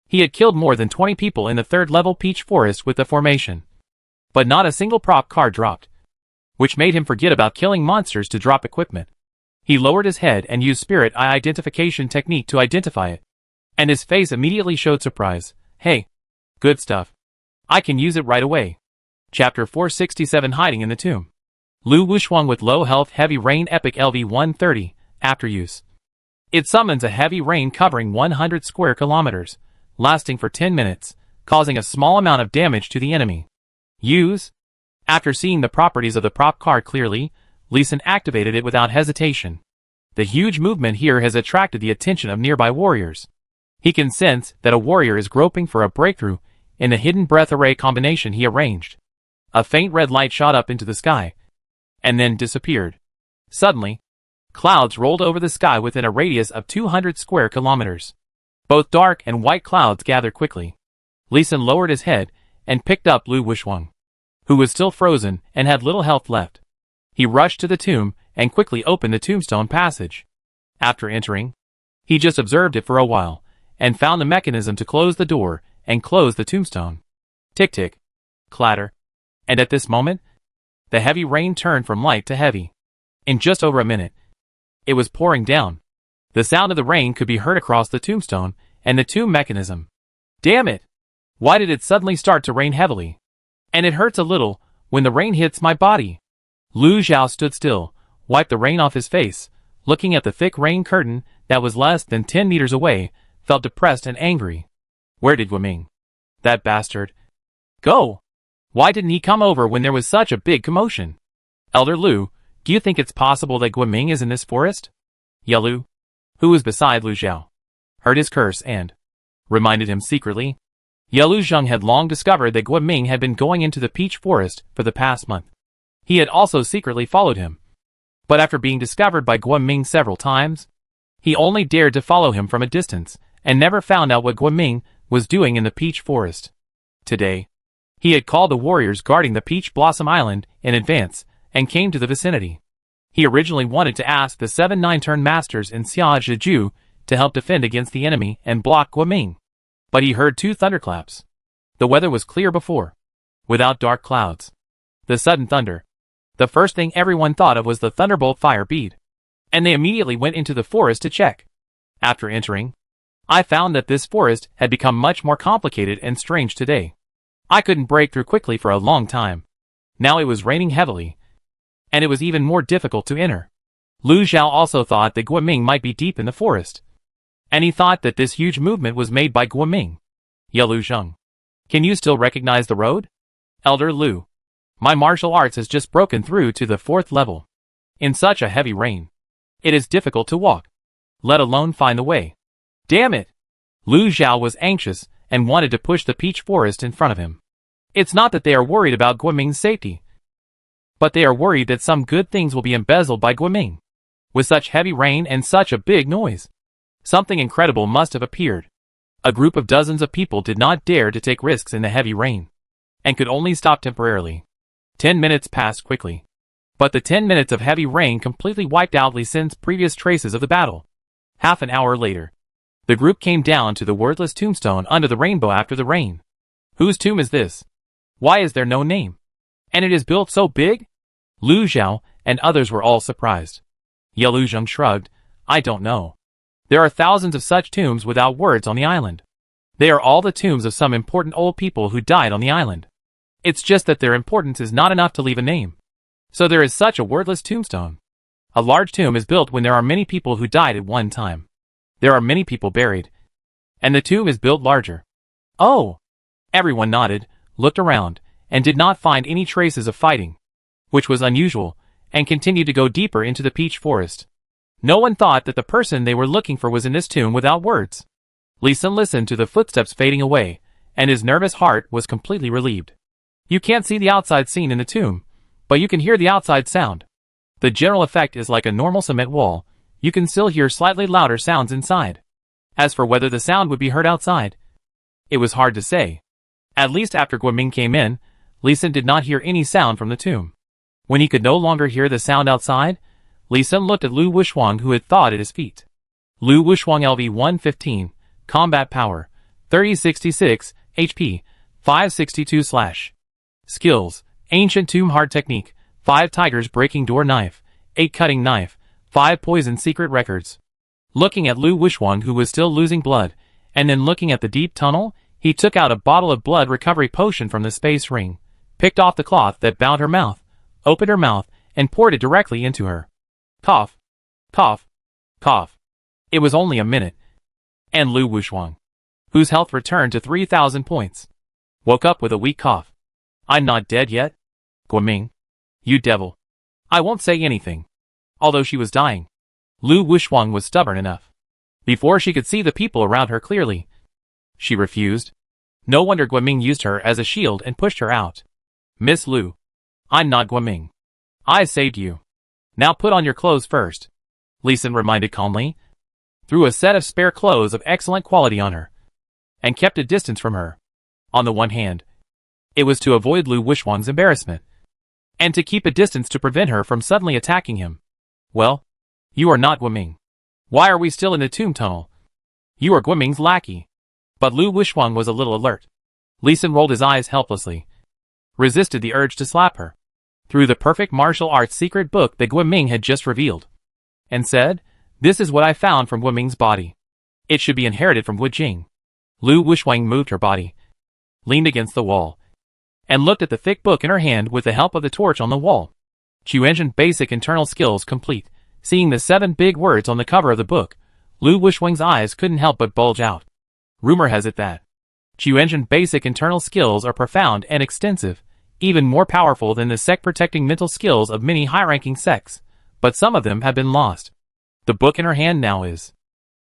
He had killed more than 20 people in the 3rd level Peach Forest with the formation, but not a single prop card dropped, which made him forget about killing monsters to drop equipment. He lowered his head and used Spirit Eye identification technique to identify it, and his face immediately showed surprise. Hey, good stuff. I can use it right away. Chapter 467 Hiding in the Tomb. Lu Wusheng with low health heavy rain epic LV-130, after use. It summons a heavy rain covering 100 square kilometers, lasting for 10 minutes, causing a small amount of damage to the enemy. Use. After seeing the properties of the prop card clearly, Lee Sin activated it without hesitation. The huge movement here has attracted the attention of nearby warriors. He can sense that a warrior is groping for a breakthrough in the hidden breath array combination he arranged. A faint red light shot up into the sky, and then disappeared. Suddenly, clouds rolled over the sky within a radius of 200 square kilometers. Both dark and white clouds gathered quickly. Lee Sin lowered his head and picked up Lu Wusheng, who was still frozen and had little health left. He rushed to the tomb and quickly opened the tombstone passage. After entering, he just observed it for a while and found the mechanism to close the door and close the tombstone. Tick-tick, clatter, and at this moment, the heavy rain turned from light to heavy. In just over a minute, it was pouring down. The sound of the rain could be heard across the tombstone and the tomb mechanism. Damn it! Why did it suddenly start to rain heavily? And it hurts a little when the rain hits my body. Lu Zhao stood still, wiped the rain off his face, looking at the thick rain curtain that was less than 10 meters away, felt depressed and angry. Where did Guaming, that bastard, go? Why didn't he come over when there was such a big commotion? Elder Lu, do you think it's possible that Guaming is in this forest? Yalu, who was beside Lu Zhao, heard his curse and reminded him secretly. Yalu Zheng had long discovered that Guaming had been going into the peach forest for the past month. He had also secretly followed him. But after being discovered by Guaming several times, he only dared to follow him from a distance and never found out what Guaming was doing in the peach forest. Today, he had called the warriors guarding the Peach Blossom Island in advance and came to the vicinity. He originally wanted to ask the 7-9 turn masters in Xia Zhiju to help defend against the enemy and block Guaming. But he heard 2 thunderclaps. The weather was clear before, without dark clouds. The sudden thunder. The first thing everyone thought of was the thunderbolt fire bead, and they immediately went into the forest to check. After entering, I found that this forest had become much more complicated and strange today. I couldn't break through quickly for a long time. Now it was raining heavily, and it was even more difficult to enter. Lu Xiao also thought that Guoming might be deep in the forest. And he thought that this huge movement was made by Guoming. "Ya Lu Zheng. Can you still recognize the road?" "Elder Lu. My martial arts has just broken through to the 4th level. In such a heavy rain, it is difficult to walk, let alone find the way." "Damn it!" Lu Xiao was anxious and wanted to push the peach forest in front of him. It's not that they are worried about Guoming's safety, but they are worried that some good things will be embezzled by Guoming. With such heavy rain and such a big noise, something incredible must have appeared. A group of dozens of people did not dare to take risks in the heavy rain, and could only stop temporarily. 10 minutes passed quickly. But the 10 minutes of heavy rain completely wiped out Li Sin's previous traces of the battle. Half an hour later, the group came down to the wordless tombstone under the rainbow after the rain. Whose tomb is this? Why is there no name? And it is built so big? Lu Xiao and others were all surprised. Ya Lu Zheng shrugged. "I don't know. There are thousands of such tombs without words on the island. They are all the tombs of some important old people who died on the island. It's just that their importance is not enough to leave a name. So there is such a wordless tombstone. A large tomb is built when there are many people who died at one time. There are many people buried, and the tomb is built larger." "Oh!" Everyone nodded, looked around, and did not find any traces of fighting, which was unusual, and continued to go deeper into the peach forest. No one thought that the person they were looking for was in this tomb without words. Li Sin listened to the footsteps fading away, and his nervous heart was completely relieved. You can't see the outside scene in the tomb, but you can hear the outside sound. The general effect is like a normal cement wall. You can still hear slightly louder sounds inside. As for whether the sound would be heard outside, it was hard to say. At least after Guoming came in, Li Sin did not hear any sound from the tomb. When he could no longer hear the sound outside, Li Sin looked at Lu Wushuang, who had thawed at his feet. Lu Wushuang LV-115, Combat Power, 3066, HP, 562/. Skills, Ancient Tomb Hard Technique, 5 Tigers Breaking Door Knife, 8 Cutting Knife, 5 Poison Secret Records. Looking at Lu Wushuang, who was still losing blood, and then looking at the deep tunnel, he took out a bottle of blood recovery potion from the space ring, picked off the cloth that bound her mouth, opened her mouth, and poured it directly into her. Cough. Cough. Cough. It was only a minute. And Lu Wushuang, whose health returned to 3,000 points, woke up with a weak cough. "I'm not dead yet? Guoming. You devil. I won't say anything." Although she was dying, Lu Wushuang was stubborn enough. Before she could see the people around her clearly, she refused. No wonder Guoming used her as a shield and pushed her out. "Miss Lu, I'm not Guoming. I saved you. Now put on your clothes first," Li Sin reminded calmly, threw a set of spare clothes of excellent quality on her, and kept a distance from her. On the one hand, it was to avoid Lu Wushuang's embarrassment, and to keep a distance to prevent her from suddenly attacking him. "Well, you are not Guoming. Why are we still in the tomb tunnel? You are Guoming's lackey." But Lu Wushuang was a little alert. Li Sin rolled his eyes helplessly, resisted the urge to slap her, through the perfect martial arts secret book that Guoming had just revealed, and said, "This is what I found from Guoming's body. It should be inherited from Wu Jing." Lu Wushuang moved her body, leaned against the wall, and looked at the thick book in her hand with the help of the torch on the wall. Chuanzhen Basic Internal Skills Complete. Seeing the 7 big words on the cover of the book, Lu Wushuang's eyes couldn't help but bulge out. Rumor has it that Chuanzhen Basic Internal Skills are profound and extensive, even more powerful than the sect-protecting mental skills of many high-ranking sects, but some of them have been lost. The book in her hand now is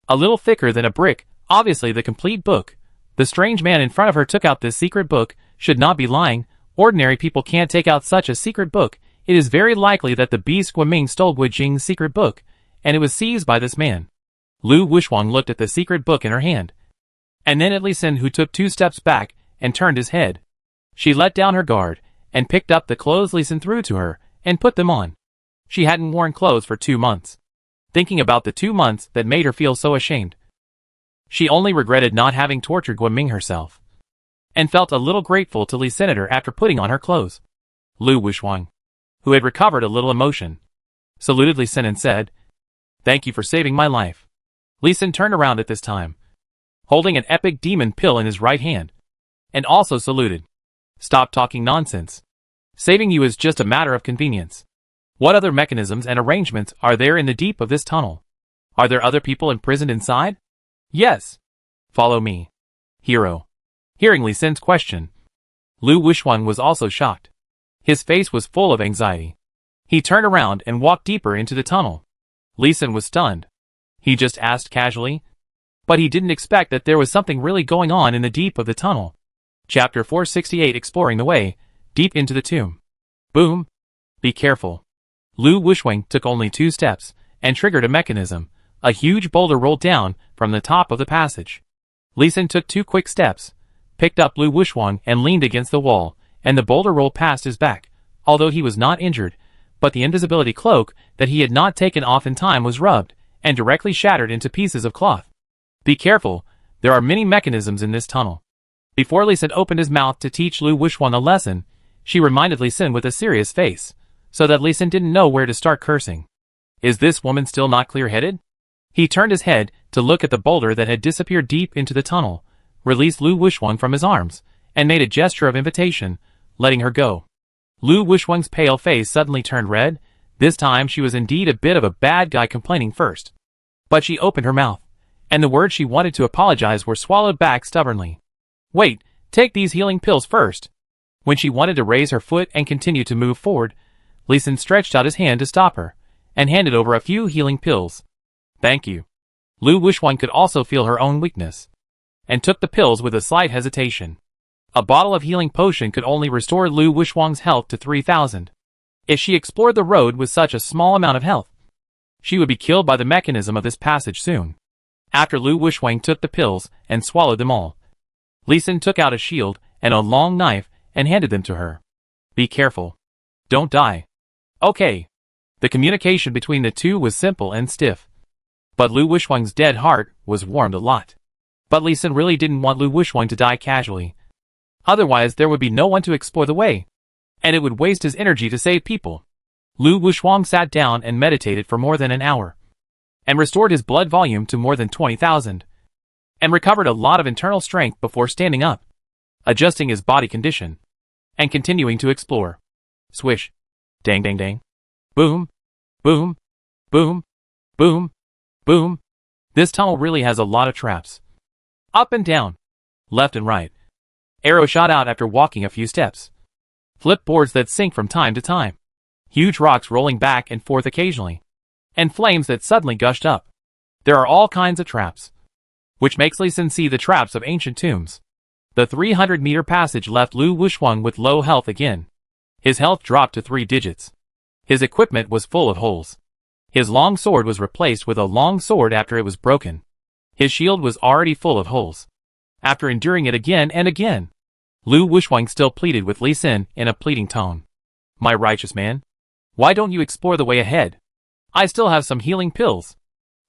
a little thicker than a brick, obviously the complete book. The strange man in front of her took out this secret book, should not be lying. Ordinary people can't take out such a secret book. It is very likely that the beast Guoming stole Wu Jing's secret book, and it was seized by this man. Lu Wushuang looked at the secret book in her hand, and then at Li Sin, who took 2 steps back and turned his head. She let down her guard and picked up the clothes Li Sin threw to her and put them on. She hadn't worn clothes for 2 months. Thinking about the 2 months that made her feel so ashamed, she only regretted not having tortured Guoming herself, and felt a little grateful to Li Senator after putting on her clothes. Lu Wushuang, who had recovered a little emotion, saluted Li Sin and said, "Thank you for saving my life." Li Sin turned around at this time, holding an epic demon pill in his right hand, and also saluted. "Stop talking nonsense. Saving you is just a matter of convenience." What other mechanisms and arrangements are there in the deep of this tunnel? Are there other people imprisoned inside? Yes. Follow me. Hero. Hearing Li Sin's question, Lu Wuxuan was also shocked. His face was full of anxiety. He turned around and walked deeper into the tunnel. Li Sin was stunned. He just asked casually, but he didn't expect that there was something really going on in the deep of the tunnel. Chapter 468 Exploring the Way, Deep into the Tomb. Boom. Be careful. Lu Wuxuan took only 2 steps, and triggered a mechanism. A huge boulder rolled down from the top of the passage. Li Sin took 2 quick steps, picked up Lu Wuxuan and leaned against the wall, and the boulder rolled past his back. Although he was not injured, but the invisibility cloak that he had not taken off in time was rubbed, and directly shattered into pieces of cloth. Be careful, there are many mechanisms in this tunnel. Before Li Sin opened his mouth to teach Lu Wuxuan a lesson, she reminded Li Sin with a serious face, so that Li Sin didn't know where to start cursing. Is this woman still not clear-headed? He turned his head to look at the boulder that had disappeared deep into the tunnel, released Lu Wuxuan from his arms, and made a gesture of invitation, letting her go. Lu Wuxuan's pale face suddenly turned red. This time she was indeed a bit of a bad guy complaining first. But she opened her mouth, and the words she wanted to apologize were swallowed back stubbornly. Wait, take these healing pills first. When she wanted to raise her foot and continue to move forward, Li Sin stretched out his hand to stop her, and handed over a few healing pills. Thank you. Lu Wuxuan could also feel her own weakness, and took the pills with a slight hesitation. A bottle of healing potion could only restore Lu Wuxuan's health to 3,000. If she explored the road with such a small amount of health, she would be killed by the mechanism of this passage soon. After Lu Wuxuan took the pills and swallowed them all, Li Sin took out a shield and a long knife and handed them to her. Be careful. Don't die. Okay. The communication between the two was simple and stiff. But Lu Wuxuan's dead heart was warmed a lot. But Li Sin really didn't want Lu Wuxuan to die casually. Otherwise there would be no one to explore the way, and it would waste his energy to save people. Lu Wuxuan sat down and meditated for more than an hour, and restored his blood volume to more than 20,000, and recovered a lot of internal strength before standing up, adjusting his body condition, and continuing to explore. Swish. Dang dang dang. Boom. Boom. Boom. Boom. Boom. This tunnel really has a lot of traps. Up and down. Left and right. Arrows shot out after walking a few steps. Flip boards that sink from time to time. Huge rocks rolling back and forth occasionally. And flames that suddenly gushed up. There are all kinds of traps, which makes Li Sin see the traps of ancient tombs. The 300-meter passage left Lu Wuxuan with low health again. His health dropped to 3 digits. His equipment was full of holes. His long sword was replaced with a long sword after it was broken. His shield was already full of holes. After enduring it again and again, Lu Wuxuan still pleaded with Li Sin in a pleading tone. My righteous man, why don't you explore the way ahead? I still have some healing pills.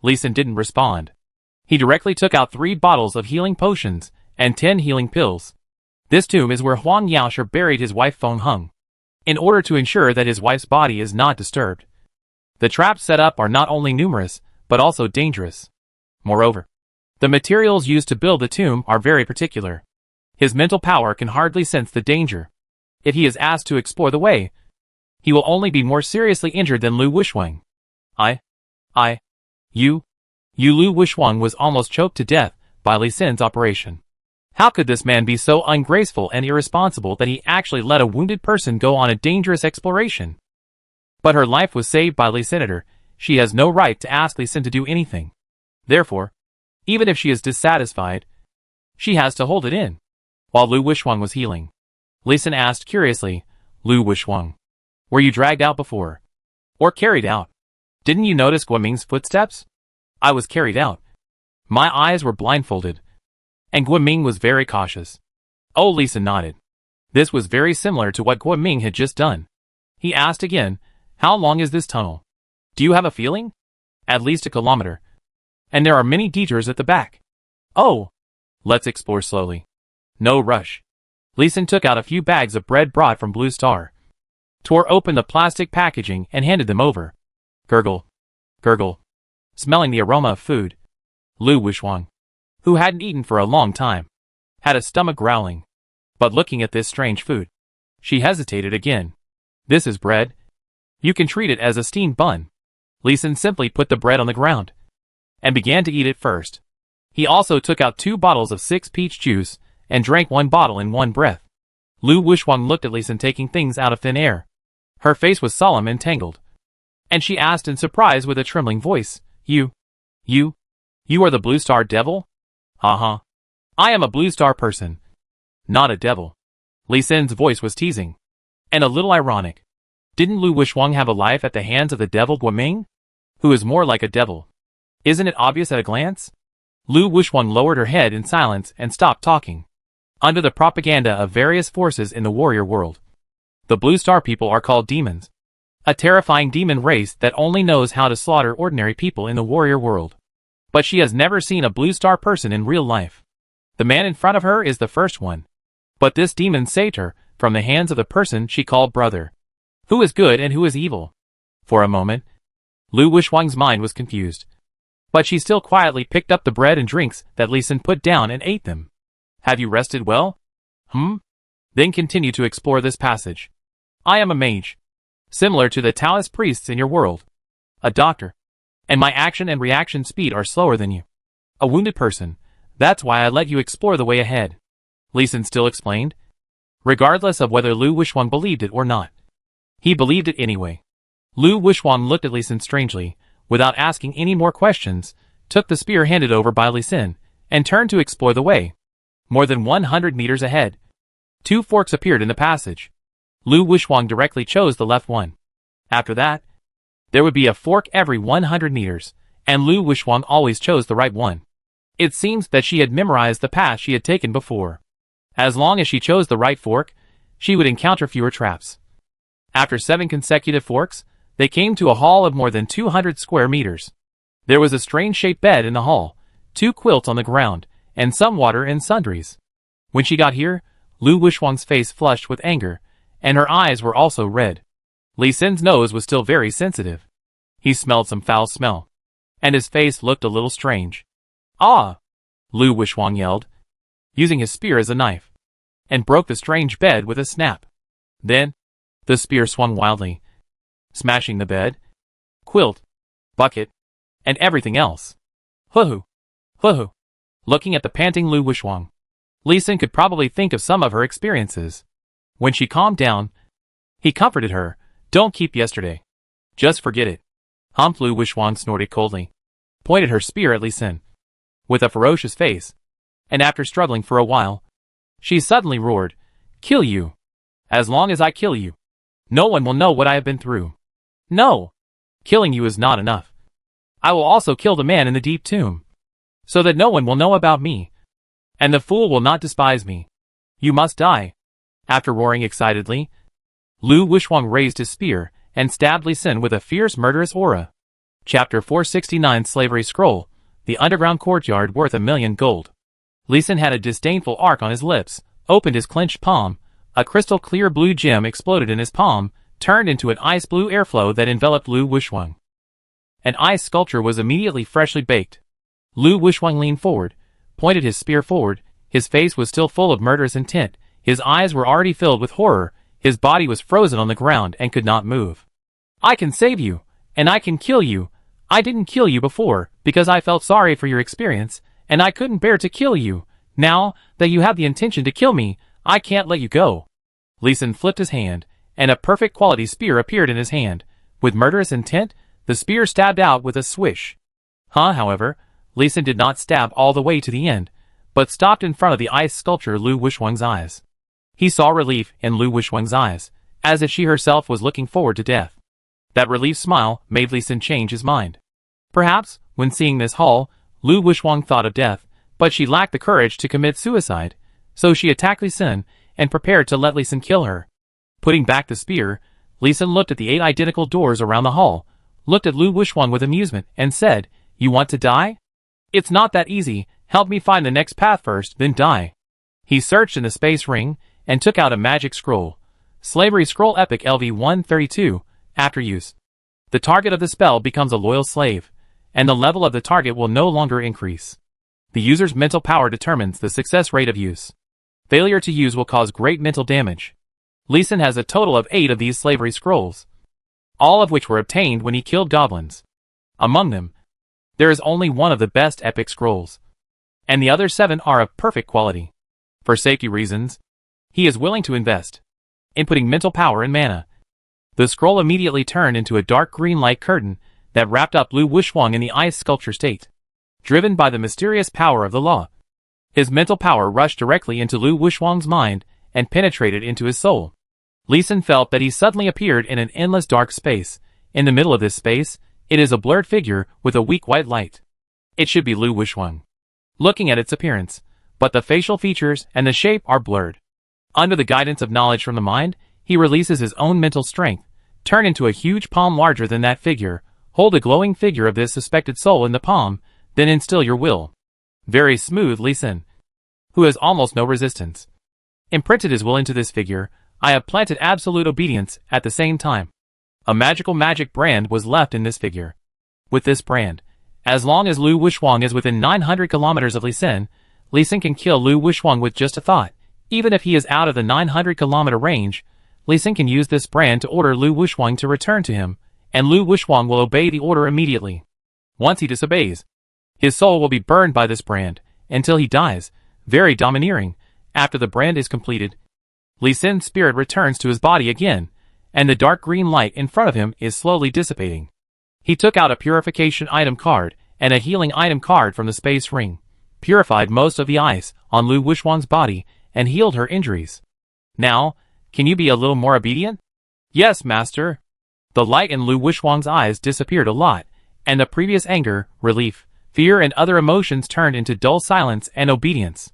Li Sin didn't respond. He directly took out 3 bottles of healing potions and 10 healing pills. This tomb is where Huang Yaoshe buried his wife Feng Heng, in order to ensure that his wife's body is not disturbed. The traps set up are not only numerous, but also dangerous. Moreover, the materials used to build the tomb are very particular. His mental power can hardly sense the danger. If he is asked to explore the way, he will only be more seriously injured than Lu Wuxuan. You Lu Wuxuan was almost choked to death by Li Sin's operation. How could this man be so ungraceful and irresponsible that he actually let a wounded person go on a dangerous exploration? But her life was saved by Li Sin. She has no right to ask Li Sin to do anything. Therefore, even if she is dissatisfied, she has to hold it in. While Lu Wuxuan was healing, Li Sin asked curiously, Lu Wuxuan, were you dragged out before? Or carried out? Didn't you notice Guoming's footsteps? I was carried out. My eyes were blindfolded, and Guoming was very cautious. Oh, Li Sin nodded. This was very similar to what Guoming had just done. He asked again, how long is this tunnel? Do you have a feeling? At least a kilometer. And there are many detours at the back. Oh! Let's explore slowly. No rush. Li Sin took out a few bags of bread brought from Blue Star, tore open the plastic packaging and handed them over. Gurgle. Gurgle. Smelling the aroma of food, Lu Wuxuan, who hadn't eaten for a long time, had a stomach growling. But looking at this strange food, she hesitated again. This is bread. You can treat it as a steamed bun. Lee Sin simply put the bread on the ground and began to eat it first. He also took out 2 bottles of 6 peach juice and drank 1 bottle in one breath. Lu Wushwang looked at Lee Sin taking things out of thin air. Her face was solemn and tangled, and she asked in surprise with a trembling voice, You are the Blue Star Devil? Uh-huh. I am a Blue Star person, not a devil. Lee Sin's voice was teasing, and a little ironic. Didn't Lu Wushwang have a life at the hands of the devil Guoming? Who is more like a devil? Isn't it obvious at a glance? Lu Wushwang lowered her head in silence and stopped talking. Under the propaganda of various forces in the warrior world, the Blue Star people are called demons. A terrifying demon race that only knows how to slaughter ordinary people in the warrior world. But she has never seen a Blue Star person in real life. The man in front of her is the first one. But this demon saved her from the hands of the person she called brother. Who is good and who is evil? For a moment, Lu Wushwang's mind was confused. But she still quietly picked up the bread and drinks that Lee Sin put down and ate them. Have you rested well? Then continue to explore this passage. I am a mage, similar to the Taoist priests in your world. A doctor. And my action and reaction speed are slower than you. A wounded person. That's why I let you explore the way ahead. Lee Sin still explained, regardless of whether Lu Wushwang believed it or not. He believed it anyway. Lu Wushwang looked at Lee Sin strangely, without asking any more questions, took the spear handed over by Lee Sin, and turned to explore the way. More than 100 meters ahead, 2 forks appeared in the passage. Lu Wushwang directly chose the left one. After that, there would be a fork every 100 meters, and Lu Wushwang always chose the right one. It seems that she had memorized the path she had taken before. As long as she chose the right fork, she would encounter fewer traps. After 7 consecutive forks, they came to a hall of more than 200 square meters. There was a strange-shaped bed in the hall, 2 quilts on the ground, and some water and sundries. When she got here, Lu Wushwang's face flushed with anger, and her eyes were also red. Lee Sin's nose was still very sensitive. He smelled some foul smell, and his face looked a little strange. Ah! Lu Wushwang yelled, using his spear as a knife, and broke the strange bed with a snap. Then, the spear swung wildly, smashing the bed, quilt, bucket, and everything else. Hoo-hoo! Hoo-hoo! Looking at the panting Lu Wushwang, Lee Sin could probably think of some of her experiences. When she calmed down, he comforted her. Don't keep yesterday. Just forget it. Lu Wushwang snorted coldly, pointed her spear at Lee Sin, with a ferocious face, and after struggling for a while, she suddenly roared, Kill you! As long as I kill you, no one will know what I have been through. No! Killing you is not enough. I will also kill the man in the deep tomb, so that no one will know about me, and the fool will not despise me. You must die. After roaring excitedly, Lu Wushwang raised his spear and stabbed Lee Sin with a fierce murderous aura. Chapter 469 Slavery Scroll, the underground courtyard worth 1,000,000 gold. Lee Sin had a disdainful arc on his lips, opened his clenched palm, a crystal clear blue gem exploded in his palm, turned into an ice blue airflow that enveloped Lu Wushwang. An ice sculpture was immediately freshly baked. Lu Wushwang leaned forward, pointed his spear forward, his face was still full of murderous intent, his eyes were already filled with horror, his body was frozen on the ground and could not move. I can save you, and I can kill you. I didn't kill you before, because I felt sorry for your experience, and I couldn't bear to kill you. Now that you have the intention to kill me, I can't let you go. Lee Sin flipped his hand, and a perfect quality spear appeared in his hand. With murderous intent, the spear stabbed out with a swish. However, Lee Sin did not stab all the way to the end, but stopped in front of the ice sculpture Lu Wushwang's eyes. He saw relief in Lu Wushwang's eyes, as if she herself was looking forward to death. That relieved smile made Lee Sin change his mind. Perhaps, when seeing this hall, Lu Wushwang thought of death, but she lacked the courage to commit suicide, so she attacked Lee Sin and prepared to let Lee Sin kill her. Putting back the spear, Lee Sin looked at the 8 identical doors around the hall, looked at Lu Wushwang with amusement, and said, You want to die? It's not that easy. Help me find the next path first, then die. He searched in the space ring and took out a magic scroll. Slavery Scroll Epic LV-132. After use, the target of the spell becomes a loyal slave, and the level of the target will no longer increase. The user's mental power determines the success rate of use. Failure to use will cause great mental damage. Lee Sin has a total of 8 of these slavery scrolls. all of which were obtained when he killed goblins. Among them, there is only one of the best epic scrolls, and the other 7 are of perfect quality. For safety reasons, he is willing to invest in putting mental power and mana. The scroll immediately turned into a dark green light curtain that wrapped up Lu Wushwang in the ice sculpture state. Driven by the mysterious power of the law, his mental power rushed directly into Lu Wushwang's mind and penetrated into his soul. Lee Sin felt that he suddenly appeared in an endless dark space. In the middle of this space, it is a blurred figure with a weak white light. It should be Lu Wushwang, looking at its appearance, but the facial features and the shape are blurred. Under the guidance of knowledge from the mind, he releases his own mental strength, turn into a huge palm larger than that figure, hold a glowing figure of this suspected soul in the palm, then instill your will. Very smooth Lee Sin, who has almost no resistance, imprinted his will into this figure. I have planted absolute obedience at the same time. A magic brand was left in this figure. With this brand, as long as Lu Wushwang is within 900 kilometers of Lee Sin can kill Lu Wushwang with just a thought. Even if he is out of the 900 kilometer range, Lee Sin can use this brand to order Lu Wushwang to return to him, and Lu Wushwang will obey the order immediately. Once he disobeys, his soul will be burned by this brand, until he dies, very domineering. After the brand is completed, Lee Sin's spirit returns to his body again, and the dark green light in front of him is slowly dissipating. He took out a purification item card and a healing item card from the space ring, purified most of the ice on Lu Wushwang's body, and healed her injuries. Now, can you be a little more obedient? Yes, master. The light in Lu Wushwang's eyes disappeared a lot, and the previous anger, relief, fear and other emotions turned into dull silence and obedience.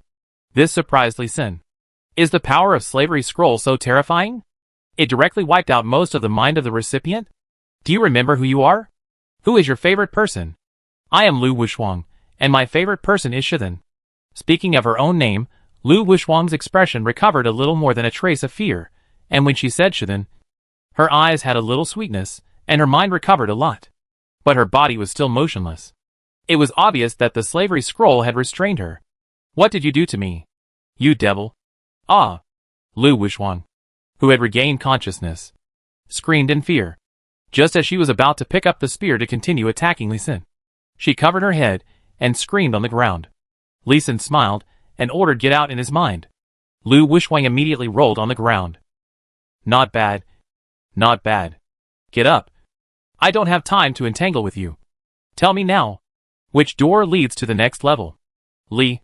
This surprised Lee Sin. Is the power of slavery scroll so terrifying? It directly wiped out most of the mind of the recipient? Do you remember who you are? Who is your favorite person? I am Lu Wushwang, and my favorite person is Shithan. Speaking of her own name, Lu Wushwang's expression recovered a little more than a trace of fear, and when she said Shithan, her eyes had a little sweetness, and her mind recovered a lot. But her body was still motionless. It was obvious that the slavery scroll had restrained her. What did you do to me? You devil! Ah! Lu Wushwang, who had regained consciousness, screamed in fear, just as she was about to pick up the spear to continue attacking Lee Sin. She covered her head and screamed on the ground. Lee Sin smiled and ordered get out in his mind. Lu Wushwang immediately rolled on the ground. Not bad. Not bad. Get up. I don't have time to entangle with you. Tell me now, which door leads to the next level? Lee.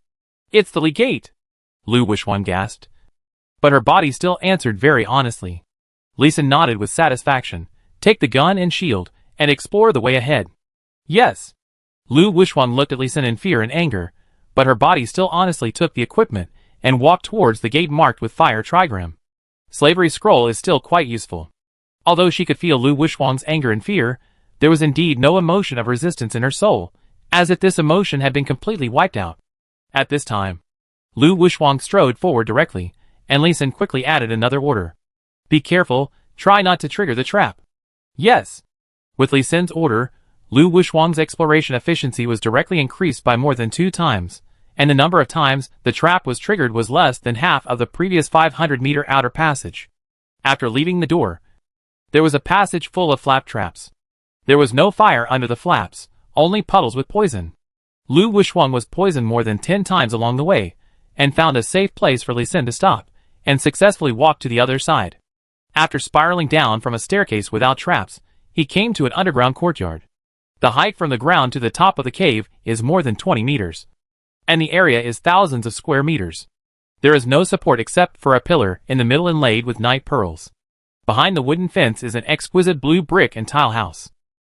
It's the Lee Gate. Lu Wushwang gasped. But her body still answered very honestly. Lee Sin nodded with satisfaction. Take the gun and shield, and explore the way ahead. Yes. Lu Wushwang looked at Lee Sin in fear and anger, but her body still honestly took the equipment and walked towards the gate marked with fire trigram. Slavery scroll is still quite useful. Although she could feel Lu Wushwang's anger and fear, there was indeed no emotion of resistance in her soul, as if this emotion had been completely wiped out. At this time, Lu Wushwang strode forward directly, and Lee Sin quickly added another order. Be careful, try not to trigger the trap. Yes. With Lee Sin's order, Lu Wushwang's exploration efficiency was directly increased by more than 2 times, and the number of times the trap was triggered was less than half of the previous 500-meter outer passage. After leaving the door, there was a passage full of flap traps. There was no fire under the flaps, only puddles with poison. Lu Wushwang was poisoned more than 10 times along the way, and found a safe place for Lee Sin to stop, and successfully walked to the other side. After spiraling down from a staircase without traps, he came to an underground courtyard. The height from the ground to the top of the cave is more than 20 meters, and the area is thousands of square meters. There is no support except for a pillar in the middle inlaid with night pearls. Behind the wooden fence is an exquisite blue brick and tile house.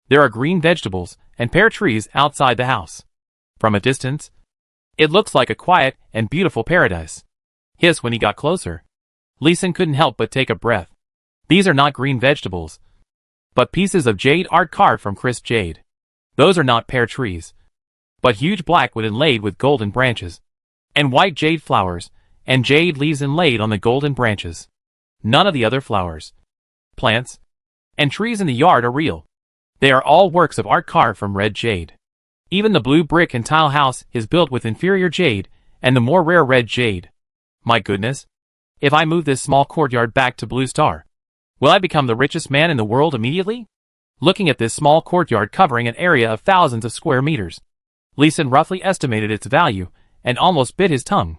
There are green vegetables and pear trees outside the house. From a distance, it looks like a quiet and beautiful paradise. Hiss when he got closer. Lee Sin couldn't help but take a breath. These are not green vegetables, but pieces of jade art carved from crisp jade. Those are not pear trees, but huge black wood inlaid with golden branches, and white jade flowers, and jade leaves inlaid on the golden branches. None of the other flowers, plants, and trees in the yard are real. They are all works of art carved from red jade. Even the blue brick and tile house is built with inferior jade and the more rare red jade. My goodness! If I move this small courtyard back to Blue Star, will I become the richest man in the world immediately? Looking at this small courtyard covering an area of thousands of square meters, Lee Sin roughly estimated its value and almost bit his tongue.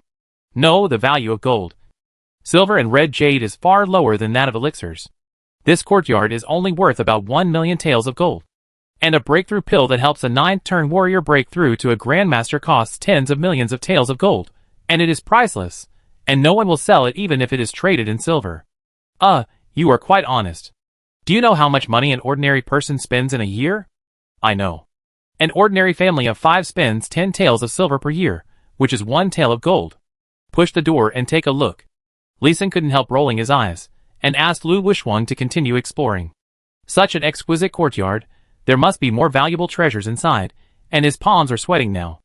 No, the value of gold, silver and red jade is far lower than that of elixirs. This courtyard is only worth about 1 million taels of gold. And a breakthrough pill that helps a 9th-turn warrior break through to a grandmaster costs tens of millions of taels of gold. And it is priceless. And no one will sell it even if it is traded in silver. You are quite honest. Do you know how much money an ordinary person spends in a year? I know. An ordinary family of 5 spends 10 taels of silver per year, which is 1 tael of gold. Push the door and take a look. Lee Sin couldn't help rolling his eyes, and asked Lu Wushwang to continue exploring. Such an exquisite courtyard, there must be more valuable treasures inside, and his palms are sweating now.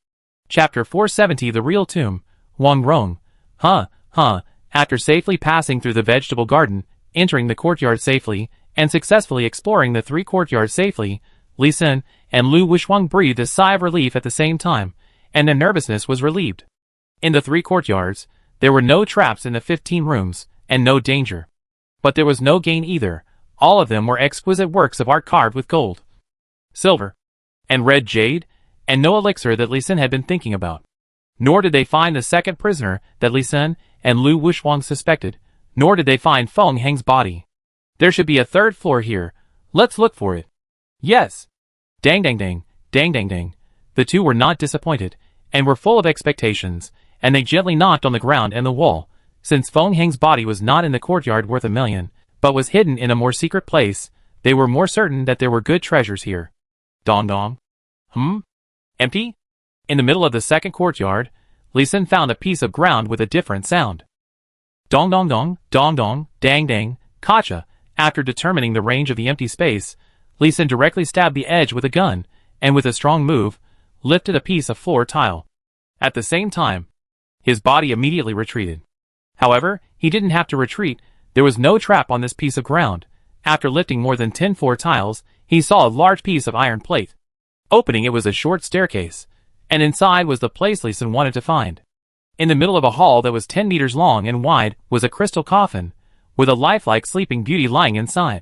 Chapter 470 The Real Tomb, Wang Rong. After safely passing through the vegetable garden, entering the courtyard safely, and successfully exploring the 3 courtyards safely, Lee Sin and Lu Wushwang breathed a sigh of relief at the same time, and their nervousness was relieved. In the 3 courtyards, there were no traps in the 15 rooms, and no danger. But there was no gain either. All of them were exquisite works of art carved with gold, silver, and red jade, and no elixir that Lee Sin had been thinking about. Nor did they find the second prisoner that Lee Sin and Lu Wushwang suspected, nor did they find Feng Heng's body. There should be a 3rd floor here. Let's look for it. Yes. Dang dang dang, dang dang dang. The 2 were not disappointed, and were full of expectations, and they gently knocked on the ground and the wall. Since Feng Heng's body was not in the courtyard worth 1 million, but was hidden in a more secret place, they were more certain that there were good treasures here. Dong dong. Empty? In the middle of the 2nd courtyard, Lee Sin found a piece of ground with a different sound. Dong dong dong, dong dong, dang dang, kacha. After determining the range of the empty space, Lee Sin directly stabbed the edge with a gun, and with a strong move, lifted a piece of floor tile. At the same time, his body immediately retreated. However, he didn't have to retreat. There was no trap on this piece of ground. After lifting more than 10 floor tiles, he saw a large piece of iron plate. Opening it was a short staircase, and inside was the place Lee Sin wanted to find. In the middle of a hall that was 10 meters long and wide was a crystal coffin, with a lifelike sleeping beauty lying inside.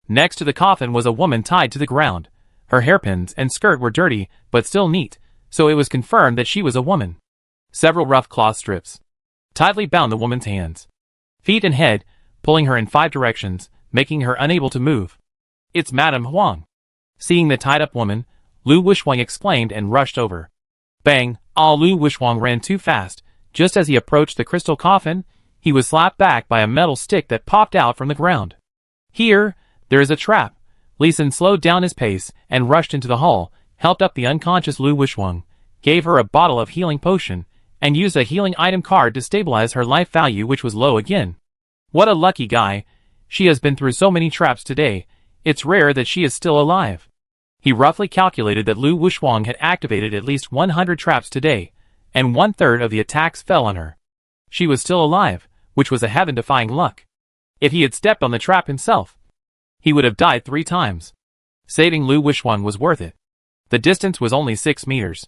Next to the coffin was a woman tied to the ground. Her hairpins and skirt were dirty, but still neat, so it was confirmed that she was a woman. Several rough cloth strips tightly bound the woman's hands, feet and head, pulling her in 5 directions, making her unable to move. It's Madame Huang. Seeing the tied-up woman, Lu Wushwang exclaimed and rushed over. Bang! Lu Wushwang ran too fast. Just as he approached the crystal coffin, he was slapped back by a metal stick that popped out from the ground. Here, there is a trap. Lee Sin slowed down his pace and rushed into the hall, helped up the unconscious Lu Wushwang, gave her a bottle of healing potion, and used a healing item card to stabilize her life value, which was low again. What a lucky guy. She has been through so many traps today. It's rare that she is still alive. He roughly calculated that Lu Wushwang had activated at least 100 traps today, and 1/3 of the attacks fell on her. She was still alive, which was a heaven-defying luck. If he had stepped on the trap himself, he would have died 3 times. Saving Lu Wushwang was worth it. The distance was only 6 meters.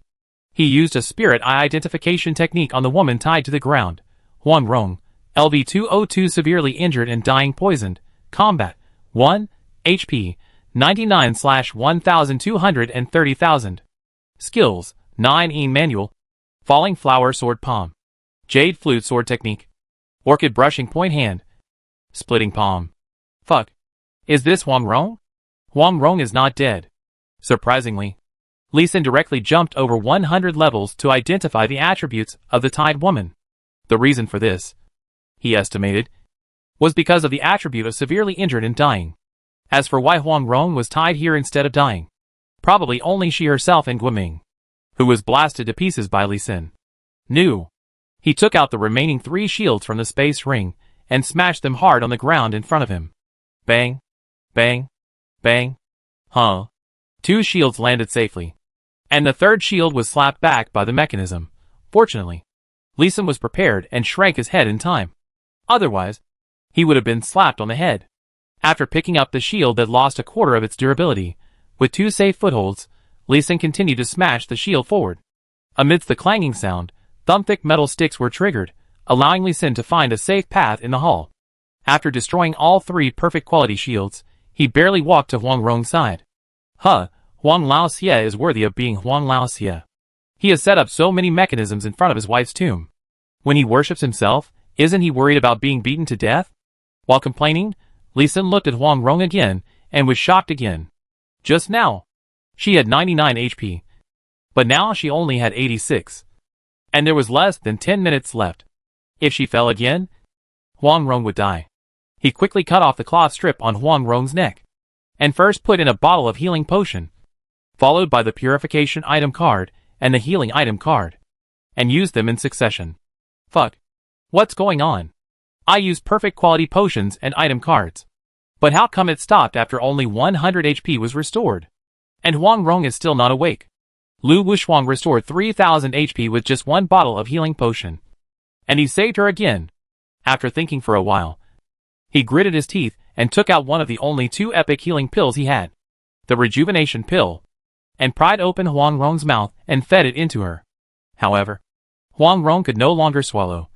He used a spirit eye identification technique on the woman tied to the ground. Huang Rong, LV-202 severely injured and dying poisoned. Combat, 1, HP, 99/1,230,000. Skills, 9 manual. Falling flower sword palm. Jade flute sword technique. Orchid brushing point hand. Splitting palm. Fuck. Is this Huang Rong? Huang Rong is not dead. Surprisingly, Lee Sin directly jumped over 100 levels to identify the attributes of the tied woman. The reason for this, he estimated, was because of the attribute of severely injured and dying. As for why Huang Rong was tied here instead of dying, probably only she herself and Guiming, who was blasted to pieces by Lee Sin, knew. He took out the remaining 3 shields from the space ring and smashed them hard on the ground in front of him. Bang, bang, bang. 2 shields landed safely, and the 3rd shield was slapped back by the mechanism. Fortunately, Lee Sin was prepared and shrank his head in time. Otherwise, he would have been slapped on the head. After picking up the shield that lost 1/4 of its durability, with 2 safe footholds, Lee Sin continued to smash the shield forward. Amidst the clanging sound, thumb-thick metal sticks were triggered, allowing Lee Sin to find a safe path in the hall. After destroying all 3 perfect quality shields, he barely walked to Huang Rong's side. Huang Laoxie is worthy of being Huang Laoxie. He has set up so many mechanisms in front of his wife's tomb. When he worships himself, isn't he worried about being beaten to death? While complaining, Li Xin looked at Huang Rong again, and was shocked again. Just now, she had 99 HP. But now she only had 86. And there was less than 10 minutes left. If she fell again, Huang Rong would die. He quickly cut off the cloth strip on Huang Rong's neck, and first put in a bottle of healing potion, followed by the purification item card and the healing item card, and used them in succession. Fuck. What's going on? I used perfect quality potions and item cards. But how come it stopped after only 100 HP was restored? And Huang Rong is still not awake. Lu Wushuang restored 3000 HP with just one bottle of healing potion. And he saved her again. After thinking for a while, he gritted his teeth and took out one of the only 2 epic healing pills he had, the rejuvenation pill, and pried open Huang Rong's mouth and fed it into her. However, Huang Rong could no longer swallow,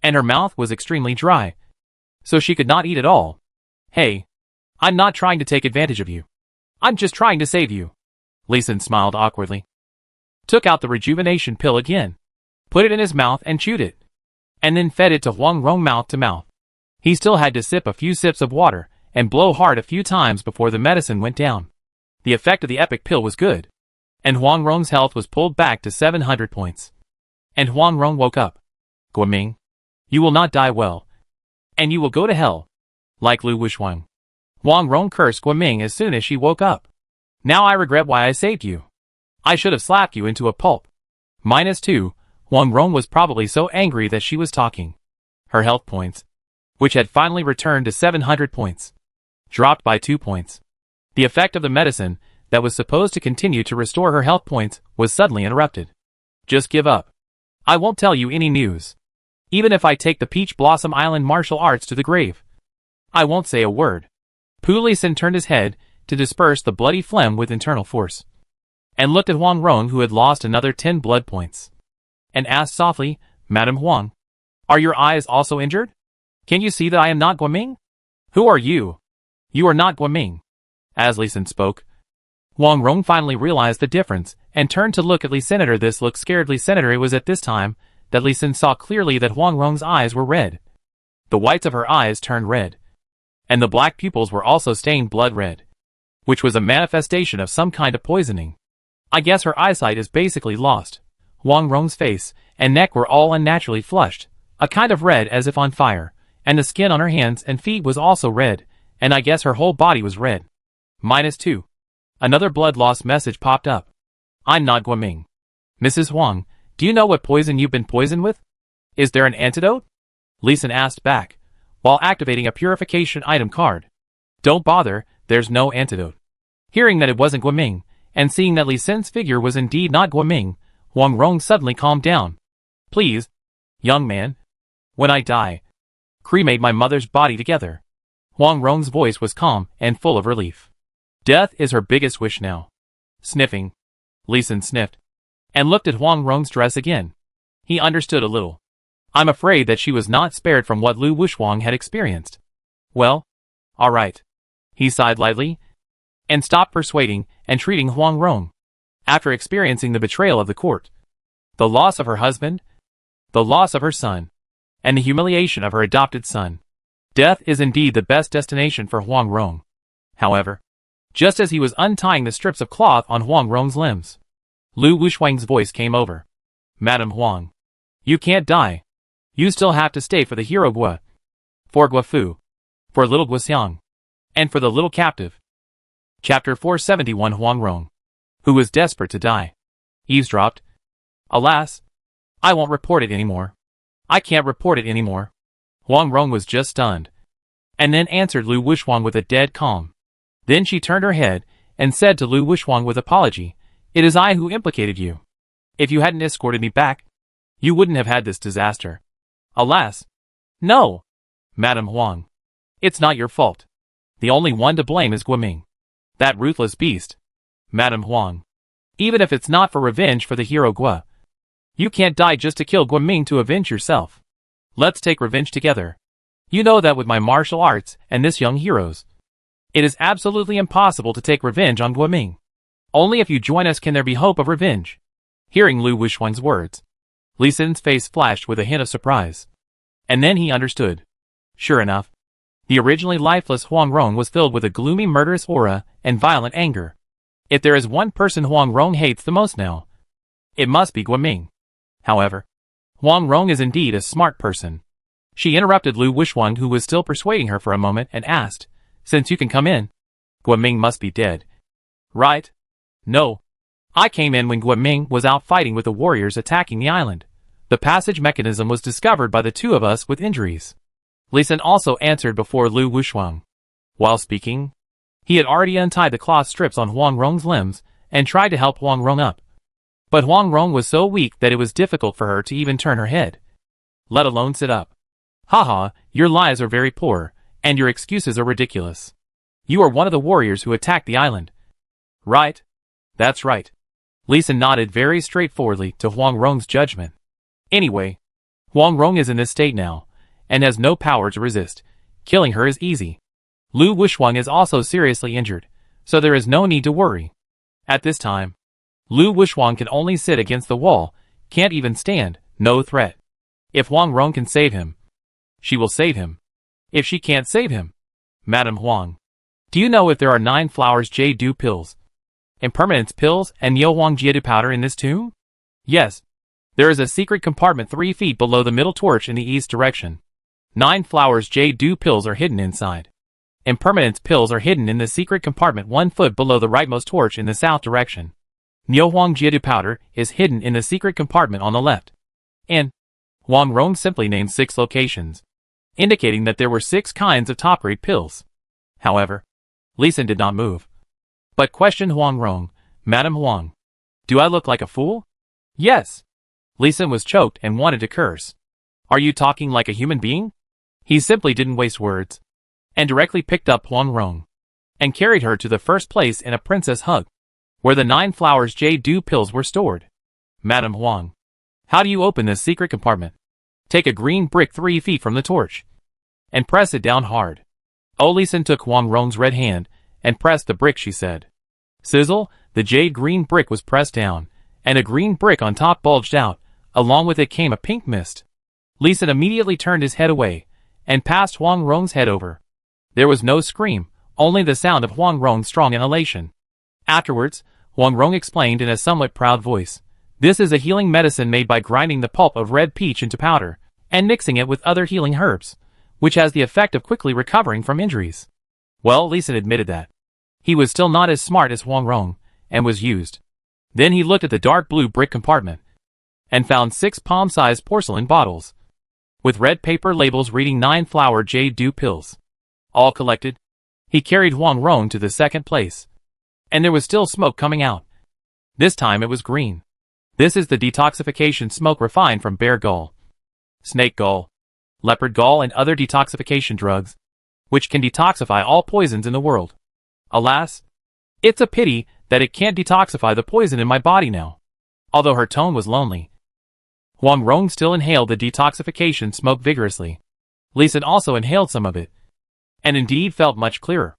and her mouth was extremely dry, so she could not eat at all. Hey, I'm not trying to take advantage of you. I'm just trying to save you. Li Xin smiled awkwardly, took out the rejuvenation pill again, put it in his mouth and chewed it, and then fed it to Huang Rong mouth to mouth. He still had to sip a few sips of water and blow hard a few times before the medicine went down. The effect of the epic pill was good, and Huang Rong's health was pulled back to 700 points. And Huang Rong woke up. Guoming, you will not die well, and you will go to hell, like Lu Wushuang. Huang Rong cursed Guoming as soon as she woke up. Now I regret why I saved you. I should have slapped you into a pulp. -2, Huang Rong was probably so angry that she was talking. Her health points, which had finally returned to 700 points, dropped by 2 points. The effect of the medicine, that was supposed to continue to restore her health points, was suddenly interrupted. Just give up. I won't tell you any news. Even if I take the Peach Blossom Island martial arts to the grave, I won't say a word. Li Xin turned his head to disperse the bloody phlegm with internal force, and looked at Huang Rong, who had lost another 10 blood points, and asked softly, Madam Huang, are your eyes also injured? Can you see that I am not Guoming? Who are you? You are not Guoming. As Li Xin spoke, Huang Rong finally realized the difference and turned to look at Li Senator. This look scared Li Senator. It was at this time that Li Xin saw clearly that Huang Rong's eyes were red. The whites of her eyes turned red, and the black pupils were also stained blood red, which was a manifestation of some kind of poisoning. I guess her eyesight is basically lost. Huang Rong's face and neck were all unnaturally flushed, a kind of red as if on fire, and the skin on her hands and feet was also red, and I guess her whole body was red. -2. Another blood loss message popped up. I'm not Guoming. Mrs. Huang, do you know what poison you've been poisoned with? Is there an antidote? Li Xin asked back, while activating a purification item card. Don't bother, there's no antidote. Hearing that it wasn't Guoming, and seeing that Li Xin's figure was indeed not Guoming, Huang Rong suddenly calmed down. Please, young man, when I die, cremate my mother's body together. Huang Rong's voice was calm and full of relief. Death is her biggest wish now. Sniffing, Li Xin sniffed, and looked at Huang Rong's dress again. He understood a little. I'm afraid that she was not spared from what Lu Wushuang had experienced. Well, all right. He sighed lightly, and stopped persuading and treating Huang Rong. After experiencing the betrayal of the court, the loss of her husband, the loss of her son, and the humiliation of her adopted son, death is indeed the best destination for Huang Rong. However, just as he was untying the strips of cloth on Huang Rong's limbs, Lu Wushuang's voice came over. Madam Huang, you can't die. You still have to stay for the hero Gua, for Guafu, for little Guaxiang, and for the little captive. Chapter 471. Huang Rong, who was desperate to die, eavesdropped. Alas, I won't report it anymore. I can't report it anymore. Huang Rong was just stunned, and then answered Lu Wushuang with a dead calm. Then she turned her head and said to Lu Wushuang with apology, It is I who implicated you. If you hadn't escorted me back, you wouldn't have had this disaster. Alas. No, Madam Huang. It's not your fault. The only one to blame is Guoming, that ruthless beast. Madam Huang, even if it's not for revenge for the hero Gua, you can't die just to kill Guoming to avenge yourself. Let's take revenge together. You know that with my martial arts and this young hero's, It is absolutely impossible to take revenge on Guoming. Only if you join us can there be hope of revenge. Hearing Lu Wuxuang's words, Li Sin's face flashed with a hint of surprise. And then he understood. Sure enough, the originally lifeless Huang Rong was filled with a gloomy murderous aura and violent anger. If there is one person Huang Rong hates the most now, it must be Guoming. However, Huang Rong is indeed a smart person. She interrupted Lu Wuxuang, who was still persuading her, for a moment, and asked, "Since you can come in, Guoming must be dead, right?" "No. I came in when Guoming was out fighting with the warriors attacking the island. The passage mechanism was discovered by the two of us with injuries." Li Sin also answered before Lu Wuxuang. While speaking, he had already untied the cloth strips on Huang Rong's limbs and tried to help Huang Rong up. But Huang Rong was so weak that it was difficult for her to even turn her head, let alone sit up. "Haha, your lies are very poor, and your excuses are ridiculous. You are one of the warriors who attacked the island, right?" "That's right." Li Sin nodded very straightforwardly to Huang Rong's judgment. "Anyway, Huang Rong is in this state now, and has no power to resist. Killing her is easy. Lu Wuxuang is also seriously injured, so there is no need to worry. At this time, Lu Wuxuang can only sit against the wall, can't even stand, no threat. If Huang Rong can save him, she will save him. If she can't save him, Madam Huang, do you know if there are 9 flowers Jade pills, impermanence pills, and Neo Huang Jiedu powder in this tomb?" "Yes. There is a secret compartment 3 feet below the middle torch in the east direction. 9 flowers Jade pills are hidden inside. Impermanence pills are hidden in the secret compartment 1 foot below the rightmost torch in the south direction. Neo Huang Jiedu powder is hidden in the secret compartment on the left." And Huang Rong simply named 6 locations, indicating that there were 6 kinds of top-grade pills. However, Li Sin did not move, but questioned Huang Rong, "Madam Huang, do I look like a fool?" "Yes." Li Sin was choked and wanted to curse. "Are you talking like a human being?" He simply didn't waste words, and directly picked up Huang Rong, and carried her to the first place in a princess hug, where the 9 flowers Jade pills were stored. "Madam Huang, how do you open this secret compartment? Take a green brick 3 feet from the torch, and press it down hard." Li Sin took Huang Rong's red hand, and pressed the brick, she said. Sizzle, the jade green brick was pressed down, and a green brick on top bulged out. Along with it came a pink mist. Li Sin immediately turned his head away, and passed Huang Rong's head over. There was no scream, only the sound of Huang Rong's strong inhalation. Afterwards, Huang Rong explained in a somewhat proud voice, "This is a healing medicine made by grinding the pulp of red peach into powder, and mixing it with other healing herbs, which has the effect of quickly recovering from injuries." Well, Li Sin admitted that he was still not as smart as Huang Rong, and was used. Then he looked at the dark blue brick compartment, and found 6 palm-sized porcelain bottles, with red paper labels reading 9 flower Jade pills. All collected, he carried Huang Rong to the second place, and there was still smoke coming out. This time it was green. This is the detoxification smoke refined from bear gall, snake gall, leopard gall, and other detoxification drugs, which can detoxify all poisons in the world. Alas, it's a pity that it can't detoxify the poison in my body now. Although her tone was lonely, Huang Rong still inhaled the detoxification smoke vigorously. Li Sin also inhaled some of it, and indeed felt much clearer.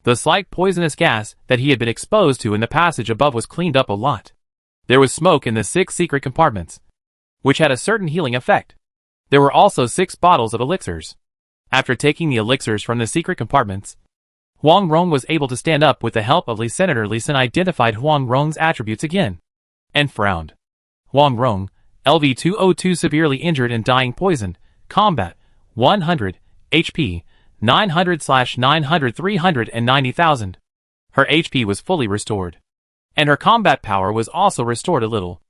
The slight poisonous gas that he had been exposed to in the passage above was cleaned up a lot. There was smoke in the 6 secret compartments, which had a certain healing effect. There were also 6 bottles of elixirs. After taking the elixirs from the secret compartments, Huang Rong was able to stand up with the help of Li Senator. Li Sin identified Huang Rong's attributes again, and frowned. Huang Rong, LV-202, severely injured and dying, poisoned, combat, 100, HP, 900/900 390,000. Her HP was fully restored, and her combat power was also restored a little,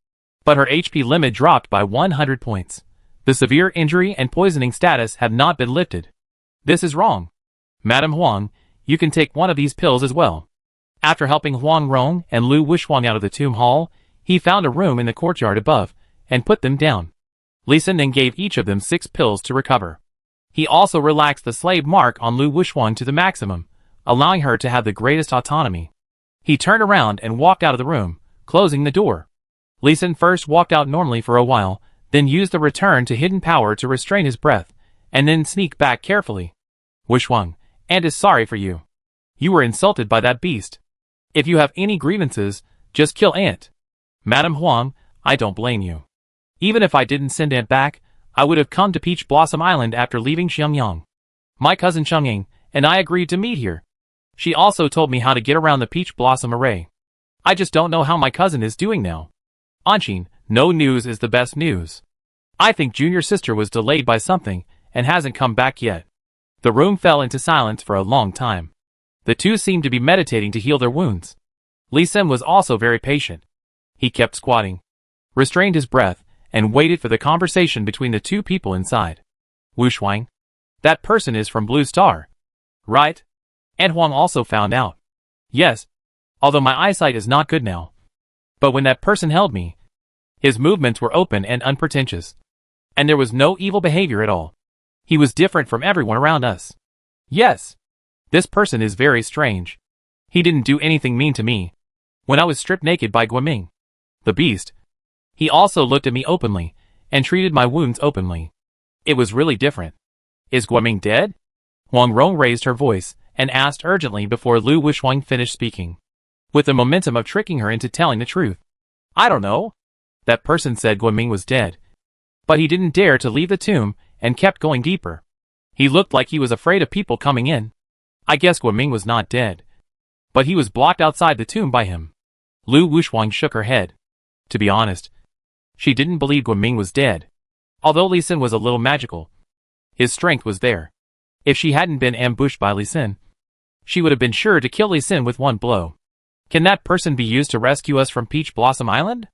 but her HP limit dropped by 100 points. The severe injury and poisoning status have not been lifted. This is wrong. Madam Huang, you can take one of these pills as well. After helping Huang Rong and Lu Wuxuang out of the tomb hall, he found a room in the courtyard above, and put them down. Li Sin then gave each of them 6 pills to recover. He also relaxed the slave mark on Lu Wuxuang to the maximum, allowing her to have the greatest autonomy. He turned around and walked out of the room, closing the door. Li Sin first walked out normally for a while, then used the return to hidden power to restrain his breath, and then sneak back carefully. "Wuxuang, Aunt is sorry for you. You were insulted by that beast. If you have any grievances, just kill Ant. Madam Huang, I don't blame you. Even if I didn't send Ant back, I would have come to Peach Blossom Island after leaving Xiangyang. My cousin Xiangyang and I agreed to meet here. She also told me how to get around the Peach Blossom Array. I just don't know how my cousin is doing now. Anshin, no news is the best news. I think Junior Sister was delayed by something and hasn't come back yet. The room fell into silence for a long time. The two seemed to be meditating to heal their wounds. Li Xin was also very patient. He kept squatting, restrained his breath, and waited for the conversation between the two people inside. Wu Shuang. That person is from Blue Star. Right? And Huang also found out. Yes. Although my eyesight is not good now. But when that person held me, his movements were open and unpretentious. And there was no evil behavior at all. He was different from everyone around us. Yes. This person is very strange. He didn't do anything mean to me. When I was stripped naked by Guoming, the beast, he also looked at me openly, and treated my wounds openly. It was really different. Is Guoming dead? Huang Rong raised her voice, and asked urgently before Lu Wushuang finished speaking, with the momentum of tricking her into telling the truth. I don't know. That person said Guoming was dead. But he didn't dare to leave the tomb, and kept going deeper. He looked like he was afraid of people coming in. I guess Guoming was not dead. But he was blocked outside the tomb by him. Lu Wushuang shook her head. To be honest, she didn't believe Guoming was dead. Although Li Xin was a little magical, his strength was there. If she hadn't been ambushed by Li Xin, she would have been sure to kill Li Xin with one blow. Can that person be used to rescue us from Peach Blossom Island?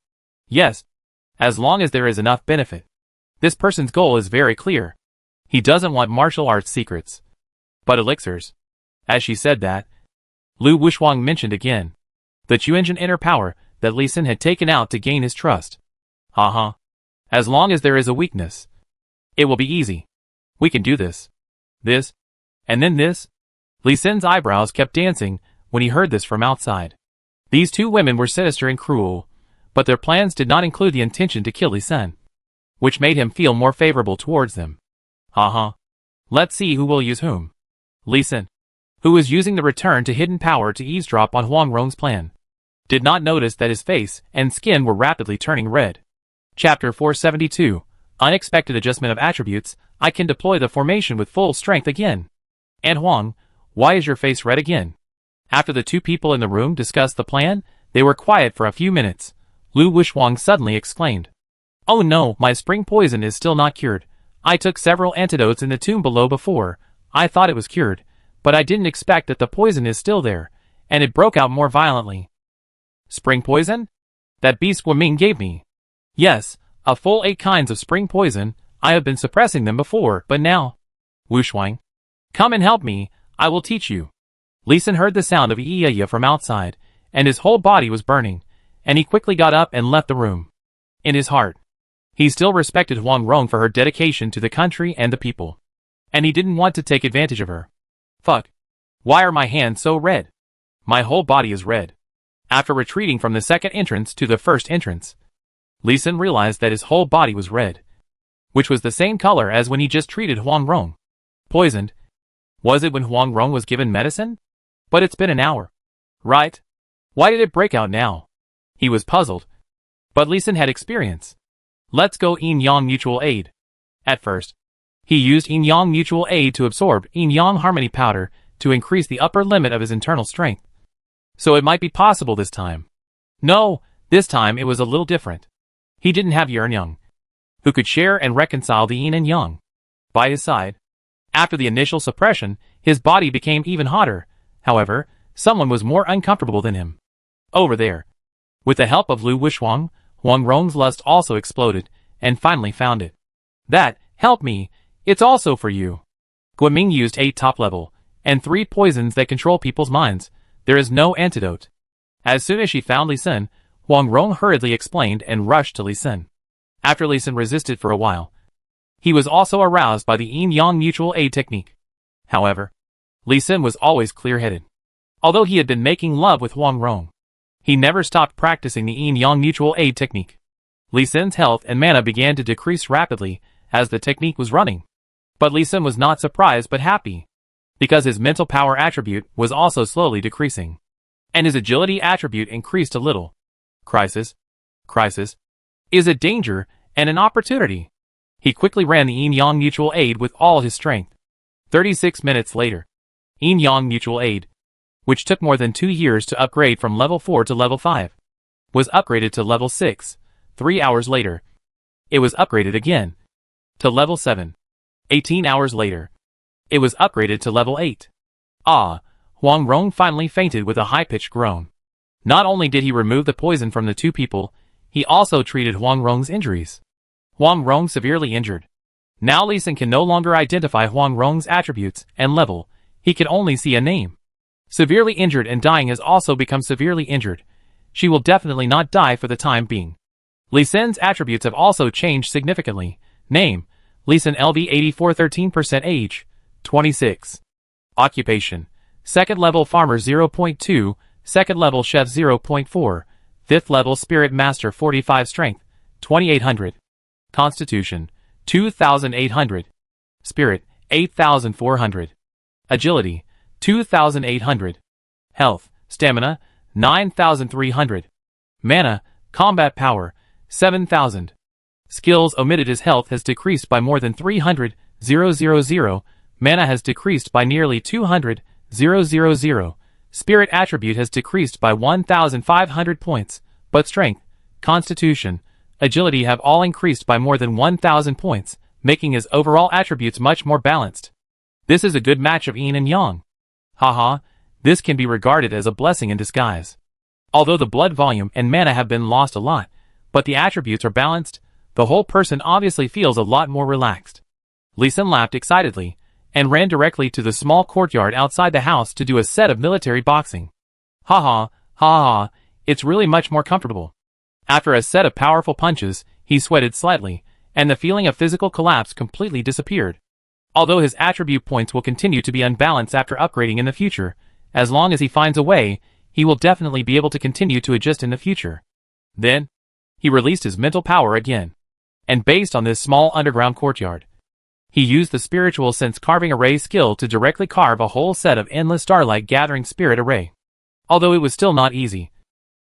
Yes, as long as there is enough benefit. This person's goal is very clear. He doesn't want martial arts secrets, but elixirs. As she said that, Lu Wushuang mentioned again the Chuanjin inner power that Li Xin had taken out to gain his trust. Haha. As long as there is a weakness, it will be easy. We can do this. This. And then this. Li Xin's eyebrows kept dancing when he heard this from outside. These two women were sinister and cruel, but their plans did not include the intention to kill Li Xin, which made him feel more favorable towards them. Haha. Let's see who will use whom. Li Xin, who was using the return to hidden power to eavesdrop on Huang Rong's plan, did not notice that his face and skin were rapidly turning red. Chapter 472, Unexpected Adjustment of Attributes. I can deploy the formation with full strength again. And Huang, why is your face red again? After the two people in the room discussed the plan, they were quiet for a few minutes. Lu Wushuang suddenly exclaimed, Oh no, my spring poison is still not cured. I took several antidotes in the tomb below before. I thought it was cured, but I didn't expect that the poison is still there, and it broke out more violently. Spring poison? That beast Guoming gave me. Yes, a full 8 kinds of spring poison. I have been suppressing them before, but now. Wushuang, come and help me, I will teach you. Li Xin heard the sound of Iya from outside, and his whole body was burning, and he quickly got up and left the room. In his heart, he still respected Huang Rong for her dedication to the country and the people, and he didn't want to take advantage of her. Fuck. Why are my hands so red? My whole body is red. After retreating from the second entrance to the first entrance, Li Xin realized that his whole body was red, which was the same color as when he just treated Huang Rong. Poisoned? Was it when Huang Rong was given medicine? But it's been an hour. Right? Why did it break out now? He was puzzled. But Li Xin had experience. Let's go Yin Yang Mutual Aid. At first, he used Yin Yang Mutual Aid to absorb Yin Yang Harmony Powder to increase the upper limit of his internal strength. So it might be possible this time. No, this time it was a little different. He didn't have Yin and Yang, who could share and reconcile the Yin and Yang by his side. After the initial suppression, his body became even hotter. However, someone was more uncomfortable than him. Over there. With the help of Lu Wushuang, Huang Rong's lust also exploded, and finally found it. That, help me, it's also for you. Guoming used 8 top level, and 3 poisons that control people's minds. There is no antidote. As soon as she found Li Xin, Huang Rong hurriedly explained and rushed to Li Xin. After Li Xin resisted for a while, he was also aroused by the Yin-Yang Mutual Aid technique. However, Li Xin was always clear-headed. Although he had been making love with Huang Rong, he never stopped practicing the Yin-Yang Mutual Aid technique. Li Xin's health and mana began to decrease rapidly as the technique was running. But Li Xin was not surprised but happy. because his mental power attribute was also slowly decreasing. And his agility attribute increased a little. Crisis. Crisis. Is a danger and an opportunity. He quickly ran the Yin-Yang Mutual Aid with all his strength. 36 minutes later. Yin-Yang Mutual Aid, which took more than 2 years to upgrade from level 4 to level 5, was upgraded to level 6. 3 hours later. It was upgraded again to level 7. 18 hours later. It was upgraded to level 8. Ah, Huang Rong finally fainted with a high-pitched groan. Not only did he remove the poison from the two people, he also treated Huang Rong's injuries. Huang Rong severely injured. Now Lee Sin can no longer identify Huang Rong's attributes and level, he can only see a name. Severely injured and dying has also become severely injured. She will definitely not die for the time being. Lee Sin's attributes have also changed significantly. Name, Lee Sin LV 84 13% age, 26. Occupation, 2nd level farmer 0.2, 2nd level chef 0.4, 5th level spirit master 45 strength, 2800. Constitution, 2800. Spirit, 8400. Agility, 2800. Health, stamina, 9300. Mana, combat power, 7000. Skills omitted. His health has decreased by more than 300, 000. Mana has decreased by nearly 200, 000. Spirit attribute has decreased by 1500 points, but strength, constitution, agility have all increased by more than 1000 points, making his overall attributes much more balanced. This is a good match of yin and yang. Haha, this can be regarded as a blessing in disguise. Although the blood volume and mana have been lost a lot, but the attributes are balanced, the whole person obviously feels a lot more relaxed. Lee Sin laughed excitedly, and ran directly to the small courtyard outside the house to do a set of military boxing. Ha ha, it's really much more comfortable. After a set of powerful punches, he sweated slightly, and the feeling of physical collapse completely disappeared. Although his attribute points will continue to be unbalanced after upgrading in the future, as long as he finds a way, he will definitely be able to continue to adjust in the future. Then, he released his mental power again. And based on this small underground courtyard, he used the spiritual sense carving array skill to directly carve a whole set of endless starlight gathering spirit array. Although it was still not easy,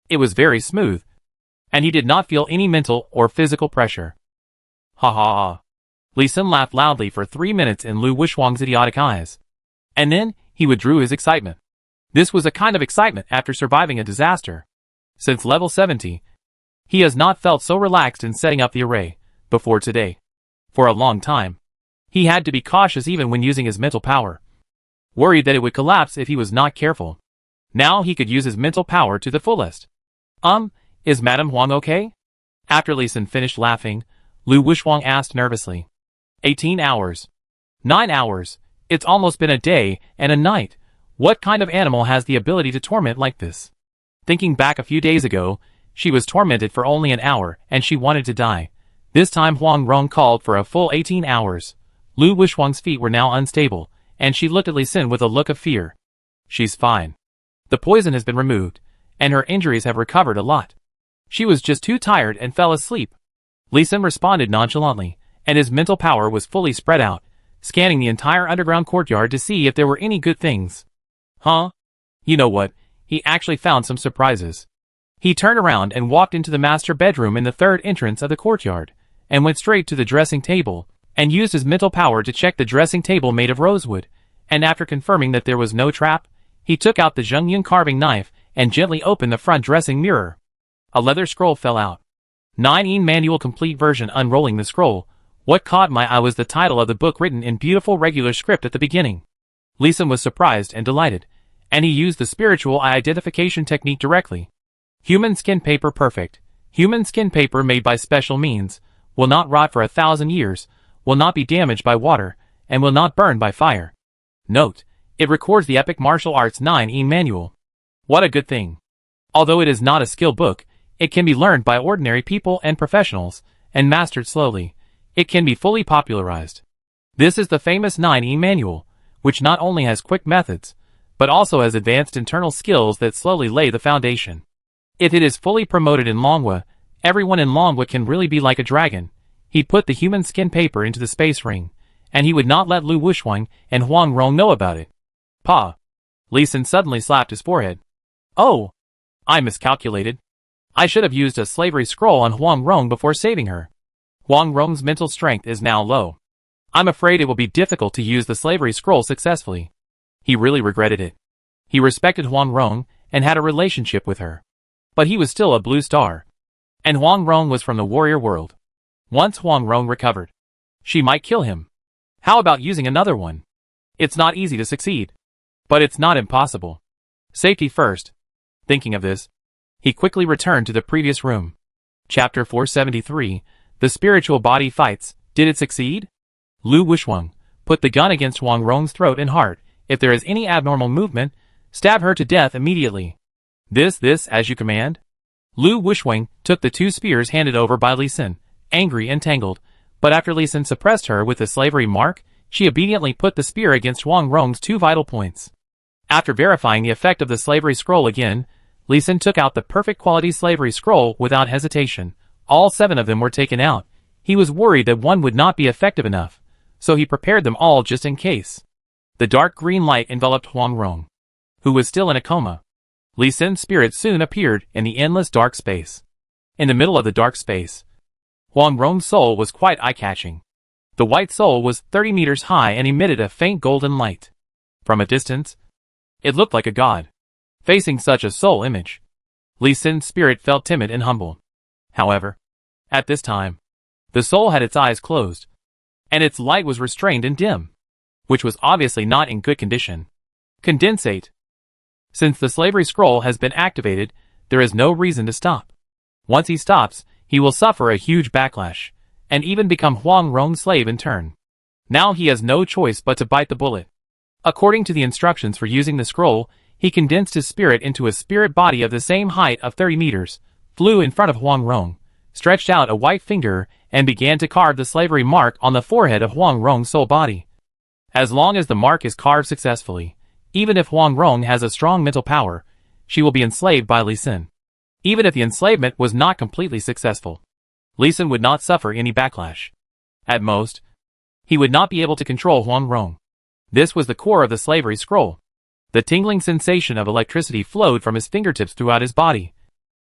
it was very smooth, and he did not feel any mental or physical pressure. Ha ha ha. Lee Sin laughed loudly for 3 minutes in Lu Wuxuang's idiotic eyes. And then, he withdrew his excitement. This was a kind of excitement after surviving a disaster. Since level 70, he has not felt so relaxed in setting up the array, before today. For a long time, he had to be cautious even when using his mental power. Worried that it would collapse if he was not careful. Now he could use his mental power to the fullest. Is Madame Huang okay? After Lee Sin finished laughing, Lu Wuxuang asked nervously. 18 hours. 9 hours. It's almost been a day and a night. What kind of animal has the ability to torment like this? Thinking back a few days ago, she was tormented for only an hour and she wanted to die. This time Huang Rong called for a full 18 hours. Lu Wuxuang's feet were now unstable, and she looked at Lee Sin with a look of fear. She's fine. The poison has been removed, and her injuries have recovered a lot. She was just too tired and fell asleep. Lee Sin responded nonchalantly, and his mental power was fully spread out, scanning the entire underground courtyard to see if there were any good things. Huh? You know what, he actually found some surprises. He turned around and walked into the master bedroom in the third entrance of the courtyard, and went straight to the dressing table, and used his mental power to check the dressing table made of rosewood, and after confirming that there was no trap, he took out the Zhengyun carving knife and gently opened the front dressing mirror. A leather scroll fell out. 9 Manual Complete Version. Unrolling the scroll, what caught my eye was the title of the book written in beautiful regular script at the beginning. Lee Sin was surprised and delighted, and he used the spiritual eye identification technique directly. Human skin paper perfect. Human skin paper made by special means, will not rot for 1,000 years, will not be damaged by water, and will not burn by fire. Note, it records the epic martial arts 9 manual. What a good thing. Although it is not a skill book, it can be learned by ordinary people and professionals, and mastered slowly. It can be fully popularized. This is the famous 9 manual, which not only has quick methods, but also has advanced internal skills that slowly lay the foundation. If it is fully promoted in Longhua, everyone in Longhua can really be like a dragon. He put the human skin paper into the space ring, and he would not let Lu Wuxuang and Huang Rong know about it. Pa! Li Sin suddenly slapped his forehead. Oh! I miscalculated. I should have used a slavery scroll on Huang Rong before saving her. Huang Rong's mental strength is now low. I'm afraid it will be difficult to use the slavery scroll successfully. He really regretted it. He respected Huang Rong and had a relationship with her. But he was still a blue star. And Huang Rong was from the warrior world. Once Huang Rong recovered, she might kill him. How about using another one? It's not easy to succeed. But it's not impossible. Safety first. Thinking of this, he quickly returned to the previous room. Chapter 473, The Spiritual Body Fights. Did it succeed? Lu Wusheng, put the gun against Huang Rong's throat and heart. If there is any abnormal movement, stab her to death immediately. This as you command? Lu Wusheng took the 2 spears handed over by Li Sin, angry and tangled, but after Li Sin suppressed her with the slavery mark, she obediently put the spear against Huang Rong's 2 vital points. After verifying the effect of the slavery scroll again, Li Sin took out the perfect quality slavery scroll without hesitation. All 7 of them were taken out. He was worried that one would not be effective enough, so he prepared them all just in case. The dark green light enveloped Huang Rong, who was still in a coma. Li Sin's spirit soon appeared in the endless dark space. In the middle of the dark space, Huang Rong's soul was quite eye-catching. The white soul was 30 meters high and emitted a faint golden light. From a distance, it looked like a god. Facing such a soul image, Li Sin's spirit felt timid and humble. However, at this time, the soul had its eyes closed, and its light was restrained and dim, which was obviously not in good condition. Condensate. Since the slavery scroll has been activated, there is no reason to stop. Once he stops, he will suffer a huge backlash, and even become Huang Rong's slave in turn. Now he has no choice but to bite the bullet. According to the instructions for using the scroll, he condensed his spirit into a spirit body of the same height of 30 meters, flew in front of Huang Rong, stretched out a white finger, and began to carve the slavery mark on the forehead of Huang Rong's soul body. As long as the mark is carved successfully, even if Huang Rong has a strong mental power, she will be enslaved by Li Sin. Even if the enslavement was not completely successful, Li Sin would not suffer any backlash. At most, he would not be able to control Huang Rong. This was the core of the slavery scroll. The tingling sensation of electricity flowed from his fingertips throughout his body,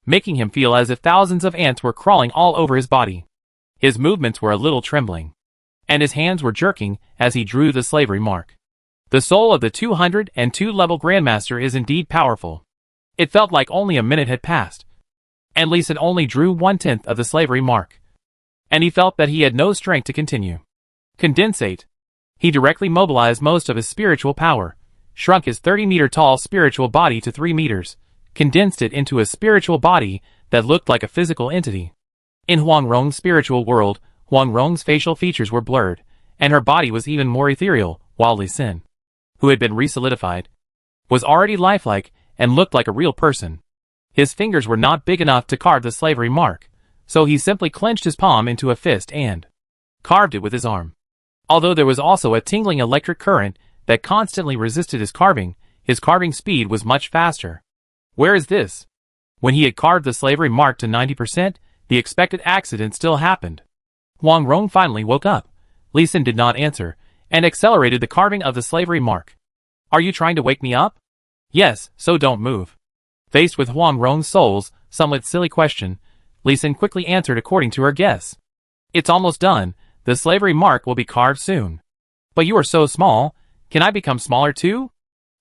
making him feel as if thousands of ants were crawling all over his body. His movements were a little trembling, and his hands were jerking as he drew the slavery mark. The soul of the 202-level Grandmaster is indeed powerful. It felt like only a minute had passed, and Li Sin only drew 1/10 of the slavery mark, and he felt that he had no strength to continue. Condensate. He directly mobilized most of his spiritual power, shrunk his 30-meter-tall spiritual body to 3 meters, condensed it into a spiritual body that looked like a physical entity. In Huang Rong's spiritual world, Huang Rong's facial features were blurred, and her body was even more ethereal, while Li Sin, who had been resolidified, was already lifelike and looked like a real person. His fingers were not big enough to carve the slavery mark, so he simply clenched his palm into a fist and carved it with his arm. Although there was also a tingling electric current that constantly resisted his carving speed was much faster. Where is this? When he had carved the slavery mark to 90%, the expected accident still happened. Huang Rong finally woke up. Li Sin did not answer, and accelerated the carving of the slavery mark. Are you trying to wake me up? Yes, so don't move. Faced with Huang Rong's soul's somewhat silly question, Li Sin quickly answered according to her guess. It's almost done. The slavery mark will be carved soon. But you are so small. Can I become smaller too?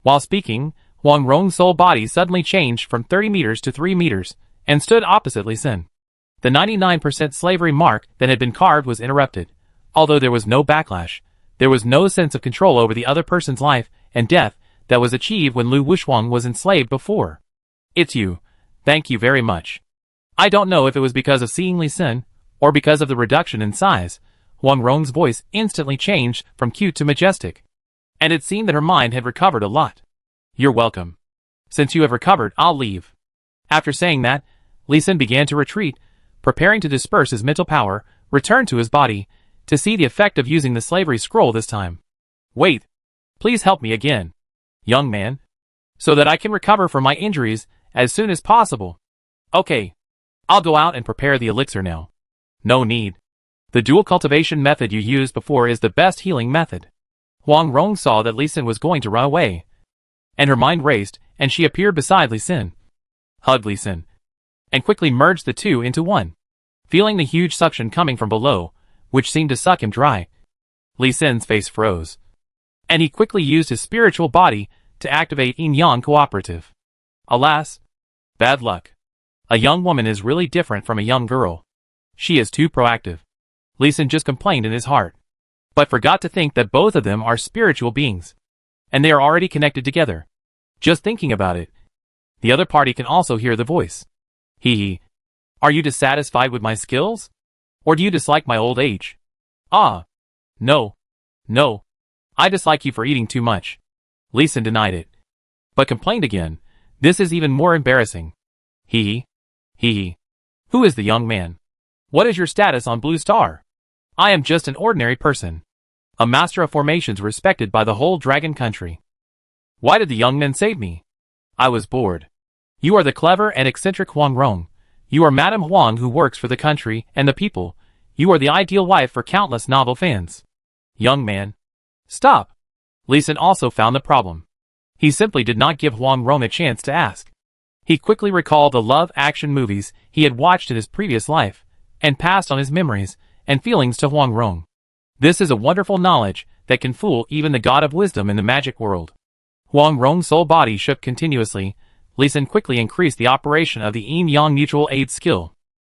While speaking, Huang Rong's soul body suddenly changed from 30 meters to 3 meters, and stood opposite Li Sin. The 99% slavery mark that had been carved was interrupted. Although there was no backlash, there was no sense of control over the other person's life and death that was achieved when Lu Wusheng was enslaved before. It's you. Thank you very much. I don't know if it was because of seeing Li Sin, or because of the reduction in size. Huang Rong's voice instantly changed from cute to majestic, and it seemed that her mind had recovered a lot. You're welcome. Since you have recovered, I'll leave. After saying that, Li Sin began to retreat, preparing to disperse his mental power, return to his body, to see the effect of using the slavery scroll this time. Wait. Please help me again, young man, so that I can recover from my injuries as soon as possible. Okay. I'll go out and prepare the elixir now. No need. The dual cultivation method you used before is the best healing method. Huang Rong saw that Li Sin was going to run away, And her mind raced, and she appeared beside Li Xin. Hugged Li Xin. And quickly merged the two into one. Feeling the huge suction coming from below, which seemed to suck him dry, Li Xin's face froze. And he quickly used his spiritual body to activate yin-yang cooperative. Alas, bad luck. A young woman is really different from a young girl. She is too proactive. Li Xin just complained in his heart. But forgot to think that both of them are spiritual beings. And they are already connected together. Just thinking about it. The other party can also hear the voice. Hee hee. Are you dissatisfied with my skills? Or do you dislike my old age? Ah. No. No. I dislike you for eating too much. Li Xin denied it. But complained again. This is even more embarrassing. Hee hee. Hee hee. Who is the young man? What is your status on Blue Star? I am just an ordinary person. A master of formations respected by the whole dragon country. Why did the young men save me? I was bored. You are the clever and eccentric Huang Rong. You are Madame Huang who works for the country and the people. You are the ideal wife for countless novel fans. Young man. Stop. Li Xin also found the problem. He simply did not give Huang Rong a chance to ask. He quickly recalled the love action movies he had watched in his previous life, and passed on his memories and feelings to Huang Rong. This is a wonderful knowledge that can fool even the god of wisdom in the magic world. Huang Rong's soul body shook continuously. Li Xin quickly increased the operation of the yin-yang mutual aid skill.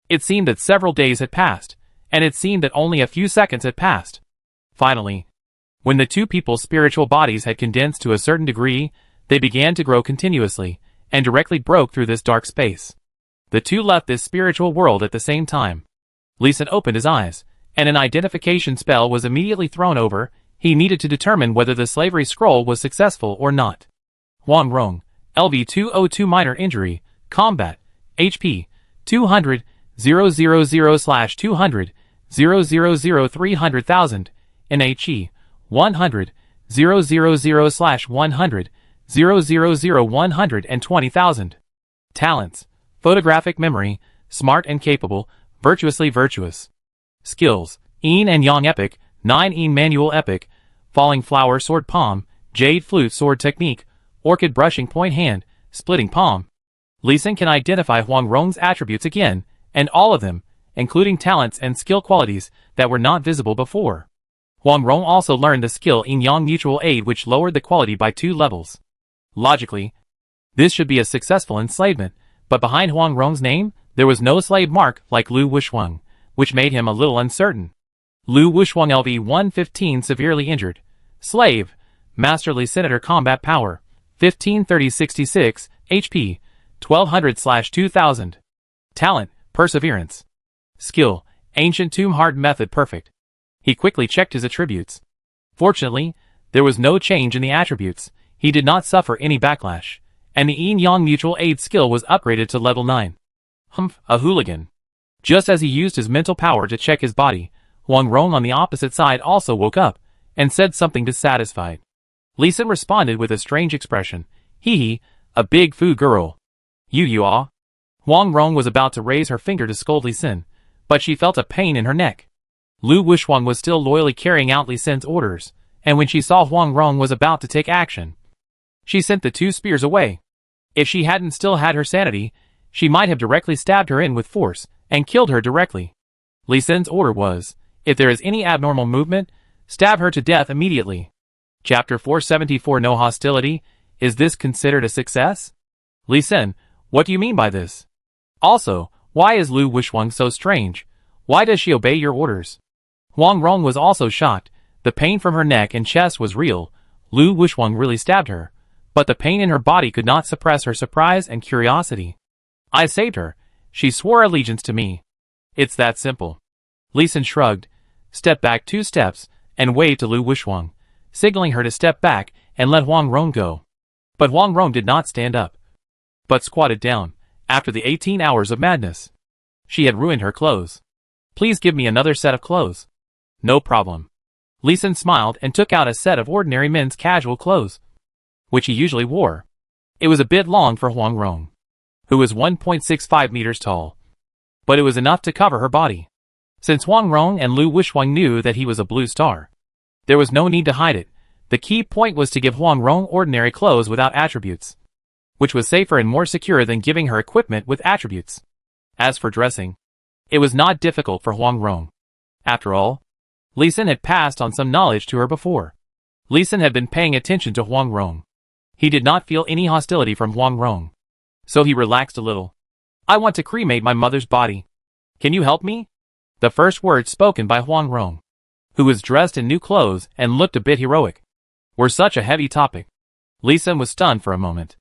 It seemed that several days had passed, and it seemed that only a few seconds had passed. Finally, when the two people's spiritual bodies had condensed to a certain degree, they began to grow continuously, and directly broke through this dark space. The two left this spiritual world at the same time. Li Xin opened his eyes, and an identification spell was immediately thrown over. He needed to determine whether the slavery scroll was successful or not. Huang Rong, LV-202 minor injury, combat, HP, 200, 000/200, 000/300,000, NHE, 100, 000/100, 000/120,000. Talents, photographic memory, smart and capable, virtuously virtuous. Skills, Yin and Yang Epic, 9 Yin Manual Epic, Falling Flower Sword Palm, Jade Flute Sword Technique, Orchid Brushing Point Hand, Splitting Palm. Li Xin can identify Huang Rong's attributes again, and all of them, including talents and skill qualities that were not visible before. Huang Rong also learned the skill Yin-Yang Mutual Aid, which lowered the quality by 2 levels. Logically, this should be a successful enslavement, but behind Huang Rong's name, there was no slave mark like Lu Wushuang, which made him a little uncertain. Lu Wushuang LV-115 severely injured. Slave, Masterly Senator Combat Power, 1530-66, HP, 1200/2000. Talent, Perseverance. Skill, Ancient Tomb Hard Method Perfect. He quickly checked his attributes. Fortunately, there was no change in the attributes. He did not suffer any backlash, and the Yin-Yang Mutual Aid skill was upgraded to level 9. Humph, a hooligan. Just as he used his mental power to check his body, Huang Rong on the opposite side also woke up, and said something dissatisfied. Li Xin responded with a strange expression. Hee hee, a big food girl. You ah. Huang Rong was about to raise her finger to scold Li Xin, but she felt a pain in her neck. Lu Wushuang was still loyally carrying out Li Xin's orders, and when she saw Huang Rong was about to take action, she sent the 2 spears away. If she hadn't still had her sanity, she might have directly stabbed her in with force, and killed her directly. Li Xin's order was, if there is any abnormal movement, stab her to death immediately. Chapter 474 No Hostility. Is this considered a success? Li Xin, what do you mean by this? Also, why is Lu Wushuang so strange? Why does she obey your orders? Huang Rong was also shocked. The pain from her neck and chest was real. Lu Wushuang really stabbed her, but the pain in her body could not suppress her surprise and curiosity. I saved her. She swore allegiance to me. It's that simple. Li Xin shrugged, stepped back 2 steps, and waved to Lu Wushuang, signaling her to step back and let Huang Rong go. But Huang Rong did not stand up, but squatted down. After the 18 hours of madness, she had ruined her clothes. Please give me another set of clothes. No problem. Li Xin smiled and took out a set of ordinary men's casual clothes, which he usually wore. It was a bit long for Huang Rong, who was 1.65 meters tall, but it was enough to cover her body. Since Huang Rong and Lu Wushuang knew that he was a blue star, there was no need to hide it. The key point was to give Huang Rong ordinary clothes without attributes, which was safer and more secure than giving her equipment with attributes. As for dressing, it was not difficult for Huang Rong. After all, Li Xin had passed on some knowledge to her before. Li Xin had been paying attention to Huang Rong. He did not feel any hostility from Huang Rong, so he relaxed a little. I want to cremate my mother's body. Can you help me? The first words spoken by Huang Rong, who was dressed in new clothes and looked a bit heroic, were such a heavy topic. Li Xin was stunned for a moment.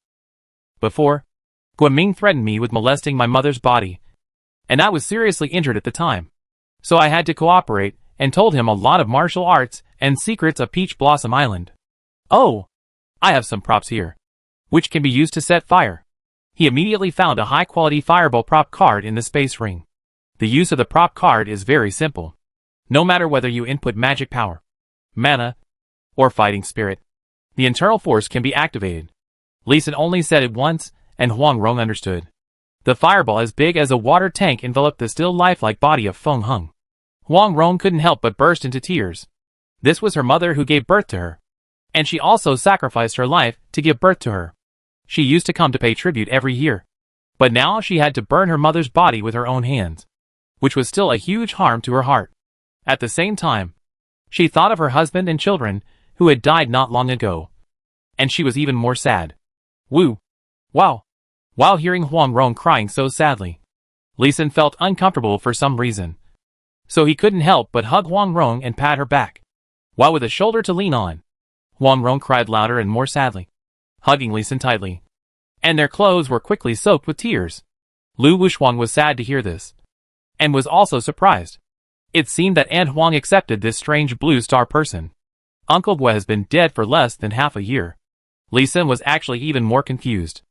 Before, Guoming threatened me with molesting my mother's body, and I was seriously injured at the time. So I had to cooperate and told him a lot of martial arts and secrets of Peach Blossom Island. Oh, I have some props here, which can be used to set fire. He immediately found a high-quality fireball prop card in the space ring. The use of the prop card is very simple. No matter whether you input magic power, mana, or fighting spirit, the internal force can be activated. Li Xin only said it once, and Huang Rong understood. The fireball as big as a water tank enveloped the still lifelike body of Feng Heng. Huang Rong couldn't help but burst into tears. This was her mother who gave birth to her, and she also sacrificed her life to give birth to her. She used to come to pay tribute every year, but now she had to burn her mother's body with her own hands, which was still a huge harm to her heart. At the same time, she thought of her husband and children who had died not long ago, and she was even more sad. Woo! Wow! While hearing Huang Rong crying so sadly, Li Xin felt uncomfortable for some reason, so he couldn't help but hug Huang Rong and pat her back. While with a shoulder to lean on, Huang Rong cried louder and more sadly, hugging Li Xin tightly, and their clothes were quickly soaked with tears. Lu Wuxuang was sad to hear this, and was also surprised. It seemed that Aunt Huang accepted this strange blue star person. Uncle Bue has been dead for less than half a year. Li Xin was actually even more confused.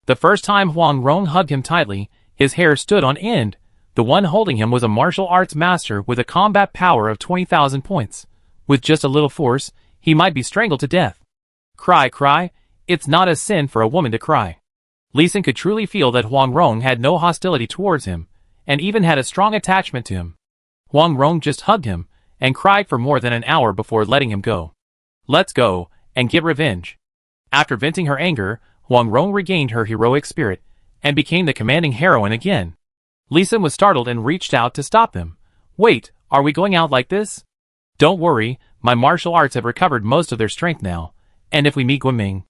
The first time Huang Rong hugged him tightly, his hair stood on end. The one holding him was a martial arts master with a combat power of 20,000 points. With just a little force, he might be strangled to death. Cry, it's not a sin for a woman to cry. Li Xin could truly feel that Huang Rong had no hostility towards him, and even had a strong attachment to him. Huang Rong just hugged him, and cried for more than an hour before letting him go. Let's go, and get revenge. After venting her anger, Huang Rong regained her heroic spirit, and became the commanding heroine again. Li Xin was startled and reached out to stop them. Wait, are we going out like this? Don't worry, my martial arts have recovered most of their strength now, and if we meet Guoming,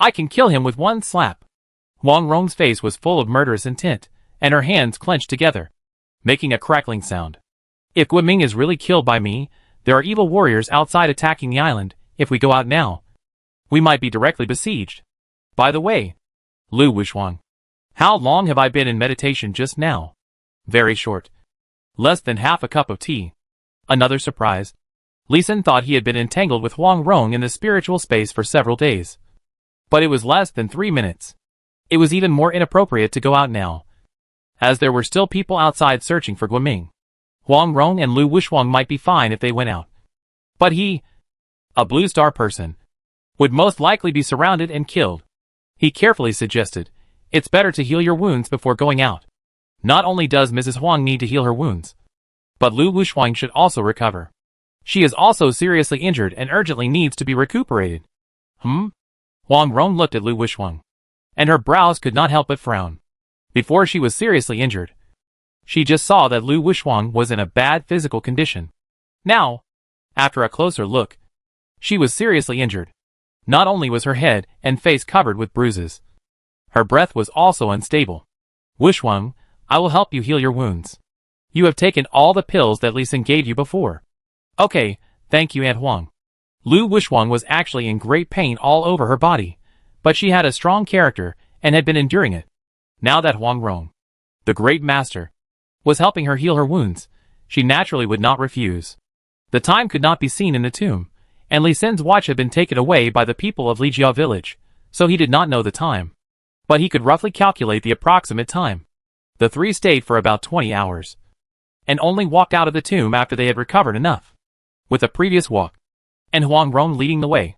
I can kill him with one slap. Huang Rong's face was full of murderous intent, and her hands clenched together, making a crackling sound. If Guoming is really killed by me, there are evil warriors outside attacking the island. If we go out now, we might be directly besieged. By the way, Lu Wuxuang, how long have I been in meditation just now? Very short. Less than half a cup of tea. Another surprise. Li Xin thought he had been entangled with Huang Rong in the spiritual space for several days. But it was less than 3 minutes. It was even more inappropriate to go out now, as there were still people outside searching for Guoming. Huang Rong and Lu Wuxuang might be fine if they went out. But he, a blue star person, would most likely be surrounded and killed. He carefully suggested, it's better to heal your wounds before going out. Not only does Mrs. Huang need to heal her wounds, but Lu Wuxuang should also recover. She is also seriously injured and urgently needs to be recuperated. Huang Rong looked at Lu Wuxuang, and her brows could not help but frown. Before she was seriously injured, she just saw that Lu Wuxuang was in a bad physical condition. Now, after a closer look, she was seriously injured. Not only was her head and face covered with bruises, her breath was also unstable. Wuxuang, I will help you heal your wounds. You have taken all the pills that Li Xin gave you before. Okay, thank you, Aunt Huang. Lu Wuxuang was actually in great pain all over her body, but she had a strong character and had been enduring it. Now that Huang Rong, the great master, was helping her heal her wounds, she naturally would not refuse. The time could not be seen in the tomb, and Li Xin's watch had been taken away by the people of Lijiao village, so he did not know the time. But he could roughly calculate the approximate time. The three stayed for about 20 hours, and only walked out of the tomb after they had recovered enough. With a previous walk, and Huang Rong leading the way,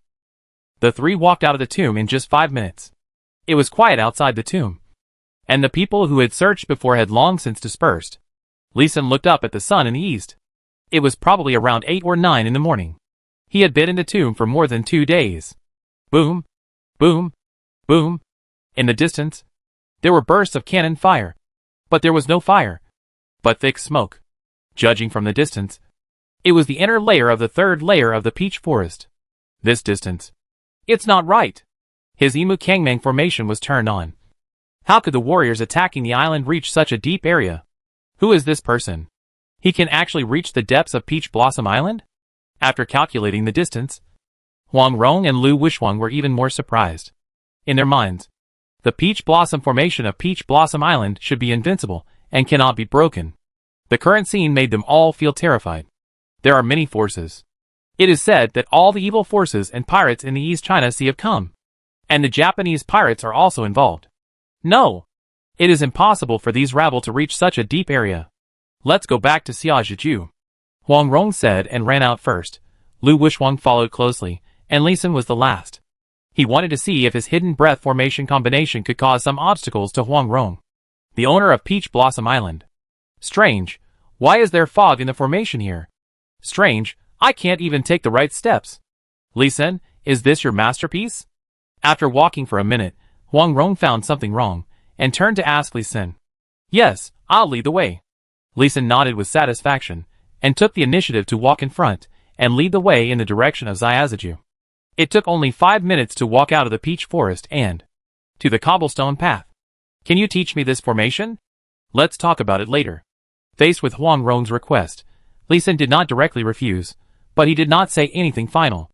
the three walked out of the tomb in just 5 minutes. It was quiet outside the tomb, and the people who had searched before had long since dispersed. Li Xin looked up at the sun in the east. It was probably around 8 or 9 in the morning. He had been in the tomb for more than 2 days. Boom, boom, boom. In the distance, there were bursts of cannon fire. But there was no fire, but thick smoke. Judging from the distance, it was the inner layer of the third layer of the peach forest. This distance. It's not right. His Imu Kangmang formation was turned on. How could the warriors attacking the island reach such a deep area? Who is this person? He can actually reach the depths of Peach Blossom Island? After calculating the distance, Huang Rong and Lu Wishhuang were even more surprised. In their minds, the Peach Blossom formation of Peach Blossom Island should be invincible and cannot be broken. The current scene made them all feel terrified. There are many forces. It is said that all the evil forces and pirates in the East China Sea have come. And the Japanese pirates are also involved. No! It is impossible for these rabble to reach such a deep area. Let's go back to Xiaozhiju. Huang Rong said and ran out first. Lu Wishhuang followed closely, and Li Xin was the last. He wanted to see if his hidden breath formation combination could cause some obstacles to Huang Rong, the owner of Peach Blossom Island. Strange. Why is there fog in the formation here? Strange. I can't even take the right steps. Li Xin, is this your masterpiece? After walking for a minute, Huang Rong found something wrong, and turned to ask Li Xin. Yes, I'll lead the way. Li Xin nodded with satisfaction, and took the initiative to walk in front, and lead the way in the direction of Xiaozhiju. It took only 5 minutes to walk out of the peach forest and to the cobblestone path. Can you teach me this formation? Let's talk about it later. Faced with Huang Rong's request, Li Xin did not directly refuse, but he did not say anything final.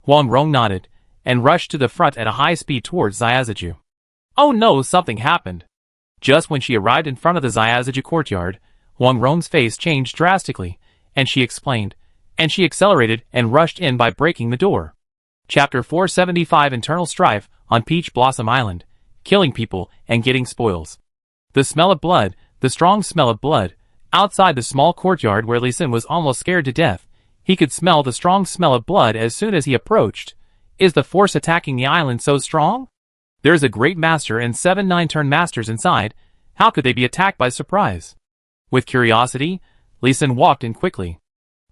Huang Rong nodded, and rushed to the front at a high speed towards Xiaozhiju. Oh no, something happened. Just when she arrived in front of the Xiaozhiju courtyard, Huang Rong's face changed drastically, and she explained, and she accelerated and rushed in by breaking the door. Chapter 475 Internal Strife on Peach Blossom Island, killing people and getting spoils. The smell of blood, the strong smell of blood, outside the small courtyard where Li Xin was almost scared to death. He could smell the strong smell of blood as soon as he approached. Is the force attacking the island so strong? There's a great master and 7 9-turn masters inside. How could they be attacked by surprise? With curiosity, Li Xin walked in quickly.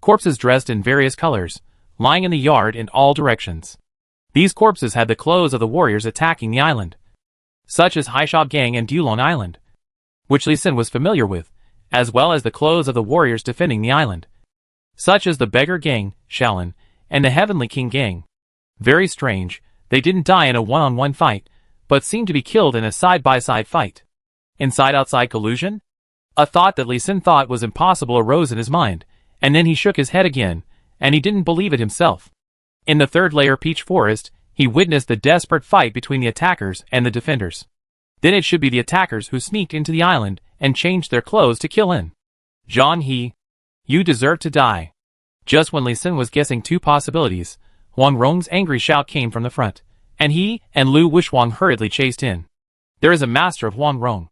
Corpses dressed in various colors, lying in the yard in all directions. These corpses had the clothes of the warriors attacking the island, such as Haisha Gang and Dulong Island, which Li Xin was familiar with, as well as the clothes of the warriors defending the island, such as the Beggar Gang, Shaolin, and the Heavenly King Gang. Very strange, they didn't die in a one-on-one fight, but seemed to be killed in a side-by-side fight. Inside-outside collusion? A thought that Li Xin thought was impossible arose in his mind, and then he shook his head again, and he didn't believe it himself. In the third layer Peach Forest, he witnessed the desperate fight between the attackers and the defenders. Then it should be the attackers who sneaked into the island and changed their clothes to kill in. Zhang He, you deserve to die. Just when Li Xin was guessing 2 possibilities, Huang Rong's angry shout came from the front, and he and Lu Wishhuang hurriedly chased in. There is a master of Huang Rong.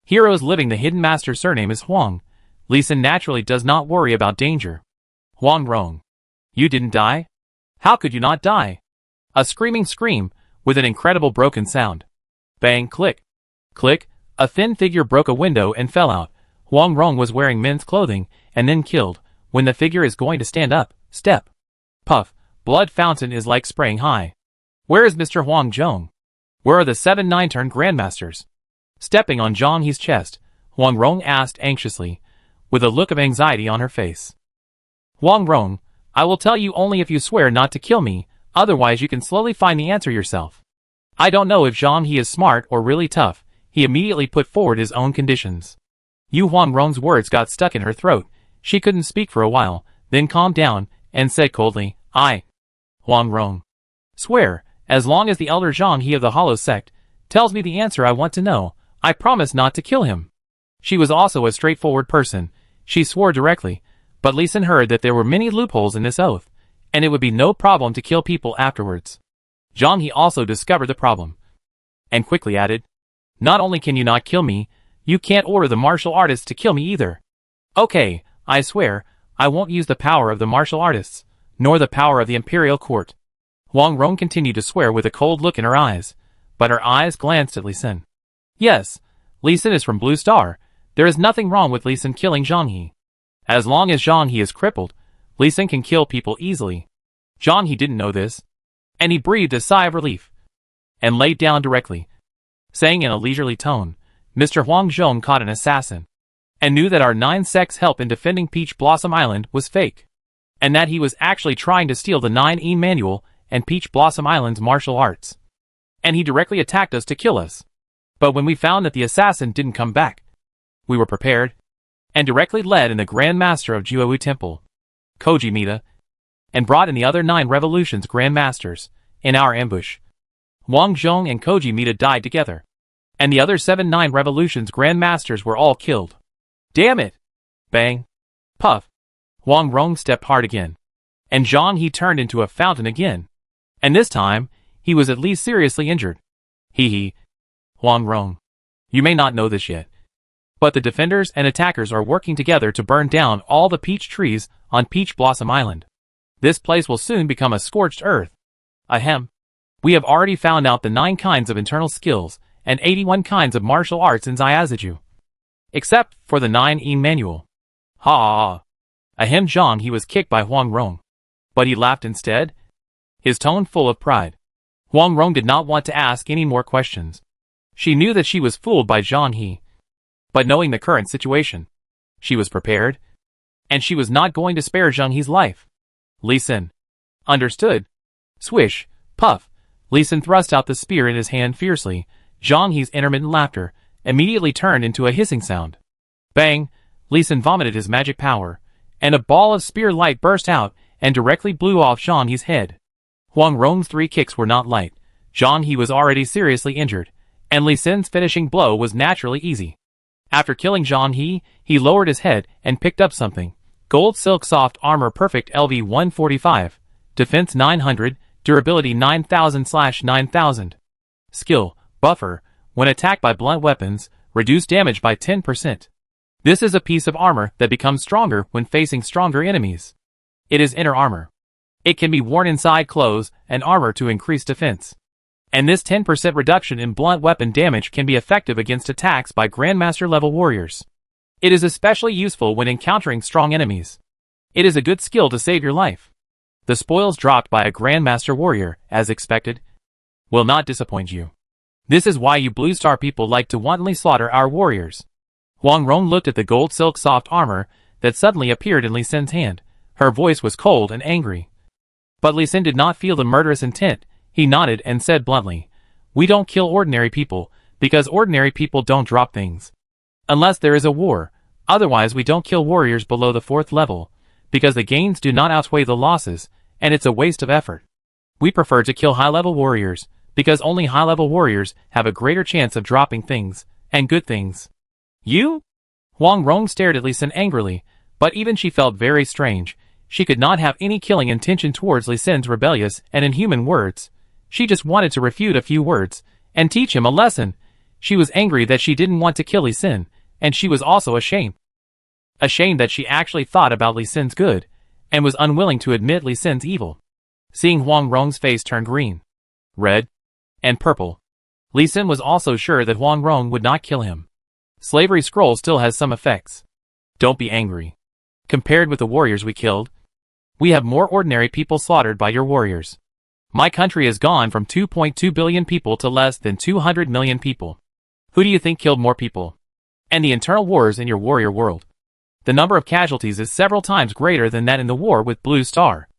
Heroes living. The hidden master's surname is Huang. Li Xin naturally does not worry about danger. Huang Rong, you didn't die? How could you not die? A screaming scream, with an incredible broken sound. Bang, click. Click, a thin figure broke a window and fell out. Huang Rong was wearing men's clothing, and then killed. When the figure is going to stand up, step. Puff, blood fountain is like spraying high. Where is Mr. Huang Zhong? Where are the 7 9-turn grandmasters? Stepping on Zhang He's chest, Huang Rong asked anxiously, with a look of anxiety on her face. Huang Rong, I will tell you only if you swear not to kill me, otherwise you can slowly find the answer yourself. I don't know if Zhang He is smart or really tough. He immediately put forward his own conditions. Huang Rong's words got stuck in her throat. She couldn't speak for a while, then calmed down, and said coldly, Huang Rong, swear, as long as the elder Zhang He of the Hollow Sect tells me the answer I want to know, I promise not to kill him. She was also a straightforward person. She swore directly, but Li Xin heard that there were many loopholes in this oath, and it would be no problem to kill people afterwards. Zhang He also discovered the problem, and quickly added, not only can you not kill me, you can't order the martial artists to kill me either. Okay, I swear, I won't use the power of the martial artists, nor the power of the imperial court. Huang Rong continued to swear with a cold look in her eyes, but her eyes glanced at Li Xin. Yes, Li Xin is from Blue Star. There is nothing wrong with Li Xin killing Zhang He. As long as Zhang He is crippled, Li Xin can kill people easily. Zhang He didn't know this, and he breathed a sigh of relief, and laid down directly, saying in a leisurely tone, Mr. Huang Zhong caught an assassin, and knew that our 9-sec's help in defending Peach Blossom Island was fake, and that he was actually trying to steal the 9E manual and Peach Blossom Island's martial arts. And he directly attacked us to kill us. But when we found that the assassin didn't come back, we were prepared, and directly led in the Grand Master of Juowu Temple, Koji Mida, and brought in the other 9 revolutions Grand Masters, in our ambush. Huang Zhong and Koji Mida died together, and the other 9 revolutions Grand Masters were all killed. Damn it! Bang! Puff! Huang Rong stepped hard again, and Zhang He turned into a fountain again. And this time, he was at least seriously injured. Hee. Huang Rong. You may not know this yet, but the defenders and attackers are working together to burn down all the peach trees on Peach Blossom Island. This place will soon become a scorched earth. Ahem. We have already found out the 9 kinds of internal skills and 81 kinds of martial arts in Xiaziju, except for the 9E manual. Ha! Ahem. Zhang He was kicked by Huang Rong, but he laughed instead, his tone full of pride. Huang Rong did not want to ask any more questions. She knew that she was fooled by Zhang He, but knowing the current situation, she was prepared, and she was not going to spare Zhang He's life. Li Xin. Understood. Swish, puff. Li Xin thrust out the spear in his hand fiercely. Zhang He's intermittent laughter immediately turned into a hissing sound. Bang! Li Xin vomited his magic power, and a ball of spear light burst out and directly blew off Zhang He's head. Huang Rong's 3 kicks were not light. Zhang He was already seriously injured, and Li Xin's finishing blow was naturally easy. After killing Zhang He, he lowered his head and picked up something. Gold Silk Soft Armor Perfect LV 145. Defense 900, Durability 9000/9000. Skill, Buffer. When attacked by blunt weapons, reduce damage by 10%. This is a piece of armor that becomes stronger when facing stronger enemies. It is inner armor. It can be worn inside clothes and armor to increase defense. And this 10% reduction in blunt weapon damage can be effective against attacks by Grandmaster level warriors. It is especially useful when encountering strong enemies. It is a good skill to save your life. The spoils dropped by a Grandmaster warrior, as expected, will not disappoint you. This is why you Blue Star people like to wantonly slaughter our warriors. Huang Rong looked at the gold silk soft armor that suddenly appeared in Li Xin's hand. Her voice was cold and angry. But Li Xin did not feel the murderous intent. He nodded and said bluntly, "We don't kill ordinary people, because ordinary people don't drop things. Unless there is a war, otherwise we don't kill warriors below the 4th level, because the gains do not outweigh the losses, and it's a waste of effort. We prefer to kill high-level warriors, because only high-level warriors have a greater chance of dropping things, and good things." You? Huang Rong stared at Li Xin angrily, but even she felt very strange. She could not have any killing intention towards Li Xin's rebellious and inhuman words. She just wanted to refute a few words, and teach him a lesson. She was angry that she didn't want to kill Li Xin, and she was also ashamed. Ashamed that she actually thought about Li Xin's good, and was unwilling to admit Li Xin's evil. Seeing Huang Rong's face turn green, red, and purple, Li Xin was also sure that Huang Rong would not kill him. Slavery scroll still has some effects. Don't be angry. Compared with the warriors we killed, we have more ordinary people slaughtered by your warriors. My country has gone from 2.2 billion people to less than 200 million people. Who do you think killed more people? And the internal wars in your warrior world. The number of casualties is several times greater than that in the war with Blue Star.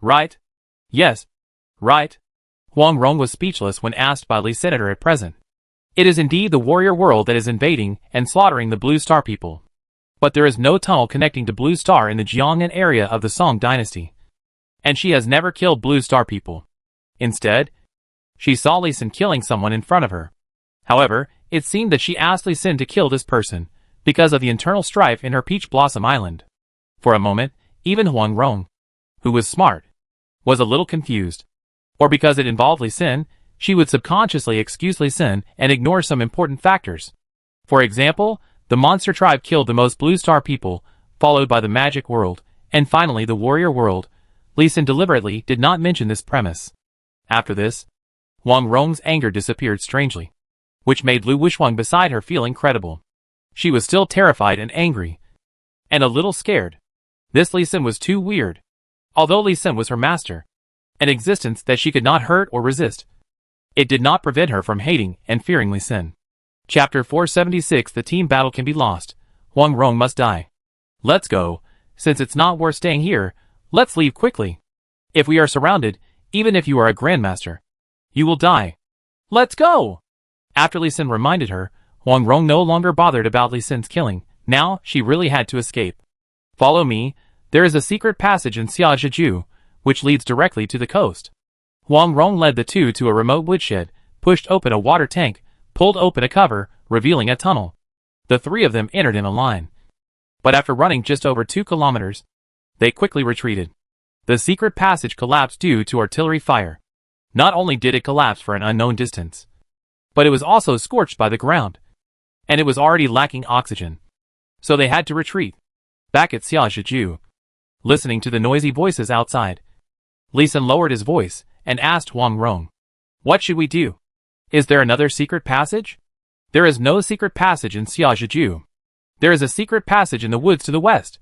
Right? Yes. Right? Huang Rong was speechless when asked by Li Senator at present. It is indeed the warrior world that is invading and slaughtering the Blue Star people. But there is no tunnel connecting to Blue Star in the Jiangnan area of the Song dynasty. And she has never killed Blue Star people. Instead, she saw Li Xin killing someone in front of her. However, it seemed that she asked Li Xin to kill this person, because of the internal strife in her Peach Blossom Island. For a moment, even Huang Rong, who was smart, was a little confused. Or because it involved Li Xin, she would subconsciously excuse Li Xin and ignore some important factors. For example, the monster tribe killed the most Blue Star people, followed by the magic world, and finally the warrior world. Li Xin deliberately did not mention this premise. After this, Huang Rong's anger disappeared strangely, which made Lu Wushuang beside her feel incredible. She was still terrified and angry, and a little scared. This Li Xin was too weird. Although Li Xin was her master, an existence that she could not hurt or resist. It did not prevent her from hating and fearing Li Sin. Chapter 476. The team battle can be lost. Huang Rong must die. Let's go. Since it's not worth staying here, let's leave quickly. If we are surrounded, even if you are a grandmaster, you will die. Let's go! After Li Sin reminded her, Huang Rong no longer bothered about Li Sin's killing. Now, she really had to escape. Follow me. There is a secret passage in Xiaozhiju, which leads directly to the coast. Huang Rong led the two to a remote woodshed, pushed open a water tank, pulled open a cover, revealing a tunnel. The three of them entered in a line. But after running just over 2 kilometers, they quickly retreated. The secret passage collapsed due to artillery fire. Not only did it collapse for an unknown distance, but it was also scorched by the ground. And it was already lacking oxygen. So they had to retreat. Back at Xiaozhiju, listening to the noisy voices outside, Li Sin lowered his voice and asked Huang Rong, "What should we do? Is there another secret passage?" "There is no secret passage in Xiaozhiju. There is a secret passage in the woods to the west.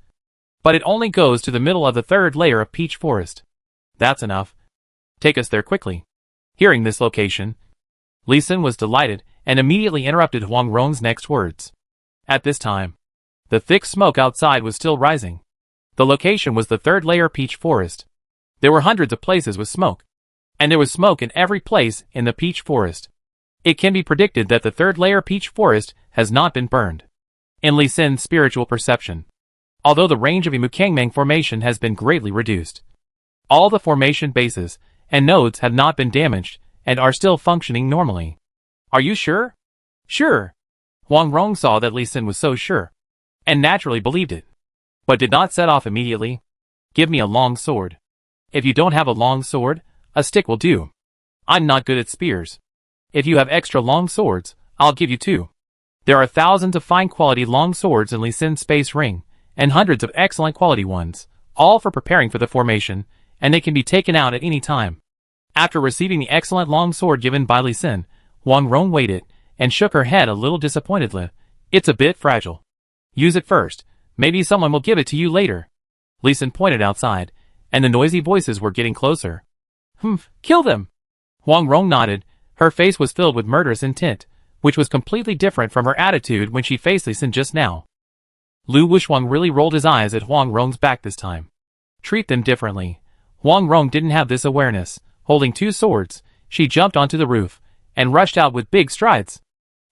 But it only goes to the middle of the 3rd layer of peach forest." "That's enough. Take us there quickly." Hearing this location, Li Sin was delighted and immediately interrupted Huang Rong's next words. At this time, the thick smoke outside was still rising. The location was the 3rd layer peach forest. There were hundreds of places with smoke. And there was smoke in every place in the peach forest. It can be predicted that the 3rd layer peach forest has not been burned. In Li Sin's spiritual perception, although the range of Imukangmang formation has been greatly reduced, all the formation bases and nodes have not been damaged and are still functioning normally. "Are you sure?" "Sure." Huang Rong saw that Li Sin was so sure, and naturally believed it, but did not set off immediately. "Give me a long sword. If you don't have a long sword, a stick will do. I'm not good at spears. If you have extra long swords, I'll give you 2. There are thousands of fine quality long swords in Li Sin's space ring, and hundreds of excellent quality ones, all for preparing for the formation, and they can be taken out at any time." After receiving the excellent long sword given by Li Sin, Huang Rong weighed it, and shook her head a little disappointedly. "It's a bit fragile. Use it first. Maybe someone will give it to you later." Li Sin pointed outside, and the noisy voices were getting closer. "Humph, kill them." Huang Rong nodded. Her face was filled with murderous intent, which was completely different from her attitude when she faced Li Sin just now. Lu Wushuang really rolled his eyes at Huang Rong's back this time. Treat them differently. Huang Rong didn't have this awareness. Holding 2 swords, she jumped onto the roof, and rushed out with big strides.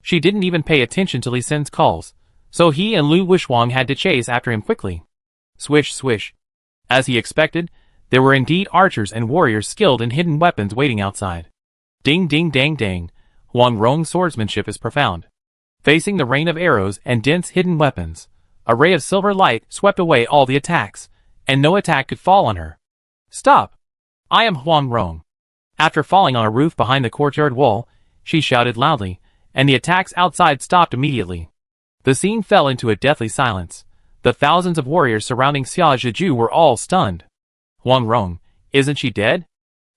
She didn't even pay attention to Li Sin's calls, so he and Lu Wushuang had to chase after him quickly. Swish, swish. As he expected, there were indeed archers and warriors skilled in hidden weapons waiting outside. Ding ding dang dang. Huang Rong's swordsmanship is profound. Facing the rain of arrows and dense hidden weapons, a ray of silver light swept away all the attacks, and no attack could fall on her. "Stop! I am Huang Rong." After falling on a roof behind the courtyard wall, she shouted loudly, and the attacks outside stopped immediately. The scene fell into a deathly silence. The thousands of warriors surrounding Xiaozhiju were all stunned. "Huang Rong, isn't she dead?"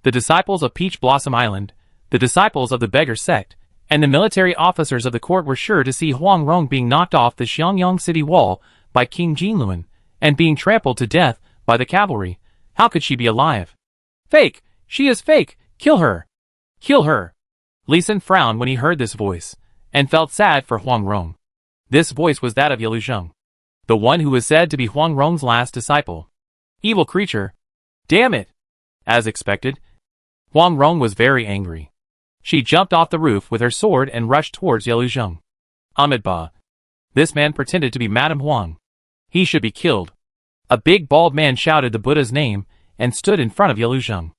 The disciples of Peach Blossom Island, the disciples of the beggar sect, and the military officers of the court were sure to see Huang Rong being knocked off the Xiangyang city wall by King Jinluan, and being trampled to death by the cavalry. How could she be alive? "Fake! She is fake! Kill her! Kill her!" Li Sin frowned when he heard this voice, and felt sad for Huang Rong. This voice was that of Yalu Zheng, the one who was said to be Huang Rong's last disciple. Evil creature! Damn it! As expected, Huang Rong was very angry. She jumped off the roof with her sword and rushed towards Yalu Zheng. Amitabha. This man pretended to be Madame Huang. He should be killed. A big bald man shouted the Buddha's name and stood in front of Yalu Zheng.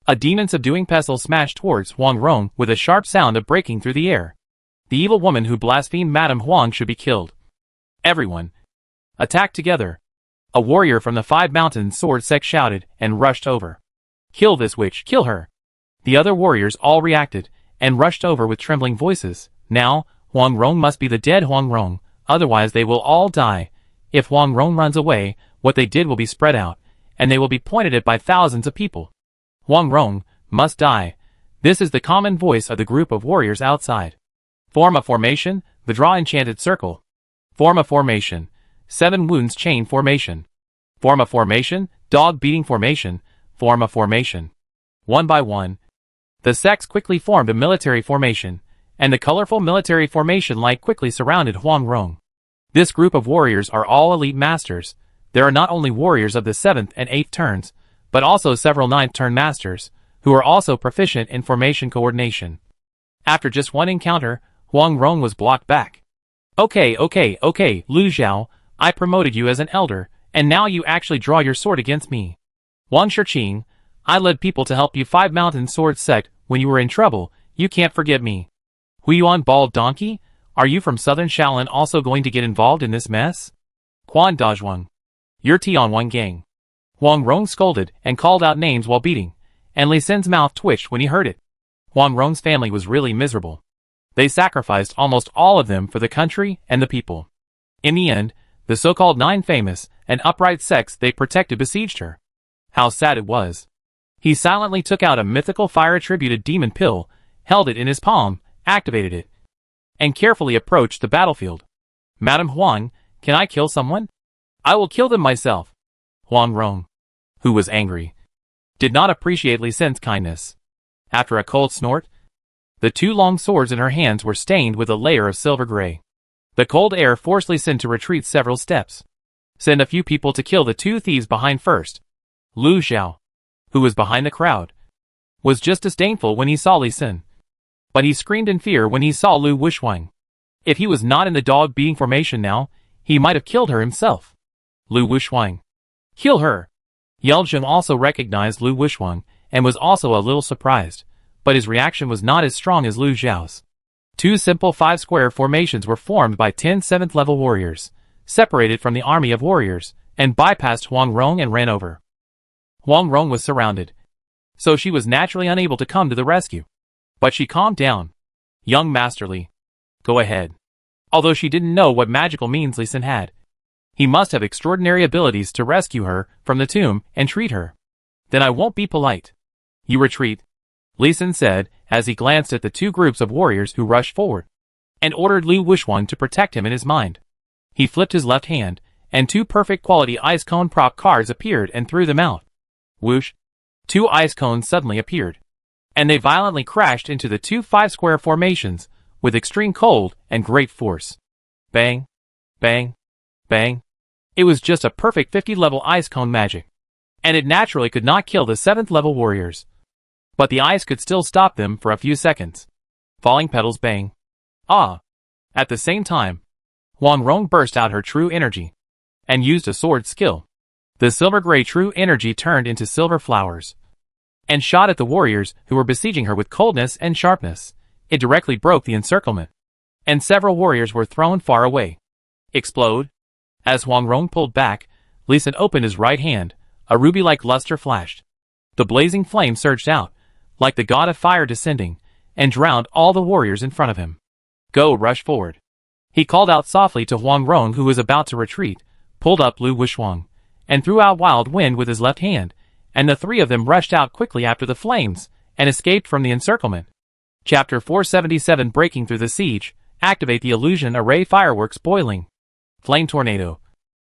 A demon-subduing pestle smashed towards Huang Rong with a sharp sound of breaking through the air. The evil woman who blasphemed Madame Huang should be killed. Everyone, attack together. A warrior from the 5 Mountains sword sect shouted and rushed over. Kill this witch, kill her. The other warriors all reacted and rushed over with trembling voices. Now, Huang Rong must be the dead Huang Rong, otherwise they will all die. If Huang Rong runs away, what they did will be spread out, and they will be pointed at by thousands of people. Huang Rong must die. This is the common voice of the group of warriors outside. Form a formation, the draw enchanted circle. Form a formation, 7 wounds chain formation. Form a formation, dog beating formation. Form a formation. One by one, the sects quickly formed a military formation, and the colorful military formation light quickly surrounded Huang Rong. This group of warriors are all elite masters. There are not only warriors of the 7th and 8th turns, but also several 9th turn masters, who are also proficient in formation coordination. After just one encounter, Huang Rong was blocked back. Okay, Lu Xiao, I promoted you as an elder, and now you actually draw your sword against me. Wang Shiqing, I led people to help you 5 mountain sword sect when you were in trouble, you can't forget me. Huiyuan bald donkey, are you from southern Shaolin also going to get involved in this mess? Quan Dazhuang, you're Tianwan gang. Huang Rong scolded and called out names while beating, and Li Sin's mouth twitched when he heard it. Huang Rong's family was really miserable. They sacrificed almost all of them for the country and the people. In the end, the so-called 9 famous and upright sects they protected besieged her. How sad it was. He silently took out a mythical fire-attributed demon pill, held it in his palm, activated it, and carefully approached the battlefield. Madam Huang, can I kill someone? I will kill them myself. Huang Rong, who was angry, did not appreciate Li Sin's kindness. After a cold snort, the 2 long swords in her hands were stained with a layer of silver gray. The cold air forced Li Sin to retreat several steps. Send a few people to kill the 2 thieves behind first. Lu Xiao, who was behind the crowd, was just disdainful when he saw Li Sin. But he screamed in fear when he saw Lu Wuxuang. If he was not in the dog-beating formation now, he might have killed her himself. Lu Wuxuang. Kill her! Yeljun also recognized Lu Wuxuang, and was also a little surprised, but his reaction was not as strong as Lu Xiao's. 2 simple 5-square formations were formed by 10 7th level warriors, separated from the army of warriors, and bypassed Huang Rong and ran over. Huang Rong was surrounded, so she was naturally unable to come to the rescue. But she calmed down. Young Masterly, go ahead. Although she didn't know what magical means Li Sin had, he must have extraordinary abilities to rescue her from the tomb and treat her. Then I won't be polite. You retreat, Li Sin said as he glanced at the 2 groups of warriors who rushed forward, and ordered Lu Wuxuang to protect him in his mind. He flipped his left hand, and 2 perfect quality ice cone prop cards appeared and threw them out. Whoosh! 2 ice cones suddenly appeared, and they violently crashed into the 2 5-square formations with extreme cold and great force. Bang! Bang! Bang! It was just a perfect 50-level ice cone magic, and it naturally could not kill the 7th level warriors. But the ice could still stop them for a few seconds. Falling petals bang. Ah! At the same time, Huang Rong burst out her true energy, and used a sword skill. The silver-gray true energy turned into silver flowers, and shot at the warriors who were besieging her with coldness and sharpness. It directly broke the encirclement, and several warriors were thrown far away. Explode! As Huang Rong pulled back, Li Sin opened his right hand. A ruby-like luster flashed. The blazing flame surged out, like the god of fire descending, and drowned all the warriors in front of him. Go, rush forward. He called out softly to Huang Rong, who was about to retreat, pulled up Lu Wuxuang, and threw out Wild Wind with his left hand, and the 3 of them rushed out quickly after the flames, and escaped from the encirclement. Chapter 477 Breaking Through the Siege. Activate the illusion array fireworks boiling. Flame Tornado.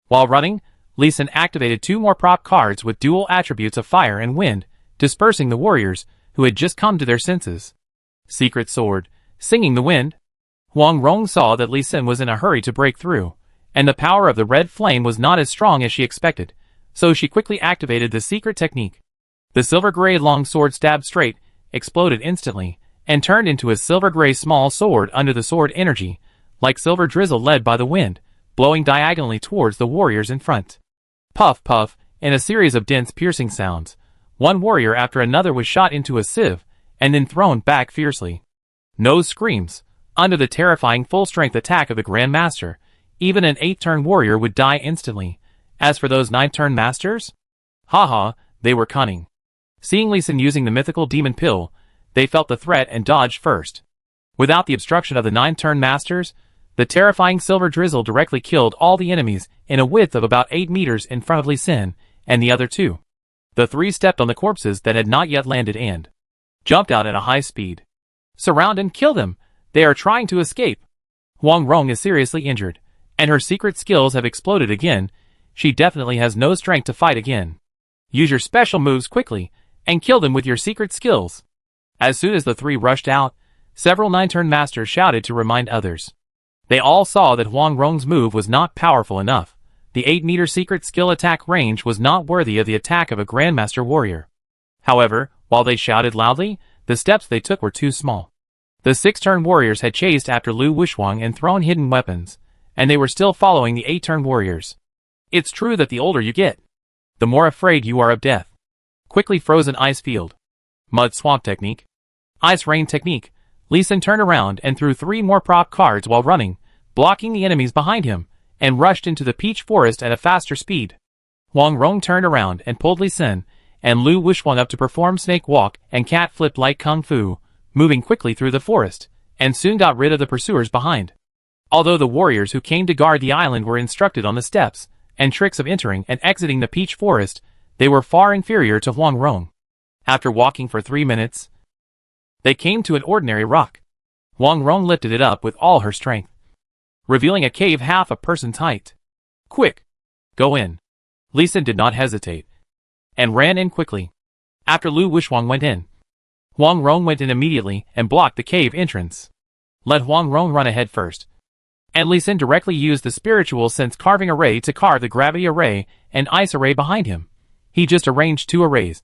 While running, Li Sin activated 2 more prop cards with dual attributes of fire and wind, dispersing the warriors who had just come to their senses. Secret Sword. Singing the Wind. Huang Rong saw that Li Sin was in a hurry to break through, and the power of the red flame was not as strong as she expected, so she quickly activated the secret technique. The silver-gray long sword stabbed straight, exploded instantly, and turned into a silver-gray small sword under the sword energy, like silver drizzle led by the wind, blowing diagonally towards the warriors in front. Puff, puff, in a series of dense piercing sounds, one warrior after another was shot into a sieve, and then thrown back fiercely. No screams. Under the terrifying full-strength attack of the Grand Master, even an 8-turn warrior would die instantly. As for those 9-turn masters? Haha, they were cunning. Seeing Li Sin using the mythical demon pill, they felt the threat and dodged first. Without the obstruction of the 9-turn masters, the terrifying silver drizzle directly killed all the enemies in a width of about 8 meters in front of Li Sin and the other 2. The 3 stepped on the corpses that had not yet landed and jumped out at a high speed. Surround and kill them! They are trying to escape! Huang Rong is seriously injured, and her secret skills have exploded again. She definitely has no strength to fight again. Use your special moves quickly, and kill them with your secret skills. As soon as the three rushed out, several 9-turn masters shouted to remind others. They all saw that Huang Rong's move was not powerful enough. The 8-meter secret skill attack range was not worthy of the attack of a Grandmaster warrior. However, while they shouted loudly, the steps they took were too small. The 6-turn warriors had chased after Lu Wushhuang and thrown hidden weapons, and they were still following the 8-turn warriors. It's true that the older you get, the more afraid you are of death. Quickly frozen ice field. Mud swamp technique. Ice rain technique. Lee Sin turned around and threw 3 more prop cards while running, blocking the enemies behind him, and rushed into the peach forest at a faster speed. Huang Rong turned around and pulled Lee Sin and Lu Wushhuang up to perform snake walk and cat flip like kung fu, moving quickly through the forest, and soon got rid of the pursuers behind. Although the warriors who came to guard the island were instructed on the steps and tricks of entering and exiting the peach forest, they were far inferior to Huang Rong. After walking for 3 minutes, they came to an ordinary rock. Huang Rong lifted it up with all her strength, revealing a cave half a person's height. Quick! Go in. Lee Sin did not hesitate, and ran in quickly. After Lu Wushhuang went in, Huang Rong went in immediately and blocked the cave entrance. Let Huang Rong run ahead first, and Lee Sin directly used the spiritual sense carving array to carve the gravity array and ice array behind him. He just arranged 2 arrays,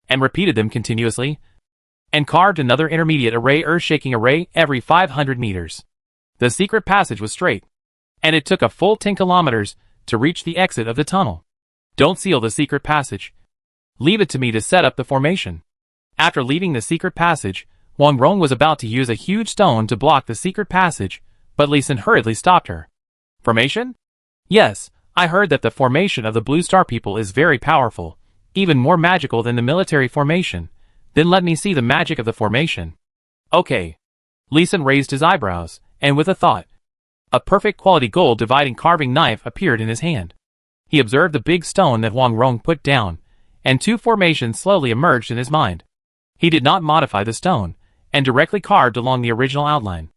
and repeated them continuously, and carved another intermediate array earth-shaking array every 500 meters. The secret passage was straight, and it took a full 10 kilometers to reach the exit of the tunnel. Don't seal the secret passage. Leave it to me to set up the formation. After leaving the secret passage, Huang Rong was about to use a huge stone to block the secret passage, but Lee Sin hurriedly stopped her. Formation? Yes, I heard that the formation of the Blue Star people is very powerful, even more magical than the military formation. Then let me see the magic of the formation. Okay. Lee Sin raised his eyebrows, and with a thought, a perfect quality gold dividing carving knife appeared in his hand. He observed the big stone that Huang Rong put down, and 2 formations slowly emerged in his mind. He did not modify the stone, and directly carved along the original outline.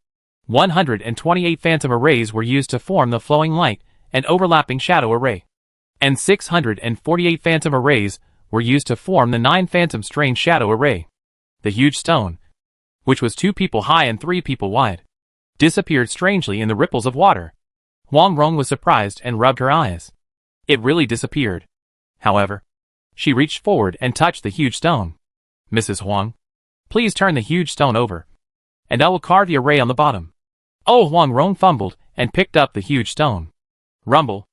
128 phantom arrays were used to form the flowing light and overlapping shadow array, and 648 phantom arrays were used to form the 9 phantom strange shadow array. The huge stone, which was 2 people high and 3 people wide, disappeared strangely in the ripples of water. Huang Rong was surprised and rubbed her eyes. It really disappeared. However, she reached forward and touched the huge stone. Mrs. Huang, please turn the huge stone over, and I will carve the array on the bottom. Oh, Huang Rong fumbled and picked up the huge stone. Rumble.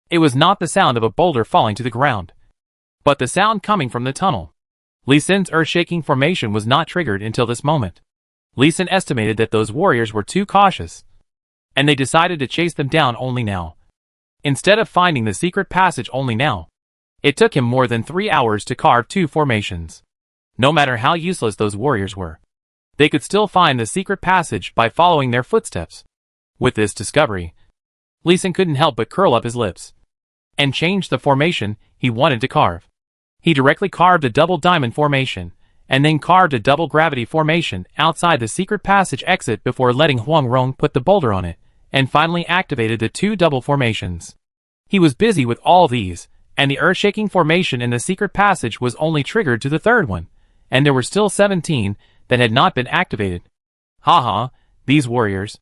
It was not the sound of a boulder falling to the ground, but the sound coming from the tunnel. Lee Sin's earth-shaking formation was not triggered until this moment. Lee Sin estimated that those warriors were too cautious, and they decided to chase them down only now, instead of finding the secret passage only now. It took him more than 3 hours to carve 2 formations. No matter how useless those warriors were, they could still find the secret passage by following their footsteps. With this discovery, Lee Sin couldn't help but curl up his lips, and change the formation he wanted to carve. He directly carved a double diamond formation, and then carved a double gravity formation outside the secret passage exit before letting Huang Rong put the boulder on it, and finally activated the 2 double formations. He was busy with all these, and the earth-shaking formation in the secret passage was only triggered to the 3rd one, and there were still 17 that had not been activated. Haha, these warriors.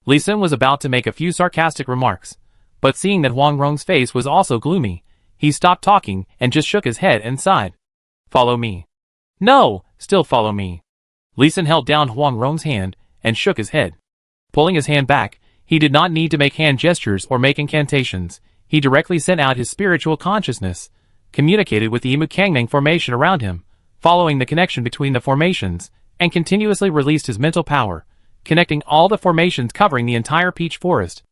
Lee Sin was about to make a few sarcastic remarks, but seeing that Huang Rong's face was also gloomy, he stopped talking and just shook his head and sighed. Follow me. No, still follow me. Lee Sin held down Huang Rong's hand and shook his head. Pulling his hand back, he did not need to make hand gestures or make incantations. He directly sent out his spiritual consciousness, communicated with the Imu Kangming formation around him, following the connection between the formations, and continuously released his mental power, connecting all the formations covering the entire peach forest,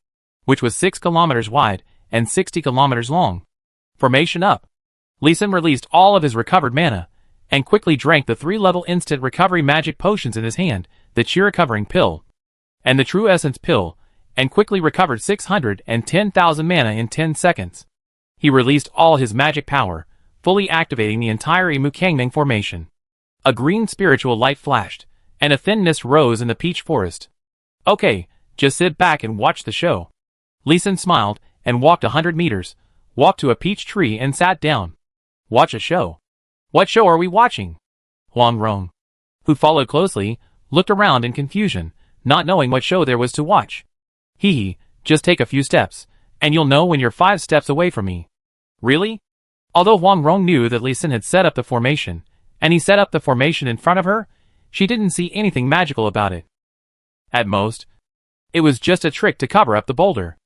which was 6 kilometers wide and 60 kilometers long. Formation up. Lee Sin released all of his recovered mana, and quickly drank the 3-level instant recovery magic potions in his hand, the Chi recovering pill, and the True Essence pill, and quickly recovered 610,000 mana in 10 seconds. He released all his magic power, fully activating the entire Imu Kangming formation. A green spiritual light flashed, and a thin mist rose in the peach forest. Okay, just sit back and watch the show. Lee Sin smiled, and walked 100 meters, walked to a peach tree and sat down. Watch a show. What show are we watching? Huang Rong, who followed closely, looked around in confusion, not knowing what show there was to watch. Hee, just take a few steps, and you'll know when you're 5 steps away from me. Really? Although Huang Rong knew that Li Xin had set up the formation, and he set up the formation in front of her, she didn't see anything magical about it. At most, it was just a trick to cover up the boulder.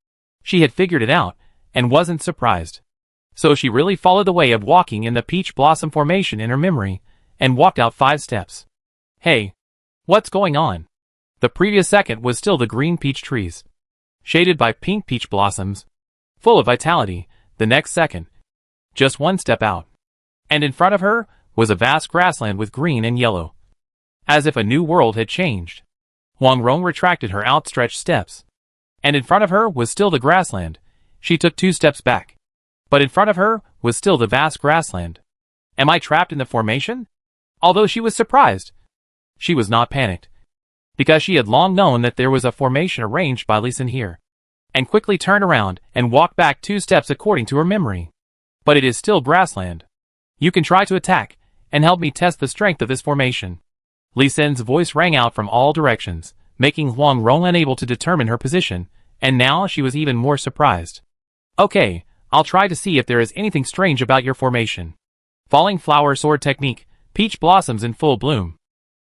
She had figured it out, and wasn't surprised. So she really followed the way of walking in the peach blossom formation in her memory, and walked out 5 steps. Hey, what's going on? The previous second was still the green peach trees, shaded by pink peach blossoms, full of vitality. The next second, just 1 step out, and in front of her was a vast grassland with green and yellow, as if a new world had changed. Huang Rong retracted her outstretched steps, and in front of her was still the grassland. She took 2 steps back, but in front of her was still the vast grassland. Am I trapped in the formation? Although she was surprised, she was not panicked, because she had long known that there was a formation arranged by Li Xin here, and quickly turned around and walked back 2 steps according to her memory. But it is still grassland. You can try to attack, and help me test the strength of this formation. Li Xin's voice rang out from all directions, making Huang Rong unable to determine her position, and now she was even more surprised. Okay, I'll try to see if there is anything strange about your formation. Falling flower sword technique, peach blossoms in full bloom.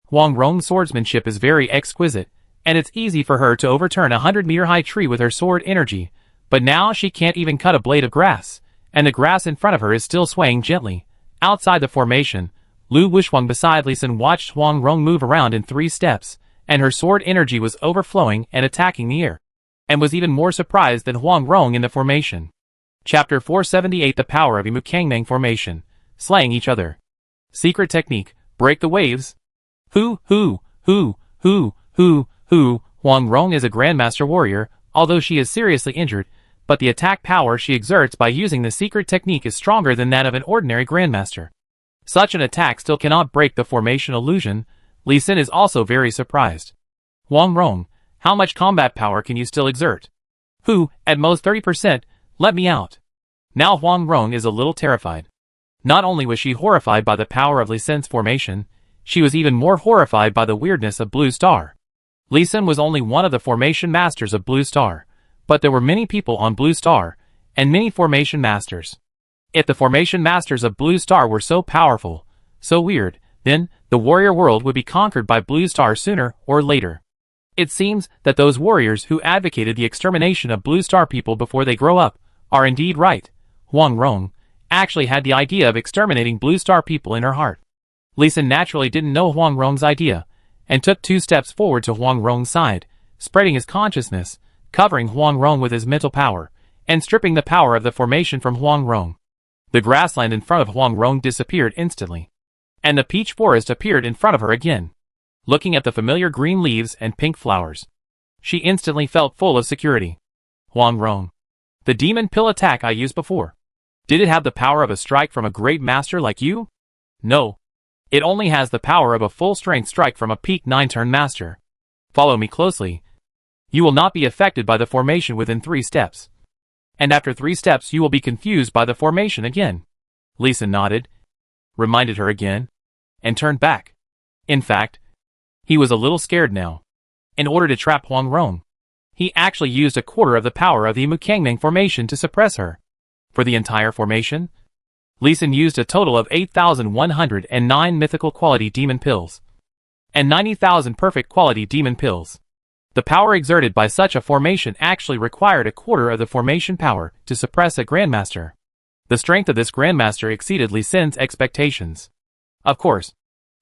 Huang Rong's swordsmanship is very exquisite, and it's easy for her to overturn a 100-meter-high tree with her sword energy, but now she can't even cut a blade of grass, and the grass in front of her is still swaying gently. Outside the formation, Lu Wuxuang beside Li Xin watched Huang Rong move around in 3 steps, and her sword energy was overflowing and attacking the air, and was even more surprised than Huang Rong in the formation. Chapter 478 The Power of Imukangmang Formation, Slaying Each Other. Secret Technique, Break the Waves. Huang Rong is a Grandmaster warrior, although she is seriously injured, but the attack power she exerts by using the secret technique is stronger than that of an ordinary Grandmaster. Such an attack still cannot break the formation illusion. Li Xin is also very surprised. Huang Rong, how much combat power can you still exert? At most 30%, let me out. Now Huang Rong is a little terrified. Not only was she horrified by the power of Li Xin's formation, she was even more horrified by the weirdness of Blue Star. Li Xin was only one of the formation masters of Blue Star, but there were many people on Blue Star, and many formation masters. If the formation masters of Blue Star were so powerful, so weird, then the warrior world would be conquered by Blue Star sooner or later. It seems that those warriors who advocated the extermination of Blue Star people before they grow up are indeed right. Huang Rong actually had the idea of exterminating Blue Star people in her heart. Li Xin naturally didn't know Huang Rong's idea, and took 2 steps forward to Huang Rong's side, spreading his consciousness, covering Huang Rong with his mental power, and stripping the power of the formation from Huang Rong. The grassland in front of Huang Rong disappeared instantly, and the peach forest appeared in front of her again. Looking at the familiar green leaves and pink flowers, she instantly felt full of security. Huang Rong, the demon pill attack I used before, did it have the power of a strike from a great master like you? No. It only has the power of a full-strength strike from a peak 9-turn master. Follow me closely. You will not be affected by the formation within 3 steps. And after 3 steps you will be confused by the formation again. Li Xin nodded, reminded her again, and turned back. In fact, he was a little scared now. In order to trap Huang Rong, he actually used a quarter of the power of the Imukangmang formation to suppress her. For the entire formation, Li Xin used a total of 8,109 mythical quality demon pills, and 90,000 perfect quality demon pills. The power exerted by such a formation actually required a quarter of the formation power to suppress a Grandmaster. The strength of this Grandmaster exceeded Li Xin's expectations. Of course,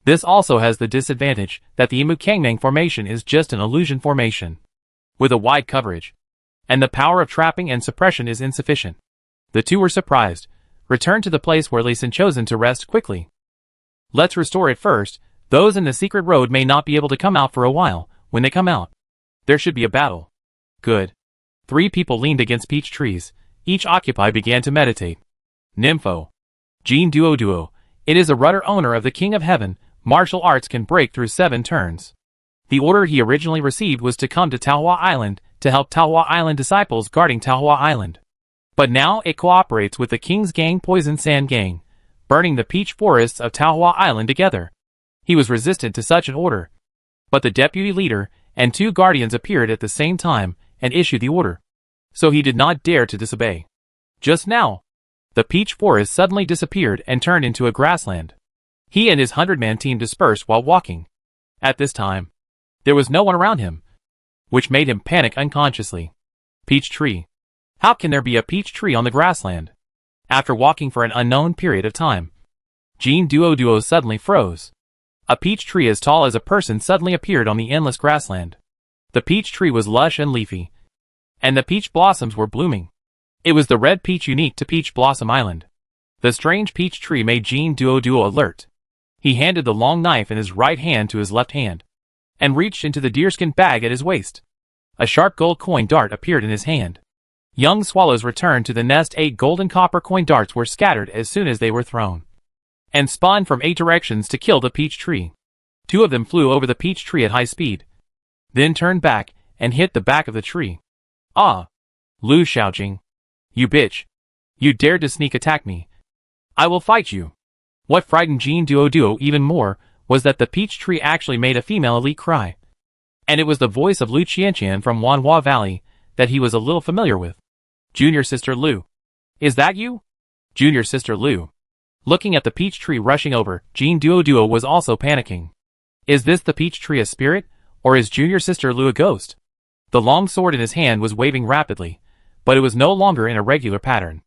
this also has the disadvantage that the Imukangmang formation is just an illusion formation, with a wide coverage, and the power of trapping and suppression is insufficient. The two were surprised, returned to the place where Li Xin chosen to rest quickly. Let's restore it first. Those in the secret road may not be able to come out for a while. When they come out, there should be a battle. Good. 3 people leaned against peach trees. Each occupied began to meditate. Nympho. Jean Duo. It is a rudder owner of the King of Heaven. Martial arts can break through 7 turns. The order he originally received was to come to Taohua Island to help Taohua Island disciples guarding Taohua Island. But now it cooperates with the King's Gang Poison Sand Gang, burning the peach forests of Taohua Island together. He was resistant to such an order. But the deputy leader and 2 guardians appeared at the same time and issued the order. So he did not dare to disobey. Just now, the peach forest suddenly disappeared and turned into a grassland. He and his 100-man team dispersed while walking. At this time, there was no one around him, which made him panic unconsciously. Peach tree. How can there be a peach tree on the grassland? After walking for an unknown period of time, Jean Duo suddenly froze. A peach tree as tall as a person suddenly appeared on the endless grassland. The peach tree was lush and leafy, and the peach blossoms were blooming. It was the red peach unique to Peach Blossom Island. The strange peach tree made Jean Duo alert. He handed the long knife in his right hand to his left hand, and reached into the deerskin bag at his waist. A sharp gold coin dart appeared in his hand. Young swallows returned to the nest. 8 golden copper coin darts were scattered as soon as they were thrown, and spun from 8 directions to kill the peach tree. 2 of them flew over the peach tree at high speed, then turned back and hit the back of the tree. Ah! Lu Xiaojing. You bitch. You dared to sneak attack me. I will fight you. What frightened Jean Duo even more was that the peach tree actually made a female elite cry. And it was the voice of Lu Qianqian from Wanhua Valley that he was a little familiar with. Junior Sister Lu. Is that you? Junior Sister Lu. Looking at the peach tree rushing over, Jean Duo was also panicking. Is this the peach tree a spirit, or is Junior Sister Lu a ghost? The long sword in his hand was waving rapidly, but it was no longer in a regular pattern.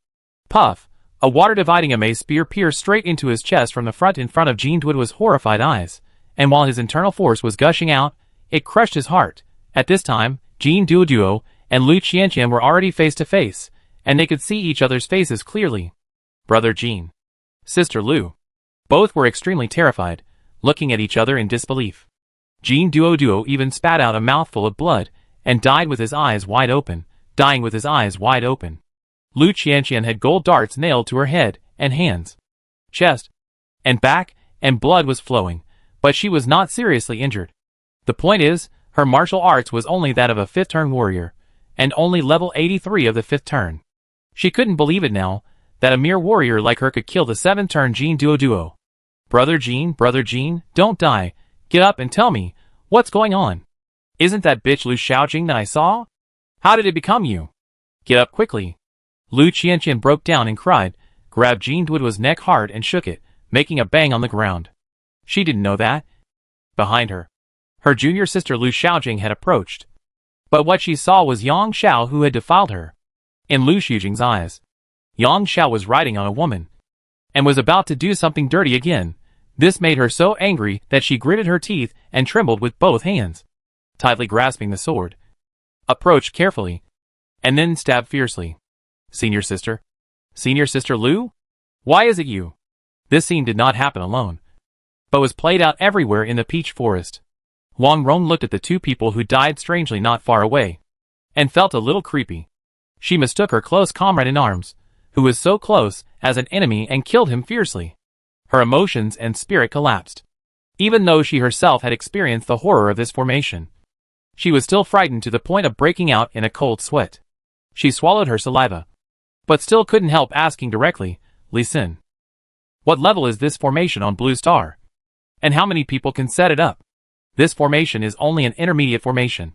Puff! A water-dividing amaze spear pierced straight into his chest from the front in front of Jean Duo's horrified eyes, and while his internal force was gushing out, it crushed his heart. At this time, Jean Duo and Lu Qianqian were already face to face, and they could see each other's faces clearly. Brother Jean. Sister Lu. Both were extremely terrified, looking at each other in disbelief. Jean Duo even spat out a mouthful of blood, and died with his eyes wide open, dying with his eyes wide open. Lu Qianqian had gold darts nailed to her head and hands, chest, and back, and blood was flowing, but she was not seriously injured. The point is, her martial arts was only that of a 5th turn warrior, and only level 83 of the 5th turn. She couldn't believe it now, that a mere warrior like her could kill the 7th turn Jean Duo. Brother Jean, don't die. Get up and tell me, what's going on? Isn't that bitch Lu Xiaojing that I saw? How did it become you? Get up quickly. Lu Qianqian broke down and cried, grabbed Jean Duo's neck hard and shook it, making a bang on the ground. She didn't know that. Behind her, her junior sister Lu Xiaojing had approached. But what she saw was Yang Xiao who had defiled her. In Lu Xiaojing's eyes, Yang Xiao was riding on a woman, and was about to do something dirty again. This made her so angry that she gritted her teeth and trembled with both hands, tightly grasping the sword. Approached carefully, and then stabbed fiercely. Senior Sister Lu? Why is it you? This scene did not happen alone, but was played out everywhere in the peach forest. Wang Rong looked at the 2 people who died strangely not far away, and felt a little creepy. She mistook her close comrade in arms, who was so close, as an enemy and killed him fiercely. Her emotions and spirit collapsed. Even though she herself had experienced the horror of this formation, she was still frightened to the point of breaking out in a cold sweat. She swallowed her saliva, but still couldn't help asking directly, Li Xin, what level is this formation on Blue Star? And how many people can set it up? This formation is only an intermediate formation,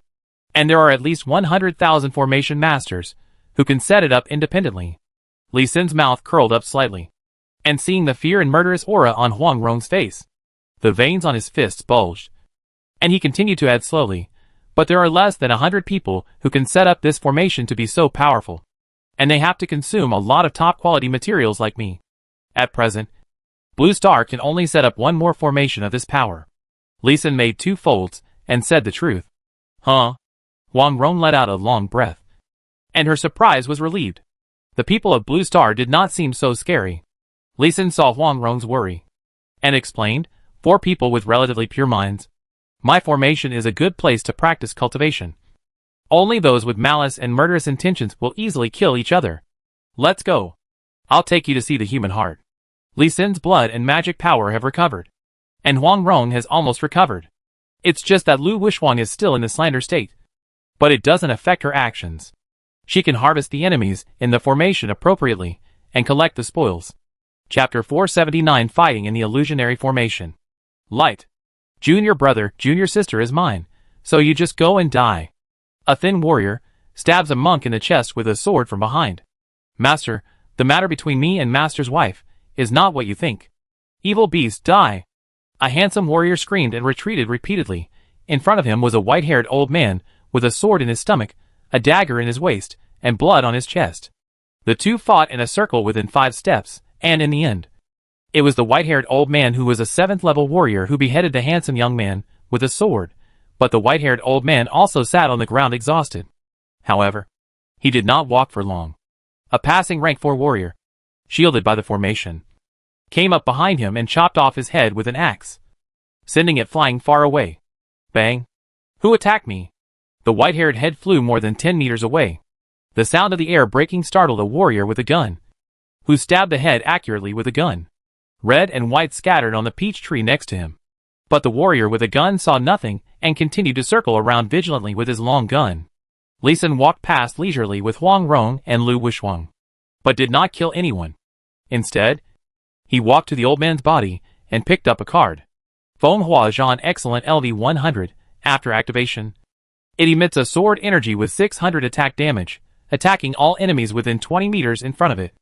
and there are at least 100,000 formation masters who can set it up independently. Li Xin's mouth curled up slightly, and seeing the fear and murderous aura on Huang Rong's face, the veins on his fists bulged, and he continued to add slowly, but there are less than 100 people who can set up this formation to be so powerful, and they have to consume a lot of top-quality materials like me. At present, Blue Star can only set up 1 more formation of this power. Li Xin made 2 folds and said the truth. Huh? Wang Rong let out a long breath, and her surprise was relieved. The people of Blue Star did not seem so scary. Li Xin saw Wang Rong's worry, and explained, 4 people with relatively pure minds. My formation is a good place to practice cultivation. Only those with malice and murderous intentions will easily kill each other. Let's go. I'll take you to see the human heart. Li Xin's blood and magic power have recovered, and Huang Rong has almost recovered. It's just that Lu Wishhuang is still in the slander state, but it doesn't affect her actions. She can harvest the enemies in the formation appropriately and collect the spoils. Chapter 479 Fighting in the Illusionary Formation. Light. Junior brother, junior sister is mine, so you just go and die. A thin warrior stabs a monk in the chest with a sword from behind. Master, the matter between me and master's wife is not what you think. Evil beast, die. A handsome warrior screamed and retreated repeatedly. In front of him was a white-haired old man with a sword in his stomach, a dagger in his waist, and blood on his chest. The two fought in a circle within 5 steps, and in the end, it was the white-haired old man who was a 7th-level warrior who beheaded the handsome young man with a sword, but the white-haired old man also sat on the ground exhausted. However, he did not walk for long. A passing rank 4 warrior, shielded by the formation, came up behind him and chopped off his head with an axe, sending it flying far away. Bang! Who attacked me? The white-haired head flew more than 10 meters away. The sound of the air breaking startled a warrior with a gun, who stabbed the head accurately with a gun. Red and white scattered on the peach tree next to him. But the warrior with a gun saw nothing and continued to circle around vigilantly with his long gun. Li Sun walked past leisurely with Huang Rong and Lu Wushuang, but did not kill anyone. Instead, he walked to the old man's body and picked up a card. Feng Hua Zhan Excellent LV100. After activation, it emits a sword energy with 600 attack damage, attacking all enemies within 20 meters in front of it.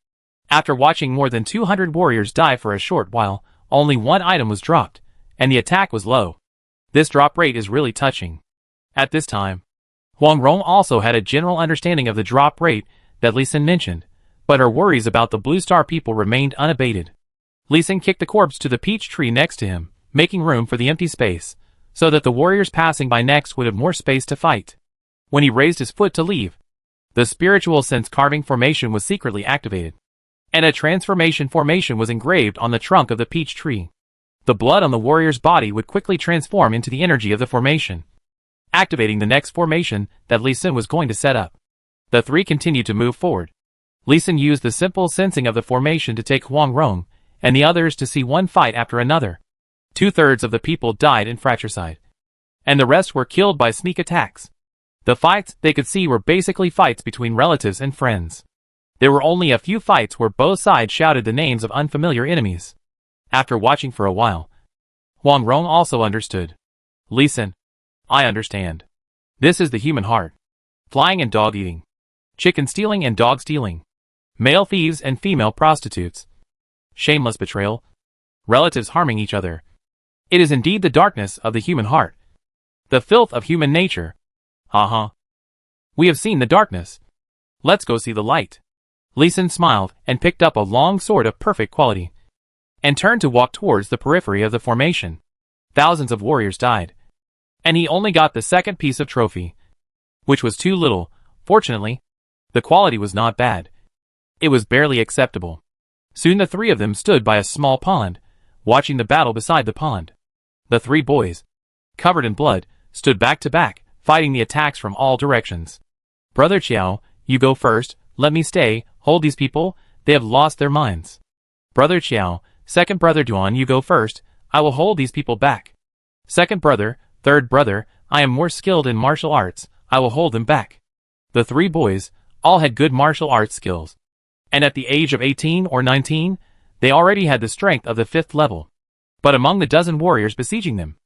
After watching more than 200 warriors die for a short while, only one item was dropped, and the attack was low. This drop rate is really touching. At this time, Huang Rong also had a general understanding of the drop rate that Li Sun mentioned, but her worries about the Blue Star people remained unabated. Li Sun kicked the corpse to the peach tree next to him, making room for the empty space, so that the warriors passing by next would have more space to fight. When he raised his foot to leave, the spiritual sense carving formation was secretly activated, and a transformation formation was engraved on the trunk of the peach tree. The blood on the warrior's body would quickly transform into the energy of the formation, activating the next formation that Li Sun was going to set up. The 3 continued to move forward. Li Sun used the simple sensing of the formation to take Huang Rong and the others to see one fight after another. 2/3 of the people died in fratricide, and the rest were killed by sneak attacks. The fights they could see were basically fights between relatives and friends. There were only a few fights where both sides shouted the names of unfamiliar enemies. After watching for a while, Huang Rong also understood. Li Sun, I understand. This is the human heart. Flying and dog eating. Chicken stealing and dog stealing. Male thieves and female prostitutes. Shameless betrayal. Relatives harming each other. It is indeed the darkness of the human heart. The filth of human nature. Ha. We have seen the darkness. Let's go see the light. Li Sun smiled and picked up a long sword of perfect quality, and turned to walk towards the periphery of the formation. Thousands of warriors died, and he only got the second piece of trophy, which was too little. Fortunately, the quality was not bad. It was barely acceptable. Soon the 3 of them stood by a small pond, watching the battle beside the pond. The 3 boys, covered in blood, stood back to back, fighting the attacks from all directions. Brother Qiao, you go first, let me stay, hold these people, they have lost their minds. Brother Qiao, second brother Duan, you go first, I will hold these people back. Second brother, third brother, I am more skilled in martial arts, I will hold them back. The 3 boys all had good martial arts skills, and at the age of 18 or 19, they already had the strength of the 5th level. But among the dozen warriors besieging them,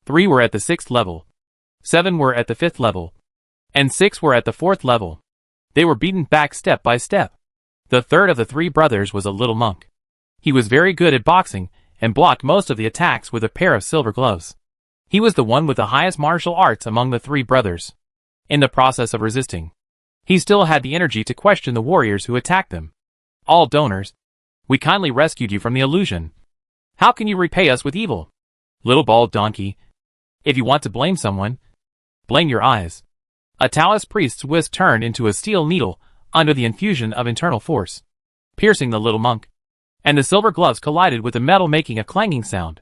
3 were at the 6th level, 7 were at the 5th level, and 6 were at the 4th level. They were beaten back step by step. The third of the 3 brothers was a little monk. He was very good at boxing and blocked most of the attacks with a pair of silver gloves. He was the one with the highest martial arts among the 3 brothers. In the process of resisting, he still had the energy to question the warriors who attacked them. All donors, we kindly rescued you from the illusion. How can you repay us with evil? Little bald donkey. If you want to blame someone, blame your eyes. A Taoist priest's whisk turned into a steel needle under the infusion of internal force, piercing the little monk, and the silver gloves collided with the metal, making a clanging sound.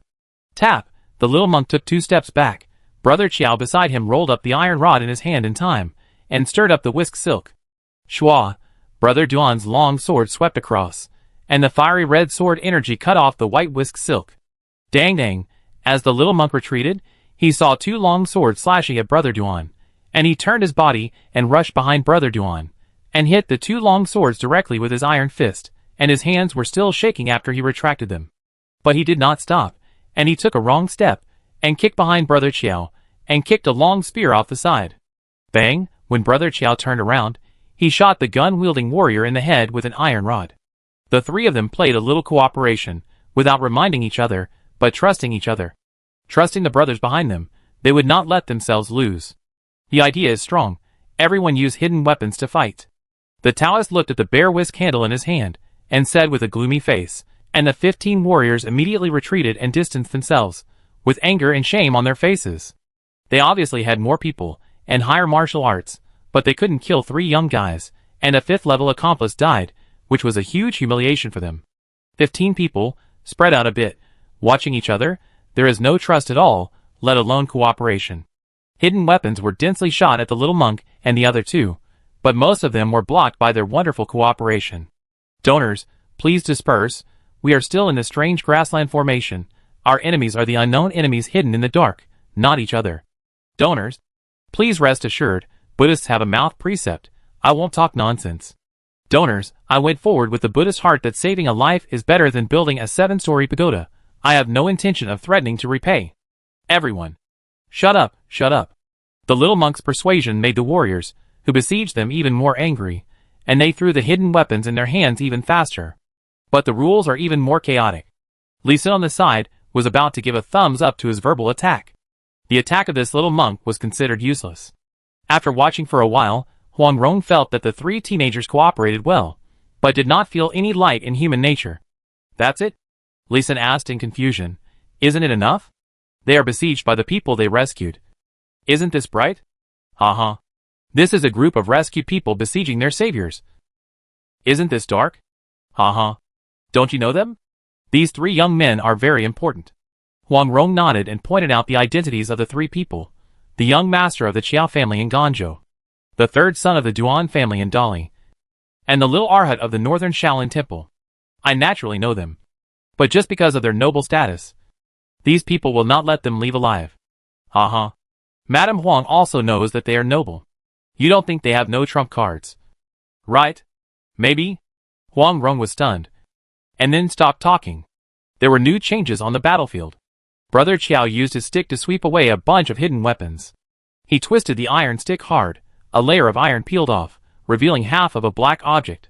Tap! The little monk took 2 steps back. Brother Qiao beside him rolled up the iron rod in his hand in time, and stirred up the whisk silk. Shua! Brother Duan's long sword swept across, and the fiery red sword energy cut off the white whisk silk. Dang dang! As the little monk retreated, he saw 2 long swords slashing at Brother Duan, and he turned his body and rushed behind Brother Duan, and hit the 2 long swords directly with his iron fist, and his hands were still shaking after he retracted them. But he did not stop, and he took a wrong step, and kicked behind Brother Chiao, and kicked a long spear off the side. Bang! When Brother Chiao turned around, he shot the gun-wielding warrior in the head with an iron rod. The three of them played a little cooperation, without reminding each other, but trusting each other. Trusting the brothers behind them, they would not let themselves lose. The idea is strong. Everyone use hidden weapons to fight. The Taoist looked at the bare whisk handle in his hand, and said with a gloomy face, and the 15 warriors immediately retreated and distanced themselves, with anger and shame on their faces. They obviously had more people, and higher martial arts, but they couldn't kill 3 young guys, and a 5th-level accomplice died, which was a huge humiliation for them. 15 people, spread out a bit, watching each other, there is no trust at all, let alone cooperation. Hidden weapons were densely shot at the little monk and the other 2, but most of them were blocked by their wonderful cooperation. Donors, please disperse, we are still in the strange grassland formation. Our enemies are the unknown enemies hidden in the dark, not each other. Donors, please rest assured, Buddhists have a mouth precept, I won't talk nonsense. Donors, I went forward with the Buddhist heart that saving a life is better than building a 7-story pagoda. I have no intention of threatening to repay. Everyone. Shut up, shut up. The little monk's persuasion made the warriors, who besieged them, even more angry, and they threw the hidden weapons in their hands even faster. But the rules are even more chaotic. Li Sun on the side was about to give a thumbs up to his verbal attack. The attack of this little monk was considered useless. After watching for a while, Huang Rong felt that the 3 teenagers cooperated well, but did not feel any light in human nature. That's it? Li Sun asked in confusion. Isn't it enough? They are besieged by the people they rescued. Isn't this bright? Haha. This is a group of rescued people besieging their saviors. Isn't this dark? Haha. Don't you know them? These 3 young men are very important. Huang Rong nodded and pointed out the identities of the 3 people. The young master of the Chiao family in Ganzhou, the 3rd son of the Duan family in Dali, and the little arhat of the northern Shaolin temple. I naturally know them. But just because of their noble status, these people will not let them leave alive. Haha. Madame Huang also knows that they are noble. You don't think they have no trump cards? Right? Maybe? Huang Rong was stunned, and then stopped talking. There were new changes on the battlefield. Brother Chiao used his stick to sweep away a bunch of hidden weapons. He twisted the iron stick hard, a layer of iron peeled off, revealing half of a black object.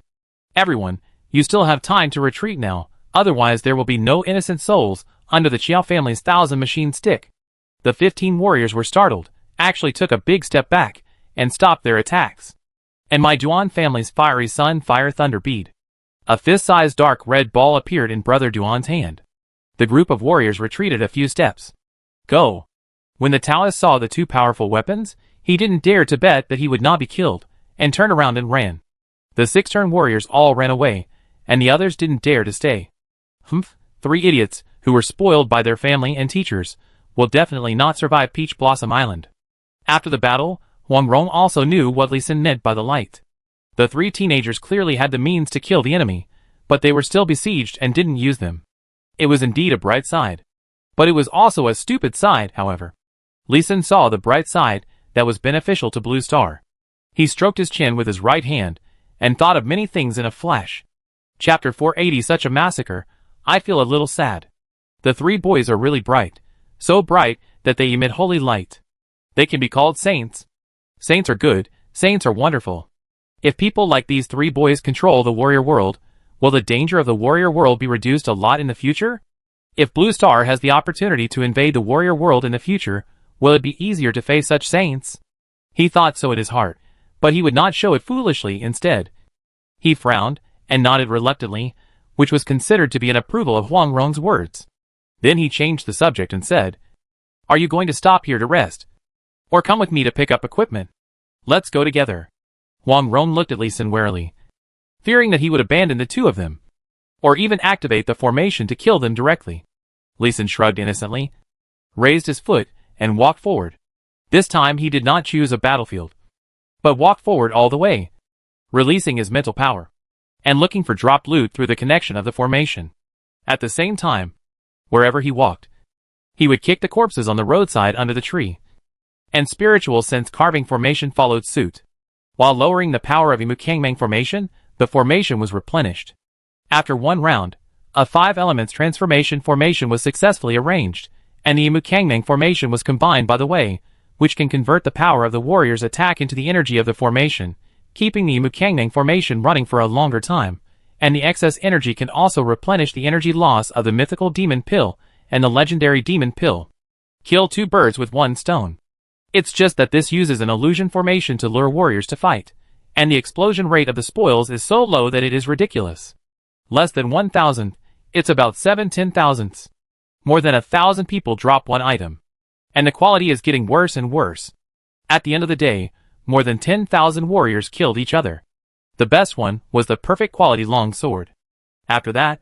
Everyone, you still have time to retreat now, otherwise there will be no innocent souls under the Chiao family's 1000-machine stick. The 15 warriors were startled, actually took a big step back, and stopped their attacks. And my Duan family's fiery sun fire thunder bead. A fist-sized dark red ball appeared in Brother Duan's hand. The group of warriors retreated a few steps. Go! When the Taoist saw the 2 powerful weapons, he didn't dare to bet that he would not be killed, and turned around and ran. The 6-turn warriors all ran away, and the others didn't dare to stay. 3 idiots, who were spoiled by their family and teachers, will definitely not survive Peach Blossom Island. After the battle, Huang Rong also knew what Li Sun meant by the light. The 3 teenagers clearly had the means to kill the enemy, but they were still besieged and didn't use them. It was indeed a bright side. But it was also a stupid side, however. Li Sun saw the bright side that was beneficial to Blue Star. He stroked his chin with his right hand, and thought of many things in a flash. Chapter 480. Such a massacre. I feel a little sad. The 3 boys are really bright. So bright that they emit holy light. They can be called saints. Saints are good, saints are wonderful. If people like these 3 boys control the warrior world, will the danger of the warrior world be reduced a lot in the future? If Blue Star has the opportunity to invade the warrior world in the future, will it be easier to face such saints? He thought so in his heart, but he would not show it foolishly instead. He frowned, and nodded reluctantly, which was considered to be an approval of Huang Rong's words. Then he changed the subject and said, Are you going to stop here to rest? Or come with me to pick up equipment? Let's go together. Huang Rong looked at Li Sun warily, fearing that he would abandon the 2 of them, or even activate the formation to kill them directly. Li Sun shrugged innocently, raised his foot, and walked forward. This time he did not choose a battlefield, but walked forward all the way, releasing his mental power, and looking for dropped loot through the connection of the formation. At the same time, wherever he walked, he would kick the corpses on the roadside under the tree, and spiritual sense carving formation followed suit. While lowering the power of Imukangmang formation, the formation was replenished. After 1 round, a 5 elements transformation formation was successfully arranged, and the Imukangmang formation was combined by the way, which can convert the power of the warrior's attack into the energy of the formation, keeping the Imukangmang formation running for a longer time, and the excess energy can also replenish the energy loss of the mythical demon pill and the legendary demon pill. Kill two birds with one stone. It's just that this uses an illusion formation to lure warriors to fight, and the explosion rate of the spoils is so low that it is ridiculous. Less than 1,000, it's about 7/10,000ths. More than 1,000 people drop one item. And the quality is getting worse and worse. At the end of the day, more than 10,000 warriors killed each other. The best one was the perfect quality long sword. After that,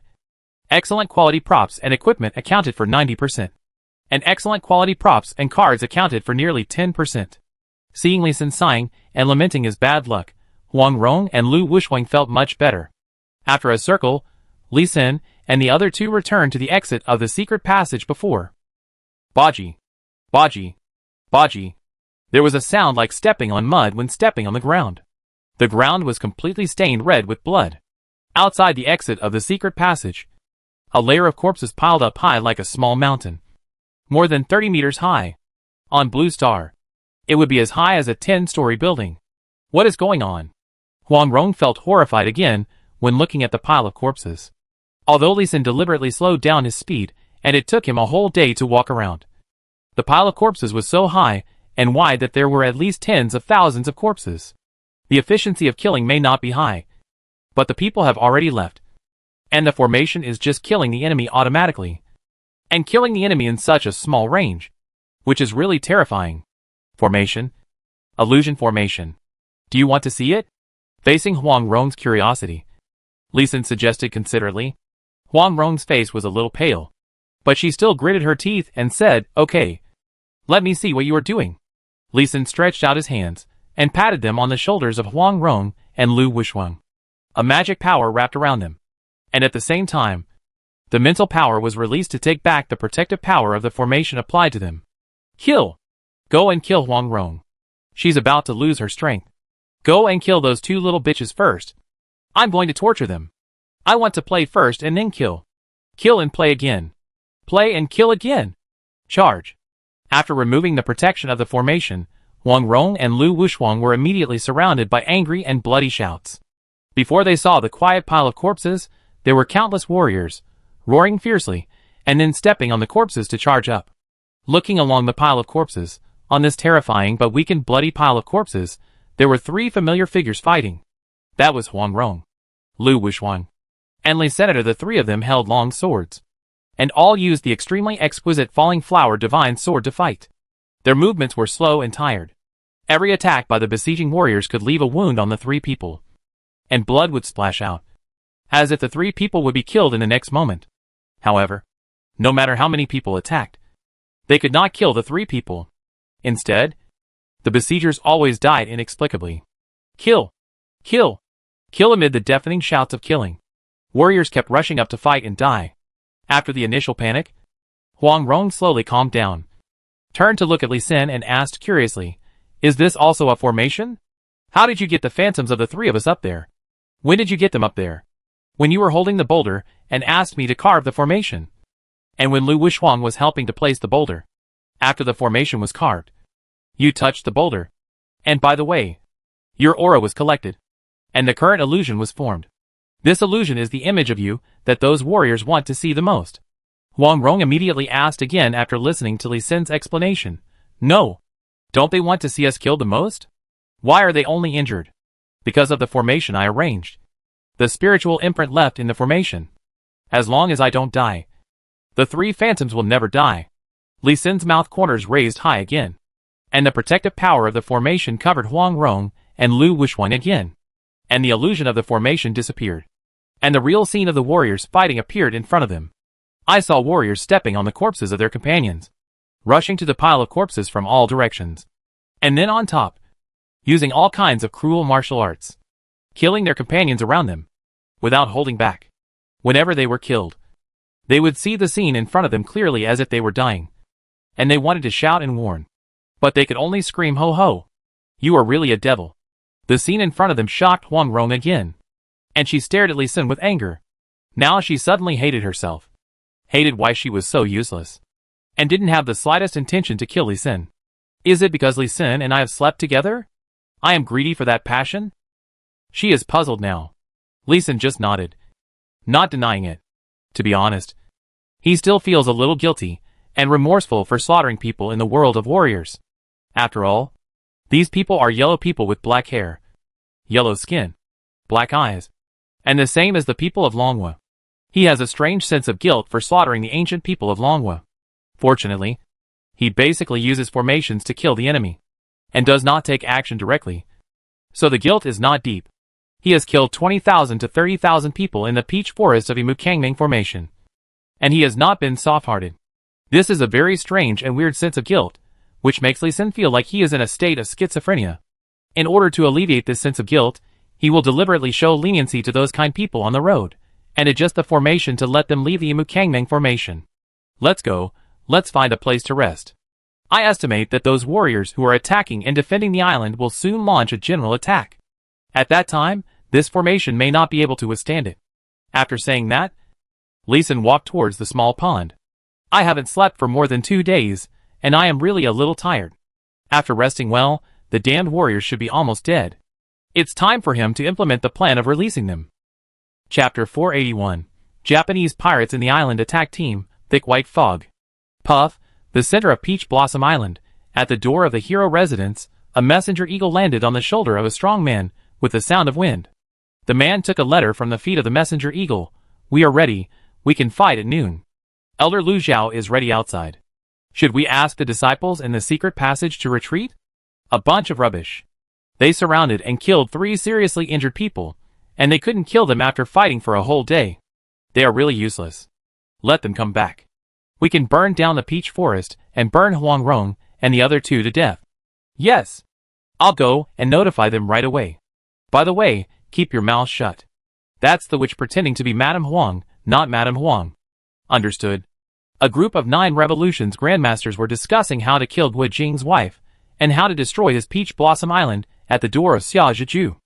excellent quality props and equipment accounted for 90%. And excellent quality props and cards accounted for nearly 10%. Seeing Lee Sin sighing and lamenting his bad luck, Huang Rong and Lu Wusheng felt much better. After a circle, Lee Sin and the other two returned to the exit of the secret passage before. Baji. Baji. Baji. There was a sound like stepping on mud when stepping on the ground. The ground was completely stained red with blood. Outside the exit of the secret passage, a layer of corpses piled up high like a small mountain. More than 30 meters high. On Blue Star, it would be as high as a 10-story building. What is going on? Huang Rong felt horrified again when looking at the pile of corpses. Although Lee Sin deliberately slowed down his speed, and it took him a whole day to walk around. The pile of corpses was so high and wide that there were at least tens of thousands of corpses. The efficiency of killing may not be high, but the people have already left. And the formation is just killing the enemy automatically. And killing the enemy in such a small range, which is really terrifying. Formation. Illusion formation. Do you want to see it? Facing Huang Rong's curiosity, Lee Sin suggested considerately. Huang Rong's face was a little pale, but she still gritted her teeth and said, "Okay. Let me see what you are doing." Lee Sin stretched out his hands and patted them on the shoulders of Huang Rong and Lu Wusheng. A magic power wrapped around them, and at the same time, the mental power was released to take back the protective power of the formation applied to them. Kill! Go and kill Huang Rong. She's about to lose her strength. Go and kill those two little bitches first. I'm going to torture them. I want to play first and then kill. Kill and play again. Play and kill again. Charge. After removing the protection of the formation, Huang Rong and Lu Wusheng were immediately surrounded by angry and bloody shouts. Before they saw the quiet pile of corpses, there were countless warriors, roaring fiercely, and then stepping on the corpses to charge up. Looking along the pile of corpses, on this terrifying but weakened bloody pile of corpses, there were three familiar figures fighting. That was Huang Rong, Lu Wusheng, and Lee Senator. The three of them held long swords, and all used the extremely exquisite falling flower divine sword to fight. Their movements were slow and tired. Every attack by the besieging warriors could leave a wound on the three people, and blood would splash out, as if the three people would be killed in the next moment. However, no matter how many people attacked, they could not kill the three people. Instead, the besiegers always died inexplicably. Kill! Kill! Kill! Amid the deafening shouts of killing, warriors kept rushing up to fight and die. After the initial panic, Huang Rong slowly calmed down, turned to look at Lee Sin and asked curiously, "Is this also a formation? How did you get the phantoms of the three of us up there? When did you get them up there?" "When you were holding the boulder and asked me to carve the formation. And when Lu Wusheng was helping to place the boulder. After the formation was carved, you touched the boulder. And by the way, your aura was collected, and the current illusion was formed. This illusion is the image of you that those warriors want to see the most." Huang Rong immediately asked again after listening to Lee Sin's explanation. "No. Don't they want to see us killed the most? Why are they only injured?" "Because of the formation I arranged. The spiritual imprint left in the formation. As long as I don't die, the three phantoms will never die." Lee Sin's mouth corners raised high again, and the protective power of the formation covered Huang Rong and Lu Wusheng again, and the illusion of the formation disappeared, and the real scene of the warriors fighting appeared in front of them. I saw warriors stepping on the corpses of their companions, rushing to the pile of corpses from all directions, and then on top, using all kinds of cruel martial arts, killing their companions around them, without holding back. Whenever they were killed, they would see the scene in front of them clearly as if they were dying, and they wanted to shout and warn, but they could only scream, "Ho ho! You are really a devil." The scene in front of them shocked Huang Rong again, and she stared at Lee Sin with anger. Now she suddenly hated herself, hated why she was so useless, and didn't have the slightest intention to kill Li Xin. Is it because Li Xin and I have slept together? I am greedy for that passion? She is puzzled now. Li Xin just nodded, not denying it. To be honest, he still feels a little guilty and remorseful for slaughtering people in the world of warriors. After all, these people are yellow people with black hair, yellow skin, black eyes, and the same as the people of Longhua. He has a strange sense of guilt for slaughtering the ancient people of Longhua. Fortunately, he basically uses formations to kill the enemy, and does not take action directly. So the guilt is not deep. He has killed 20,000 to 30,000 people in the peach forest of Imukangming Formation. And he has not been soft-hearted. This is a very strange and weird sense of guilt, which makes Li Xin feel like he is in a state of schizophrenia. In order to alleviate this sense of guilt, he will deliberately show leniency to those kind people on the road, and adjust the formation to let them leave the Imukangming Formation. Let's go, let's find a place to rest. I estimate that those warriors who are attacking and defending the island will soon launch a general attack. At that time, this formation may not be able to withstand it. After saying that, Li Xin walked towards the small pond. I haven't slept for more than 2 days, and I am really a little tired. After resting well, the damned warriors should be almost dead. It's time for him to implement the plan of releasing them. Chapter 481. Japanese Pirates in the Island Attack Team, Thick White Fog. Puff, the center of Peach Blossom Island. At the door of the hero residence, a messenger eagle landed on the shoulder of a strong man, with the sound of wind. The man took a letter from the feet of the messenger eagle. We are ready, we can fight at noon. Elder Lu Zhao is ready outside. Should we ask the disciples in the secret passage to retreat? A bunch of rubbish. They surrounded and killed 3 seriously injured people, and they couldn't kill them after fighting for a whole day. They are really useless. Let them come back. We can burn down the peach forest and burn Huang Rong and the other 2 to death. Yes. I'll go and notify them right away. By the way, keep your mouth shut. That's the witch pretending to be Madame Huang, not Madame Huang. Understood. A group of 9 revolutions grandmasters were discussing how to kill Gu Jing's wife, and how to destroy his Peach Blossom Island at the door of Xia Zhiju.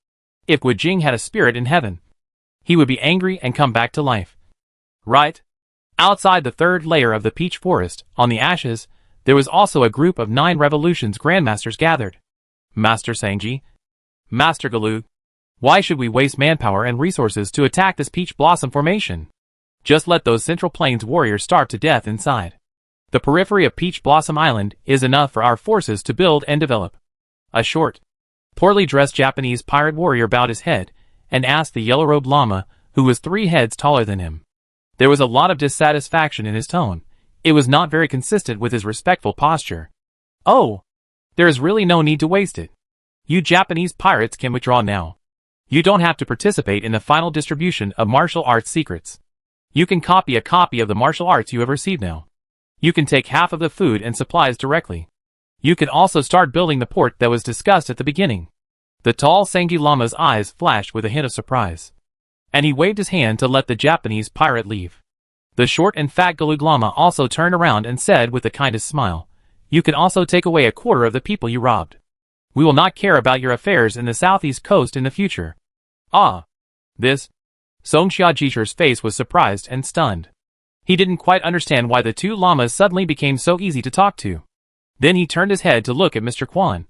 If Gu Jing had a spirit in heaven, he would be angry and come back to life. Right? Outside the 3rd layer of the peach forest, on the ashes, there was also a group of 9 revolutions grandmasters gathered. Master Sangji, Master Galu, why should we waste manpower and resources to attack this Peach Blossom Formation? Just let those Central Plains warriors starve to death inside. The periphery of Peach Blossom Island is enough for our forces to build and develop. A short, poorly dressed Japanese pirate warrior bowed his head, and asked the yellow-robed llama, who was 3 heads taller than him. There was a lot of dissatisfaction in his tone. It was not very consistent with his respectful posture. Oh, there is really no need to waste it. You Japanese pirates can withdraw now. You don't have to participate in the final distribution of martial arts secrets. You can copy a copy of the martial arts you have received now. You can take half of the food and supplies directly. You can also start building the port that was discussed at the beginning. The tall Sangji Lama's eyes flashed with a hint of surprise, and he waved his hand to let the Japanese pirate leave. The short and fat Galug Lama also turned around and said with the kindest smile, You can also take away a quarter of the people you robbed. We will not care about your affairs in the southeast coast in the future. Ah. This? Song Xiajisher's face was surprised and stunned. He didn't quite understand why the 2 llamas suddenly became so easy to talk to. Then he turned his head to look at Mr. Quan,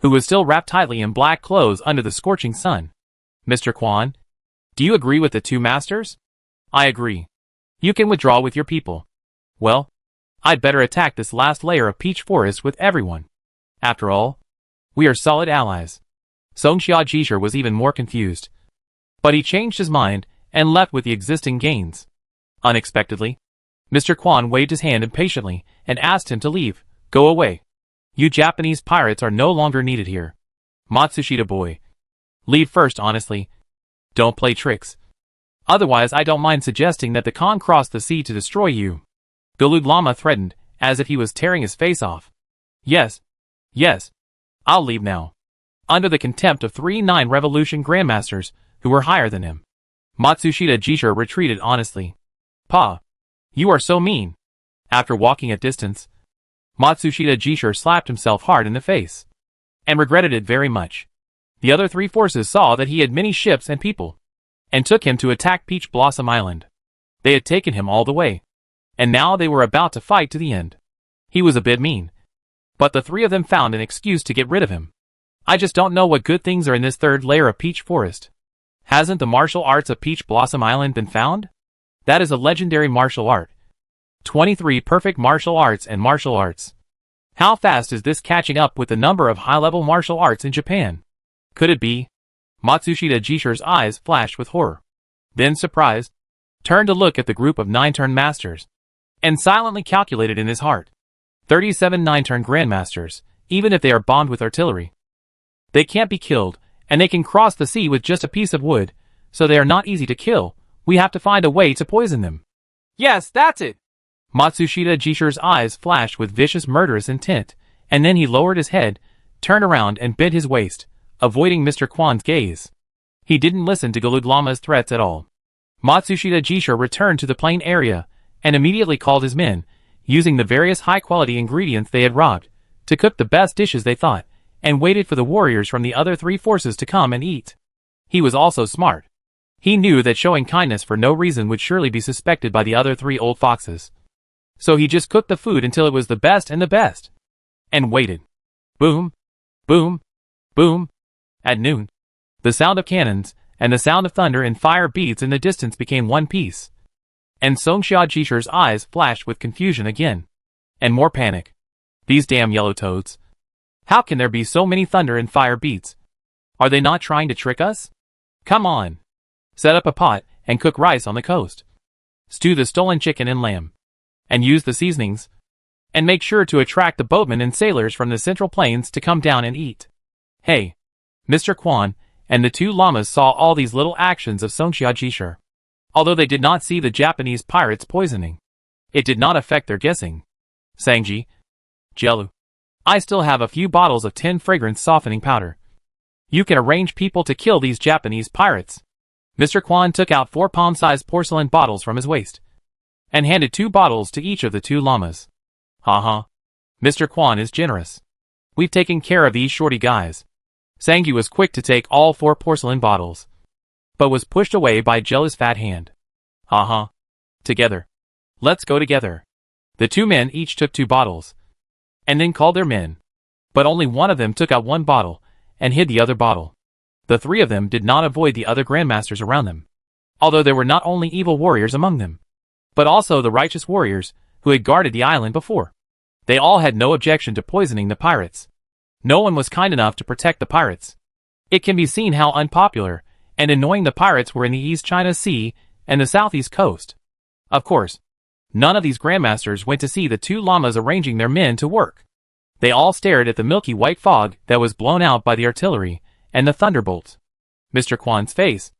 who was still wrapped tightly in black clothes under the scorching sun. Mr. Quan, do you agree with the 2 masters? I agree. You can withdraw with your people. Well, I'd better attack this last layer of peach forest with everyone. After all, we are solid allies. Song Xiajisher was even more confused. But he changed his mind and left with the existing gains. Unexpectedly, Mr. Quan waved his hand impatiently and asked him to leave. Go away. You Japanese pirates are no longer needed here. Matsushita boy. Leave first, honestly. Don't play tricks. Otherwise I don't mind suggesting that the Khan cross the sea to destroy you. Galug Lama threatened, as if he was tearing his face off. Yes. Yes. I'll leave now. Under the contempt of 3 9 revolution grandmasters, who were higher than him. Matsushita Jisher retreated honestly. Pa. You are so mean. After walking a distance, Matsushita Jisher slapped himself hard in the face, and regretted it very much. The other 3 forces saw that he had many ships and people, and took him to attack Peach Blossom Island. They had taken him all the way, and now they were about to fight to the end. He was a bit mean. But the three of them found an excuse to get rid of him. I just don't know what good things are in this third layer of peach forest. Hasn't the martial arts of Peach Blossom Island been found? That is a legendary martial art. 23 perfect martial arts and martial arts. How fast is this catching up with the number of high-level martial arts in Japan? Could it be? Matsushita Jishiro's eyes flashed with horror. Then surprised, turned to look at the group of 9-turn masters, and silently calculated in his heart. 37 9-turn grandmasters, even if they are bombed with artillery. They can't be killed, and they can cross the sea with just a piece of wood, so they are not easy to kill. We have to find a way to poison them. Yes, that's it! Matsushita Jishiro's eyes flashed with vicious murderous intent, and then he lowered his head, turned around and bent his waist, avoiding Mr. Kwan's gaze. He didn't listen to Galud Lama's threats at all. Matsushita Jishiro returned to the plain area, and immediately called his men, using the various high-quality ingredients they had robbed, to cook the best dishes they thought, and waited for the warriors from the other three forces to come and eat. He was also smart. He knew that showing kindness for no reason would surely be suspected by the other three old foxes. So he just cooked the food until it was the best and the best. And waited. Boom, boom, boom. At noon, the sound of cannons, and the sound of thunder and fire beats in the distance became one piece. And Songxia Jishiro's eyes flashed with confusion again. And more panic. These damn yellow toads. How can there be so many thunder and fire beats? Are they not trying to trick us? Come on. Set up a pot, and cook rice on the coast. Stew the stolen chicken and lamb. And use the seasonings. And make sure to attract the boatmen and sailors from the central plains to come down and eat. Hey, Mr. Kwan, and the two llamas saw all these little actions of Songxia Jishiro. Although they did not see the Japanese pirates poisoning, it did not affect their guessing. Sangji, Jelu, I still have a few bottles of 10 fragrance softening powder. You can arrange people to kill these Japanese pirates. Mr. Kwan took out 4 palm-sized porcelain bottles from his waist, and handed 2 bottles to each of the 2 llamas. Haha. Mr. Kwan is generous. We've taken care of these shorty guys. Sangji was quick to take all 4 porcelain bottles, but was pushed away by Jelu's fat hand. Haha. Together. Let's go together. The 2 men each took 2 bottles, and then called their men. But only one of them took out 1 bottle, and hid the other bottle. The 3 of them did not avoid the other grandmasters around them, although there were not only evil warriors among them, but also the righteous warriors who had guarded the island before. They all had no objection to poisoning the pirates. No one was kind enough to protect the pirates. It can be seen how unpopular and annoying the pirates were in the East China Sea and the southeast coast. Of course, none of these grandmasters went to see the 2 llamas arranging their men to work. They all stared at the milky white fog that was blown out by the artillery and the thunderbolts. Mr. Kwan's face,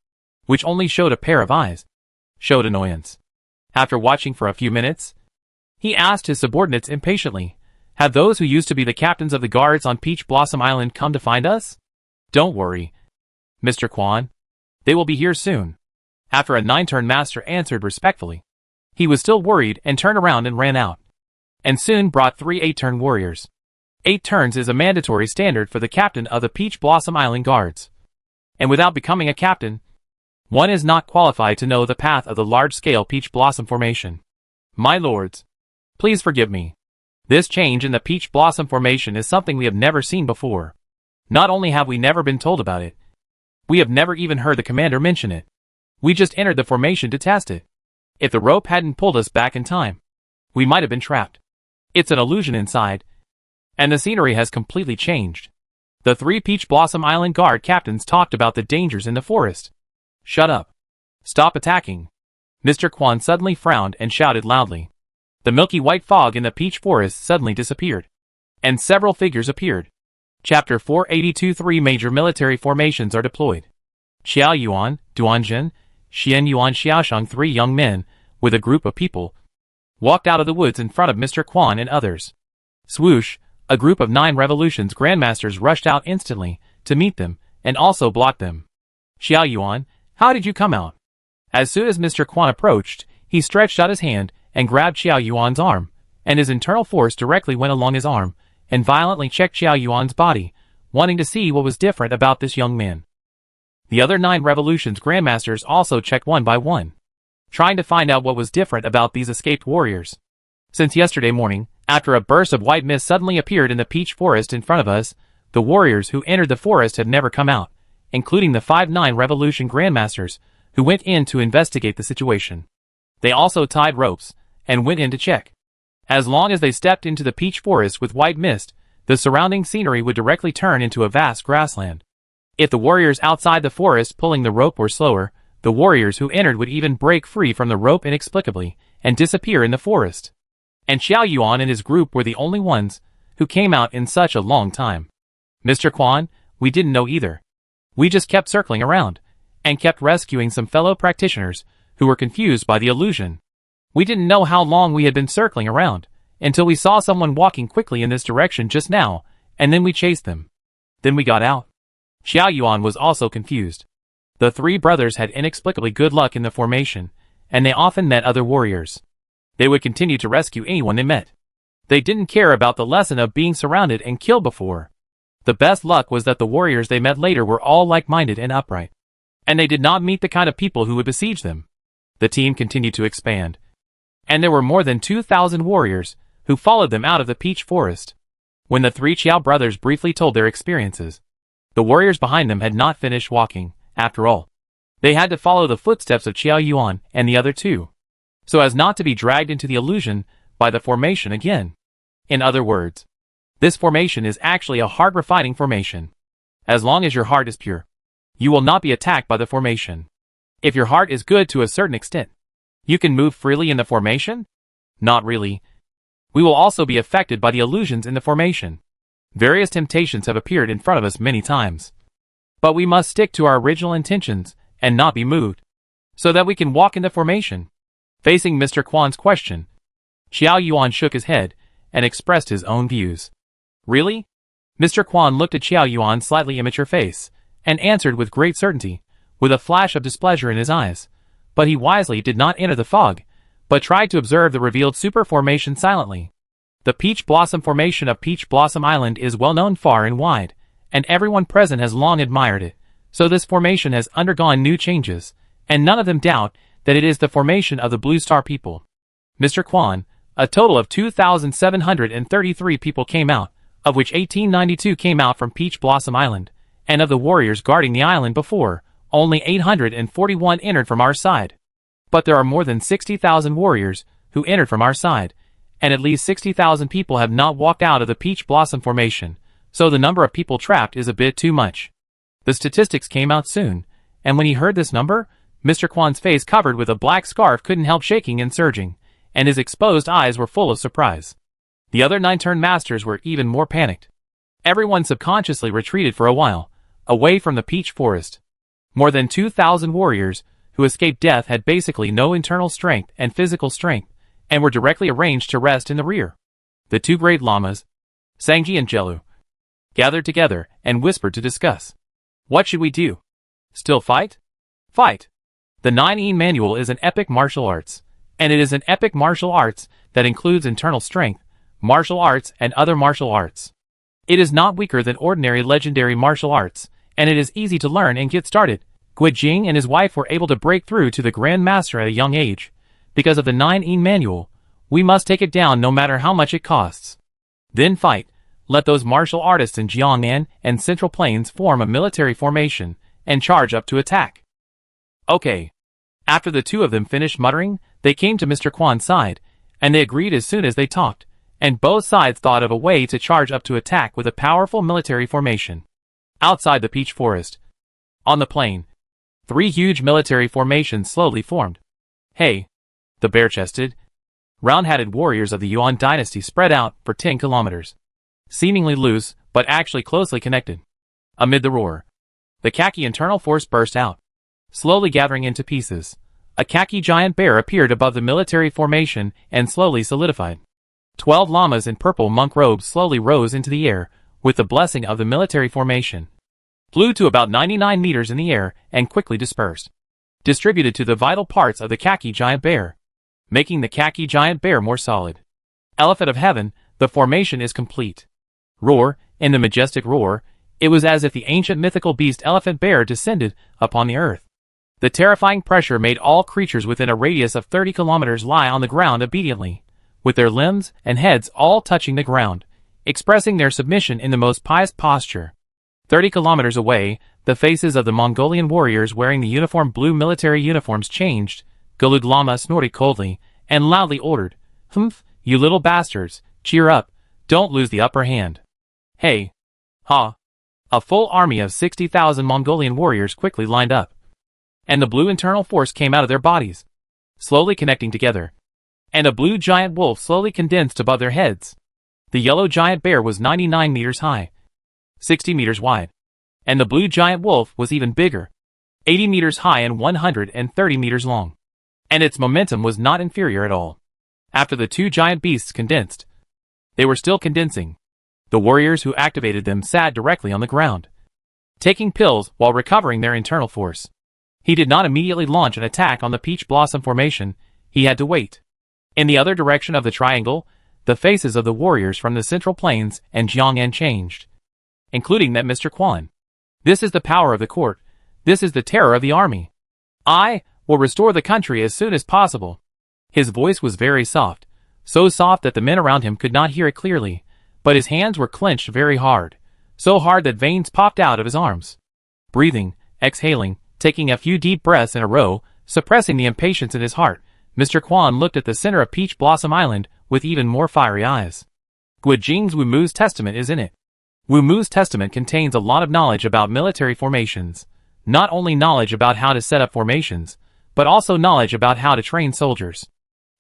which only showed a pair of eyes, showed annoyance. After watching for a few minutes, he asked his subordinates impatiently, "Have those who used to be the captains of the guards on Peach Blossom Island come to find us?" "Don't worry, Mr. Kwan. They will be here soon." After a 9-turn master answered respectfully, he was still worried and turned around and ran out, and soon brought 3 8-turn warriors. 8 turns is a mandatory standard for the captain of the Peach Blossom Island Guards. And without becoming a captain, one is not qualified to know the path of the large-scale Peach Blossom Formation. My lords, please forgive me. This change in the Peach Blossom Formation is something we have never seen before. Not only have we never been told about it, we have never even heard the commander mention it. We just entered the formation to test it. If the rope hadn't pulled us back in time, we might have been trapped. It's an illusion inside, and the scenery has completely changed. The 3 Peach Blossom Island Guard captains talked about the dangers in the forest. Shut up. Stop attacking. Mr. Kwan suddenly frowned and shouted loudly. The milky white fog in the peach forest suddenly disappeared, and several figures appeared. Chapter 482. 3 major military formations are deployed. Xiao Yuan, Duanjin, Xian Yuan Xiaoshang, 3 young men, with a group of people, walked out of the woods in front of Mr. Kwan and others. Swoosh, a group of 9 revolutions grandmasters rushed out instantly to meet them, and also blocked them. Xiao Yuan, how did you come out? As soon as Mr. Kwan approached, he stretched out his hand and grabbed Xiao Yuan's arm, and his internal force directly went along his arm, and violently checked Xiao Yuan's body, wanting to see what was different about this young man. The other 9 revolutions grandmasters also checked one by one, trying to find out what was different about these escaped warriors. Since yesterday morning, After a burst of white mist suddenly appeared in the peach forest in front of us, the warriors who entered the forest had never come out, including the 5-9 Revolution Grandmasters, who went in to investigate the situation. They also tied ropes, and went in to check. As long as they stepped into the peach forest with white mist, the surrounding scenery would directly turn into a vast grassland. If the warriors outside the forest pulling the rope were slower, the warriors who entered would even break free from the rope inexplicably, and disappear in the forest. And Xiao Yuan and his group were the only ones who came out in such a long time. Mr. Quan, we didn't know either. We just kept circling around, and kept rescuing some fellow practitioners who were confused by the illusion. We didn't know how long we had been circling around, until we saw someone walking quickly in this direction just now, and then we chased them. Then we got out. Xiao Yuan was also confused. The three brothers had inexplicably good luck in the formation, and they often met other warriors. They would continue to rescue anyone they met. They didn't care about the lesson of being surrounded and killed before. The best luck was that the warriors they met later were all like-minded and upright. And they did not meet the kind of people who would besiege them. The team continued to expand. And there were more than 2,000 warriors who followed them out of the peach forest. When the three Qiao brothers briefly told their experiences, the warriors behind them had not finished walking, after all. They had to follow the footsteps of Qiao Yuan and the other two, so as not to be dragged into the illusion by the formation again. In other words, this formation is actually a heart-refining formation. As long as your heart is pure, you will not be attacked by the formation. If your heart is good to a certain extent, you can move freely in the formation? Not really. We will also be affected by the illusions in the formation. Various temptations have appeared in front of us many times. But we must stick to our original intentions and not be moved, so that we can walk in the formation. Facing Mr. Quan's question, Xiao Yuan shook his head and expressed his own views. Really? Mr. Quan looked at Xiao Yuan's slightly immature face and answered with great certainty, with a flash of displeasure in his eyes. But he wisely did not enter the fog, but tried to observe the revealed super formation silently. The Peach Blossom formation of Peach Blossom Island is well known far and wide, and everyone present has long admired it, so this formation has undergone new changes, and none of them doubt that it is the formation of the Blue Star people. Mr. Quan, a total of 2,733 people came out, of which 1,892 came out from Peach Blossom Island, and of the warriors guarding the island before, only 841 entered from our side. But there are more than 60,000 warriors who entered from our side, and at least 60,000 people have not walked out of the Peach Blossom formation, so the number of people trapped is a bit too much. The statistics came out soon, and when he heard this number, Mr. Quan's face covered with a black scarf couldn't help shaking and surging, and his exposed eyes were full of surprise. The other 9 turn masters were even more panicked. Everyone subconsciously retreated for a while, away from the peach forest. More than 2,000 warriors who escaped death had basically no internal strength and physical strength, and were directly arranged to rest in the rear. The 2 great lamas, Sangji and Jelu, gathered together and whispered to discuss. What should we do? Still fight? Fight! The 9-yin manual is an epic martial arts, and it is an epic martial arts that includes internal strength, martial arts and other martial arts. It is not weaker than ordinary legendary martial arts, and it is easy to learn and get started. Gui Jing and his wife were able to break through to the Grand Master at a young age. Because of the 9-yin manual, we must take it down no matter how much it costs. Then fight. Let those martial artists in Jiangnan and Central Plains form a military formation and charge up to attack. Okay. After the 2 of them finished muttering, they came to Mr. Quan's side, and they agreed as soon as they talked, and both sides thought of a way to charge up to attack with a powerful military formation. Outside the peach forest, on the plain, 3 huge military formations slowly formed. Hey! The bare-chested, round-hatted warriors of the Yuan dynasty spread out for 10 kilometers. Seemingly loose, but actually closely connected. Amid the roar, the khaki internal force burst out, slowly gathering into pieces. A khaki giant bear appeared above the military formation and slowly solidified. 12 llamas in purple monk robes slowly rose into the air, with the blessing of the military formation. Flew to about 99 meters in the air and quickly dispersed. Distributed to the vital parts of the khaki giant bear, making the khaki giant bear more solid. Elephant of Heaven, the formation is complete. Roar, in the majestic roar, it was as if the ancient mythical beast elephant bear descended upon the earth. The terrifying pressure made all creatures within a radius of 30 kilometers lie on the ground obediently, with their limbs and heads all touching the ground, expressing their submission in the most pious posture. 30 kilometers away, the faces of the Mongolian warriors wearing the uniform blue military uniforms changed. Galud Lama snorted coldly, and loudly ordered, "Humph, you little bastards, cheer up, don't lose the upper hand." Hey! Ha! A full army of 60,000 Mongolian warriors quickly lined up. And the blue internal force came out of their bodies, slowly connecting together. And a blue giant wolf slowly condensed above their heads. The yellow giant bear was 99 meters high, 60 meters wide. And the blue giant wolf was even bigger, 80 meters high and 130 meters long. And its momentum was not inferior at all. After the two giant beasts condensed, they were still condensing. The warriors who activated them sat directly on the ground, taking pills while recovering their internal force. He did not immediately launch an attack on the Peach Blossom Formation. He had to wait. In the other direction of the triangle, the faces of the warriors from the Central Plains and Jiang'an changed, including that Mr. Quan. This is the power of the court. This is the terror of the army. I will restore the country as soon as possible. His voice was very soft, so soft that the men around him could not hear it clearly, but his hands were clenched very hard, so hard that veins popped out of his arms. Breathing, exhaling, taking a few deep breaths in a row, suppressing the impatience in his heart, Mr. Quan looked at the center of Peach Blossom Island with even more fiery eyes. Guijing's Wumu's Testament is in it. Wumu's Testament contains a lot of knowledge about military formations, not only knowledge about how to set up formations, but also knowledge about how to train soldiers.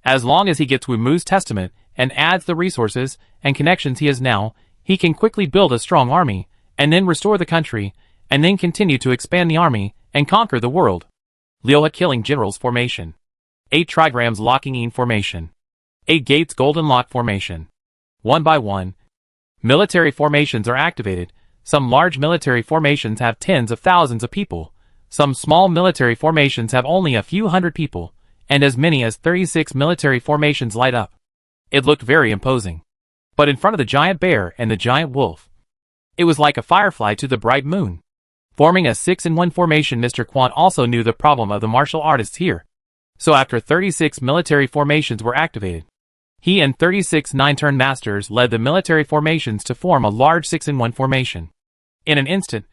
As long as he gets Wumu's Testament and adds the resources and connections he has now, he can quickly build a strong army, and then restore the country, and then continue to expand the army and conquer the world. Liuha Killing Generals Formation. 8 Trigrams Locking In Formation. 8 Gates Golden Lock Formation. One by one, military formations are activated. Some large military formations have tens of thousands of people. Some small military formations have only a few hundred people, and as many as 36 military formations light up. It looked very imposing. But in front of the giant bear and the giant wolf, it was like a firefly to the bright moon. Forming a 6-in-1 formation, Mr. Quan also knew the problem of the martial artists here. So after 36 military formations were activated, he and 36 9-turn masters led the military formations to form a large 6-in-1 formation. In an instant,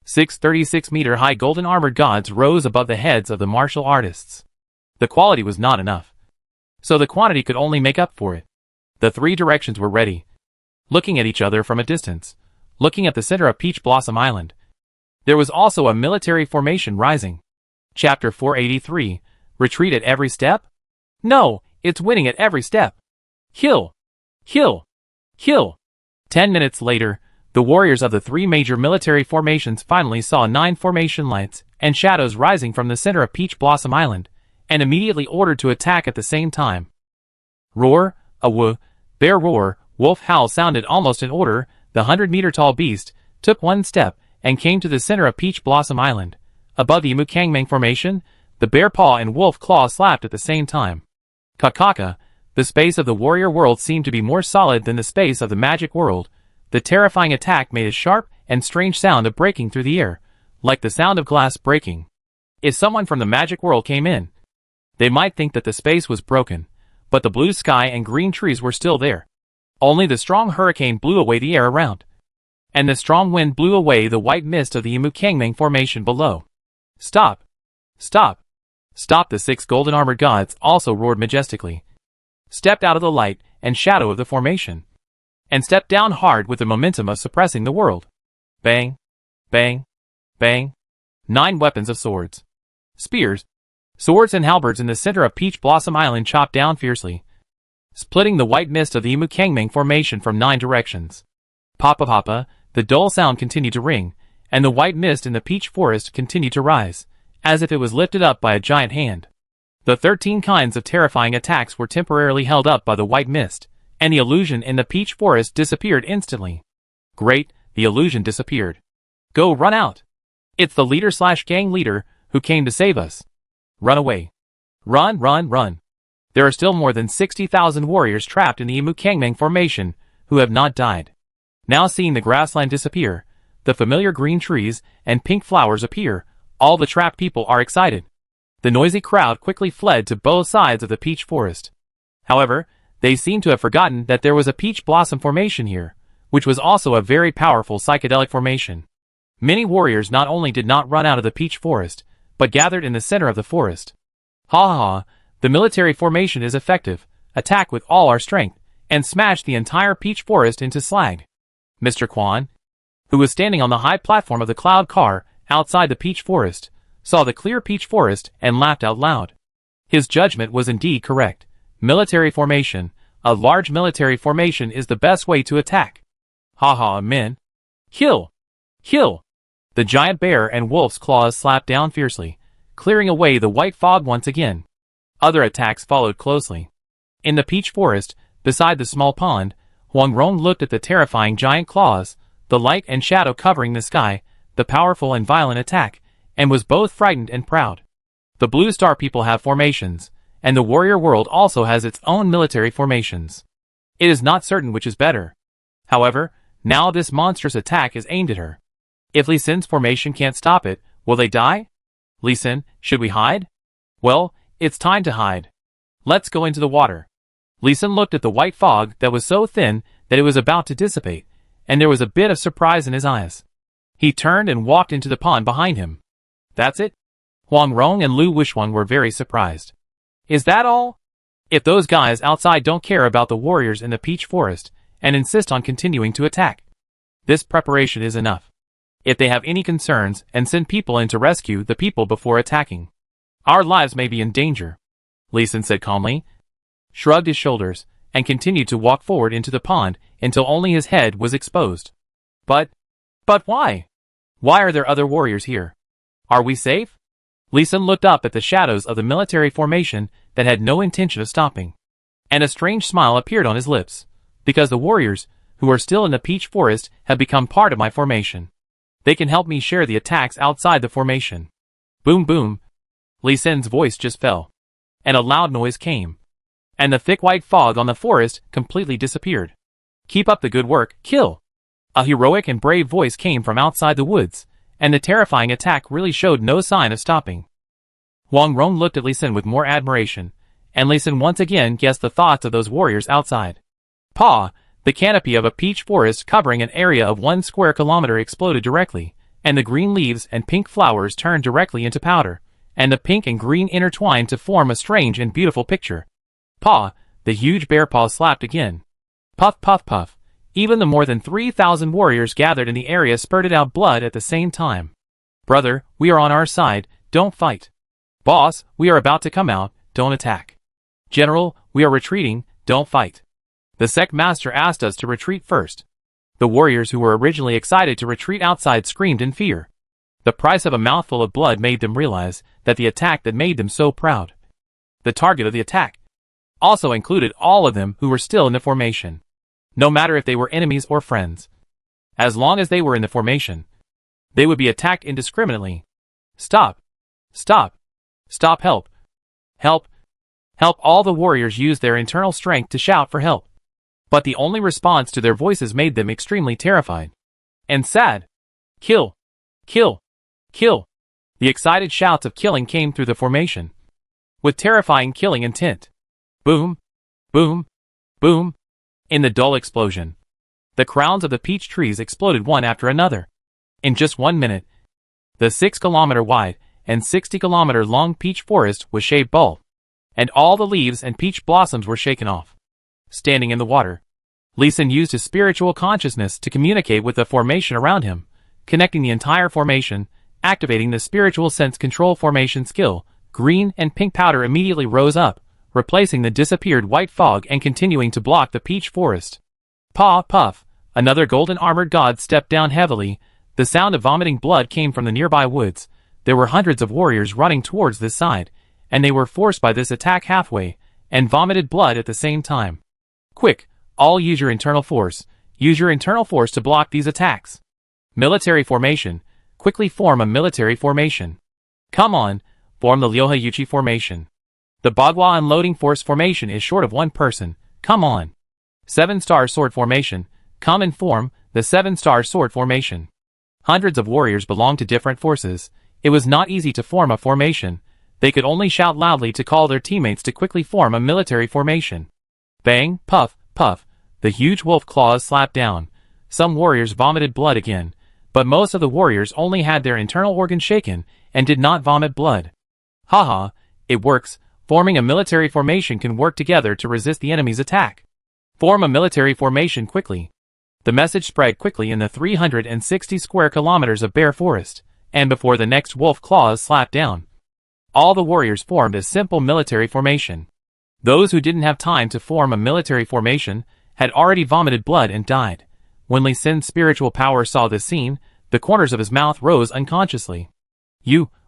6 36-meter-high golden armored gods rose above the heads of the martial artists. The quality was not enough, so the quantity could only make up for it. The 3 directions were ready, looking at each other from a distance, looking at the center of Peach Blossom Island. There was also a military formation rising. Chapter 483, Retreat at every step? No, it's winning at every step. Kill! Kill! Kill! 10 minutes later, the warriors of the 3 major military formations finally saw 9 formation lights and shadows rising from the center of Peach Blossom Island, and immediately ordered to attack at the same time. Roar, a woo, bear roar, wolf howl sounded almost in order. The 100-meter-tall beast took one step and came to the center of Peach Blossom Island. Above the Mukangmang formation, the bear paw and wolf claw slapped at the same time. Kakaka, the space of the warrior world seemed to be more solid than the space of the magic world. The terrifying attack made a sharp and strange sound of breaking through the air, like the sound of glass breaking. If someone from the magic world came in, they might think that the space was broken, but the blue sky and green trees were still there. Only the strong hurricane blew away the air around, and the strong wind blew away the white mist of the Mukangmang formation below. Stop! Stop! Stop! The 6 golden armored gods also roared majestically, stepped out of the light and shadow of the formation, and stepped down hard with the momentum of suppressing the world. Bang! Bang! Bang! 9 weapons of swords, spears, swords and halberds in the center of Peach Blossom Island chopped down fiercely, splitting the white mist of the Mukangmang formation from 9 directions. Papa papa, the dull sound continued to ring, and the white mist in the peach forest continued to rise, as if it was lifted up by a giant hand. The 13 kinds of terrifying attacks were temporarily held up by the white mist, and the illusion in the peach forest disappeared instantly. Great, the illusion disappeared. Go, run out! It's the leader/gang leader who came to save us. Run away. Run, run, run. There are still more than 60,000 warriors trapped in the Mukangmang formation who have not died. Now seeing the grassland disappear, the familiar green trees and pink flowers appear, all the trapped people are excited. The noisy crowd quickly fled to both sides of the peach forest. However, They seemed to have forgotten that there was a peach blossom formation here, which was also a very powerful psychedelic formation. Many warriors not only did not run out of the peach forest, but gathered in the center of the forest. Ha ha ha, the military formation is effective, attack with all our strength, and smash the entire peach forest into slag. Mr. Quan, who was standing on the high platform of the cloud car outside the peach forest, saw the clear peach forest and laughed out loud. His judgment was indeed correct. Military formation, a large military formation is the best way to attack. Ha ha, men. Kill! Kill! The giant bear and wolf's claws slapped down fiercely, clearing away the white fog once again. Other attacks followed closely. In the peach forest, beside the small pond, Huang Rong looked at the terrifying giant claws, the light and shadow covering the sky, the powerful and violent attack, and was both frightened and proud. The Blue Star people have formations, and the warrior world also has its own military formations. It is not certain which is better. However, now this monstrous attack is aimed at her. If Li Sin's formation can't stop it, will they die? Li Sin, should we hide? Well, it's time to hide. Let's go into the water. Li Sin looked at the white fog that was so thin that it was about to dissipate, and there was a bit of surprise in his eyes. He turned and walked into the pond behind him. That's it? Huang Rong and Lu Wushuang were very surprised. Is that all? If those guys outside don't care about the warriors in the peach forest and insist on continuing to attack, this preparation is enough. If they have any concerns and send people in to rescue the people before attacking, our lives may be in danger, Li Sin said calmly, shrugged his shoulders, and continued to walk forward into the pond until only his head was exposed. But why? Why are there other warriors here? Are we safe? Li Sin looked up at the shadows of the military formation that had no intention of stopping. And a strange smile appeared on his lips, because the warriors, who are still in the peach forest, have become part of my formation. They can help me share the attacks outside the formation. Boom boom. Li Sin's voice just fell, and a loud noise came, and the thick white fog on the forest completely disappeared. Keep up the good work, kill! A heroic and brave voice came from outside the woods, and the terrifying attack really showed no sign of stopping. Huang Rong looked at Li Sin with more admiration, and Li Sin once again guessed the thoughts of those warriors outside. Pa! The canopy of a peach forest covering an area of 1 square kilometer exploded directly, and the green leaves and pink flowers turned directly into powder, and the pink and green intertwined to form a strange and beautiful picture. Pa! The huge bear paw slapped again. Puff puff puff. Even the more than 3,000 warriors gathered in the area spurted out blood at the same time. Brother, we are on our side, don't fight. Boss, we are about to come out, don't attack. General, we are retreating, don't fight. The sect master asked us to retreat first. The warriors who were originally excited to retreat outside screamed in fear. The price of a mouthful of blood made them realize that the attack that made them so proud. The target of the attack also included all of them who were still in the formation. No matter if they were enemies or friends. As long as they were in the formation, they would be attacked indiscriminately. Stop! Stop! Stop! Help! Help! Help! All the warriors used their internal strength to shout for help. But the only response to their voices made them extremely terrified. And sad. Kill! Kill! Kill! The excited shouts of killing came through the formation, with terrifying killing intent. Boom! Boom! Boom! In the dull explosion, the crowns of the peach trees exploded one after another. In just 1 minute, the 6-kilometer wide and 60-kilometer long peach forest was shaved bald, and all the leaves and peach blossoms were shaken off. Standing in the water, Li Sin used his spiritual consciousness to communicate with the formation around him, connecting the entire formation, activating the spiritual sense control formation skill. Green and pink powder immediately rose up, replacing the disappeared white fog and continuing to block the peach forest. Pa! Puff! Another golden armored god stepped down heavily. The sound of vomiting blood came from the nearby woods. There were hundreds of warriors running towards this side, and they were forced by this attack halfway, and vomited blood at the same time. Quick! All use your internal force. Use your internal force to block these attacks. Military formation. Quickly form a military formation. Come on, form the Ryoha Yuchi formation. The Bagua unloading force formation is short of 1 person. Come on. 7-star sword formation. Come and form the 7-star sword formation. Hundreds of warriors belonged to different forces. It was not easy to form a formation. They could only shout loudly to call their teammates to quickly form a military formation. Bang, puff, puff, the huge wolf claws slapped down. Some warriors vomited blood again, but most of the warriors only had their internal organs shaken and did not vomit blood. Haha, it works. Forming a military formation can work together to resist the enemy's attack. Form a military formation quickly. The message spread quickly in the 360 square kilometers of bare forest, and before the next wolf claws slapped down, all the warriors formed a simple military formation. Those who didn't have time to form a military formation had already vomited blood and died. When Li Sin's spiritual power saw this scene, the corners of his mouth rose unconsciously.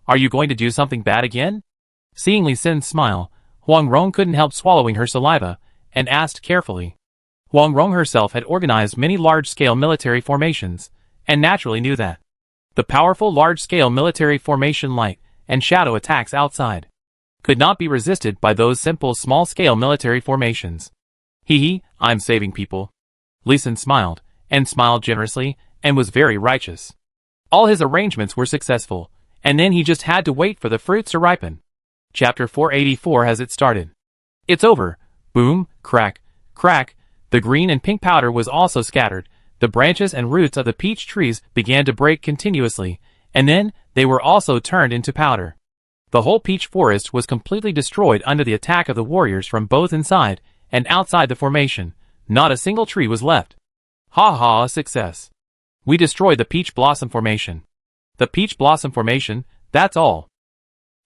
Are you going to do something bad again? Seeing Li Sin's smile, Huang Rong couldn't help swallowing her saliva, and asked carefully. Huang Rong herself had organized many large-scale military formations, and naturally knew that the powerful large-scale military formation light and shadow attacks outside could not be resisted by those simple small-scale military formations. Hee, I'm saving people. Li Sin smiled, and smiled generously, and was very righteous. All his arrangements were successful, and then he just had to wait for the fruits to ripen. Chapter 484 has it started. It's over. Boom, crack, crack. The green and pink powder was also scattered. The branches and roots of the peach trees began to break continuously, and then they were also turned into powder. The whole peach forest was completely destroyed under the attack of the warriors from both inside and outside the formation. Not a single tree was left. Ha ha, success. We destroyed the peach blossom formation. The peach blossom formation, that's all.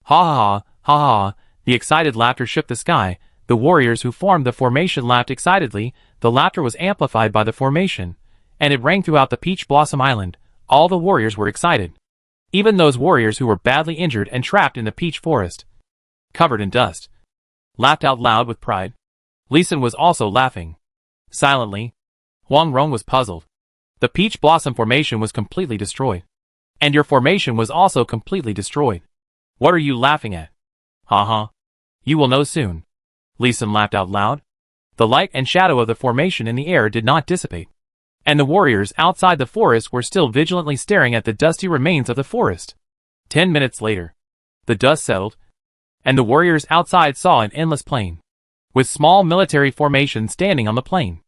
Ha ha ha ha, the excited laughter shook the sky. The warriors who formed the formation laughed excitedly. The laughter was amplified by the formation, and it rang throughout the Peach Blossom Island. All the warriors were excited. Even those warriors who were badly injured and trapped in the peach forest, covered in dust, laughed out loud with pride. Li Sin was also laughing. Silently, Huang Rong was puzzled. The peach blossom formation was completely destroyed. And your formation was also completely destroyed. What are you laughing at? Ha. You will know soon. Li Sin laughed out loud. The light and shadow of the formation in the air did not dissipate, and the warriors outside the forest were still vigilantly staring at the dusty remains of the forest. 10 minutes later, the dust settled, and the warriors outside saw an endless plain, with small military formations standing on the plain.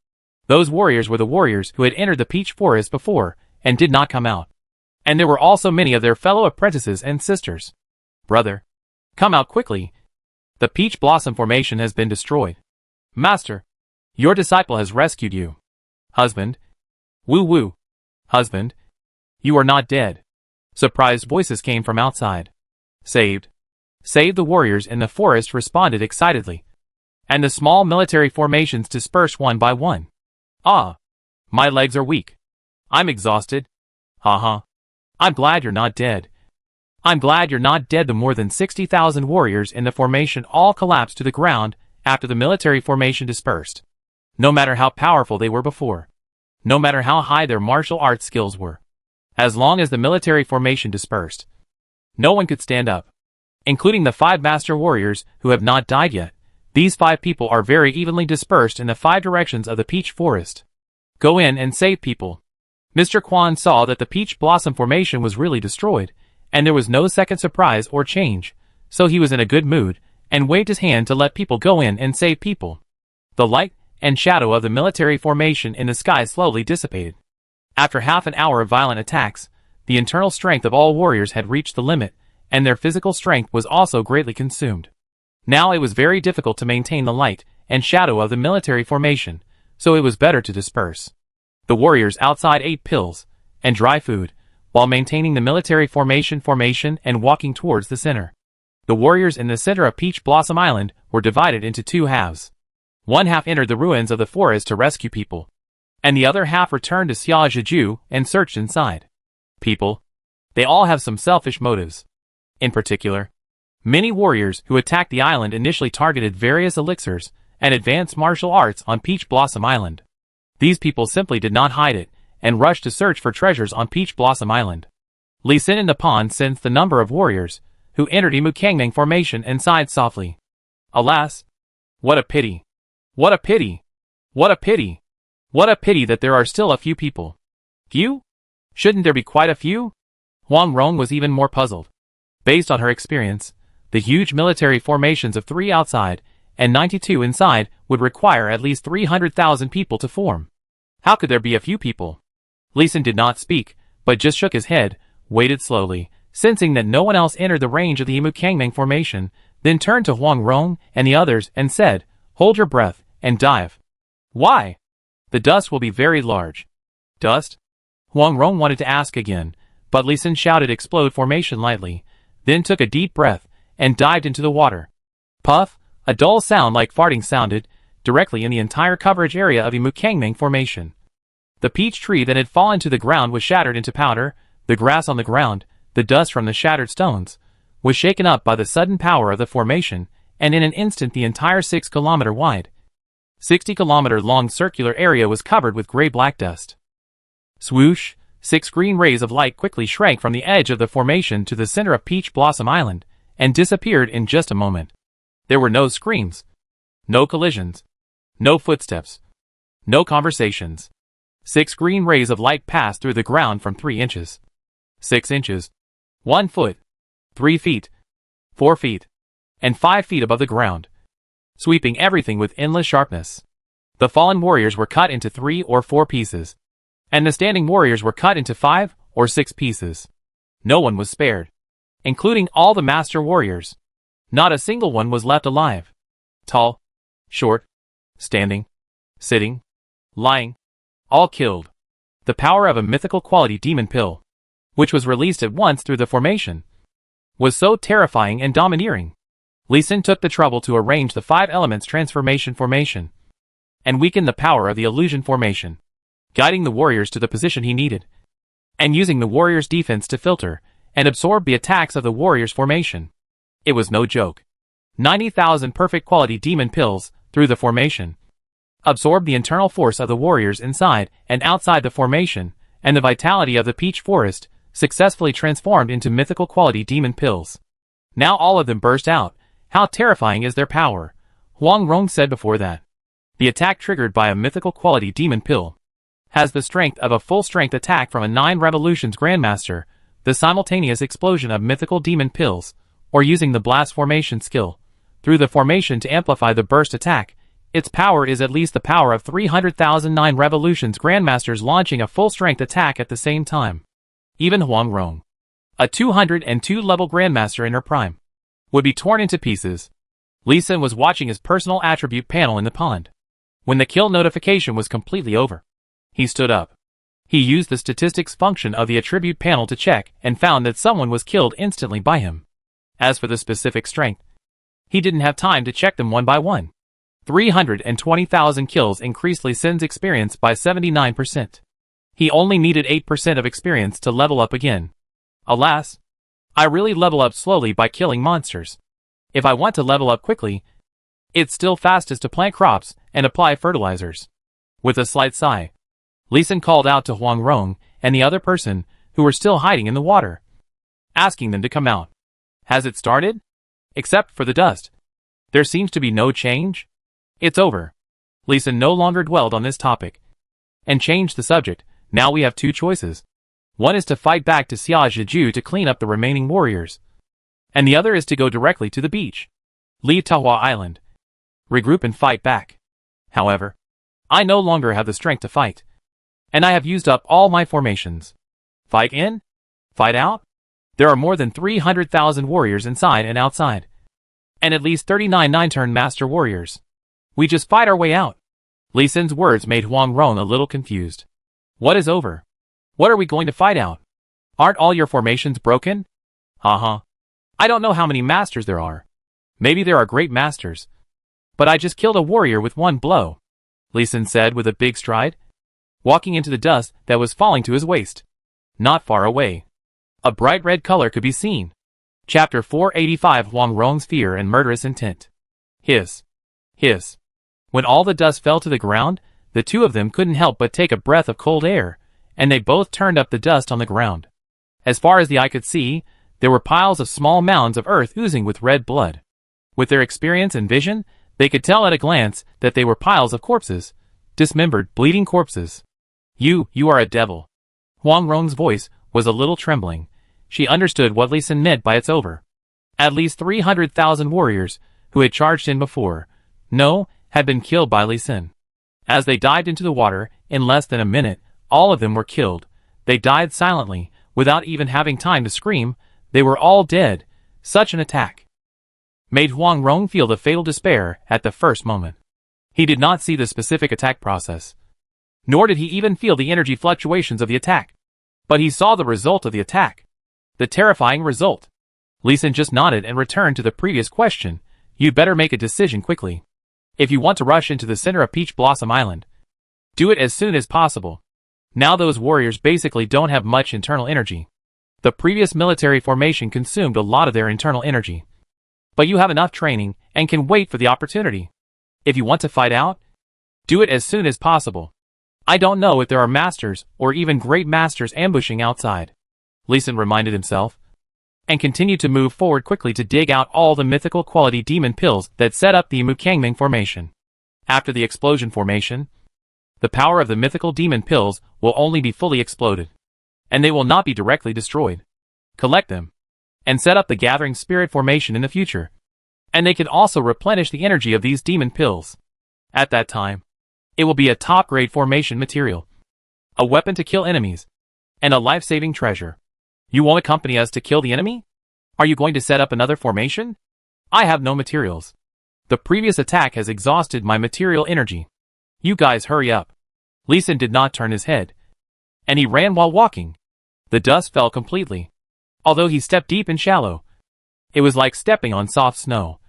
Those warriors were the warriors who had entered the peach forest before and did not come out. And there were also many of their fellow apprentices and sisters. Brother, come out quickly. The peach blossom formation has been destroyed. Master, your disciple has rescued you. Husband, woo. Husband, you are not dead. Surprised voices came from outside. Saved. The warriors in the forest responded excitedly, and the small military formations dispersed one by one. Ah, my legs are weak. I'm exhausted. Ha. I'm glad you're not dead. I'm glad you're not dead. The more than 60,000 warriors in the formation all collapsed to the ground after the military formation dispersed. No matter how powerful they were before, no matter how high their martial arts skills were, as long as the military formation dispersed, no one could stand up, including the 5 master warriors who have not died yet. These 5 people are very evenly dispersed in the 5 directions of the peach forest. Go in and save people. Mr. Quan saw that the peach blossom formation was really destroyed, and there was no second surprise or change, so he was in a good mood, and waved his hand to let people go in and save people. The light and shadow of the military formation in the sky slowly dissipated. After half an hour of violent attacks, the internal strength of all warriors had reached the limit, and their physical strength was also greatly consumed. Now it was very difficult to maintain the light and shadow of the military formation, so it was better to disperse. The warriors outside ate pills and dry food, while maintaining the military formation and walking towards the center. The warriors in the center of Peach Blossom Island were divided into 2 halves. One half entered the ruins of the forest to rescue people, and the other half returned to Xia Zhiju and searched inside. People. They all have some selfish motives. In particular, many warriors who attacked the island initially targeted various elixirs and advanced martial arts on Peach Blossom Island. These people simply did not hide it, and rushed to search for treasures on Peach Blossom Island. Li Sin in the pond sensed the number of warriors who entered Imu Kangming formation and sighed softly. Alas! What a pity! What a pity! What a pity! What a pity that there are still a few people. Few? Shouldn't there be quite a few? Huang Rong was even more puzzled. Based on her experience, the huge military formations of 3 outside and 92 inside would require at least 300,000 people to form. How could there be a few people? Lee Sin did not speak, but just shook his head, waited slowly, sensing that no one else entered the range of the Imukangmang formation, then turned to Huang Rong and the others and said, "Hold your breath, and dive." "Why?" "The dust will be very large." "Dust?" Huang Rong wanted to ask again, but Lee Sin shouted "Explode formation" lightly, then took a deep breath, and dived into the water. Puff, a dull sound like farting sounded, directly in the entire coverage area of Imukangmang formation. The peach tree that had fallen to the ground was shattered into powder, the grass on the ground, the dust from the shattered stones, was shaken up by the sudden power of the formation, and in an instant the entire 6-kilometer wide, 60-kilometer long circular area was covered with gray-black dust. Swoosh! 6 green rays of light quickly shrank from the edge of the formation to the center of Peach Blossom Island, and disappeared in just a moment. There were no screams, no collisions, no footsteps, no conversations. 6 green rays of light passed through the ground from 3 inches, 6 inches, 1 foot, 3 feet, 4 feet, and 5 feet above the ground, sweeping everything with endless sharpness. The fallen warriors were cut into 3 or 4 pieces, and the standing warriors were cut into 5 or 6 pieces. No one was spared, including all the master warriors. Not a single one was left alive. Tall, short, standing, sitting, lying, all killed. The power of a mythical quality demon pill, which was released at once through the formation, was so terrifying and domineering. Lee Sin took the trouble to arrange the 5 elements transformation formation, and weaken the power of the illusion formation, guiding the warriors to the position he needed, and using the warriors' defense to filter and absorb the attacks of the warriors' formation. It was no joke. 90,000 perfect quality demon pills, through the formation, absorbed the internal force of the warriors inside and outside the formation, and the vitality of the peach forest, successfully transformed into mythical quality demon pills. Now all of them burst out. How terrifying is their power, Huang Rong said before that. The attack triggered by a mythical quality demon pill has the strength of a full-strength attack from a 9 Revolutions Grandmaster. The simultaneous explosion of mythical demon pills, or using the blast formation skill, through the formation to amplify the burst attack, its power is at least the power of 300,000 9 Revolutions Grandmasters launching a full-strength attack at the same time. Even Huang Rong, a 202 level Grandmaster in her prime, would be torn into pieces. Lee Sin was watching his personal attribute panel in the pond. When the kill notification was completely over, he stood up. He used the statistics function of the attribute panel to check and found that someone was killed instantly by him. As for the specific strength, he didn't have time to check them one by one. 320,000 kills increased Lee Sin's experience by 79%. He only needed 8% of experience to level up again. Alas, I really level up slowly by killing monsters. If I want to level up quickly, it's still fastest to plant crops and apply fertilizers. With a slight sigh, Lee Sin called out to Huang Rong and the other person, who were still hiding in the water, asking them to come out. Has it started? Except for the dust, there seems to be no change. It's over. Lee Sin no longer dwelled on this topic, and changed the subject. Now we have 2 choices. One is to fight back to Xia Zhiju to clean up the remaining warriors, and the other is to go directly to the beach, leave Tahua Island, regroup and fight back. However, I no longer have the strength to fight, and I have used up all my formations. Fight in? Fight out? There are more than 300,000 warriors inside and outside, and at least 39 9-turn master warriors. We just fight our way out. Lee Sin's words made Huang Rong a little confused. What is over? What are we going to fight out? Aren't all your formations broken? Haha. I don't know how many masters there are. Maybe there are great masters, but I just killed a warrior with 1 blow, Lee Sin said with a big stride, walking into the dust that was falling to his waist. Not far away, a bright red color could be seen. Chapter 485 Huang Rong's Fear and Murderous Intent. Hiss. Hiss. When all the dust fell to the ground, the 2 of them couldn't help but take a breath of cold air, and they both turned up the dust on the ground. As far as the eye could see, there were piles of small mounds of earth oozing with red blood. With their experience and vision, they could tell at a glance that they were piles of corpses, dismembered, bleeding corpses. You are a devil. Huang Rong's voice was a little trembling. She understood what Lee Sin meant by it's over. At least 300,000 warriors, who had charged in before. No, had been killed by Li Xin. As they dived into the water, in less than a minute, all of them were killed. They died silently, without even having time to scream. They were all dead. Such an attack made Huang Rong feel the fatal despair at the first moment. He did not see the specific attack process, nor did he even feel the energy fluctuations of the attack. But he saw the result of the attack. The terrifying result. Li Xin just nodded and returned to the previous question. You'd better make a decision quickly. If you want to rush into the center of Peach Blossom Island, do it as soon as possible. Now those warriors basically don't have much internal energy. The previous military formation consumed a lot of their internal energy. But you have enough training and can wait for the opportunity. If you want to fight out, do it as soon as possible. I don't know if there are masters or even great masters ambushing outside. Li Xin reminded himself, and continued to move forward quickly to dig out all the mythical quality demon pills that set up the Mukangming formation. After the explosion formation, the power of the mythical demon pills will only be fully exploded, and they will not be directly destroyed. Collect them, and set up the gathering spirit formation in the future, and they can also replenish the energy of these demon pills. At that time, it will be a top-grade formation material, a weapon to kill enemies, and a life-saving treasure. You won't accompany us to kill the enemy? Are you going to set up another formation? I have no materials. The previous attack has exhausted my material energy. You guys hurry up. Li Xin did not turn his head, and he ran while walking. The dust fell completely. Although he stepped deep and shallow, it was like stepping on soft snow.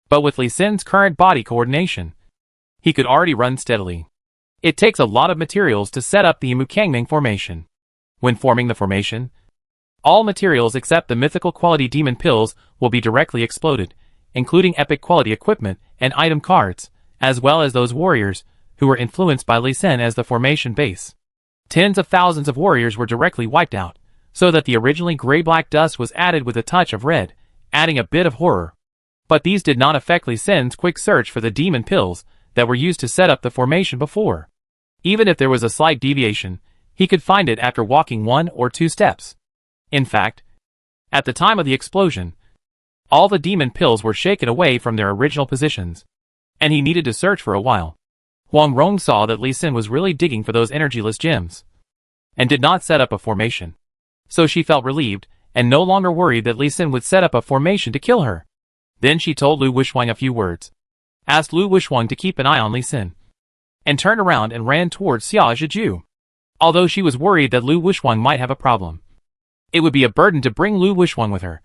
But with Li Xin's current body coordination, he could already run steadily. It takes a lot of materials to set up the Mukangming formation. When forming the formation, all materials except the mythical quality demon pills will be directly exploded, including epic quality equipment and item cards, as well as those warriors who were influenced by Li Xin as the formation base. Tens of thousands of warriors were directly wiped out, so that the originally gray-black dust was added with a touch of red, adding a bit of horror. But these did not affect Li Xin's quick search for the demon pills that were used to set up the formation before. Even if there was a slight deviation, he could find it after walking 1 or 2 steps. In fact, at the time of the explosion, all the demon pills were shaken away from their original positions, and he needed to search for a while. Huang Rong saw that Li Xin was really digging for those energyless gems, and did not set up a formation. So she felt relieved, and no longer worried that Li Xin would set up a formation to kill her. Then she told Lu Wuxuang a few words, asked Lu Wuxuang to keep an eye on Li Xin, and turned around and ran towards Xia Zhiju. Although she was worried that Lu Wuxuang might have a problem, it would be a burden to bring Lu Wuxuang with her.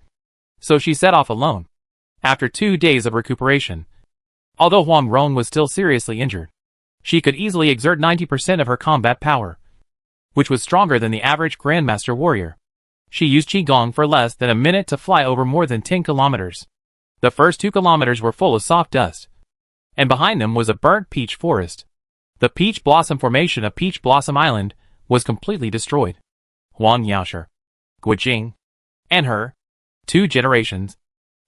So she set off alone. After 2 days of recuperation, although Huang Rong was still seriously injured, she could easily exert 90% of her combat power, which was stronger than the average Grandmaster warrior. She used Qigong for less than a minute to fly over more than 10 kilometers. The first 2 kilometers were full of soft dust, and behind them was a burnt peach forest. The peach blossom formation of Peach Blossom Island was completely destroyed. Huang Yaoshi, Guojing, and her 2 generations,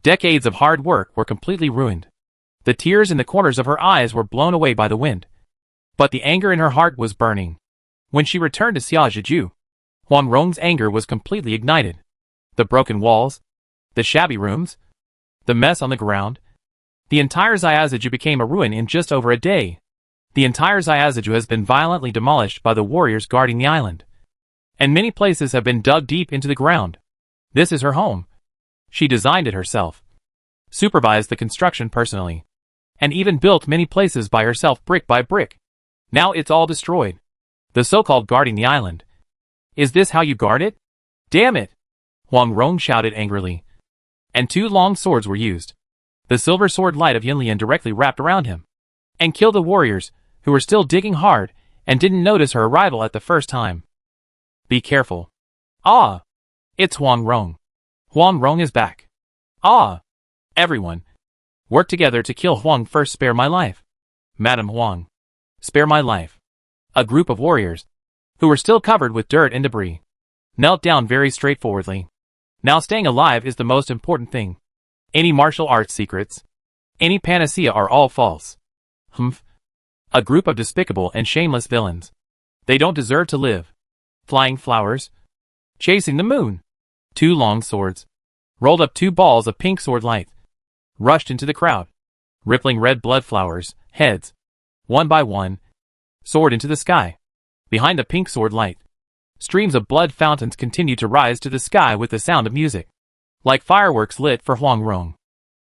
decades of hard work were completely ruined. The tears in the corners of her eyes were blown away by the wind, but the anger in her heart was burning. When she returned to Xia Zhiju, Huang Rong's anger was completely ignited. The broken walls, the shabby rooms, the mess on the ground, the entire Xia Zhiju became a ruin in just over a day. The entire Xia Zhiju has been violently demolished by the warriors guarding the island, and many places have been dug deep into the ground. This is her home. She designed it herself, supervised the construction personally, and even built many places by herself brick by brick. Now it's all destroyed. The so-called guarding the island. Is this how you guard it? Damn it! Huang Rong shouted angrily, and 2 long swords were used. The silver sword light of Yinlian directly wrapped around him, and killed the warriors, who were still digging hard, and didn't notice her arrival at the first time. Be careful. Ah! It's Huang Rong. Huang Rong is back. Ah! Everyone, work together to kill Huang first. Spare my life. Madam Huang, spare my life. A group of warriors, who were still covered with dirt and debris, knelt down very straightforwardly. Now staying alive is the most important thing. Any martial arts secrets, any panacea are all false. Humph. A group of despicable and shameless villains. They don't deserve to live. Flying flowers, chasing the moon. 2 long swords, rolled up 2 balls of pink sword light, rushed into the crowd. Rippling red blood flowers, Heads, one by one, soared into the sky. Behind the pink sword light, streams of blood fountains continued to rise to the sky with the sound of music, like fireworks lit for Huang Rong.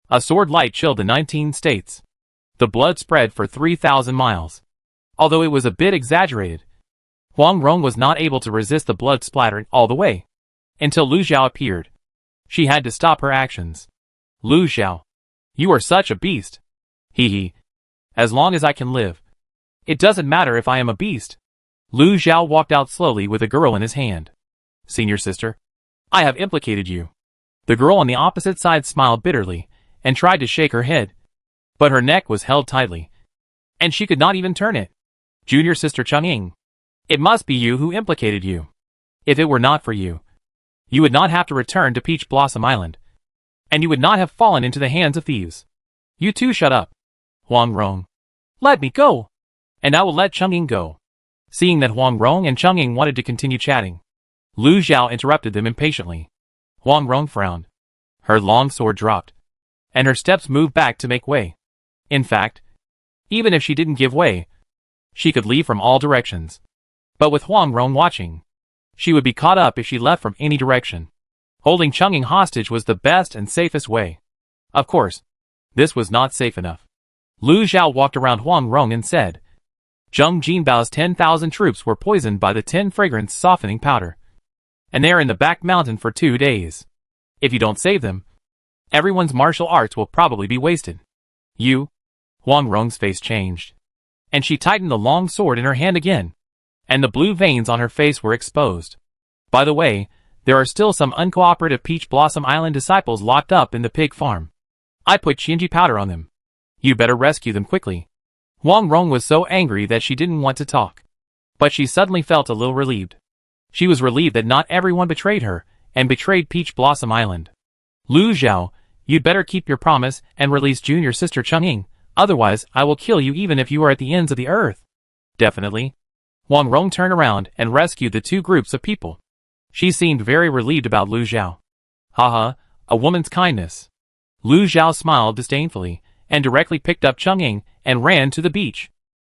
A sword light chilled the 19 states. The blood spread for 3,000 miles. Although it was a bit exaggerated, Huang Rong was not able to resist the blood splattering all the way. Until Lu Xiao appeared. She had to stop her actions. Lu Xiao, you are such a beast. Hee hee. As long as I can live. It doesn't matter if I am a beast. Lu Xiao walked out slowly with a girl in his hand. Senior sister, I have implicated you. The girl on the opposite side smiled bitterly and tried to shake her head, but her neck was held tightly, and she could not even turn it. Junior sister Chang'ing, it must be you who implicated you. If it were not for you, you would not have to return to Peach Blossom Island, and you would not have fallen into the hands of thieves. You too shut up. Huang Rong, let me go, and I will let Chang'ing go. Seeing that Huang Rong and Chang'ing wanted to continue chatting, Lu Xiao interrupted them impatiently. Huang Rong frowned. Her long sword dropped, and her steps moved back to make way. In fact, even if she didn't give way, she could leave from all directions. But with Huang Rong watching, she would be caught up if she left from any direction. Holding Chang'ing hostage was the best and safest way. Of course, this was not safe enough. Lu Xiao walked around Huang Rong and said, Zheng Jinbao's 10,000 troops were poisoned by the 10 fragrance softening powder, and they are in the back mountain for 2 days. If you don't save them, everyone's martial arts will probably be wasted. You? Huang Rong's face changed, and she tightened the long sword in her hand again, and the blue veins on her face were exposed. By the way, there are still some uncooperative Peach Blossom Island disciples locked up in the pig farm. I put Qinji powder on them. You better rescue them quickly. Huang Rong was so angry that she didn't want to talk, but she suddenly felt a little relieved. She was relieved that not everyone betrayed her, and betrayed Peach Blossom Island. Lu Xiao, you'd better keep your promise and release junior sister Chang'ing, otherwise I will kill you even if you are at the ends of the earth. Definitely. Huang Rong turned around and rescued the 2 groups of people. She seemed very relieved about Lu Xiao. Haha, a woman's kindness. Lu Xiao smiled disdainfully, and directly picked up Chang'ing and ran to the beach.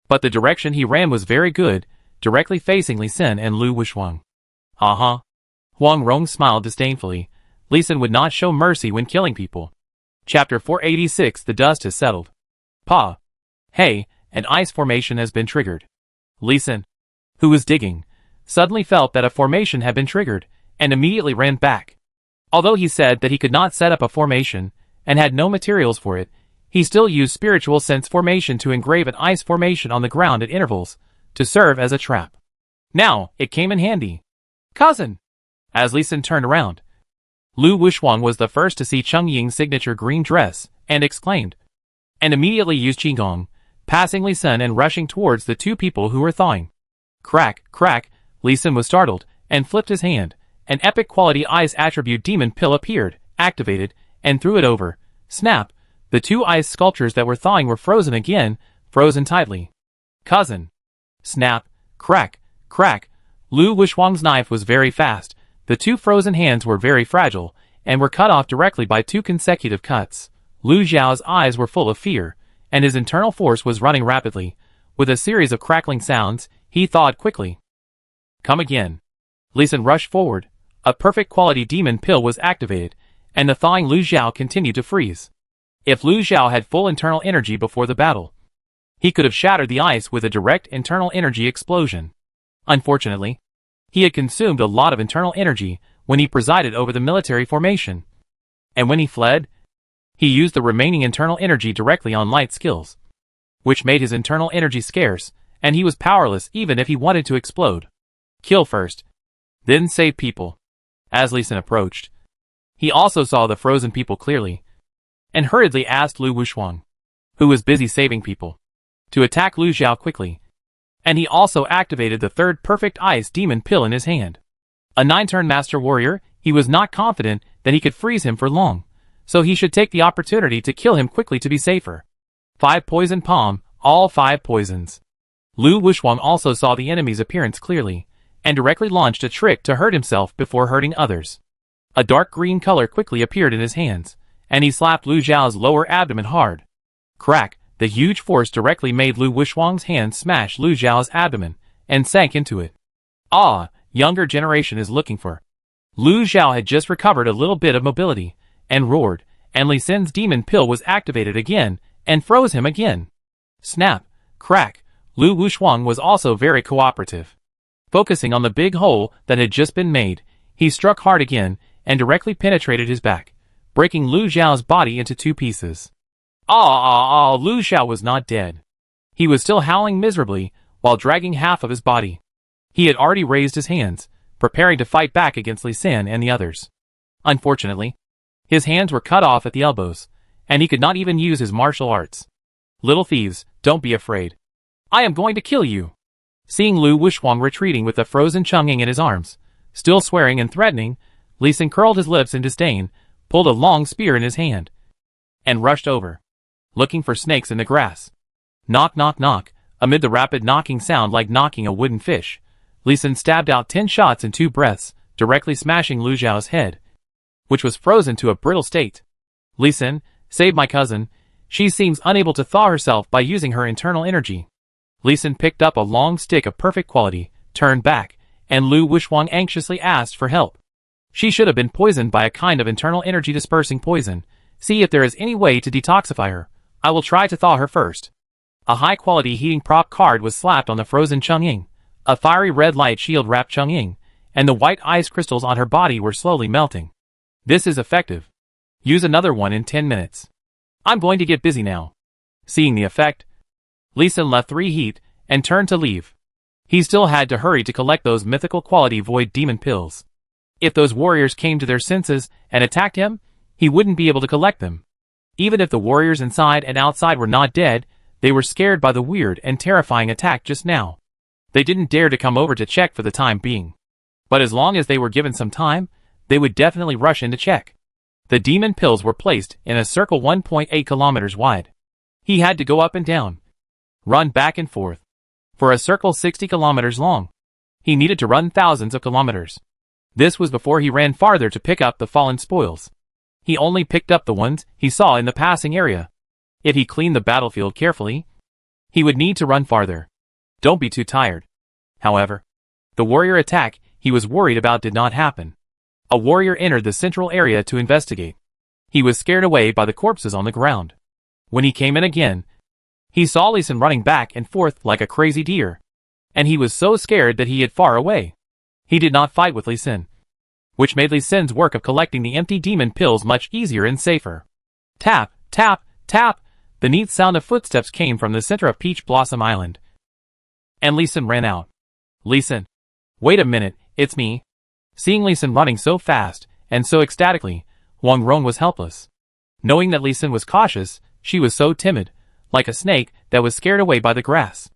But the direction he ran was very good, directly facing Li Xin and Lu Wushuang. Haha. Huang Rong smiled disdainfully. Li Xin would not show mercy when killing people. Chapter 486. The dust has settled. Pa. Hey, an ice formation has been triggered. Li Xin, who was digging, suddenly felt that a formation had been triggered, and immediately ran back. Although he said that he could not set up a formation, and had no materials for it, he still used spiritual sense formation to engrave an ice formation on the ground at intervals, to serve as a trap. Now, it came in handy. Cousin! As Li Xin turned around, Lu Wushuang was the first to see Chang'ing's signature green dress, and exclaimed, and immediately used Qigong, passing Li Xin and rushing towards the 2 people who were thawing. Crack, crack, Li Xin was startled, and flipped his hand. An epic quality ice attribute demon pill appeared, activated, and threw it over. Snap! The 2 ice sculptures that were thawing were frozen again, frozen tightly. Cousin! Snap! Crack! Crack! Lu Wushuang's knife was very fast. The 2 frozen hands were very fragile, and were cut off directly by 2 consecutive cuts. Lu Xiao's eyes were full of fear, and his internal force was running rapidly. With a series of crackling sounds, he thawed quickly. Come again. Li Xin rushed forward. A perfect quality demon pill was activated, and the thawing Lu Xiao continued to freeze. If Lu Xiao had full internal energy before the battle, he could have shattered the ice with a direct internal energy explosion. Unfortunately, he had consumed a lot of internal energy when he presided over the military formation. And when he fled, he used the remaining internal energy directly on light skills, which made his internal energy scarce, and he was powerless even if he wanted to explode. Kill first, then save people. As Li Xin approached, he also saw the frozen people clearly, and hurriedly asked Lu Wushuang, who was busy saving people, to attack Lu Xiao quickly. And he also activated the 3rd perfect ice demon pill in his hand. A 9-turn master warrior, he was not confident that he could freeze him for long, so he should take the opportunity to kill him quickly to be safer. 5 poison palm, all 5 poisons. Lu Wushuang also saw the enemy's appearance clearly, and directly launched a trick to hurt himself before hurting others. A dark green color quickly appeared in his hands, and he slapped Lu Xiao's lower abdomen hard. Crack, The huge force directly made Lu Wushhuang's hand smash Lu Zhao's abdomen, and sank into it. Ah, younger generation is looking for. Lu Zhao had just recovered a little bit of mobility, and roared, and Li Sin's demon pill was activated again, and froze him again. Snap, crack, Lu Wushhuang was also very cooperative. Focusing on the big hole that had just been made, he struck hard again, and directly penetrated his back, breaking Lu Zhao's body into 2 pieces. Lu Zhao was not dead. He was still howling miserably, while dragging half of his body. He had already raised his hands, preparing to fight back against Li Sin and the others. Unfortunately, his hands were cut off at the elbows, and he could not even use his martial arts. Little thieves, don't be afraid. I am going to kill you. Seeing Lu Wushhuang retreating with the frozen Chang'ing in his arms, still swearing and threatening, Li Sin curled his lips in disdain, pulled a long spear in his hand, and rushed over, looking for snakes in the grass. Knock, knock, knock. Amid the rapid knocking sound like knocking a wooden fish, Li Sin stabbed out 10 shots in 2 breaths, directly smashing Lu Zhao's head, which was frozen to a brittle state. Li Sin, save my cousin. She seems unable to thaw herself by using her internal energy. Li Sin picked up a long stick of perfect quality, turned back, and Lu Wushhuang anxiously asked for help. She should have been poisoned by a kind of internal energy dispersing poison. See if there is any way to detoxify her. I will try to thaw her first. A high-quality heating prop card was slapped on the frozen Chang'ing. A fiery red light shield wrapped Chang'ing, and the white ice crystals on her body were slowly melting. This is effective. Use another one in 10 minutes. I'm going to get busy now. Seeing the effect, Li Sin left 3 heat, and turned to leave. He still had to hurry to collect those mythical quality void demon pills. If those warriors came to their senses and attacked him, he wouldn't be able to collect them. Even if the warriors inside and outside were not dead, they were scared by the weird and terrifying attack just now. They didn't dare to come over to check for the time being. But as long as they were given some time, they would definitely rush in to check. The demon pills were placed in a circle 1.8 kilometers wide. He had to go up and down, run back and forth. For a circle 60 kilometers long, he needed to run thousands of kilometers. This was before he ran farther to pick up the fallen spoils. He only picked up the ones he saw in the passing area. If he cleaned the battlefield carefully, he would need to run farther. Don't be too tired. However, the warrior attack he was worried about did not happen. A warrior entered the central area to investigate. He was scared away by the corpses on the ground. When he came in again, he saw Li Sin running back and forth like a crazy deer, and he was so scared that he hid far away. He did not fight with Li Sin, which made Li Sin's work of collecting the empty demon pills much easier and safer. Tap, tap, tap. The neat sound of footsteps came from the center of Peach Blossom Island, and Li Sin ran out. Li Sin. Wait a minute, it's me. Seeing Li Sin running so fast, and so ecstatically, Huang Rong was helpless. Knowing that Li Sin was cautious, she was so timid, like a snake that was scared away by the grass.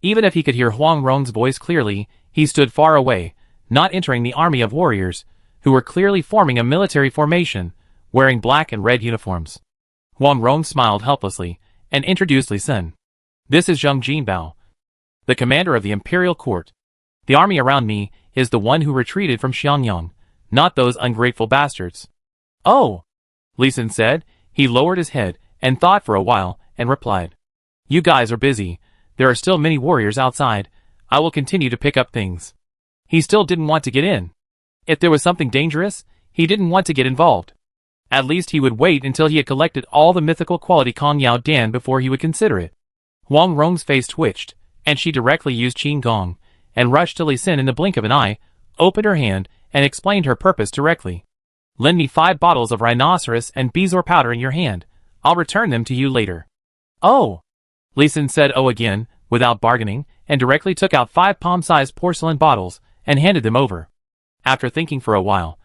Even if he could hear Huang Rong's voice clearly, he stood far away, not entering the army of warriors, who were clearly forming a military formation, wearing black and red uniforms. Huang Rong smiled helplessly, and introduced Li Sin. This is Zheng Jinbao, the commander of the imperial court. The army around me is the one who retreated from Xiangyang, not those ungrateful bastards. Oh, Li Sin said. He lowered his head, and thought for a while, and replied. You guys are busy. There are still many warriors outside. I will continue to pick up things. He still didn't want to get in. If there was something dangerous, he didn't want to get involved. At least he would wait until he had collected all the mythical quality Kong Yao Dan before he would consider it. Huang Rong's face twitched, and she directly used Qin Gong, and rushed to Li Sin in the blink of an eye, opened her hand, and explained her purpose directly. Lend me 5 bottles of rhinoceros and bezoar powder in your hand. I'll return them to you later. Oh! Li Sin said oh again, without bargaining, and directly took out 5 palm-sized porcelain bottles, and handed them over. After thinking for a while,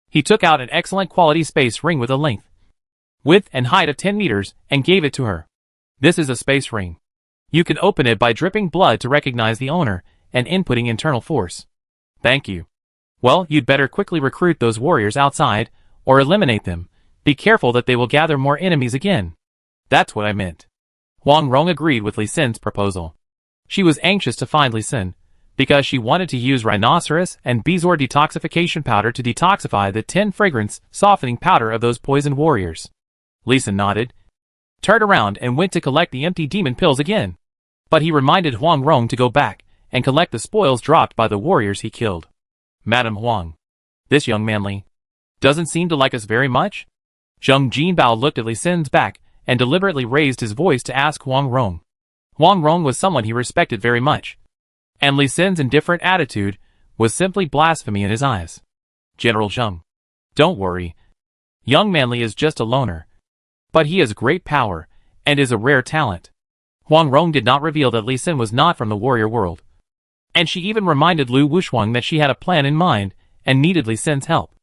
he took out an excellent quality space ring with a length, width and height of 10 meters, and gave it to her. This is a space ring. You can open it by dripping blood to recognize the owner, and inputting internal force. Thank you. Well, you'd better quickly recruit those warriors outside, or eliminate them. Be careful that they will gather more enemies again. That's what I meant. Huang Rong agreed with Li Sin's proposal. She was anxious to find Li Sin, because she wanted to use rhinoceros and bezoar detoxification powder to detoxify the 10 fragrance softening powder of those poisoned warriors. Li Sin nodded, turned around and went to collect the empty demon pills again. But he reminded Huang Rong to go back and collect the spoils dropped by the warriors he killed. Madam Huang, this young manly doesn't seem to like us very much? Zheng Jinbao looked at Li Xin's back and deliberately raised his voice to ask Huang Rong. Huang Rong was someone he respected very much, and Li Xin's indifferent attitude was simply blasphemy in his eyes. General Zheng, don't worry. Young Manly is just a loner, but he has great power and is a rare talent. Huang Rong did not reveal that Li Xin was not from the warrior world, and she even reminded Lu Wushuang that she had a plan in mind and needed Li Xin's help.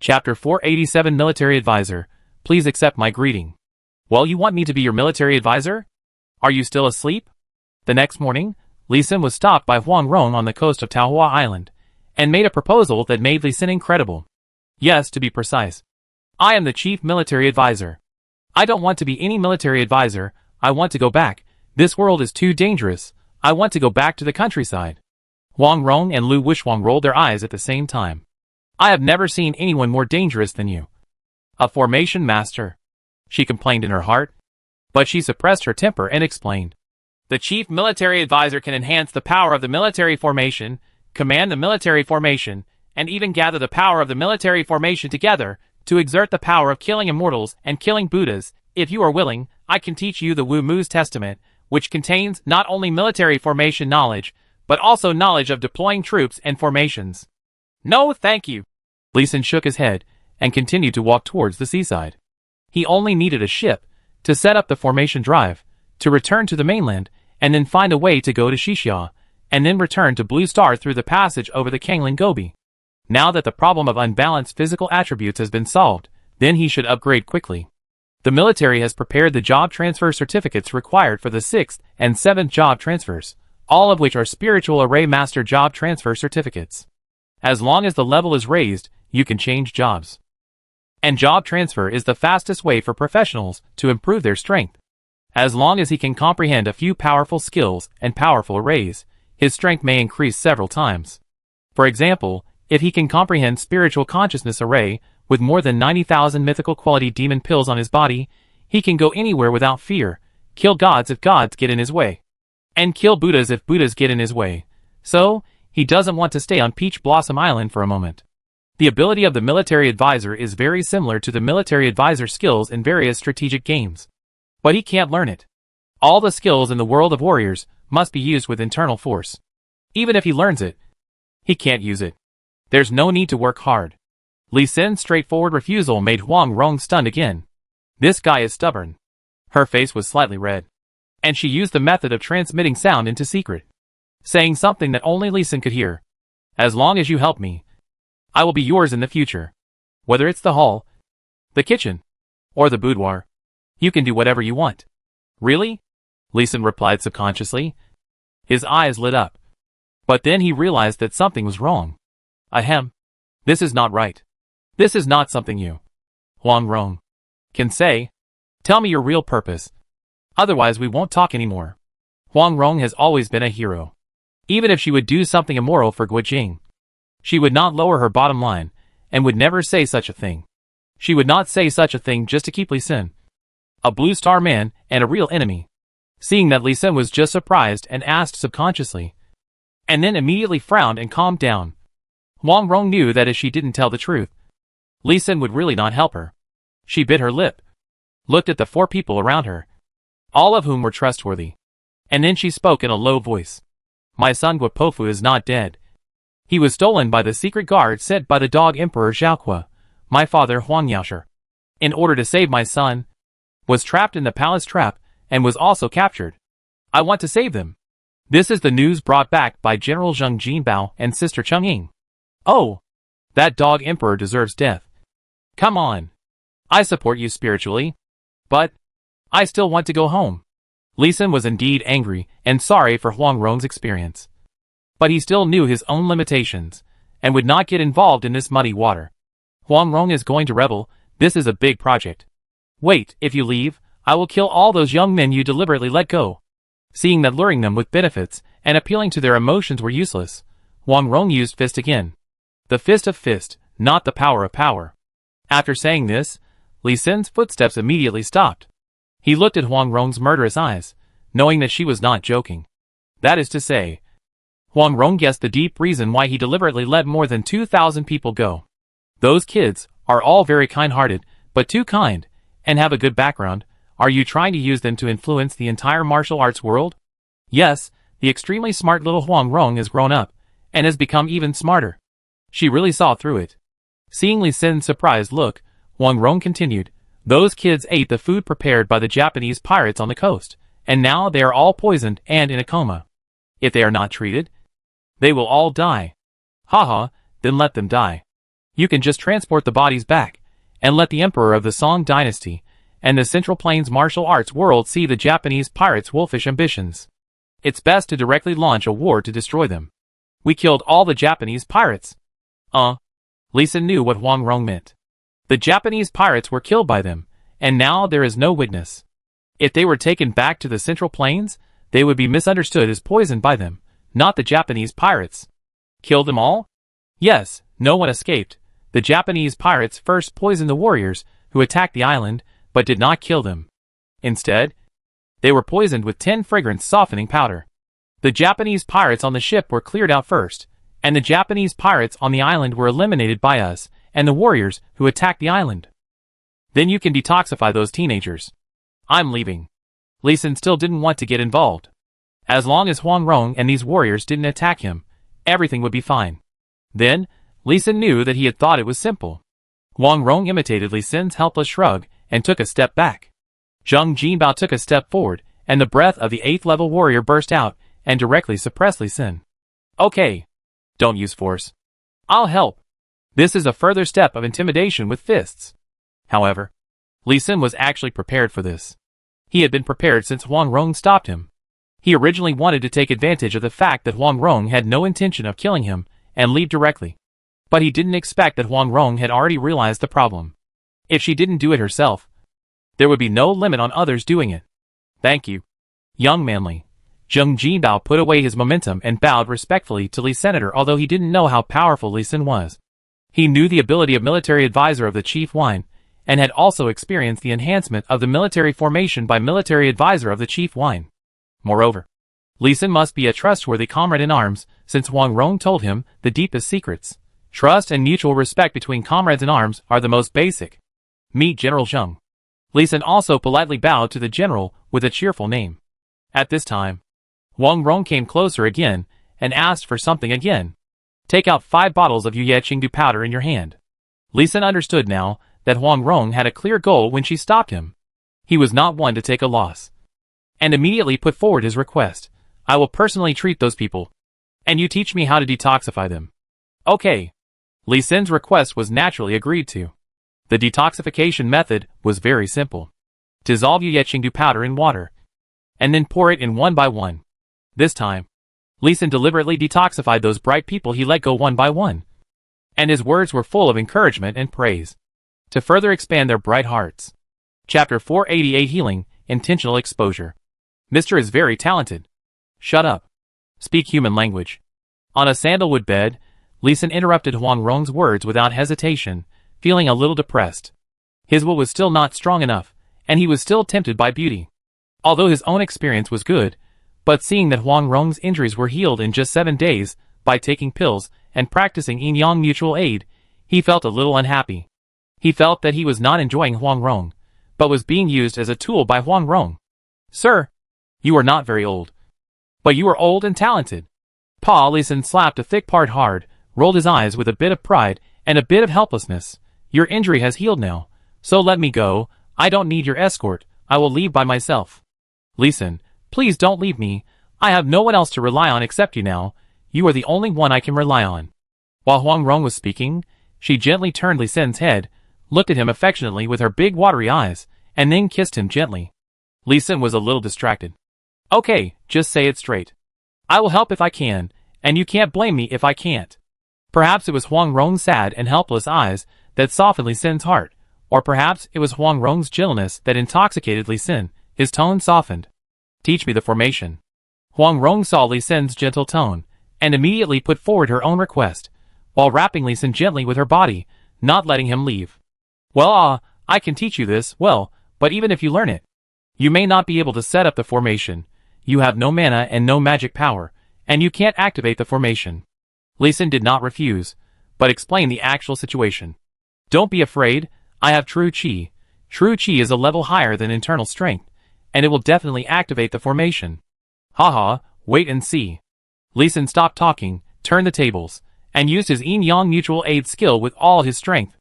Chapter 487 Military Advisor, please accept my greeting. Well, you want me to be your military advisor? Are you still asleep? The next morning, Li Xin was stopped by Huang Rong on the coast of Taohua Island, and made a proposal that made Li Xin incredible. Yes, to be precise. I am the chief military advisor. I don't want to be any military advisor, I want to go back. This world is too dangerous, I want to go back to the countryside. Huang Rong and Lu Wushuang rolled their eyes at the same time. I have never seen anyone more dangerous than you. A formation master, she complained in her heart, but she suppressed her temper and explained. The chief military advisor can enhance the power of the military formation, command the military formation, and even gather the power of the military formation together to exert the power of killing immortals and killing Buddhas. If you are willing, I can teach you the Wu Mu's Testament, which contains not only military formation knowledge, but also knowledge of deploying troops and formations. No, thank you. Li Xin shook his head and continued to walk towards the seaside. He only needed a ship to set up the formation drive, to return to the mainland, and then find a way to go to Xixia, and then return to Blue Star through the passage over the Kangling Gobi. Now that the problem of unbalanced physical attributes has been solved, then he should upgrade quickly. The military has prepared the job transfer certificates required for the 6th and 7th job transfers, all of which are spiritual array master job transfer certificates. As long as the level is raised, you can change jobs. And job transfer is the fastest way for professionals to improve their strength. As long as he can comprehend a few powerful skills and powerful arrays, his strength may increase several times. For example, if he can comprehend spiritual consciousness array with more than 90,000 mythical quality demon pills on his body, he can go anywhere without fear, kill gods if gods get in his way, and kill Buddhas if Buddhas get in his way. So, he doesn't want to stay on Peach Blossom Island for a moment. The ability of the military advisor is very similar to the military advisor skills in various strategic games. But he can't learn it. All the skills in the world of warriors must be used with internal force. Even if he learns it, he can't use it. There's no need to work hard. Li Xin's straightforward refusal made Huang Rong stunned again. This guy is stubborn. Her face was slightly red, and she used the method of transmitting sound into secret, saying something that only Li Xin could hear. As long as you help me, I will be yours in the future. Whether it's the hall, the kitchen, or the boudoir, you can do whatever you want. Really? Li Xin replied subconsciously. His eyes lit up. But then he realized that something was wrong. Ahem. This is not right. This is not something you, Huang Rong, can say. Tell me your real purpose. Otherwise we won't talk anymore. Huang Rong has always been a hero. Even if she would do something immoral for Guojing, she would not lower her bottom line, and would never say such a thing. She would not say such a thing just to keep Li Xin, a Blue Star man and a real enemy. Seeing that Li Xin was just surprised and asked subconsciously, and then immediately frowned and calmed down. Huang Rong knew that if she didn't tell the truth, Li Xin would really not help her. She bit her lip, looked at the 4 people around her, all of whom were trustworthy, and then she spoke in a low voice. My son Guopofu is not dead. He was stolen by the secret guard sent by the dog Emperor Xiaoqua. My father Huang Yaoshi, in order to save my son, was trapped in the palace trap and was also captured. I want to save them. This is the news brought back by General Zheng Jinbao and Sister Cheng Ying. Oh, that dog Emperor deserves death. Come on. I support you spiritually, but I still want to go home. Li Xin was indeed angry and sorry for Huang Rong's experience. But he still knew his own limitations, and would not get involved in this muddy water. Huang Rong is going to rebel. This is a big project. Wait, if you leave, I will kill all those young men you deliberately let go. Seeing that luring them with benefits and appealing to their emotions were useless, Huang Rong used fist again. The fist of fist, not the power of power. After saying this, Li Xin's footsteps immediately stopped. He looked at Huang Rong's murderous eyes, knowing that she was not joking. That is to say, Huang Rong guessed the deep reason why he deliberately let more than 2,000 people go. Those kids are all very kind-hearted, but too kind, and have a good background. Are you trying to use them to influence the entire martial arts world? Yes, the extremely smart little Huang Rong has grown up, and has become even smarter. She really saw through it. Seeing Li Sin's surprised look, Huang Rong continued, those kids ate the food prepared by the Japanese pirates on the coast, and now they are all poisoned and in a coma. If they are not treated, they will all die. Haha, then let them die. You can just transport the bodies back, and let the emperor of the Song dynasty, and the Central Plains martial arts world see the Japanese pirates' wolfish ambitions. It's best to directly launch a war to destroy them. We killed all the Japanese pirates. Li Sin knew what Huang Rong meant. The Japanese pirates were killed by them, and now there is no witness. If they were taken back to the Central Plains, they would be misunderstood as poisoned by them, not the Japanese pirates. Kill them all? Yes, no one escaped. The Japanese pirates first poisoned the warriors who attacked the island, but did not kill them. Instead, they were poisoned with 10 fragrance softening powder. The Japanese pirates on the ship were cleared out first, and the Japanese pirates on the island were eliminated by us and the warriors who attacked the island. Then you can detoxify those teenagers. I'm leaving. Li Sin still didn't want to get involved. As long as Huang Rong and these warriors didn't attack him, everything would be fine. Then, Li Sin knew that he had thought it was simple. Huang Rong imitated Li Sin's helpless shrug and took a step back. Zheng Jinbao took a step forward, and the breath of the 8th level warrior burst out and directly suppressed Li Sin. Okay. Don't use force. I'll help. This is a further step of intimidation with fists. However, Li Sin was actually prepared for this. He had been prepared since Huang Rong stopped him. He originally wanted to take advantage of the fact that Huang Rong had no intention of killing him and leave directly. But he didn't expect that Huang Rong had already realized the problem. If she didn't do it herself, there would be no limit on others doing it. Thank you. Young manly. Zheng Jinbao put away his momentum and bowed respectfully to Li Senator, although he didn't know how powerful Li Sin was. He knew the ability of military advisor of the Chief Wine, and had also experienced the enhancement of the military formation by military advisor of the Chief Wine. Moreover, Li Sin must be a trustworthy comrade in arms, since Huang Rong told him the deepest secrets. Trust and mutual respect between comrades in arms are the most basic. Meet General Zheng. Li Sin also politely bowed to the general with a cheerful name. At this time, Huang Rong came closer again and asked for something again. Take out 5 bottles of Yuye powder in your hand. Li Sin understood now that Huang Rong had a clear goal when she stopped him. He was not one to take a loss. And immediately put forward his request. I will personally treat those people. And you teach me how to detoxify them. Okay. Li Sin's request was naturally agreed to. The detoxification method was very simple. Dissolve Yuye powder in water, and then pour it in one by one. This time, Li Sin deliberately detoxified those bright people he let go one by one. And his words were full of encouragement and praise, to further expand their bright hearts. Chapter 488 Healing, Intentional Exposure. Mr. is very talented. Shut up. Speak human language. On a sandalwood bed, Li Sin interrupted Huang Rong's words without hesitation, feeling a little depressed. His will was still not strong enough, and he was still tempted by beauty. Although his own experience was good, but seeing that Huang Rong's injuries were healed in just 7 days, by taking pills and practicing yin-yang mutual aid, he felt a little unhappy. He felt that he was not enjoying Huang Rong, but was being used as a tool by Huang Rong. Sir, you are not very old. But you are old and talented. Li Sin slapped a thick part hard, rolled his eyes with a bit of pride and a bit of helplessness. Your injury has healed now, so let me go. I don't need your escort. I will leave by myself. Li Sin, please don't leave me. I have no one else to rely on except you now. You are the only one I can rely on. While Huang Rong was speaking, she gently turned Li Sin's head, looked at him affectionately with her big watery eyes, and then kissed him gently. Li Sin was a little distracted. Okay, just say it straight. I will help if I can, and you can't blame me if I can't. Perhaps it was Huang Rong's sad and helpless eyes that softened Li Sin's heart, or perhaps it was Huang Rong's gentleness that intoxicated Li Sin. His tone softened. Teach me the formation. Huang Rong saw Li Sin's gentle tone, and immediately put forward her own request, while wrapping Li Sin gently with her body, not letting him leave. Well, I can teach you this, well, but even if you learn it, You may not be able to set up the formation. You have no mana and no magic power, and you can't activate the formation. Lee Sin did not refuse, but explained the actual situation. Don't be afraid, I have True Chi. True Chi is a level higher than internal strength, and it will definitely activate the formation. Haha, wait and see. Lee Sin stopped talking, turned the tables, and used his yin-yang mutual aid skill with all his strength.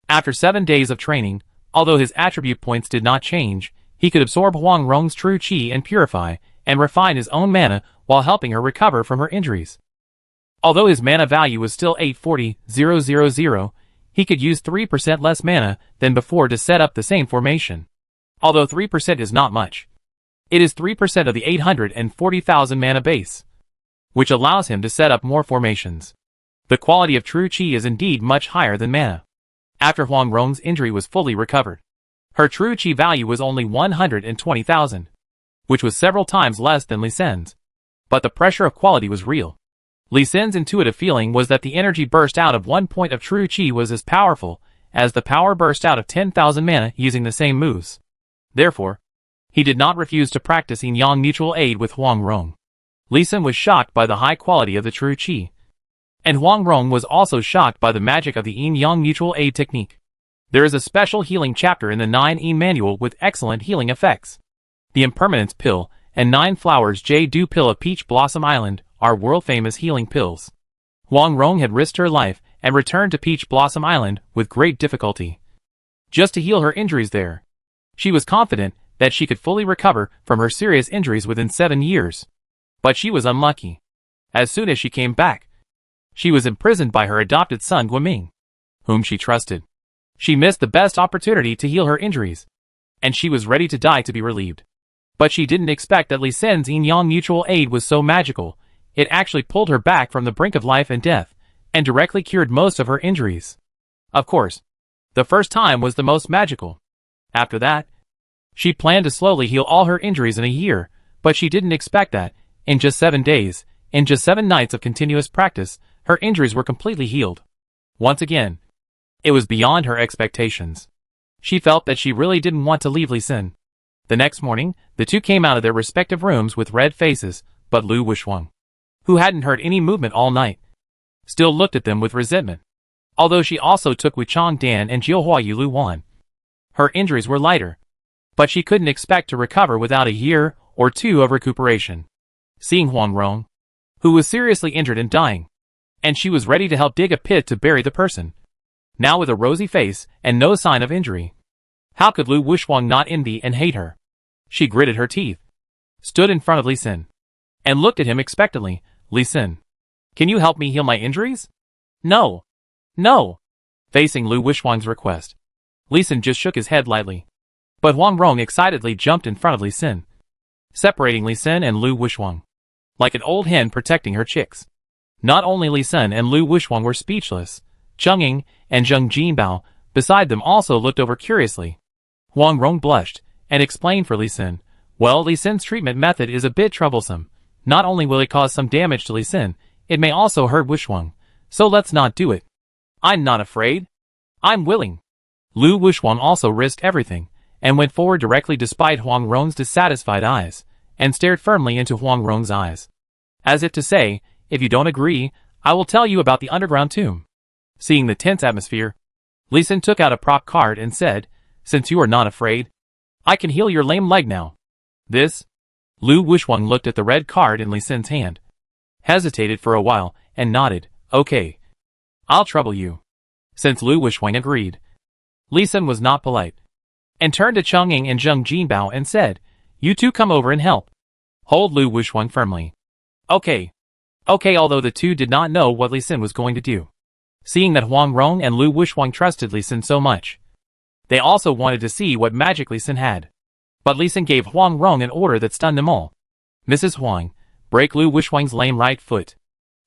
After 7 days of training, although his attribute points did not change, he could absorb Huang Rong's true chi and purify, and refine his own mana while helping her recover from her injuries. Although his mana value was still 840,000, he could use 3% less mana than before to set up the same formation. Although 3% is not much. It is 3% of the 840,000 mana base, which allows him to set up more formations. The quality of true chi is indeed much higher than mana. After Huang Rong's injury was fully recovered, her true chi value was only 120,000, which was several times less than Lee Sin's. But the pressure of quality was real. Lee Sin's intuitive feeling was that the energy burst out of 1 point of true chi was as powerful as the power burst out of 10,000 mana using the same moves. Therefore, he did not refuse to practice yin-yang mutual aid with Huang Rong. Lee Sin was shocked by the high quality of the true chi, and Huang Rong was also shocked by the magic of the yin-yang mutual aid technique. There is a special healing chapter in the 9 manual with excellent healing effects. The Impermanence Pill and 9 Flowers Jade Pill of Peach Blossom Island are world-famous healing pills. Huang Rong had risked her life and returned to Peach Blossom Island with great difficulty, just to heal her injuries there. She was confident that she could fully recover from her serious injuries within 7 years. But she was unlucky. As soon as she came back, she was imprisoned by her adopted son Guoming, whom she trusted. She missed the best opportunity to heal her injuries, and she was ready to die to be relieved. But she didn't expect that Lee Sin's yin-yang mutual aid was so magical. It actually pulled her back from the brink of life and death, and directly cured most of her injuries. Of course, the first time was the most magical. After that, she planned to slowly heal all her injuries in a year, but she didn't expect that, in just 7 days, in just 7 nights of continuous practice, her injuries were completely healed. Once again, it was beyond her expectations. She felt that she really didn't want to leave Lee Sin. The next morning, the two came out of their respective rooms with red faces, but Lu Wuxuang, who hadn't heard any movement all night, still looked at them with resentment. Although she also took Wuchang Dan and Jiuhuayu Lu Wan. Her injuries were lighter, but she couldn't expect to recover without a year or 2 of recuperation. Seeing Huang Rong, who was seriously injured and dying, and she was ready to help dig a pit to bury the person, now with a rosy face and no sign of injury. How could Lu Wuxuang not envy and hate her? She gritted her teeth, stood in front of Lee Sin, and looked at him expectantly. Lee Sin, can you help me heal my injuries? No. No. Facing Lu Wuxuang's request, Lee Sin just shook his head lightly. But Huang Rong excitedly jumped in front of Lee Sin, separating Lee Sin and Lu Wuxuang, like an old hen protecting her chicks. Not only Lee Sin and Lu Wuxuang were speechless, Zheng Ying and Zheng Jinbao beside them also looked over curiously. Huang Rong blushed and explained for Lee Sin, well, Lee Sin's treatment method is a bit troublesome. Not only will it cause some damage to Lee Sin, it may also hurt Wuxuang, so let's not do it. I'm not afraid. I'm willing. Lu Wuxuang also risked everything, and went forward directly despite Huang Rong's dissatisfied eyes, and stared firmly into Huang Rong's eyes, as if to say, if you don't agree, I will tell you about the underground tomb. Seeing the tense atmosphere, Lee Sin took out a prop card and said, since you are not afraid, I can heal your lame leg now. This? Lu Wuxuang looked at the red card in Lee Sin's hand, hesitated for a while, and nodded, okay. I'll trouble you. Since Lu Wuxuang agreed, Lee Sin was not polite, and turned to Zheng Ying and Zheng Jinbao and said, you two come over and help. Hold Lu Wuxuang firmly. Okay. Okay, although the two did not know what Lee Sin was going to do. Seeing that Huang Rong and Lu Wuxuang trusted Lee Sin so much, they also wanted to see what magic Lee Sin had. But Lee Sin gave Huang Rong an order that stunned them all. Mrs. Huang, break Lu Wuxuang's lame right foot.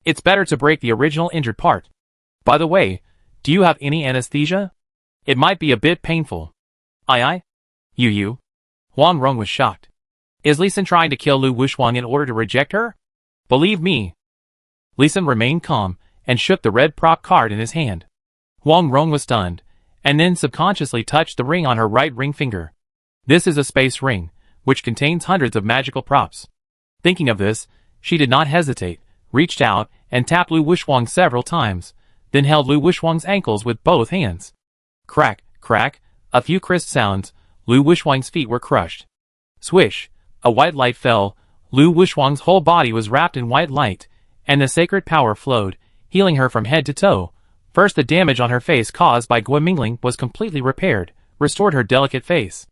It's better to break the original injured part. By the way, do you have any anesthesia? It might be a bit painful. Aye? You? Huang Rong was shocked. Is Lee Sin trying to kill Lu Wuxuang in order to reject her? Believe me. Lee Sin remained calm and shook the red prop card in his hand. Huang Rong was stunned, and then subconsciously touched the ring on her right ring finger. This is a space ring, which contains hundreds of magical props. Thinking of this, she did not hesitate, reached out, and tapped Lu Wushwang several times, then held Lu Wushwang's ankles with both hands. Crack, crack, a few crisp sounds, Lu Wushwang's feet were crushed. Swish, a white light fell, Lu Wushwang's whole body was wrapped in white light, and the sacred power flowed, healing her from head to toe. First, the damage on her face caused by Guimingling was completely repaired, restored her delicate face.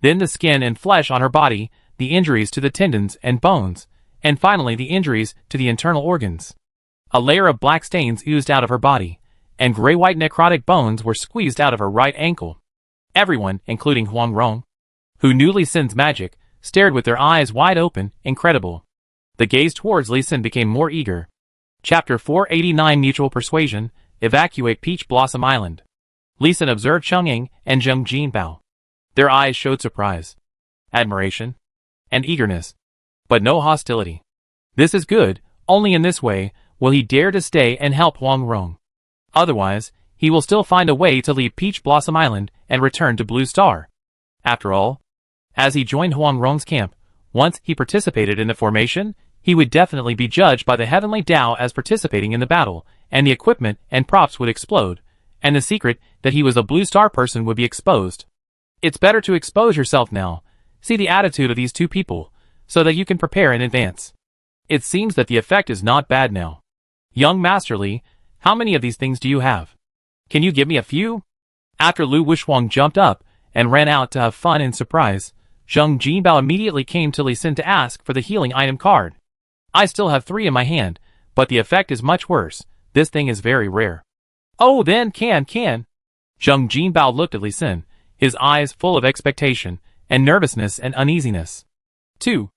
Then the skin and flesh on her body, the injuries to the tendons and bones, and finally the injuries to the internal organs. A layer of black stains oozed out of her body, and gray-white necrotic bones were squeezed out of her right ankle. Everyone, including Huang Rong, who knew Li Sin's magic, stared with their eyes wide open, incredible. The gaze towards Li Sin became more eager. Chapter 489 Mutual Persuasion, Evacuate Peach Blossom Island. Li Sin observed Chang'ing and Zheng Jinbao. Their eyes showed surprise, admiration, and eagerness, but no hostility. This is good, only in this way will he dare to stay and help Huang Rong. Otherwise, he will still find a way to leave Peach Blossom Island and return to Blue Star. After all, as he joined Huang Rong's camp, once he participated in the formation, he would definitely be judged by the Heavenly Tao as participating in the battle, and the equipment and props would explode, and the secret that he was a Blue Star person would be exposed. It's better to expose yourself now. See the attitude of these two people, so that you can prepare in advance. It seems that the effect is not bad now. Young Master Li, how many of these things do you have? Can you give me a few? After Lu Wushwang jumped up and ran out to have fun and surprise, Zheng Jinbao immediately came to Li Sin to ask for the healing item card. I still have 3 in my hand, but the effect is much worse. This thing is very rare. Oh, then can. Zheng Jinbao looked at Li Sin, his eyes full of expectation, and nervousness and uneasiness. 2.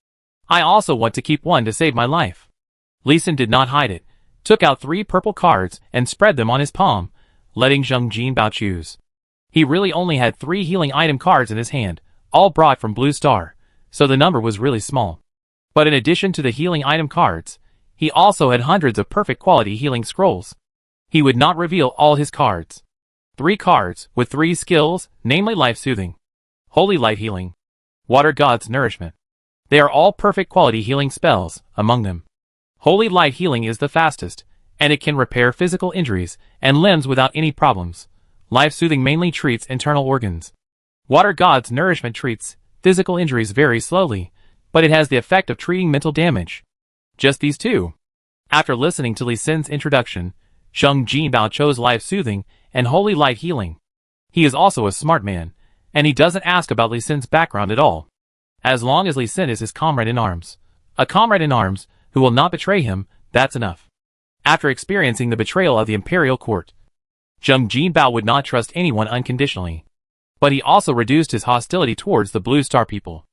I also want to keep 1 to save my life. Li Sin did not hide it, took out 3 purple cards and spread them on his palm, letting Zheng Jinbao choose. He really only had 3 healing item cards in his hand, all brought from Blue Star, so the number was really small. But in addition to the healing item cards, he also had hundreds of perfect quality healing scrolls. He would not reveal all his cards. 3 cards with 3 skills, namely Life Soothing, Holy Light Healing, Water God's Nourishment. They are all perfect quality healing spells. Among them, Holy Light Healing is the fastest, and it can repair physical injuries and limbs without any problems. Life Soothing mainly treats internal organs. Water God's Nourishment treats physical injuries very slowly, but it has the effect of treating mental damage. Just these 2. After listening to Li Sin's introduction, Zheng Jinbao chose Life Soothing and Holy Light Healing. He is also a smart man, and he doesn't ask about Li Sin's background at all. As long as Li Sin is his comrade in arms, a comrade in arms who will not betray him, that's enough. After experiencing the betrayal of the imperial court, Zheng Jinbao would not trust anyone unconditionally. But he also reduced his hostility towards the Blue Star people,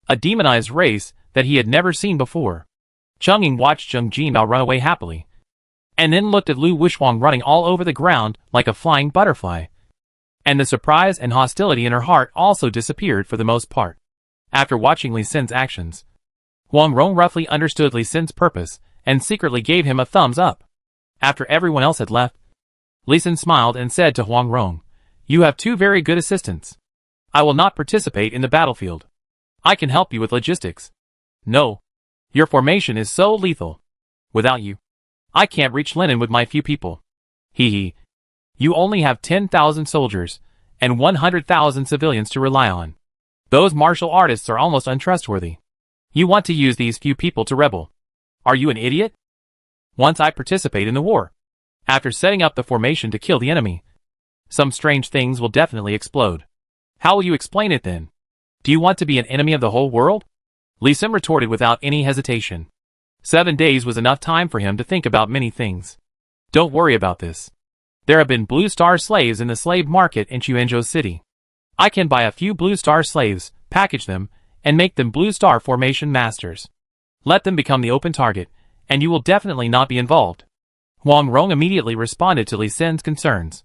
a demonized race that he had never seen before. Chang'ing watched Zheng Jinbao run away happily, and then looked at Lu Wushwang running all over the ground like a flying butterfly. And the surprise and hostility in her heart also disappeared for the most part. After watching Li Sin's actions, Huang Rong roughly understood Li Sin's purpose and secretly gave him a thumbs up. After everyone else had left, Li Sin smiled and said to Huang Rong, "You have 2 very good assistants. I will not participate in the battlefield. I can help you with logistics. No. Your formation is so lethal. Without you, I can't reach Lenin with my few people. Hee. You only have 10,000 soldiers and 100,000 civilians to rely on. Those martial artists are almost untrustworthy. You want to use these few people to rebel. Are you an idiot? Once I participate in the war, after setting up the formation to kill the enemy, some strange things will definitely explode. How will you explain it then? Do you want to be an enemy of the whole world?" Li Sin retorted without any hesitation. 7 days was enough time for him to think about many things. Don't worry about this. There have been Blue Star slaves in the slave market in Chuanzhou City. I can buy a few Blue Star slaves, package them, and make them Blue Star formation masters. Let them become the open target, and you will definitely not be involved. Huang Rong immediately responded to Li Sin's concerns.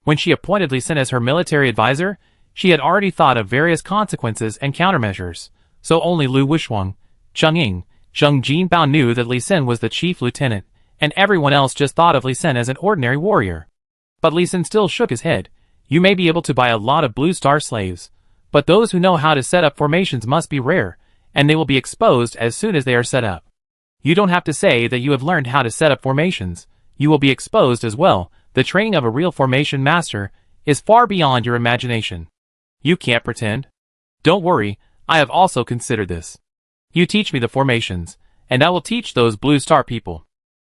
When she appointed Li Sin as her military advisor, she had already thought of various consequences and countermeasures, so only Lu Wushwang, Chang'ing, Zheng Jinbao knew that Li Sin was the chief lieutenant, and everyone else just thought of Li Sin as an ordinary warrior. But Li Sin still shook his head. "You may be able to buy a lot of Blue Star slaves, But those who know how to set up formations must be rare, and they will be exposed as soon as they are set up. You don't have to say that you have learned how to set up formations. You will be exposed as well. The training of a real formation master is far beyond your imagination. You can't pretend. Don't worry, I have also considered this. You teach me the formations, and I will teach those Blue Star people.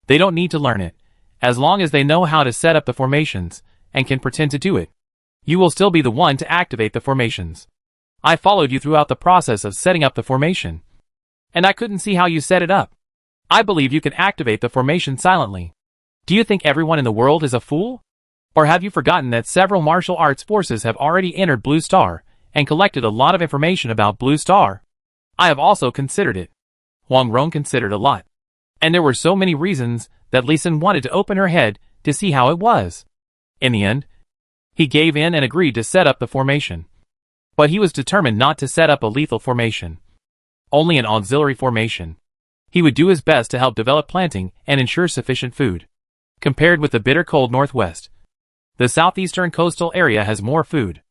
They don't need to learn it. As long as they know how to set up the formations, and can pretend to do it, you will still be the one to activate the formations. I followed you throughout the process of setting up the formation, and I couldn't see how you set it up. I believe you can activate the formation silently. Do you think everyone in the world is a fool? Or have you forgotten that several martial arts forces have already entered Blue Star, and collected a lot of information about Blue Star? I have also considered it. Huang Rong considered a lot. And there were so many reasons that Li Xin wanted to open her head to see how it was. In the end, he gave in and agreed to set up the formation. But he was determined not to set up a lethal formation. Only an auxiliary formation. He would do his best to help develop planting and ensure sufficient food. Compared with the bitter cold northwest, the southeastern coastal area has more food.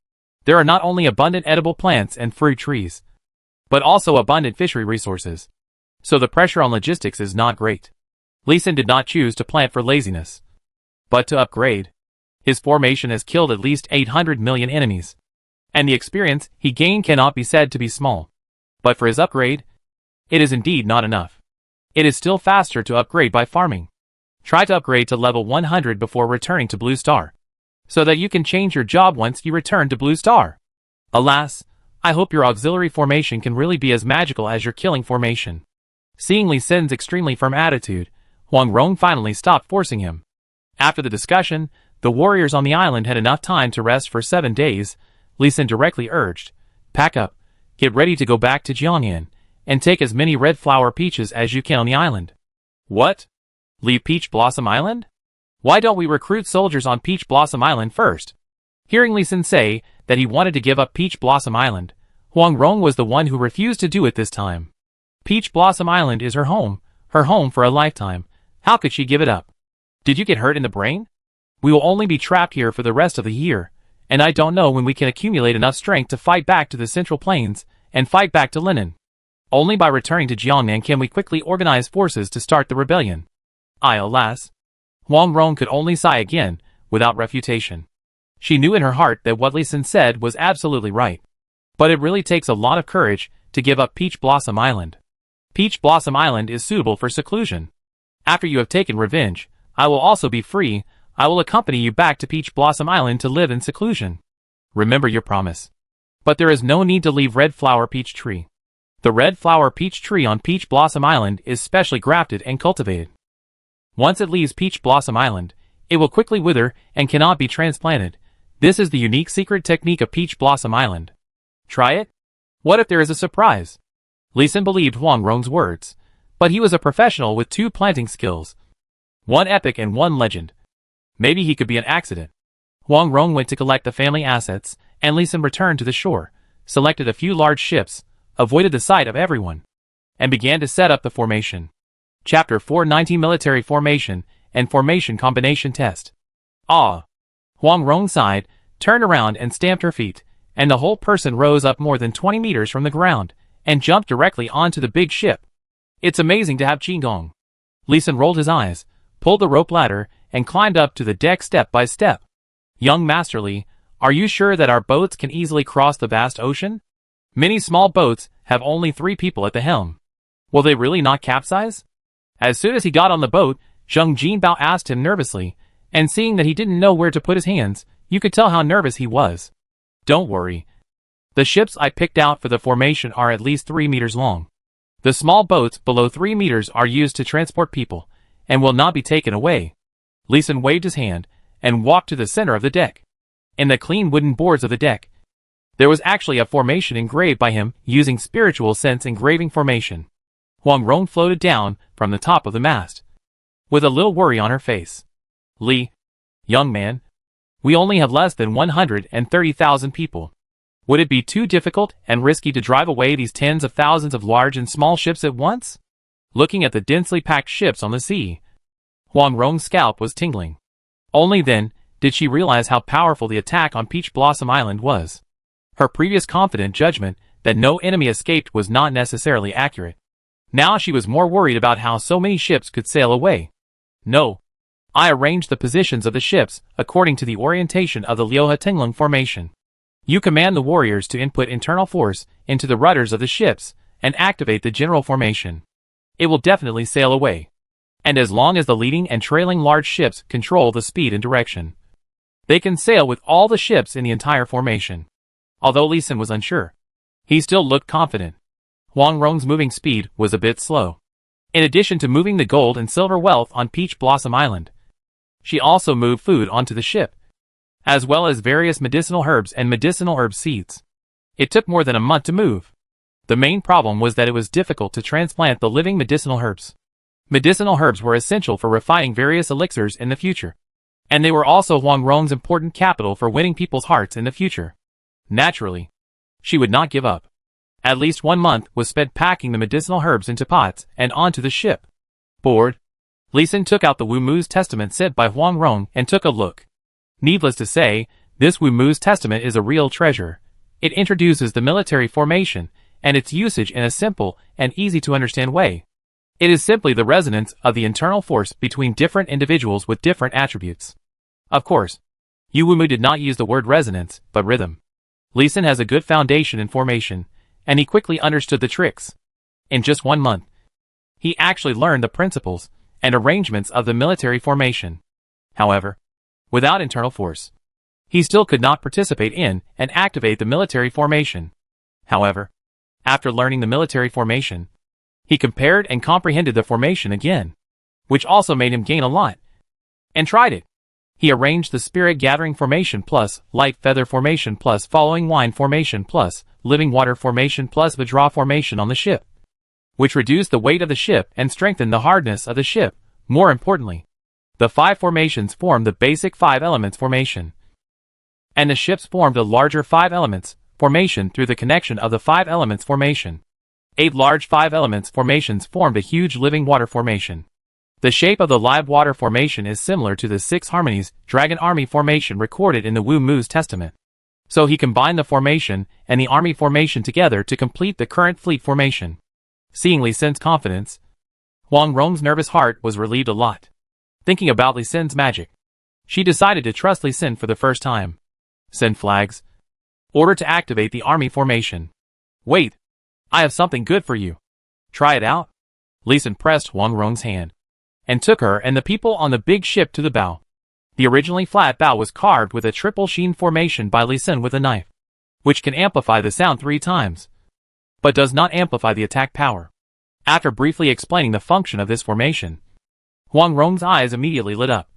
There are not only abundant edible plants and fruit trees, but also abundant fishery resources. So the pressure on logistics is not great. Li Xin did not choose to plant for laziness, but to upgrade. His formation has killed at least 800 million enemies, and the experience he gained cannot be said to be small. But for his upgrade, it is indeed not enough. It is still faster to upgrade by farming. Try to upgrade to level 100 before returning to Blue Star, so that you can change your job once you return to Blue Star. Alas, I hope your auxiliary formation can really be as magical as your killing formation. Seeing Li Xin's extremely firm attitude, Huang Rong finally stopped forcing him. After the discussion, the warriors on the island had enough time to rest for 7 days. Li Xin directly urged, "Pack up, get ready to go back to Jiangyan, and take as many red flower peaches as you can on the island." "What? Leave Peach Blossom Island? Why don't we recruit soldiers on Peach Blossom Island first?" Hearing Li Xin say that he wanted to give up Peach Blossom Island, Huang Rong was the one who refused to do it this time. Peach Blossom Island is her home for a lifetime. How could she give it up? Did you get hurt in the brain? We will only be trapped here for the rest of the year, and I don't know when we can accumulate enough strength to fight back to the Central Plains and fight back to Linen. Only by returning to Jiangnan can we quickly organize forces to start the rebellion. Alas. Huang Rong could only sigh again, without refutation. She knew in her heart that what Li Xin said was absolutely right. But it really takes a lot of courage to give up Peach Blossom Island. Peach Blossom Island is suitable for seclusion. After you have taken revenge, I will also be free. I will accompany you back to Peach Blossom Island to live in seclusion. Remember your promise. But there is no need to leave Red Flower Peach Tree. The Red Flower Peach Tree on Peach Blossom Island is specially grafted and cultivated. Once it leaves Peach Blossom Island, it will quickly wither and cannot be transplanted. This is the unique secret technique of Peach Blossom Island. Try it? What if there is a surprise? Li Xin believed Huang Rong's words, but he was a professional with 2 planting skills. One epic and one legend. Maybe he could be an accident. Huang Rong went to collect the family assets, and Li Xin returned to the shore, selected a few large ships, avoided the sight of everyone, and began to set up the formation. Chapter 419 Military Formation and Formation Combination Test. Ah! Huang Rong sighed, turned around and stamped her feet, and the whole person rose up more than 20 meters from the ground, and jumped directly onto the big ship. It's amazing to have Qigong. Li Xin rolled his eyes, pulled the rope ladder, and climbed up to the deck step by step. Young Master Li, are you sure that our boats can easily cross the vast ocean? Many small boats have only 3 people at the helm. Will they really not capsize? As soon as he got on the boat, Zheng Jinbao asked him nervously, and seeing that he didn't know where to put his hands, you could tell how nervous he was. Don't worry. The ships I picked out for the formation are at least 3 meters long. The small boats below 3 meters are used to transport people, and will not be taken away. Li Xin waved his hand, and walked to the center of the deck. In the clean wooden boards of the deck, there was actually a formation engraved by him using spiritual sense engraving formation. Huang Rong floated down from the top of the mast, with a little worry on her face. Li, young man, we only have less than 130,000 people. Would it be too difficult and risky to drive away these tens of thousands of large and small ships at once? Looking at the densely packed ships on the sea, Huang Rong's scalp was tingling. Only then did she realize how powerful the attack on Peach Blossom Island was. Her previous confident judgment that no enemy escaped was not necessarily accurate. Now she was more worried about how so many ships could sail away. No. I arranged the positions of the ships according to the orientation of the Liuhe formation. You command the warriors to input internal force into the rudders of the ships and activate the general formation. It will definitely sail away. And as long as the leading and trailing large ships control the speed and direction, they can sail with all the ships in the entire formation. Although Li Xin was unsure, he still looked confident. Huang Rong's moving speed was a bit slow. In addition to moving the gold and silver wealth on Peach Blossom Island, she also moved food onto the ship, as well as various medicinal herbs and medicinal herb seeds. It took more than a month to move. The main problem was that it was difficult to transplant the living medicinal herbs. Medicinal herbs were essential for refining various elixirs in the future, and they were also Huang Rong's important capital for winning people's hearts in the future. Naturally, she would not give up. At least 1 month was spent packing the medicinal herbs into pots and onto the ship. Bored, Li Xin took out the Wu Mu's testament sent by Huang Rong and took a look. Needless to say, this Wu Mu's testament is a real treasure. It introduces the military formation and its usage in a simple and easy-to-understand way. It is simply the resonance of the internal force between different individuals with different attributes. Of course, Wu Mu did not use the word resonance, but rhythm. Li Xin has a good foundation in formation, and he quickly understood the tricks. In just 1 month, he actually learned the principles and arrangements of the military formation. However, without internal force, he still could not participate in and activate the military formation. However, after learning the military formation, he compared and comprehended the formation again, which also made him gain a lot, and tried it. He arranged the Spirit Gathering Formation plus Light Feather Formation plus Following Wine Formation plus Living Water Formation plus Vajra Formation on the ship, which reduced the weight of the ship and strengthened the hardness of the ship. More importantly, the 5 formations formed the basic 5 elements formation, and the ships formed a larger 5 elements formation through the connection of the 5 elements formation. 8 large 5 elements formations formed a huge living water formation. The shape of the live water formation is similar to the 6 harmonies dragon army formation recorded in the Wu Mu's testament. So he combined the formation and the army formation together to complete the current fleet formation. Seeing Li Xin's confidence, Huang Rong's nervous heart was relieved a lot. Thinking about Li Xin's magic, she decided to trust Li Xin for the first time. Send flags. Order to activate the army formation. Wait, I have something good for you. Try it out. Li Xin pressed Huang Rong's hand and took her and the people on the big ship to the bow. The originally flat bow was carved with a triple sheen formation by Li Xin with a knife, which can amplify the sound 3 times, but does not amplify the attack power. After briefly explaining the function of this formation, Huang Rong's eyes immediately lit up,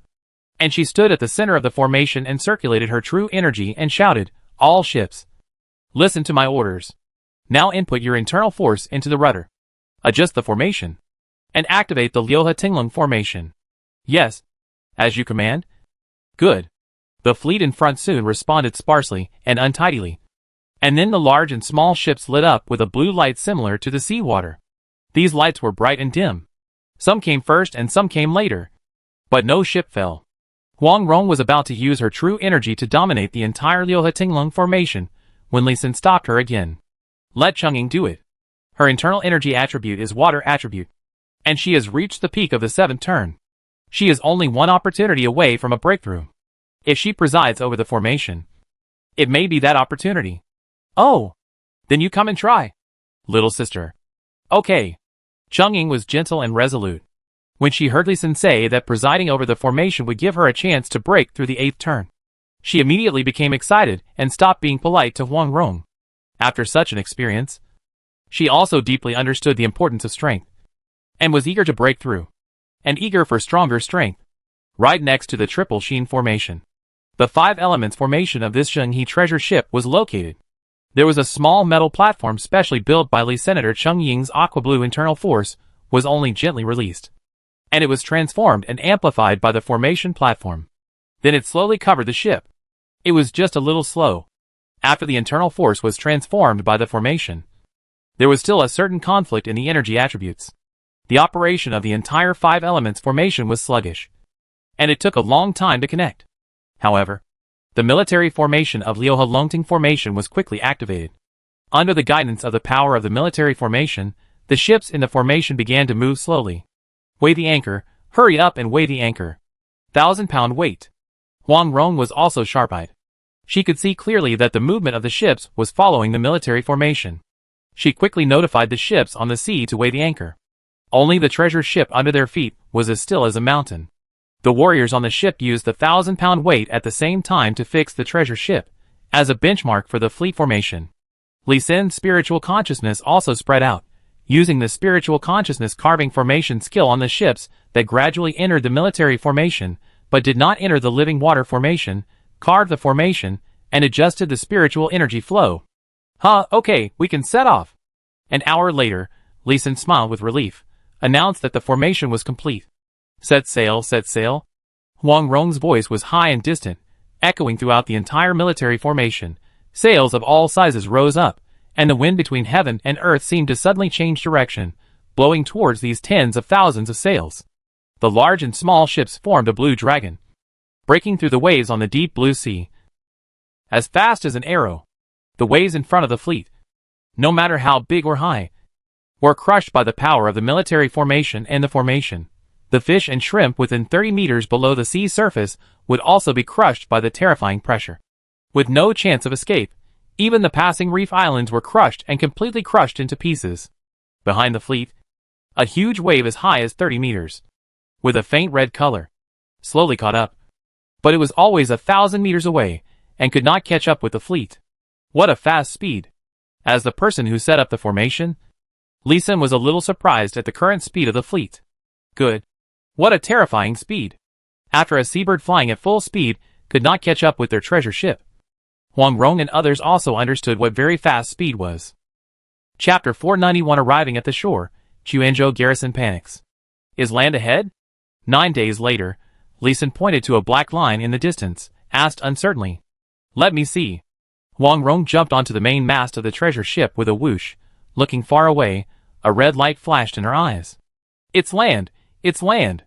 and she stood at the center of the formation and circulated her true energy and shouted, "All ships, listen to my orders. Now input your internal force into the rudder. Adjust the formation, and activate the Liuhe Tinglung formation." "Yes, as you command." "Good." The fleet in front soon responded sparsely and untidily, and then the large and small ships lit up with a blue light similar to the seawater. These lights were bright and dim. Some came first and some came later, but no ship fell. Huang Rong was about to use her true energy to dominate the entire Liuhe Tinglung formation when Li Xin stopped her again. "Let Chungying do it. Her internal energy attribute is water attribute, and she has reached the peak of the 7th turn. She is only one opportunity away from a breakthrough. If she presides over the formation, it may be that opportunity." "Oh, then you come and try, little sister." "Okay." Chungying was gentle and resolute. When she heard Li Xin say that presiding over the formation would give her a chance to break through the 8th turn, she immediately became excited and stopped being polite to Huang Rong. After such an experience, she also deeply understood the importance of strength, and was eager to break through, and eager for stronger strength. Right next to the triple sheen formation, the 5 elements formation of this Zhenghe treasure ship was located. There was a small metal platform specially built by Li Senator Chungying's aqua blue internal force was only gently released, and it was transformed and amplified by the formation platform. Then it slowly covered the ship. It was just a little slow. After the internal force was transformed by the formation, there was still a certain conflict in the energy attributes. The operation of the entire 5 elements formation was sluggish, and it took a long time to connect. However, The military formation of Liuhelongting Formation was quickly activated. Under the guidance of the power of the military formation, the ships in the formation began to move slowly. Weigh the anchor, hurry up and weigh the anchor. 1,000-pound weight. Huang Rong was also sharp-eyed. She could see clearly that the movement of the ships was following the military formation. She quickly notified the ships on the sea to weigh the anchor. Only the treasure ship under their feet was as still as a mountain. The warriors on the ship used the 1,000-pound weight at the same time to fix the treasure ship, as a benchmark for the fleet formation. Li Sin's spiritual consciousness also spread out, using the spiritual consciousness carving formation skill on the ships that gradually entered the military formation, but did not enter the living water formation, carved the formation, and adjusted the spiritual energy flow. Okay, we can set off. An hour later, Li Sin smiled with relief, announced that the formation was complete. Set sail, set sail. Huang Rong's voice was high and distant, echoing throughout the entire military formation. Sails of all sizes rose up, and the wind between heaven and earth seemed to suddenly change direction, blowing towards these tens of thousands of sails. The large and small ships formed a blue dragon, breaking through the waves on the deep blue sea. As fast as an arrow, the waves in front of the fleet, no matter how big or high, were crushed by the power of the military formation and the formation. The fish and shrimp within 30 meters below the sea surface would also be crushed by the terrifying pressure. With no chance of escape, even the passing reef islands were crushed and completely crushed into pieces. Behind the fleet, a huge wave as high as 30 meters, with a faint red color, slowly caught up. But it was always 1,000 meters away, and could not catch up with the fleet. What a fast speed! As the person who set up the formation, Li Sin was a little surprised at the current speed of the fleet. Good. What a terrifying speed! After a seabird flying at full speed could not catch up with their treasure ship. Huang Rong and others also understood what very fast speed was. Chapter 491. Arriving at the shore, Chuanzhou garrison panics. Is land ahead? 9 days later, Li Sin pointed to a black line in the distance, asked uncertainly. Let me see. Huang Rong jumped onto the main mast of the treasure ship with a whoosh. Looking far away, a red light flashed in her eyes. It's land! It's land!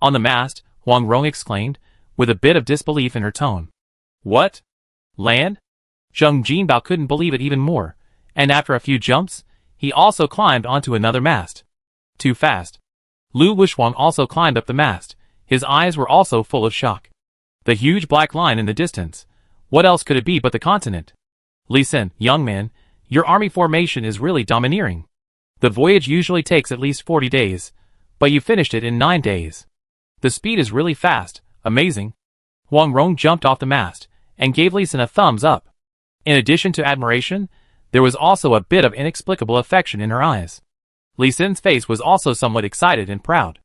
On the mast, Huang Rong exclaimed, with a bit of disbelief in her tone. What? Land? Zheng Jinbao couldn't believe it even more, and after a few jumps, he also climbed onto another mast. Too fast. Lu Wuxuang also climbed up the mast. His eyes were also full of shock. The huge black line in the distance. What else could it be but the continent? Li Sin, young man, your army formation is really domineering. The voyage usually takes at least 40 days, but you finished it in 9 days. The speed is really fast, amazing. Huang Rong jumped off the mast, and gave Li Sin a thumbs up. In addition to admiration, there was also a bit of inexplicable affection in her eyes. Li Sin's face was also somewhat excited and proud.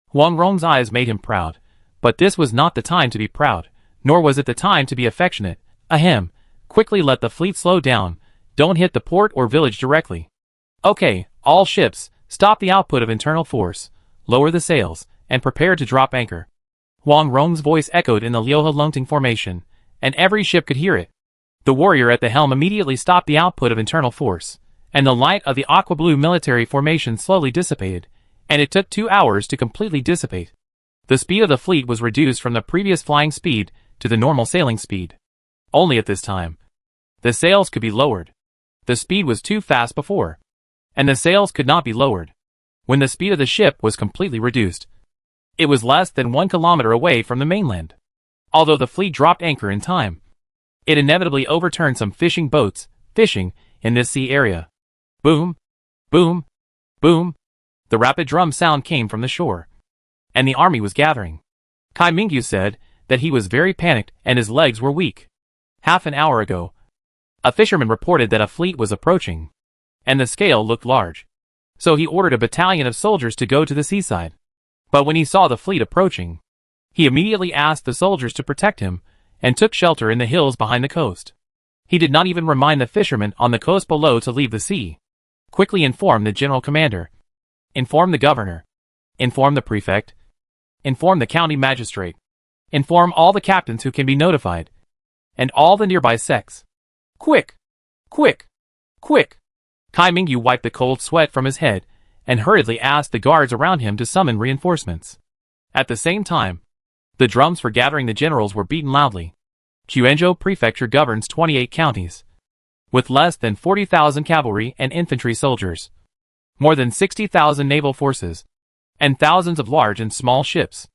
Huang Rong's eyes made him proud, but this was not the time to be proud, nor was it the time to be affectionate. Ahem, quickly let the fleet slow down, don't hit the port or village directly. Okay, all ships, stop the output of internal force, lower the sails, and prepare to drop anchor. Huang Rong's voice echoed in the Liuhelongting formation, and every ship could hear it. The warrior at the helm immediately stopped the output of internal force, and the light of the aqua-blue military formation slowly dissipated, and it took 2 hours to completely dissipate. The speed of the fleet was reduced from the previous flying speed to the normal sailing speed. Only at this time, the sails could be lowered. The speed was too fast before, and the sails could not be lowered. When the speed of the ship was completely reduced, it was less than 1 kilometer away from the mainland. Although the fleet dropped anchor in time, it inevitably overturned some fishing boats, fishing in this sea area. Boom, boom, boom. The rapid drum sound came from the shore, and the army was gathering. Kai Mingyu said that he was very panicked and his legs were weak. Half an hour ago, a fisherman reported that a fleet was approaching, and the scale looked large. So he ordered a battalion of soldiers to go to the seaside. But when he saw the fleet approaching, he immediately asked the soldiers to protect him, and took shelter in the hills behind the coast. He did not even remind the fishermen on the coast below to leave the sea. Quickly inform the general commander. Inform the governor. Inform the prefect. Inform the county magistrate. Inform all the captains who can be notified, and all the nearby sects. Quick! Quick! Quick! Kai Mingyu wiped the cold sweat from his head, and hurriedly asked the guards around him to summon reinforcements. At the same time, the drums for gathering the generals were beaten loudly. Quanzhou Prefecture governs 28 counties, with less than 40,000 cavalry and infantry soldiers, more than 60,000 naval forces, and thousands of large and small ships.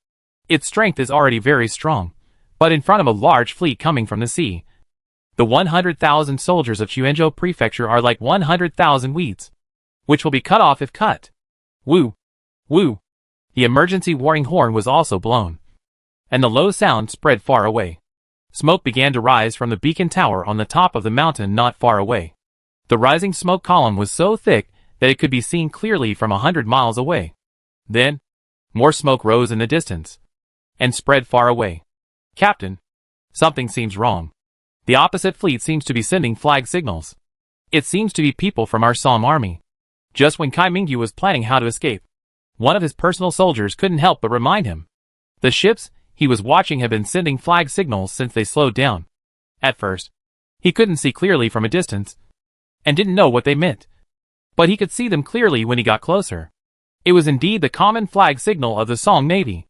Its strength is already very strong, but in front of a large fleet coming from the sea, the 100,000 soldiers of Quanzhou Prefecture are like 100,000 weeds, which will be cut off if cut. Woo! Woo! The emergency warning horn was also blown, and the low sound spread far away. Smoke began to rise from the beacon tower on the top of the mountain not far away. The rising smoke column was so thick that it could be seen clearly from 100 miles away. Then, more smoke rose in the distance, and spread far away. Captain, something seems wrong. The opposite fleet seems to be sending flag signals. It seems to be people from our Song army. Just when Kai Mingyu was planning how to escape, one of his personal soldiers couldn't help but remind him. The ships he was watching had been sending flag signals since they slowed down. At first, he couldn't see clearly from a distance, and didn't know what they meant. But he could see them clearly when he got closer. It was indeed the common flag signal of the Song Navy.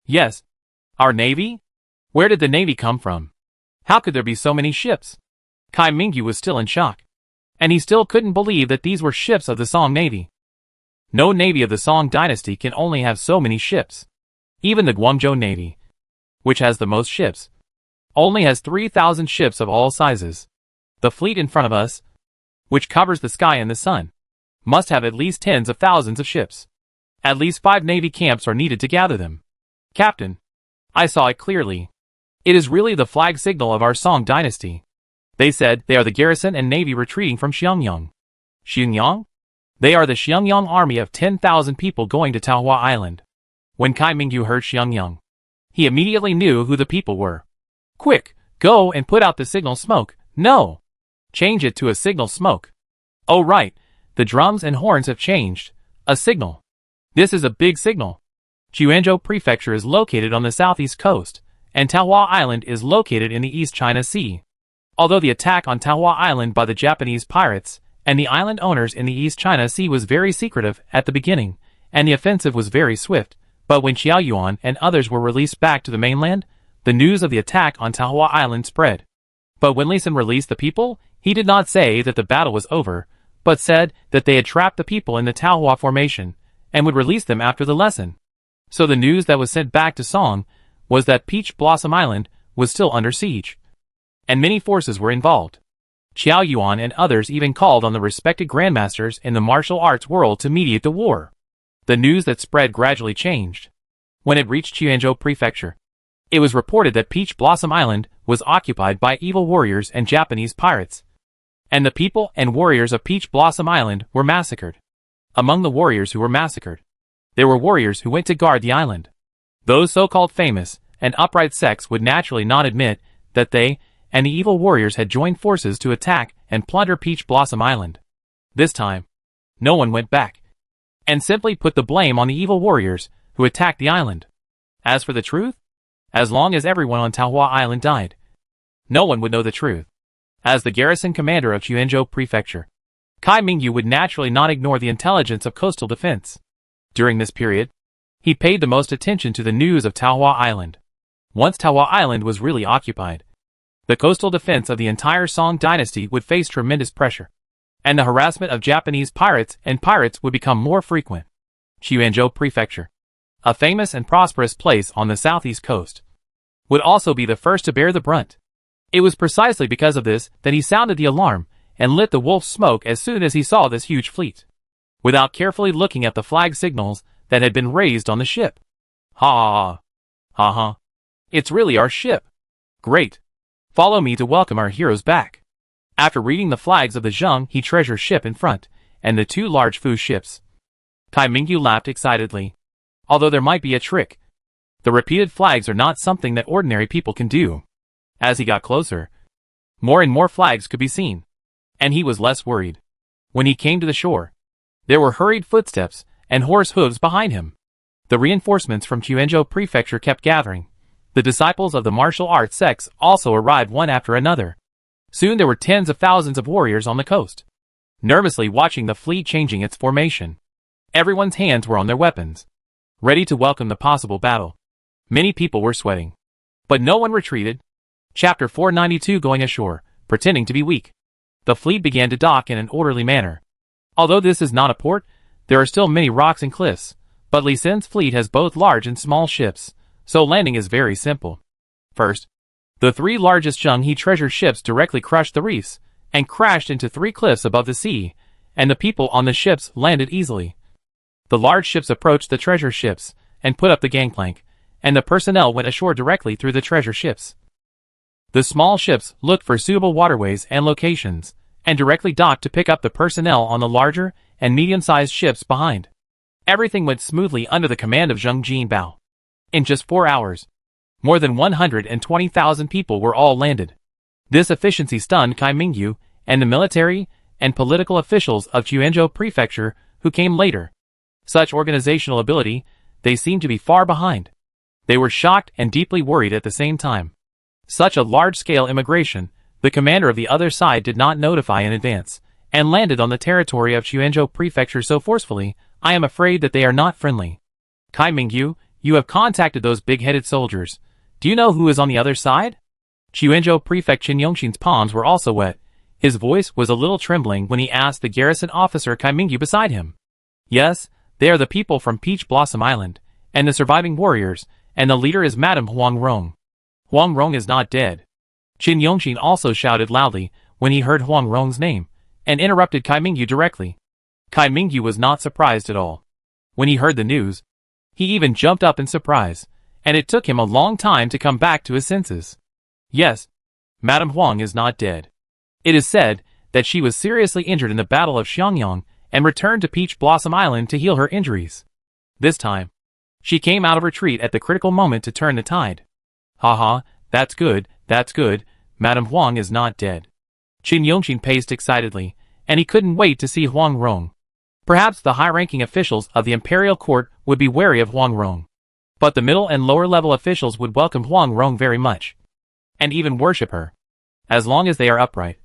Yes, our Navy? Where did the Navy come from? How could there be so many ships? Kai Mingyu was still in shock, and he still couldn't believe that these were ships of the Song Navy. No navy of the Song dynasty can only have so many ships. Even the Guangzhou Navy, which has the most ships, only has 3,000 ships of all sizes. The fleet in front of us, which covers the sky and the sun, must have at least tens of thousands of ships. At least 5 navy camps are needed to gather them. Captain, I saw it clearly. It is really the flag signal of our Song dynasty. They said they are the garrison and navy retreating from Xiangyang. Xiangyang? They are the Xiangyang army of 10,000 people going to Taohua Island. When Kai Mingyu heard Xiangyang, he immediately knew who the people were. Quick, go and put out the signal smoke. No! Change it to a signal smoke. Oh right, the drums and horns have changed. A signal. This is a big signal. Quanzhou Prefecture is located on the southeast coast, and Taohua Island is located in the East China Sea. Although the attack on Taohua Island by the Japanese pirates and the island owners in the East China Sea was very secretive at the beginning, and the offensive was very swift, but when Xiaoyuan and others were released back to the mainland, the news of the attack on Taohua Island spread. But when Li Sun released the people, he did not say that the battle was over, but said that they had trapped the people in the Taohua formation, and would release them after the lesson. So the news that was sent back to Song was that Peach Blossom Island was still under siege, and many forces were involved. Xiaoyuan and others even called on the respected grandmasters in the martial arts world to mediate the war. The news that spread gradually changed. When it reached Quanzhou Prefecture, it was reported that Peach Blossom Island was occupied by evil warriors and Japanese pirates, and the people and warriors of Peach Blossom Island were massacred. Among the warriors who were massacred, there were warriors who went to guard the island. Those so-called famous and upright sects would naturally not admit that they and the evil warriors had joined forces to attack and plunder Peach Blossom Island. This time, no one went back, and simply put the blame on the evil warriors who attacked the island. As for the truth, as long as everyone on Taohua Island died, no one would know the truth. As the garrison commander of Quanzhou Prefecture, Kai Mingyu would naturally not ignore the intelligence of coastal defense. During this period, he paid the most attention to the news of Taohua Island. Once Taohua Island was really occupied, the coastal defense of the entire Song dynasty would face tremendous pressure, and the harassment of Japanese pirates would become more frequent. Quanzhou Prefecture, a famous and prosperous place on the southeast coast, would also be the first to bear the brunt. It was precisely because of this that he sounded the alarm and lit the wolf's smoke as soon as he saw this huge fleet, without carefully looking at the flag signals that had been raised on the ship. Ha! Ha ha! It's really our ship. Great! Follow me to welcome our heroes back. After reading the flags of the Zheng He treasure ship in front, and the 2 large Fu ships, Kai Mingyu laughed excitedly. Although there might be a trick, the repeated flags are not something that ordinary people can do. As he got closer, more and more flags could be seen, and he was less worried. When he came to the shore, there were hurried footsteps and horse hooves behind him. The reinforcements from Quanzhou Prefecture kept gathering. The disciples of the martial arts sects also arrived one after another. Soon there were tens of thousands of warriors on the coast, nervously watching the fleet changing its formation. Everyone's hands were on their weapons, ready to welcome the possible battle. Many people were sweating, but no one retreated. Chapter 492 Going ashore, pretending to be weak. The fleet began to dock in an orderly manner. Although this is not a port, there are still many rocks and cliffs, but Li Sin's fleet has both large and small ships, so landing is very simple. First, the three largest Zhenghe treasure ships directly crushed the reefs, and crashed into 3 cliffs above the sea, and the people on the ships landed easily. The large ships approached the treasure ships, and put up the gangplank, and the personnel went ashore directly through the treasure ships. The small ships looked for suitable waterways and locations, and directly docked to pick up the personnel on the larger and medium-sized ships behind. Everything went smoothly under the command of Zheng Jinbao. In just 4 hours, more than 120,000 people were all landed. This efficiency stunned Cai Mingyu and the military and political officials of Quanzhou Prefecture who came later. Such organizational ability, they seemed to be far behind. They were shocked and deeply worried at the same time. Such a large-scale immigration, the commander of the other side did not notify in advance, and landed on the territory of Quanzhou Prefecture so forcefully, I am afraid that they are not friendly. Cai Mingyu, you have contacted those big-headed soldiers. Do you know who is on the other side? Quanzhou Prefect Qin Yongxin's palms were also wet. His voice was a little trembling when he asked the garrison officer Cai Mingyu beside him. Yes, they are the people from Peach Blossom Island, and the surviving warriors, and the leader is Madame Huang Rong. Huang Rong is not dead. Qin Yongxin also shouted loudly when he heard Huang Rong's name, and interrupted Cai Mingyu directly. Cai Mingyu was not surprised at all. When he heard the news, he even jumped up in surprise, and it took him a long time to come back to his senses. Yes, Madame Huang is not dead. It is said that she was seriously injured in the Battle of Xiangyang and returned to Peach Blossom Island to heal her injuries. This time, she came out of retreat at the critical moment to turn the tide. Haha, that's good, Madame Huang is not dead. Qin Yongxin paced excitedly, and he couldn't wait to see Huang Rong. Perhaps the high-ranking officials of the imperial court would be wary of Huang Rong. But the middle and lower-level officials would welcome Huang Rong very much, and even worship her, as long as they are upright.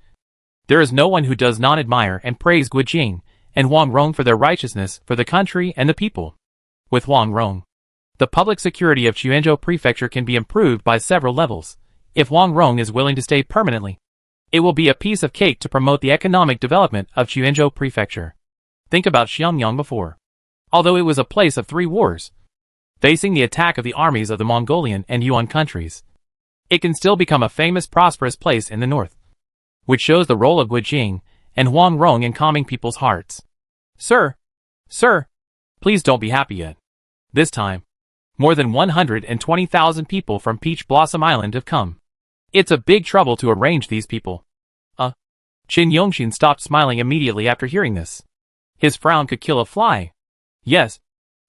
There is no one who does not admire and praise Gu Jing and Huang Rong for their righteousness for the country and the people. With Huang Rong, the public security of Quanzhou Prefecture can be improved by several levels. If Huang Rong is willing to stay permanently, it will be a piece of cake to promote the economic development of Quanzhou Prefecture. Think about Xiangyang before. Although it was a place of 3 wars, facing the attack of the armies of the Mongolian and Yuan countries, it can still become a famous prosperous place in the north, which shows the role of Gu Jing and Huang Rong in calming people's hearts. Sir, please don't be happy yet. This time, more than 120,000 people from Peach Blossom Island have come. It's a big trouble to arrange these people. Qin Yongxin stopped smiling immediately after hearing this. His frown could kill a fly. Yes,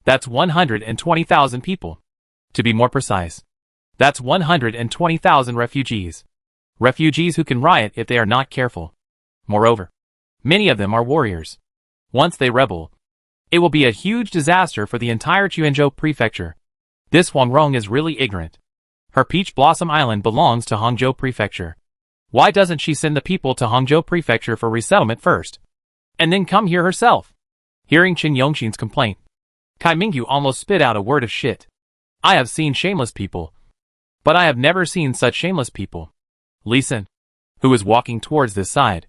that's 120,000 people. To be more precise, that's 120,000 refugees. Refugees who can riot if they are not careful. Moreover, many of them are warriors. Once they rebel, it will be a huge disaster for the entire Quanzhou Prefecture. This Huang Rong is really ignorant. Her Peach Blossom Island belongs to Hangzhou Prefecture. Why doesn't she send the people to Hangzhou Prefecture for resettlement first, and then come here herself? Hearing Qin Yongxin's complaint, Cai Mingyu almost spit out a word of shit. I have seen shameless people, but I have never seen such shameless people. Li Sin, who was walking towards this side,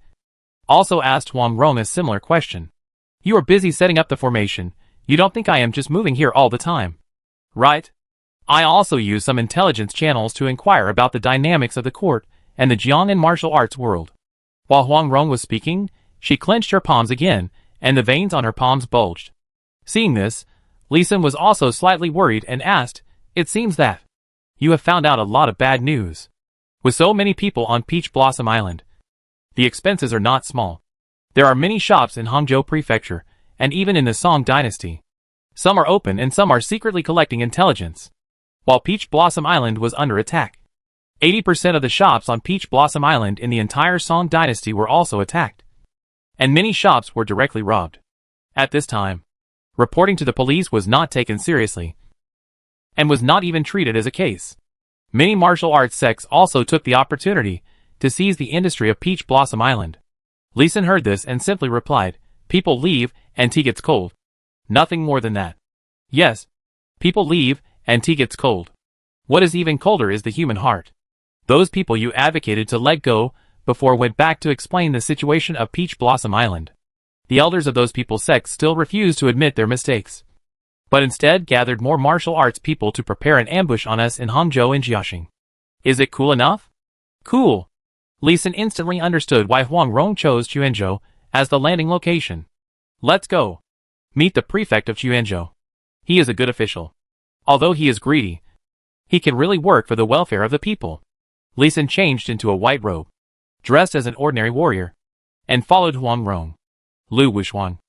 also asked Huang Rong a similar question. You are busy setting up the formation. You don't think I am just moving here all the time, right? I also use some intelligence channels to inquire about the dynamics of the court and the Jiang and martial arts world. While Huang Rong was speaking, she clenched her palms again, and the veins on her palms bulged. Seeing this, Li Sin was also slightly worried and asked, It seems that you have found out a lot of bad news. With so many people on Peach Blossom Island, the expenses are not small. There are many shops in Hangzhou Prefecture, and even in the Song Dynasty. Some are open and some are secretly collecting intelligence. While Peach Blossom Island was under attack, 80% of the shops on Peach Blossom Island in the entire Song Dynasty were also attacked, and many shops were directly robbed. At this time, reporting to the police was not taken seriously, and was not even treated as a case. Many martial arts sects also took the opportunity to seize the industry of Peach Blossom Island. Li Sin heard this and simply replied, People leave, and tea gets cold. Nothing more than that. Yes, people leave, and tea gets cold. What is even colder is the human heart. Those people you advocated to let go before went back to explain the situation of Peach Blossom Island. The elders of those people's sects still refused to admit their mistakes, but instead gathered more martial arts people to prepare an ambush on us in Hangzhou and Jiaxing. Is it cool enough? Cool. Li Xin instantly understood why Huang Rong chose Quanzhou as the landing location. Let's go. Meet the prefect of Quanzhou. He is a good official. Although he is greedy, he can really work for the welfare of the people. Li Xin changed into a white robe, dressed as an ordinary warrior, and followed Huang Rong, Lu Wuxuang,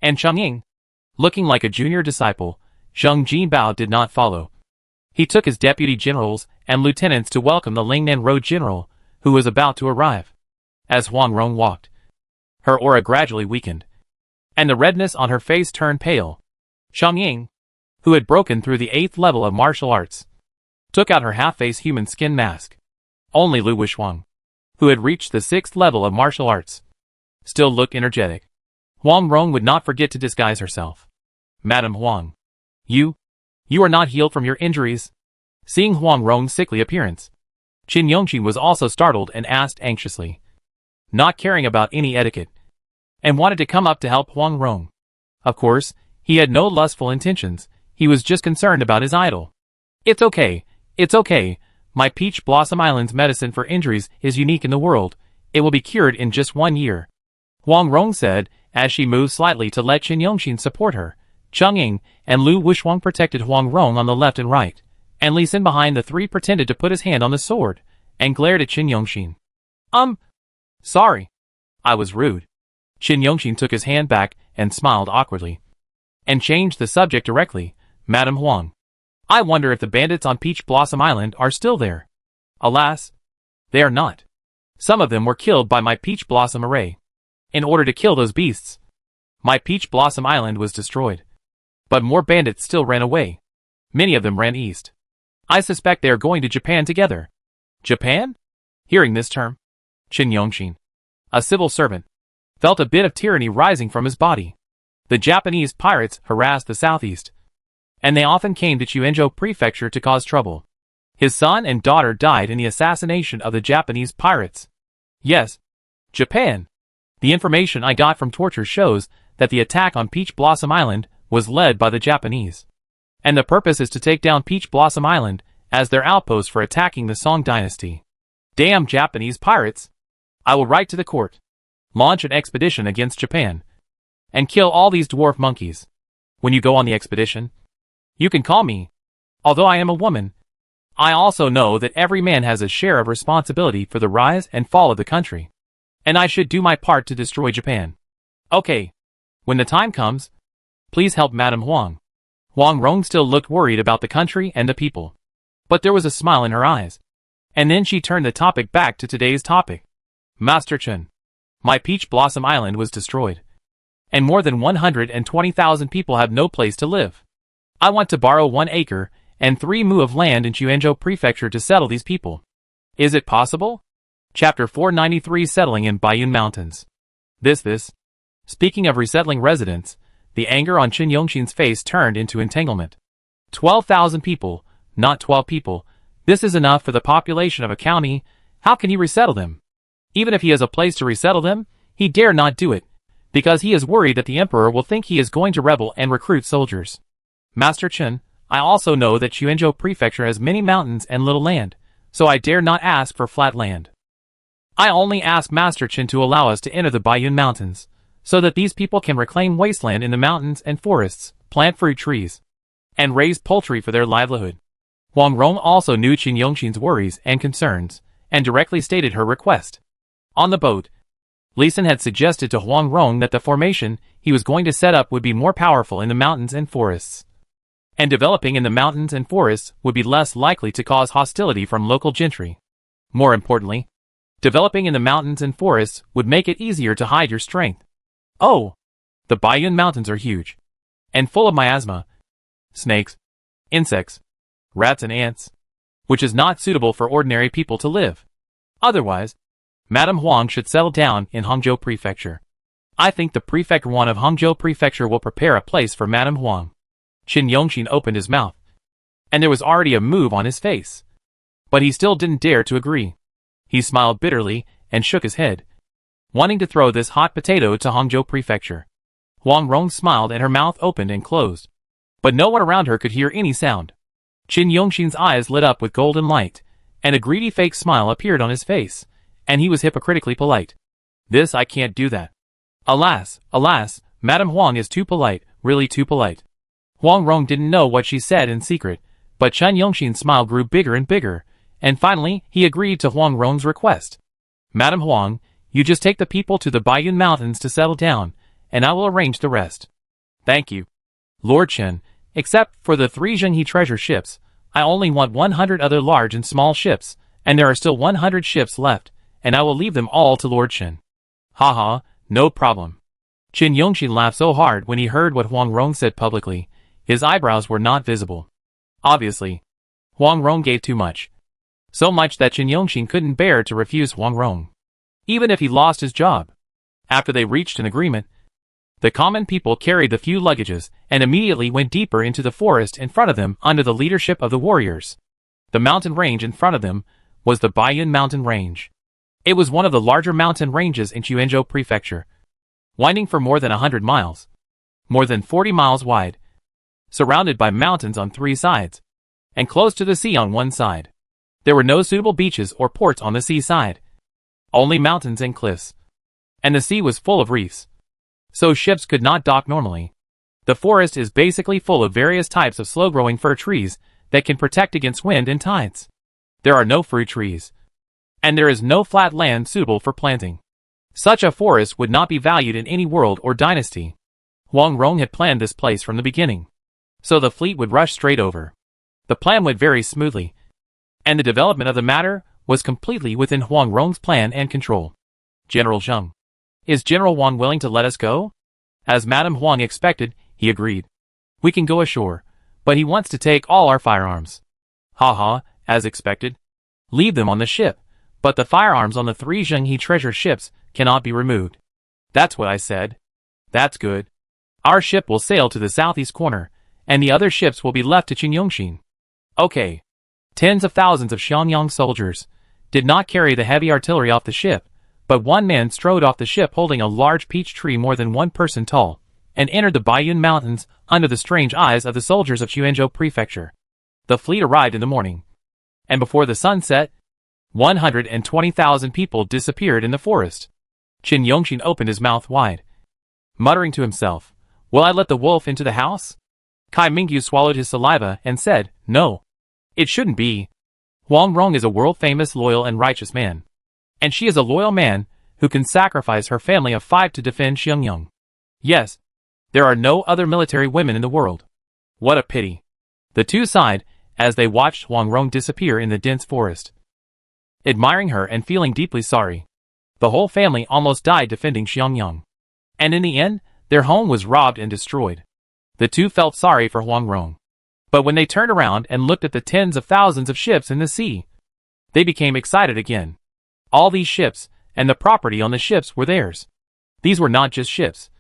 and Cheng Ying. Looking like a junior disciple, Zheng Jinbao did not follow. He took his deputy generals and lieutenants to welcome the Lingnan Road general, who was about to arrive. As Huang Rong walked, her aura gradually weakened, and the redness on her face turned pale. Cheng Ying, who had broken through the 8th level of martial arts, took out her half-face human skin mask. Only Lu Wuxuang, who had reached the 6th level of martial arts, still looked energetic. Huang Rong would not forget to disguise herself. Madam Huang, you are not healed from your injuries. Seeing Huang Rong's sickly appearance, Qin Yongqin was also startled and asked anxiously, not caring about any etiquette, and wanted to come up to help Huang Rong. Of course, he had no lustful intentions, he was just concerned about his idol. It's okay, my Peach Blossom Island's medicine for injuries is unique in the world, it will be cured in just 1 year. Huang Rong said, as she moved slightly to let Qin Yongqin support her. Cheng Ying and Lu Wuxuang protected Huang Rong on the left and right, and Li Xin behind the three pretended to put his hand on the sword, and glared at Qin Yongqin. Sorry. I was rude. Qin Yongqin took his hand back and smiled awkwardly, and changed the subject directly. Madam Huang, I wonder if the bandits on Peach Blossom Island are still there. Alas, they are not. Some of them were killed by my Peach Blossom array. In order to kill those beasts, my Peach Blossom Island was destroyed. But more bandits still ran away. Many of them ran east. I suspect they are going to Japan together. Japan? Hearing this term, Qin Yongqin, a civil servant, felt a bit of tyranny rising from his body. The Japanese pirates harassed the southeast, and they often came to Quanzhou Prefecture to cause trouble. His son and daughter died in the assassination of the Japanese pirates. Yes, Japan. The information I got from torture shows that the attack on Peach Blossom Island was led by the Japanese, and the purpose is to take down Peach Blossom Island as their outpost for attacking the Song dynasty. Damn Japanese pirates! I will write to the court, launch an expedition against Japan, and kill all these dwarf monkeys. When you go on the expedition, you can call me. Although I am a woman, I also know that every man has a share of responsibility for the rise and fall of the country, and I should do my part to destroy Japan. Okay. When the time comes, please help Madam Huang. Huang Rong still looked worried about the country and the people, but there was a smile in her eyes, and then she turned the topic back to today's topic. Master Chen, my Peach Blossom Island was destroyed, and more than 120,000 people have no place to live. I want to borrow 1 acre and 3 mu of land in Quanzhou Prefecture to settle these people. Is it possible? Chapter 493, Settling in Baiyun Mountains. This. Speaking of resettling residents, the anger on Qin Yongqin's face turned into entanglement. 12,000 people, not 12 people. This is enough for the population of a county. How can he resettle them? Even if he has a place to resettle them, he dare not do it, because he is worried that the emperor will think he is going to rebel and recruit soldiers. Master Chen, I also know that Quanzhou Prefecture has many mountains and little land, so I dare not ask for flat land. I only ask Master Chen to allow us to enter the Baiyun Mountains, so that these people can reclaim wasteland in the mountains and forests, plant fruit trees, and raise poultry for their livelihood. Huang Rong also knew Qin Yongqin's worries and concerns, and directly stated her request. On the boat, Li Xin had suggested to Huang Rong that the formation he was going to set up would be more powerful in the mountains and forests, and developing in the mountains and forests would be less likely to cause hostility from local gentry. More importantly, developing in the mountains and forests would make it easier to hide your strength. Oh, the Baiyun Mountains are huge, and full of miasma, snakes, insects, rats and ants, which is not suitable for ordinary people to live. Otherwise, Madam Huang should settle down in Hangzhou Prefecture. I think the Prefect One of Hangzhou Prefecture will prepare a place for Madam Huang. Qin Yongqin opened his mouth, and there was already a move on his face. But he still didn't dare to agree. He smiled bitterly and shook his head, wanting to throw this hot potato to Hangzhou Prefecture. Huang Rong smiled and her mouth opened and closed. But no one around her could hear any sound. Qin Yongxin's eyes lit up with golden light, and a greedy fake smile appeared on his face, and he was hypocritically polite. This I can't do that. Alas, alas, Madame Huang is too polite, really too polite. Huang Rong didn't know what she said in secret, but Qin Yongxin's smile grew bigger and bigger, and finally he agreed to Huang Rong's request. Madame Huang, you just take the people to the Baiyun Mountains to settle down, and I will arrange the rest. Thank you. Lord Qin, except for the 3 Zhenghe treasure ships, I only want 100 other large and small ships, and there are still 100 ships left, and I will leave them all to Lord Qin. Haha, no problem. Qin Yongxin laughed so hard when he heard what Huang Rong said publicly, his eyebrows were not visible. Obviously, Huang Rong gave too much. So much that Qin Yongxin couldn't bear to refuse Huang Rong, even if he lost his job. After they reached an agreement, the common people carried the few luggages and immediately went deeper into the forest in front of them under the leadership of the warriors. The mountain range in front of them was the Baiyun Mountain Range. It was one of the larger mountain ranges in Quanzhou Prefecture, winding for more than 100 miles, more than 40 miles wide, surrounded by mountains on 3 sides, and close to the sea on one side. There were no suitable beaches or ports on the seaside, only mountains and cliffs, and the sea was full of reefs, so ships could not dock normally. The forest is basically full of various types of slow-growing fir trees that can protect against wind and tides. There are no fruit trees, and there is no flat land suitable for planting. Such a forest would not be valued in any world or dynasty. Huang Rong had planned this place from the beginning, so the fleet would rush straight over. The plan went very smoothly, and the development of the matter was completely within Huang Rong's plan and control. General Zheng, is General Huang willing to let us go? As Madame Huang expected, he agreed. We can go ashore, but he wants to take all our firearms. Haha, as expected. Leave them on the ship, but the firearms on the 3 Zhenghe treasure ships cannot be removed. That's what I said. That's good. Our ship will sail to the southeast corner, and the other ships will be left to Qin Yongxin. Okay. Tens of thousands of Xiangyang soldiers did not carry the heavy artillery off the ship, but one man strode off the ship holding a large peach tree more than 1 person tall, and entered the Baiyun Mountains under the strange eyes of the soldiers of Quanzhou Prefecture. The fleet arrived in the morning, and before the sun set, 120,000 people disappeared in the forest. Qin Yongxin opened his mouth wide, muttering to himself, "Will I let the wolf into the house?" Kai Mingyu swallowed his saliva and said, "No. It shouldn't be. Huang Rong is a world-famous loyal and righteous man. And she is a loyal man who can sacrifice her family of 5 to defend Xiangyang. Yes, there are no other military women in the world. What a pity." The two sighed as they watched Huang Rong disappear in the dense forest, admiring her and feeling deeply sorry. The whole family almost died defending Xiangyang, and in the end, their home was robbed and destroyed. The two felt sorry for Huang Rong. But when they turned around and looked at the tens of thousands of ships in the sea, they became excited again. All these ships, and the property on the ships were theirs. These were not just ships.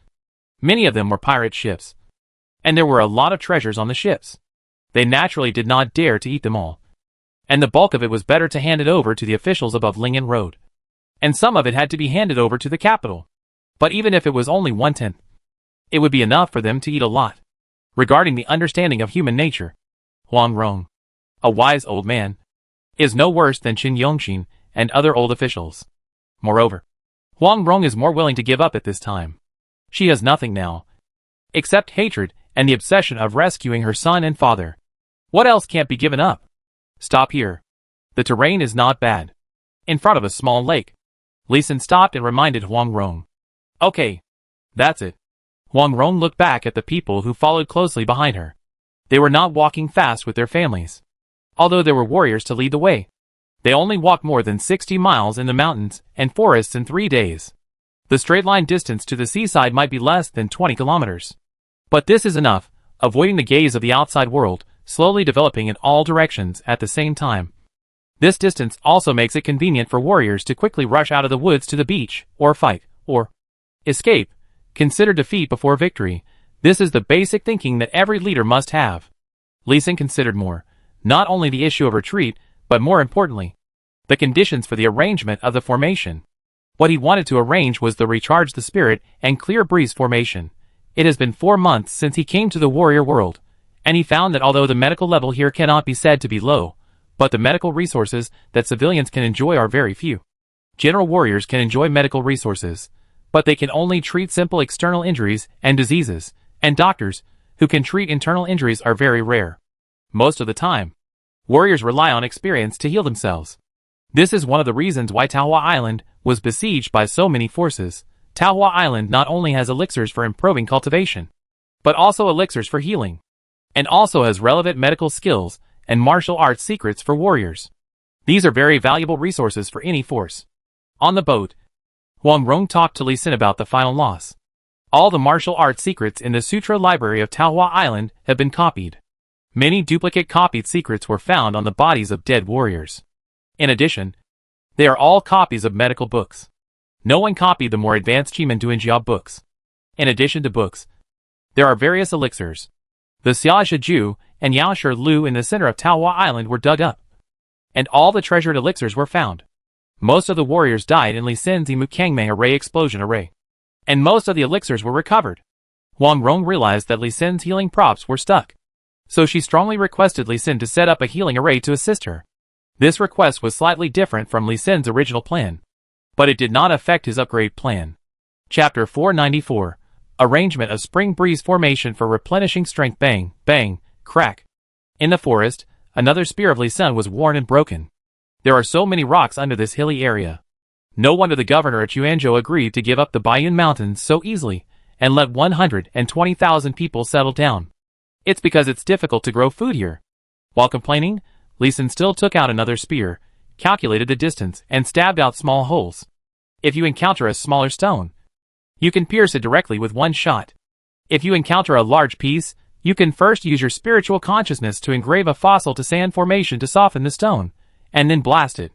Many of them were pirate ships. And there were a lot of treasures on the ships. They naturally did not dare to eat them all. And the bulk of it was better to hand it over to the officials above Lingyan Road. And some of it had to be handed over to the capital. But even if it was only 1/10, it would be enough for them to eat a lot. Regarding the understanding of human nature, Huang Rong, a wise old man, is no worse than Qin Yongxin and other old officials. Moreover, Huang Rong is more willing to give up at this time. She has nothing now, except hatred and the obsession of rescuing her son and father. What else can't be given up? Stop here. The terrain is not bad. In front of a small lake, Li Sun stopped and reminded Huang Rong. Okay, that's it. Huang Rong looked back at the people who followed closely behind her. They were not walking fast with their families. Although there were warriors to lead the way, they only walked more than 60 miles in the mountains and forests in 3 days. The straight line distance to the seaside might be less than 20 kilometers. But this is enough, avoiding the gaze of the outside world, slowly developing in all directions at the same time. This distance also makes it convenient for warriors to quickly rush out of the woods to the beach, or fight, or escape. Consider defeat before victory. This is the basic thinking that every leader must have. Li Sun considered more, not only the issue of retreat, but more importantly, the conditions for the arrangement of the formation. What he wanted to arrange was the Recharge the Spirit and Clear Breeze formation. It has been 4 months since he came to the warrior world, and he found that although the medical level here cannot be said to be low, but the medical resources that civilians can enjoy are very few. General warriors can enjoy medical resources, but they can only treat simple external injuries and diseases, and doctors who can treat internal injuries are very rare. Most of the time, warriors rely on experience to heal themselves. This is one of the reasons why Taohua Island was besieged by so many forces. Taohua Island not only has elixirs for improving cultivation, but also elixirs for healing, and also has relevant medical skills and martial arts secrets for warriors. These are very valuable resources for any force. On the boat, Huang Rong talked to Li Xin about the final loss. All the martial arts secrets in the Sutra Library of Taohua Island have been copied. Many duplicate copied secrets were found on the bodies of dead warriors. In addition, they are all copies of medical books. No one copied the more advanced Chimen Duanjia books. In addition to books, there are various elixirs. The Xia Shiju and Yao Shi Lu in the center of Taohua Island were dug up, and all the treasured elixirs were found. Most of the warriors died in Li Xin's Imu Kangmeng array explosion array, and most of the elixirs were recovered. Huang Rong realized that Li Xin's healing props were stuck, so she strongly requested Li Xin to set up a healing array to assist her. This request was slightly different from Li Xin's original plan, but it did not affect his upgrade plan. Chapter 494. Arrangement of Spring Breeze Formation for Replenishing Strength. Bang, bang, crack. In the forest, another spear of Li Xin was worn and broken. There are so many rocks under this hilly area. No wonder the governor at Yuanzhou agreed to give up the Baiyun Mountains so easily and let 120,000 people settle down. It's because it's difficult to grow food here. While complaining, Li Xin still took out another spear, calculated the distance, and stabbed out small holes. If you encounter a smaller stone, you can pierce it directly with one shot. If you encounter a large piece, you can first use your spiritual consciousness to engrave a fossil to sand formation to soften the stone, and then blast it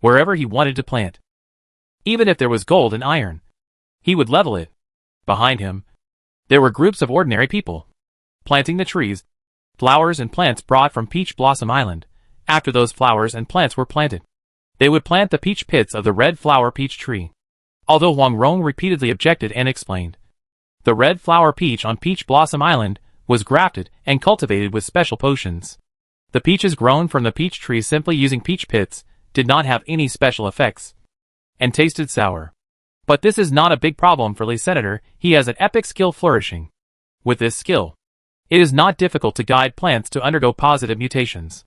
wherever he wanted to plant. Even if there was gold and iron, he would level it. Behind him, there were groups of ordinary people, planting the trees, flowers and plants brought from Peach Blossom Island. After those flowers and plants were planted, they would plant the peach pits of the red flower peach tree. Although Huang Rong repeatedly objected and explained, the red flower peach on Peach Blossom Island was grafted and cultivated with special potions. The peaches grown from the peach tree simply using peach pits did not have any special effects, and tasted sour. But this is not a big problem for Li Senator. He has an epic skill flourishing. With this skill, it is not difficult to guide plants to undergo positive mutations.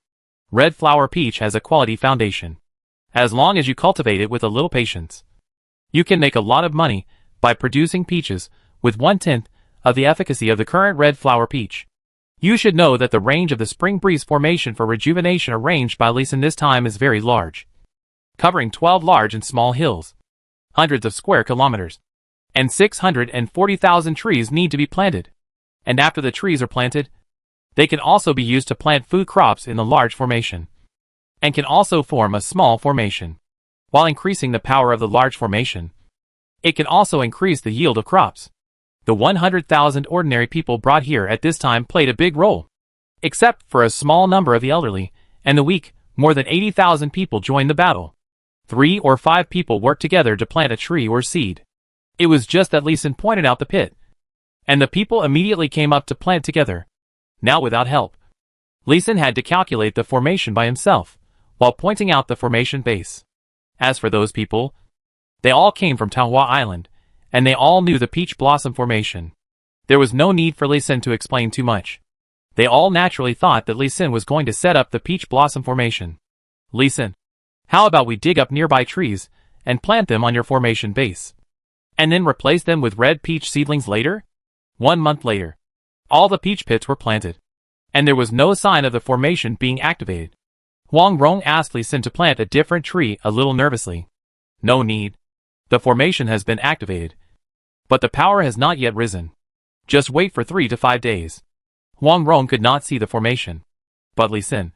Red flower peach has a quality foundation. As long as you cultivate it with a little patience, you can make a lot of money by producing peaches with 1/10 of the efficacy of the current red flower peach. You should know that the range of the Spring Breeze formation for rejuvenation arranged by Li Xin this time is very large, covering 12 large and small hills, hundreds of square kilometers, and 640,000 trees need to be planted. And after the trees are planted, they can also be used to plant food crops in the large formation, and can also form a small formation. While increasing the power of the large formation, it can also increase the yield of crops. The 100,000 ordinary people brought here at this time played a big role. Except for a small number of the elderly and the weak, more than 80,000 people joined the battle. 3 or 5 people worked together to plant a tree or seed. It was just that Li Xin pointed out the pit, and the people immediately came up to plant together. Now without help, Li Xin had to calculate the formation by himself, while pointing out the formation base. As for those people, they all came from Taohua Island, and they all knew the peach blossom formation. There was no need for Li Xin to explain too much. They all naturally thought that Li Xin was going to set up the peach blossom formation. Li Xin, how about we dig up nearby trees and plant them on your formation base, and then replace them with red peach seedlings later? 1 month later, all the peach pits were planted, and there was no sign of the formation being activated. Huang Rong asked Li Xin to plant a different tree a little nervously. No need. The formation has been activated, but the power has not yet risen. Just wait for 3 to 5 days. Huang Rong could not see the formation, but Li Xin,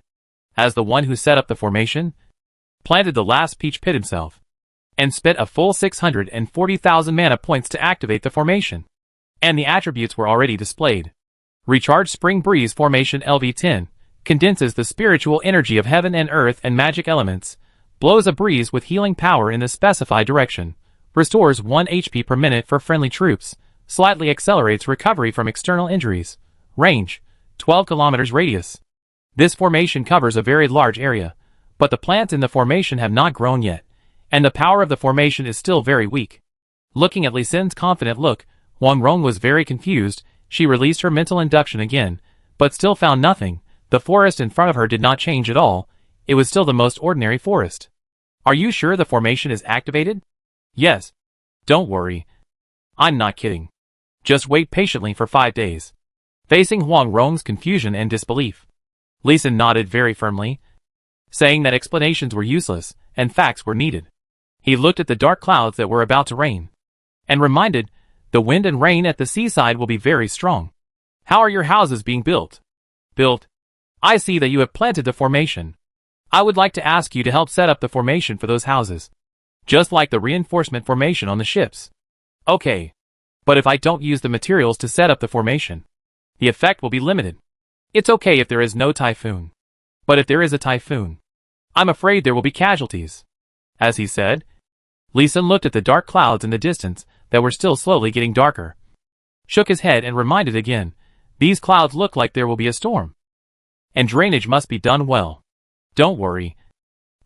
as the one who set up the formation, planted the last peach pit himself, and spent a full 640,000 mana points to activate the formation. And the attributes were already displayed. Recharge Spring Breeze Formation LV10, condenses the spiritual energy of heaven and earth and magic elements, blows a breeze with healing power in the specified direction, restores 1 HP per minute for friendly troops, slightly accelerates recovery from external injuries. Range, 12 kilometers radius. This formation covers a very large area, but the plants in the formation have not grown yet, and the power of the formation is still very weak. Looking at Li Xin's confident look, Wang Rong was very confused. She released her mental induction again, but still found nothing. The forest in front of her did not change at all. It was still the most ordinary forest. Are you sure the formation is activated? Yes. Don't worry. I'm not kidding. Just wait patiently for 5 days. Facing Wang Rong's confusion and disbelief, Li Xin nodded very firmly, saying that explanations were useless and facts were needed. He looked at the dark clouds that were about to rain, and reminded, the wind and rain at the seaside will be very strong. How are your houses being built? Built? I see that you have planted the formation. I would like to ask you to help set up the formation for those houses, just like the reinforcement formation on the ships. Okay. But if I don't use the materials to set up the formation, the effect will be limited. It's okay if there is no typhoon. But if there is a typhoon, I'm afraid there will be casualties. As he said, Li Xin looked at the dark clouds in the distance that were still slowly getting darker, shook his head and reminded again, these clouds look like there will be a storm, and drainage must be done well. Don't worry.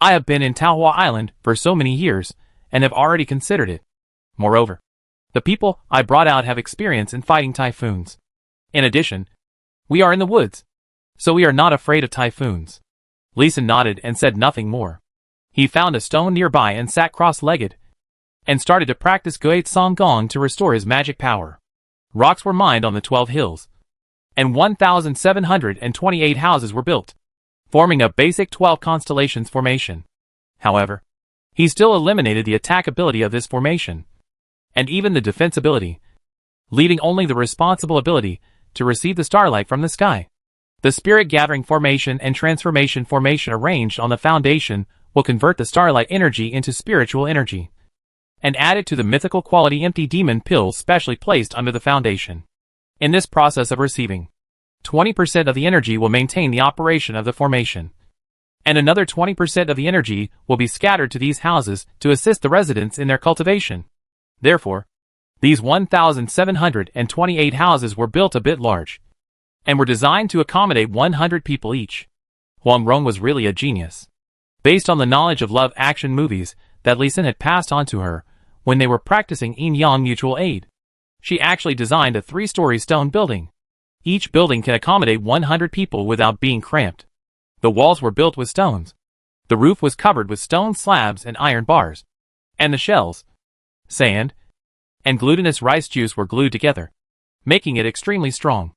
I have been in Taohua Island for so many years, and have already considered it. Moreover, the people I brought out have experience in fighting typhoons. In addition, we are in the woods, so we are not afraid of typhoons. Li Xin nodded and said nothing more. He found a stone nearby and sat cross-legged, and started to practice Guate Song Gong to restore his magic power. Rocks were mined on the 12 hills, and 1,728 houses were built, forming a basic 12 constellations formation. However, he still eliminated the attackability of this formation, and even the defensibility, leaving only the responsible ability to receive the starlight from the sky. The spirit gathering formation and transformation formation arranged on the foundation will convert the starlight energy into spiritual energy, and add it to the mythical quality empty demon pills specially placed under the foundation. In this process of receiving, 20% of the energy will maintain the operation of the formation, and another 20% of the energy will be scattered to these houses to assist the residents in their cultivation. Therefore, these 1,728 houses were built a bit large, and were designed to accommodate 100 people each. Wang Rong was really a genius. Based on the knowledge of love action movies that Li Xin had passed on to her when they were practicing yin-yang mutual aid, she actually designed a 3-story stone building. Each building can accommodate 100 people without being cramped. The walls were built with stones. The roof was covered with stone slabs and iron bars, and the shells, sand, and glutinous rice juice were glued together, making it extremely strong.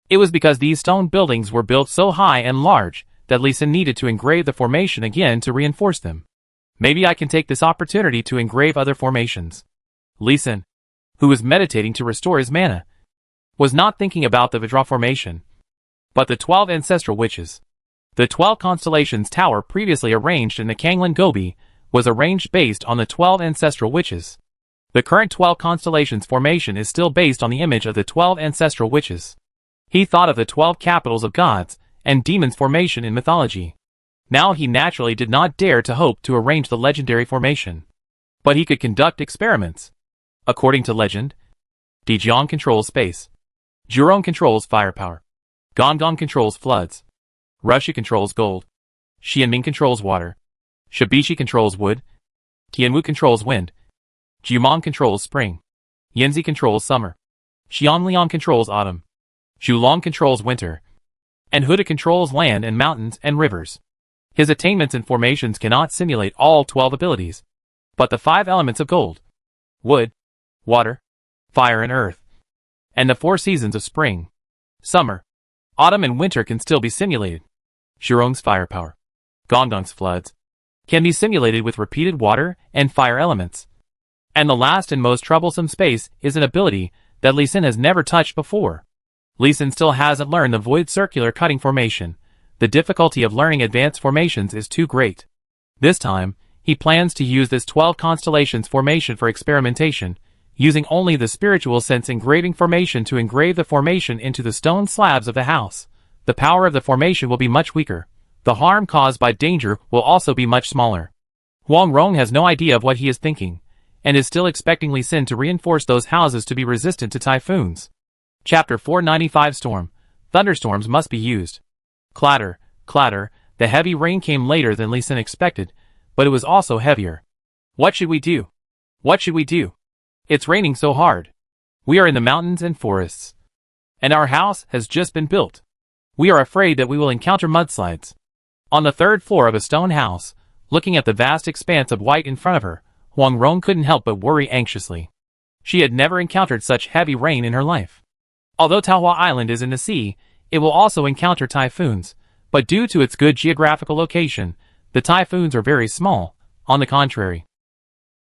It was because these stone buildings were built so high and large that Li Xin needed to engrave the formation again to reinforce them. Maybe I can take this opportunity to engrave other formations. Li Xin, who was meditating to restore his mana, was not thinking about the Vajra formation, but the 12 ancestral witches. The 12 constellations tower previously arranged in the Kanglan Gobi was arranged based on the 12 ancestral witches. The current 12 constellations formation is still based on the image of the 12 ancestral witches. He thought of the 12 capitals of gods and demons formation in mythology. Now he naturally did not dare to hope to arrange the legendary formation, but he could conduct experiments. According to legend, Dijiang controls space, Jurong controls firepower, Gongong controls floods, Russia controls gold, Xianming controls water, Shibishi controls wood, Tianwu controls wind, Jumong controls spring, Yanzi controls summer, Xiangliang controls autumn, Zhulong controls winter, and Huda controls land and mountains and rivers. His attainments and formations cannot simulate all 12 abilities, but the 5 elements of gold, wood, water, fire and earth, and the 4 seasons of spring, summer, autumn and winter can still be simulated. Shurong's firepower, Gongdong's floods, can be simulated with repeated water and fire elements. And the last and most troublesome space is an ability that Li Xin has never touched before. Li Xin still hasn't learned the void circular cutting formation. The difficulty of learning advanced formations is too great. This time, he plans to use this 12 constellations formation for experimentation, using only the spiritual sense engraving formation to engrave the formation into the stone slabs of the house, the power of the formation will be much weaker. The harm caused by danger will also be much smaller. Huang Rong has no idea of what he is thinking, and is still expecting Li Xin to reinforce those houses to be resistant to typhoons. Chapter 495 Storm. Thunderstorms must be used. Clatter, clatter, the heavy rain came later than Li Xin expected, but it was also heavier. What should we do? What should we do? It's raining so hard. We are in the mountains and forests. And our house has just been built. We are afraid that we will encounter mudslides. On the third floor of a stone house, looking at the vast expanse of white in front of her, Huang Rong couldn't help but worry anxiously. She had never encountered such heavy rain in her life. Although Taohua Island is in the sea, it will also encounter typhoons, but due to its good geographical location, the typhoons are very small. On the contrary,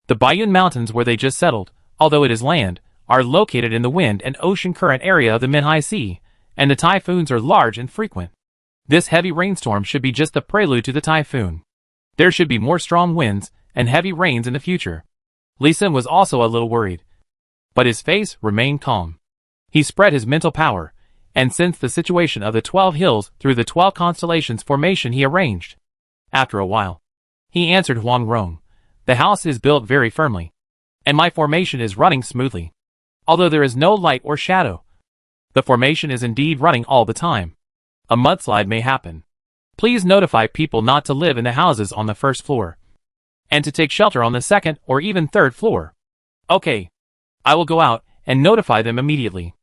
the Baiyun Mountains where they just settled, although it is land, are located in the wind and ocean current area of the Minhai Sea, and the typhoons are large and frequent. This heavy rainstorm should be just the prelude to the typhoon. There should be more strong winds and heavy rains in the future. Li Xin was also a little worried, but his face remained calm. He spread his mental power, and sensed the situation of the 12 hills through the 12 constellations formation he arranged. After a while, he answered Huang Rong. The house is built very firmly, and my formation is running smoothly. Although there is no light or shadow, the formation is indeed running all the time. A mudslide may happen. Please notify people not to live in the houses on the first floor, and to take shelter on the second or even third floor. Okay. I will go out and notify them immediately,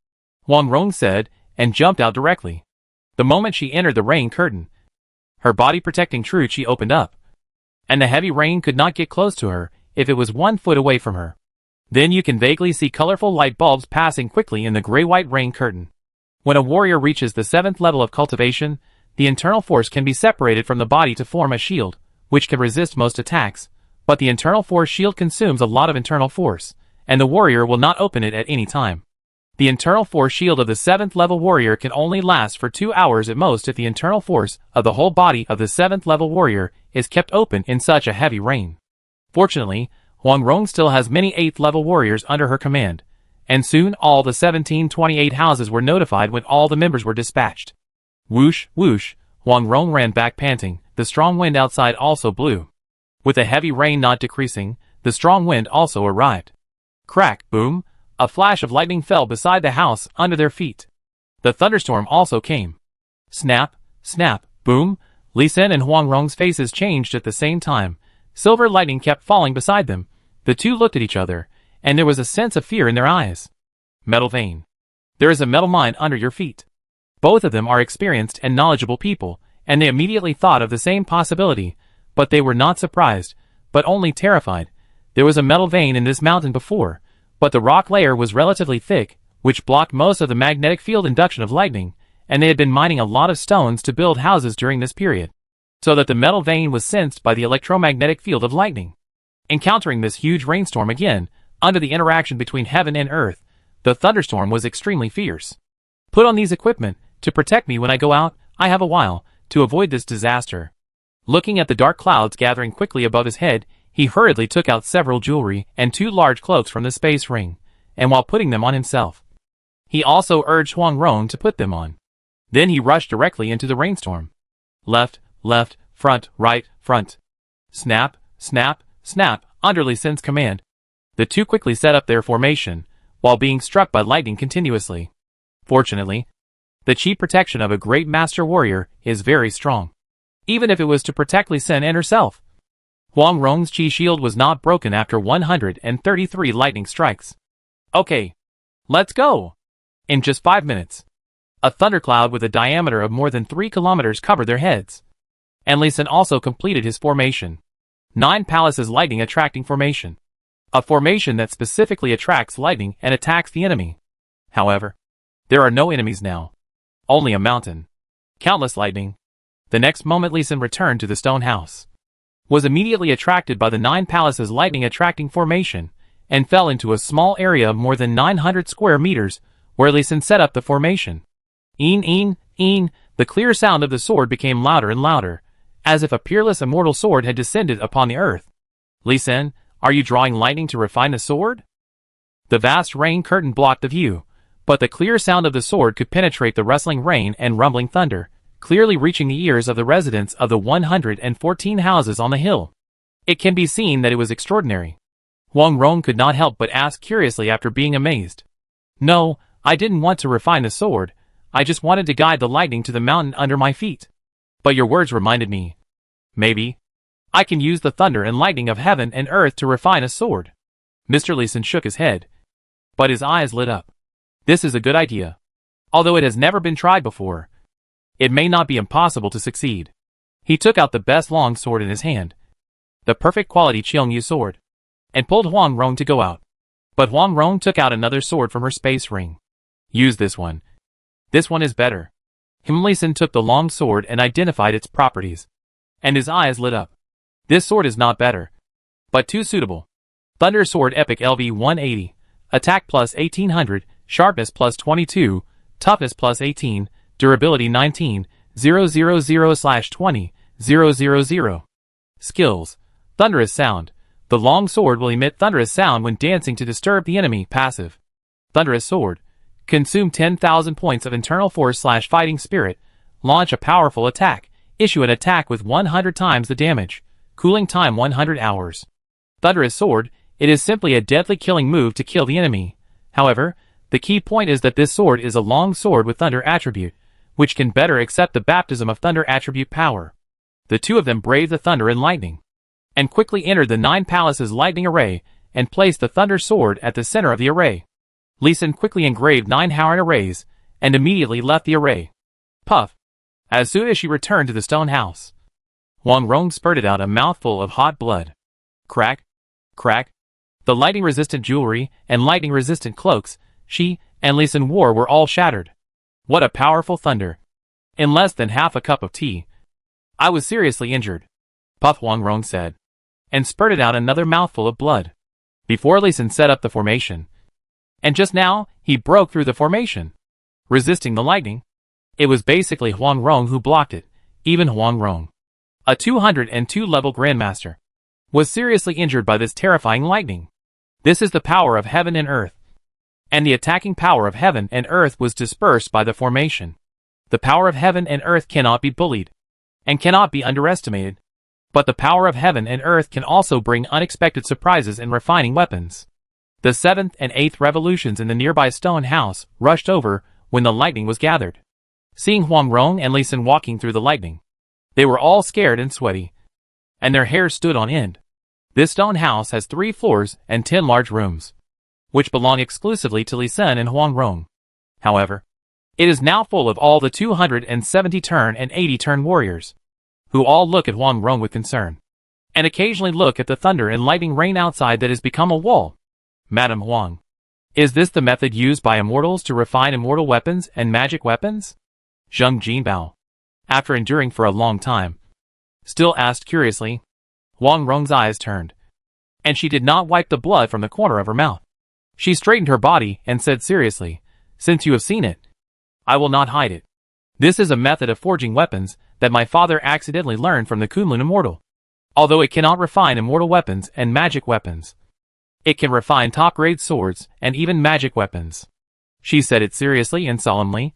Huang Rong said, and jumped out directly. The moment she entered the rain curtain, her body protecting Truchi opened up, and the heavy rain could not get close to her if it was 1 foot away from her. Then you can vaguely see colorful light bulbs passing quickly in the gray-white rain curtain. When a warrior reaches the 7th level of cultivation, the internal force can be separated from the body to form a shield, which can resist most attacks, but the internal force shield consumes a lot of internal force, and the warrior will not open it at any time. The internal force shield of the 7th level warrior can only last for 2 hours at most if the internal force of the whole body of the 7th level warrior is kept open in such a heavy rain. Fortunately, Huang Rong still has many 8th level warriors under her command, and soon all the 1728 houses were notified when all the members were dispatched. Whoosh, whoosh, Huang Rong ran back panting. The strong wind outside also blew. With the heavy rain not decreasing, the strong wind also arrived. Crack, boom, a flash of lightning fell beside the house under their feet. The thunderstorm also came. Snap, snap, boom, Li Xin and Huang Rong's faces changed at the same time. Silver lightning kept falling beside them. The two looked at each other, and there was a sense of fear in their eyes. Metal vein. There is a metal mine under your feet. Both of them are experienced and knowledgeable people, and they immediately thought of the same possibility, but they were not surprised, but only terrified. There was a metal vein in this mountain before, but the rock layer was relatively thick, which blocked most of the magnetic field induction of lightning, and they had been mining a lot of stones to build houses during this period, so that the metal vein was sensed by the electromagnetic field of lightning. Encountering this huge rainstorm again, under the interaction between heaven and earth, the thunderstorm was extremely fierce. Put on these equipment to protect me when I go out. I have a while to avoid this disaster. Looking at the dark clouds gathering quickly above his head, he hurriedly took out several jewelry and 2 large cloaks from the space ring, and while putting them on himself, he also urged Huang Rong to put them on. Then he rushed directly into the rainstorm. Left, left, front, right, front. Snap, snap, snap, under Li Xin's command. The two quickly set up their formation, while being struck by lightning continuously. Fortunately, the chi protection of a great master warrior is very strong, even if it was to protect Li Xin and herself. Huang Rong's chi shield was not broken after 133 lightning strikes. Okay, let's go! In just 5 minutes, a thundercloud with a diameter of more than 3 kilometers covered their heads, and Li Xin also completed his formation. 9 Palaces Lightning Attracting Formation. A formation that specifically attracts lightning and attacks the enemy. However, there are no enemies now. Only a mountain. Countless lightning. The next moment Li Xin returned to the stone house, was immediately attracted by the 9 Palaces Lightning Attracting Formation, and fell into a small area of more than 900 square meters, where Li Xin set up the formation. Een, the clear sound of the sword became louder and louder, as if a peerless immortal sword had descended upon the earth. Li Xin, are you drawing lightning to refine a sword? The vast rain curtain blocked the view, But the clear sound of the sword could penetrate the rustling rain and rumbling thunder, clearly reaching the ears of the residents of the 114 houses on the hill. It can be seen that it was extraordinary. Huang Rong could not help but ask curiously after being amazed. "No, I didn't want to refine the sword, I just wanted to guide the lightning to the mountain under my feet. But your words reminded me. Maybe I can use the thunder and lightning of heaven and earth to refine a sword." Mr. Leeson shook his head, but his eyes lit up. This is a good idea. Although it has never been tried before, it may not be impossible to succeed. He took out the best long sword in his hand, the perfect quality Qiongyu sword, and pulled Huang Rong to go out. But Huang Rong took out another sword from her space ring. "Use this one. This one is better." Him Leeson took the long sword and identified its properties, and his eyes lit up. "This sword is not better, but too suitable. Thunder Sword Epic LV 180, attack plus 1800, sharpness plus 22, toughness plus 18, durability 19, 000/20, 000. Skills. Thunderous sound. The long sword will emit thunderous sound when dancing to disturb the enemy. Passive. Thunderous sword. Consume 10,000 points of internal force/fighting spirit. Launch a powerful attack. Issue an attack with 100 times the damage. Cooling time 100 hours. Thunderous sword. It is simply a deadly killing move to kill the enemy. However, the key point is that this sword is a long sword with thunder attribute, which can better accept the baptism of thunder attribute power. The two of them braved the thunder and lightning, and quickly entered the 9 palaces lightning array, and placed the thunder sword at the center of the array. Leeson quickly engraved 9 Howard arrays, and immediately left the array. Puff. As soon as she returned to the stone house, Huang Rong spurted out a mouthful of hot blood. Crack, crack. The lightning-resistant jewelry and lightning-resistant cloaks she and Leeson wore were all shattered. What a powerful thunder. In less than half a cup of tea, I was seriously injured, Puff Huang Rong said, and spurted out another mouthful of blood. Before Leeson set up the formation. And just now, he broke through the formation, resisting the lightning. It was basically Huang Rong who blocked it. Even Huang Rong, a 202 level Grandmaster, was seriously injured by this terrifying lightning. This is the power of heaven and earth. And the attacking power of heaven and earth was dispersed by the formation. The power of heaven and earth cannot be bullied, and cannot be underestimated. But the power of heaven and earth can also bring unexpected surprises in refining weapons. The 7th and 8th revolutions in the nearby stone house rushed over when the lightning was gathered. Seeing Huang Rong and Leeson walking through the lightning, they were all scared and sweaty, and their hair stood on end. This stone house has 3 floors and 10 large rooms, which belong exclusively to Leeson and Huang Rong. However, it is now full of all the 270 turn and 80 turn warriors, who all look at Huang Rong with concern, and occasionally look at the thunder and lightning rain outside that has become a wall. Madam Huang, is this the method used by immortals to refine immortal weapons and magic weapons? Zheng Jinbao, after enduring for a long time, still asked curiously. Huang Rong's eyes turned, and she did not wipe the blood from the corner of her mouth. She straightened her body and said seriously, "Since you have seen it, I will not hide it. This is a method of forging weapons that my father accidentally learned from the Kunlun immortal. Although it cannot refine immortal weapons and magic weapons, it can refine top-grade swords and even magic weapons." She said it seriously and solemnly,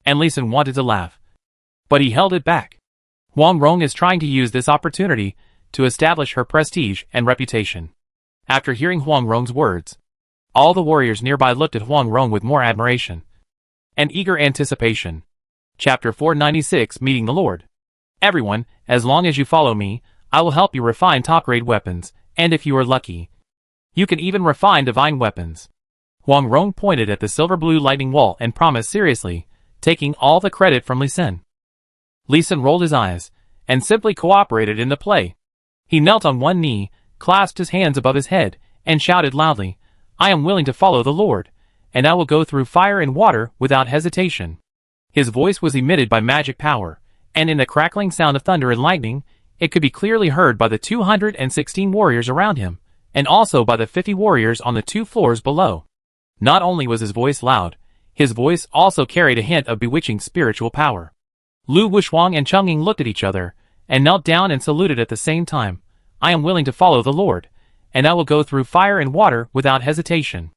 and Leeson wanted to laugh, but he held it back. Huang Rong is trying to use this opportunity to establish her prestige and reputation. After hearing Huang Rong's words, all the warriors nearby looked at Huang Rong with more admiration and eager anticipation. Chapter 496, Meeting the Lord. Everyone, as long as you follow me, I will help you refine top-grade weapons, and if you are lucky, you can even refine divine weapons. Huang Rong pointed at the silver-blue lightning wall and promised seriously, taking all the credit from Leeson. Leeson rolled his eyes and simply cooperated in the play. He knelt on one knee, clasped his hands above his head, and shouted loudly, "I am willing to follow the Lord, and I will go through fire and water without hesitation." His voice was emitted by magic power, and in the crackling sound of thunder and lightning, it could be clearly heard by the 216 warriors around him, and also by the 50 warriors on the 2 floors below. Not only was his voice loud, his voice also carried a hint of bewitching spiritual power. Lu Wuxuang and Cheng Ying looked at each other, and knelt down and saluted at the same time. "I am willing to follow the Lord, and I will go through fire and water without hesitation."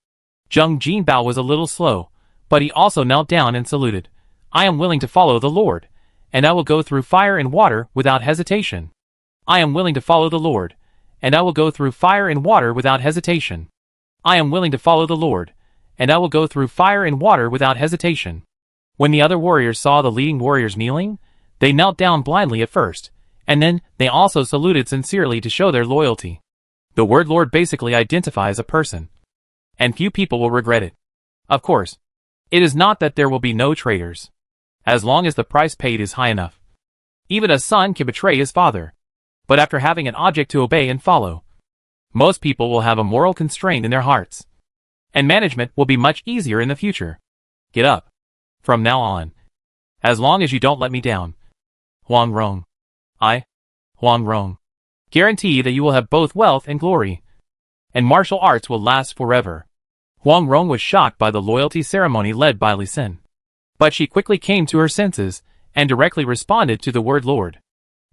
Zheng Jinbao was a little slow, But he also knelt down and saluted. I am willing to follow the Lord, and I will go through fire and water without hesitation. I am willing to follow the Lord, and I will go through fire and water without hesitation. I am willing to follow the Lord, and I will go through fire and water without hesitation. When the other warriors saw the leading warriors kneeling, they knelt down blindly at first, and then they also saluted sincerely to show their loyalty. The word Lord basically identifies a person, and few people will regret it. Of course, it is not that there will be no traitors, as long as the price paid is high enough. Even a son can betray his father, but after having an object to obey and follow, most people will have a moral constraint in their hearts, and management will be much easier in the future. Get up. From now on. As long as you don't let me down. Huang Rong. I, Huang Rong, guarantee that you will have both wealth and glory, and martial arts will last forever. Huang Rong was shocked by the loyalty ceremony led by Li Xin, but she quickly came to her senses and directly responded to the word Lord.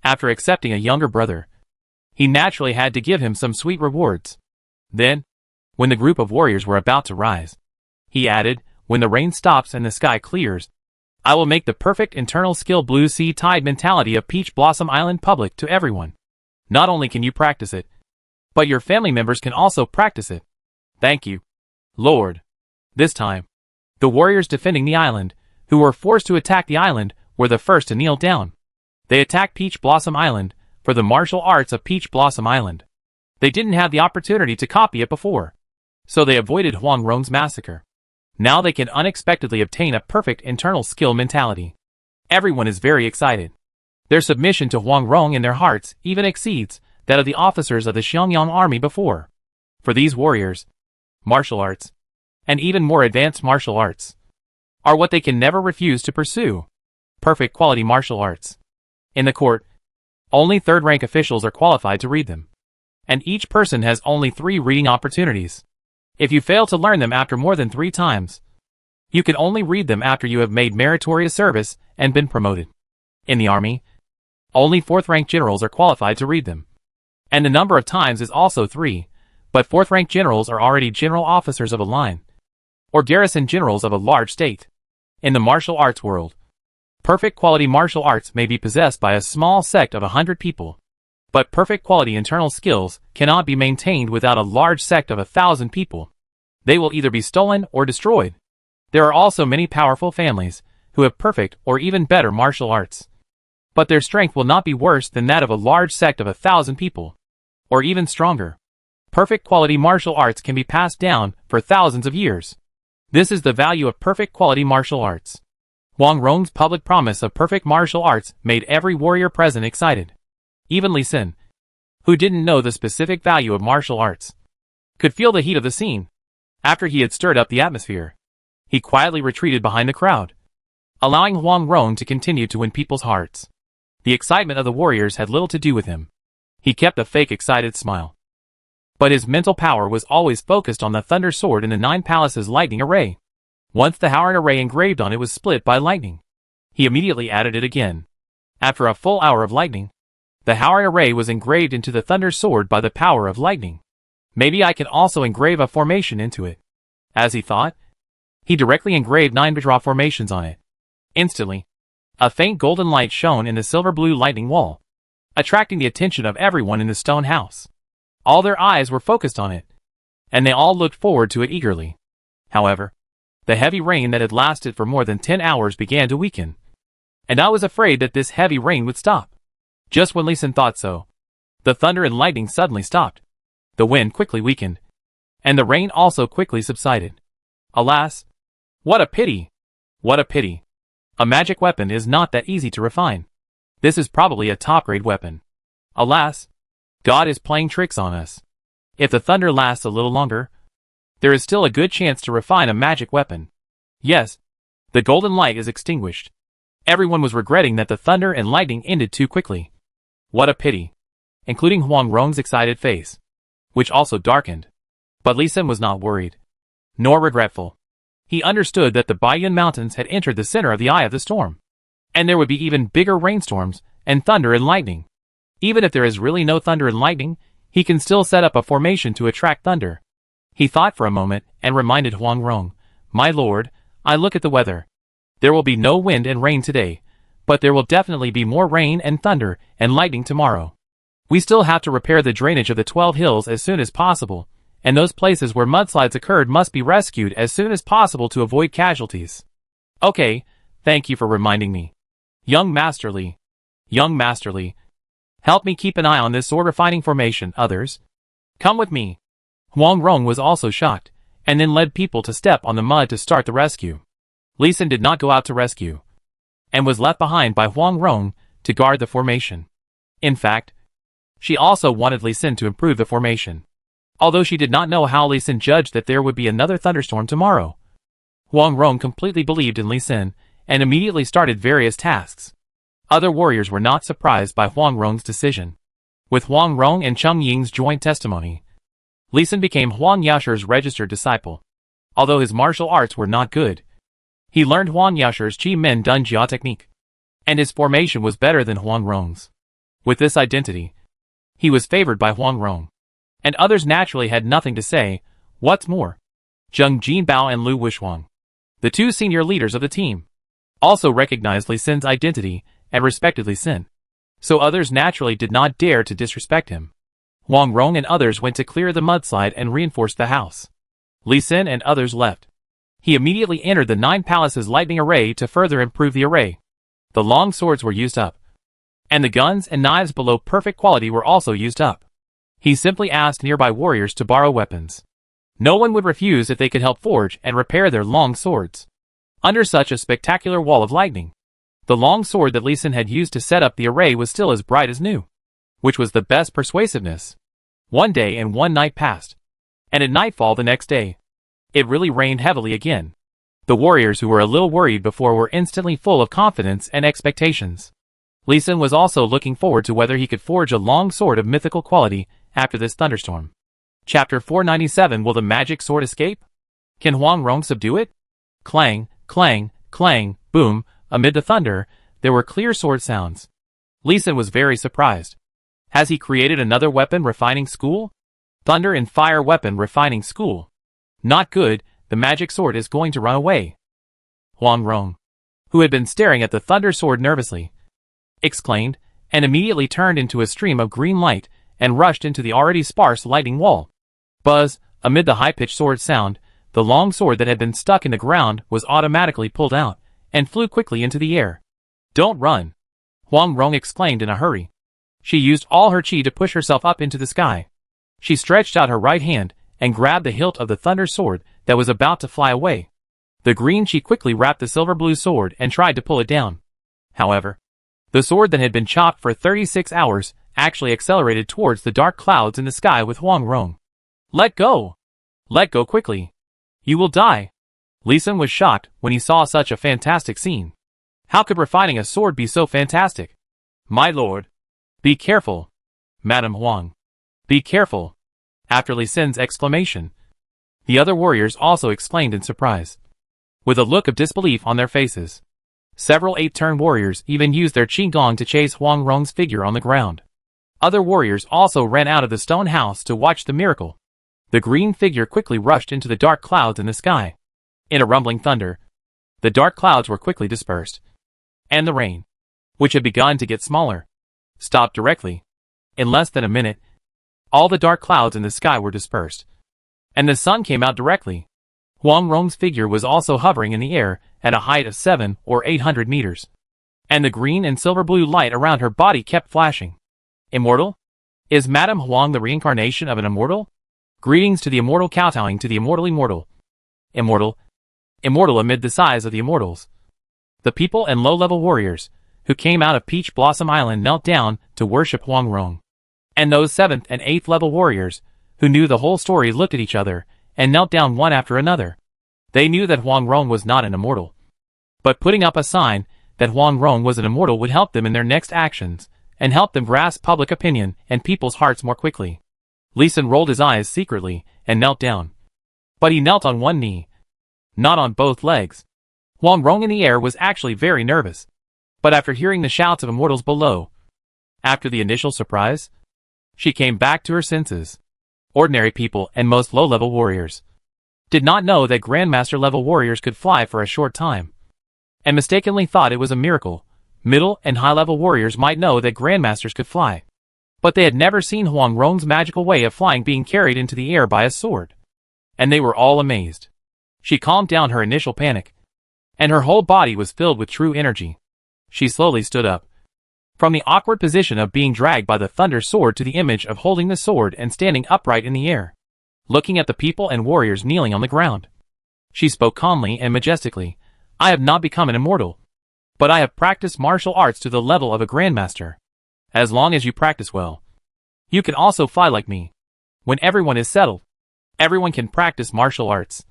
After accepting a younger brother, he naturally had to give him some sweet rewards. Then, when the group of warriors were about to rise, he added, when the rain stops and the sky clears, I will make the perfect internal skill Blue Sea Tide mentality of Peach Blossom Island public to everyone. Not only can you practice it, but your family members can also practice it. Thank you, Lord. This time, the warriors defending the island, who were forced to attack the island, were the first to kneel down. They attacked Peach Blossom Island for the martial arts of Peach Blossom Island. They didn't have the opportunity to copy it before, so they avoided Huang Rong's massacre. Now they can unexpectedly obtain a perfect internal skill mentality. Everyone is very excited. Their submission to Huang Rong in their hearts even exceeds that of the officers of the Xiangyang army before. For these warriors, martial arts, and even more advanced martial arts, are what they can never refuse to pursue. Perfect quality martial arts. In the court, only third-rank officials are qualified to read them, and each person has only 3 reading opportunities. If you fail to learn them after more than 3 times, you can only read them after you have made meritorious service and been promoted. In the army, only 4th-rank generals are qualified to read them, and the number of times is also 3, but 4th-rank generals are already general officers of a line, or garrison generals of a large state. In the martial arts world, perfect quality martial arts may be possessed by a small sect of 100 people, but perfect quality internal skills cannot be maintained without a large sect of 1,000 people. They will either be stolen or destroyed. There are also many powerful families who have perfect or even better martial arts, but their strength will not be worse than that of a large sect of 1,000 people, or even stronger. Perfect quality martial arts can be passed down for thousands of years. This is the value of perfect quality martial arts. Huang Rong's public promise of perfect martial arts made every warrior present excited. Even Li Xin, who didn't know the specific value of martial arts, could feel the heat of the scene. After he had stirred up the atmosphere, he quietly retreated behind the crowd, allowing Huang Rong to continue to win people's hearts. The excitement of the warriors had little to do with him. He kept a fake excited smile, but his mental power was always focused on the thunder sword in the 9 palaces lightning array. Once the Howard array engraved on it was split by lightning, he immediately added it again. After a full hour of lightning, the Howard array was engraved into the thunder sword by the power of lightning. Maybe I can also engrave a formation into it. As he thought, he directly engraved 9 Vajra formations on it. Instantly, a faint golden light shone in the silver-blue lightning wall, attracting the attention of everyone in the stone house. All their eyes were focused on it, and they all looked forward to it eagerly. However, the heavy rain that had lasted for more than 10 hours began to weaken, and I was afraid that this heavy rain would stop. Just when Li Xin thought so, the thunder and lightning suddenly stopped. The wind quickly weakened, and the rain also quickly subsided. Alas! What a pity! What a pity! A magic weapon is not that easy to refine. This is probably a top-grade weapon. Alas! God is playing tricks on us. If the thunder lasts a little longer, there is still a good chance to refine a magic weapon. Yes, the golden light is extinguished. Everyone was regretting that the thunder and lightning ended too quickly. What a pity, including Huang Rong's excited face, which also darkened. But Li Xin was not worried, nor regretful. He understood that the Baiyun Mountains had entered the center of the eye of the storm, and there would be even bigger rainstorms and thunder and lightning. Even if there is really no thunder and lightning, he can still set up a formation to attract thunder. He thought for a moment and reminded Huang Rong, "My lord, I look at the weather. There will be no wind and rain today, but there will definitely be more rain and thunder and lightning tomorrow. We still have to repair the drainage of the 12 hills as soon as possible, and those places where mudslides occurred must be rescued as soon as possible to avoid casualties. Okay, thank you for reminding me. Young Masterly. Young Masterly. Help me keep an eye on this sword refining formation, others. Come with me. Huang Rong was also shocked, and then led people to step on the mud to start the rescue. Li Xin did not go out to rescue, and was left behind by Huang Rong to guard the formation. In fact, she also wanted Li Xin to improve the formation, although she did not know how Li Xin judged that there would be another thunderstorm tomorrow. Huang Rong completely believed in Li Xin, and immediately started various tasks. Other warriors were not surprised by Huang Rong's decision. With Huang Rong and Cheng Ying's joint testimony, Li Xin became Huang Yasher's registered disciple. Although his martial arts were not good, he learned Huang Yasher's Qi Men Dun Jia technique, and his formation was better than Huang Rong's. With this identity, he was favored by Huang Rong, and others naturally had nothing to say. What's more, Zheng Jinbao and Lu Wuxuang, the two senior leaders of the team, also recognized Li Xin's identity and respected Li Xin, so others naturally did not dare to disrespect him. Huang Rong and others went to clear the mudslide and reinforce the house. Li Xin and others left. He immediately entered the 9 palaces lightning array to further improve the array. The long swords were used up, and the guns and knives below perfect quality were also used up. He simply asked nearby warriors to borrow weapons. No one would refuse if they could help forge and repair their long swords. Under such a spectacular wall of lightning, the long sword that Li Xin had used to set up the array was still as bright as new, which was the best persuasiveness. One day and one night passed, and at nightfall the next day, it really rained heavily again. The warriors who were a little worried before were instantly full of confidence and expectations. Li Xin was also looking forward to whether he could forge a long sword of mythical quality after this thunderstorm. Chapter 497. Will the magic sword escape? Can Huang Rong subdue it? Clang, clang, clang, boom. Amid the thunder, there were clear sword sounds. Li Xin was very surprised. Has he created another weapon refining school? Thunder and fire weapon refining school. Not good, the magic sword is going to run away. Huang Rong, who had been staring at the thunder sword nervously, exclaimed, and immediately turned into a stream of green light and rushed into the already sparse lightning wall. Buzz, amid the high-pitched sword sound, the long sword that had been stuck in the ground was automatically pulled out and flew quickly into the air. Don't run! Huang Rong exclaimed in a hurry. She used all her qi to push herself up into the sky. She stretched out her right hand and grabbed the hilt of the thunder sword that was about to fly away. The green qi quickly wrapped the silver-blue sword and tried to pull it down. However, the sword that had been chopped for 36 hours actually accelerated towards the dark clouds in the sky with Huang Rong. Let go! Let go quickly! You will die! Li Xin was shocked when he saw such a fantastic scene. How could refining a sword be so fantastic? My lord! Be careful! Madam Huang! Be careful! After Li Xin's exclamation, the other warriors also exclaimed in surprise, with a look of disbelief on their faces. Several 8-turn warriors even used their qigong to chase Huang Rong's figure on the ground. Other warriors also ran out of the stone house to watch the miracle. The green figure quickly rushed into the dark clouds in the sky. In a rumbling thunder, the dark clouds were quickly dispersed, and the rain, which had begun to get smaller, stopped directly. In less than a minute, all the dark clouds in the sky were dispersed, and the sun came out directly. Huang Rong's figure was also hovering in the air at a height of 700 or 800 meters, and the green and silver blue light around her body kept flashing. Immortal? Is Madame Huang the reincarnation of an immortal? Greetings to the immortal, kowtowing to the immortal immortal. Immortal. Immortal amid the size of the immortals. The people and low-level warriors who came out of Peach Blossom Island knelt down to worship Huang Rong. And those 7th and 8th level warriors who knew the whole story looked at each other and knelt down one after another. They knew that Huang Rong was not an immortal, but putting up a sign that Huang Rong was an immortal would help them in their next actions and help them grasp public opinion and people's hearts more quickly. Li Xin rolled his eyes secretly and knelt down. But he knelt on one knee, not on both legs. Huang Rong in the air was actually very nervous. But after hearing the shouts of immortals below, after the initial surprise, she came back to her senses. Ordinary people and most low-level warriors did not know that Grandmaster level warriors could fly for a short time, and mistakenly thought it was a miracle. Middle and high level warriors might know that Grandmasters could fly, but they had never seen Huang Rong's magical way of flying being carried into the air by a sword. And they were all amazed. She calmed down her initial panic, and her whole body was filled with true energy. She slowly stood up from the awkward position of being dragged by the thunder sword to the image of holding the sword and standing upright in the air, looking at the people and warriors kneeling on the ground. She spoke calmly and majestically. I have not become an immortal, but I have practiced martial arts to the level of a grandmaster. As long as you practice well, you can also fly like me. When everyone is settled, everyone can practice martial arts,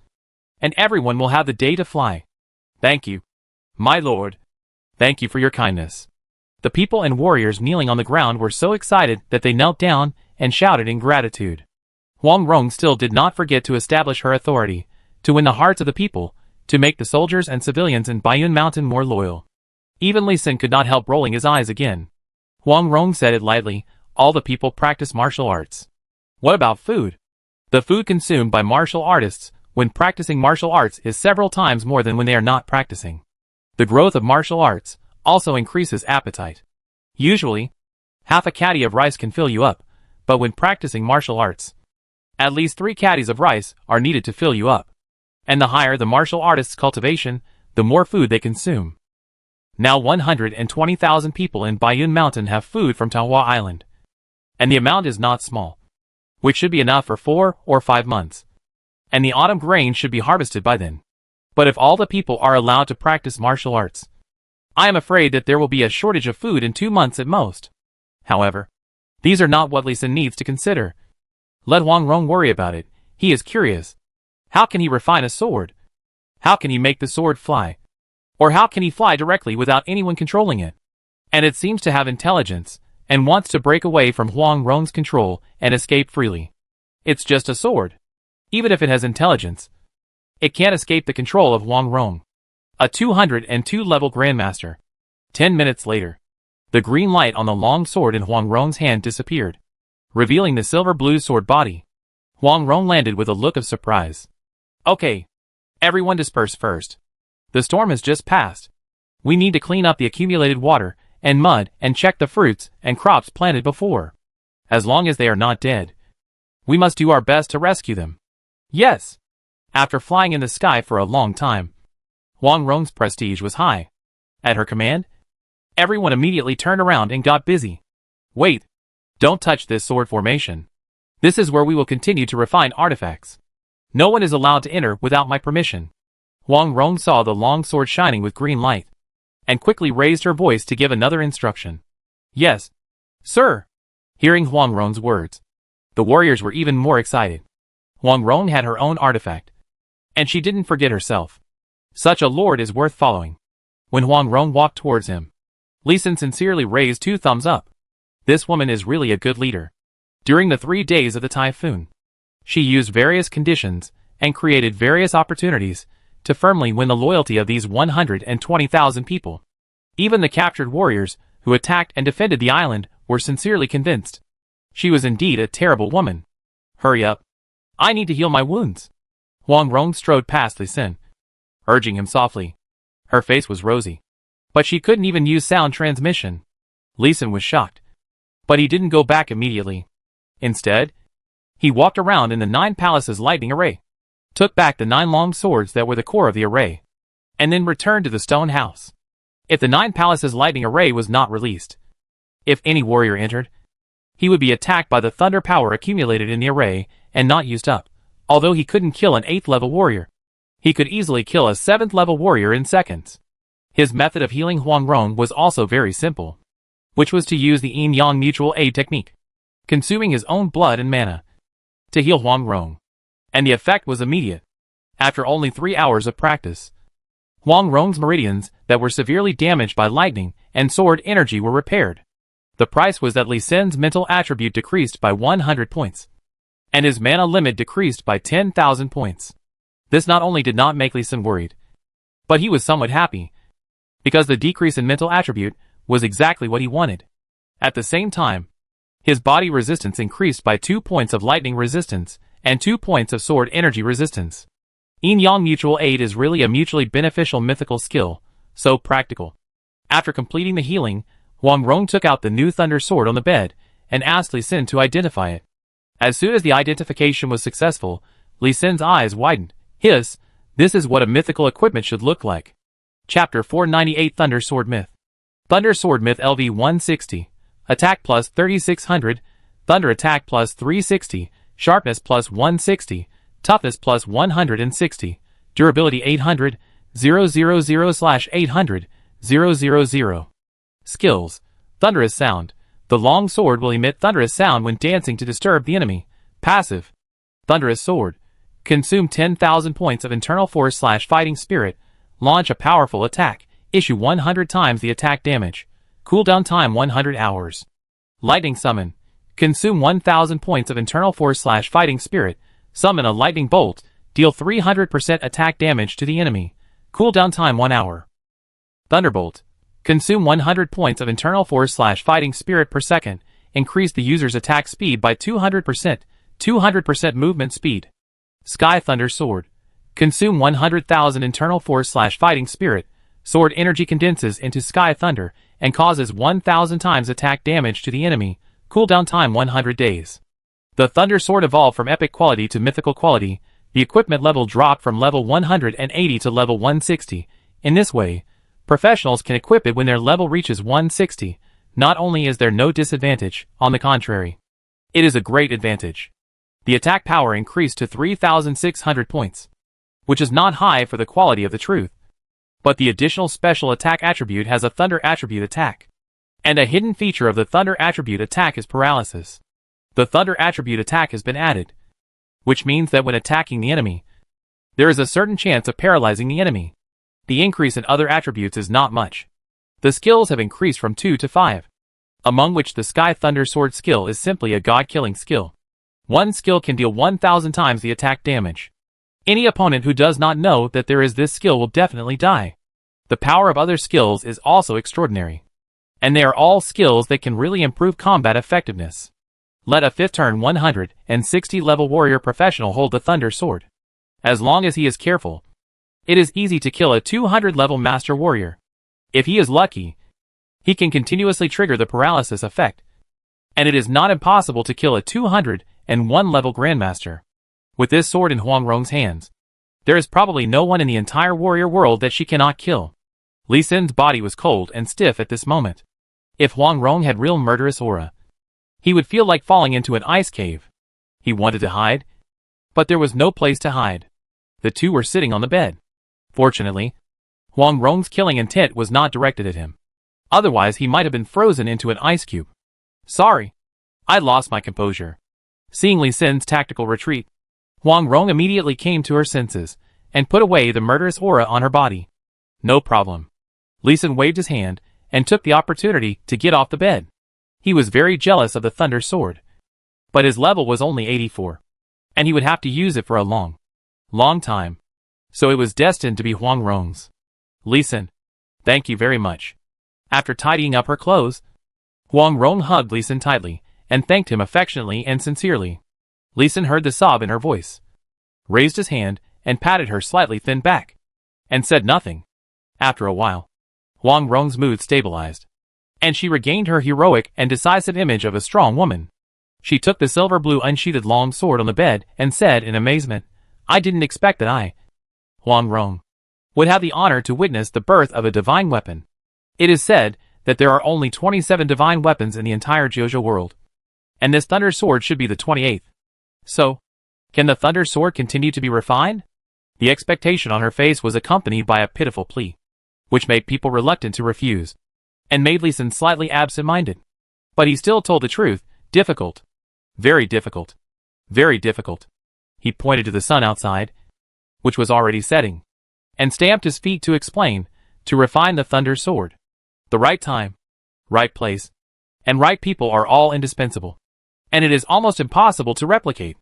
and everyone will have the day to fly. Thank you, my lord. Thank you for your kindness. The people and warriors kneeling on the ground were so excited that they knelt down and shouted in gratitude. Huang Rong still did not forget to establish her authority, to win the hearts of the people, to make the soldiers and civilians in Baiyun Mountain more loyal. Even Li Xin could not help rolling his eyes again. Huang Rong said it lightly, all the people practice martial arts. What about food? The food consumed by martial artists when practicing martial arts is several times more than when they are not practicing. The growth of martial arts also increases appetite. Usually, half a caddy of rice can fill you up, but when practicing martial arts, at least 3 caddies of rice are needed to fill you up. And the higher the martial artist's cultivation, the more food they consume. Now 120,000 people in Baiyun Mountain have food from Taohua Island. And the amount is not small, which should be enough for 4 or 5 months. And the autumn grain should be harvested by then. But if all the people are allowed to practice martial arts, I am afraid that there will be a shortage of food in 2 months at most. However, these are not what Li Xin needs to consider. Let Huang Rong worry about it. He is curious. How can he refine a sword? How can he make the sword fly? Or how can he fly directly without anyone controlling it? And it seems to have intelligence, and wants to break away from Huang Rong's control and escape freely. It's just a sword. Even if it has intelligence, it can't escape the control of Huang Rong, a 202 level grandmaster. 10 minutes later, the green light on the long sword in Huang Rong's hand disappeared, revealing the silver blue sword body. Huang Rong landed with a look of surprise. Okay, everyone disperse first. The storm has just passed. We need to clean up the accumulated water and mud and check the fruits and crops planted before. As long as they are not dead, we must do our best to rescue them. Yes. After flying in the sky for a long time, Huang Rong's prestige was high. At her command, everyone immediately turned around and got busy. Wait. Don't touch this sword formation. This is where we will continue to refine artifacts. No one is allowed to enter without my permission. Huang Rong saw the long sword shining with green light, and quickly raised her voice to give another instruction. Yes, sir. Hearing Huang Rong's words, the warriors were even more excited. Huang Rong had her own artifact, and she didn't forget herself. Such a lord is worth following. When Huang Rong walked towards him, Li Xin sincerely raised 2 thumbs up. This woman is really a good leader. During the 3 days of the typhoon, she used various conditions and created various opportunities to firmly win the loyalty of these 120,000 people. Even the captured warriors who attacked and defended the island were sincerely convinced. She was indeed a terrible woman. Hurry up. I need to heal my wounds. Huang Rong strode past Li Xin, urging him softly. Her face was rosy, but she couldn't even use sound transmission. Li Xin was shocked, but he didn't go back immediately. Instead, he walked around in the 9 palaces lightning array, took back the 9 long swords that were the core of the array, and then returned to the stone house. If the 9 palaces lightning array was not released, if any warrior entered, he would be attacked by the thunder power accumulated in the array and not used up. Although he couldn't kill an 8th level warrior, he could easily kill a 7th level warrior in seconds. His method of healing Huang Rong was also very simple, which was to use the yin-yang mutual aid technique, consuming his own blood and mana to heal Huang Rong. And the effect was immediate. After only 3 hours of practice, Huang Rong's meridians that were severely damaged by lightning and sword energy were repaired. The price was that Li Xin's mental attribute decreased by 100 points, and his mana limit decreased by 10,000 points. This not only did not make Li Xin worried, but he was somewhat happy, because the decrease in mental attribute was exactly what he wanted. At the same time, his body resistance increased by 2 points of lightning resistance and 2 points of sword energy resistance. Yin-yang mutual aid is really a mutually beneficial mythical skill, so practical. After completing the healing, Huang Rong took out the new thunder sword on the bed and asked Li Xin to identify it. As soon as the identification was successful, Li Xin's eyes widened. This is what a mythical equipment should look like. Chapter 498 Thunder Sword Myth. Thunder Sword Myth LV 160. Attack plus 3600, Thunder Attack plus 360, Sharpness plus 160, Toughness plus 160, Durability 800, 000/800, 000. Skills. Thunderous Sound. The long sword will emit thunderous sound when dancing to disturb the enemy. Passive. Thunderous Sword. Consume 10,000 points of internal force/fighting spirit. Launch a powerful attack. Issue 100 times the attack damage. Cooldown time 100 hours. Lightning Summon. Consume 1,000 points of internal force/fighting spirit. Summon a lightning bolt. Deal 300% attack damage to the enemy. Cooldown time 1 hour. Thunderbolt. Consume 100 points of internal force/fighting spirit per second. Increase the user's attack speed by 200%. 200% movement speed. Sky Thunder Sword. Consume 100,000 internal force/fighting spirit. Sword energy condenses into Sky Thunder and causes 1,000 times attack damage to the enemy. Cooldown time 100 days. The Thunder Sword evolved from epic quality to mythical quality. The equipment level dropped from level 180 to level 160. In this way, professionals can equip it when their level reaches 160. Not only is there no disadvantage, on the contrary, it is a great advantage. The attack power increased to 3,600 points, which is not high for the quality of the truth. But the additional special attack attribute has a Thunder attribute attack. And a hidden feature of the Thunder attribute attack is paralysis. The Thunder attribute attack has been added, which means that when attacking the enemy, there is a certain chance of paralyzing the enemy. The increase in other attributes is not much. The skills have increased from 2 to 5, among which the Sky Thunder Sword skill is simply a god-killing skill. One skill can deal 1,000 times the attack damage. Any opponent who does not know that there is this skill will definitely die. The power of other skills is also extraordinary. And they are all skills that can really improve combat effectiveness. Let a 5th turn 160 level warrior professional hold the Thunder Sword. As long as he is careful, it is easy to kill a 200 level master warrior. If he is lucky, he can continuously trigger the paralysis effect. And it is not impossible to kill a 201 level grandmaster. With this sword in Huang Rong's hands, there is probably no one in the entire warrior world that she cannot kill. Li Xin's body was cold and stiff at this moment. If Huang Rong had real murderous aura, he would feel like falling into an ice cave. He wanted to hide, but there was no place to hide. The two were sitting on the bed. Fortunately, Huang Rong's killing intent was not directed at him. Otherwise he might have been frozen into an ice cube. Sorry, I lost my composure. Seeing Li Xin's tactical retreat, Huang Rong immediately came to her senses and put away the murderous aura on her body. No problem. Li Xin waved his hand and took the opportunity to get off the bed. He was very jealous of the Thunder Sword, but his level was only 84, and he would have to use it for a long time. So it was destined to be Huang Rong's. Li Xin, thank you very much. After tidying up her clothes, Huang Rong hugged Li Xin tightly and thanked him affectionately and sincerely. Li Xin heard the sob in her voice, raised his hand and patted her slightly thin back, and said nothing. After a while, Huang Rong's mood stabilized, and she regained her heroic and decisive image of a strong woman. She took the silver-blue unsheathed long sword on the bed and said in amazement, I didn't expect that I, Huang Rong, would have the honor to witness the birth of a divine weapon. It is said that there are only 27 divine weapons in the entire Jojo world, and this Thunder Sword should be the 28th. So, can the Thunder Sword continue to be refined? The expectation on her face was accompanied by a pitiful plea, which made people reluctant to refuse, and made Li Xin slightly absent-minded. But he still told the truth. Difficult. Very difficult. Very difficult. He pointed to the sun outside, which was already setting, and stamped his feet to explain, to refine the Thunder Sword. The right time, right place, and right people are all indispensable, and it is almost impossible to replicate.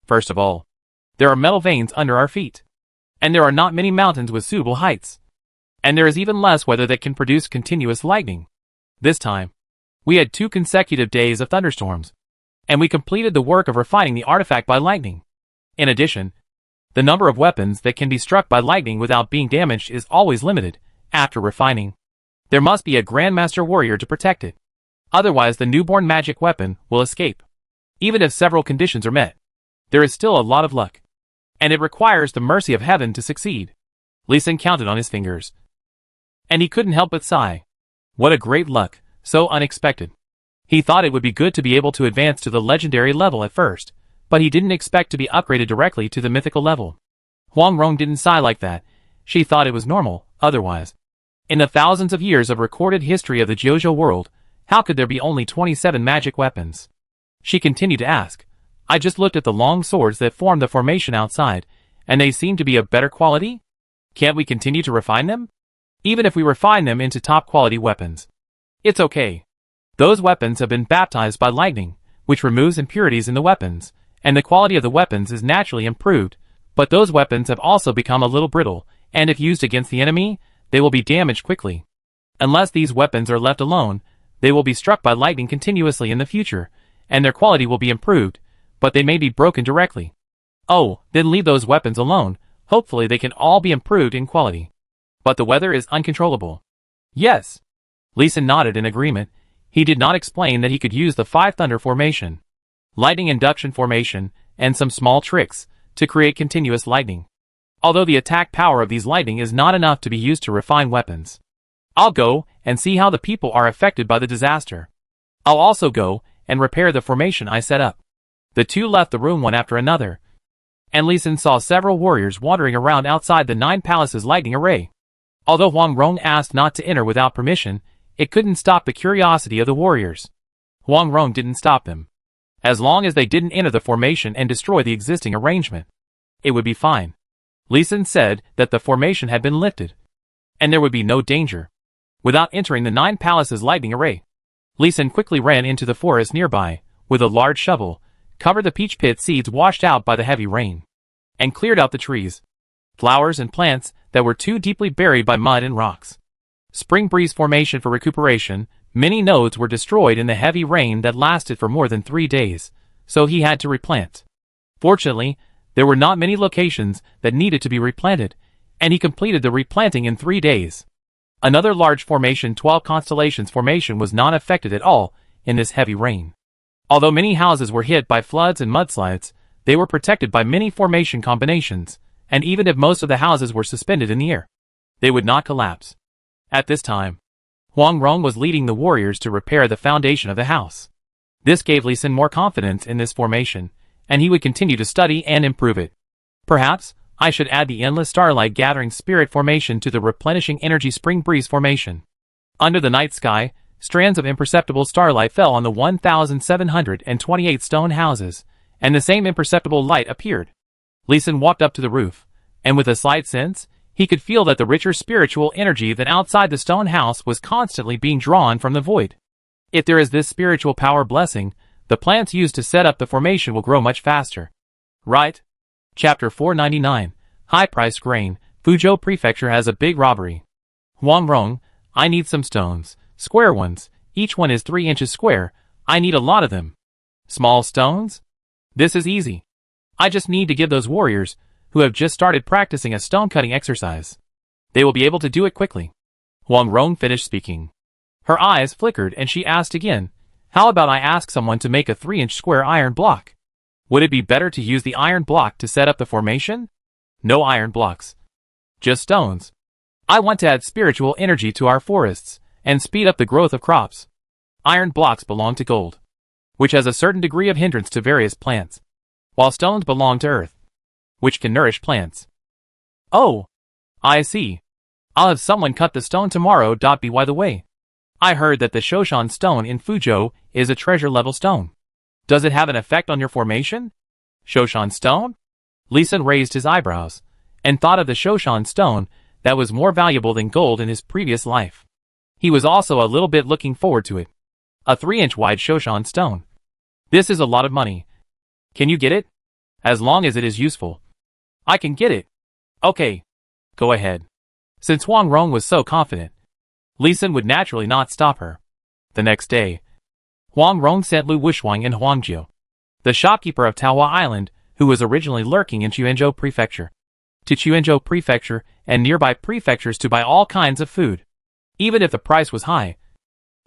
First of all, there are metal veins under our feet, and there are not many mountains with suitable heights, and there is even less weather that can produce continuous lightning. This time, we had 2 consecutive days of thunderstorms, and we completed the work of refining the artifact by lightning. In addition, The number of weapons that can be struck by lightning without being damaged is always limited, after refining. There must be a Grandmaster Warrior to protect it. Otherwise the newborn magic weapon will escape. Even if several conditions are met, there is still a lot of luck. And it requires the mercy of heaven to succeed. Lee Sin counted on his fingers. And he couldn't help but sigh. What a great luck, so unexpected. He thought it would be good to be able to advance to the legendary level at first, but he didn't expect to be upgraded directly to the mythical level. Huang Rong didn't sigh like that. She thought it was normal, otherwise. In the thousands of years of recorded history of the Jojo world, how could there be only 27 magic weapons? She continued to ask. I just looked at the long swords that formed the formation outside, and they seem to be of better quality? Can't we continue to refine them? Even if we refine them into top quality weapons. It's okay. Those weapons have been baptized by lightning, which removes impurities in the weapons, and the quality of the weapons is naturally improved, but those weapons have also become a little brittle, and if used against the enemy, they will be damaged quickly. Unless these weapons are left alone, they will be struck by lightning continuously in the future, and their quality will be improved, but they may be broken directly. Oh, then leave those weapons alone, hopefully they can all be improved in quality. But the weather is uncontrollable. Yes. Lee Sin nodded in agreement. He did not explain that he could use the 5 Thunder formation, lightning induction formation, and some small tricks, to create continuous lightning. Although the attack power of these lightning is not enough to be used to refine weapons. I'll go and see how the people are affected by the disaster. I'll also go and repair the formation I set up. The two left the room one after another, and Lee Sin saw several warriors wandering around outside the 9 palaces lightning array. Although Huang Rong asked not to enter without permission, it couldn't stop the curiosity of the warriors. Huang Rong didn't stop them. As long as they didn't enter the formation and destroy the existing arrangement, it would be fine. Lee Sin said that the formation had been lifted, and there would be no danger. Without entering the 9 palaces lightning array, Lee Sin quickly ran into the forest nearby, with a large shovel, covered the peach pit seeds washed out by the heavy rain, and cleared out the trees, flowers and plants that were too deeply buried by mud and rocks. Spring breeze formation for recuperation, many nodes were destroyed in the heavy rain that lasted for more than 3 days, so he had to replant. Fortunately, there were not many locations that needed to be replanted, and he completed the replanting in 3 days. Another large formation, 12 constellations formation, was not affected at all in this heavy rain. Although many houses were hit by floods and mudslides, they were protected by many formation combinations, and even if most of the houses were suspended in the air, they would not collapse. At this time, Huang Rong was leading the warriors to repair the foundation of the house. This gave Lee Sin more confidence in this formation, and he would continue to study and improve it. Perhaps, I should add the endless starlight gathering spirit formation to the replenishing energy spring breeze formation. Under the night sky, strands of imperceptible starlight fell on the 1,728 stone houses, and the same imperceptible light appeared. Lee Sin walked up to the roof, and with a slight sense, he could feel that the richer spiritual energy than outside the stone house was constantly being drawn from the void. If there is this spiritual power blessing, the plants used to set up the formation will grow much faster. Right? Chapter 499. High-priced grain. Fuzhou Prefecture has a big robbery. Huang Rong, I need some stones. Square ones. Each one is 3 inches square. I need a lot of them. Small stones? This is easy. I just need to give those warriors, who have just started practicing a stone-cutting exercise. They will be able to do it quickly. Huang Rong finished speaking. Her eyes flickered and she asked again, how about I ask someone to make a 3-inch square iron block? Would it be better to use the iron block to set up the formation? No iron blocks. Just stones. I want to add spiritual energy to our forests, and speed up the growth of crops. Iron blocks belong to gold, which has a certain degree of hindrance to various plants, while stones belong to earth, which can nourish plants. Oh, I see. I'll have someone cut the stone tomorrow. By the way, I heard that the Shoshan stone in Fuzhou is a treasure-level stone. Does it have an effect on your formation? Shoshan stone? Lee Sin raised his eyebrows, and thought of the Shoshan stone that was more valuable than gold in his previous life. He was also a little bit looking forward to it. A 3-inch wide Shoshan stone. This is a lot of money. Can you get it? As long as it is useful. I can get it. Okay. Go ahead. Since Huang Rong was so confident, Lee Sin would naturally not stop her. The next day, Huang Rong sent Lu Wuxuang and Huangjiu, the shopkeeper of Taohua Island, who was originally lurking in Chuanzhou Prefecture, to Chuanzhou Prefecture and nearby prefectures to buy all kinds of food. Even if the price was high,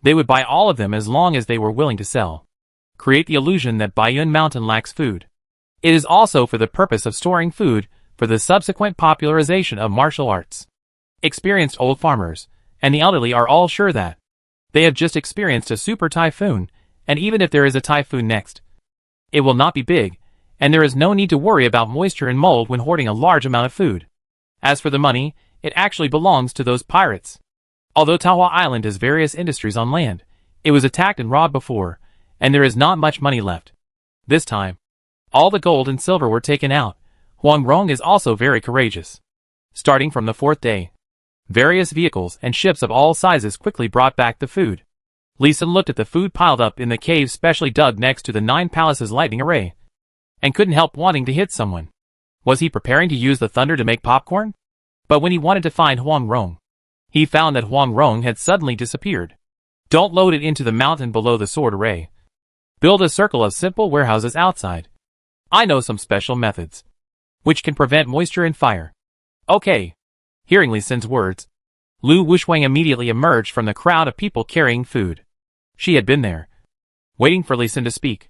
they would buy all of them as long as they were willing to sell. Create the illusion that Baiyun Mountain lacks food. It is also for the purpose of storing food for the subsequent popularization of martial arts. Experienced old farmers and the elderly are all sure that they have just experienced a super typhoon, and even if there is a typhoon next, it will not be big, and there is no need to worry about moisture and mold when hoarding a large amount of food. As for the money, it actually belongs to those pirates. Although Taohua Island has various industries on land, it was attacked and robbed before, and there is not much money left. This time, all the gold and silver were taken out. Huang Rong is also very courageous. Starting from the fourth day, various vehicles and ships of all sizes quickly brought back the food. Li Sun looked at the food piled up in the cave specially dug next to the 9 palaces lightning array, and couldn't help wanting to hit someone. Was he preparing to use the thunder to make popcorn? But when he wanted to find Huang Rong, he found that Huang Rong had suddenly disappeared. Don't load it into the mountain below the sword array. Build a circle of simple warehouses outside. I know some special methods, which can prevent moisture and fire. Okay. Hearing Li Sun's words, Lu Wushwang immediately emerged from the crowd of people carrying food. She had been there, waiting for Li Sun to speak.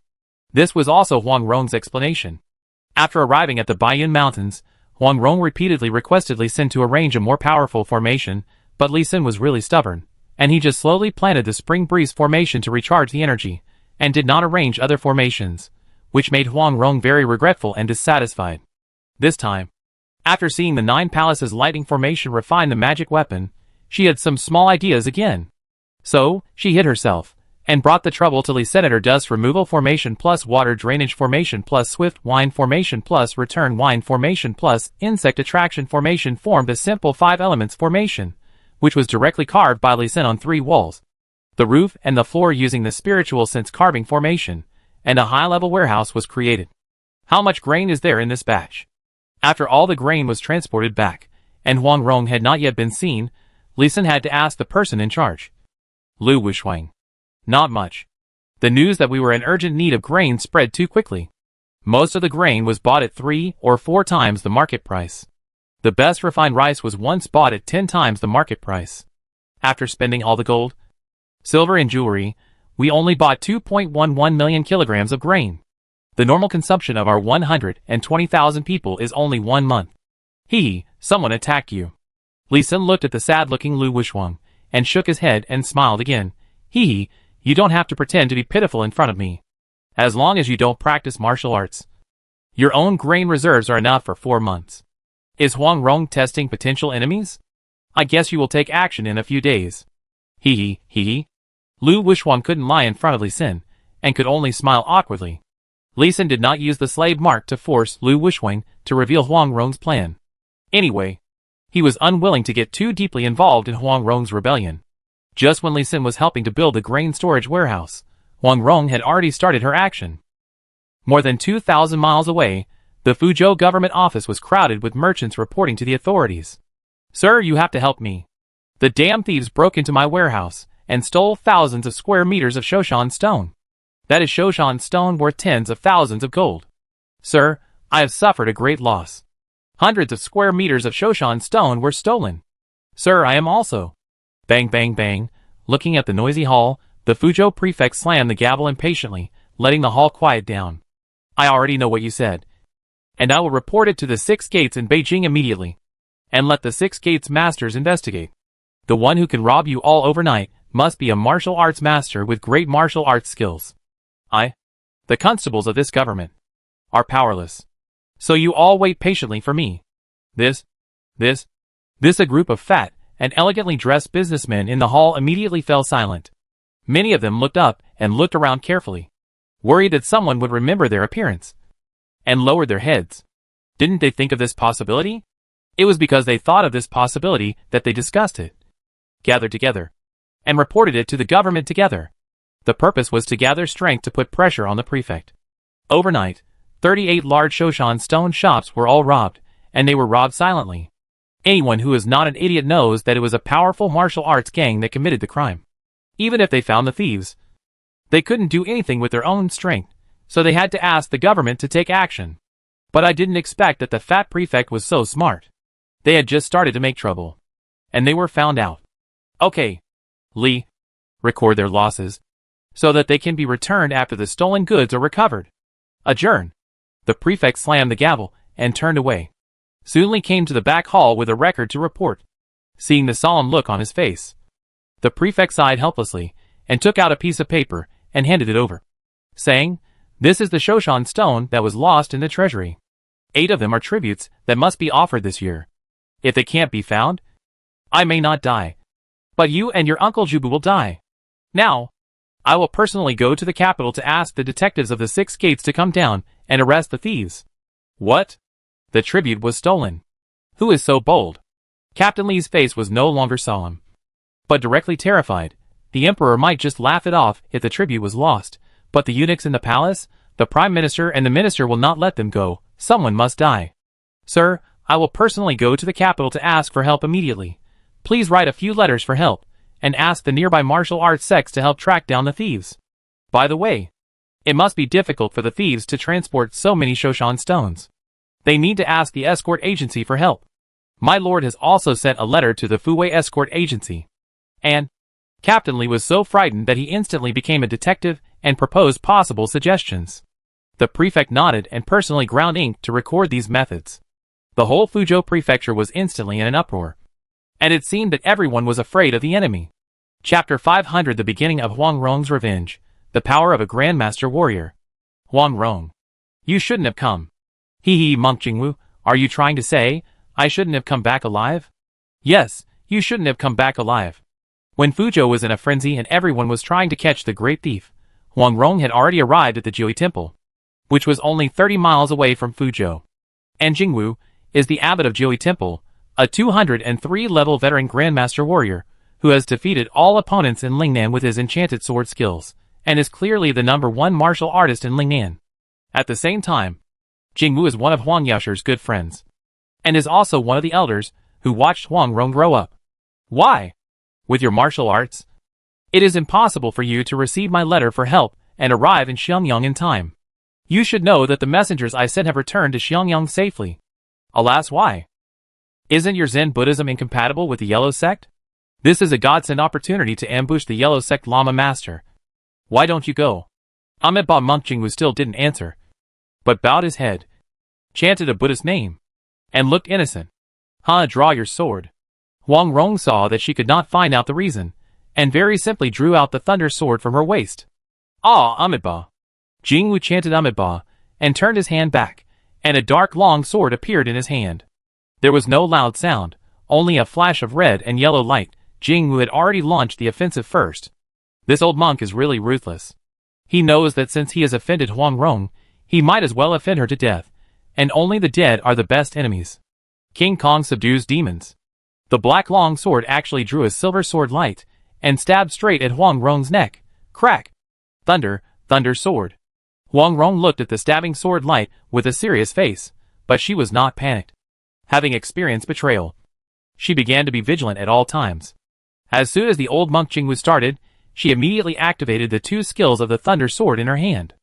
This was also Huang Rong's explanation. After arriving at the Baiyun Mountains, Huang Rong repeatedly requested Li Sun to arrange a more powerful formation, but Li Sun was really stubborn, and he just slowly planted the Spring Breeze formation to recharge the energy, and did not arrange other formations, which made Huang Rong very regretful and dissatisfied. This time, after seeing the 9 palaces lighting formation refine the magic weapon, she had some small ideas again. So, she hid herself, and brought the trouble to Li Senator Dust Removal Formation plus Water Drainage Formation plus Swift Wind Formation plus Return Wind Formation plus Insect Attraction Formation formed a simple 5 elements formation, which was directly carved by Li Sun on 3 walls, the roof and the floor using the spiritual sense carving formation, and a high-level warehouse was created. How much grain is there in this batch? After all the grain was transported back, and Huang Rong had not yet been seen, Li Sun had to ask the person in charge. Lu Wushwang. Not much. The news that we were in urgent need of grain spread too quickly. Most of the grain was bought at 3 or 4 times the market price. The best refined rice was once bought at 10 times the market price. After spending all the gold, silver and jewelry, we only bought 2.11 million kilograms of grain. The normal consumption of our 120,000 people is only 1 month. Someone attacked you. Li Sun looked at the sad-looking Lu Wushwang, and shook his head and smiled again. You don't have to pretend to be pitiful in front of me. As long as you don't practice martial arts, your own grain reserves are enough for 4 months. Is Huang Rong testing potential enemies? I guess you will take action in a few days. Lu Wushwang couldn't lie in front of Li Sun, and could only smile awkwardly. Li Sun did not use the slave mark to force Lu Wushwang to reveal Huang Rong's plan. Anyway, he was unwilling to get too deeply involved in Huang Rong's rebellion. Just when Li Sun was helping to build the grain storage warehouse, Huang Rong had already started her action. More than 2,000 miles away, the Fuzhou government office was crowded with merchants reporting to the authorities. Sir, you have to help me. The damn thieves broke into my warehouse and stole thousands of square meters of Shoshan stone. That is Shoshan stone worth tens of thousands of gold. Sir, I have suffered a great loss. Hundreds of square meters of Shoshan stone were stolen. Sir, I am also. Bang bang bang. Looking at the noisy hall, the Fuzhou prefect slammed the gavel impatiently, letting the hall quiet down. I already know what you said, and I will report it to the 6 gates in Beijing immediately. And let the 6 gates masters investigate. The one who can rob you all overnight must be a martial arts master with great martial arts skills. The constables of this government are powerless. So you all wait patiently for me. This a group of fat and elegantly dressed businessmen in the hall immediately fell silent. Many of them looked up and looked around carefully, worried that someone would remember their appearance, and lowered their heads. Didn't they think of this possibility? It was because they thought of this possibility that they discussed it, gathered together, and reported it to the government together. The purpose was to gather strength to put pressure on the prefect. Overnight, 38 large Shoshan stone shops were all robbed, and they were robbed silently. Anyone who is not an idiot knows that it was a powerful martial arts gang that committed the crime. Even if they found the thieves, they couldn't do anything with their own strength, so they had to ask the government to take action. But I didn't expect that the fat prefect was so smart. They had just started to make trouble. And they were found out. Okay. Li. Record their losses, so that they can be returned after the stolen goods are recovered. Adjourn. The prefect slammed the gavel and turned away. Soon Li came to the back hall with a record to report. Seeing the solemn look on his face, the prefect sighed helplessly and took out a piece of paper and handed it over, saying, "This is the Shoshan stone that was lost in the treasury. 8 of them are tributes that must be offered this year. If they can't be found, I may not die, but you and your uncle Jubu will die. Now, I will personally go to the capital to ask the detectives of the 6 gates to come down and arrest the thieves." What? The tribute was stolen. Who is so bold? Captain Li's face was no longer solemn, but directly terrified. The emperor might just laugh it off if the tribute was lost, but the eunuchs in the palace, the prime minister and the minister will not let them go. Someone must die. Sir, I will personally go to the capital to ask for help immediately. Please write a few letters for help, and ask the nearby martial arts sects to help track down the thieves. By the way, it must be difficult for the thieves to transport so many Shoshan stones. They need to ask the escort agency for help. My lord has also sent a letter to the Fuwei escort agency. And Captain Li was so frightened that he instantly became a detective and proposed possible suggestions. The prefect nodded and personally ground ink to record these methods. The whole Fuzhou prefecture was instantly in an uproar, and it seemed that everyone was afraid of the enemy. Chapter 500: The beginning of Huang Rong's revenge. The power of a grandmaster warrior. Huang Rong. You shouldn't have come. Hee Monk Jingwu, are you trying to say I shouldn't have come back alive? Yes, you shouldn't have come back alive. When Fuzhou was in a frenzy and everyone was trying to catch the great thief, Huang Rong had already arrived at the Jiui Temple, which was only 30 miles away from Fuzhou. And Jingwu is the abbot of Jiui Temple, a 203-level veteran grandmaster warrior, who has defeated all opponents in Lingnan with his enchanted sword skills, and is clearly the #1 martial artist in Lingnan. At the same time, Jingwu is one of Huang Yaosher's good friends, and is also one of the elders who watched Huang Rong grow up. Why? With your martial arts, it is impossible for you to receive my letter for help and arrive in Xiangyang in time. You should know that the messengers I sent have returned to Xiangyang safely. Alas, why? Isn't your Zen Buddhism incompatible with the Yellow Sect? This is a godsend opportunity to ambush the Yellow Sect Lama Master. Why don't you go? Amitabha Monk Jingwu still didn't answer, but bowed his head, chanted a Buddhist name, and looked innocent. Draw your sword. Huang Rong saw that she could not find out the reason, and very simply drew out the thunder sword from her waist. Amitabha. Jingwu chanted Amitabha, and turned his hand back, and a dark long sword appeared in his hand. There was no loud sound, only a flash of red and yellow light. Jingwu had already launched the offensive first. This old monk is really ruthless. He knows that since he has offended Huang Rong, he might as well offend her to death, and only the dead are the best enemies. King Kong subdues demons. The black long sword actually drew a silver sword light, and stabbed straight at Huang Rong's neck. Crack! Thunder, thunder sword. Huang Rong looked at the stabbing sword light with a serious face, but she was not panicked. Having experienced betrayal, she began to be vigilant at all times. As soon as the old monk Jingwu started, she immediately activated the 2 skills of the thunder sword in her hand.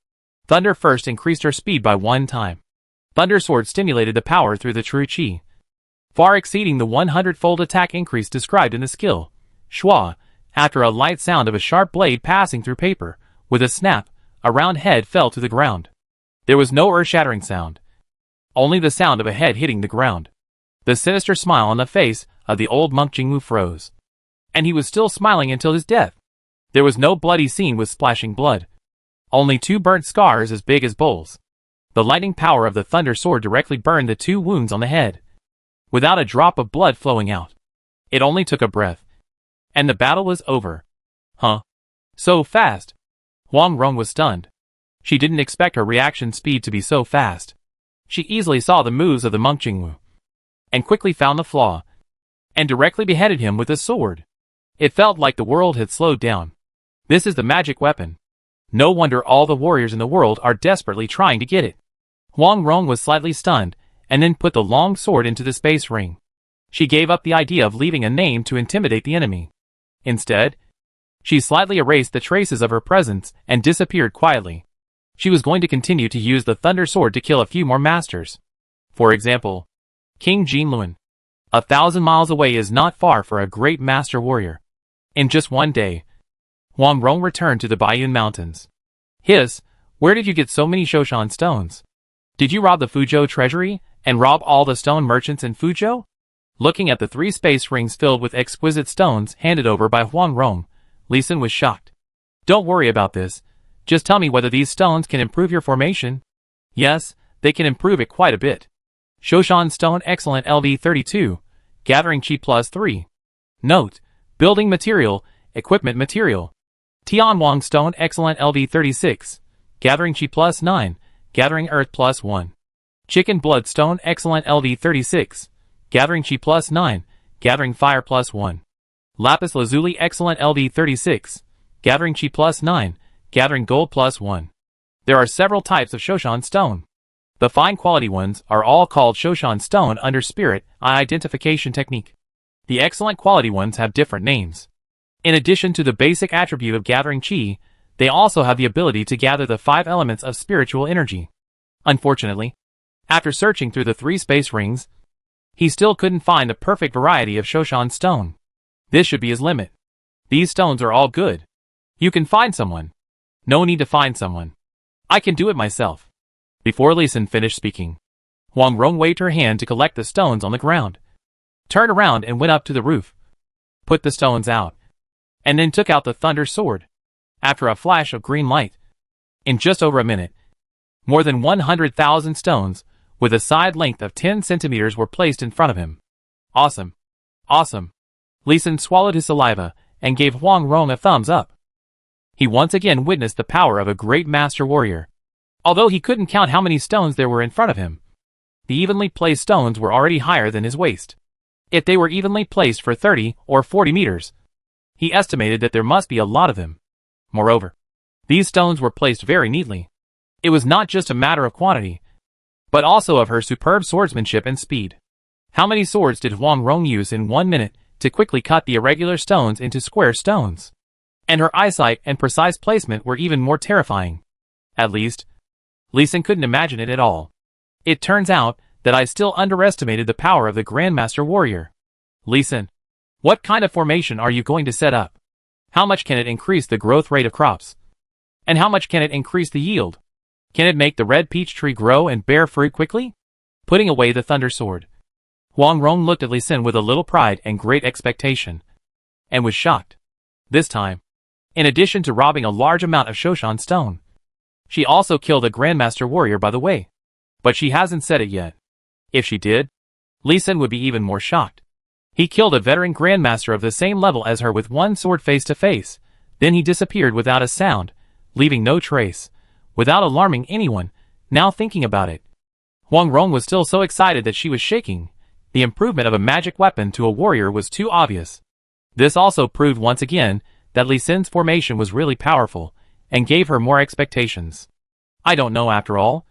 Thunder first increased her speed by 1 time. Thunder sword stimulated the power through the true qi, far exceeding the 100-fold attack increase described in the skill. Shua, after a light sound of a sharp blade passing through paper, with a snap, a round head fell to the ground. There was no earth-shattering sound, only the sound of a head hitting the ground. The sinister smile on the face of the old monk Jingwu froze, and he was still smiling until his death. There was no bloody scene with splashing blood, only 2 burnt scars as big as bowls. The lightning power of the thunder sword directly burned the 2 wounds on the head, without a drop of blood flowing out. It only took a breath, and the battle was over. So fast? Huang Rong was stunned. She didn't expect her reaction speed to be so fast. She easily saw the moves of the monk Jingwu, and quickly found the flaw, and directly beheaded him with a sword. It felt like the world had slowed down. This is the magic weapon. No wonder all the warriors in the world are desperately trying to get it. Huang Rong was slightly stunned, and then put the long sword into the space ring. She gave up the idea of leaving a name to intimidate the enemy. Instead, she slightly erased the traces of her presence and disappeared quietly. She was going to continue to use the Thunder Sword to kill a few more masters. For example, King Jinluan. 1,000 miles away is not far for a great master warrior. In just one day, Huang Rong returned to the Baiyun Mountains. Hiss, where did you get so many Shoshan stones? Did you rob the Fuzhou treasury and rob all the stone merchants in Fuzhou? Looking at the 3 space rings filled with exquisite stones handed over by Huang Rong, Li Xin was shocked. Don't worry about this. Just tell me whether these stones can improve your formation. Yes, they can improve it quite a bit. Shoshan Stone Excellent LV32, Gathering Chi +3. Note, Building Material, Equipment Material. Tianwang Stone Excellent LV36, Gathering Chi +9, Gathering Earth +1. Chicken Blood Stone Excellent LV36, Gathering Chi +9, Gathering Fire +1. Lapis Lazuli Excellent LV36, Gathering Chi +9, Gathering Gold +1. There are several types of Shoshan Stone. The fine quality ones are all called Shoshan Stone under Spirit Eye Identification Technique. The excellent quality ones have different names. In addition to the basic attribute of gathering Qi, they also have the ability to gather the 5 elements of spiritual energy. Unfortunately, after searching through the 3 space rings, he still couldn't find the perfect variety of Shoshan Stone. This should be his limit. These stones are all good. You can find someone. No need to find someone. I can do it myself. Before Li Xin finished speaking, Huang Rong waved her hand to collect the stones on the ground, turned around and went up to the roof, put the stones out, and then took out the Thunder Sword. After a flash of green light, in just over a minute, more than 100,000 stones, with a side length of 10 centimeters were placed in front of him. Awesome. Awesome. Li Xin swallowed his saliva and gave Huang Rong a thumbs up. He once again witnessed the power of a great master warrior. Although he couldn't count how many stones there were in front of him, the evenly placed stones were already higher than his waist. If they were evenly placed for 30 or 40 meters, he estimated that there must be a lot of them. Moreover, these stones were placed very neatly. It was not just a matter of quantity, but also of her superb swordsmanship and speed. How many swords did Huang Rong use in 1 minute to quickly cut the irregular stones into square stones? And her eyesight and precise placement were even more terrifying. At least, Li Xin couldn't imagine it at all. It turns out that I still underestimated the power of the Grandmaster Warrior. Li Xin, what kind of formation are you going to set up? How much can it increase the growth rate of crops? And how much can it increase the yield? Can it make the red peach tree grow and bear fruit quickly? Putting away the Thunder Sword, Huang Rong looked at Li Xin with a little pride and great expectation, and was shocked. This time, in addition to robbing a large amount of Shoshan Stone, she also killed a Grandmaster Warrior by the way. But she hasn't said it yet. If she did, Li Xin would be even more shocked. He killed a veteran Grandmaster of the same level as her with one sword face to face, then he disappeared without a sound, leaving no trace, without alarming anyone. Now thinking about it, Huang Rong was still so excited that she was shaking. The improvement of a magic weapon to a warrior was too obvious. This also proved once again that Li Xin's formation was really powerful, and gave her more expectations. I don't know after all.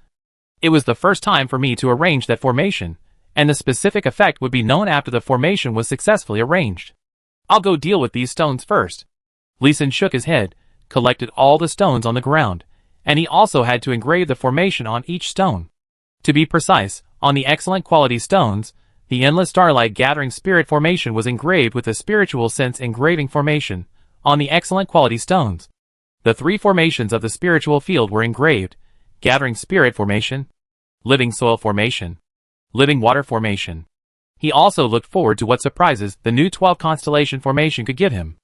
It was the first time for me to arrange that formation, and the specific effect would be known after the formation was successfully arranged. I'll go deal with these stones first. Li Xin shook his head, collected all the stones on the ground, and he also had to engrave the formation on each stone. To be precise, on the excellent quality stones, the Endless Starlight Gathering Spirit formation was engraved with the Spiritual Sense Engraving formation. On the excellent quality stones, the 3 formations of the spiritual field were engraved: Gathering Spirit formation, Living Soil formation, Living Water formation. He also looked forward to what surprises the new 12 constellation formation could give him.